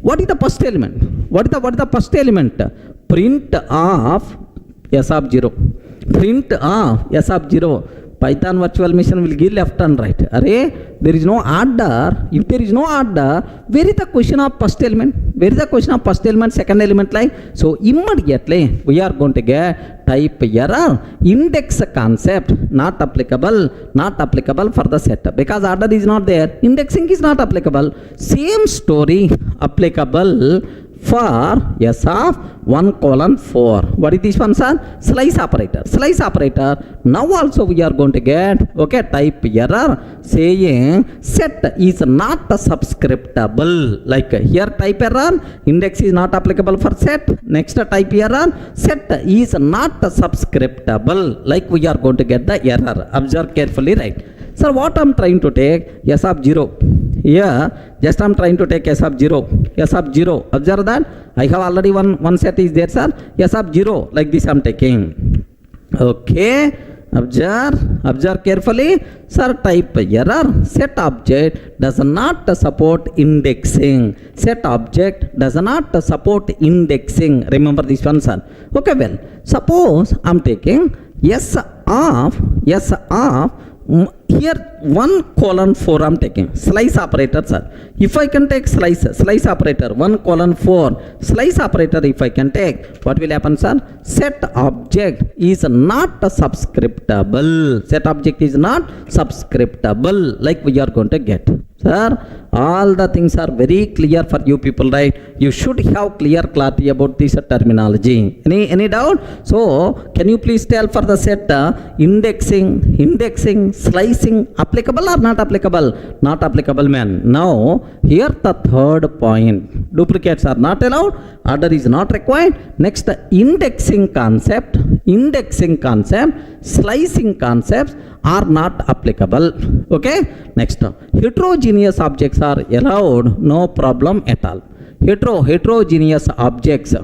what is the first element? What is the first element? Print of S of 0. Print of S of 0. Python virtual machine will give left and right. Array, there is no order. If there is no order, where is the question of first element? Where is the question of first element, second element like? So immediately we are going to get type error. Index concept not applicable for the set because order is not there. Indexing is not applicable. Same story applicable for S of 1:4. What is this one, sir? Slice operator. Slice operator. Now also we are going to get, okay, type error saying set is not subscriptable. Like here type error, index is not applicable for set. Next type error, set is not subscriptable. Like we are going to get the error. Observe carefully, right? Sir, what I am trying to take? S of 0. Here, just I am trying to take S of 0. S of 0. Observe that. I have already one set is there, sir. S of 0. Like this I am taking. Okay. Observe carefully. Sir, type error. Set object does not support indexing. Set object does not support indexing. Remember this one, sir. Okay, well, suppose I am taking S of here 1:4 I'm taking slice operator, sir. If I can take slice operator 1:4 slice operator, if I can take, what will happen, sir? Set object is not subscriptable. Set object is not subscriptable. Like we are going to get. Sir, all the things are very clear for you people, right? You should have clarity about this terminology. Any doubt? So, can you please tell for the set indexing, slicing, applicable or not applicable? Not applicable, man. Now, here the third point. Duplicates are not allowed. Order is not required. Next, indexing concept, slicing concepts are not applicable. Okay. Next, heterogeneous objects are allowed, no problem at all. Heterogeneous objects are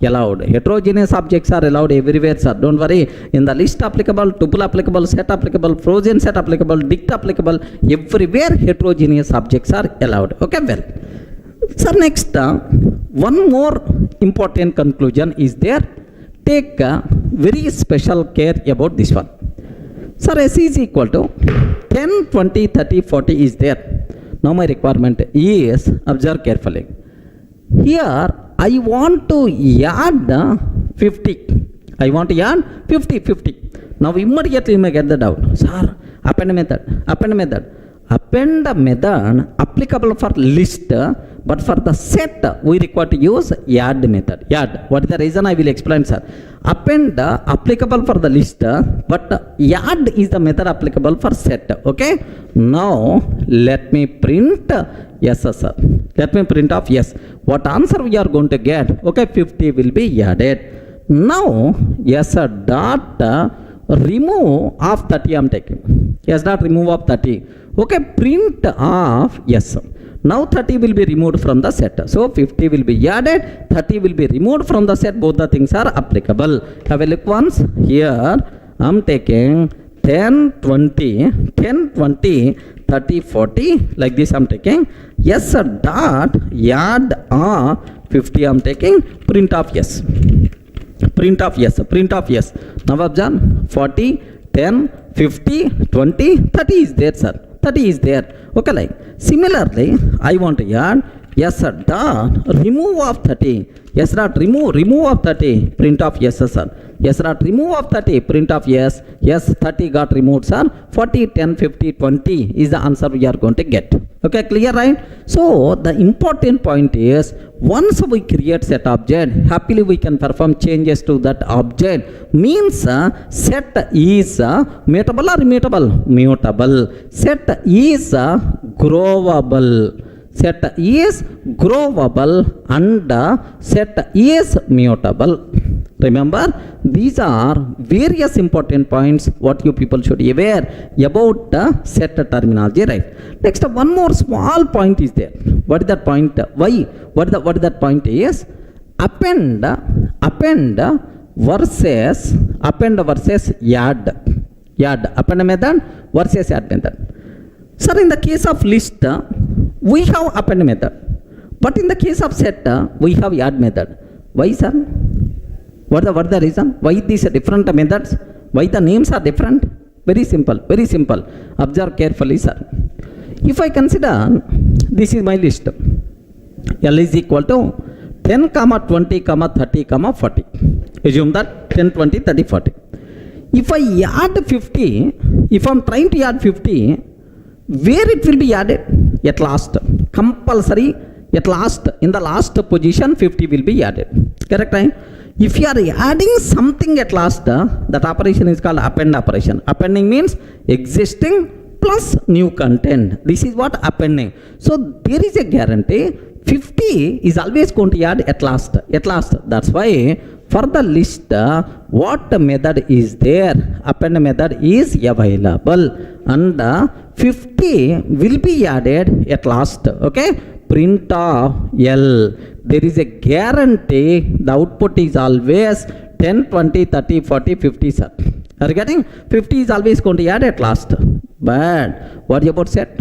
allowed. Heterogeneous objects are allowed everywhere, sir. Don't worry. In the list applicable, tuple applicable, set applicable, frozen set applicable, dict applicable, everywhere heterogeneous objects are allowed. Okay, well. Sir, next, one more important conclusion is there. Take very special care about this one. Sir, S is equal to 10, 20, 30, 40 is there. Now my requirement is, observe carefully. Here I want to add 50. I want to add 50. Now immediately you may get the doubt. Sir, append method. Append method applicable for list, but for the set we require to use add method. Add. What is the reason? I will explain, sir. Append applicable for the list, but add is the method applicable for set. Okay. Now let me print yes, sir. Let me print off yes. What answer we are going to get? Okay, 50 will be added. Now yes, sir, dot remove of 30 I am taking. Yes, dot remove of 30. Okay, print of yes. Now 30 will be removed from the set. So 50 will be added, 30 will be removed from the set. Both the things are applicable. Have a look once. Here I am taking 10, 20, 30, 40. Like this I am taking. Yes, sir, dot add 50 I am taking. Print of yes. Print of yes. Now observe 40, 10, 50, 20, 30 is there, sir. 30 is there. Okay, like similarly, I want to add yes, sir, dot remove of 30. Yes, dot remove of 30. Print of yes, sir. Yes, dot remove of 30. Print of yes. Yes, 30 got removed, sir. 40, 10, 50, 20 is the answer we are going to get. Okay, clear, right? So the important point is, once we create set object, happily we can perform changes to that object. Means set is mutable or immutable? Mutable. Set is growable. Set is growable and set is mutable. Remember, these are various important points what you people should be aware about set terminology, right? Next, one more small point is there. What is that point? Why? What is that point is? Append versus add. Append method versus add method. Sir, in the case of list, we have append method, but in the case of set, we have add method. Why, sir? What is the reason? Why these different methods? Why the names are different? Very simple. Observe carefully, sir. If I consider this is my list, L is equal to 10, 20, 30, 40. Assume that 10, 20, 30, 40. If I add 50, if I am trying to add 50, where it will be added? At last. Compulsory, at last. In the last position, 50 will be added. Correct, right? If you are adding something at last, that operation is called append operation. Appending means existing plus new content. This is what appending. So there is a guarantee 50 is always going to add at last. That's why for the list, what method is there? Append method is available and 50 will be added at last. Okay, print of L. There is a guarantee the output is always 10, 20, 30, 40, 50, sir. Are you getting? 50 is always going to add at last. But what about set?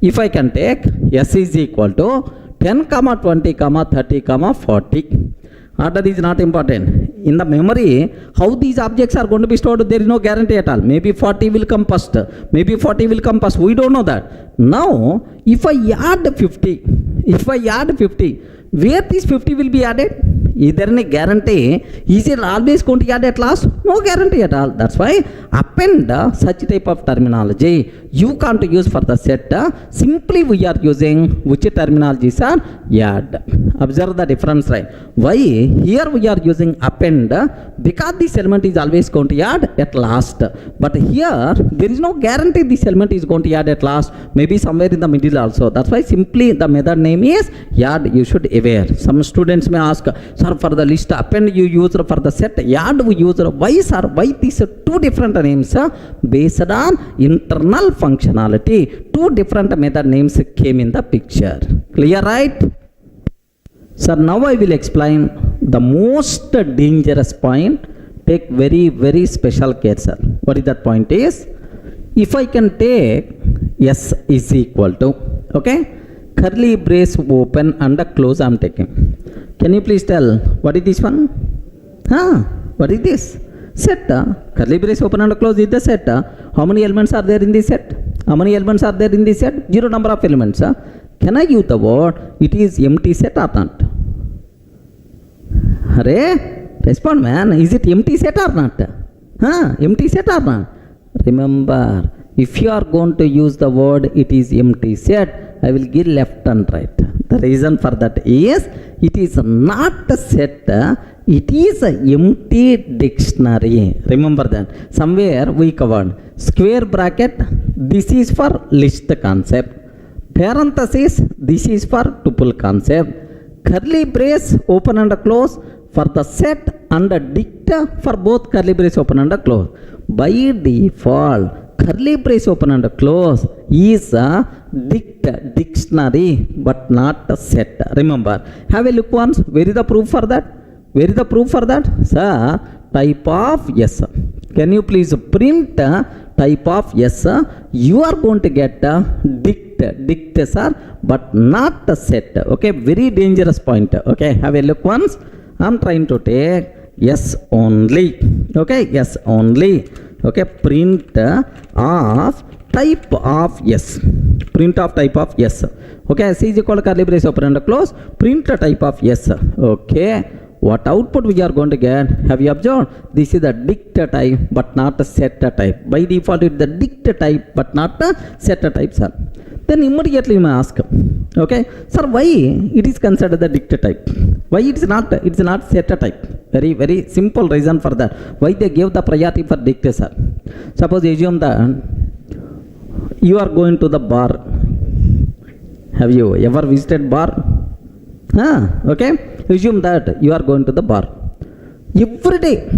If I can take S is equal to 10, 20, 30, 40. Order is not important. In the memory, how these objects are going to be stored, there is no guarantee at all. Maybe 40 will come first. We don't know that. Now, if I add 50, where this 50 will be added? Is there any guarantee? Is it always going to add at last? No guarantee at all. That's why append such type of terminology you can't use for the set. Simply we are using which terminologies are add. Observe the difference, right? Why here we are using append? Because this element is always going to add at last. But here there is no guarantee this element is going to add at last. Maybe somewhere in the middle also. That's why simply the method name is add. You should aware. Some students may ask, sir, for the list append you use for the set, add we use. Why, sir? Why these two different names? Based on internal functionality. Two different method names came in the picture. Clear, right? Sir, now I will explain the most dangerous point. Take very special care, sir. What is that point is? If I can take S is equal to, okay, curly brace open and close I am taking. Can you please tell what is this one? What is this? Set. Curly brace open and close is the set. How many elements are there in this set? Zero number of elements. Can I use the word it is empty set or not? Hare, respond man, is it empty set or not? Empty set or not? Remember, if you are going to use the word it is empty set, I will give left and right. The reason for that is it is not a set, it is an empty dictionary. Remember that. Somewhere we covered square bracket, this is for list concept. Parenthesis, this is for tuple concept. Curly brace open and close for the set and dict for both curly brace open and close. By default, curly brace open and close is a dictionary but not a set. Remember, have a look once. Where is the proof for that? Where is the proof for that? Sir, type of yes. Can you please print type of yes? You are going to get dict sir, but not a set. Okay, very dangerous point. Okay, have a look once. I am trying to take yes only. Okay, yes only. Okay, print of type of yes. Print of type of yes. Okay, C is equal to curly brace open and close. Print a type of yes. Okay, what output we are going to get? Have you observed? This is the dict type but not a set type. By default, it is the dict type but not a set type, sir. Then immediately you may ask, okay, sir, why it is considered the dict type? Why it is not? It's not set type. Very, very simple reason for that. Why they gave the priority for dict, sir? Suppose assume that you are going to the bar. Have you ever visited bar? Okay. Assume that you are going to the bar. Every day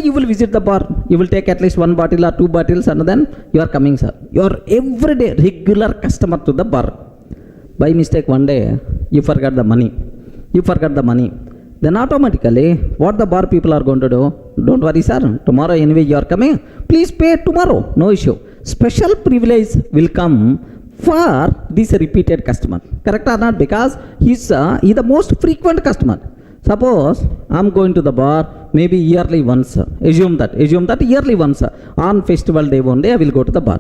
you will visit the bar. You will take at least 1 bottle or 2 bottles and then you are coming, sir. You are everyday regular customer to the bar. By mistake one day you forgot the money. Then automatically what the bar people are going to do? Don't worry, sir. Tomorrow anyway you are coming. Please pay tomorrow. No issue. Special privilege will come for this repeated customer. Correct or not? Because he's the most frequent customer. Suppose I am going to the bar maybe yearly once. Assume that yearly once. On festival day one day I will go to the bar.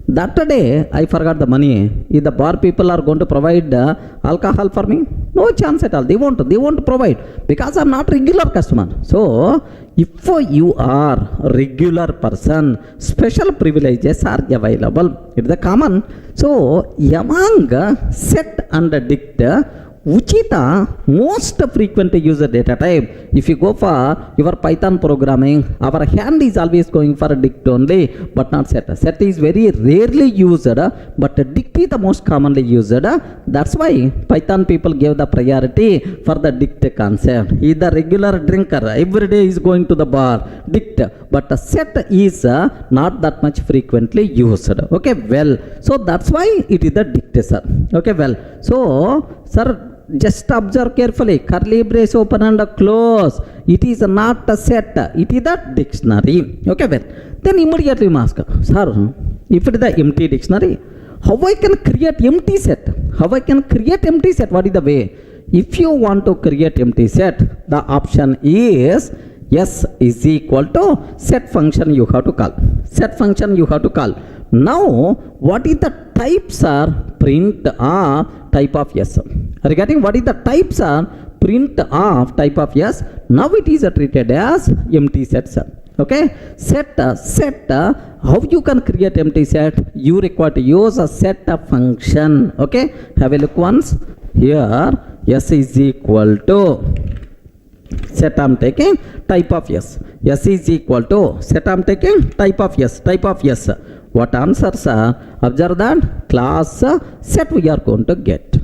That day I forgot the money. If the bar people are going to provide alcohol for me? No chance at all. They won't provide because I am not regular customer. So if you are regular person, special privileges are available. It is the common. So among set and dict, which is the most frequent user data type? If you go for your Python programming, our hand is always going for dict only, but not set. Set is very rarely used, but dict is the most commonly used. That's why Python people gave the priority for the dict concept. He is the regular drinker. Every day is going to the bar. Dict. But set is not that much frequently used. Okay, well. So that's why it is the dict, sir. Okay, well. So, sir, just observe carefully. Curly brace open and close. It is not a set. It is a dictionary. Okay, well. Then immediately you ask, sir, if it is the empty dictionary, how I can create empty set? What is the way? If you want to create empty set, the option is S is equal to set function you have to call. Now, what is the types are print of type of yes. Regarding what is the types are print of type of yes. Now it is treated as empty set, sir. Okay, set. How you can create empty set? You require to use a set function. Okay, have a look once. Here S is equal to set I am taking type of yes. S is equal to set I am taking type of yes. What answers are? Observe that class set we are going to get.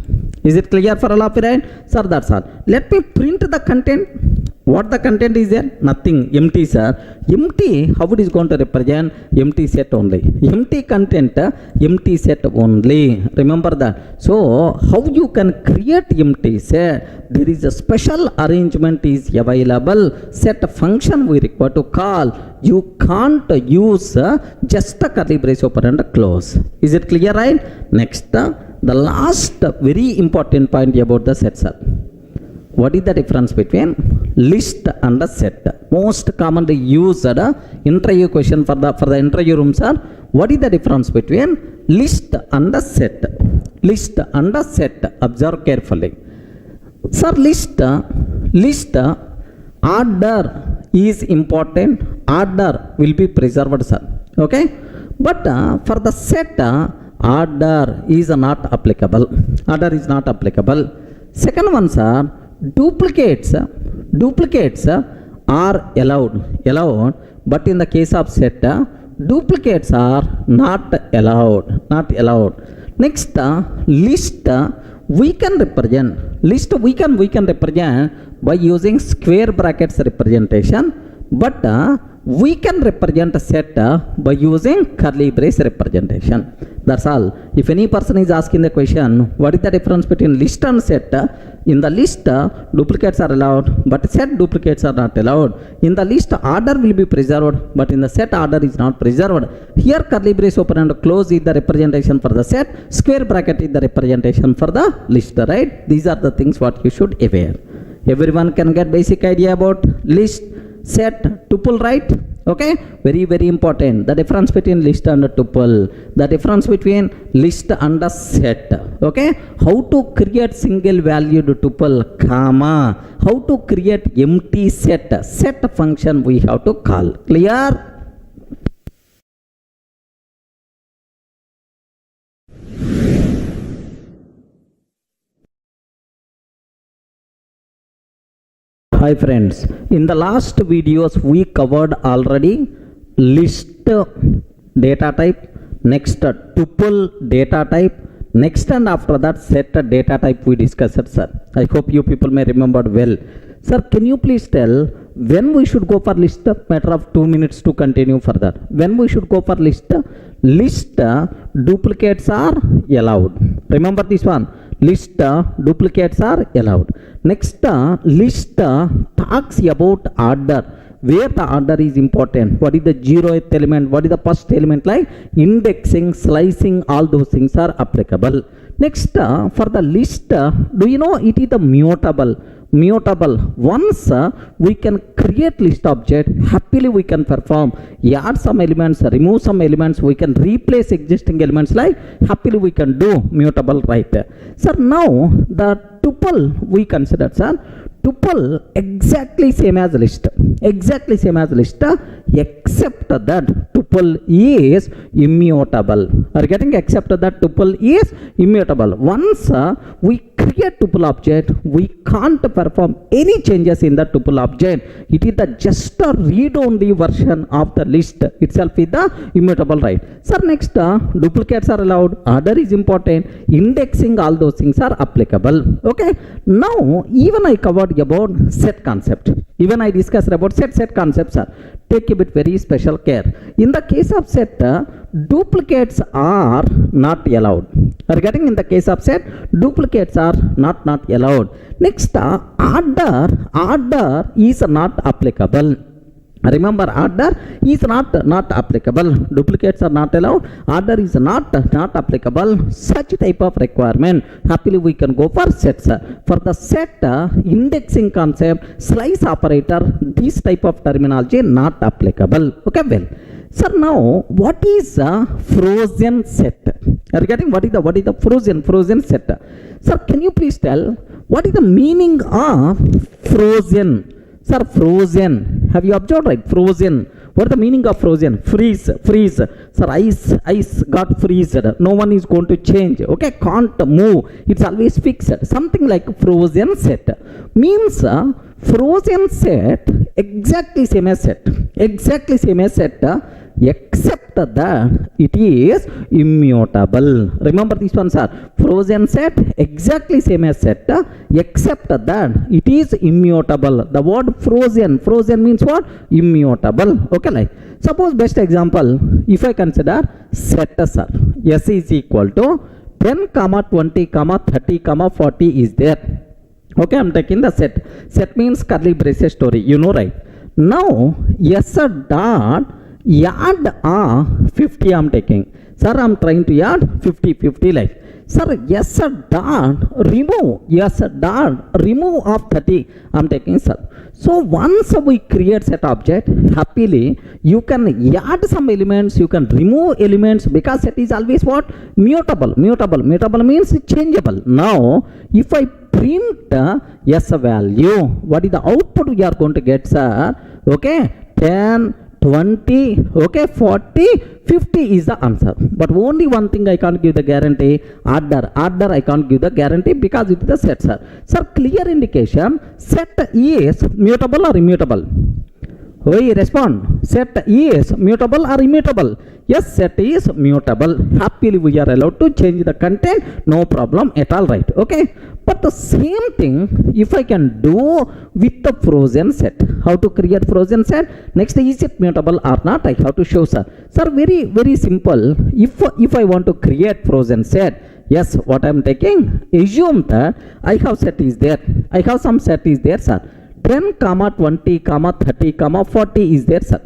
Is it clear for all of you, right? Sir, that's all. Let me print the content. What the content is there? Nothing. Empty, sir. Empty, how it is going to represent? Empty set only. Empty content, empty set only. Remember that. So, how you can create empty set? There is a special arrangement is available. Set function we require to call. You can't use just a curly brace open and close. Is it clear, right? Next, the last very important point about the set, sir. What is the difference between list and a set? Most commonly used interview question for the interview room, sir. What is the difference between list and a set? list and set. Observe carefully. Sir, list order is important. Order will be preserved, sir. Okay. But for the set, order is not applicable. Order is not applicable. Second one, sir, duplicates are allowed, but in the case of set, duplicates are not allowed. Next, list we can represent by using square brackets representation, but we can represent a set by using curly brace representation. That's all. If any person is asking the question, what is the difference between list and set? In the list, duplicates are allowed, but set duplicates are not allowed. In the list, order will be preserved, but in the set, order is not preserved. Here, curly brace open and close is the representation for the set. Square bracket is the representation for the list, right? These are the things what you should aware. Everyone can get basic idea about list, set, tuple, right? Okay, very very important. The difference between list and tuple, the difference between list and a set. Okay, how to create single valued tuple, comma, how to create empty set function we have to call. Clear? Hi friends, in the last videos we covered already list data type, next tuple data type, next and after that set data type we discussed, sir. I hope you people may remember well. Sir, can you please tell when we should go for list? Matter of 2 minutes to continue further. When we should go for list? List duplicates are allowed. Remember this one. List duplicates are allowed. Next, list talks about order, where the order is important. What is the 0th element? What is the first element? Like indexing, slicing, all those things are applicable. Next, for the list, do you know it is the mutable? Once we can create list object, happily we can perform, add some elements, remove some elements, we can replace existing elements, like happily we can do mutable, right? Sir, now the tuple we consider, sir, tuple exactly same as list, except that tuple is immutable. Are you getting? Except that tuple is immutable. Once we create tuple object, we can't perform any changes in the tuple object. It is the just a read-only version of the list itself is the immutable, right? Sir, next, duplicates are allowed, order is important, indexing, all those things are applicable. Okay, now even I covered about set concept. Even I discussed about set concepts. Take a bit very special care. In the case of set, duplicates are not allowed. Are you getting? In the case of set, duplicates are not allowed. Next, order is not applicable. Remember, order is not applicable. Duplicates are not allowed. Order is not applicable. Such type of requirement, happily we can go for sets. For the set, indexing concept, slice operator, this type of terminology not applicable. Okay, well. Sir, now what is a frozen set? Are you getting? What is the frozen set? Sir, can you please tell what is the meaning of frozen? Sir, frozen. Have you observed, right? Frozen. What is the meaning of frozen? Freeze. Sir, ice got freezed. No one is going to change. Okay, can't move. It's always fixed. Something like frozen set. Means frozen set exactly same as set. Except that it is immutable. Remember this one, sir. Frozen set exactly same as set, except that it is immutable. The word frozen means what? Immutable. Okay, like suppose best example, if I consider set, sir, s is equal to 10, 20, 30, 40 is there. Okay, I'm taking the set. Set means curly braces story, you know, right? Now s dot add 50 I'm taking. Sir, I'm trying to add 50 like. Sir, yes sir dot remove, yes sir dot remove of 30 I'm taking, sir. So once we create set object, happily you can add some elements, you can remove elements, because set is always what? Mutable means changeable. Now if I print yes value, what is the output we are going to get, sir? Okay, 10, 20, okay, 40, 50 is the answer. But only one thing I can't give the guarantee, order I can't give the guarantee, because it is the set, sir. Sir, clear indication, set is mutable or immutable? We respond, set is mutable or immutable? Yes, set is mutable. Happily we are allowed to change the content, no problem at all, right? Okay, but the same thing if I can do with the frozen set. How to create frozen set? Next, is it mutable or not? I have to show, sir. Sir, very simple. If I want to create frozen set, yes, what I am taking, assume that I have set is there, I have some set is there, sir. 10, 20, 30, 40 is there, sir.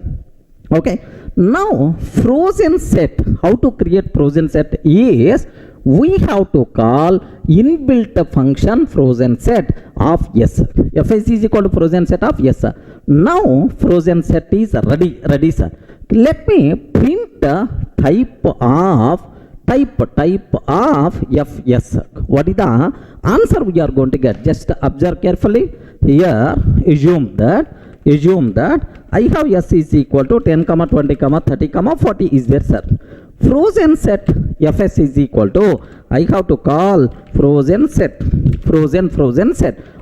Okay, now frozen set, how to create frozen set is, we have to call inbuilt function frozen set of yes. Fs is equal to frozen set of yes, sir. Now frozen set is ready, sir. Let me print type of fs. What is the answer we are going to get? Just observe carefully. Here assume that I have s is equal to 10, 20, 30, 40 is there, sir. Frozen set fs is equal to, I have to call frozen set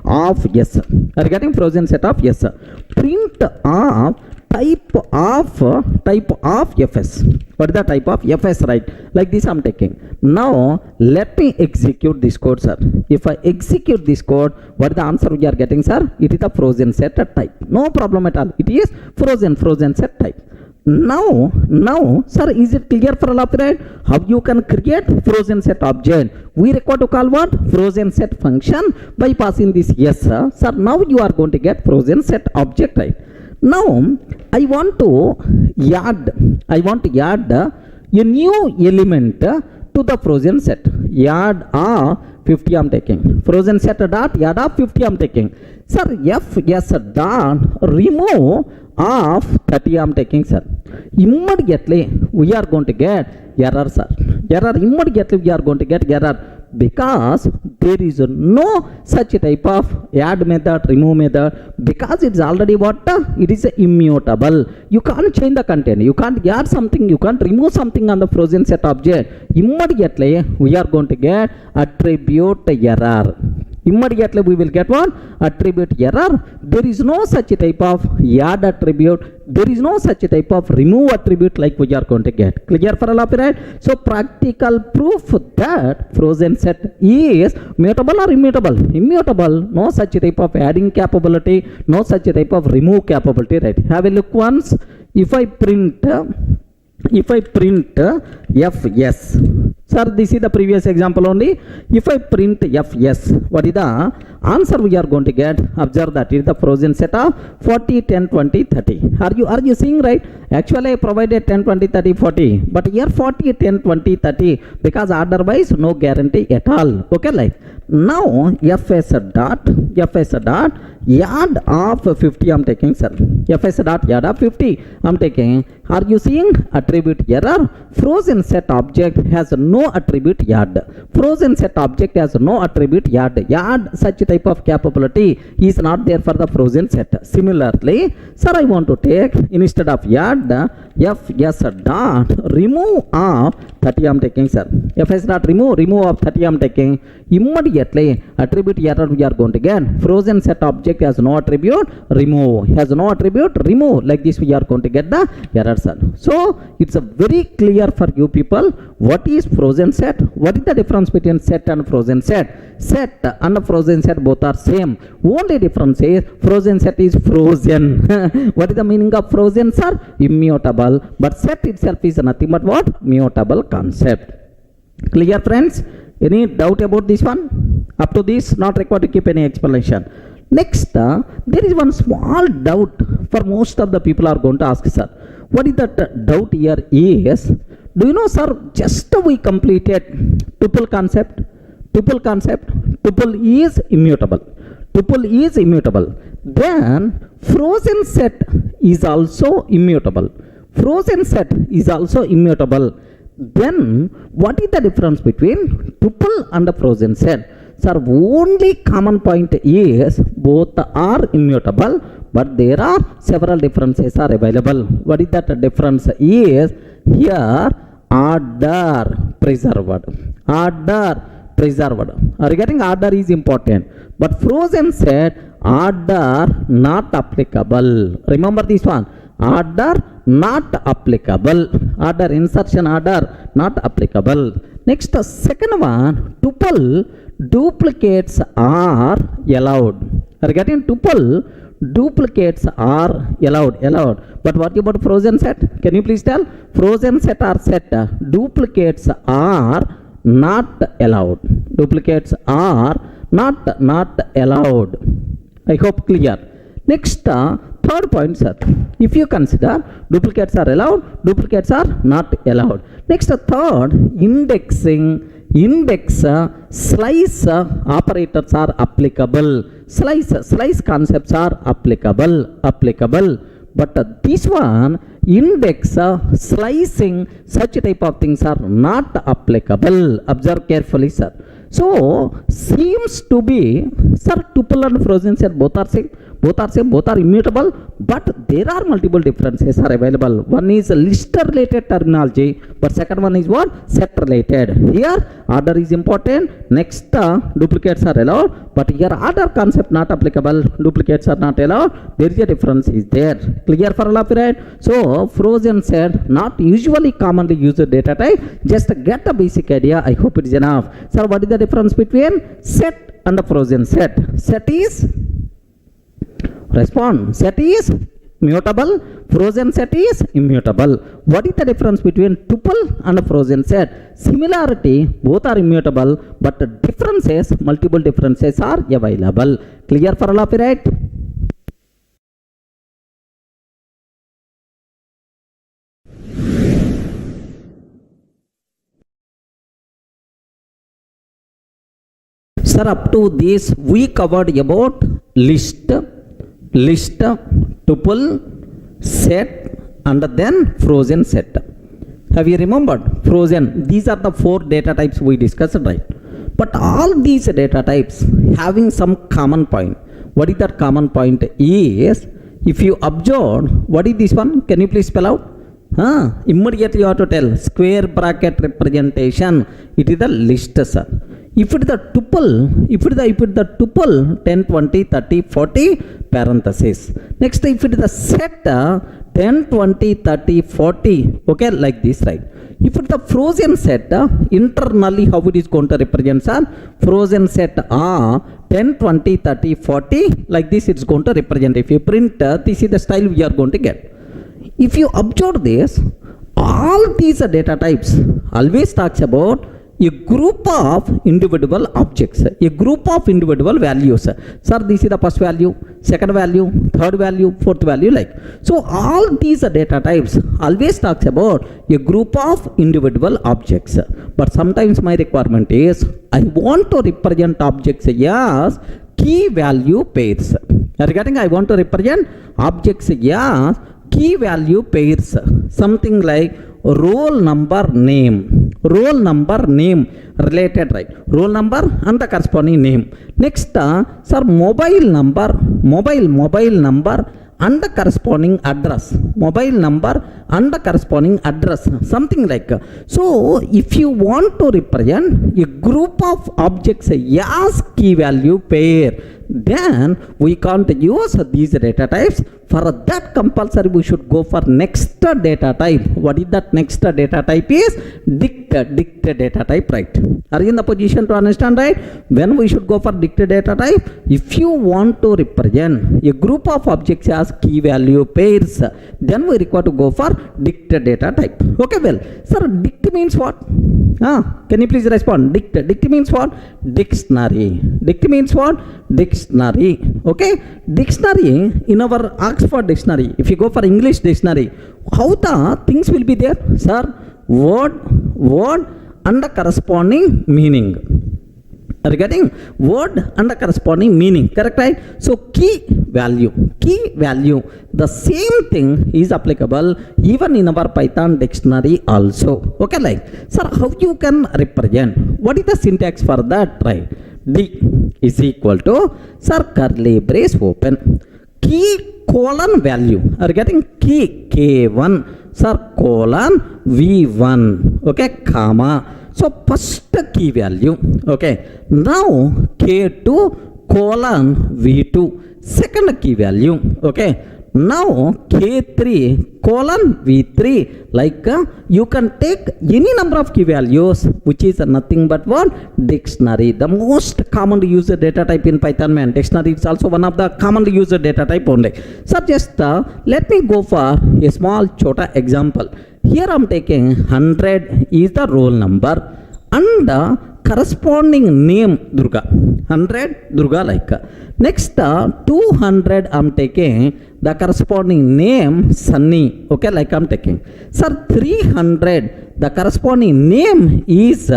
of yes. Are you getting? Frozen set of yes. Print of type of fs. What is the type of fs, right? Like this I'm taking. Now let me execute this code, sir. If I execute this code, what is the answer we are getting, sir? It is a frozen set type. No problem at all. It is frozen set type. Now, sir, is it clear for all of you, right? How you can create frozen set object? We require to call what? Frozen set function by passing this yes, sir. Sir, now you are going to get frozen set object, right? Now I want to add a new element to the frozen set. Add 50 I'm taking. Frozen set dot add 50 I'm taking. Sir, yes dot remove of 30 I'm taking, sir. Immediately we are going to get error, sir. Immediately we are going to get error, because there is no such type of add method, remove method, because it's already what? It is immutable. You can't change the content, you can't add something, you can't remove something on the frozen set object. Immediately we are going to get attribute error. Immediately we will get what? Attribute error. There is no such type of add attribute, there is no such type of remove attribute like we are going to get. Clear for all of you, right? So practical proof that frozen set is mutable or immutable? Immutable. No such type of adding capability, no such type of remove capability, right? Have a look once. If I print fs, sir, this is the previous example only. If I print fs, what is the answer we are going to get? Observe that it is the frozen set of 40, 10, 20, 30. Are you seeing, right? Actually I provided 10, 20, 30, 40, but here 40, 10, 20, 30, because otherwise no guarantee at all. Okay, like now fs dot add of 50 I'm taking, sir. Fs dot add of 50 I'm taking. Are you seeing? Attribute error. Frozen set object has no attribute add. Frozen set object has no attribute add. Add such type of capability is not there for the frozen set. Similarly, sir, I want to take, instead of add, fs dot remove of 30 I'm taking, sir. Fs dot remove of 30 I'm taking. Immediately attribute error we are going to get. Frozen set object has no attribute, remove. Has no attribute, remove. Like this we are going to get the error, sir. So it's a very clear for you people what is frozen set, what is the difference between set and frozen set. Set and frozen set both are same. Only difference is frozen set is frozen. What is the meaning of frozen, sir? Immutable. But set itself is nothing but what? Mutable concept. Clear, friends? Any doubt about this one? Up to this, not required to keep any explanation. Next, there is one small doubt for most of the people are going to ask, sir. What is that doubt here is, Do you know, sir, just we completed tuple concept. Tuple concept. Tuple is immutable. Tuple is immutable. Then frozen set is also immutable. Frozen set is also immutable. Then what is the difference between tuple and the frozen set? Sir, only common point is both are immutable, but there are several differences are available. What is that difference is here order preserved. Order preserved. Are you getting? Order is important, but frozen set order not applicable. Remember this one. Order not applicable. Order insertion order not applicable. Next, second one, tuple duplicates are allowed. Are you getting? Tuple duplicates are allowed. But what about frozen set? Can you please tell? Frozen set or set duplicates are not allowed. Duplicates are not allowed. I hope clear. Next, third point, sir. If you consider duplicates are allowed, duplicates are not allowed. Next, third, indexing. Index slice operators are applicable. Slice concepts are applicable. But this one, index slicing, such type of things are not applicable. Observe carefully, sir. So seems to be, sir, tuple and frozen set both are same, both are immutable, but there are multiple differences are available. One is list related terminology, but second one is what? Set related. Here order is important. Next, duplicates are allowed, but here order concept not applicable, duplicates are not allowed. There is a difference is there. Clear for all of you, right? So frozen set not usually commonly used data type. Just get a basic idea. I hope it is enough. Sir, what is the difference between set and the frozen set? Set is respond. Set is mutable. Frozen set is immutable. What is the difference between tuple and frozen set? Similarity, both are immutable, but differences, multiple differences are available. Clear for all of you, right? Sir, up to this we covered about list, tuple, set, and then frozen set. Have you remembered? Frozen. These are the 4 data types we discussed, right? But all these data types having some common point. What is that common point is, if you observe, what is this one? Can you please spell out? Immediately you have to tell. Square bracket representation. It is the list, sir. If it is the tuple, if it is the tuple 10, 20, 30, 40 parenthesis. Next, if it is the set 10, 20, 30, 40, okay, like this, right? If it is the frozen set, internally how it is going to represent, sir? Frozen set 10, 20, 30, 40, like this it's going to represent. If you print, this is the style we are going to get. If you observe this, all these data types always talks about a group of individual objects, a group of individual values. Sir, this is the first value, second value, third value, fourth value, like. So all these data types always talks about a group of individual objects. But sometimes my requirement is, I want to represent objects as key value pairs. Regarding I want to represent objects as key value pairs. Something like roll number name related, right? Roll number and the corresponding name. Next, sir, mobile number and the corresponding address. Mobile number and the corresponding address. Something like. So if you want to represent a group of objects as key value pair, then we can't use these data types. For that compulsory we should go for next data type. What is that next data type is? Dict data type, right? Are you in the position to understand, right? When we should go for dict data type? If you want to represent a group of objects as key value pairs, then we require to go for dict data type. Okay, well, sir, dict means what? Can you please respond? Dict means what? Dictionary. Dict means what? Dictionary. Okay, dictionary in our Oxford dictionary. If you go for English dictionary, how the things will be there, sir? word and the corresponding meaning. Are you getting? Word and the corresponding meaning, correct, right? So key value, the same thing is applicable even in our Python dictionary also. Okay, like, sir, how you can represent? What is the syntax for that, right? D is equal to, sir, curly brace open, key colon value. Are you getting? Key K1, sir, colon V1, okay, comma. So first key value, okay. Now K2 colon V2, second key value, okay. Now K3 colon V3, like you can take any number of key values, which is nothing but what? Dictionary. The most commonly used data type in Python, man. Dictionary is also one of the commonly used data type only. So just let me go for a small chota example. Here I am taking 100 is the roll number and the corresponding name Durga. 100 Durga, like. Next 200 I am taking the corresponding name Sunny, okay, like I am taking. Sir, 300 the corresponding name is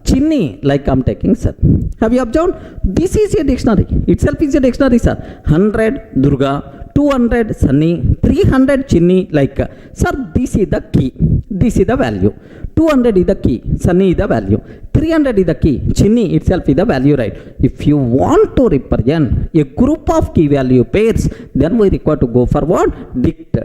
Chinny, like I am taking, sir. Have you observed? This is a dictionary. Itself is a dictionary, sir. 100 Durga, 200 Sunny, 300 Chinny, like. Sir, this is the key. This is the value. 200 is the key. Sunny is the value. 300 is the key. Chinny itself is the value, right? If you want to represent a group of key value pairs, then we require to go for what?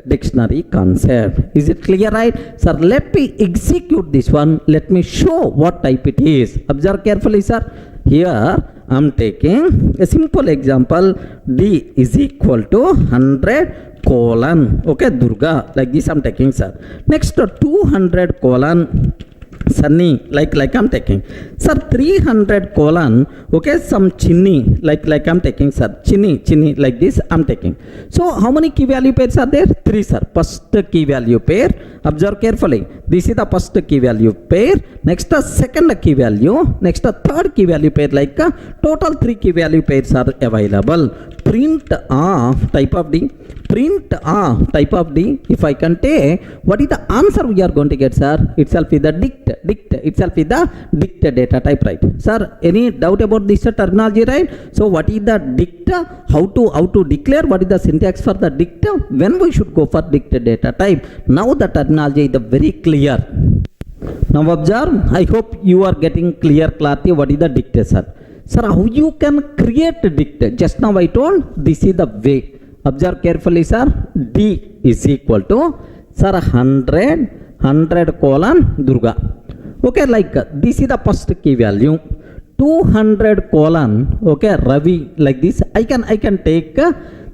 Dictionary concept. Is it clear, right? Sir, let me execute this one. Let me show what type it is. Observe carefully, sir. Here I am taking a simple example. D is equal to 100 colon, okay, Durga, like this I am taking, sir. Next 200 colon Sunny, like I'm taking, sir. 300 colon, okay, some Chinny, like I'm taking, sir. Chinny, like this I'm taking. So how many key value pairs are there? 3, sir. First key value pair, observe carefully. This is the first key value pair. Next second key value. Next third key value pair, like total 3 key value pairs are available. Print of type of D. Print of type of D. If I can take, what is the answer we are going to get, sir? Itself is the dict. Itself is the dict data type, right? Sir, any doubt about this terminology, right? So what is the dict? How to declare? What is the syntax for the dict? When we should go for dict data type? Now the terminology is very clear. Now observe. I hope you are getting clarity. What is the dict, sir? Sir, how you can create a dict? Just now I told this is the way. Observe carefully, sir. D is equal to, sir, 100 colon Durga. Okay, like this is the first key value. 200 colon, okay, Ravi, like this. I can take.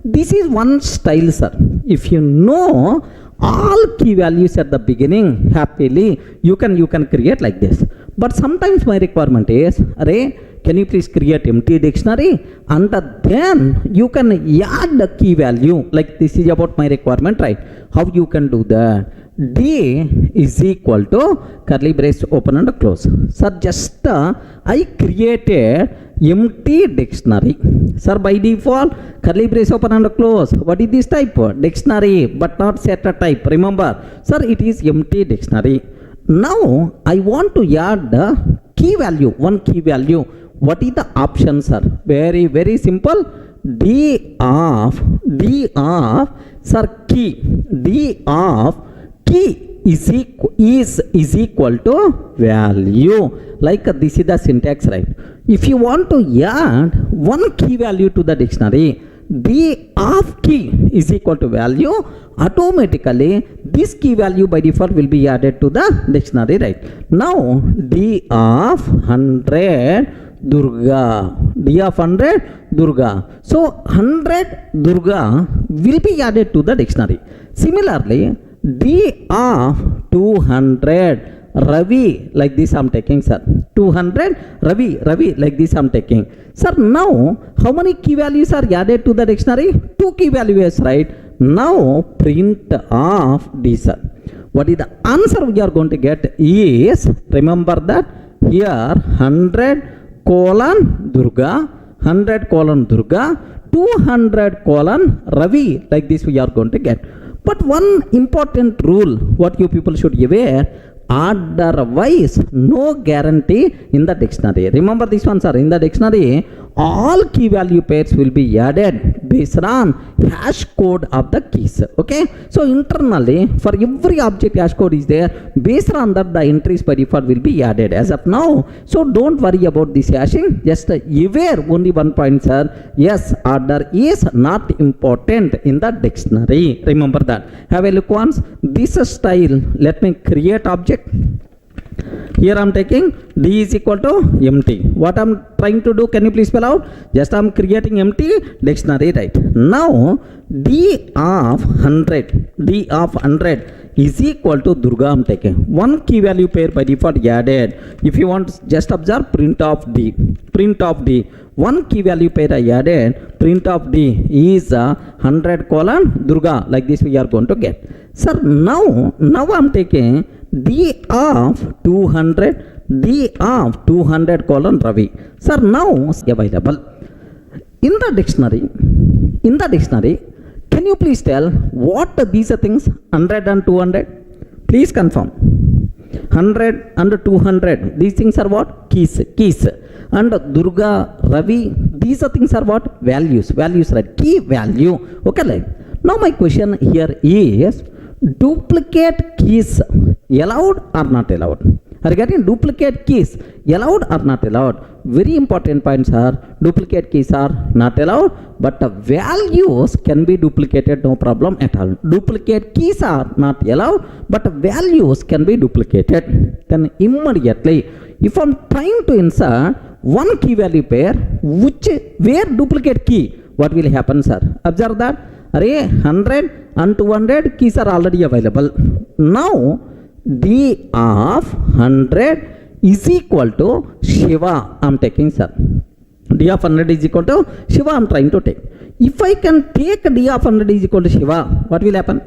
This is one style, sir. If you know all key values at the beginning, happily you can create like this. But sometimes my requirement is, array, can you please create empty dictionary and then you can add the key value, like this is about my requirement, right? How you can do that? D is equal to curly brace open and close. Sir, just I created empty dictionary. Sir, by default curly brace open and close. What is this type? Dictionary, but not set a type. Remember, sir, it is empty dictionary. Now I want to add the key value, one key value. What is the option, sir? Very, very simple. D of sir, key. D of key is equal to value. Like this is the syntax, right? If you want to add one key value to the dictionary, D of key is equal to value, automatically this key value by default will be added to the dictionary, right? Now D of 100 Durga. D of 100 Durga. So 100 Durga will be added to the dictionary. Similarly, D of 200 Ravi, like this I am taking, sir. 200 Ravi, like this I am taking. Sir, now how many key values are added to the dictionary? 2 key values, right? Now print of D, sir. What is the answer we are going to get is, remember that here 100 colon Durga, 100 colon Durga, 200 colon Ravi, like this we are going to get. But one important rule, what you people should be aware, order wise, no guarantee in the dictionary. Remember this one, sir. In the dictionary, all key value pairs will be added based on hash code of the keys. Okay, so internally for every object hash code is there. Based on that, the entries by default will be added as of now. So don't worry about this hashing. Just aware only one point, sir. Yes, order is not important in the dictionary. Remember that. Have a look once. This style. Let me create object. Here I am taking D is equal to empty. What I am trying to do, can you please spell out? Just I am creating empty dictionary, right? Now D of 100 is equal to Durga. I am taking one key value pair by default added. If you want, just observe print of D. Print of D. One key value pair I added. Print of D is 100 colon Durga. Like this we are going to get. Sir, now I am taking D of 200 colon Ravi. Sir, now available in the dictionary. Can you please tell what these are things? 100 and 200. Please confirm. 100 and 200. These things are what? Keys. And Durga, Ravi. These are things are what? Values, right? Key value. Okay, right? Now my question here is, duplicate keys allowed or not allowed? Are you getting duplicate keys allowed or not allowed? Very important points are duplicate keys are not allowed, but the values can be duplicated, no problem at all. Duplicate keys are not allowed, but the values can be duplicated. Then immediately, if I'm trying to insert one key value pair, where duplicate key, what will happen, sir? Observe that. Array 100 and 200 keys are already available. Now D of 100 is equal to Shiva. I am taking, sir. D of 100 is equal to Shiva. I am trying to take. If I can take D of 100 is equal to Shiva, what will happen?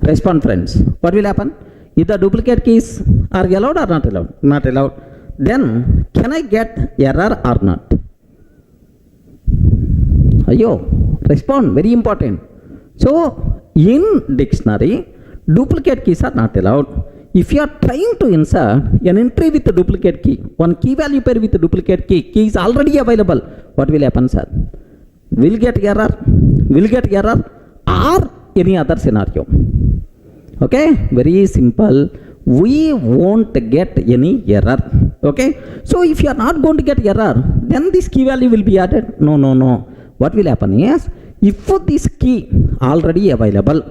Respond, friends. What will happen? If the duplicate keys are allowed or not allowed? Not allowed. Then can I get error or not? Ayo, respond. Very important. So in dictionary, duplicate keys are not allowed. If you are trying to insert an entry with a duplicate key, one key value pair with a duplicate key is already available, what will happen, sir? Will get error or any other scenario. Okay, very simple. We won't get any error. Okay, so if you are not going to get error, then this key value will be added. No. What will happen is, if this key already available,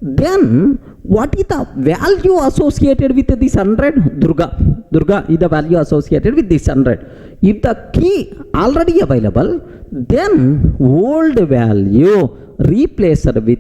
then what is the value associated with this 100? Durga is the value associated with this 100. If the key already available, then old value replaced with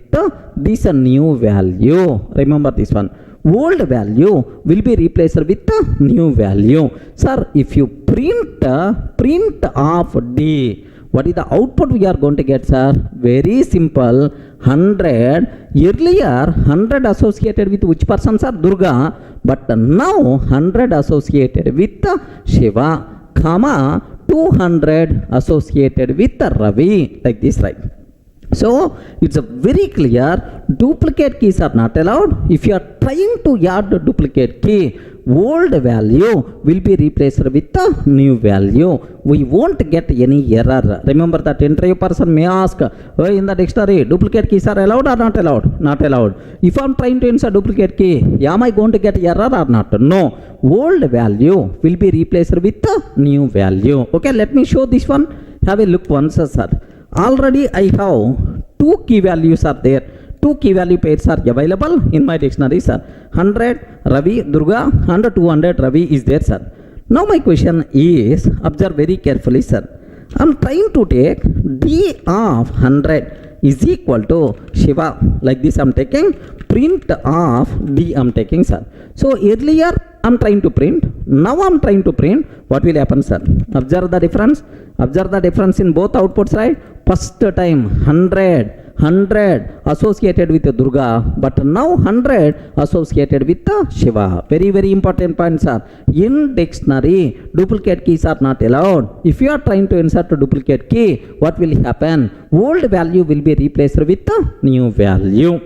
this new value. Remember this one. Old value will be replaced with the new value. Sir, if you print of D, what is the output we are going to get, sir? Very simple. 100. Earlier 100 associated with which person, sir? Durga. But now 100 associated with Shiva, comma 200 associated with Ravi. Like this, right? So it's a very clear, duplicate keys are not allowed. If you are trying to add a duplicate key, old value will be replaced with the new value. We won't get any error. Remember that interview person may ask, in the dictionary, duplicate keys are allowed or not allowed? Not allowed. If I am trying to insert duplicate key, am I going to get error or not? No. Old value will be replaced with the new value. Okay, let me show this one. Have a look once, sir. Already I have two key values are there. Two key value pairs are available in my dictionary, sir. 100 Ravi, Durga, and 200 Ravi is there, sir. Now my question is, observe very carefully, sir. I am trying to take D of 100 is equal to Shiva. Like this I am taking. Print of D I am taking, sir. So earlier I am trying to print. Now I am trying to print. What will happen, sir? Observe the difference. Observe the difference in both outputs, right? First time 100 associated with Durga, but now 100 associated with Shiva. Very, very important point, sir. In dictionary, duplicate keys are not allowed. If you are trying to insert a duplicate key, what will happen? Old value will be replaced with the new value.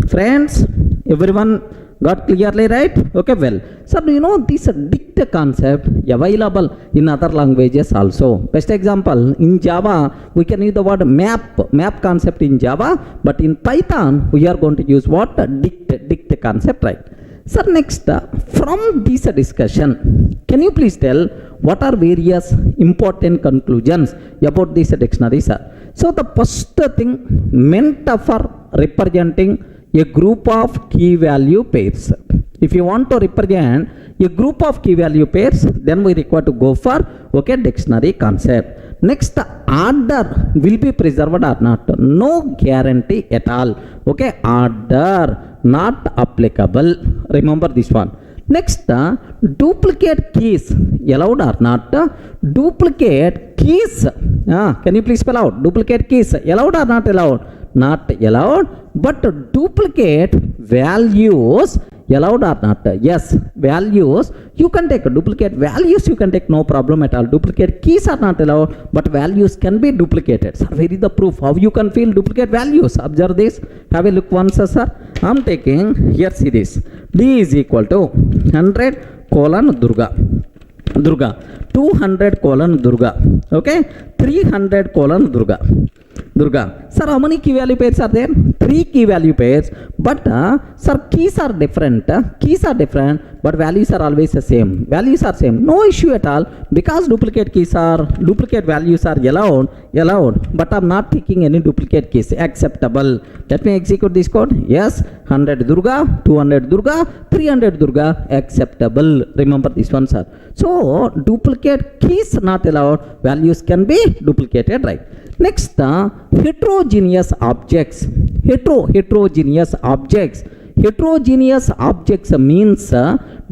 Friends, Everyone got clearly right? Okay, well. So do you know this dict concept available in other languages also? Best example, in Java, we can use the word map concept in Java, but in Python, we are going to use what? Dict concept, right? Sir, next, from this discussion, can you please tell what are various important conclusions about this dictionary, sir? So the first thing meant for representing a group of key value pairs. If you want to represent a group of key value pairs, then we require to go for dictionary concept. Next, the order will be preserved or not. No guarantee at all. Okay, order not applicable. Remember this one. Next, duplicate keys allowed or not? Duplicate keys. Can you please spell out? Duplicate keys allowed or not allowed? Not allowed. But duplicate values allowed or not? Yes, values you can take. Duplicate values you can take, no problem at all. Duplicate keys are not allowed, but values can be duplicated. Sir, where is the proof? How you can feel duplicate values? Observe this. Have a look once, sir. I'm taking here, see this. D is equal to 100 colon Durga. 200 colon Durga. Okay, 300 colon Durga. Sir, how many key value pairs are there? 3 key value pairs. But sir, keys are different. But values are always the same. Values are same. No issue at all, because duplicate values are allowed. But I'm not taking any duplicate keys. Acceptable. Let me execute this code. Yes, 100 Durga, 200 Durga, 300 Durga. Acceptable. Remember this one, sir. So duplicate keys not allowed. Values can be duplicated, right? Next, heterogeneous objects. Heterogeneous objects means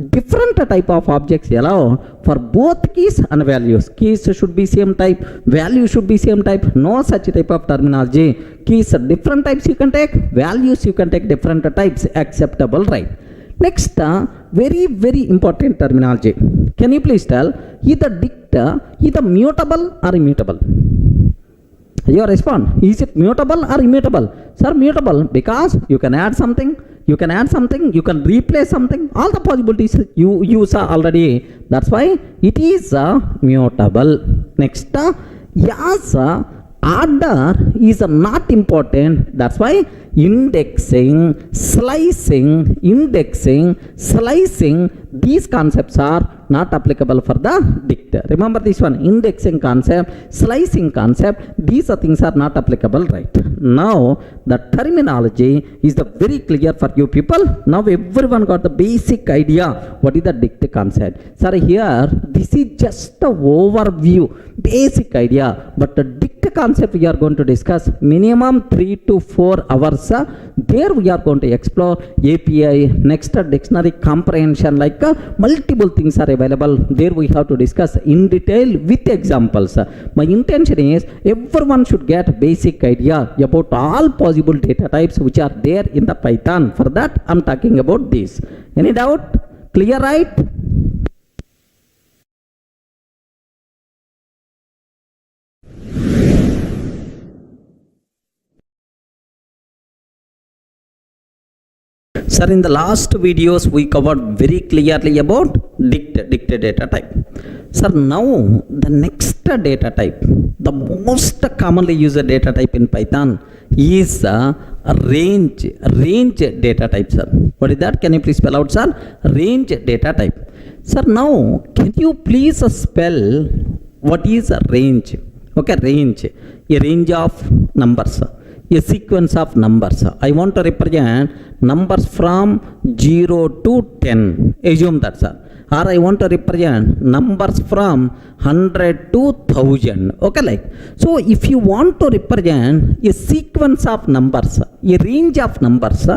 different type of objects allowed for both keys and values. Keys should be same type, value should be same type. No such type of terminology. Keys different types you can take, values you can take different types. Acceptable, right? Next, very important terminology. Can you please tell, either dict, either mutable or immutable? Your response, is it mutable or immutable? Sir, mutable, because you can add something, you can replace something. All the possibilities you saw already. That's why it is mutable. Next, yes, order is not important. That's why indexing, slicing, these concepts are not applicable for the dict. Remember this one, indexing concept, slicing concept, these things are not applicable, right? Now the terminology is very clear for you people. Now everyone got the basic idea what is the dict concept. Sir, here this is just the overview, basic idea, but the dict concept we are going to discuss minimum 3 to 4 hours. There we are going to explore API, next dictionary comprehension, like multiple things are available. There we have to discuss in detail with examples. My intention is everyone should get basic idea about all possible data types which are there in the Python. For that I'm talking about this. Any doubt? Clear, right? Sir, in the last videos we covered very clearly about dict data type. Sir, now the next data type, the most commonly used data type in Python is range data type, sir. What is that? Can you please spell out, sir? Range data type. Sir, now can you please spell what is a range? Okay, range, a range of numbers, a sequence of numbers. I want to represent numbers from 0 to 10. Assume that, sir. Or I want to represent numbers from 100 to 1000. Okay, like. So if you want to represent a sequence of numbers, a range of numbers,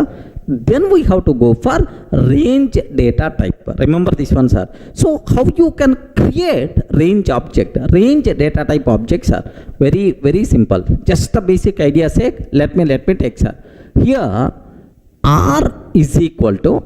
then we have to go for range data type. Remember this one, sir. So how you can create range object, range data type objects are very simple. Just a basic idea sake, let me take, sir. Here R is equal to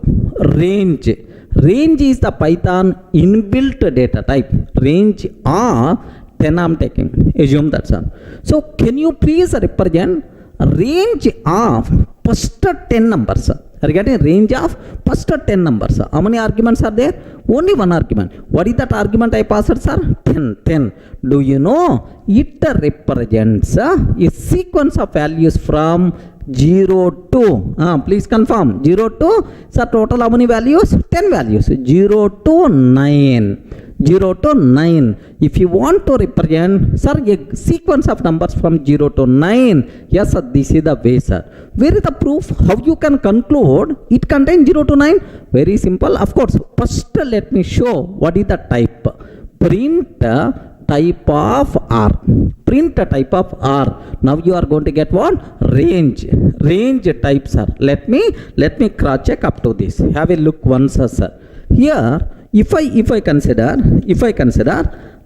range. Range is the Python inbuilt data type. Range R 10 I'm taking. Assume that, sir. So can you please represent range of first 10 numbers? Are you getting? Range of first 10 numbers. How many arguments are there? Only one argument. What is that argument I passed, sir? 10. Do you know? It represents a sequence of values from 0 to, please confirm, 0 to, sir, total how many values? 10 values. 0 to 9. 0 to 9. If you want to represent, sir, a sequence of numbers from 0 to 9, yes, sir, this is the way, sir. Where is the proof? How you can conclude it contains 0 to 9? Very simple. Of course, first let me show what is the type. Print type of R. Print type of R. Now you are going to get what? Range type, sir. Let me cross check up to this. Have a look once, sir. Here, if I consider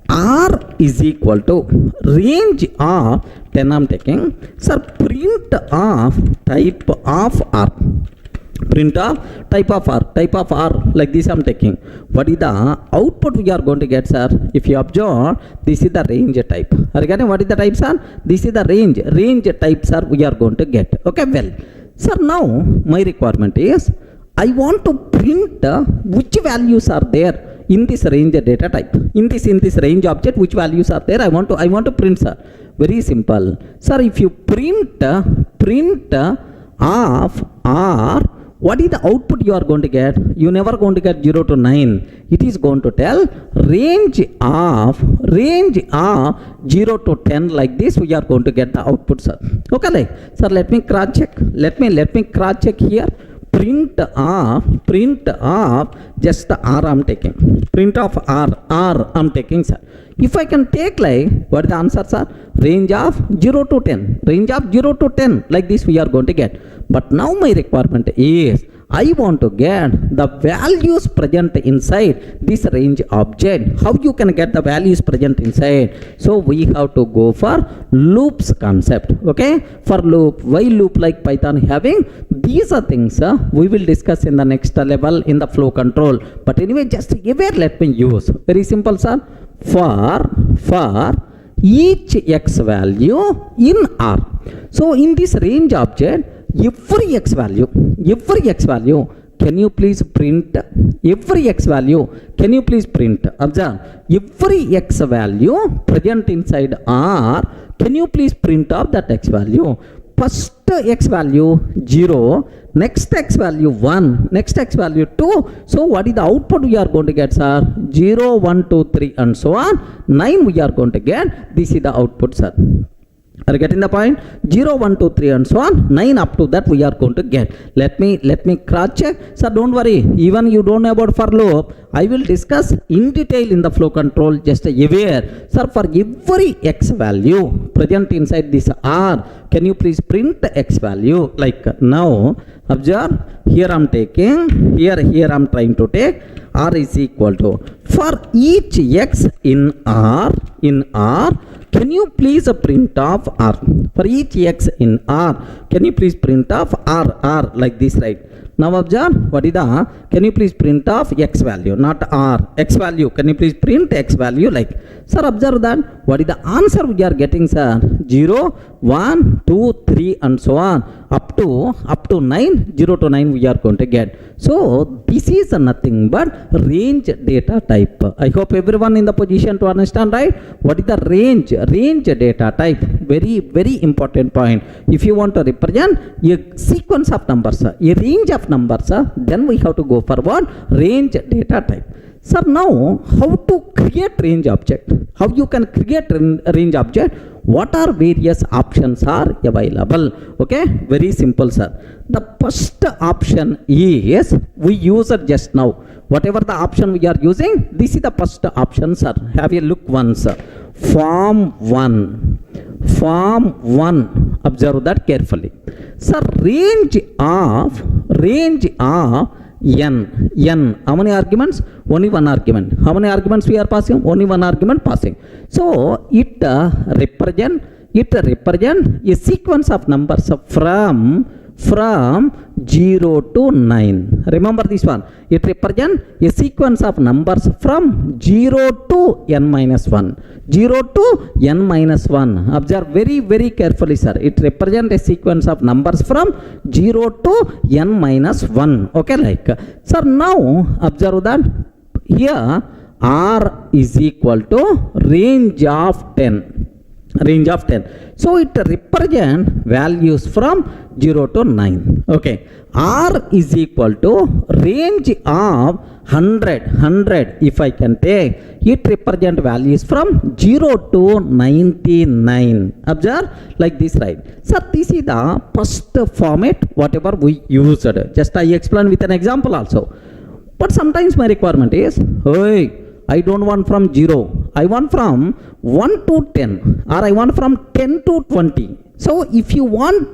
R is equal to range of 10 I'm taking, sir, print of type of R. Print of type of R, like this I'm taking. What is the output we are going to get, sir? If you observe, this is the range type. Are you getting what is the type, sir? This is the range type, sir, we are going to get. Okay, well, sir, now my requirement is I want to print which values are there in this range data type. In this range object, which values are there? I want to print, sir. Very simple, sir. If you print of R, what is the output you are going to get? You never going to get 0 to 9. It is going to tell range of 0 to 10, like this we are going to get the output, sir. Okay, like, sir, let me cross check. Let me cross check here. Print of just R I'm taking. Print of R I'm taking, sir. If I can take, like, what is the answer, sir? Range of 0 to 10. Range of 0 to 10, like this we are going to get. But now my requirement is I want to get the values present inside this range object. How you can get the values present inside? So we have to go for loops concept. Okay, for loop, while loop, like Python having these are things we will discuss in the next level in the flow control. But anyway, just aware, let me use very simple, sir. For each x value in R. So in this range object, every x value, can you please print every x value? Can you please print? Observe, every x value present inside R, can you please print off that x value? First x value 0, next x value 1, next x value 2. So what is the output we are going to get, sir? 0, 1, 2, 3 and so on. 9 we are going to get. This is the output, sir. Are you getting the point? 0, 1, 2, 3 and so on. 9 up to that we are going to get. Let me cross check. Sir, don't worry. Even you don't know about for loop, I will discuss in detail in the flow control. Just aware, sir, for every x value present inside this R, can you please print x value? Like now, observe, here I'm taking, here I'm trying to take R is equal to, for each x in R, can you please print off R? For each x in R, can you please print off R like this, right? Now observe, what is the, can you please print off x value, not R, x value, can you please print x value, like, sir, observe that, what is the answer we are getting, sir? 0, 1, 2, 3 and so on, up to 9, 0 to 9 we are going to get. So this is nothing but range data type. I hope everyone in the position to understand, right? What is the range data type? Very important point. If you want to represent a sequence of numbers, a range of numbers, then we have to go for what? Range data type. Sir, now how to create range object? How you can create range object? What are various options are available? Okay, very simple, sir. The first option is we use it just now. Whatever the option we are using, this is the first option, sir. Have a look once. Form 1. Observe that carefully. Sir, range of n. How many arguments? Only one argument. How many arguments we are passing? Only one argument passing. So it represent a sequence of numbers from from 0 to 9. Remember this one. It represents a sequence of numbers from 0 to n minus 1. 0 to n minus 1. Observe very, very carefully, sir. It represents a sequence of numbers from 0 to n minus 1. Okay, like. Sir, now observe that here R is equal to range of 10. Range of 10. So it represents values from 0 to 9. Okay. R is equal to range of 100. If I can take, it represents values from 0 to 99. Observe like this, right? So this is the first format whatever we used. Just I explain with an example also. But sometimes my requirement is, hey, I don't want from 0. I want from 1 to 10, or I want from 10 to 20. So if you want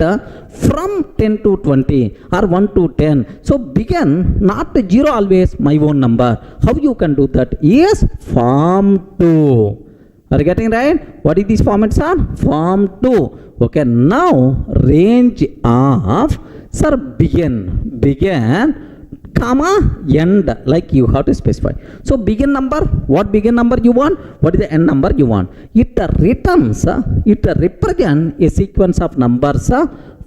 from 10 to 20 or 1 to 10, so begin not 0 always my own number. How you can do that? Yes, form 2. Are you getting right? What is these formats are? Form 2. Okay, now range of, sir, begin comma end, like you have to specify. So begin number, what begin number you want, what is the end number you want. It returns, it represents a sequence of numbers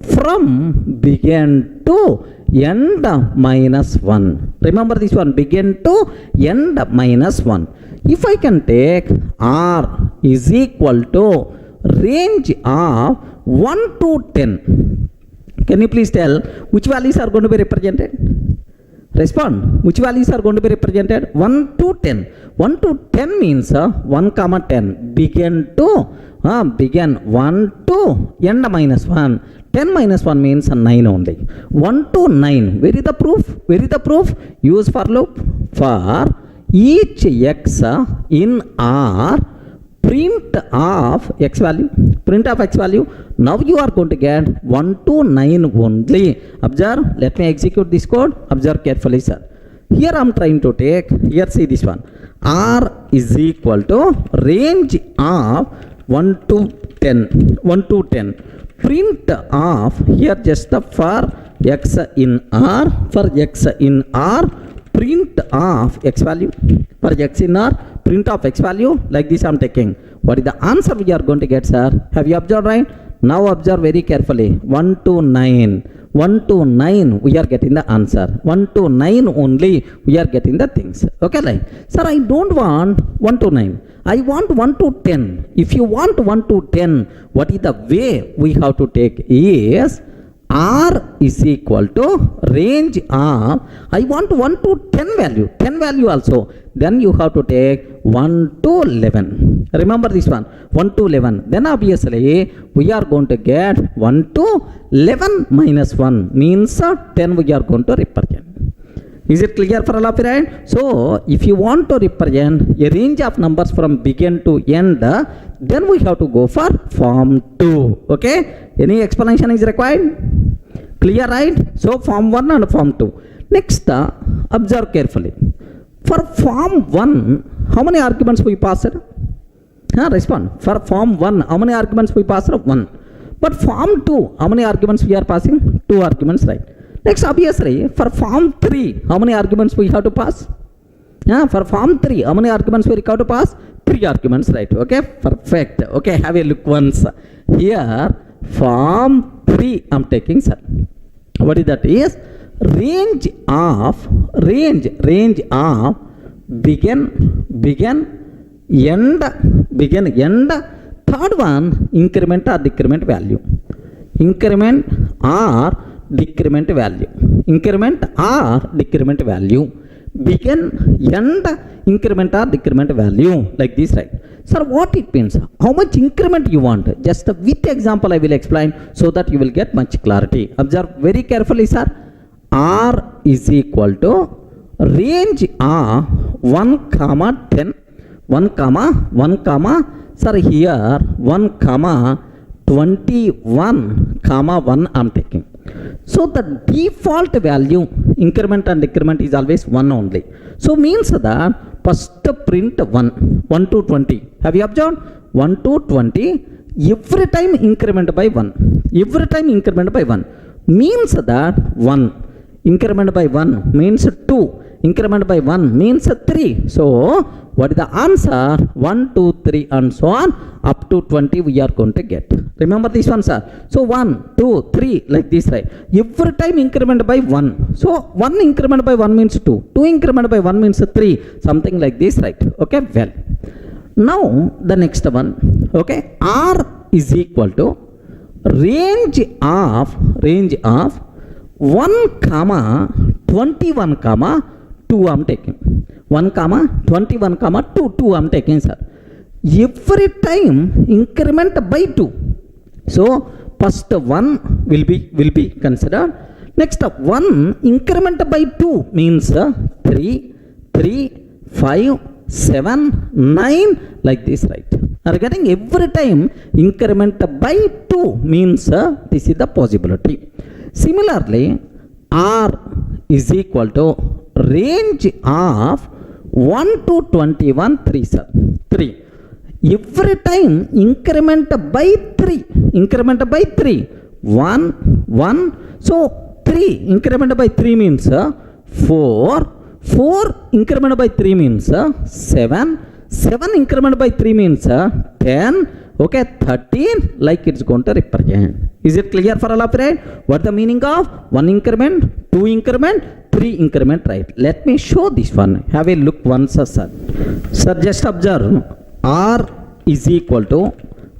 from begin to end minus 1. Remember this one, begin to end minus 1. If I can take R is equal to range of 1 to 10. Can you please tell which values are going to be represented? Respond. Which values are going to be represented? 1 to 10. 1 to 10 means 1 comma 10. Begin 1 to end minus 1. 10 minus 1 means 9 only. 1 to 9. Where is the proof? Where is the proof? Use for loop. For each x in R, print of x value. Print of x value. Now you are going to get 1 to 9 only. Observe. Let me execute this code. Observe carefully, sir. Here I am trying to take, here see this one. R is equal to range of 1 to 10. 1 to 10. Print of, here just for x in R, for x in R, print of x value. For x in R, print of x value. Like this I am taking. What is the answer we are going to get, sir? Have you observed, right? Now observe very carefully. 1 to 9. 1 to 9 we are getting the answer. 1 to 9 only we are getting the things. Okay, like, sir, I don't want 1 to 9. I want 1 to 10. If you want 1 to 10, what is the way we have to take is R is equal to range of, I want 1 to 10 value. 10 value also. Then you have to take 1 to 11. Remember this one, 1 to 11. Then obviously we are going to get 1 to 11 minus 1 means 10 we are going to represent. Is it clear for all of you, right? So if you want to represent a range of numbers from begin to end, then we have to go for form 2. Okay? Any explanation is required? Clear, right? So form 1 and form 2. Next, observe carefully. For form 1, how many arguments we passed? Respond. For form 1, how many arguments we passed? 1. But form 2, how many arguments we are passing? 2 arguments, right? Next, obviously, for form 3, how many arguments we have to pass? For form 3, how many arguments we have to pass? 3 arguments, right? Okay, perfect. Okay, have a look once. Here, form 3, I'm taking, sir. What is that? Is range of begin, end. Third one, increment or decrement value. Increment or decrement value. Increment or decrement value. Begin, end, increment or decrement value. Like this, right? Sir, what it means? How much increment you want? Just with example I will explain so that you will get much clarity. Observe very carefully, sir. R is equal to range of 1 comma 10. 1 comma, sir, here 1 comma 21 comma 1 I am taking. So the default value, increment and decrement, is always 1 only. So means that first print 1 to 20. Have you observed? 1 to 20, every time increment by 1. Every time increment by 1. means that 1. Increment by 1 means 2. Increment by 1 means 3. So, what is the answer? 1, 2, 3 and so on up to 20 we are going to get. Remember this one, sir. So, 1, 2, 3 like this, right? Every time increment by 1. So, 1 increment by 1 means 2. 2 increment by 1 means 3. Something like this, right? Okay, well. Now, the next one. Okay, R is equal to range of 1 comma 21 comma 2 I'm taking. 1 comma 21 comma 2 I'm taking, sir. Every time increment by 2. So first 1 will be considered. Next 1 increment by 2 means 3, 5, 7, 9 like this, right? Are getting every time increment by 2 means this is the possibility. Similarly, R is equal to range of 1 to 21 3, sir. 3. Every time increment by 3. 1. So 3 increment by 3 means 4. 4 increment by 3 means 7. 7 increment by 3 means 10. Okay, 13 like it's going to represent. Is it clear for all of right? What the meaning of 1 increment, 2 increment, 3 increment, right? Let me show this one. Have a look once, sir. Sir, just observe. R is equal to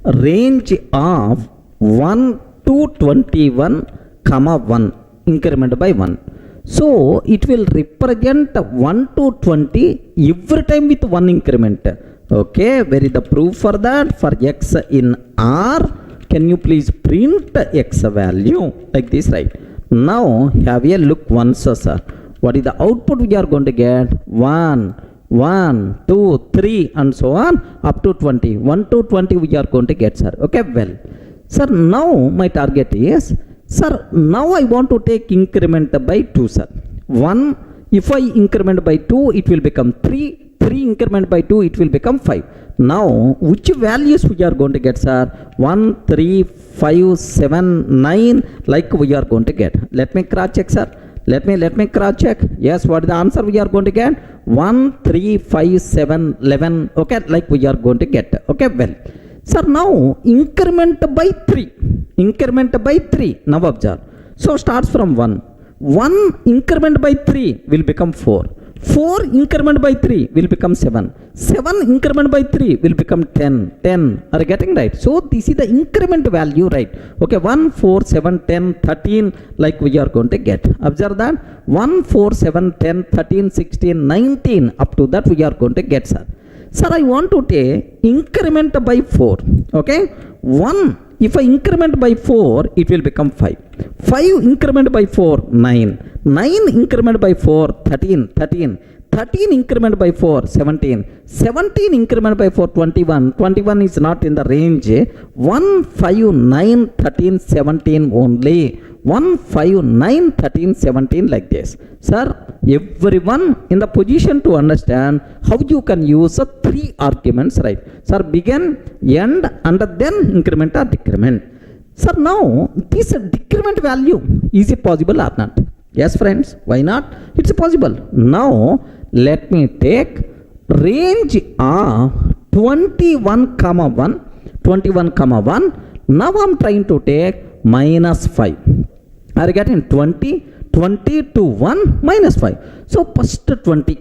range of 1 to 21 comma 1 increment by 1. So it will represent 1 to 20 every time with 1 increment. Okay, where is the proof for that? For x in R, can you please print x value like this, right? Now have a look once, sir. What is the output we are going to get? 1, 2, 3 and so on up to 20. 1 to 20 we are going to get, sir. Okay, well. Sir, now my target is, sir, now I want to take increment by 2, sir. 1, if I increment by 2, it will become 3. 3 increment by 2, it will become 5. Now, which values we are going to get, sir? 1, 3, 5, 7, 9, like we are going to get. Let me cross check, sir. Let me cross check. Yes, what is the answer we are going to get? 1, 3, 5, 7, 11. Okay, like we are going to get. Okay, well. Sir, now increment by 3. Increment by 3. Now observe. So starts from 1. 1 increment by 3 will become 4. 4 increment by 3 will become 7. 7 increment by 3 will become 10. 10. Are you getting right? So this is the increment value, right? Okay, 1, 4, 7, 10, 13 like we are going to get. Observe that. 1, 4, 7, 10, 13, 16, 19 up to that we are going to get, sir. Sir, I want to take increment by 4. Okay, 1. If I increment by 4, it will become 5. 5 increment by 4, 9. 9 increment by 4, 13. 13 increment by 4, 17. 17 increment by 4, 21. 21 is not in the range. 1, 5, 9, 13, 17 only. 1, 5, 9, 13, 17 like this. Sir, everyone in the position to understand how you can use 3 arguments, right? Sir, begin, end and then increment or decrement. Sir, now this decrement value, is it possible or not? Yes, friends, why not? It's possible. Now, let me take range of 21 comma 1. 21 comma 1. Now I'm trying to take minus 5. Are you getting 20 to 1 minus 5. So first 20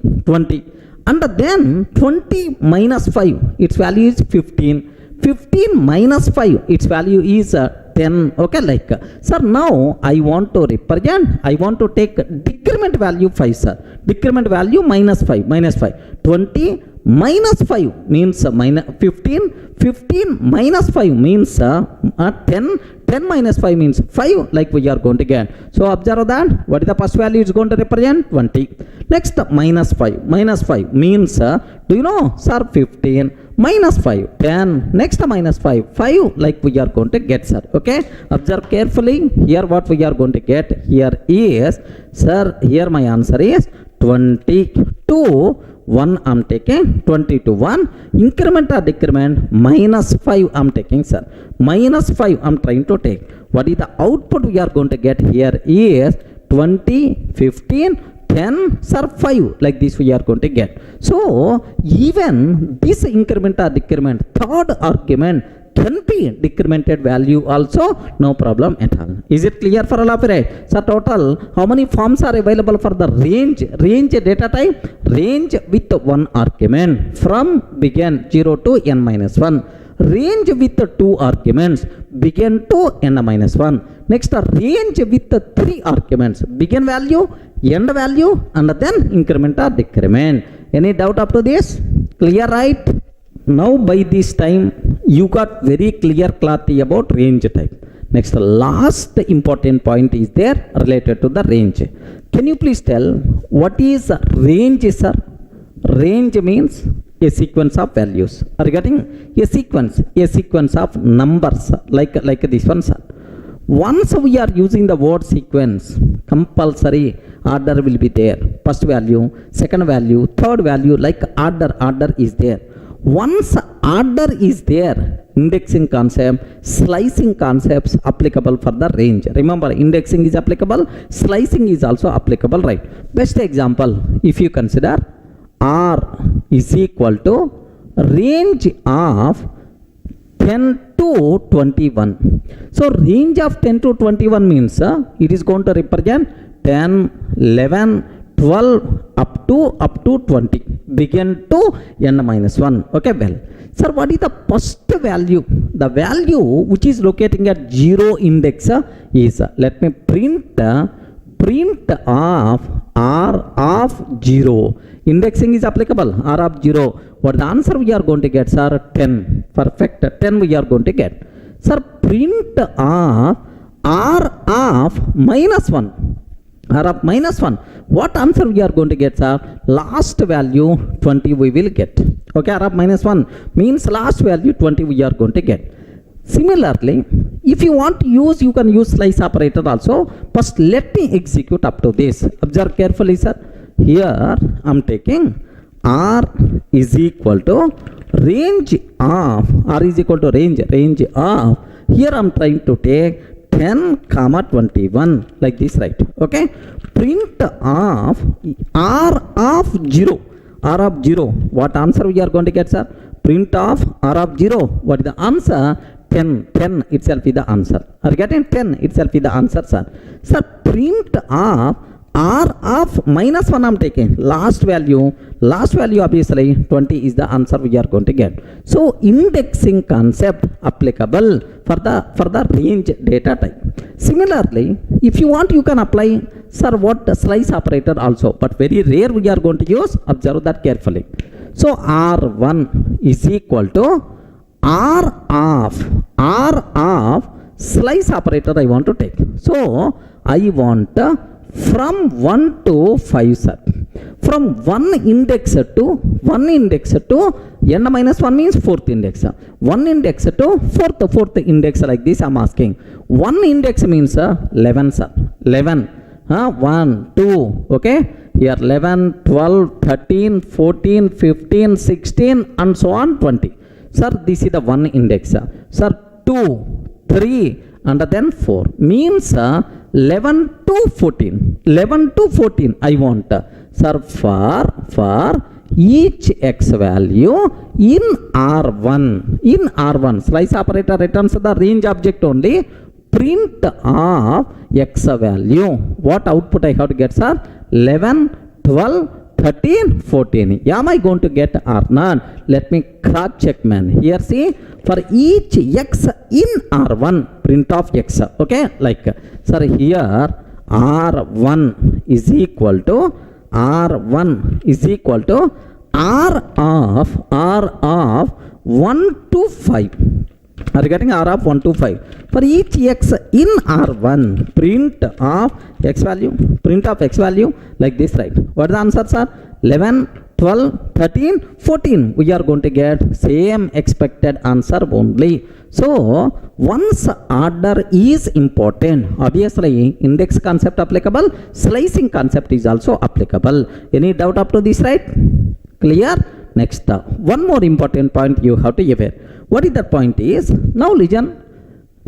and then 20 minus 5, its value is 15. 15 minus 5, its value is 10. Okay, like, sir, now I want to represent, I want to take decrement value 5, sir. Decrement value minus 5. 20 minus 5 means minus 15. 15 minus 5 means 10. 10 minus 5 means 5, like we are going to get. So observe that. What is the first value is going to represent? 20. Next, minus 5. Minus 5 means, do you know, sir, 15. Minus 5, 10. Next, minus 5, 5, like we are going to get, sir. Okay, observe carefully. Here what we are going to get here is, sir, here my answer is 20 to 1 I'm taking 20 to 1. Increment or decrement? Minus 5 I'm taking, sir. Minus 5 I'm trying to take. What is the output we are going to get here is 20, 15, 10, sir, 5. Like this we are going to get. So even this increment or decrement, third argument can be decremented value also, no problem at all. Is it clear for all of you? So total, how many forms are available for the range? Range data type, range with one argument from begin 0 to n minus 1. Range with two arguments, begin to n minus 1. Next, range with three arguments, begin value, end value, and then increment or decrement. Any doubt up to this? Clear, right? Now by this time you got very clear clarity about range type. Next, last important point is there related to the range. Can you please tell what is range, sir? Range means a sequence of values. Are you getting? A sequence of numbers like this one, sir. Once we are using the word sequence, compulsory order will be there. First value, second value, third value, like order is there. Once order is there, indexing concept, slicing concepts applicable for the range. Remember, indexing is applicable, slicing is also applicable, right? Best example, if you consider R is equal to range of 10 to 21. So range of 10 to 21 means it is going to represent 10, 11, 12 up to 20, begin to n minus 1. Okay, well, sir, what is the first value? The value which is locating at 0 index is, let me print of r of 0. Indexing is applicable, r of 0. What the answer we are going to get, sir? 10. Perfect, 10 we are going to get. Sir, print of r of minus 1. R of minus 1. What answer we are going to get, sir? Last value 20 we will get. Okay, R of minus 1 means last value 20 we are going to get. Similarly, if you want to use, you can use slice operator also. First, let me execute up to this. Observe carefully, sir. Here I am taking R is equal to range of, R is equal to range of, here I am trying to take 10 comma 21 like this, right? Okay, print of r of 0. R of 0, what answer we are going to get, sir? Print of r of 0. What is the answer? 10 itself is the answer. Are you getting? 10 itself is the answer, sir. Sir, print of r of minus 1 I am taking. Last value obviously 20 is the answer we are going to get. So indexing concept applicable for the range data type. Similarly, if you want, you can apply, sir, what the slice operator also, but very rare we are going to use. Observe that carefully. So R1 is equal to R of slice operator I want to take. So I want from 1 to 5, sir. From one index to n minus 1 means fourth index. One index to fourth index, like this I am asking. One index means 11, sir. 11. 1, 2, okay. Here 11, 12, 13, 14, 15, 16 and so on 20. Sir, this is the one index. Sir, 2, 3 and then 4 means 11 to 14. 11 to 14 I want. Sir, for each x value in R1, slice operator returns the range object only. Print of x value. What output I have to get, sir? 11, 12, 13, 14. Am I going to get or not? Let me cross check, man. Here see, for each x in R1, print of x. Okay, like, sir, here R1 is equal to R of 1 to 5. Are you getting? R of 1 to 5. For each x in R1, print of x value, like this, right? What is the answer, sir? 11, 12, 13, 14. We are going to get same expected answer only. So once order is important, obviously index concept applicable, slicing concept is also applicable. Any doubt up to this, right? Clear? Next, one more important point you have to aware. What is that point is, now listen,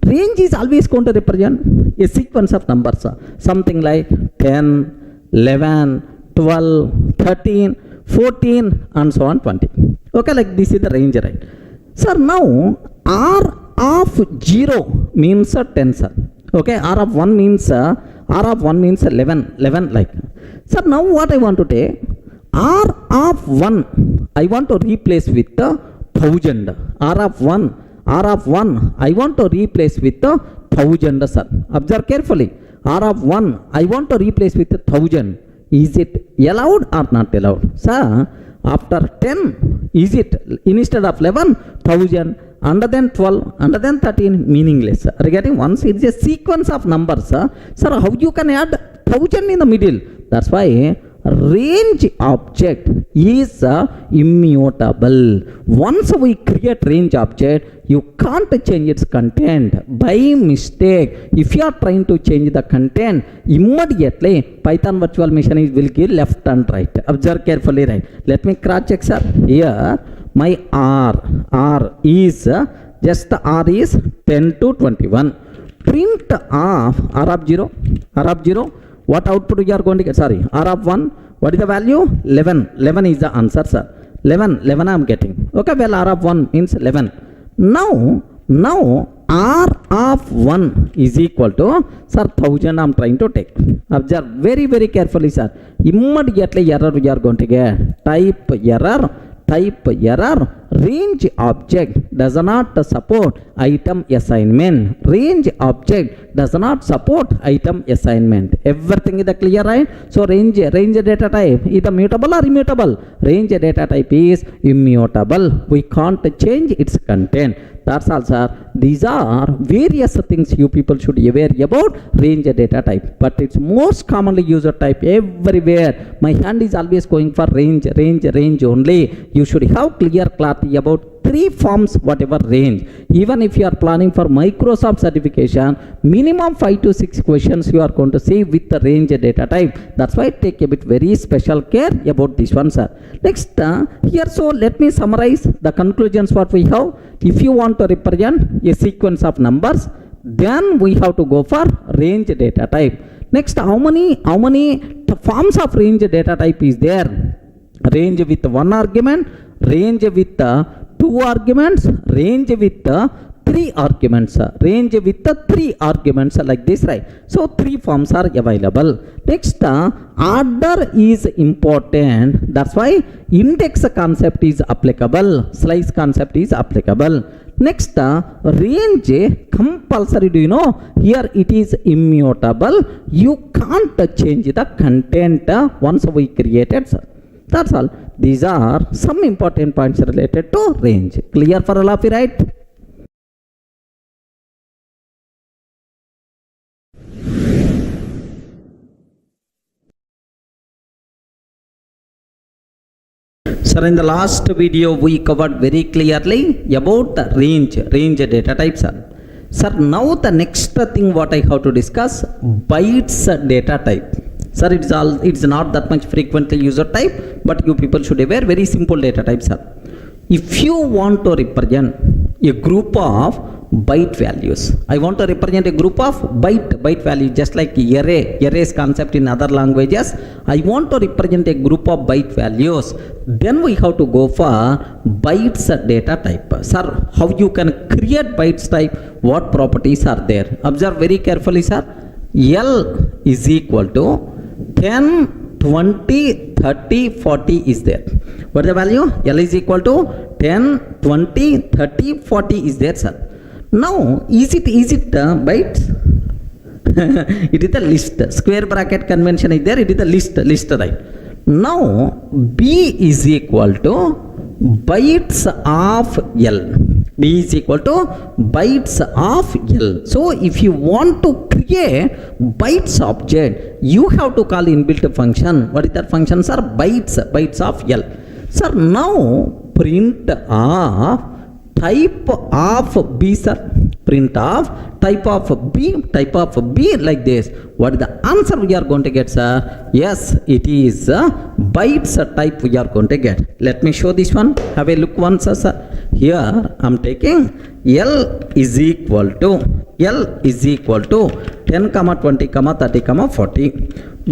range is always going to represent a sequence of numbers, something like 10, 11, 12, 13, 14 and so on 20. Okay, like this is the range, right? Sir, now R of 0 means 10, sir. Okay, R of 1 means 11 like. Sir, now what I want to take, R of 1 I want to replace with 1000. R of 1 I want to replace with 1000, sir. Observe carefully. R of 1 I want to replace with 1000. Is it allowed or not allowed? Sir, after 10, is it instead of 11, 1000, and then 12, and then 13, meaningless. Regarding once it is a sequence of numbers, sir, how you can add 1000 in the middle? That's why range object is immutable. Once we create range object, you can't change its content by mistake. If you are trying to change the content, immediately Python virtual machine will give left and right. Observe carefully, right? Let me cross check, sir. Here my R is just R is 10 to 21. Print of R of 0. What output you are going to get? Sorry, R of 1. What is the value? 11. 11 is the answer, sir. 11 I am getting. Okay, well, R of 1 means 11. Now R of 1 is equal to, sir, 1000 I am trying to take. Observe very, very carefully, sir. Immediately error we are going to get. Type error. Range object does not support item assignment. Range object does not support item assignment. Everything is clear, right? So range data type is mutable or immutable? Range data type is immutable. We can't change its content. That's all, sir. These are various things you people should be aware about range data type. But it's most commonly used type everywhere. My hand is always going for range only. You should have clear clarity about 3 forms, whatever range. Even if you are planning for Microsoft certification, minimum 5 to 6 questions you are going to see with the range data type. That's why take a bit very special care about this one, sir. Next, here, so let me summarize the conclusions what we have. If you want to represent a sequence of numbers, then we have to go for range data type. Next, how many forms of range data type is there? Range with 1 argument, range with 2 arguments, range with 3 arguments, range with 3 arguments like this, right? So 3 forms are available. Next, order is important. That's why index concept is applicable, slice concept is applicable. Next, range compulsory. Do you know? Here it is immutable. You can't change the content once we created, sir. That's all. These are some important points related to range. Clear for all of you, right? Sir, in the last video we covered very clearly about the range data types. Sir, now the next thing what I have to discuss, bytes data type. Sir, it's not that much frequently used type, but you people should aware very simple data types, sir. If you want to represent a group of byte values, I want to represent a group of byte values, just like arrays concept in other languages. I want to represent a group of byte values. Then we have to go for bytes data type. Sir, how you can create bytes type? What properties are there? Observe very carefully, sir. L is equal to 10, 20, 30, 40 is there. What is the value? L is equal to 10, 20, 30, 40 is there, sir. Now, is it bytes? It is the list. Square bracket convention is there. It is the list, right? Now, B is equal to bytes of L. B is equal to bytes of L. So if you want to create bytes object, you have to call inbuilt function. What is that function, sir? Bytes of L. Sir, now print of type of B, sir. Print of type of B like this. What is the answer we are going to get, sir? Yes, it is bytes type we are going to get. Let me show this one. Have a look once, sir. Here I am taking L is equal to 10, 20, 30, 40.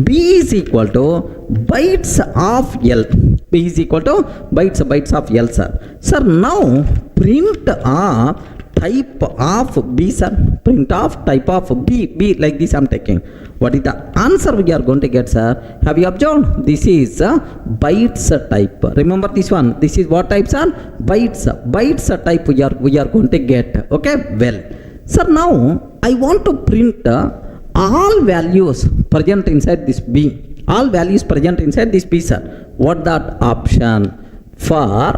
B is equal to bytes of L. B is equal to bytes of L, sir. Sir, now print of type of B, sir. Print of type of B like this I am taking. What is the answer we are going to get, sir? Have you observed? This is bytes type. Remember this one. This is what type, sir? Bytes type we are going to get. Okay, well, sir, now I want to print all values present inside this B. All values present inside this B, sir. What that option? For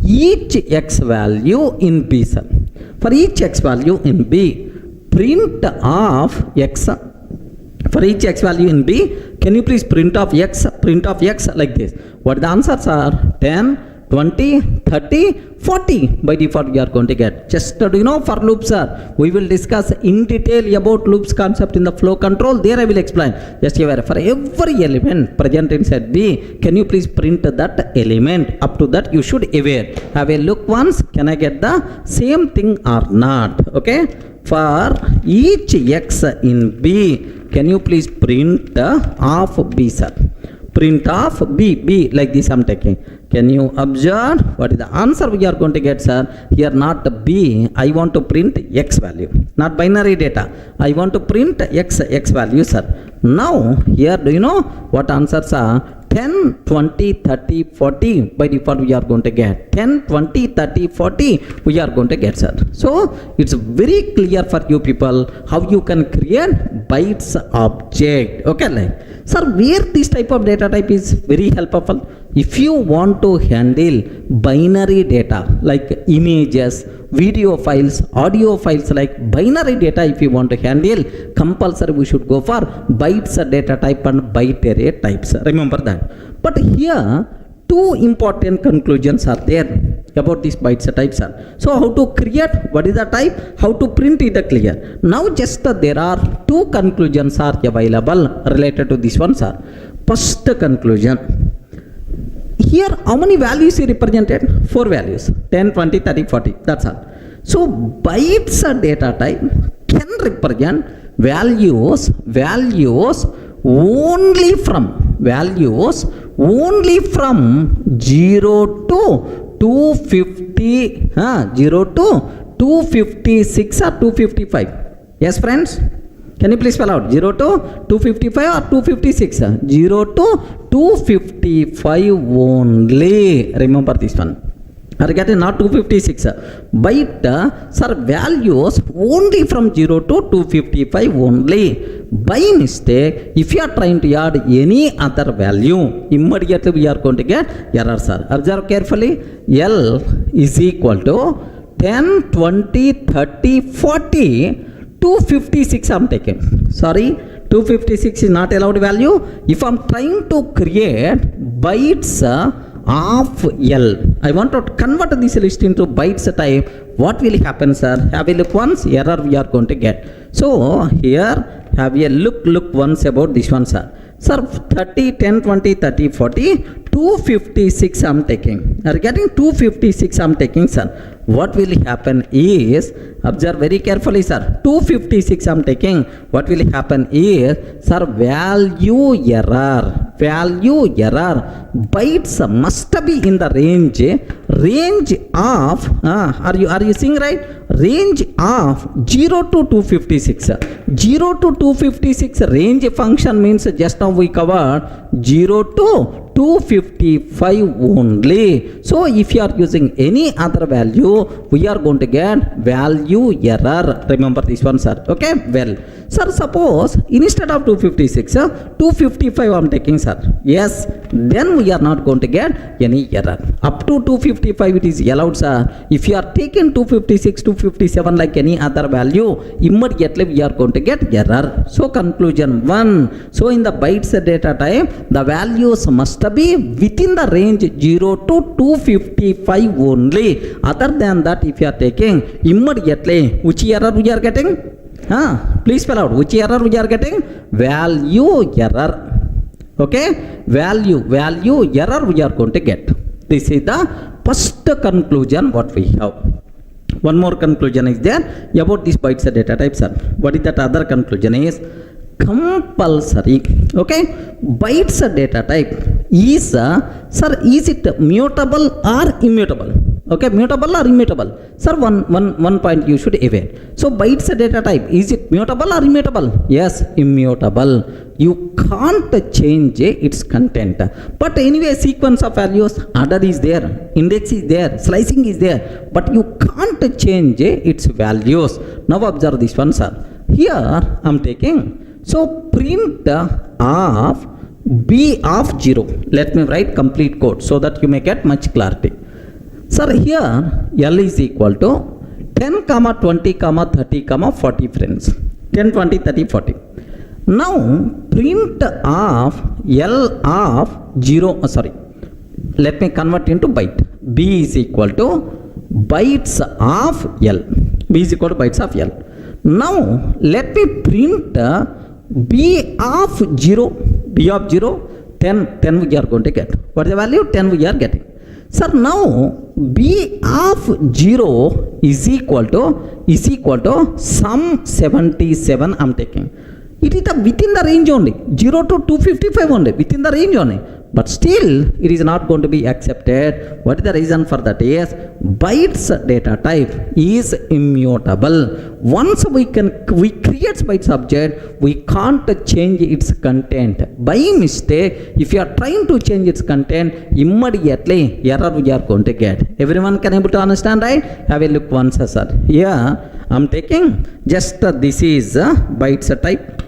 each x value in B, sir. For each x value in B, print of x. For each x value in B, can you please print of x like this? What the answers are? 10, 20, 30, 40 by default we are going to get. Just do you know for loops, sir? We will discuss in detail about loops concept in the flow control. There I will explain. Just here for every element present inside B, can you please print that element? Up to that you should aware. Have a look once. Can I get the same thing or not? Okay. For each x in B, can you please print of B, sir? Print of B like this I am taking. Can you observe what is the answer we are going to get, sir? Here not B, I want to print x value, not binary data. I want to print x value, sir. Now here do you know what answers are? 10, 20, 30, 40 by default we are going to get. 10, 20, 30, 40 we are going to get, sir. So it's very clear for you people how you can create bytes object. Okay, like, sir, where this type of data type is very helpful. If you want to handle binary data like images, video files, audio files, like binary data, if you want to handle, compulsory we should go for bytes data type and byte array types. Remember that. But here two important conclusions are there about these bytes types, sir. So how to create, what is the type, how to print is clear. Now just there are two conclusions are available related to this one, sir. First conclusion. Here how many values he represented? 4 values. 10, 20, 30, 40. That's all. So bytes data type can represent values only from 0 to 250, 0 to 256 or 255. Yes, friends? Can you please spell out 0 to 255 or 256? 0 to 255 only. Remember this one. Are you getting? Not 256. Byte, sir, values only from 0 to 255 only. By mistake, if you are trying to add any other value, immediately we are going to get error, sir. Observe carefully. L is equal to 10, 20, 30, 40. 256 I am taking. Sorry, 256 is not allowed value. If I am trying to create bytes of L, I want to convert this list into bytes type. What will happen, sir? Have a look once. Error we are going to get. So here have a look once about this one, sir. Sir, 30, 10, 20, 30, 40, 256 I am taking. Are you getting? 256 I am taking, sir. What will happen is, observe very carefully, sir. 256 I am taking. What will happen is, sir, value error. Bytes must be in the range of, are you seeing right? Range of 0 to 256. 0 to 256 range function means just now we covered 0 to 255 only. So if you are using any other value, we are going to get value error. Remember this one, sir. Okay, well, sir, suppose instead of 256, 255 I'm taking, sir. Yes, then we are not going to get any error. Up to 255 it is allowed, sir. If you are taking 256, 257 like any other value, immediately we are going to get error. So conclusion 1. So in the bytes data type, the values must be within the range 0 to 255 only. Other than that, if you are taking, immediately which error we are getting? Please spell out which error we are getting? Value error. Okay, value error we are going to get. This is the first conclusion what we have. One more conclusion is there about this bytes data type, sir. What is that other conclusion is? Compulsory. Okay, bytes data type is sir, is it mutable or immutable? Okay, mutable or immutable? Sir, one point you should aware. So bytes data type, is it mutable or immutable? Yes, immutable. You can't change its content. But anyway, sequence of values, order is there, index is there, slicing is there, but you can't change its values. Now observe this one, sir. Here I'm taking, so print of b of 0. Let me write complete code so that you may get much clarity. Sir, here L is equal to 10, 20, 30, 40 friends. 10, 20, 30, 40. Now print of L of 0, let me convert into byte. B is equal to bytes of L. B is equal to bytes of L. Now let me print B of 0. B of 0, 10 we are going to get. What is the value? 10 we are getting. Sir, now B of 0 is equal to sum 77 I'm taking. It is within the range only, 0 to 255 only, within the range only. But still, it is not going to be accepted. What is the reason for that? Is bytes data type is immutable. Once we create bytes object, we can't change its content. By mistake, if you are trying to change its content, immediately error we are going to get. Everyone can able to understand, right? Have a look once, sir. Here, I'm taking just this is bytes type.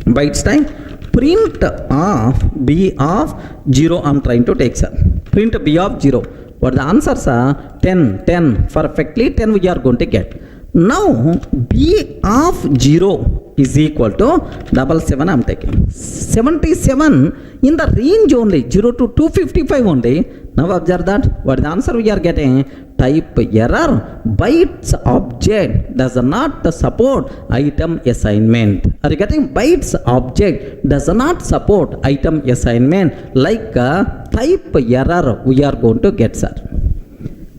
Bytes type. Print of B of 0 I'm trying to take, sir. Print B of 0. What the answers are? 10. Perfectly 10 we are going to get. Now B of 0 is equal to 77 I'm taking. 77 in the range only, 0 to 255 only. Now observe that. What the answer we are getting? Type error. Bytes object does not support item assignment. Are you getting? Bytes object does not support item assignment. Like type error we are going to get, sir.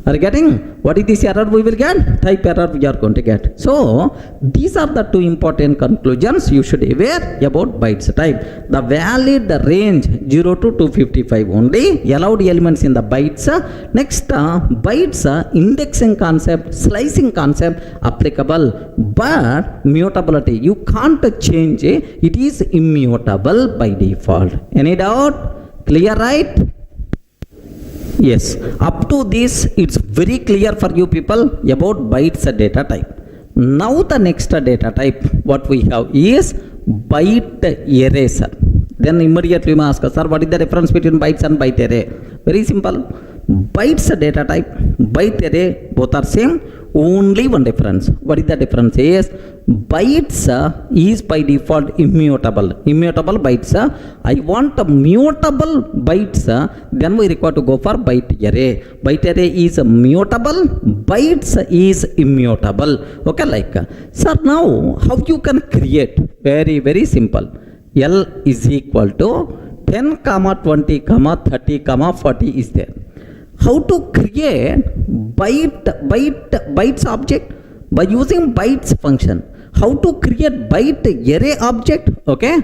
Are you getting? What is this error we will get? Type error we are going to get. So these are the two important conclusions you should aware about bytes type. The valid range 0 to 255 only, allowed elements in the bytes. Next bytes indexing concept, slicing concept applicable, but mutability you can't change it. It is immutable by default. Any doubt? Clear, right? Yes, up to this it's very clear for you people about bytes data type. Now the next data type what we have is byte array, sir. Then immediately we ask, sir, what is the difference between bytes and byte array? Very simple. Bytes data type, byte array, both are same. Only one difference. What is the difference? Is bytes is by default immutable. Immutable bytes. I want a mutable bytes. Then we require to go for byte array. Byte array is mutable. Bytes is immutable. Okay, like. Sir, now how you can create? Very, very simple. L is equal to 10, 20, 30, 40 is there. How to create bytes object? By using bytes function. How to create byte array object? Okay,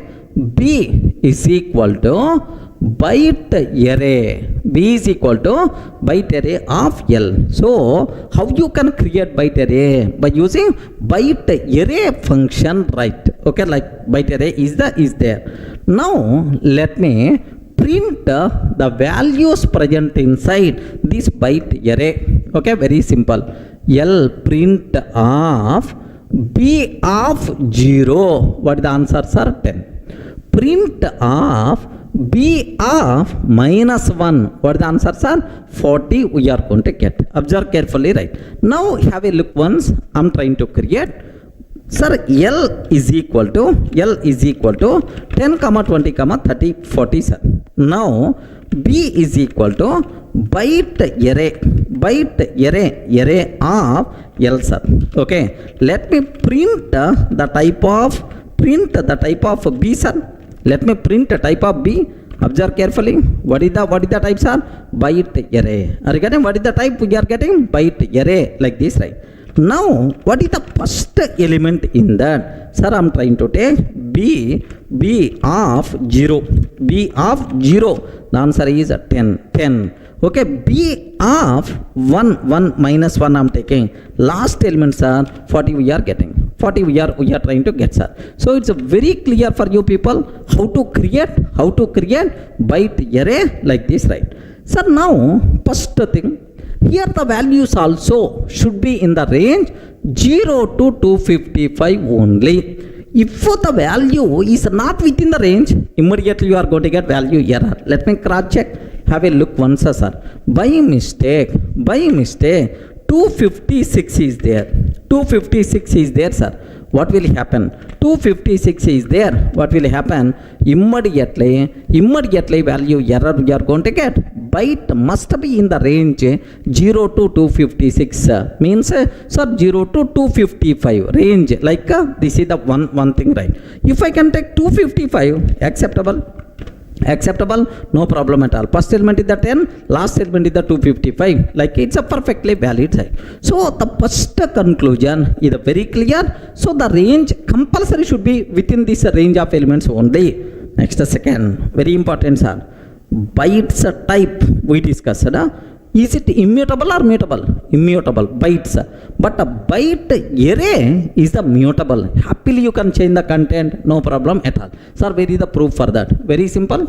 B is equal to byte array. B is equal to byte array of L. So how you can create byte array? By using byte array function, right? Okay, like byte array is there. Now let me print the values present inside this byte array. Okay, very simple. L print of B of 0. What is the answer, sir? 10. Print of B of minus 1. What is the answer, sir? 40 we are going to get. Observe carefully, right? Now have a look once. I am trying to create. Sir, L is equal to 10 comma 20 comma 30 40, sir. Now B is equal to byte array of L, sir. Okay, let me print the type of B, sir. Let me print the type of B. Observe carefully. What is the type, sir? Byte array. Are you getting what is the type we are getting? Byte array, like this, right? Now, what is the first element in that? Sir, I am trying to take B of 0. B of 0. The answer is 10. Okay, B of 1 minus 1 I am taking. Last elements are 40 we are getting. 40 we are trying to get, sir. So it's very clear for you people how to create byte array like this, right? Sir, now first thing, here the values also should be in the range 0 to 255 only. If the value is not within the range, immediately you are going to get value error. Let me cross check. Have a look once, sir. By mistake, 256 is there. 256 is there, sir. What will happen? 256 is there. What will happen? Immediately value error we are going to get. Byte must be in the range 0 to 256. Means, sir, 0 to 255 range. Like this is the one thing, right? If I can take 255, acceptable, no problem at all. First element is the 10, last element is the 255. Like it's a perfectly valid, right? So the first conclusion is very clear. So the range compulsory should be within this range of elements only. Next, second, very important, sir. Bytes type we discussed. Is it immutable or mutable? Immutable, bytes. But a byte array is the mutable. Happily you can change the content, no problem at all. Sir, where is the proof for that? Very simple,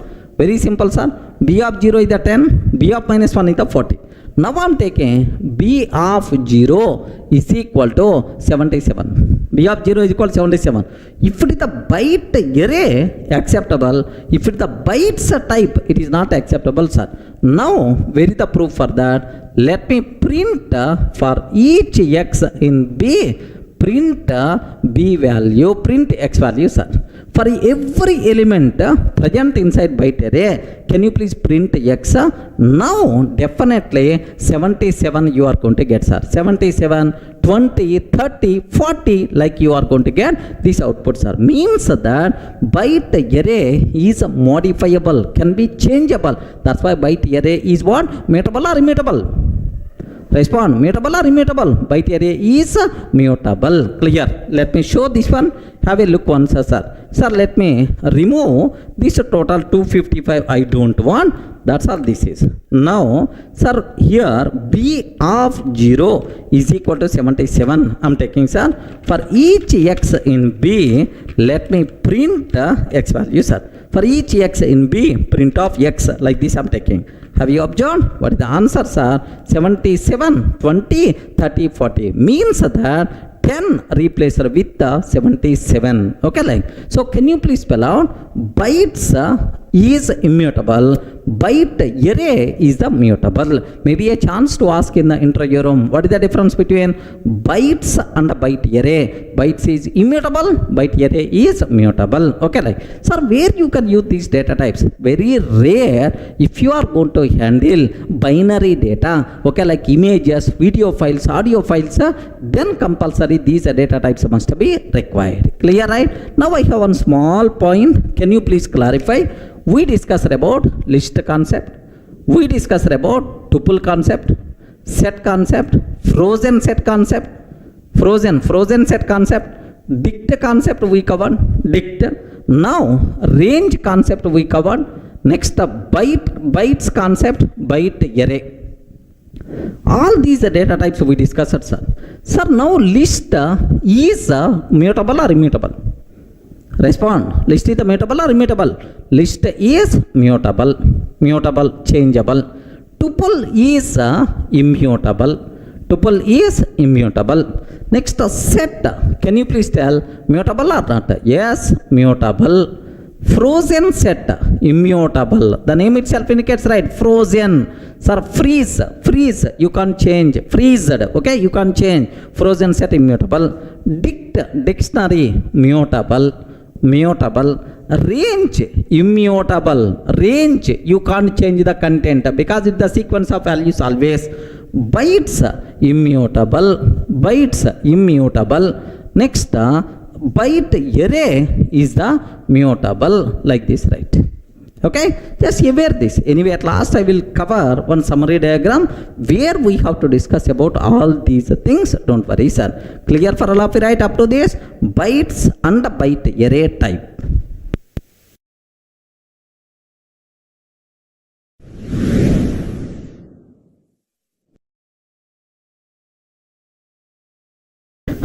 sir. B of 0 is the 10, B of minus 1 is the 40. Now I am taking B of 0 is equal to 77. B of 0 is equal to 77. If it is the byte array, acceptable. If it is the bytes type, it is not acceptable, sir. Now, where is the proof for that? Let me print for each x in B, print B value, print x value, sir. For every element present inside byte array, can you please print x? Now, definitely 77 you are going to get, sir. 77, 20, 30, 40, like you are going to get this output, sir. Means that byte array is modifiable, can be changeable. That's why byte array is what? Mutable or immutable? Respond. Mutable or immutable? Byte array is mutable. Clear? Let me show this one. Have a look once, sir. Sir, let me remove this total 255. I don't want. That's all this is. Now, sir, here B of 0 is equal to 77. I'm taking, sir. For each x in B, let me print x value, sir. For each x in B, print of x. Like this I'm taking. Have you observed? What is the answer, sir? 77, 20, 30, 40. Means that 10 replaced with 77. Okay, like. So, can you please spell out? Bytes is immutable. Byte array is the mutable. Maybe a chance to ask in the interview room. What is the difference between bytes and byte array? Bytes is immutable. Byte array is mutable. Okay, like. Sir, where you can use these data types? Very rare if you are going to handle binary data. Okay, like images, video files, audio files. Then compulsory these data types must be required. Clear, right? Now I have one small point. Can you please clarify? We discussed about list concept. We discussed about tuple concept, set concept, frozen set concept, frozen set concept, dict concept we covered, dict. Now range concept we covered. Next bytes concept, byte array. All these data types we discussed, sir. Sir, now list is mutable or immutable? Respond. List is the mutable or immutable? List is mutable. Mutable, changeable. Tuple is immutable. Tuple is immutable. Next, set. Can you please tell mutable or not? Yes, mutable. Frozen set, immutable. The name itself indicates, right? Frozen. Sir, freeze. Freeze. You can't change. Freezed. Okay, you can't change. Frozen set, immutable. Dictionary, mutable. Mutable. Range, immutable. Range, you can't change the content because it's the sequence of values always. Bytes, immutable. Bytes, immutable. Next, byte array is the mutable, like this, right? Okay, just aware this. Anyway, at last I will cover one summary diagram where we have to discuss about all these things. Don't worry, sir. Clear for all of you, right? Up to this, bytes and byte array type.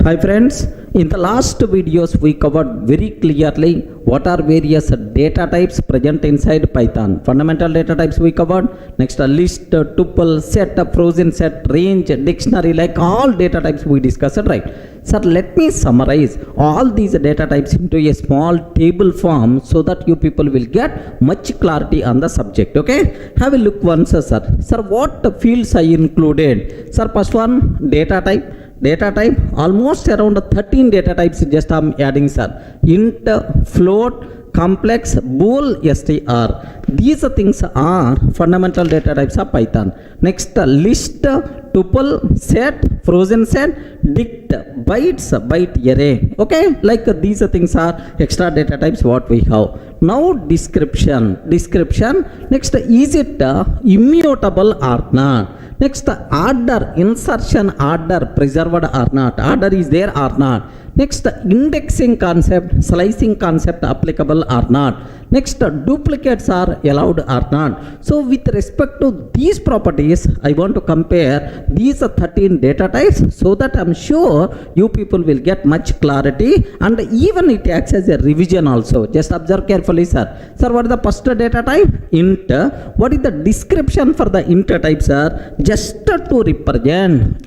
Hi friends, in the last videos we covered very clearly what are various data types present inside Python. Fundamental data types we covered. Next, a list, tuple, set, frozen set, range, dictionary, like all data types we discussed, right? Sir, let me summarize all these data types into a small table form so that you people will get much clarity on the subject. Okay, have a look once, sir. Sir, what fields I included? Sir, first one, data type. Data type, almost around 13 data types just I'm adding, sir. Int, float, complex, bool, str. These things are fundamental data types of Python. Next, list, tuple, set, frozen set, dict, bytes, byte array. Okay, like these things are extra data types what we have. Now description. Next, is it immutable or not? Next, order, insertion order preserved or not? Order is there or not? Next, indexing concept, slicing concept applicable or not? Next, duplicates are allowed or not? So with respect to these properties, I want to compare these 13 data types so that I'm sure you people will get much clarity, and even it acts as a revision also. Just observe carefully, sir. Sir, what is the first data type? Int. What is the description for the int type, sir? Just to represent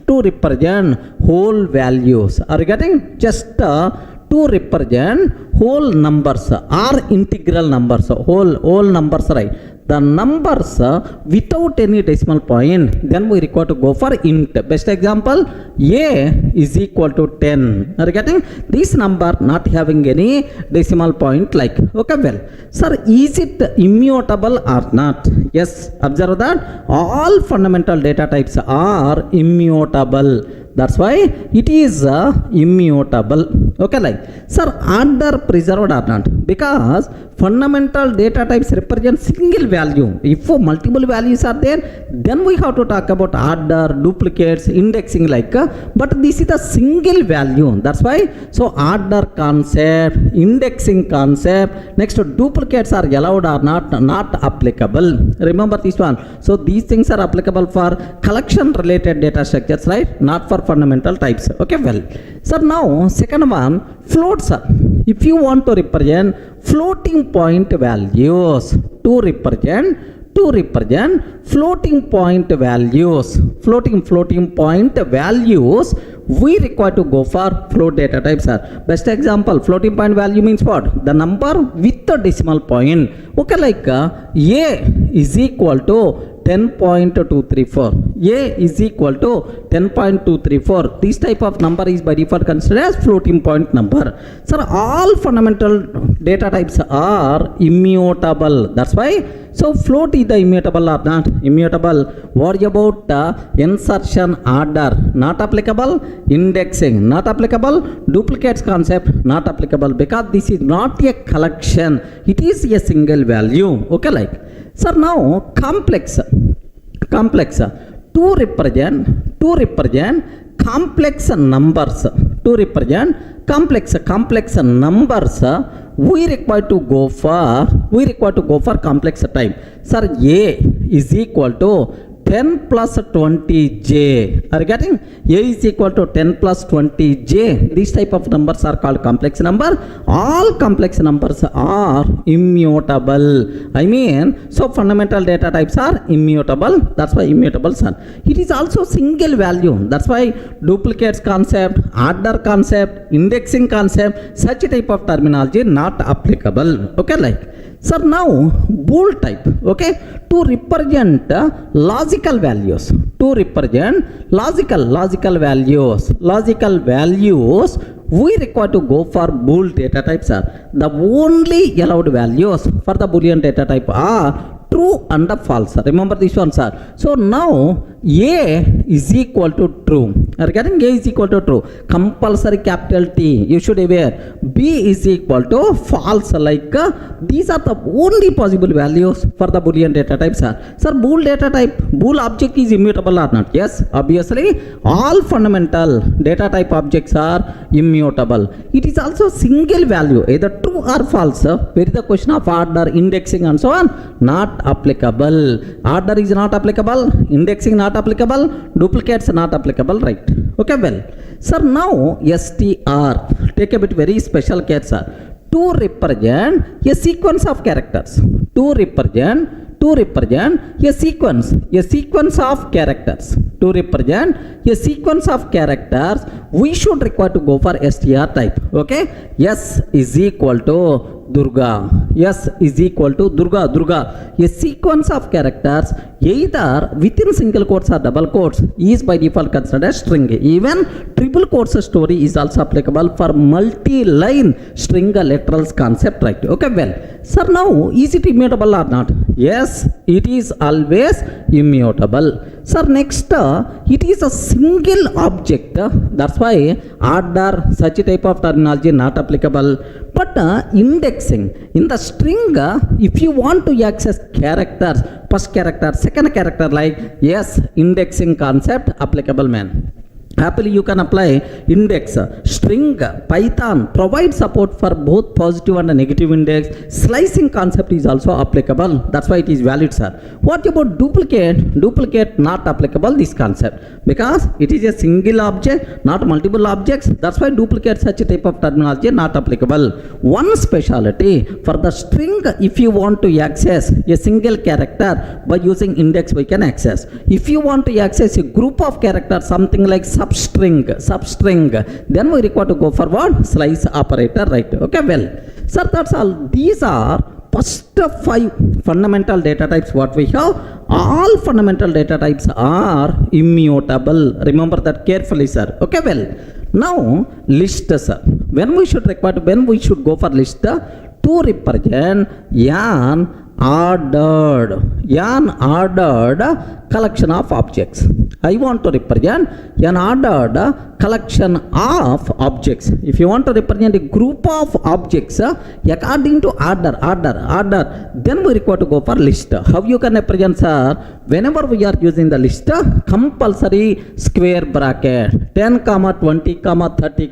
whole values. Are you getting? Just to represent whole numbers or integral numbers, whole numbers, right? The numbers without any decimal point, then we require to go for int. Best example, a is equal to 10. Are you getting? This number not having any decimal point, like, okay, well, sir, is it immutable or not? Yes, observe that all fundamental data types are immutable. That's why it is immutable. Okay, like, sir, order preserved or not? Because fundamental data types represent single value. If multiple values are there, then we have to talk about order, duplicates, indexing, like, but this is a single value. That's why, so order concept, indexing concept, next duplicates are allowed or not applicable. Remember this one. So these things are applicable for collection related data structures, right? Not for fundamental types. Okay, well, sir, now second one, floats. If you want to represent floating point values, to represent floating point values, floating point values, we require to go for float data types, sir. Best example, floating point value means what? The number with the decimal point. Okay, like a is equal to 10.234. A is equal to 10.234. This type of number is by default considered as floating point number. Sir, all fundamental data types are immutable. That's why, so float is the immutable or not? Immutable. What about insertion order? Not applicable. Indexing, not applicable. Duplicates concept, not applicable, because this is not a collection. It is a single value. Okay, like, sir, now complex, to represent complex numbers, complex numbers, we require to go for complex type. Sir, a is equal to 10 plus 20j. Are you getting? A is equal to 10 plus 20j. These type of numbers are called complex number. All complex numbers are immutable. I mean, so fundamental data types are immutable. That's why immutable, sir. It is also single value. That's why duplicates concept, adder concept, indexing concept, such type of terminology not applicable. Okay, like. Sir, now Bool type, okay, to represent logical values, logical values, we require to go for Bool data types, sir. The only allowed values for the Boolean data type are true and false. Remember this one, sir. So now A is equal to true. Are you getting? A is equal to true. Compulsory capital T. You should be aware. B is equal to false. Like these are the only possible values for the Boolean data type, sir. Sir, Bool data type, Bool object is immutable or not? Yes, obviously all fundamental data type objects are immutable. It is also single value, either true or false. Where is the question of order, indexing and so on? Not applicable. Order is not applicable, indexing not applicable, duplicates not applicable, right? Okay, well, sir, now str, take a bit very special case, sir. To represent a sequence of characters, to represent a sequence of characters, to represent a sequence of characters, we should require to go for str type. Okay, S is equal to Durga, S is equal to Durga. A sequence of characters either within single quotes or double quotes is by default considered as string. Even triple quotes story is also applicable for multi-line string literals concept, right? Okay, well, sir, now is it immutable or not? Yes, it is always immutable. Sir, next, it is a single object. That's why order, such type of terminology not applicable. But indexing in the string, if you want to access characters, first character, second character, like yes, indexing concept applicable, man. Happily you can apply index. String Python provides support for both positive and negative index. Slicing concept is also applicable. That's why it is valid, sir. What about duplicate? Duplicate not applicable, this concept, because it is a single object, not multiple objects. That's why duplicate, such a type of terminology not applicable. One speciality for the string, if you want to access a single character by using index, we can access. If you want to access a group of characters, something like substring, then we require to go for what? Slice operator, right? Okay, well, sir, that's all. These are first 5 fundamental data types what we have. All fundamental data types are immutable. Remember that carefully, sir. Okay, well, now list, sir. When we should go for list? To represent an ordered collection of objects. I want to represent an ordered collection of objects. If you want to represent a group of objects according to order, then we require to go for list. How you can represent, sir? Whenever we are using the list, compulsory square bracket 10, 20, 30,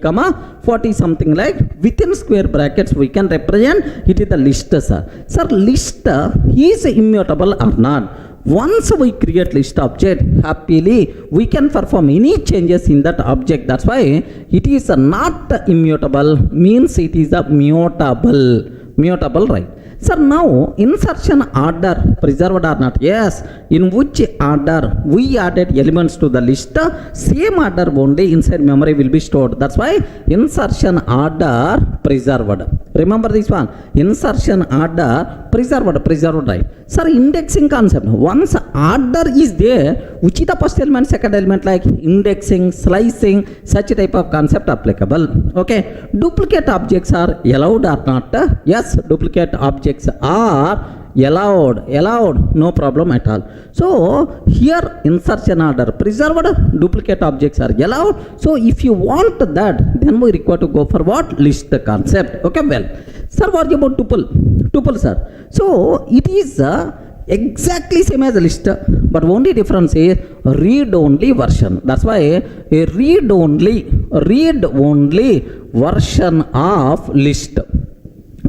40, something like within square brackets we can represent it is the list, sir. Sir, list is immutable or not? Once we create list object, happily we can perform any changes in that object. That's why it is not immutable, means it is a mutable, right? Sir, now insertion order preserved or not? Yes. In which order we added elements to the list, same order only inside memory will be stored. That's why insertion order preserved. Remember this one, insertion order preserved, right? Sir, indexing concept, once order is there, which is the first element, second element, like indexing, slicing, such type of concept applicable. Okay, duplicate objects are allowed or not? Yes, duplicate objects are allowed, no problem at all. So here insertion order preserved, duplicate objects are allowed. So if you want that, then we require to go for what? List concept. Okay, well, sir, what about tuple, sir? So it is exactly same as a list, but only difference is read-only version. That's why a read-only version of list.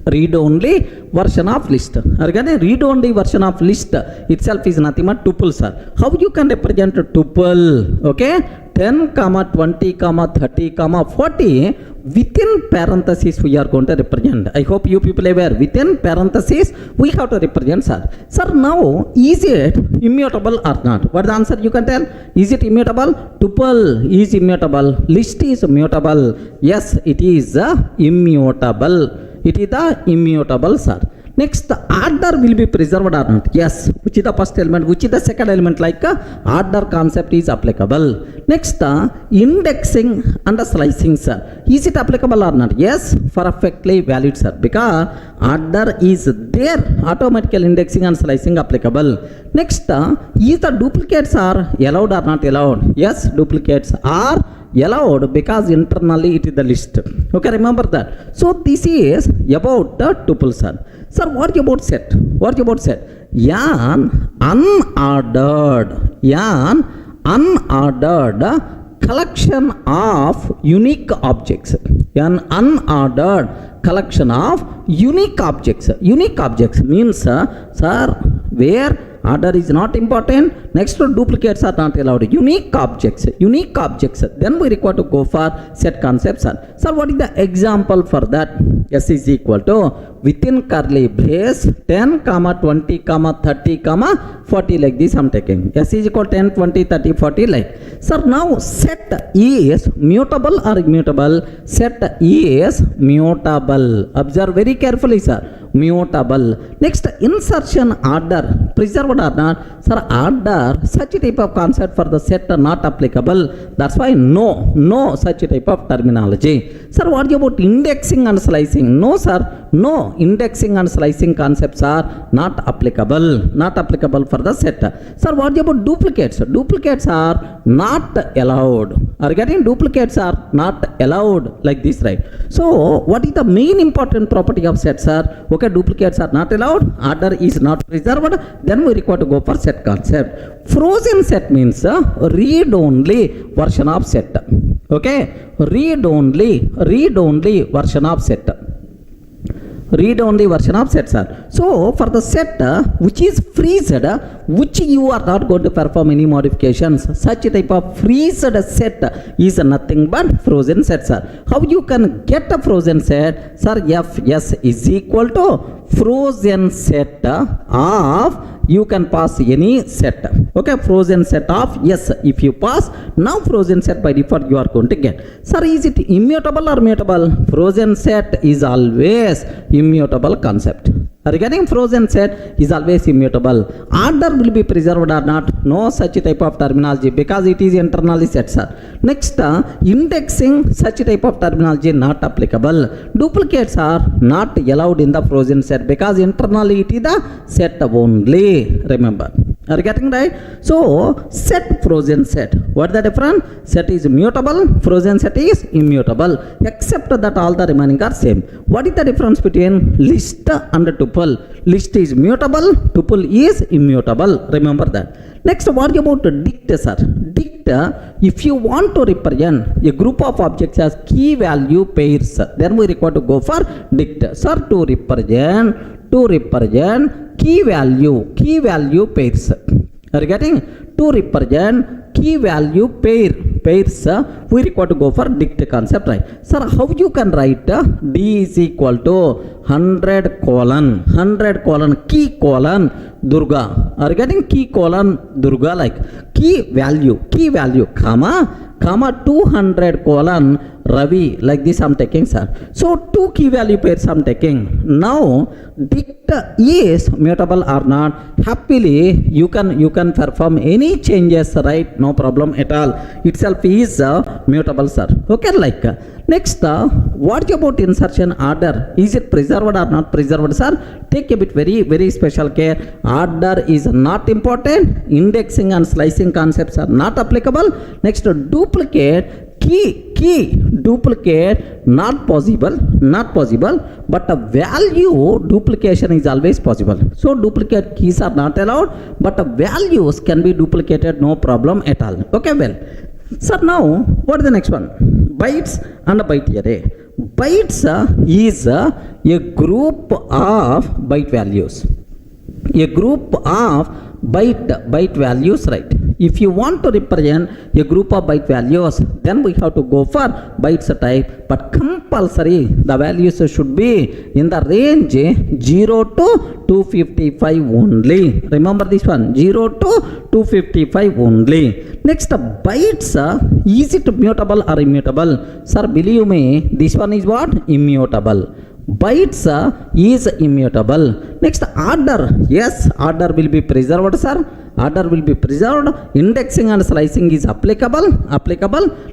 read only version of list. Again, read only version of list itself is nothing but tuple, sir. How you can represent a tuple? Okay, 10 comma 20 comma 30 comma 40 within parentheses we are going to represent. I hope you people are aware. Within parentheses we have to represent, sir. Sir, now is it immutable or not? What the answer you can tell? Is it immutable? Tuple is immutable, list is immutable. Yes, it is immutable. It is the immutable, sir. Next, the order will be preserved or not? Yes. Which is the first element? Which is the second element? Like order concept is applicable. Next, indexing and slicing, sir. Is it applicable or not? Yes. Perfectly valid, sir. Because order is there. Automatical indexing and slicing applicable. Next, is the duplicates are allowed or not allowed? Yes. Duplicates are allowed because internally it is the list. Okay, remember that. So this is about the tuple, sir. Sir, what about set? What about set? An unordered collection of unique objects. An unordered collection of unique objects. Unique objects means, sir, where order is not important, next to duplicates are not allowed. Unique objects. Then we require to go for set concepts. Sir, what is the example for that? S is equal to within curly brace 10 comma 20 comma 30 comma 40 like this I'm taking. S is equal to 10 20 30 40 like. Sir, now set is mutable or immutable? Set is mutable. Observe very carefully, sir. Mutable. Next, insertion order preserved or not? Sir, order, such type of concept for the set are not applicable. That's why no such type of terminology. Sir, what about indexing and slicing? No, sir. No, indexing and slicing concepts are not applicable. Not applicable for the set. Sir, what about duplicates? Duplicates are not allowed. Are getting duplicates are not allowed like this, right? So, what is the main important property of set, sir? Okay, duplicates are not allowed. Order is not preserved. Then we require to go for set concept. Frozen set means read only version of set. Okay, read only version of set. Read only version of set, sir. So for the set which is freezed, which you are not going to perform any modifications, such type of freezed set is nothing but frozen set, sir. How you can get a frozen set? Sir, Fs is equal to frozen set of, you can pass any set. Okay, frozen set of yes. If you pass, now frozen set by default you are going to get. Sir, is it immutable or mutable? Frozen set is always immutable concept. Regarding frozen set is always immutable. Order will be preserved or not? No such type of terminology because it is internally set, sir. Next, indexing, such type of terminology not applicable. Duplicates are not allowed in the frozen set because internally it is the set only. Remember. Are you getting right? So, set, frozen set. What is the difference? Set is mutable, frozen set is immutable. Except that all the remaining are same. What is the difference between list and tuple? List is mutable, tuple is immutable. Remember that. Next, what about dict, sir? Dict, if you want to represent a group of objects as key value pairs, then we require to go for dict. Sir, to represent key value pairs. Are you getting? To represent key value pairs, we require to go for dict concept, right? Sir, how you can write D is equal to 100 colon key colon Durga. Are you getting? Key colon Durga, like key value comma 200 colon Ravi, like this I'm taking, sir. So two key value pairs I'm taking. Now dict is mutable or not? Happily you can perform any changes, right? No problem at all. Itself is mutable, sir. Okay, like next, what about insertion order? Is it preserved or not preserved, sir? Take a bit very special care. Order is not important. Indexing and slicing concepts are not applicable. Next, duplicate key duplicate not possible, but a value duplication is always possible. So duplicate keys are not allowed, but values can be duplicated, no problem at all. Okay, well, sir, now what is the next one? Bytes and byte array. bytes is a group of byte values. A group of byte values, right? If you want to represent a group of byte values, then we have to go for bytes type, but compulsory the values should be in the range 0 to 255 only. Remember this one, 0 to 255 only. Next, bytes, is it mutable or immutable? Sir, believe me, this one is what? Immutable. Bytes is immutable. Next, order. Yes, order will be preserved, sir. Order will be preserved. Indexing and slicing is applicable.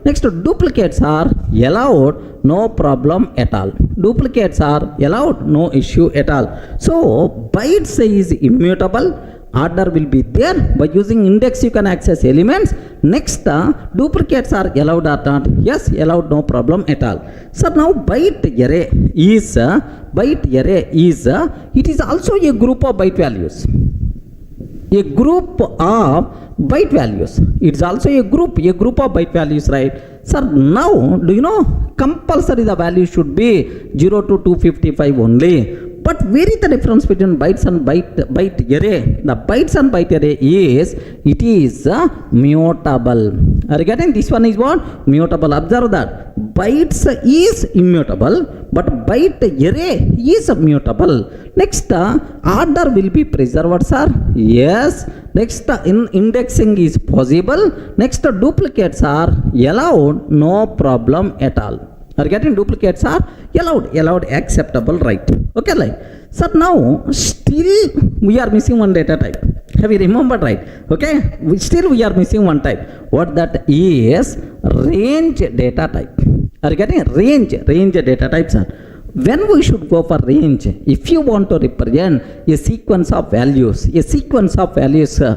Next, duplicates are allowed, no problem at all. Duplicates are allowed, no issue at all. So bytes is immutable. Order will be there. By using index you can access elements. Next, duplicates are allowed or not? Yes, allowed, no problem at all. So now byte array is it is also a group of byte values. A group of byte values. It's also a group of byte values, right? Sir, now do you know compulsory the value should be 0 to 255 only. But where is the difference between bytes and byte array? The bytes and byte array is mutable. Are you getting? This one is what? Mutable. Observe that. Bytes is immutable, but byte array is mutable. Next, order will be preserved, sir. Yes. Next, indexing is possible. Next, duplicates are allowed, no problem at all. Are getting? Duplicates are allowed, acceptable, right? Okay, like. So now still we are missing one data type. Have you remembered, right? Okay, we are missing one type. What that is? Range data type. Are you getting? Range data types are. When we should go for range, if you want to represent a sequence of values,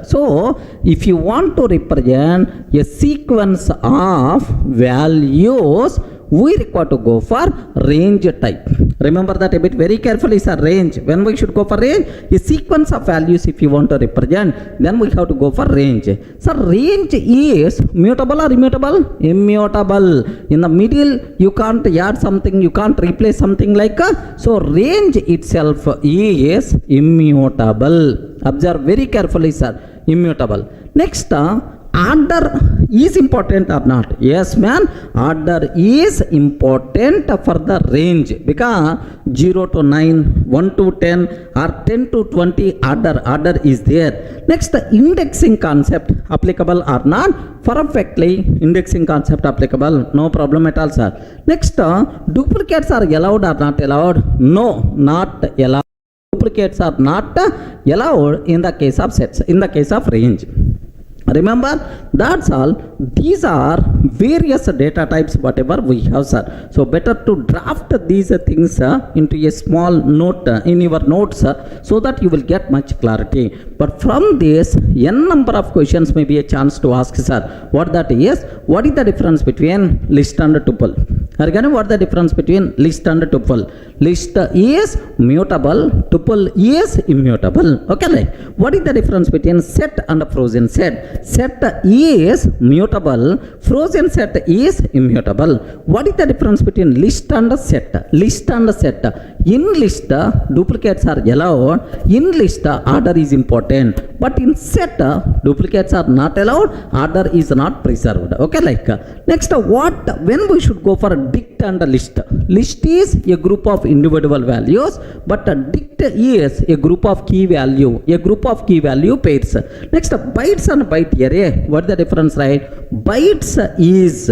so if you want to represent a sequence of values, we require to go for range type. Remember that a bit very carefully, sir. Range. When we should go for range, a sequence of values if you want to represent, then we have to go for range. So range is mutable or immutable? Immutable. In the middle, you can't add something, you can't replace something like so range itself is immutable. Observe very carefully, sir. Immutable. Next, order is important or not? Yes, man. Order is important for the range because 0 to 9, 1 to 10 or 10 to 20 order is there. Next, the indexing concept applicable or not? Perfectly indexing concept applicable. No problem at all, sir. Next, duplicates are allowed or not allowed? No, not allowed. Duplicates are not allowed in the case of sets, in the case of range. Remember, that's all. These are various data types whatever we have, sir. So better to draft these things into a small note in your notes so that you will get much clarity. But from this, n number of questions may be a chance to ask, sir. What that is? What is the difference between list and tuple? Again, what is the difference between list and tuple? List is mutable, tuple is immutable. Okay, like what is the difference between set and frozen set? Set is mutable, frozen set is immutable. What is the difference between list and set? List and set. In list, duplicates are allowed. In list, order is important. But in set, duplicates are not allowed. Order is not preserved. Okay, like next, when we should go for dict and list? List is a group of individual values, but dict is a group of key value pairs. Next, bytes and byte array. What is the difference, right? Bytes is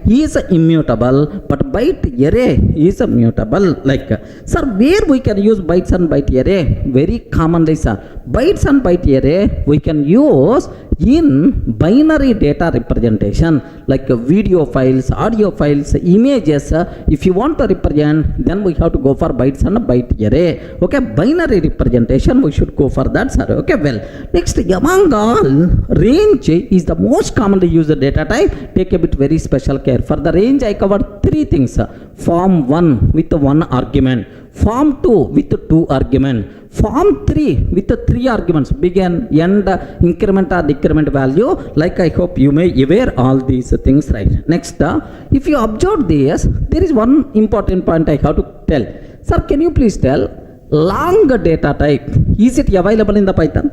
is immutable, but byte array is mutable. Like, sir, where we can use bytes and byte array? Very commonly, sir. Bytes and byte array we can use in binary data representation, like video files, audio files, images. If you want to represent, then we have to go for bytes and byte array. Okay, binary representation we should go for that, sir. Okay, well, next, among all, range is the most commonly used data type. Take a bit very special care. For the range, I covered three things. form 1 with 1 argument, form 2 with 2 argument, form 3 with 3 arguments, begin, end, increment or decrement value. Like I hope you may aware all these things, right? Next, if you observe this, there is one important point I have to tell. Sir, can you please tell, long data type, is it available in the Python?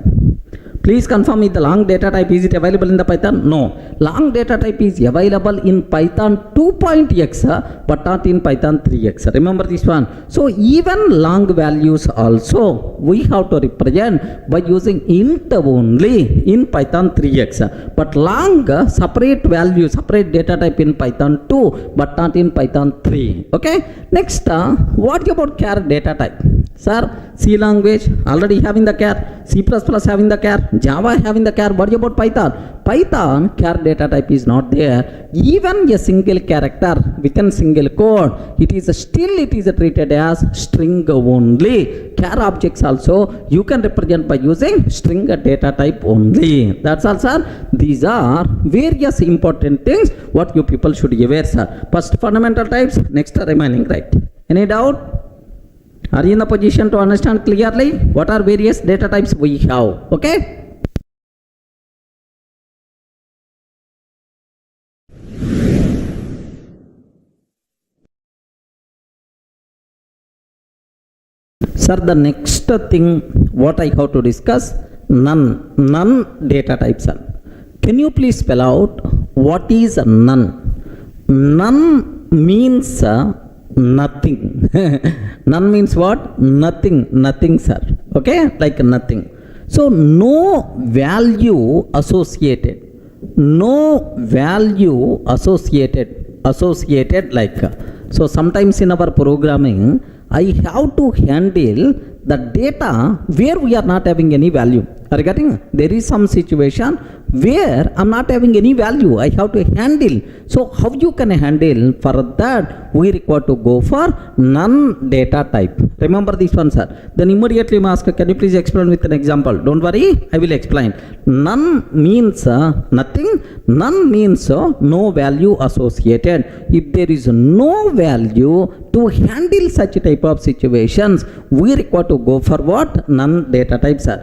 Please confirm me, the long data type, is it available in the Python? No. Long data type is available in Python 2.x but not in Python 3x. Remember this one. So even long values also we have to represent by using int only in Python 3x. But long separate value, separate data type in Python 2 but not in Python 3. Okay. Next, what about char data type? Sir, C language already having the char, C++ having the char, Java having the char. What about Python? Python char data type is not there. Even a single character within single code, it is treated as string only. Char objects also you can represent by using string data type only. That's all, sir. These are various important things what you people should aware, sir. First fundamental types, next remaining, right? Any doubt? Are you in the position to understand clearly what are various data types we have? Okay? Sir, the next thing what I have to discuss, none data types are. Can you please spell out what is none? None means nothing. None means what? Nothing, sir. Okay, like nothing. So no value associated, like. So sometimes in our programming I have to handle the data where we are not having any value. Are you getting? There is some situation where I'm not having any value, I have to handle. So how you can handle? For that we require to go for none data type. Remember this one, sir. Then immediately you ask, can you please explain with an example? Don't worry, I will explain. None means nothing. None means no value associated. If there is no value, to handle such type of situations we require to go for what? None data types, sir.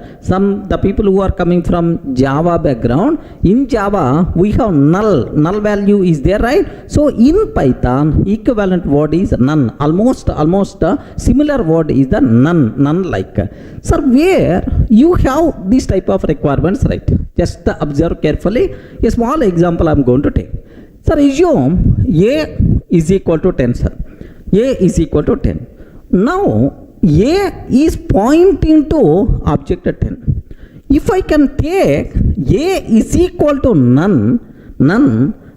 The people who are coming from Java background, in Java we have null value is there, right? So in Python equivalent word is none. Almost similar word is the none like. Sir, where you have this type of requirements, right? Just observe carefully. A small example I am going to take. Sir, assume A is equal to 10, sir. A is equal to 10. Now A is pointing to object 10. If I can take A is equal to none,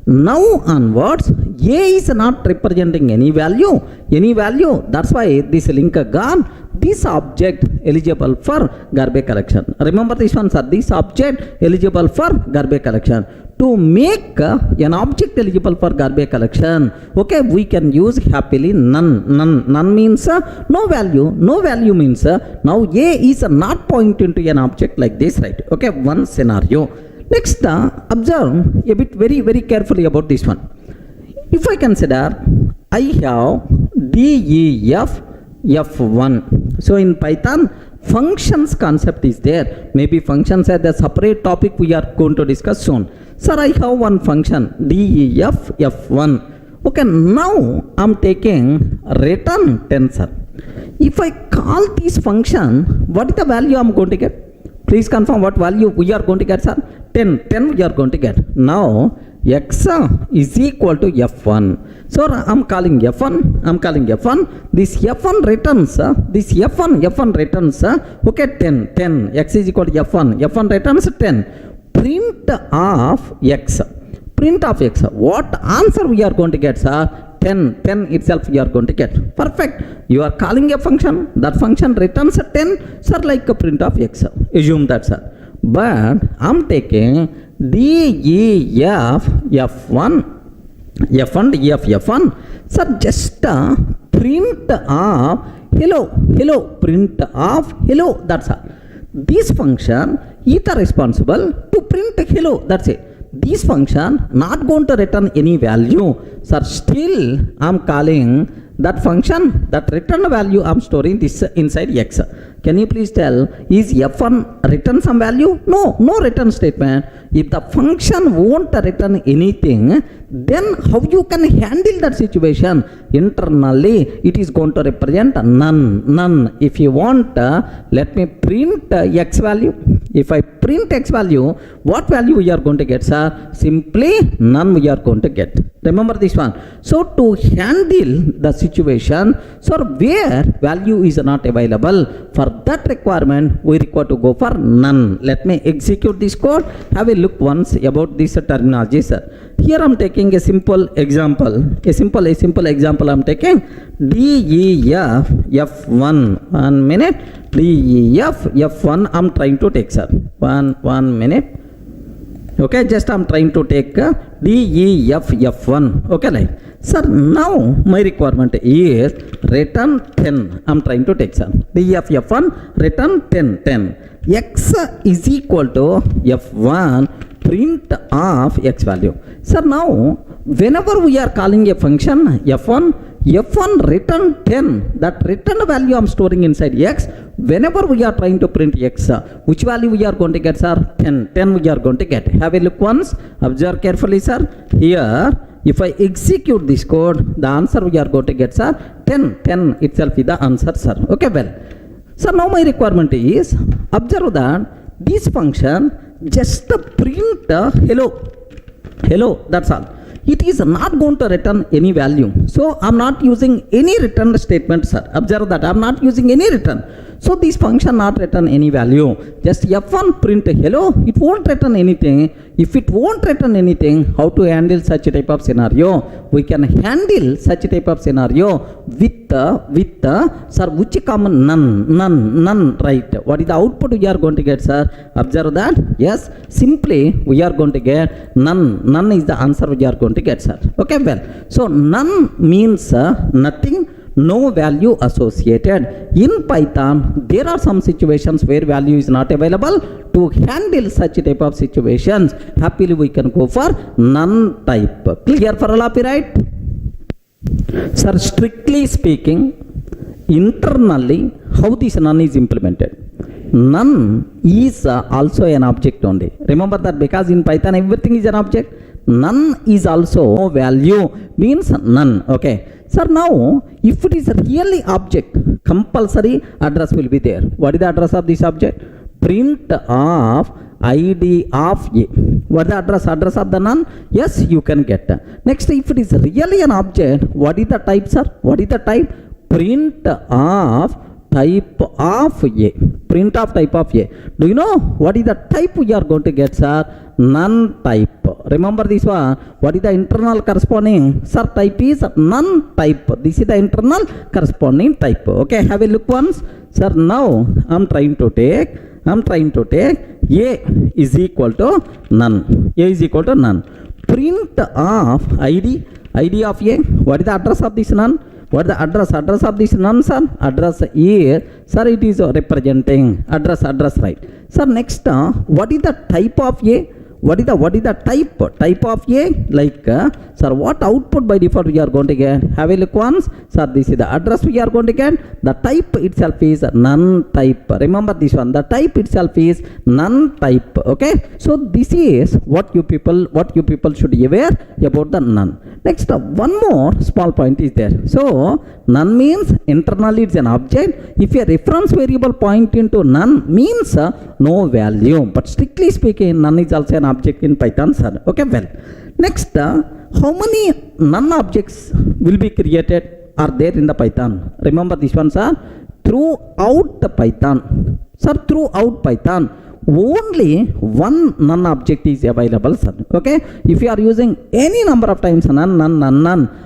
now onwards A is not representing any value. That's why this link gone. This object eligible for garbage collection. Remember this one, sir. This object eligible for garbage collection. To make an object eligible for garbage collection, okay, we can use happily none. None means no value. No value means now A is not pointing to an object like this, right? Okay, one scenario. Next, observe a bit very carefully about this one. If I consider I have DEF F1. So in Python, functions concept is there. Maybe functions are the separate topic we are going to discuss soon. Sir, I have one function DEF F1. Okay, now I'm taking return 10, sir. If I call this function, what is the value I'm going to get? Please confirm what value we are going to get, sir. 10 we are going to get. Now x is equal to F1. So I'm calling F1. This F1 returns, F1 returns, okay, 10. X is equal to F1. F1 returns 10. Print of x. What answer we are going to get, sir? 10 itself we are going to get. Perfect. You are calling a function. That function returns 10, sir, like a print of x. Assume that, sir. But I'm taking DEF F1. Sir, just print of hello, print of hello. That's all. This function is responsible to print hello. That's it. this function not going to return any value. So still I'm calling that function, that return value I'm storing this inside x. Can you please tell, is f1 return some value? No, no return statement. If the function won't return anything, then how you can handle that situation? Internally, it is going to represent none. If you want, let me print x value. If I print x value, what value we are going to get, sir? Simply none we are going to get. Remember this one. So to handle the situation, so where value is not available, for that requirement we require to go for none. Let me execute this code. Have a look once about this terminology, sir. Here I'm taking a simple example. A simple example I'm taking. DEF F1. 1 minute. DEF F1 I'm trying to take, sir. One minute. Okay, just I'm trying to take DEF F1. Okay, like. Sir, now my requirement is return 10. I'm trying to take, sir. DEF F1 return 10. X is equal to F1 print of x value. So now whenever we are calling a function f1 return 10, that return value I'm storing inside x. Whenever we are trying to print x, which value we are going to get, sir? 10 we are going to get. Have a look once, observe carefully, sir. Here if I execute this code, the answer we are going to get, sir, 10 itself is the answer, sir. Okay, well, so now my requirement is, observe that this function just print hello, that's all. It is not going to return any value. So I'm not using any return statement, sir. Observe that I'm not using any return. So this function not return any value. Just f1 print hello, it won't return anything. If it won't return anything, how to handle such a type of scenario? We can handle such a type of scenario with sir, which common none, right? What is the output we are going to get, sir? Observe that. Yes, simply we are going to get none is the answer we are going to get, sir. Okay, well, so none means nothing, no value associated. In Python, there are some situations where value is not available. To handle such type of situations, happily we can go for none type. Clear for all of you, right? Sir, strictly speaking, internally, how this none is implemented? None is also an object only. Remember that, because in Python everything is an object. None is also no value, means none. Okay. Sir, now if it is really object, compulsory address will be there. What is the address of this object? Print of id of a. What is the address of the none? Yes, you can get. Next, if it is really an object, what is the type, sir? What is the type? Print of type of a. Print of type of a. Do you know what is the type we are going to get, sir? None type. Remember this one. What is the internal corresponding? Sir, type is none type. This is the internal corresponding type. Okay, have a look once. Sir, now I'm trying to take a is equal to none. A is equal to none. Print of id of a. What is the address of this none? What is the address of this none, sir? Address is, sir, it is representing address, right? Sir, next, what is the type of a? What is the type of a? Like, sir, what output by default we are going to get? Have a look once. Sir, this is the address we are going to get. The type itself is none type. Remember this one. The type itself is none type. Okay. So this is what you people should be aware about the none. Next, one more small point is there. So none means internally it's an object. If a reference variable point into none means no value. But strictly speaking, none is also an object in Python, sir. Okay, well. Next, how many none objects will be created are there in the Python? Remember this one, sir. Throughout the Python, sir, throughout Python, only one none object is available, sir. Okay, if you are using any number of times none,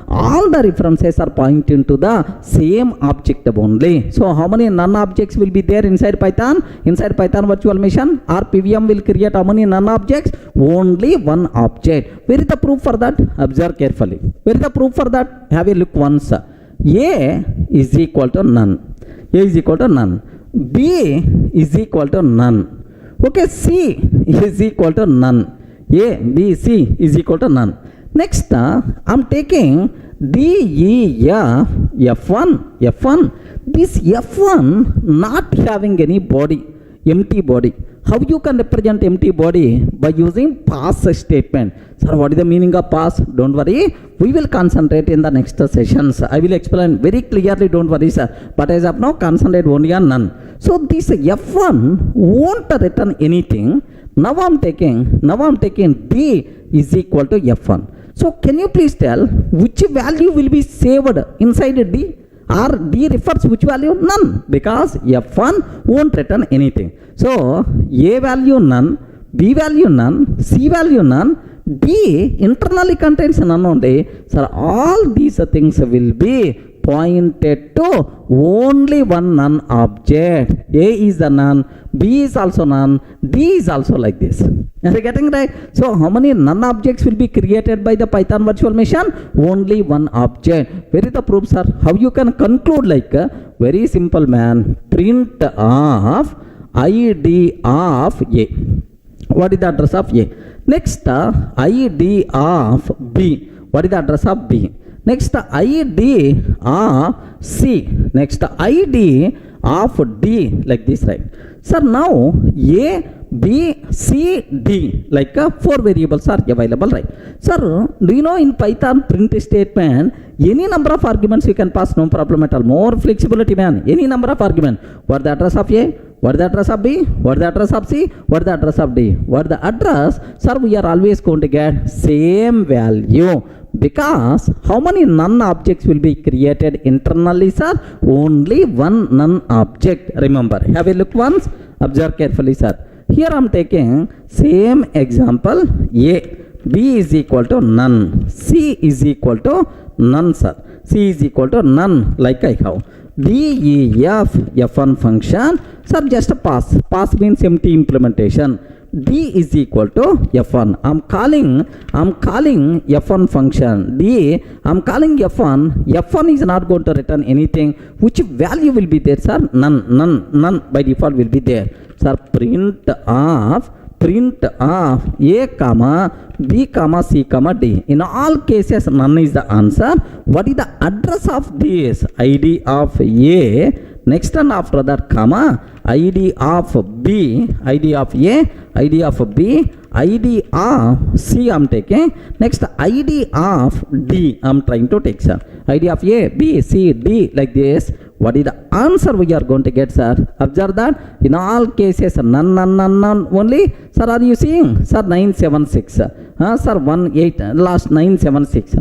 all the references are pointing to the same object only. So how many none objects will be there inside Python? Inside Python virtual machine, our PVM will create how many none objects? Only one object. Where is the proof for that? Observe carefully. Where is the proof for that? Have a look once. A is equal to none. A is equal to none. B is equal to none. Okay, C is equal to none. A, B, C is equal to none. Next, I'm taking D, E, F, F1. This F1 not having any body, empty body. How you can represent empty body? By using pass statement. Sir, what is the meaning of pass? Don't worry. We will concentrate in the next sessions. I will explain very clearly, don't worry, sir. But as of now, concentrate only on none. So this F1 won't return anything. Now I'm taking D is equal to F1. So can you please tell which value will be saved inside D? Or D refers which value? None, because F1 won't return anything. So A value none, B value none, C value none, D internally contains none only. So all these things will be pointed to only one none object. A is the none, B is also none, D is also like this. Are you getting right? So how many none objects will be created by the Python virtual machine? Only one object. Where is the proof, sir? How you can conclude like very simple, man. Print of ID of A. What is the address of A? Next, ID of B. What is the address of B? Next, ID of C. Next, ID of D, like this, right? Sir, now A, B, C, D, like 4 variables are available, right? Sir, do you know in Python print statement, any number of arguments you can pass, no problem at all. More flexibility, man. Any number of arguments. What the address of A? What the address of B? What the address of C? What the address of D? What the address? Sir, we are always going to get same value. Because how many none objects will be created internally, sir? Only one none object. Remember, have a look once. Observe carefully, sir. Here I am taking same example. A, B is equal to none. C is equal to none, sir. C is equal to none, like I have. D, E, F, F1 function. Sir, just pass. Pass means empty implementation. D is equal to F1. I'm calling F1 function. D, I'm calling F1. F1 is not going to return anything. Which value will be there, sir? None by default will be there. Sir, print of A comma B comma C comma D. In all cases, none is the answer. What is the address of this? ID of A. Next and after that, comma, ID of B, ID of A, ID of B, ID of C I'm taking. Next, ID of D I'm trying to take, sir. ID of A, B, C, D, like this. What is the answer we are going to get, sir? Observe that. In all cases, none only. Sir, are you seeing? Sir, 976. Sir, 18, last 976.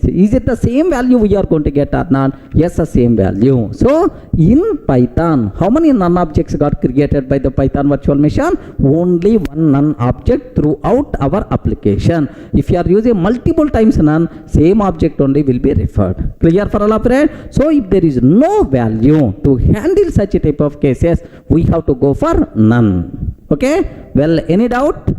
Is it the same value we are going to get or not? Yes, the same value. So, in Python, how many none objects got created by the Python virtual machine? Only one none object throughout our application. If you are using multiple times none, same object only will be referred. Clear for all of it? So, if there is no value to handle such a type of cases, we have to go for none. Okay? Well, any doubt?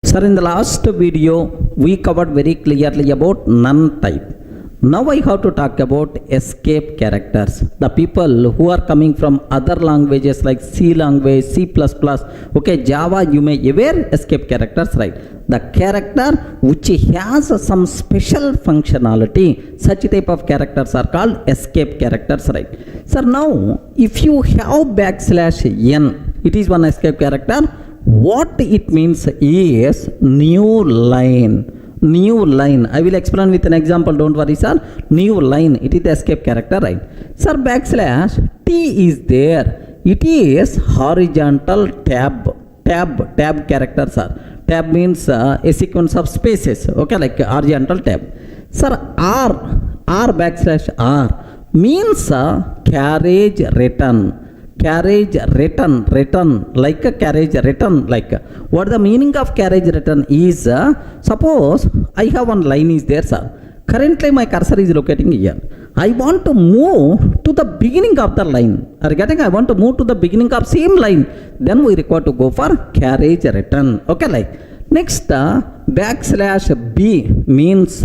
Sir, in the last video, we covered very clearly about none type. Now I have to talk about escape characters. The people who are coming from other languages like C language, C++, okay, Java, you may aware escape characters, right? The character which has some special functionality, such type of characters are called escape characters, right? Sir, now if you have \n, it is one escape character. What it means is new line. I will explain with an example, don't worry, sir. New line, it is the escape character, right? Sir, \t is there. It is horizontal tab character, sir. Tab means a sequence of spaces, okay, like horizontal tab. Sir, r means carriage return. Carriage return, like a carriage return, like what the meaning of carriage return is, suppose I have one line is there, sir. Currently my cursor is locating here. I want to move to the beginning of the line. Are you getting? I want to move to the beginning of same line. Then we require to go for carriage return. Okay, like Next, backslash b means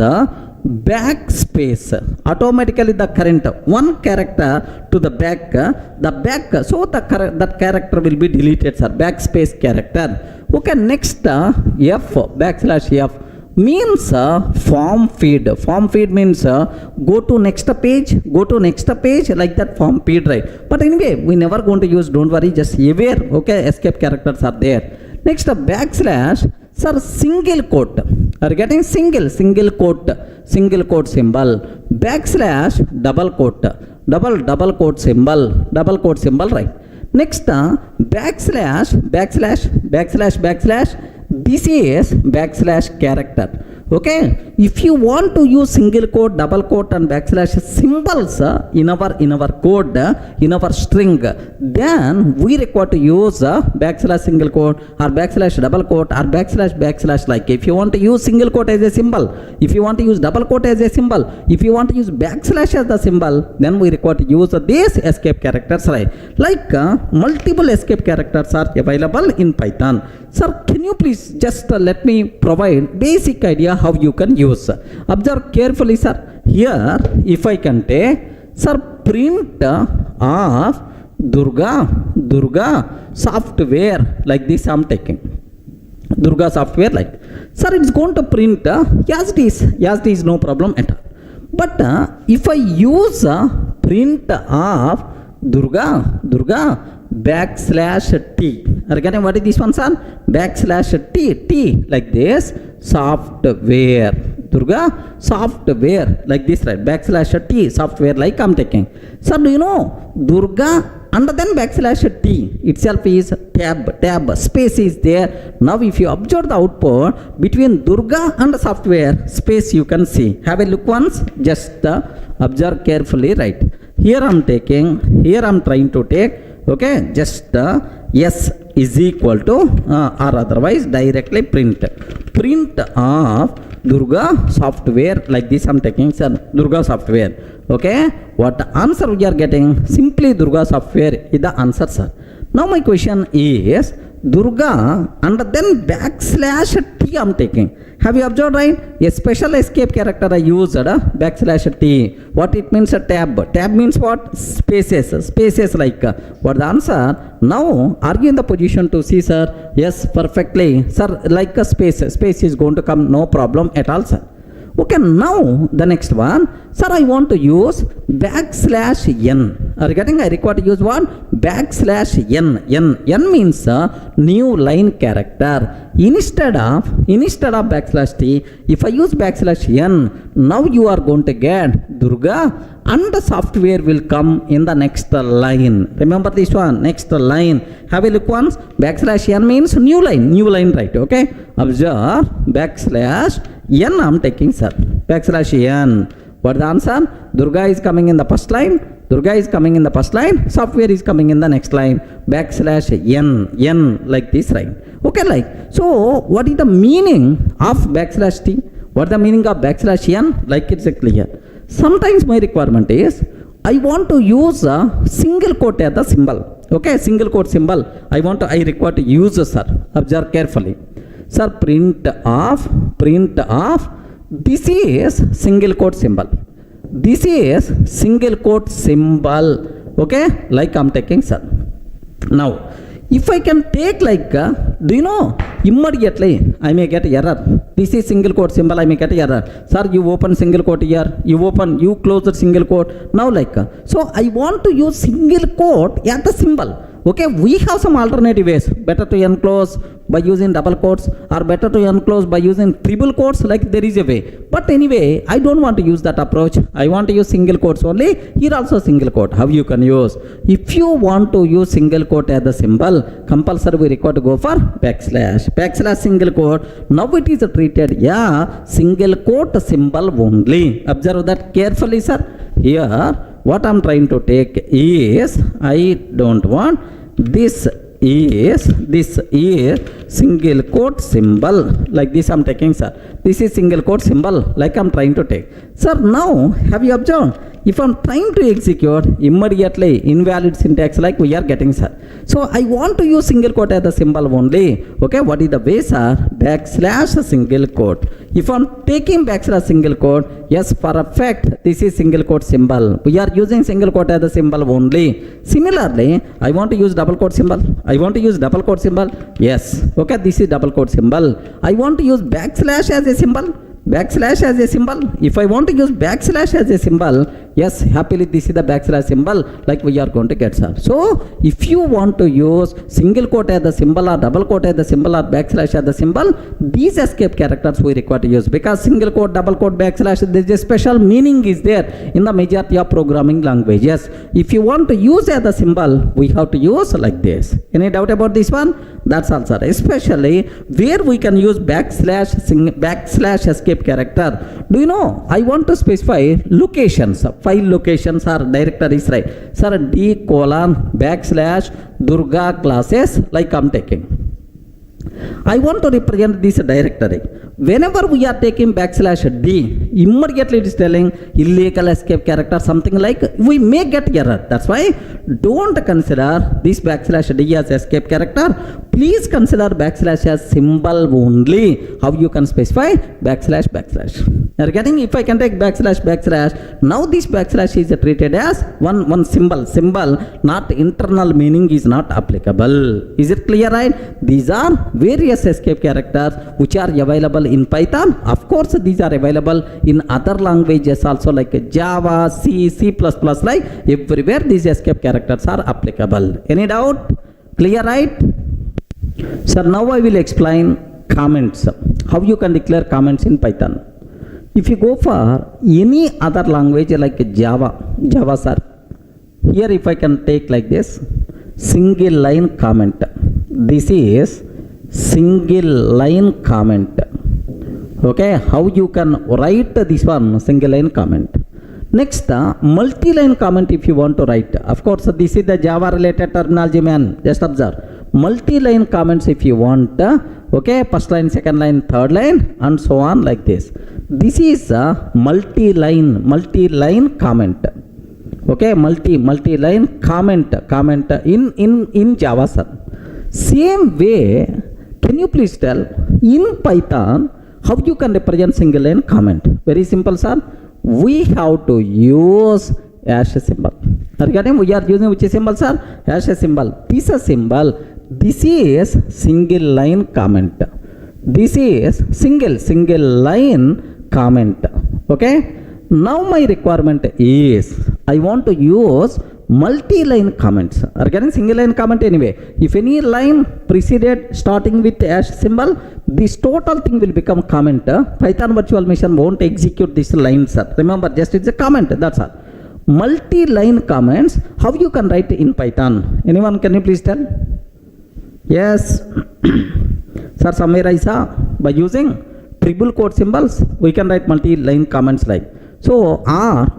backspace. Automatically the current one character to the back, so that character will be deleted, sir. Backspace character. Okay, next f, backslash f means form feed. Form feed means go to next page, like that form feed, right? But anyway, we never going to use, don't worry, just aware. Okay, escape characters are there. Next, backslash, sir, single quote. Are you getting single quote symbol? Backslash, double quote symbol, right? Next, backslash, this is backslash character. Okay, if you want to use single quote, double quote and backslash symbols in our code, in our string, then we require to use backslash single quote or backslash double quote or backslash. Like if you want to use single quote as a symbol, if you want to use double quote as a symbol, if you want to use backslash as the symbol, then we require to use these escape characters, right? Like multiple escape characters are available in Python. Sir, can you please just let me provide basic idea how you can use? Observe carefully, sir. Here, if I can take, sir, print of Durga software, like this I'm taking. Durga software, like. Sir, it's going to print as it is, no problem at all. But if I use print of Durga backslash t. Are you getting what is this one, sir? Backslash t, like this, software. Durga software, like this, right? Backslash t, software, like I'm taking. Sir, do you know Durga and then backslash t itself is tab, space is there. Now if you observe the output between Durga and software, space you can see. Have a look once, just observe carefully, right? Here I'm trying to take, okay, just s is equal to or otherwise directly print of Durga software, like this I'm taking, sir, Durga software. Okay, what answer we are getting? Simply Durga software is the answer, sir. Now my question is Durga and then backslash t I'm taking. Have you observed, right? A special escape character I used, backslash t. What it means? A tab. Tab means what? Spaces like. What the answer? Now, are you in the position to see, sir? Yes, perfectly. Sir, like a space. Space is going to come, no problem at all, sir. Okay, now the next one. Sir, I want to use backslash n. Are you getting? I require to use what? Backslash n. N means new line character. Instead of backslash t, if I use backslash n, now you are going to get Durga and the software will come in the next line. Remember this one, next line. Have a look once. Backslash n means new line, right? Okay. Observe backslash n I'm taking, sir. Backslash n. What the answer? Durga is coming in the first line. Software is coming in the next line. Backslash n, like this, right? Okay, like. So, what is the meaning of backslash t? What is the meaning of backslash n? Like it's clear. Sometimes my requirement is, I want to use a single quote as the symbol. Okay, single quote symbol. I require to use, sir. Observe carefully. Sir, print of, this is single quote symbol. This is single quote symbol. Okay, like I'm taking, sir. Now, if I can take like, do you know, immediately I may get error. This is single quote symbol, I may get error. Sir, you open single quote here, you close the single quote. Now like, so I want to use single quote at the symbol. Okay, we have some alternative ways. Better to enclose by using double quotes or better to enclose by using triple quotes, like there is a way. But anyway, I don't want to use that approach. I want to use single quotes only. Here also single quote. How you can use? If you want to use single quote as the symbol, compulsory we require to go for backslash single quote. Now it is treated, single quote symbol only. Observe that carefully, sir. Here, what I'm trying to take is, I don't want this is single quote symbol, like this I'm taking, sir. This is single quote symbol, like I'm trying to take. Sir, now have you observed? if I'm trying to execute, immediately invalid syntax like we are getting, sir. So I want to use single quote as the symbol only. Okay, what is the way, sir? Backslash single quote. If I'm taking backslash single quote, yes, for a fact this is single quote symbol. We are using single quote as the symbol only. Similarly, I want to use double quote symbol. I want to use double quote symbol. Yes, okay, this is double quote symbol. I want to use backslash as a symbol. Backslash as a symbol. If I want to use backslash as a symbol, yes, happily this is the backslash symbol like we are going to get, sir. So if you want to use single quote as the symbol or double quote as the symbol or backslash as the symbol, these escape characters we require to use, because single quote, double quote, backslash, there is a special meaning is there in the majority of programming languages. If you want to use as the symbol, we have to use like this. Any doubt about this one? That's all, sir. Especially where we can use backslash escape character. Do you know, I want to specify locations, file locations or directories, right? Sir, d:\Durga classes like I'm taking. I want to represent this directory. Whenever we are taking backslash d, immediately it is telling illegal escape character, something like we may get error. That's why don't consider this backslash d as escape character. Please consider backslash as symbol only. How you can specify backslash. You are getting? If I can take backslash, now this backslash is treated as one symbol, not internal meaning is not applicable. Is it clear, right? These are various escape characters which are available in Python. Of course, these are available in other languages also like Java, C, C++, like everywhere these escape characters are applicable. Any doubt? Clear, right? Sir, now I will explain comments. How you can declare comments in Python. If you go for any other language like Java, sir, here if I can take like this, single line comment. This is single line comment. Okay, how you can write this one, single line comment. Next, multi-line comment if you want to write. Of course, this is the Java related terminology, man. Just observe. Multi-line comments if you want. Okay, first line, second line, third line, and so on like this. This is a multi-line comment. Okay, multi-line comment in Java, sir. Same way, can you please tell in Python how you can represent single line comment? Very simple, sir. We have to use hash symbol. Regarding we are using which symbol, sir? Hash symbol. This is symbol. This is single line comment. This is single line comment. Okay. Now my requirement is I want to use multi-line comments. Are getting single line comment anyway. If any line preceded starting with hash symbol, this total thing will become comment. Python virtual machine won't execute this line, sir. Remember, just it's a comment. That's all. Multi-line comments. How you can write in Python? Anyone? Can you please tell? Yes, sir. Summarize by using triple quote symbols. We can write multi-line comments like so.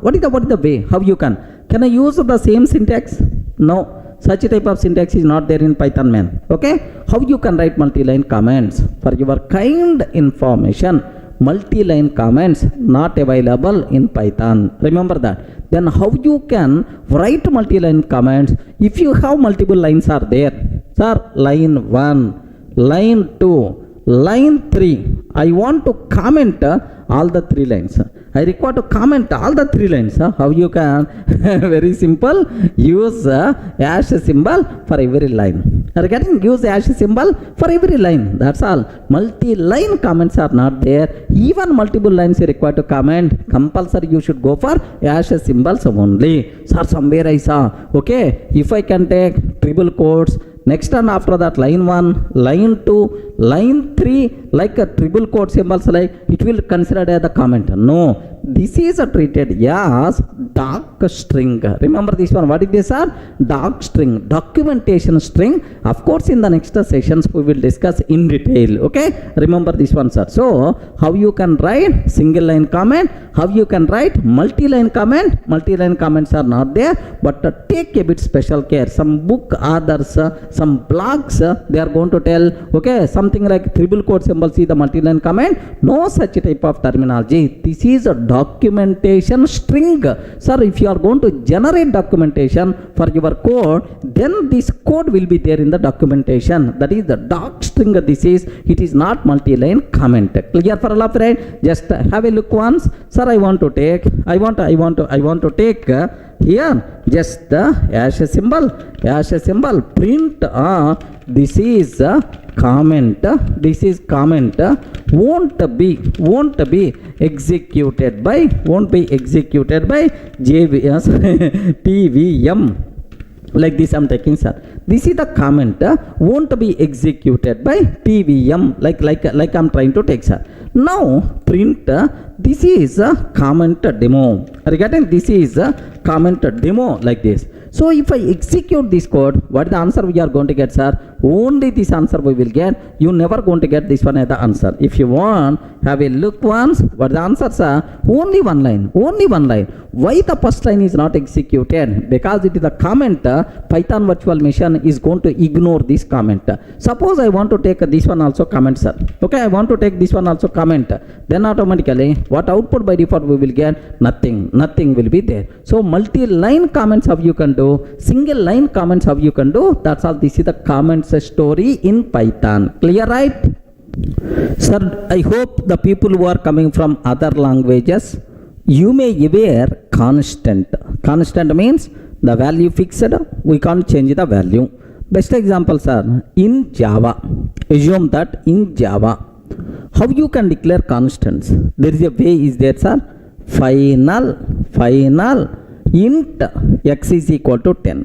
What is the way? How you can? Can I use the same syntax? No, such a type of syntax is not there in Python, man. Okay, how you can write multi-line comments? For your kind information, multi-line comments not available in Python. Remember that. Then how you can write multi-line comments if you have multiple lines are there? Sir, line 1, line 2, line 3. I want to comment all the 3 lines. I require to comment all the 3 lines. How you can? Very simple. Use hash symbol for every line. Are getting? Use hash symbol for every line. That's all. Multi-line comments are not there. Even multiple lines you require to comment. Compulsory you should go for hash symbols only. Sir, somewhere I saw. Okay, if I can take triple quotes. Next and after that line 1, line 2, line 3 like a triple quote symbols, like it will consider as the comment. No, this is treated as dark string. Remember this one. What is this, sir? Dark string, documentation string. Of course, in the next sessions we will discuss in detail. Okay, remember this one, sir. So how you can write single line comment, how you can write multi-line comment. Multi-line comments are not there, but take a bit special care. Some book authors, some blogs, they are going to tell, okay, some something like triple quote symbol, see the multi-line comment. No such type of terminology. This is a documentation string. Sir, if you are going to generate documentation for your code, then this code will be there in the documentation. That is the doc string. This is, it is not multi-line comment. Clear for all of right? Just have a look once. Sir, I want to take here just the hash symbol, print this is comment, won't be executed by JVS TVM. Like this I'm taking, sir. This is the comment won't be executed by TVM, like I'm trying to take, sir. Now print this is a comment demo. Regarding this is a comment demo, like this. So if I execute this code, what is the answer we are going to get, sir? Only this answer we will get. You never going to get this one as the answer. If you want, have a look once. What the answer, sir? Only one line. Why the first line is not executed? Because it is a comment. Python virtual machine is going to ignore this comment. Suppose I want to take this one also comment, sir. Okay, I want to take this one also comment. Then automatically, what output by default we will get? Nothing will be there. So multi-line comments how you can do, single line comments how you can do. That's all. This is the comments story in Python. Clear, right? Sir, I hope the people who are coming from other languages, you may aware constant. Constant means the value fixed, we can't change the value. Best example, sir, in Java. Assume that in Java, how you can declare constants? There is a way, is there, sir? Final int x is equal to 10.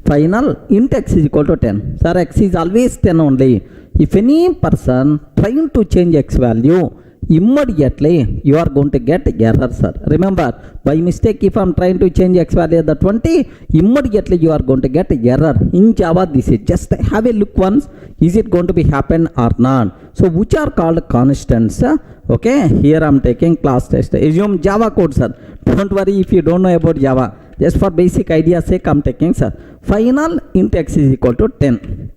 Final int x is equal to 10. Sir, x is always 10 only. If any person trying to change x value, immediately you are going to get error, sir. Remember, by mistake, if I am trying to change x value at the 20, immediately you are going to get error. In Java, this is just have a look once. Is it going to be happen or not? So which are called constants? Okay, here I am taking class test. Assume Java code, sir. Don't worry if you don't know about Java. Just for basic idea sake, I am taking, sir. Final int x is equal to 10.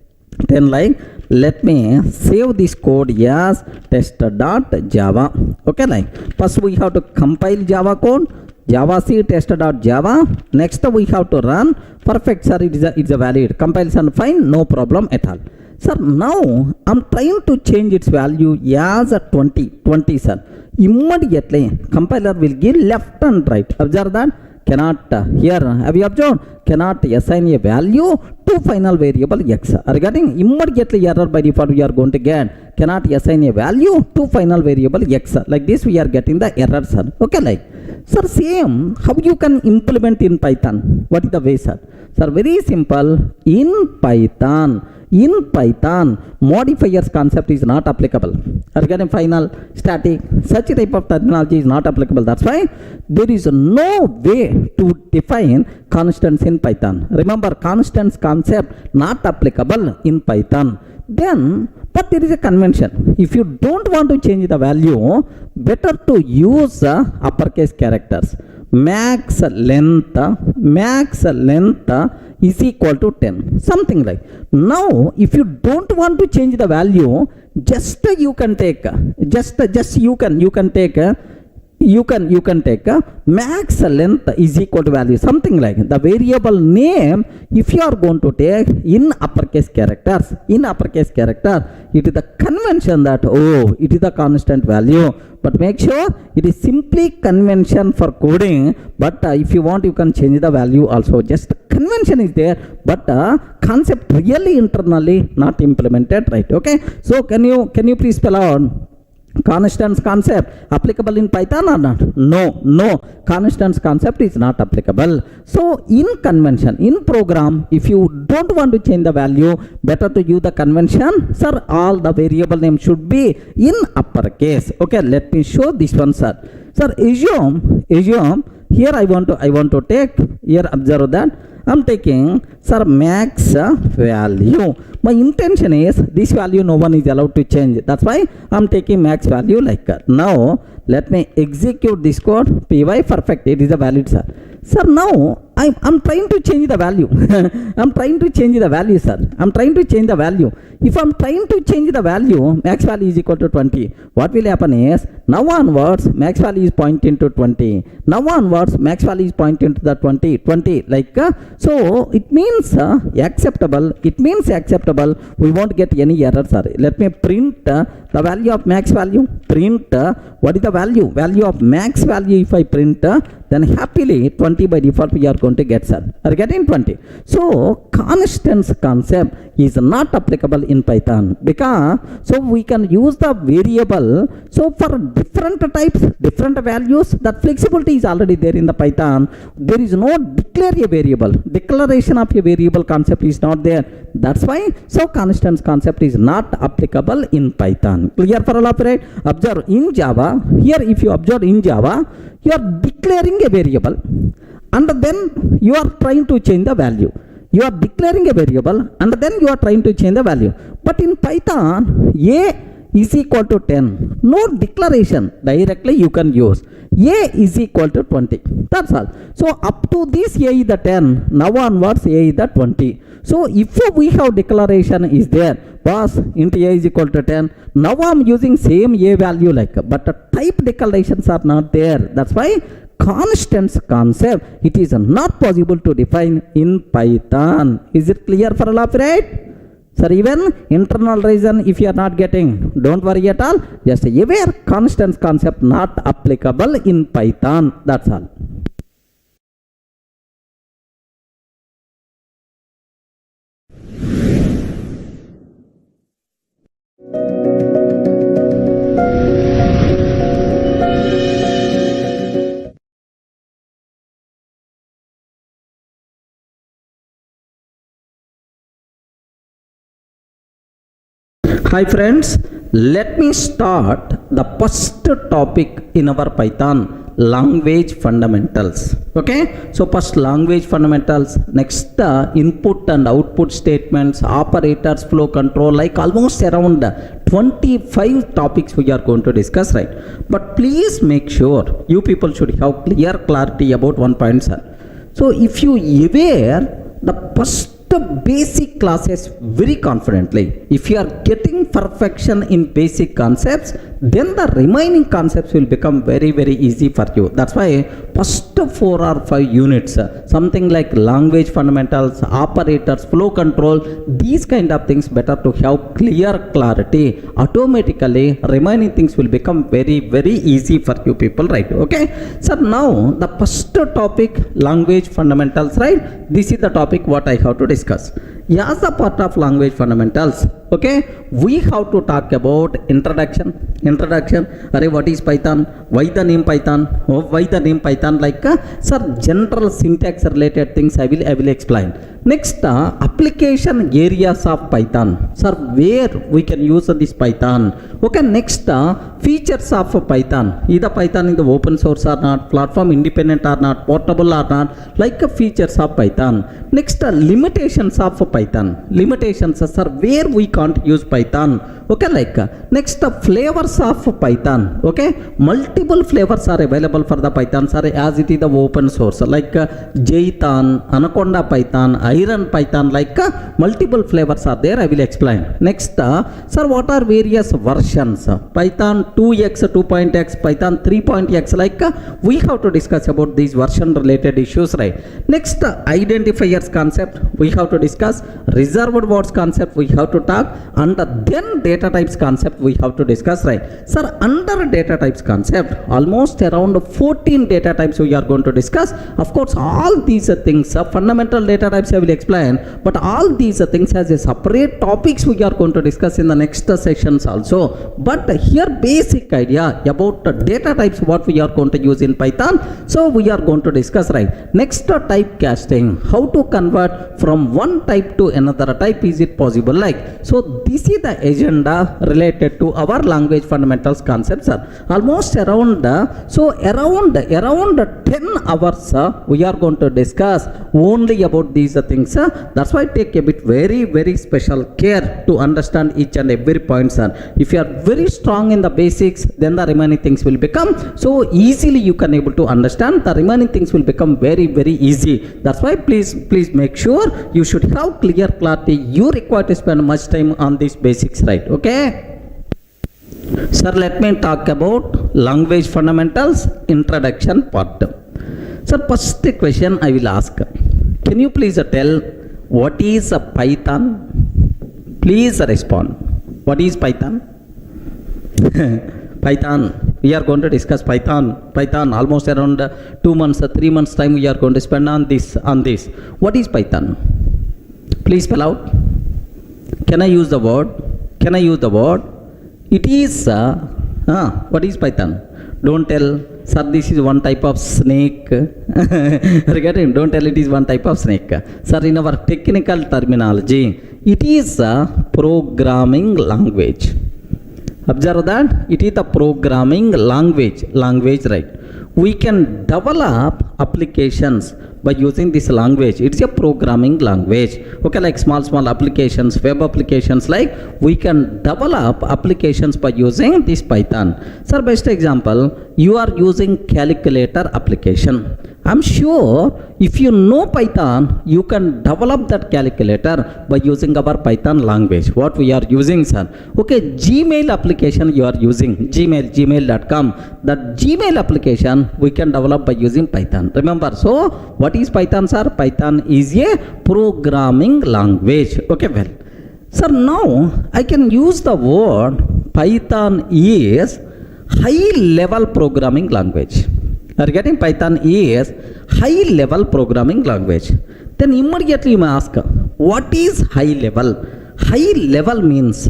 Like, let me save this code as test.java. Okay, like, first we have to compile Java code, Java C test.java. Next we have to run. Perfect, sir, it's a valid. Compilation fine, no problem at all. Sir, now I'm trying to change its value as a 20, sir. Immediately compiler will give left and right. Observe that. Cannot here, have you observed? Cannot assign a value to final variable x. Regarding immediately error by default we are going to get. Cannot assign a value to final variable x. Like this we are getting the error, sir. Okay, like, sir, same how you can implement in Python. What is the way, sir? Sir, very simple. In Python, modifiers concept is not applicable. Regarding final, static, such type of terminology is not applicable. That's why there is no way to define constants in Python. Remember, constants concept not applicable in Python. Then, but there is a convention. If you don't want to change the value, better to use uppercase characters. Max length is equal to 10, something like. Now if you don't want to change the value, just you can take max length is equal to value, something like. The variable name, if you are going to take in uppercase characters, it is the convention that it is the constant value. But make sure it is simply convention for coding. But if you want, you can change the value also. Just convention is there, but concept really internally not implemented, right? Okay. So can you please spell out constants concept applicable in Python or not? No, constants concept is not applicable. So in convention, in program, if you don't want to change the value, better to use the convention. Sir, all the variable name should be in uppercase. Okay, let me show this one, sir. Sir, assume here I want to take, here observe that I'm taking, sir, max value. My intention is this value no one is allowed to change. That's why I'm taking max value like that. Now let me execute this code. Py perfect. It is a valid, sir. Sir, now I'm trying to change the value. I'm trying to change the value, sir. I'm trying to change the value. If I'm trying to change the value, max value is equal to 20. What will happen is, now onwards, max value is pointing to 20. Now onwards, max value is pointing to the 20, like, so it means acceptable. It means acceptable. We won't get any error, sir. Let me print the value of max value. Print, what is the value? Value of max value, if I print, then happily 20 by default we are going to get, sir. Are you getting 20? So constants concept is not applicable in Python, because so we can use the variable. So for different types, different values, that flexibility is already there in the Python. There is no declare a variable. Declaration of a variable concept is not there. That's why so constants concept is not applicable in Python. Clear for all of you, right? Observe in Java. Here if you observe in Java, you are declaring a variable and then you are trying to change the value. You are declaring a variable and then you are trying to change the value. But in Python, a is equal to 10. No declaration, directly you can use. A is equal to 20. That's all. So up to this a is the 10. Now onwards a is the 20. So if we have declaration is there, boss, int a is equal to 10. Now I'm using same a value like, but the type declarations are not there. That's why constants concept, it is not possible to define in Python. Is it clear for all of you, right? Sir, even internal reason, if you are not getting, don't worry at all. Just aware constants concept not applicable in Python. That's all. Hi friends, let me start the first topic in our Python, language fundamentals. Okay, so first language fundamentals, next input and output statements, operators, flow control, like almost around 25 topics we are going to discuss, right? But please make sure you people should have clear clarity about one point, sir. So if you aware the first basic classes very confidently, if you are getting perfection in basic concepts, then the remaining concepts will become very easy for you. That's why first 4 or 5 units, something like language fundamentals, operators, flow control, these kind of things better to have clear clarity. Automatically remaining things will become very easy for you people, right? Okay, so now the first topic, language fundamentals, right? This is the topic what I have to discuss. As a part of language fundamentals, okay, we have to talk about introduction. Array, what is Python? Why the name Python? Oh, why the name Python? Like, sir, general syntax related things I will explain. Next, application areas of Python. Sir, where we can use this Python? Okay, next, features of Python. Either Python is the open source or not, platform independent or not, portable or not, like features of Python. Next, limitations of Python. Limitations, sir, where we can't use Python. Okay, like, next, flavors of Python. Okay, multiple flavors are available for the Python, sir, as it is the open source, like Jython, Anaconda Python, Iron Python, like multiple flavors are there. I will explain. Next, sir, what are various versions? Python 2x, 2.x, Python 3.x, like we have to discuss about these version related issues, right? Next, identifiers concept we have to discuss, reserved words concept we have to talk, and then data types concept we have to discuss, right? Sir, under data types concept, almost around 14 data types we are going to discuss. Of course, all these things, fundamental data types I will explain, but all these things has a separate topics we are going to discuss in the next sessions also. But here basic idea about data types what we are going to use in Python, so we are going to discuss, right? Next, typecasting, how to convert from one type to another type, is it possible? Like, so this is the agenda related to our language fundamentals concepts are almost around around 10 hours we are going to discuss only about these things. That's why take a bit very special care to understand each and every point, sir. If you are very strong in the basics, then the remaining things will become so easily you can able to understand. The remaining things will become very easy. That's why please make sure you should have clear clarity. You require to spend much time on these basics, right? Okay, sir, let me talk about language fundamentals introduction part. Sir, first question I will ask, can you please tell what is a Python? Please respond. What is Python? Python, we are going to discuss Python almost around 2 months 3 months time we are going to spend on this. What is Python? Please spell out. Can I use the word? It is what is Python? Don't tell, sir, this is one type of snake. Regarding, don't tell it is one type of snake. Sir, in our technical terminology, it is a programming language. Observe that it is the programming language, right? We can develop applications by using this language. It's a programming language. Okay, like small applications, web applications, like we can develop applications by using this Python. Sir, best example, you are using calculator application. I'm sure if you know Python, you can develop that calculator by using our Python language. What we are using, sir? Okay, Gmail application you are using, gmail.com. That Gmail application we can develop by using Python. Remember, so what is Python, sir? Python is a programming language. Okay, well, sir, now I can use the word Python is high level programming language. Are getting? Python is high level programming language. Then immediately you may ask, what is high level? High level means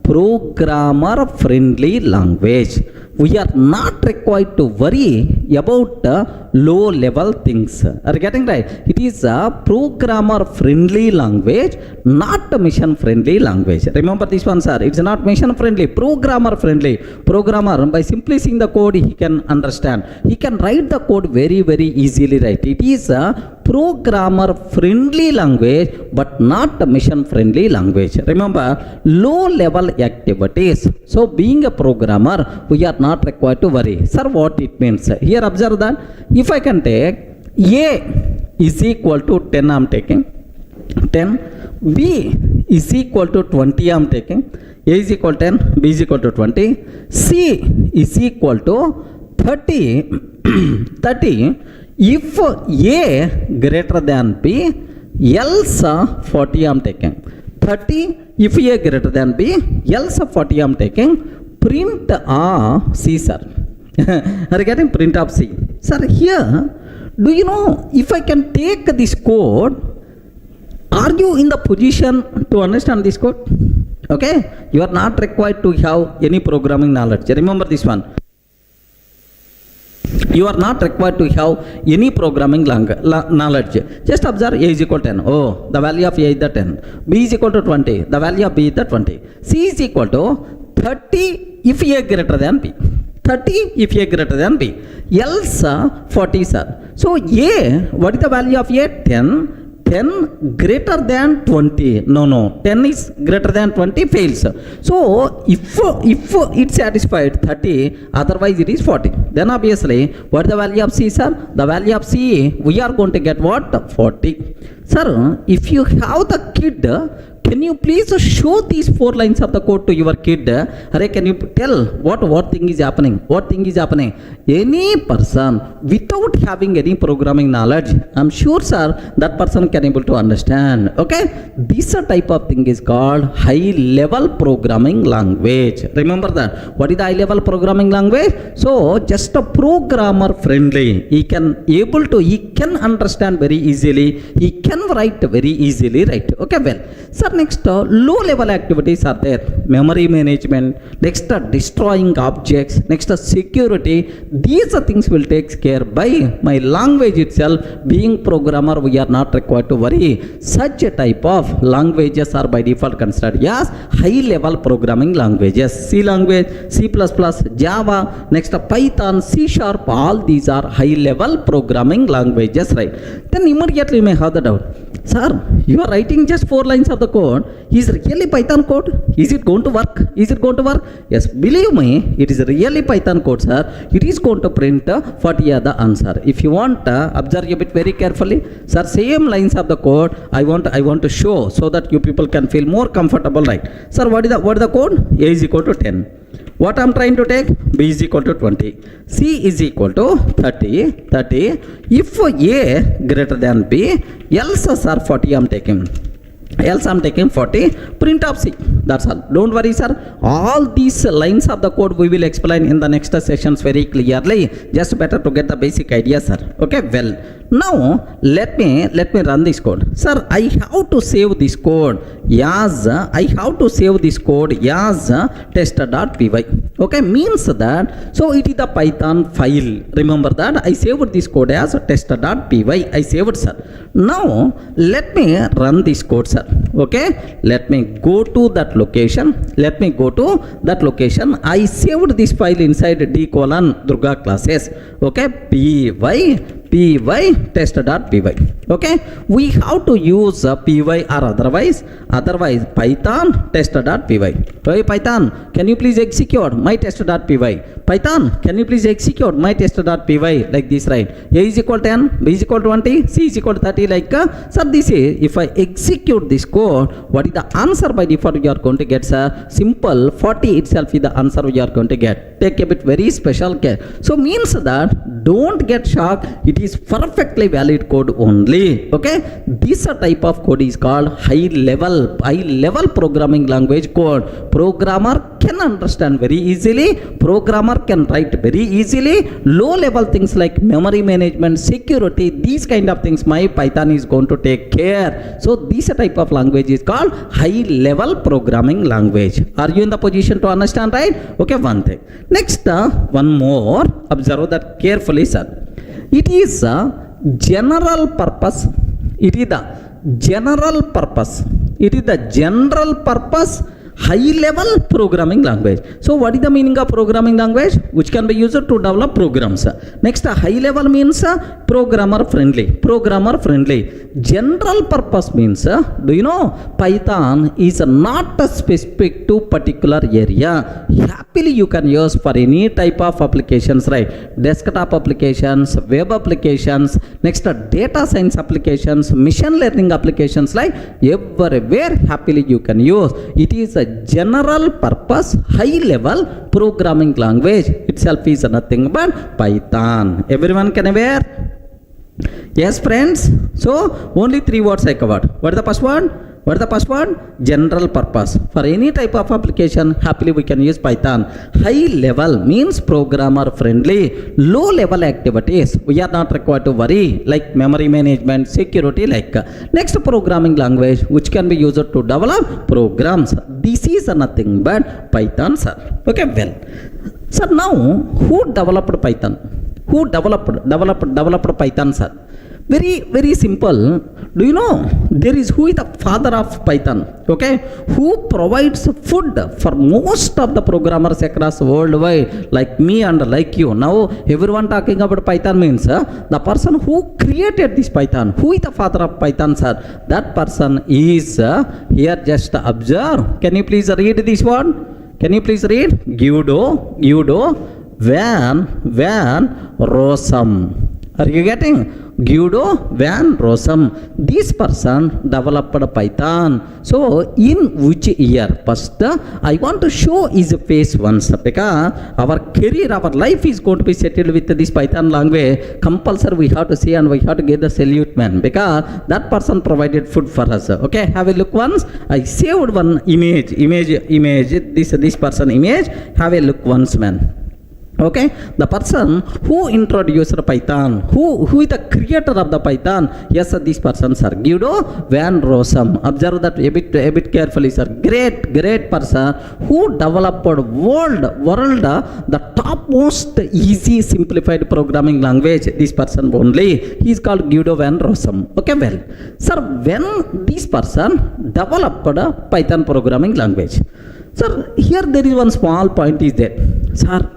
programmer friendly language. We are not required to worry about low level things. Are you getting right? It is a programmer friendly language, not a mission friendly language. Remember this one, sir. It's not mission friendly, programmer friendly. Programmer, by simply seeing the code, he can understand. He can write the code very easily, right? It is a programmer friendly language, but not a mission friendly language. Remember, low level activities. So being a programmer, we are not required to worry. Sir, what it means? Here observe that if I can take A is equal to 10, I am taking 10, B is equal to 20, I am taking, A is equal to 10, B is equal to 20, C is equal to 30, 30, if A greater than B, else 40 I am taking, 30, if A greater than B, else 40 I am taking, print C, sir. Are you getting? Print of C. Sir, here, do you know if I can take this code, are you in the position to understand this code? Okay, you are not required to have any programming knowledge. Remember this one. You are not required to have any programming knowledge. Just observe A is equal to 10. Oh, the value of A is the 10. B is equal to 20. The value of B is the 20. C is equal to 30 if A greater than B. 30 if A greater than B. Else 40, sir. So A, what is the value of A? 10. 10 greater than 20. No. 10 is greater than 20 fails. So if it satisfied 30, otherwise it is 40. Then obviously, what is the value of C, sir? The value of C, we are going to get what? 40. Sir, if you have the kid, can you please show these 4 lines of the code to your kid? Array, can you tell what thing is happening? What thing is happening? Any person without having any programming knowledge, I'm sure, sir, that person can able to understand. Okay, this type of thing is called high level programming language. Remember that. What is the high level programming language? So just a programmer friendly. He can understand very easily. He can write very easily, right? Okay, well, sir, next low level activities are there. Memory management, next destroying objects, next security. These are things will take care by my language itself. Being programmer, we are not required to worry. Such a type of languages are by default considered as high level programming languages. C language, C++, Java, next Python, C#, all these are high level programming languages, right? Then immediately you may have the doubt, sir, you are writing just 4 lines of the code. Is really Python code? Is it going to work? Is it going to work? Yes, believe me, it is really Python code, sir. It is going to print what is the answer. If you want, observe a bit very carefully. Sir, same lines of the code I want to show so that you people can feel more comfortable, right? Sir, what is the code? A is equal to 10. What I am trying to take? B is equal to 20. C is equal to 30. If A greater than B, else sir 40 I am taking. Else I am taking 40. Print of C. That's all. Don't worry, sir. All these lines of the code we will explain in the next sessions very clearly. Just better to get the basic idea, sir. Okay, well. Now let me run this code. Sir, I have to save this code as test.py. Okay, means that so it is the Python file. Remember that I saved this code as test.py. I saved, sir. Now let me run this code, sir. Okay, let me go to that location. I saved this file inside d:\Durga classes. Okay, py test.py. Okay, we have to use py or otherwise Python test.py. Hey Python, can you please execute my test.py? Python, can you please execute my test.py? Like this, right? A is equal to 10, B is equal to 20, C is equal to 30. Like sir, this is if I execute this code, what is the answer by default you are going to get, sir? Simple, 40 itself is the answer you are going to get. Take a bit very special care. So means that don't get shocked. It is perfectly valid code only. Okay, this type of code is called high level programming language code. Programmer can understand very easily. Programmer can write very easily. Low level things like memory management, security, these kind of things my Python is going to take care. So this type of language is called high level programming language. Are you in the position to understand, right? Okay, one thing. Next, one more. Observe that carefully, sir. It is a general purpose. It is the general purpose high level programming language. So what is the meaning of programming language? Which can be used to develop programs. Next, high level means programmer friendly. General purpose means, do you know, Python is not specific to particular area. Happily you can use for any type of applications, right? Desktop applications, web applications, next data science applications, machine learning applications, like everywhere happily you can use. It is a general purpose high level programming language. Itself is nothing but Python. Everyone can aware? Yes, friends. So only 3 words I covered. What is the first one? General purpose. For any type of application, happily we can use Python. High level means programmer friendly. Low level activities, we are not required to worry, like memory management, security, like. Next, programming language, which can be used to develop programs. This is nothing but Python, sir. Okay, well. So now, who developed Python? Who developed Python, sir? Very simple. Do you know who is the father of Python? Okay, who provides food for most of the programmers across worldwide, like me and like you. Now everyone talking about Python means the person who created this Python. Who is the father of Python, sir? That person is here. Just observe. Can you please read this one? Can you please read? Guido van Rossum. Are you getting? Guido van Rossum. This person developed Python. So in which year? First, I want to show his face once, because our career, our life is going to be settled with this Python language. Compulsory we have to see and we have to get the salute, man, because that person provided food for us. Okay, have a look once. I saved one image. This person image. Have a look once, man. Okay, the person who introduced Python, who is the creator of the Python? Yes, sir, these persons are Guido van Rossum. Observe that a bit carefully, sir. Great person who developed world the topmost easy simplified programming language. This person only, he is called Guido van Rossum. Okay, well, sir, when this person developed a Python programming language, sir, here there is one small point is there, sir.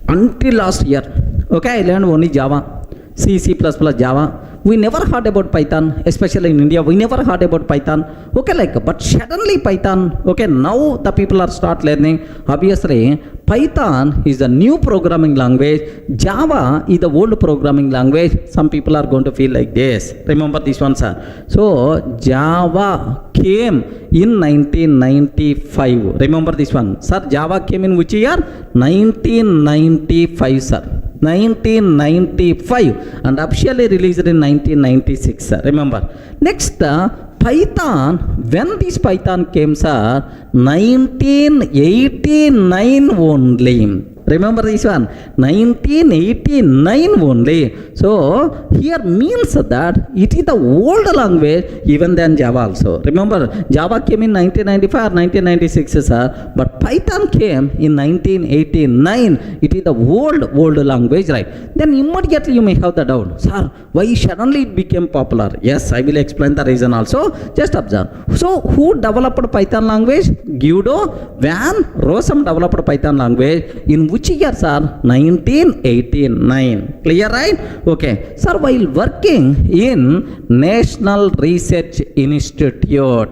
Until last year, okay, I learned only Java, C++, Java. We never heard about Python, especially in India. We never heard about Python. Okay, but suddenly Python. Okay, now the people are start learning. Obviously, Python is the new programming language. Java is the old programming language. Some people are going to feel like this. Remember this one, sir. So Java came in 1995. Remember this one, sir. Java came in which year? 1995, sir. 1995 and officially released in 1996, sir. Remember. Next, Python, when this Python came, sir, 1989 only. Remember this one, 1989 only. So here means that it is the old language even than Java also. Remember, Java came in 1995 or 1996, sir, but Python came in 1989. It is the old language, right? Then immediately you may have the doubt, sir, why suddenly it became popular? Yes, I will explain the reason also. Just observe. So who developed Python language? Guido van Rossum developed Python language in which year, sir? 1989. Clear, right? Okay. Sir, while working in National Research Institute,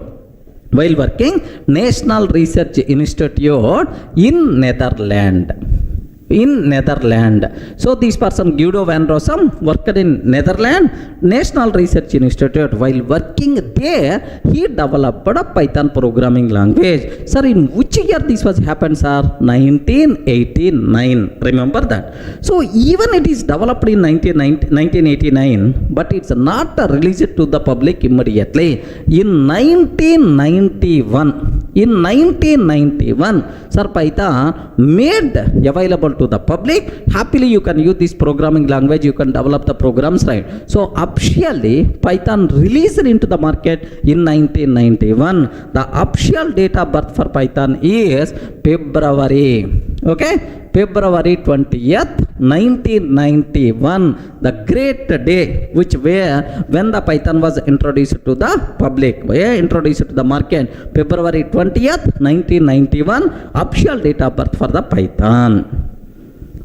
in Netherlands. So this person Guido van Rossum worked in Netherlands National Research Institute. While working there, he developed a Python programming language. Sir, in which year this was happened, sir? 1989. Remember that. So even it is developed in 1989, but it's not released to the public immediately. In 1991, sir, Python made available to the public. Happily you can use this programming language, you can develop the programs, right? So officially Python released into the market in 1991. The official date of birth for Python is February 20th 1991, the great day when the Python was introduced to the public, introduced to the market. February 20th 1991, official date of birth for the Python.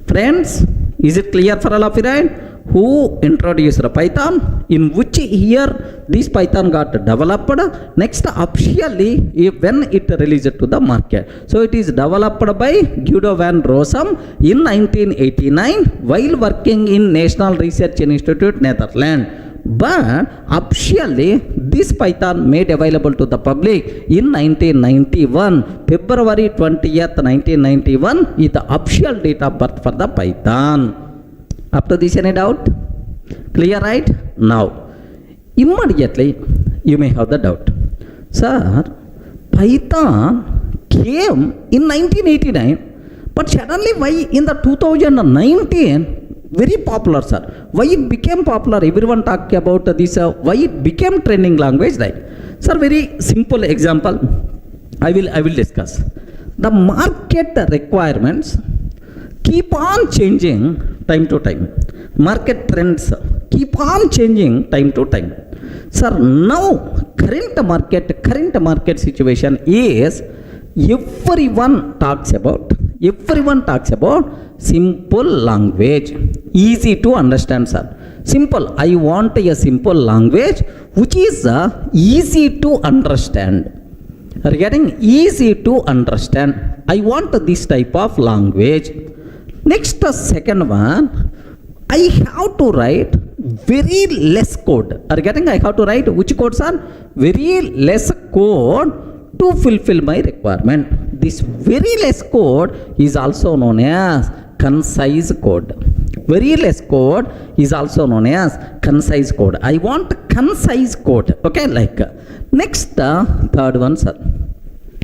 Friends, is it clear for all of you, right? Who introduced the Python, in which year this Python got developed, next officially when it released to the market. So it is developed by Guido van Rossum in 1989 while working in National Research Institute, Netherlands. But officially this Python made available to the public in 1991. February 20th 1991 is the official date of birth for the Python. Up to this, any doubt? Clear, right? Now immediately you may have the doubt, sir, Python came in 1989, but suddenly why in the 2019 very popular, sir? Why it became popular? Everyone talk about this. Why it became trending language, right? Sir, very simple example I will discuss. The market requirements keep on changing time to time. Market trends keep on changing time to time. Sir, now current market situation is everyone talks about simple language, easy to understand, sir. Simple. I want a simple language which is easy to understand. Regarding easy to understand, I want this type of language. Next, second one, I have to write very less code. Regarding I have to write which code, sir? Very less code to fulfill my requirement. This very less code is also known as concise code. Very less code is also known as concise code. I want concise code. Okay, like next third one, sir.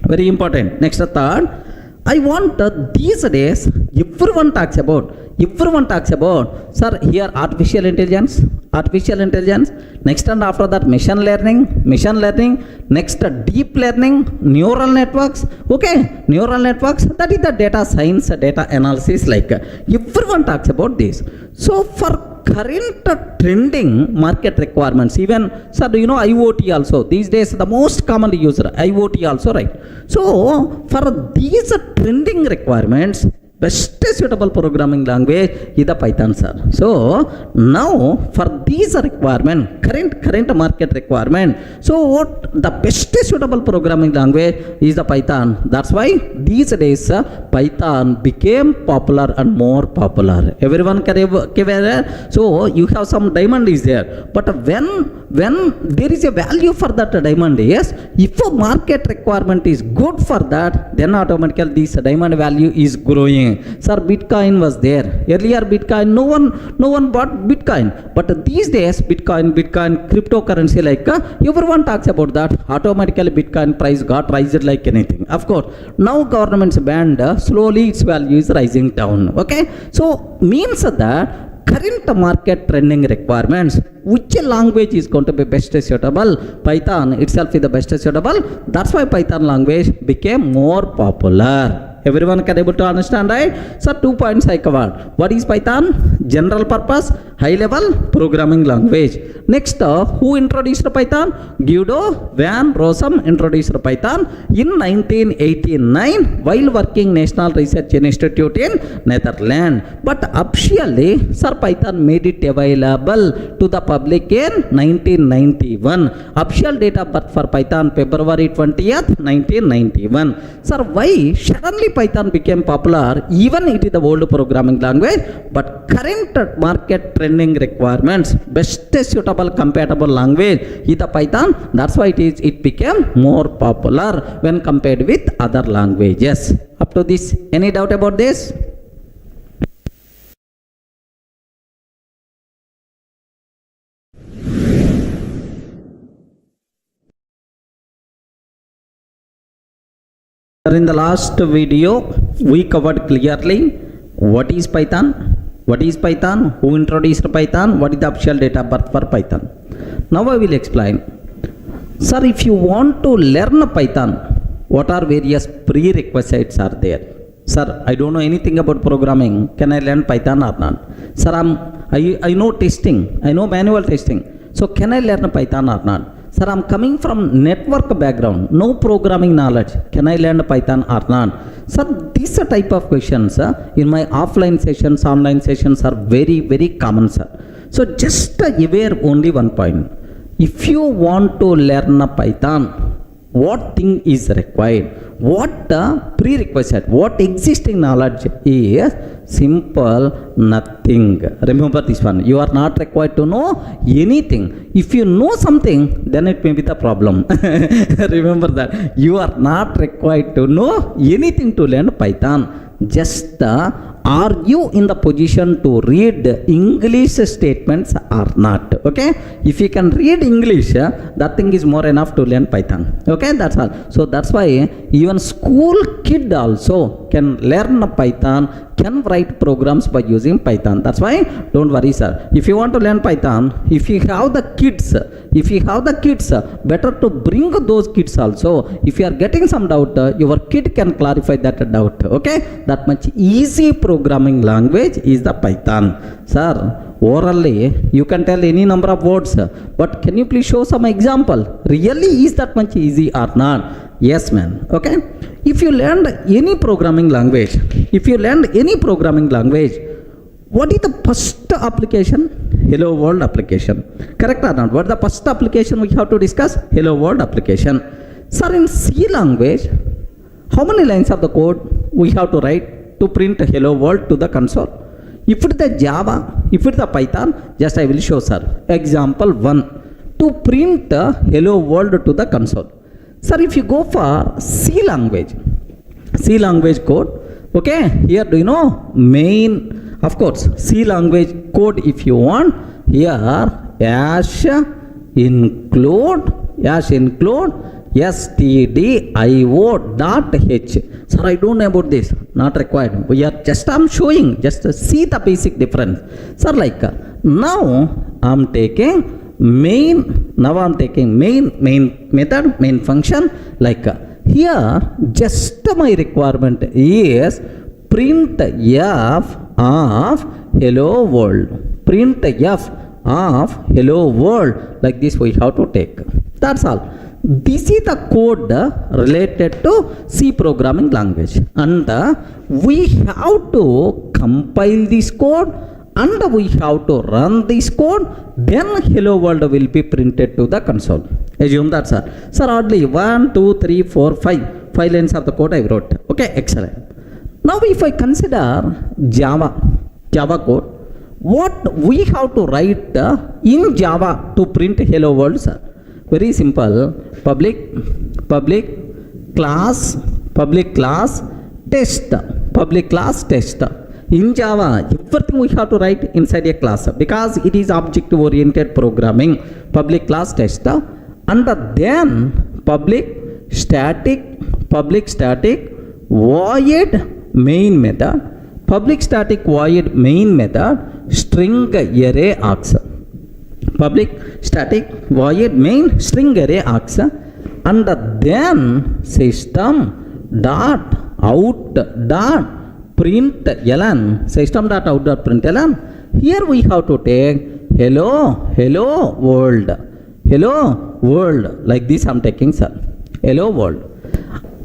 Very important. Next third, I want these days everyone talks about, sir, here artificial intelligence, next and after that machine learning, next deep learning, neural networks, that is the data science, data analysis, like everyone talks about this. So for current trending market requirements, even, sir, do you know IoT also? These days the most commonly used IoT also, right? So for these trending requirements, best suitable programming language is the Python, sir. So now for these requirement, current market requirement, so what the best suitable programming language is the Python. That's why these days Python became popular and more popular. Everyone can aware. So you have some diamond is there, but when there is a value for that diamond, yes, if a market requirement is good for that, then automatically this diamond value is growing. Sir, Bitcoin was there. Earlier Bitcoin, no one bought Bitcoin. But these days, Bitcoin, cryptocurrency, like everyone talks about that. Automatically Bitcoin price got raised like anything. Of course, now government's banned, slowly its value is rising down. Okay, so means that current market trending requirements, which language is going to be best suitable? Python itself is the best suitable. That's why Python language became more popular. Everyone can able to understand, right? So 2 points I covered. What is Python? General purpose, high level programming language. Next, who introduced Python? Guido van Rossum introduced Python in 1989 while working National Research Institute in Netherlands. But officially, Sir, Python made it available to the public in 1991. Official date of birth for Python, February 20th, 1991. Sir, why suddenly Python became popular? Even it is the old programming language, but current market trending requirements, best suitable compatible language is the Python. That's why it became more popular when compared with other languages. Up to this, any doubt about this? In the last video, we covered clearly what is Python, who introduced Python, what is the official date of birth for Python. Now I will explain. Sir, if you want to learn Python, what are various prerequisites are there? Sir, I don't know anything about programming. Can I learn Python or not? Sir, I know testing. I know manual testing. So can I learn Python or not? Sir, I'm coming from network background, no programming knowledge. Can I learn Python or not? Sir, this type of questions in my offline sessions, online sessions are very, very common, sir. So just aware only one point. If you want to learn Python, what thing is required? What prerequisite? What existing knowledge is? Simple, nothing. Remember this one. You are not required to know anything. If you know something, then it may be the problem. Remember that. You are not required to know anything to learn Python. Just are you in the position to read English statements or not? Okay, if you can read English, that thing is more enough to learn Python. Okay, that's all. So that's why even school kid also can learn Python, can write programs by using Python. That's why don't worry, sir. If you want to learn Python, if you have the kids, better to bring those kids also. If you are getting some doubt, your kid can clarify that doubt. Okay, that much easy programming language is the Python. Sir, orally you can tell any number of words, but can you please show some example? Really is that much easy or not? Yes, man. Okay, if you learned any programming language, what is the first application? Hello world application. Correct or not? What is the first application we have to discuss? Hello world application. Sir, in C language, how many lines of the code we have to write to print hello world to the console? If it is the Java, if it is the Python, just I will show, sir. Example 1. To print hello world to the console. Sir, if you go for C language code, okay, here do you know main, of course, C language code if you want, here include stdio.h. Sir, I don't know about this, not required. We are just, I'm showing, just see the basic difference. Sir, like now I'm taking main method, main function. Like here just my requirement is print f of hello world, print f of hello world. Like this we have to take, that's all. This is the code related to C programming language, and we have to compile this code and we have to run this code, then hello world will be printed to the console. Assume that, sir. Sir, oddly 1 2 3 4 5 lines of the code I wrote. Okay, excellent. Now if I consider Java code, what we have to write in Java to print hello world, sir? Very simple. Public class test. In Java, everything we have to write inside a class because it is object oriented programming. Public class test, and then public static void main method, public static void main method string array args, public static void main string array args, and then system dot out dot println, system dot out dot println. Here we have to take hello world, like this I'm taking, sir, hello world,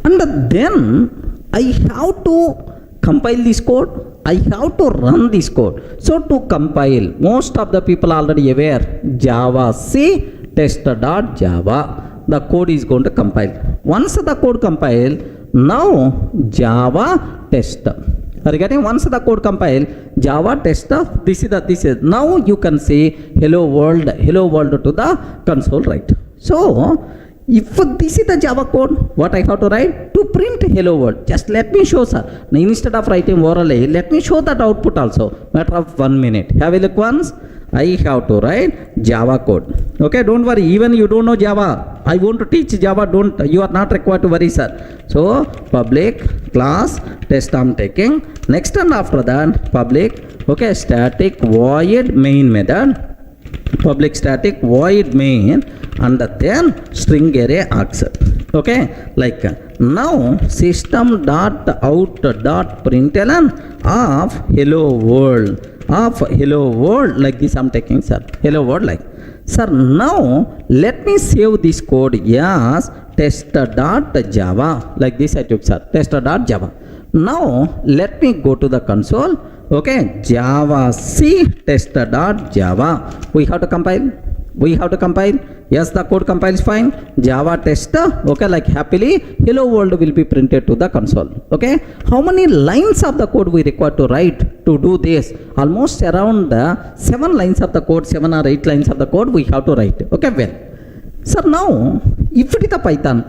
and then I have to compile this code, I have to run this code. So to compile, most of the people already aware, Java C test.java, the code is going to compile. Once the code compile, now Java test. Are you getting? Once the code compile, Java test, this is now you can see hello world to the console, right? So if this is the Java code, what I have to write? To print hello world. Just let me show, sir. Now instead of writing orally, let me show that output also. Matter of 1 minute. Have a look once. I have to write Java code. Okay, don't worry. Even you don't know Java, I want to teach Java. You are not required to worry, sir. So public class test I'm taking. Next and after that, public static void main method, public static void main, and then string array args. Okay, like now system dot out dot println of hello world, like this I'm taking, sir, hello world. Like, sir, now let me save this code as test.java, like this I took, sir, test.java. Now let me go to the console. Okay, Java C test.java. We have to compile. Yes, the code compiles fine. Java test. Okay, like happily hello world will be printed to the console. Okay, how many lines of the code we require to write to do this? Almost around 7 lines of the code, 7 or 8 lines of the code we have to write. Okay, well, sir, now if it is the Python,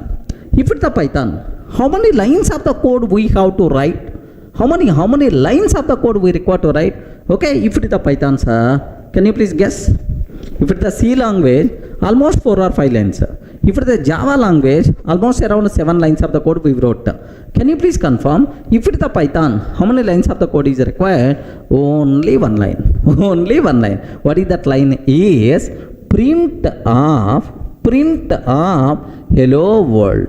how many lines of the code we have to write? How many lines of the code we require to write? Okay, if it is the Python, sir, can you please guess? If it is the C language, almost 4 or 5 lines. If it is the Java language, almost around 7 lines of the code we wrote. Can you please confirm? If it is the Python, how many lines of the code is required? Only 1 line. Only 1 line. What is that line? Is print of hello world.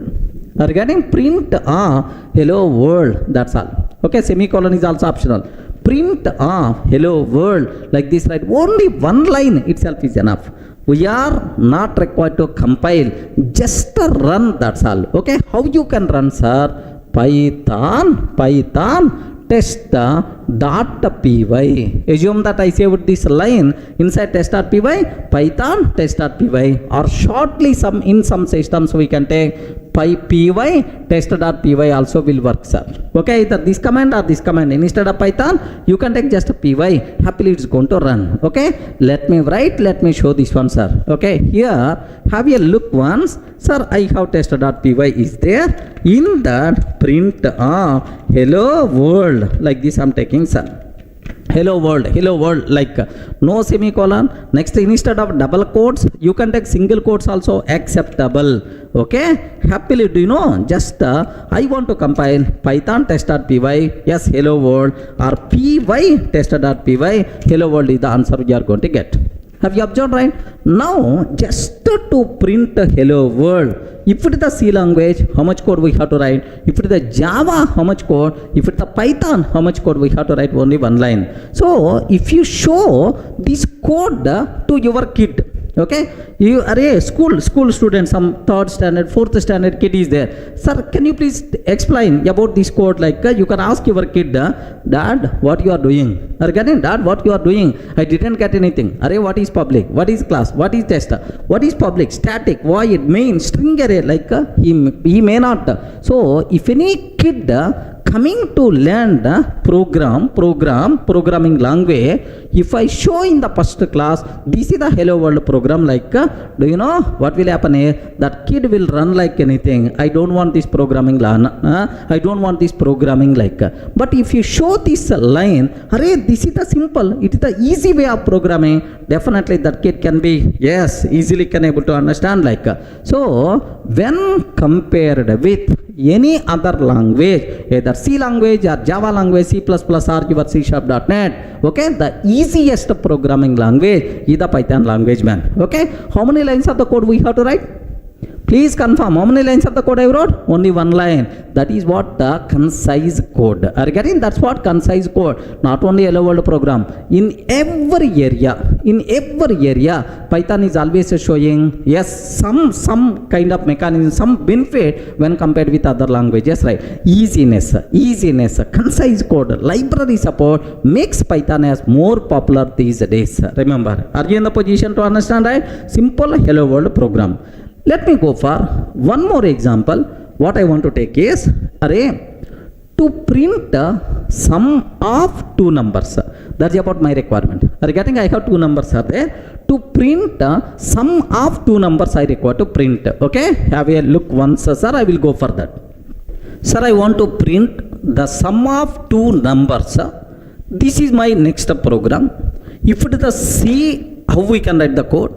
Are you getting? Print of hello world. That's all. Okay, semicolon is also optional. Print of hello world, like this, right? Only 1 line itself is enough. We are not required to compile, just run, that's all. Okay, how you can run, sir? Python test.py. Assume that I saved this line inside test.py, Python test.py, or shortly in some systems we can take py test.py also will work, sir. Okay, either this command or this command. Instead of Python, you can take just py. Happily it's going to run. Okay, let me show this one, sir. Okay, here have a look once, sir. I have test.py is there. In that print hello world, like this I'm taking, sir. hello world, like no semicolon. Next, instead of double quotes, you can take single quotes also acceptable. Okay, happily, do you know, just I want to compile python test.py, yes, hello world, or py test.py, hello world is the answer you are going to get. Have you observed, right? Now, just to print hello world, if it is the C language, how much code we have to write? If it is the Java, how much code? If it is the Python, how much code we have to write? Only one line. So, if you show this code to your kid, okay, you are a school student, some third standard, fourth standard kid is there. Sir, can you please explain about this code? Like you can ask your kid, Dad, what you are doing? Or getting, Dad, what you are doing? I didn't get anything. Array, what is public? What is class? What is test? What is public? Static, void, main, string array? Like he may not. So if any kid coming to learn the programming language, if I show in the first class, this is the hello world program, like do you know what will happen here? That kid will run like anything. I don't want this programming I don't want this programming like. But if you show this line, array, this is the simple, it is the easy way of programming, definitely that kid can be, yes, easily can able to understand like. So when compared with any other language, either C language or Java language, C++ or your C#.NET, okay, the easiest programming language is the Python language, man. Okay, how many lines of the code we have to write? Please confirm, how many lines of the code I wrote? Only one line. That is what the concise code. Are you getting? That's what concise code. Not only hello world program. In every area, Python is always showing, yes, some kind of mechanism, some benefit when compared with other languages, right? Easiness, concise code, library support makes Python as more popular these days. Remember, are you in the position to understand, right? Simple hello world program. Let me go for one more example. What I want to take is array to print sum of two numbers. That's about my requirement. Are you getting? I have two numbers are there. To print sum of two numbers I require to print. Okay, have a look once, sir. I will go for that. Sir, I want to print the sum of two numbers. This is my next program. If it is the C, how we can write the code?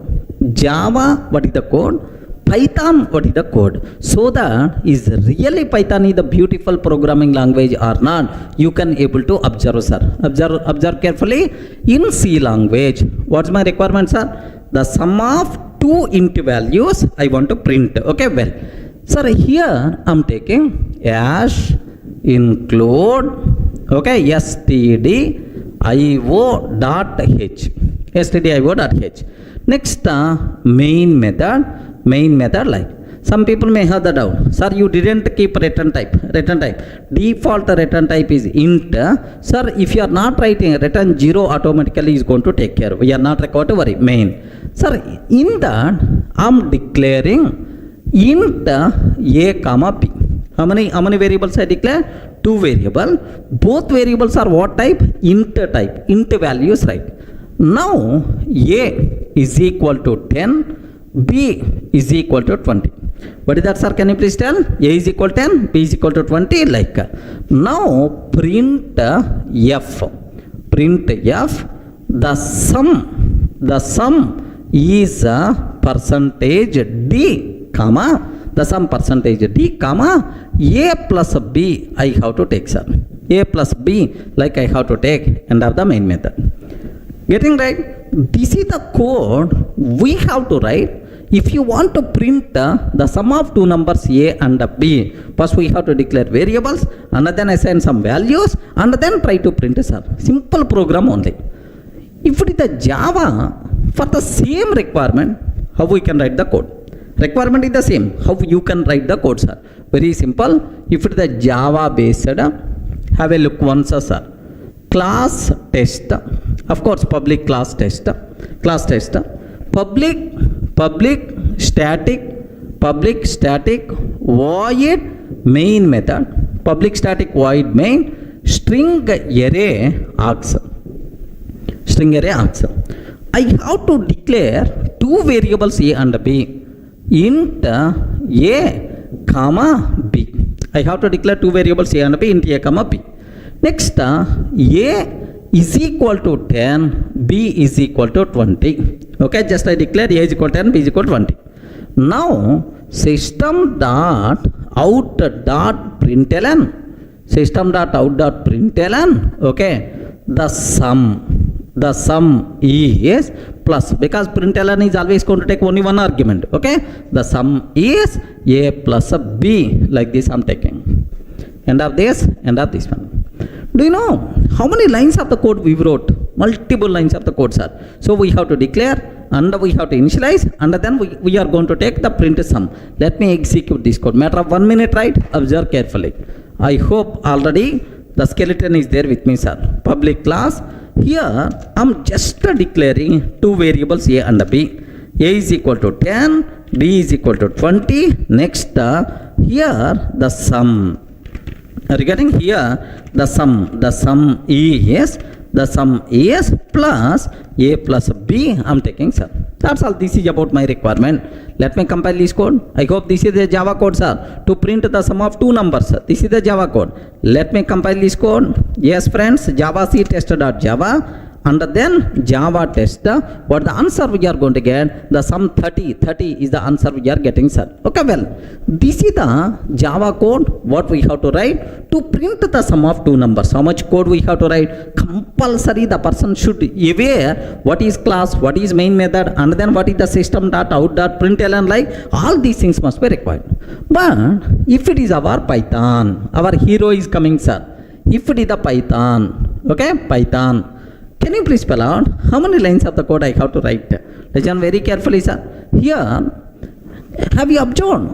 Java, what is the code? Python, what is the code? So that is really Python is the beautiful programming language or not, you can able to observe, sir. Observe carefully. In C language, what's my requirement, sir? The sum of two int values I want to print. Okay, well, sir, here I'm taking hash include, okay, stdio.h. Next, main method, like some people may have the doubt, sir, you didn't keep return type. Default return type is int. Sir, if you are not writing return 0, automatically is going to take care. We are not required to worry. Main. Sir, in that I'm declaring int a comma b. How many variables I declare? Two variables. Both variables are what type? Int type. Int values, right? Now a is equal to 10. B is equal to 20. What is that, sir? Can you please tell? A is equal to 10, B is equal to 20. Like now, print f. The sum is percentage d, comma. The sum percentage d, comma. A plus b I have to take, sir. A plus b, like I have to take end of the main method. Getting right? This is the code we have to write. If you want to print the sum of two numbers a and b, first we have to declare variables and then assign some values and then try to print, sir. Simple program only. If it is the Java, for the same requirement, how we can write the code? Requirement is the same. How you can write the code, sir? Very simple. If it is the Java based, have a look once, sir. Class test, of course, public class test, public static void main method, public static void main, string array args. I have to declare two variables a and b, int a comma b. I have to declare two variables a and b, int a comma b. Next, a is equal to 10, B is equal to 20. Okay, just I declare A is equal to 10, B is equal to 20. Now, system dot out dot println, system dot out dot println, okay, the sum is plus, because println is always going to take only one argument, okay, the sum is A plus B, like this I'm taking. End of this one. Do you know how many lines of the code we wrote? Multiple lines of the code, sir. So we have to declare and we have to initialize, and then we are going to take the print sum. Let me execute this code. Matter of 1 minute, right? Observe carefully. I hope already the skeleton is there with me, sir. Public class. Here I'm just declaring two variables A and B. A is equal to 10, B is equal to 20. Next, here the sum. Regarding here the sum is plus A plus B I'm taking, sir. That's all. This is about my requirement. Let me compile this code. I hope this is the Java code, sir, to print the sum of two numbers. This is the Java code. Let me compile this code. Yes, friends, Java C test.java. And then Java test, what the answer we are going to get, the sum 30 is the answer we are getting, sir. Okay, well, this is the Java code, what we have to write to print the sum of two numbers. How much code we have to write? Compulsory the person should aware what is class, what is main method, and then what is the system dot out dot println, like all these things must be required. But if it is our Python, our hero is coming, sir. If it is the Python, okay, Python, can you please spell out how many lines of the code I have to write? Listen very carefully, sir. Here, have you observed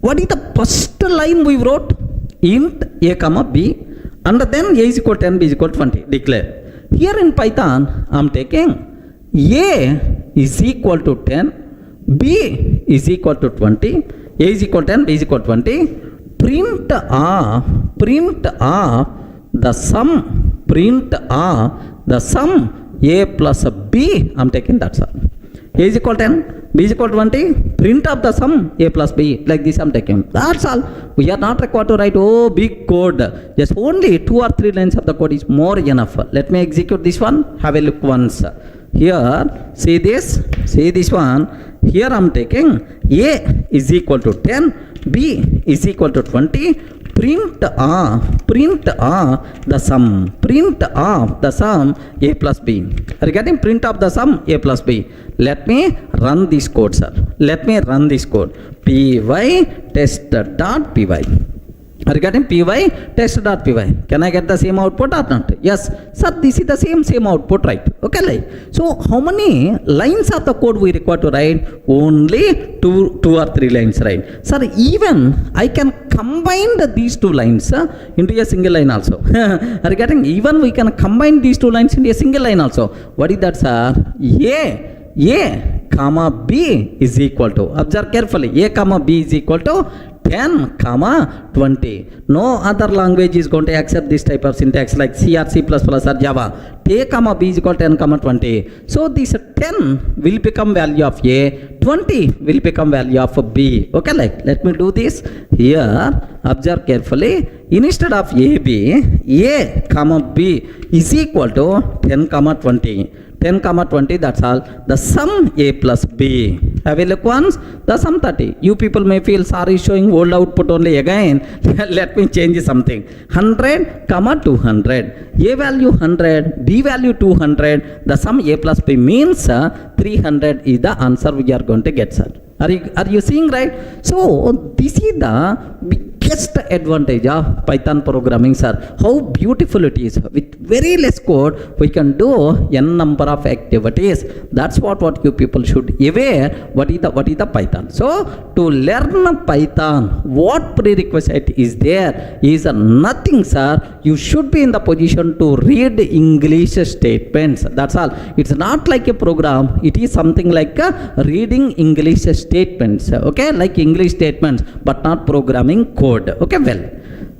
what is the first line we wrote? Int A comma B, and then A is equal to 10, B is equal to 20. Declare. Here in Python, I am taking A is equal to 10, B is equal to 20, A is equal to 10, B is equal to 20. Print the sum A plus B, I'm taking that, sir. A is equal to 10, B is equal to 20, print of the sum A plus B, like this I'm taking. That's all. We are not required to write big code. Just only 2 or 3 lines of the code is more enough. Let me execute this one. Have a look once. Here, see this one. Here I'm taking A is equal to 10, B is equal to 20, print the sum A plus B. Regarding print of the sum A plus B, let me run this code, sir. Let me run this code. Py test.py. Regarding py test.py, can I get the same output or not? Yes, sir, this is the same output, right? Okay, like, so how many lines of the code we require to write? Only two or 3 lines, right? Sir, even I can combine these 2 lines into a single line also. Regarding even we can combine these 2 lines into a single line also. What is that, sir? A comma B is equal to, observe carefully, A comma B is equal to 10 comma 20. No other language is going to accept this type of syntax like C or C++ or Java. A comma B is equal to 10 comma 20. So this 10 will become value of A, 20 will become value of B. Okay, like, let me do this. Here, observe carefully. Instead of A comma B is equal to 10 comma 20. 10 comma 20, that's all. The sum A plus B. Have a look once. The sum 30. You people may feel sorry showing old output only again. Let me change something. 100 comma 200. A value 100, B value 200. The sum A plus B means 300 is the answer we are going to get, sir. Are you seeing, right? So this is the biggest advantage of Python programming, sir. How beautiful it is. With very less code, we can do n number of activities. That's what you people should aware. What is the Python? So to learn Python, what prerequisite is there is nothing, sir. You should be in the position to read English statements. That's all. It's not like a program. It is something like reading English statements. Okay, like English statements, but not programming code. Okay, well,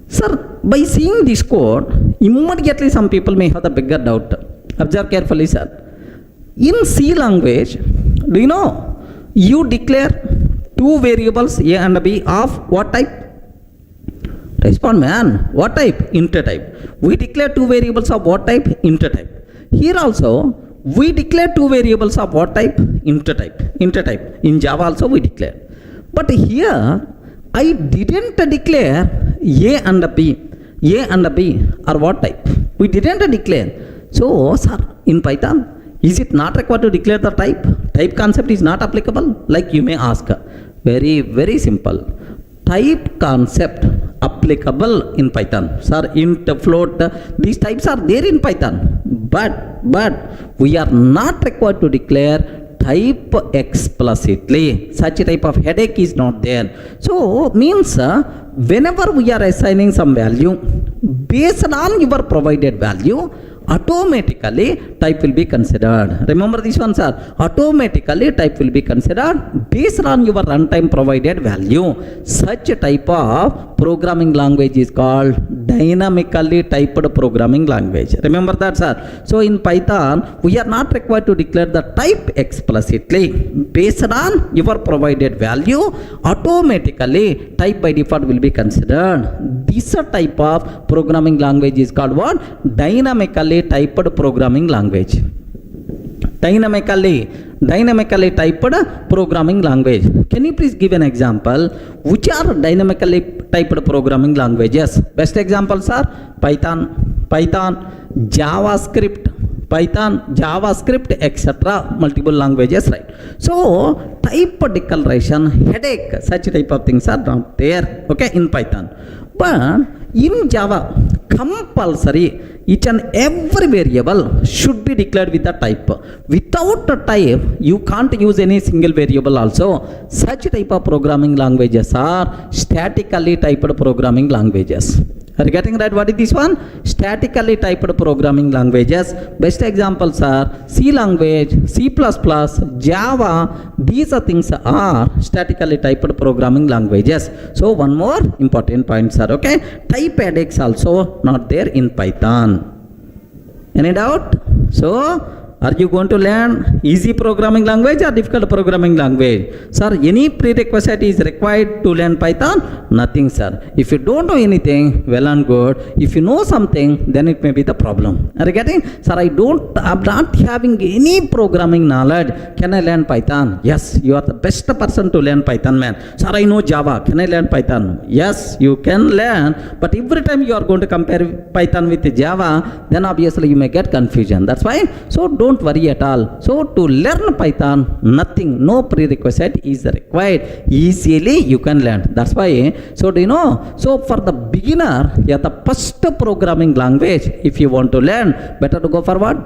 sir, by seeing this code, immediately some people may have the bigger doubt. Observe carefully, sir. In C language, do you know, you declare 2 variables A and B of what type? Respond, man. What type? Integer type. We declare two variables of what type? Integer type. Here also, we declare two variables of what type? Integer type. Integer type. In Java also we declare. But here, I didn't declare A and B. A and B are what type? We didn't declare. So, sir, in Python, is it not required to declare the type? Type concept is not applicable? Like you may ask. Very, very simple. Type concept applicable in Python. Sir, int, float, these types are there in Python. But we are not required to declare type explicitly. Such a type of headache is not there. So, means whenever we are assigning some value, based on your provided value, automatically type will be considered. Remember this one, sir. Automatically type will be considered based on your runtime provided value. Such a type of programming language is called dynamically typed programming language. Remember that, sir. So in Python, we are not required to declare the type explicitly. Based on your provided value, automatically type by default will be considered. This type of programming language is called what? Dynamically typed programming language. Dynamically typed programming language. Can you please give an example? Which are dynamically typed programming languages? Best examples are Python, JavaScript, etc. Multiple languages, right? So type declaration headache, such type of things are not there, okay, in Python. But in Java, compulsory each and every variable should be declared with the type. Without a type, you can't use any single variable also. Such type of programming languages are statically typed programming languages. Are you getting right? What is this one? Statically typed programming languages. Best examples are C language, C++, Java. These things are statically typed programming languages. So one more important point, sir. Okay, type headaches also not there in Python. Any doubt? So are you going to learn easy programming language or difficult programming language? Sir, any prerequisite is required to learn Python? Nothing, sir. If you don't know anything, well and good. If you know something, then it may be the problem. Are you getting? Sir, I'm not having any programming knowledge. Can I learn Python? Yes, you are the best person to learn Python, man. Sir, I know Java. Can I learn Python? Yes, you can learn. But every time you are going to compare Python with Java, then obviously you may get confusion. That's why. So don't worry at all. So to learn Python, nothing, no prerequisite is required. Easily you can learn. That's why. So do you know? So for the beginner, yeah, the first programming language, if you want to learn, better to go forward.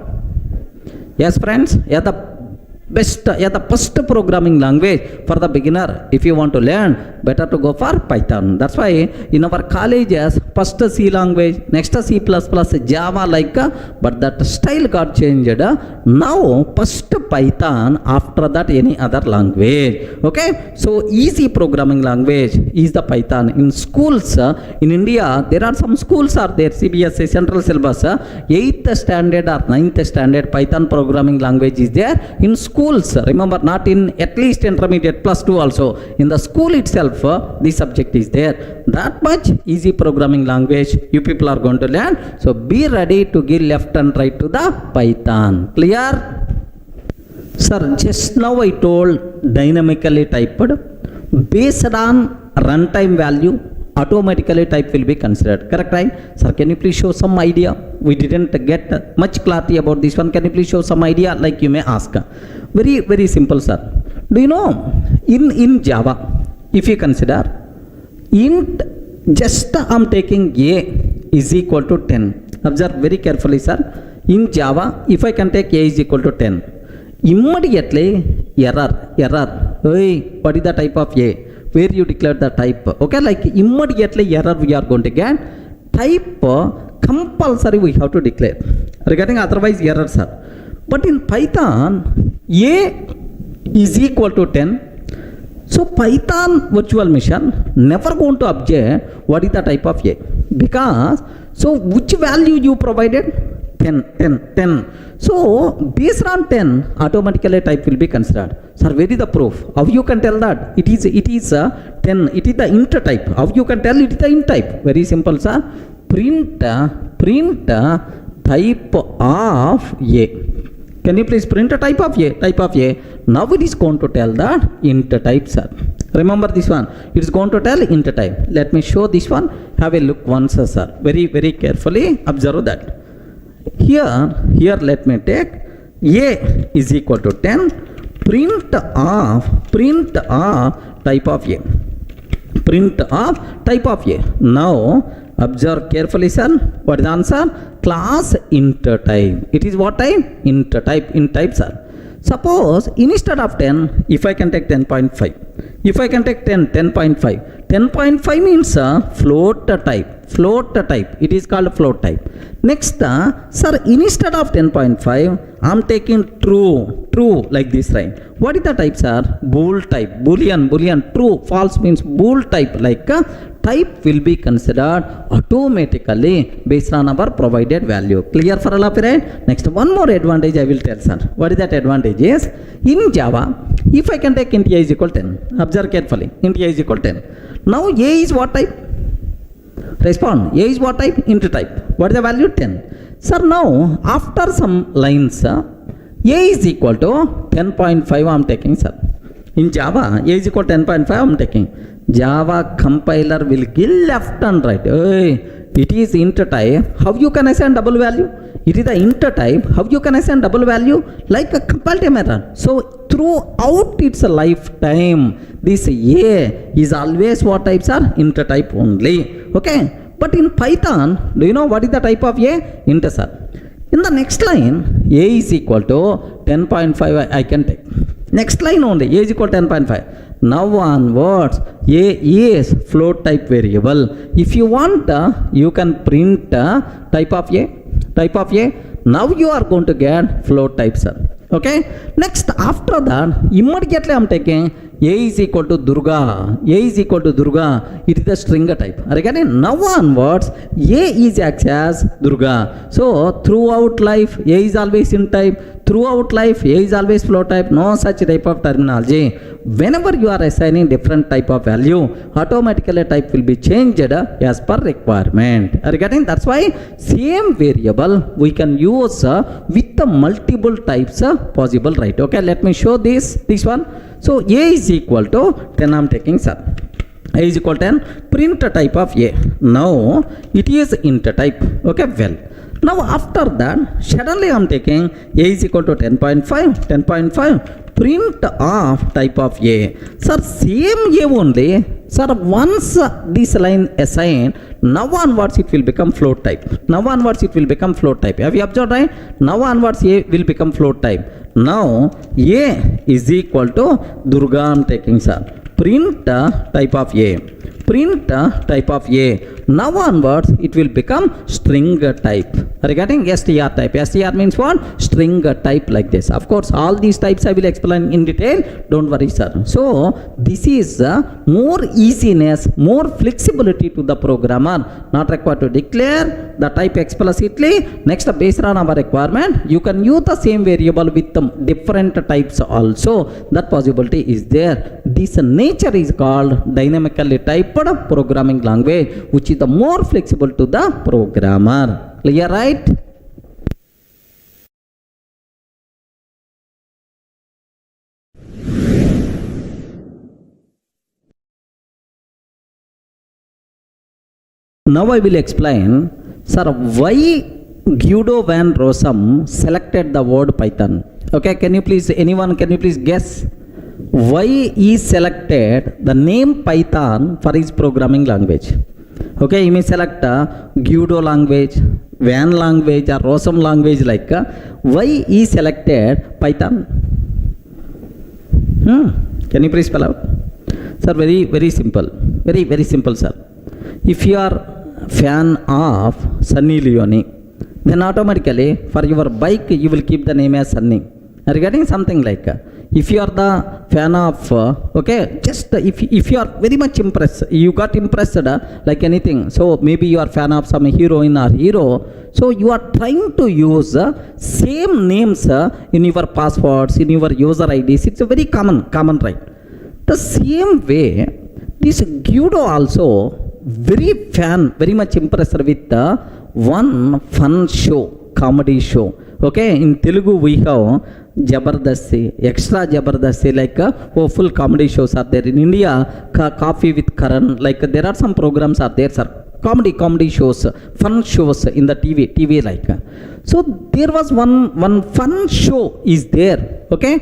Yes, friends. Yeah, the first programming language for the beginner, if you want to learn, better to go for Python. That's why in our colleges, first C language, next C++, Java like, but that style got changed. Now first Python, after that any other language. Okay, so easy programming language is the Python. In schools in India, there are some schools are there, CBSE central syllabus, 8th standard or 9th standard Python programming language is there in schools. Remember, not in at least intermediate +2 also. In the school itself, the subject is there. That much easy programming language you people are going to learn. So be ready to give left and right to the Python. Clear? Sir, just now I told dynamically typed. Based on runtime value, automatically type will be considered. Correct, right? Sir, can you please show some idea? We didn't get much clarity about this one. Can you please show some idea? Like you may ask. Very, very simple, sir. Do you know, in Java, if you consider int, just I'm taking A is equal to 10. Observe very carefully, sir. In Java, if I can take A is equal to 10, immediately error. Hey, what is the type of A? Where you declare the type. Okay, like immediately error we are going to get. Type compulsory we have to declare. Regarding otherwise errors are. But in Python, A is equal to 10. So Python virtual machine never going to object what is the type of A. Because, so which value you provided? 10. So based on 10, automatically type will be considered. Sir, where is the proof? How you can tell that? It is 10. It is the int type. How you can tell it is the int type? Very simple, sir. Print type of A. Can you please print a type of A? Type of A. Now it is going to tell that int type, sir. Remember this one. It is going to tell int type. Let me show this one. Have a look once, sir. Very carefully observe that. Here let me take A is equal to 10. Print of type of A. Print of type of A. Now observe carefully, sir. What is the answer? Class int type. It is what type? Int type, sir. Suppose instead of 10, if I can take 10.5. If I can take 10.5. 10.5 means float type. It is called float type. Next, sir, instead of 10.5, I am taking true like this, right? What is the type, sir? Bool type. Boolean. True. False means bool type. Like type will be considered automatically based on our provided value. Clear for all of you, right? Next, one more advantage I will tell, sir. What is that advantage is? In Java, if I can take int A is equal 10. Observe carefully. Int A is equal 10. Now A is what type? Respond. A is what type? Int type. What is the value? 10. Sir, now after some lines, A is equal to 10.5 I am taking, sir. In Java, A is equal to 10.5 I am taking. Java compiler will give left and right. Hey, it is int type. How you can assign double value? It is the int type. How you can assign double value? Like a compile time error. So throughout its lifetime, this A is always what types are? Int type only. Okay. But in Python, do you know what is the type of A? Int, sir. In the next line, A is equal to 10.5 I can take. Next line only, A is equal to 10.5. Now onwards, A is float type variable. If you want, you can print type of A. Now you are going to get float type, sir. Okay. Next, after that, immediately I am taking A is equal to Durga. It is the string type. Regarding now onwards, A is acts as Durga. So throughout life, A is always in type. Throughout life, A is always float type. No such type of terminology. Whenever you are assigning different type of value, automatically type will be changed as per requirement. Regarding that's why same variable we can use with the multiple types possible, right? Okay, let me show this one. So A is equal to 10 I am taking, sir. A is equal to 10. Print type of A. Now it is int type. Okay, well. Now after that, suddenly I am taking A is equal to 10.5. Print of type of A. Sir, same A only. Sir, once this line assigned, now onwards it will become float type. Have you observed, right? Now onwards A will become float type. Now A is equal to Durga I am taking, sir. Print type of A. Now onwards it will become string type. Regarding str type, str means what? String type, like this. Of course, all these types I will explain in detail. Don't worry, sir. So this is more easiness, more flexibility to the programmer. Not required to declare the type explicitly. Next, based on our requirement, you can use the same variable with different types also. That possibility is there. This nature is called dynamically typed programming language, which is the more flexible to the programmer. Clear, right? Now I will explain, sir, why Guido van Rossum selected the word Python. Okay, can you please guess why he selected the name Python for his programming language? Okay, he may select Guido language, Van language, or Rossum language, like why he selected Python? Can you please spell out? Sir, very simple. Very simple, sir. If you are fan of Sunny Leone, then automatically for your bike you will keep the name as Sunny. Regarding something like If you are the fan of, okay, just if you are very much impressed, you got impressed like anything. So maybe you are fan of some heroine or hero. So you are trying to use same names in your passwords, in your user IDs. It's a very common, right? The same way, this Guido also very much impressed with one fun show, comedy show. Okay, in Telugu we have Jabardasti, extra Jabardasti, like full comedy shows are there. In India, Coffee with Karan, like there are some programs are there, sir. Comedy shows, fun shows in the TV like. So there was one fun show is there. Okay,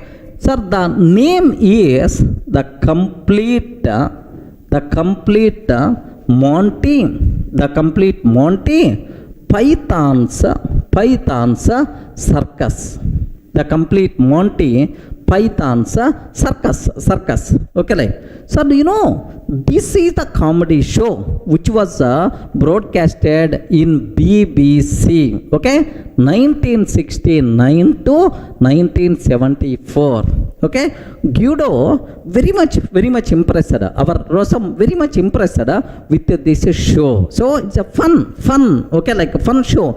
sir, the name is the complete Monty Python's circus. The complete Monty Python's circus. Okay, like. So do you know, this is the comedy show which was broadcasted in BBC. Okay, 1969 to 1974. Okay, Guido very much impressed. Our Rosam very much impressed with this show. So it's a fun. Okay, like a fun show.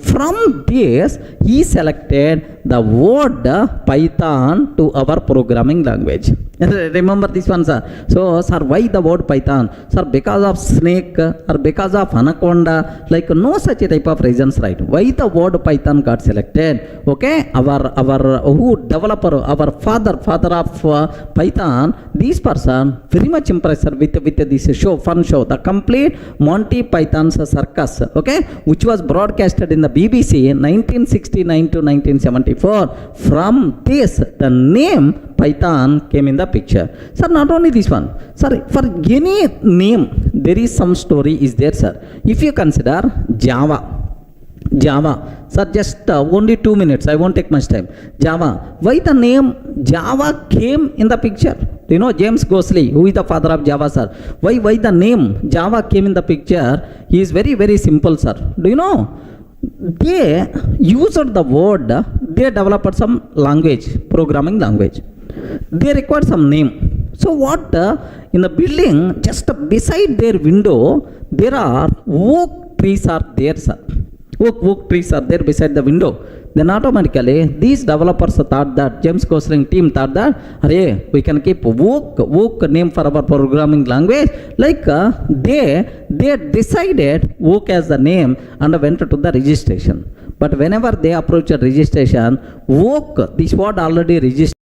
From this, he selected the word Python to our programming language. Remember this one, sir. So, sir, why the word Python? Sir, because of snake or because of anaconda, like no such type of reasons, right? Why the word Python got selected? Okay, our who developer, our father of Python, this person very much impressed with this show, fun show, the complete Monty Python's circus. Okay, which was broadcasted in the BBC in 1969 to 1974. From this, the name Python came in the picture. Sir, not only this one, sir, for any name there is some story is there, sir. If you consider Java, sir, just only 2 minutes, I won't take much time. Java, why the name Java came in the picture? Do you know James Gosling, who is the father of Java, sir? Why the name Java came in the picture? He is very simple, sir. Do you know? They used the word, they developed some language, programming language. They require some name. So what, in the building, just beside their window, there are oak trees are there, sir. Oak trees are there beside the window. Then automatically, these developers thought that, James Gosling team thought that, hey, we can keep oak name for our programming language. Like they decided oak as the name and went to the registration. But whenever they approach a registration, oak, this word already registered.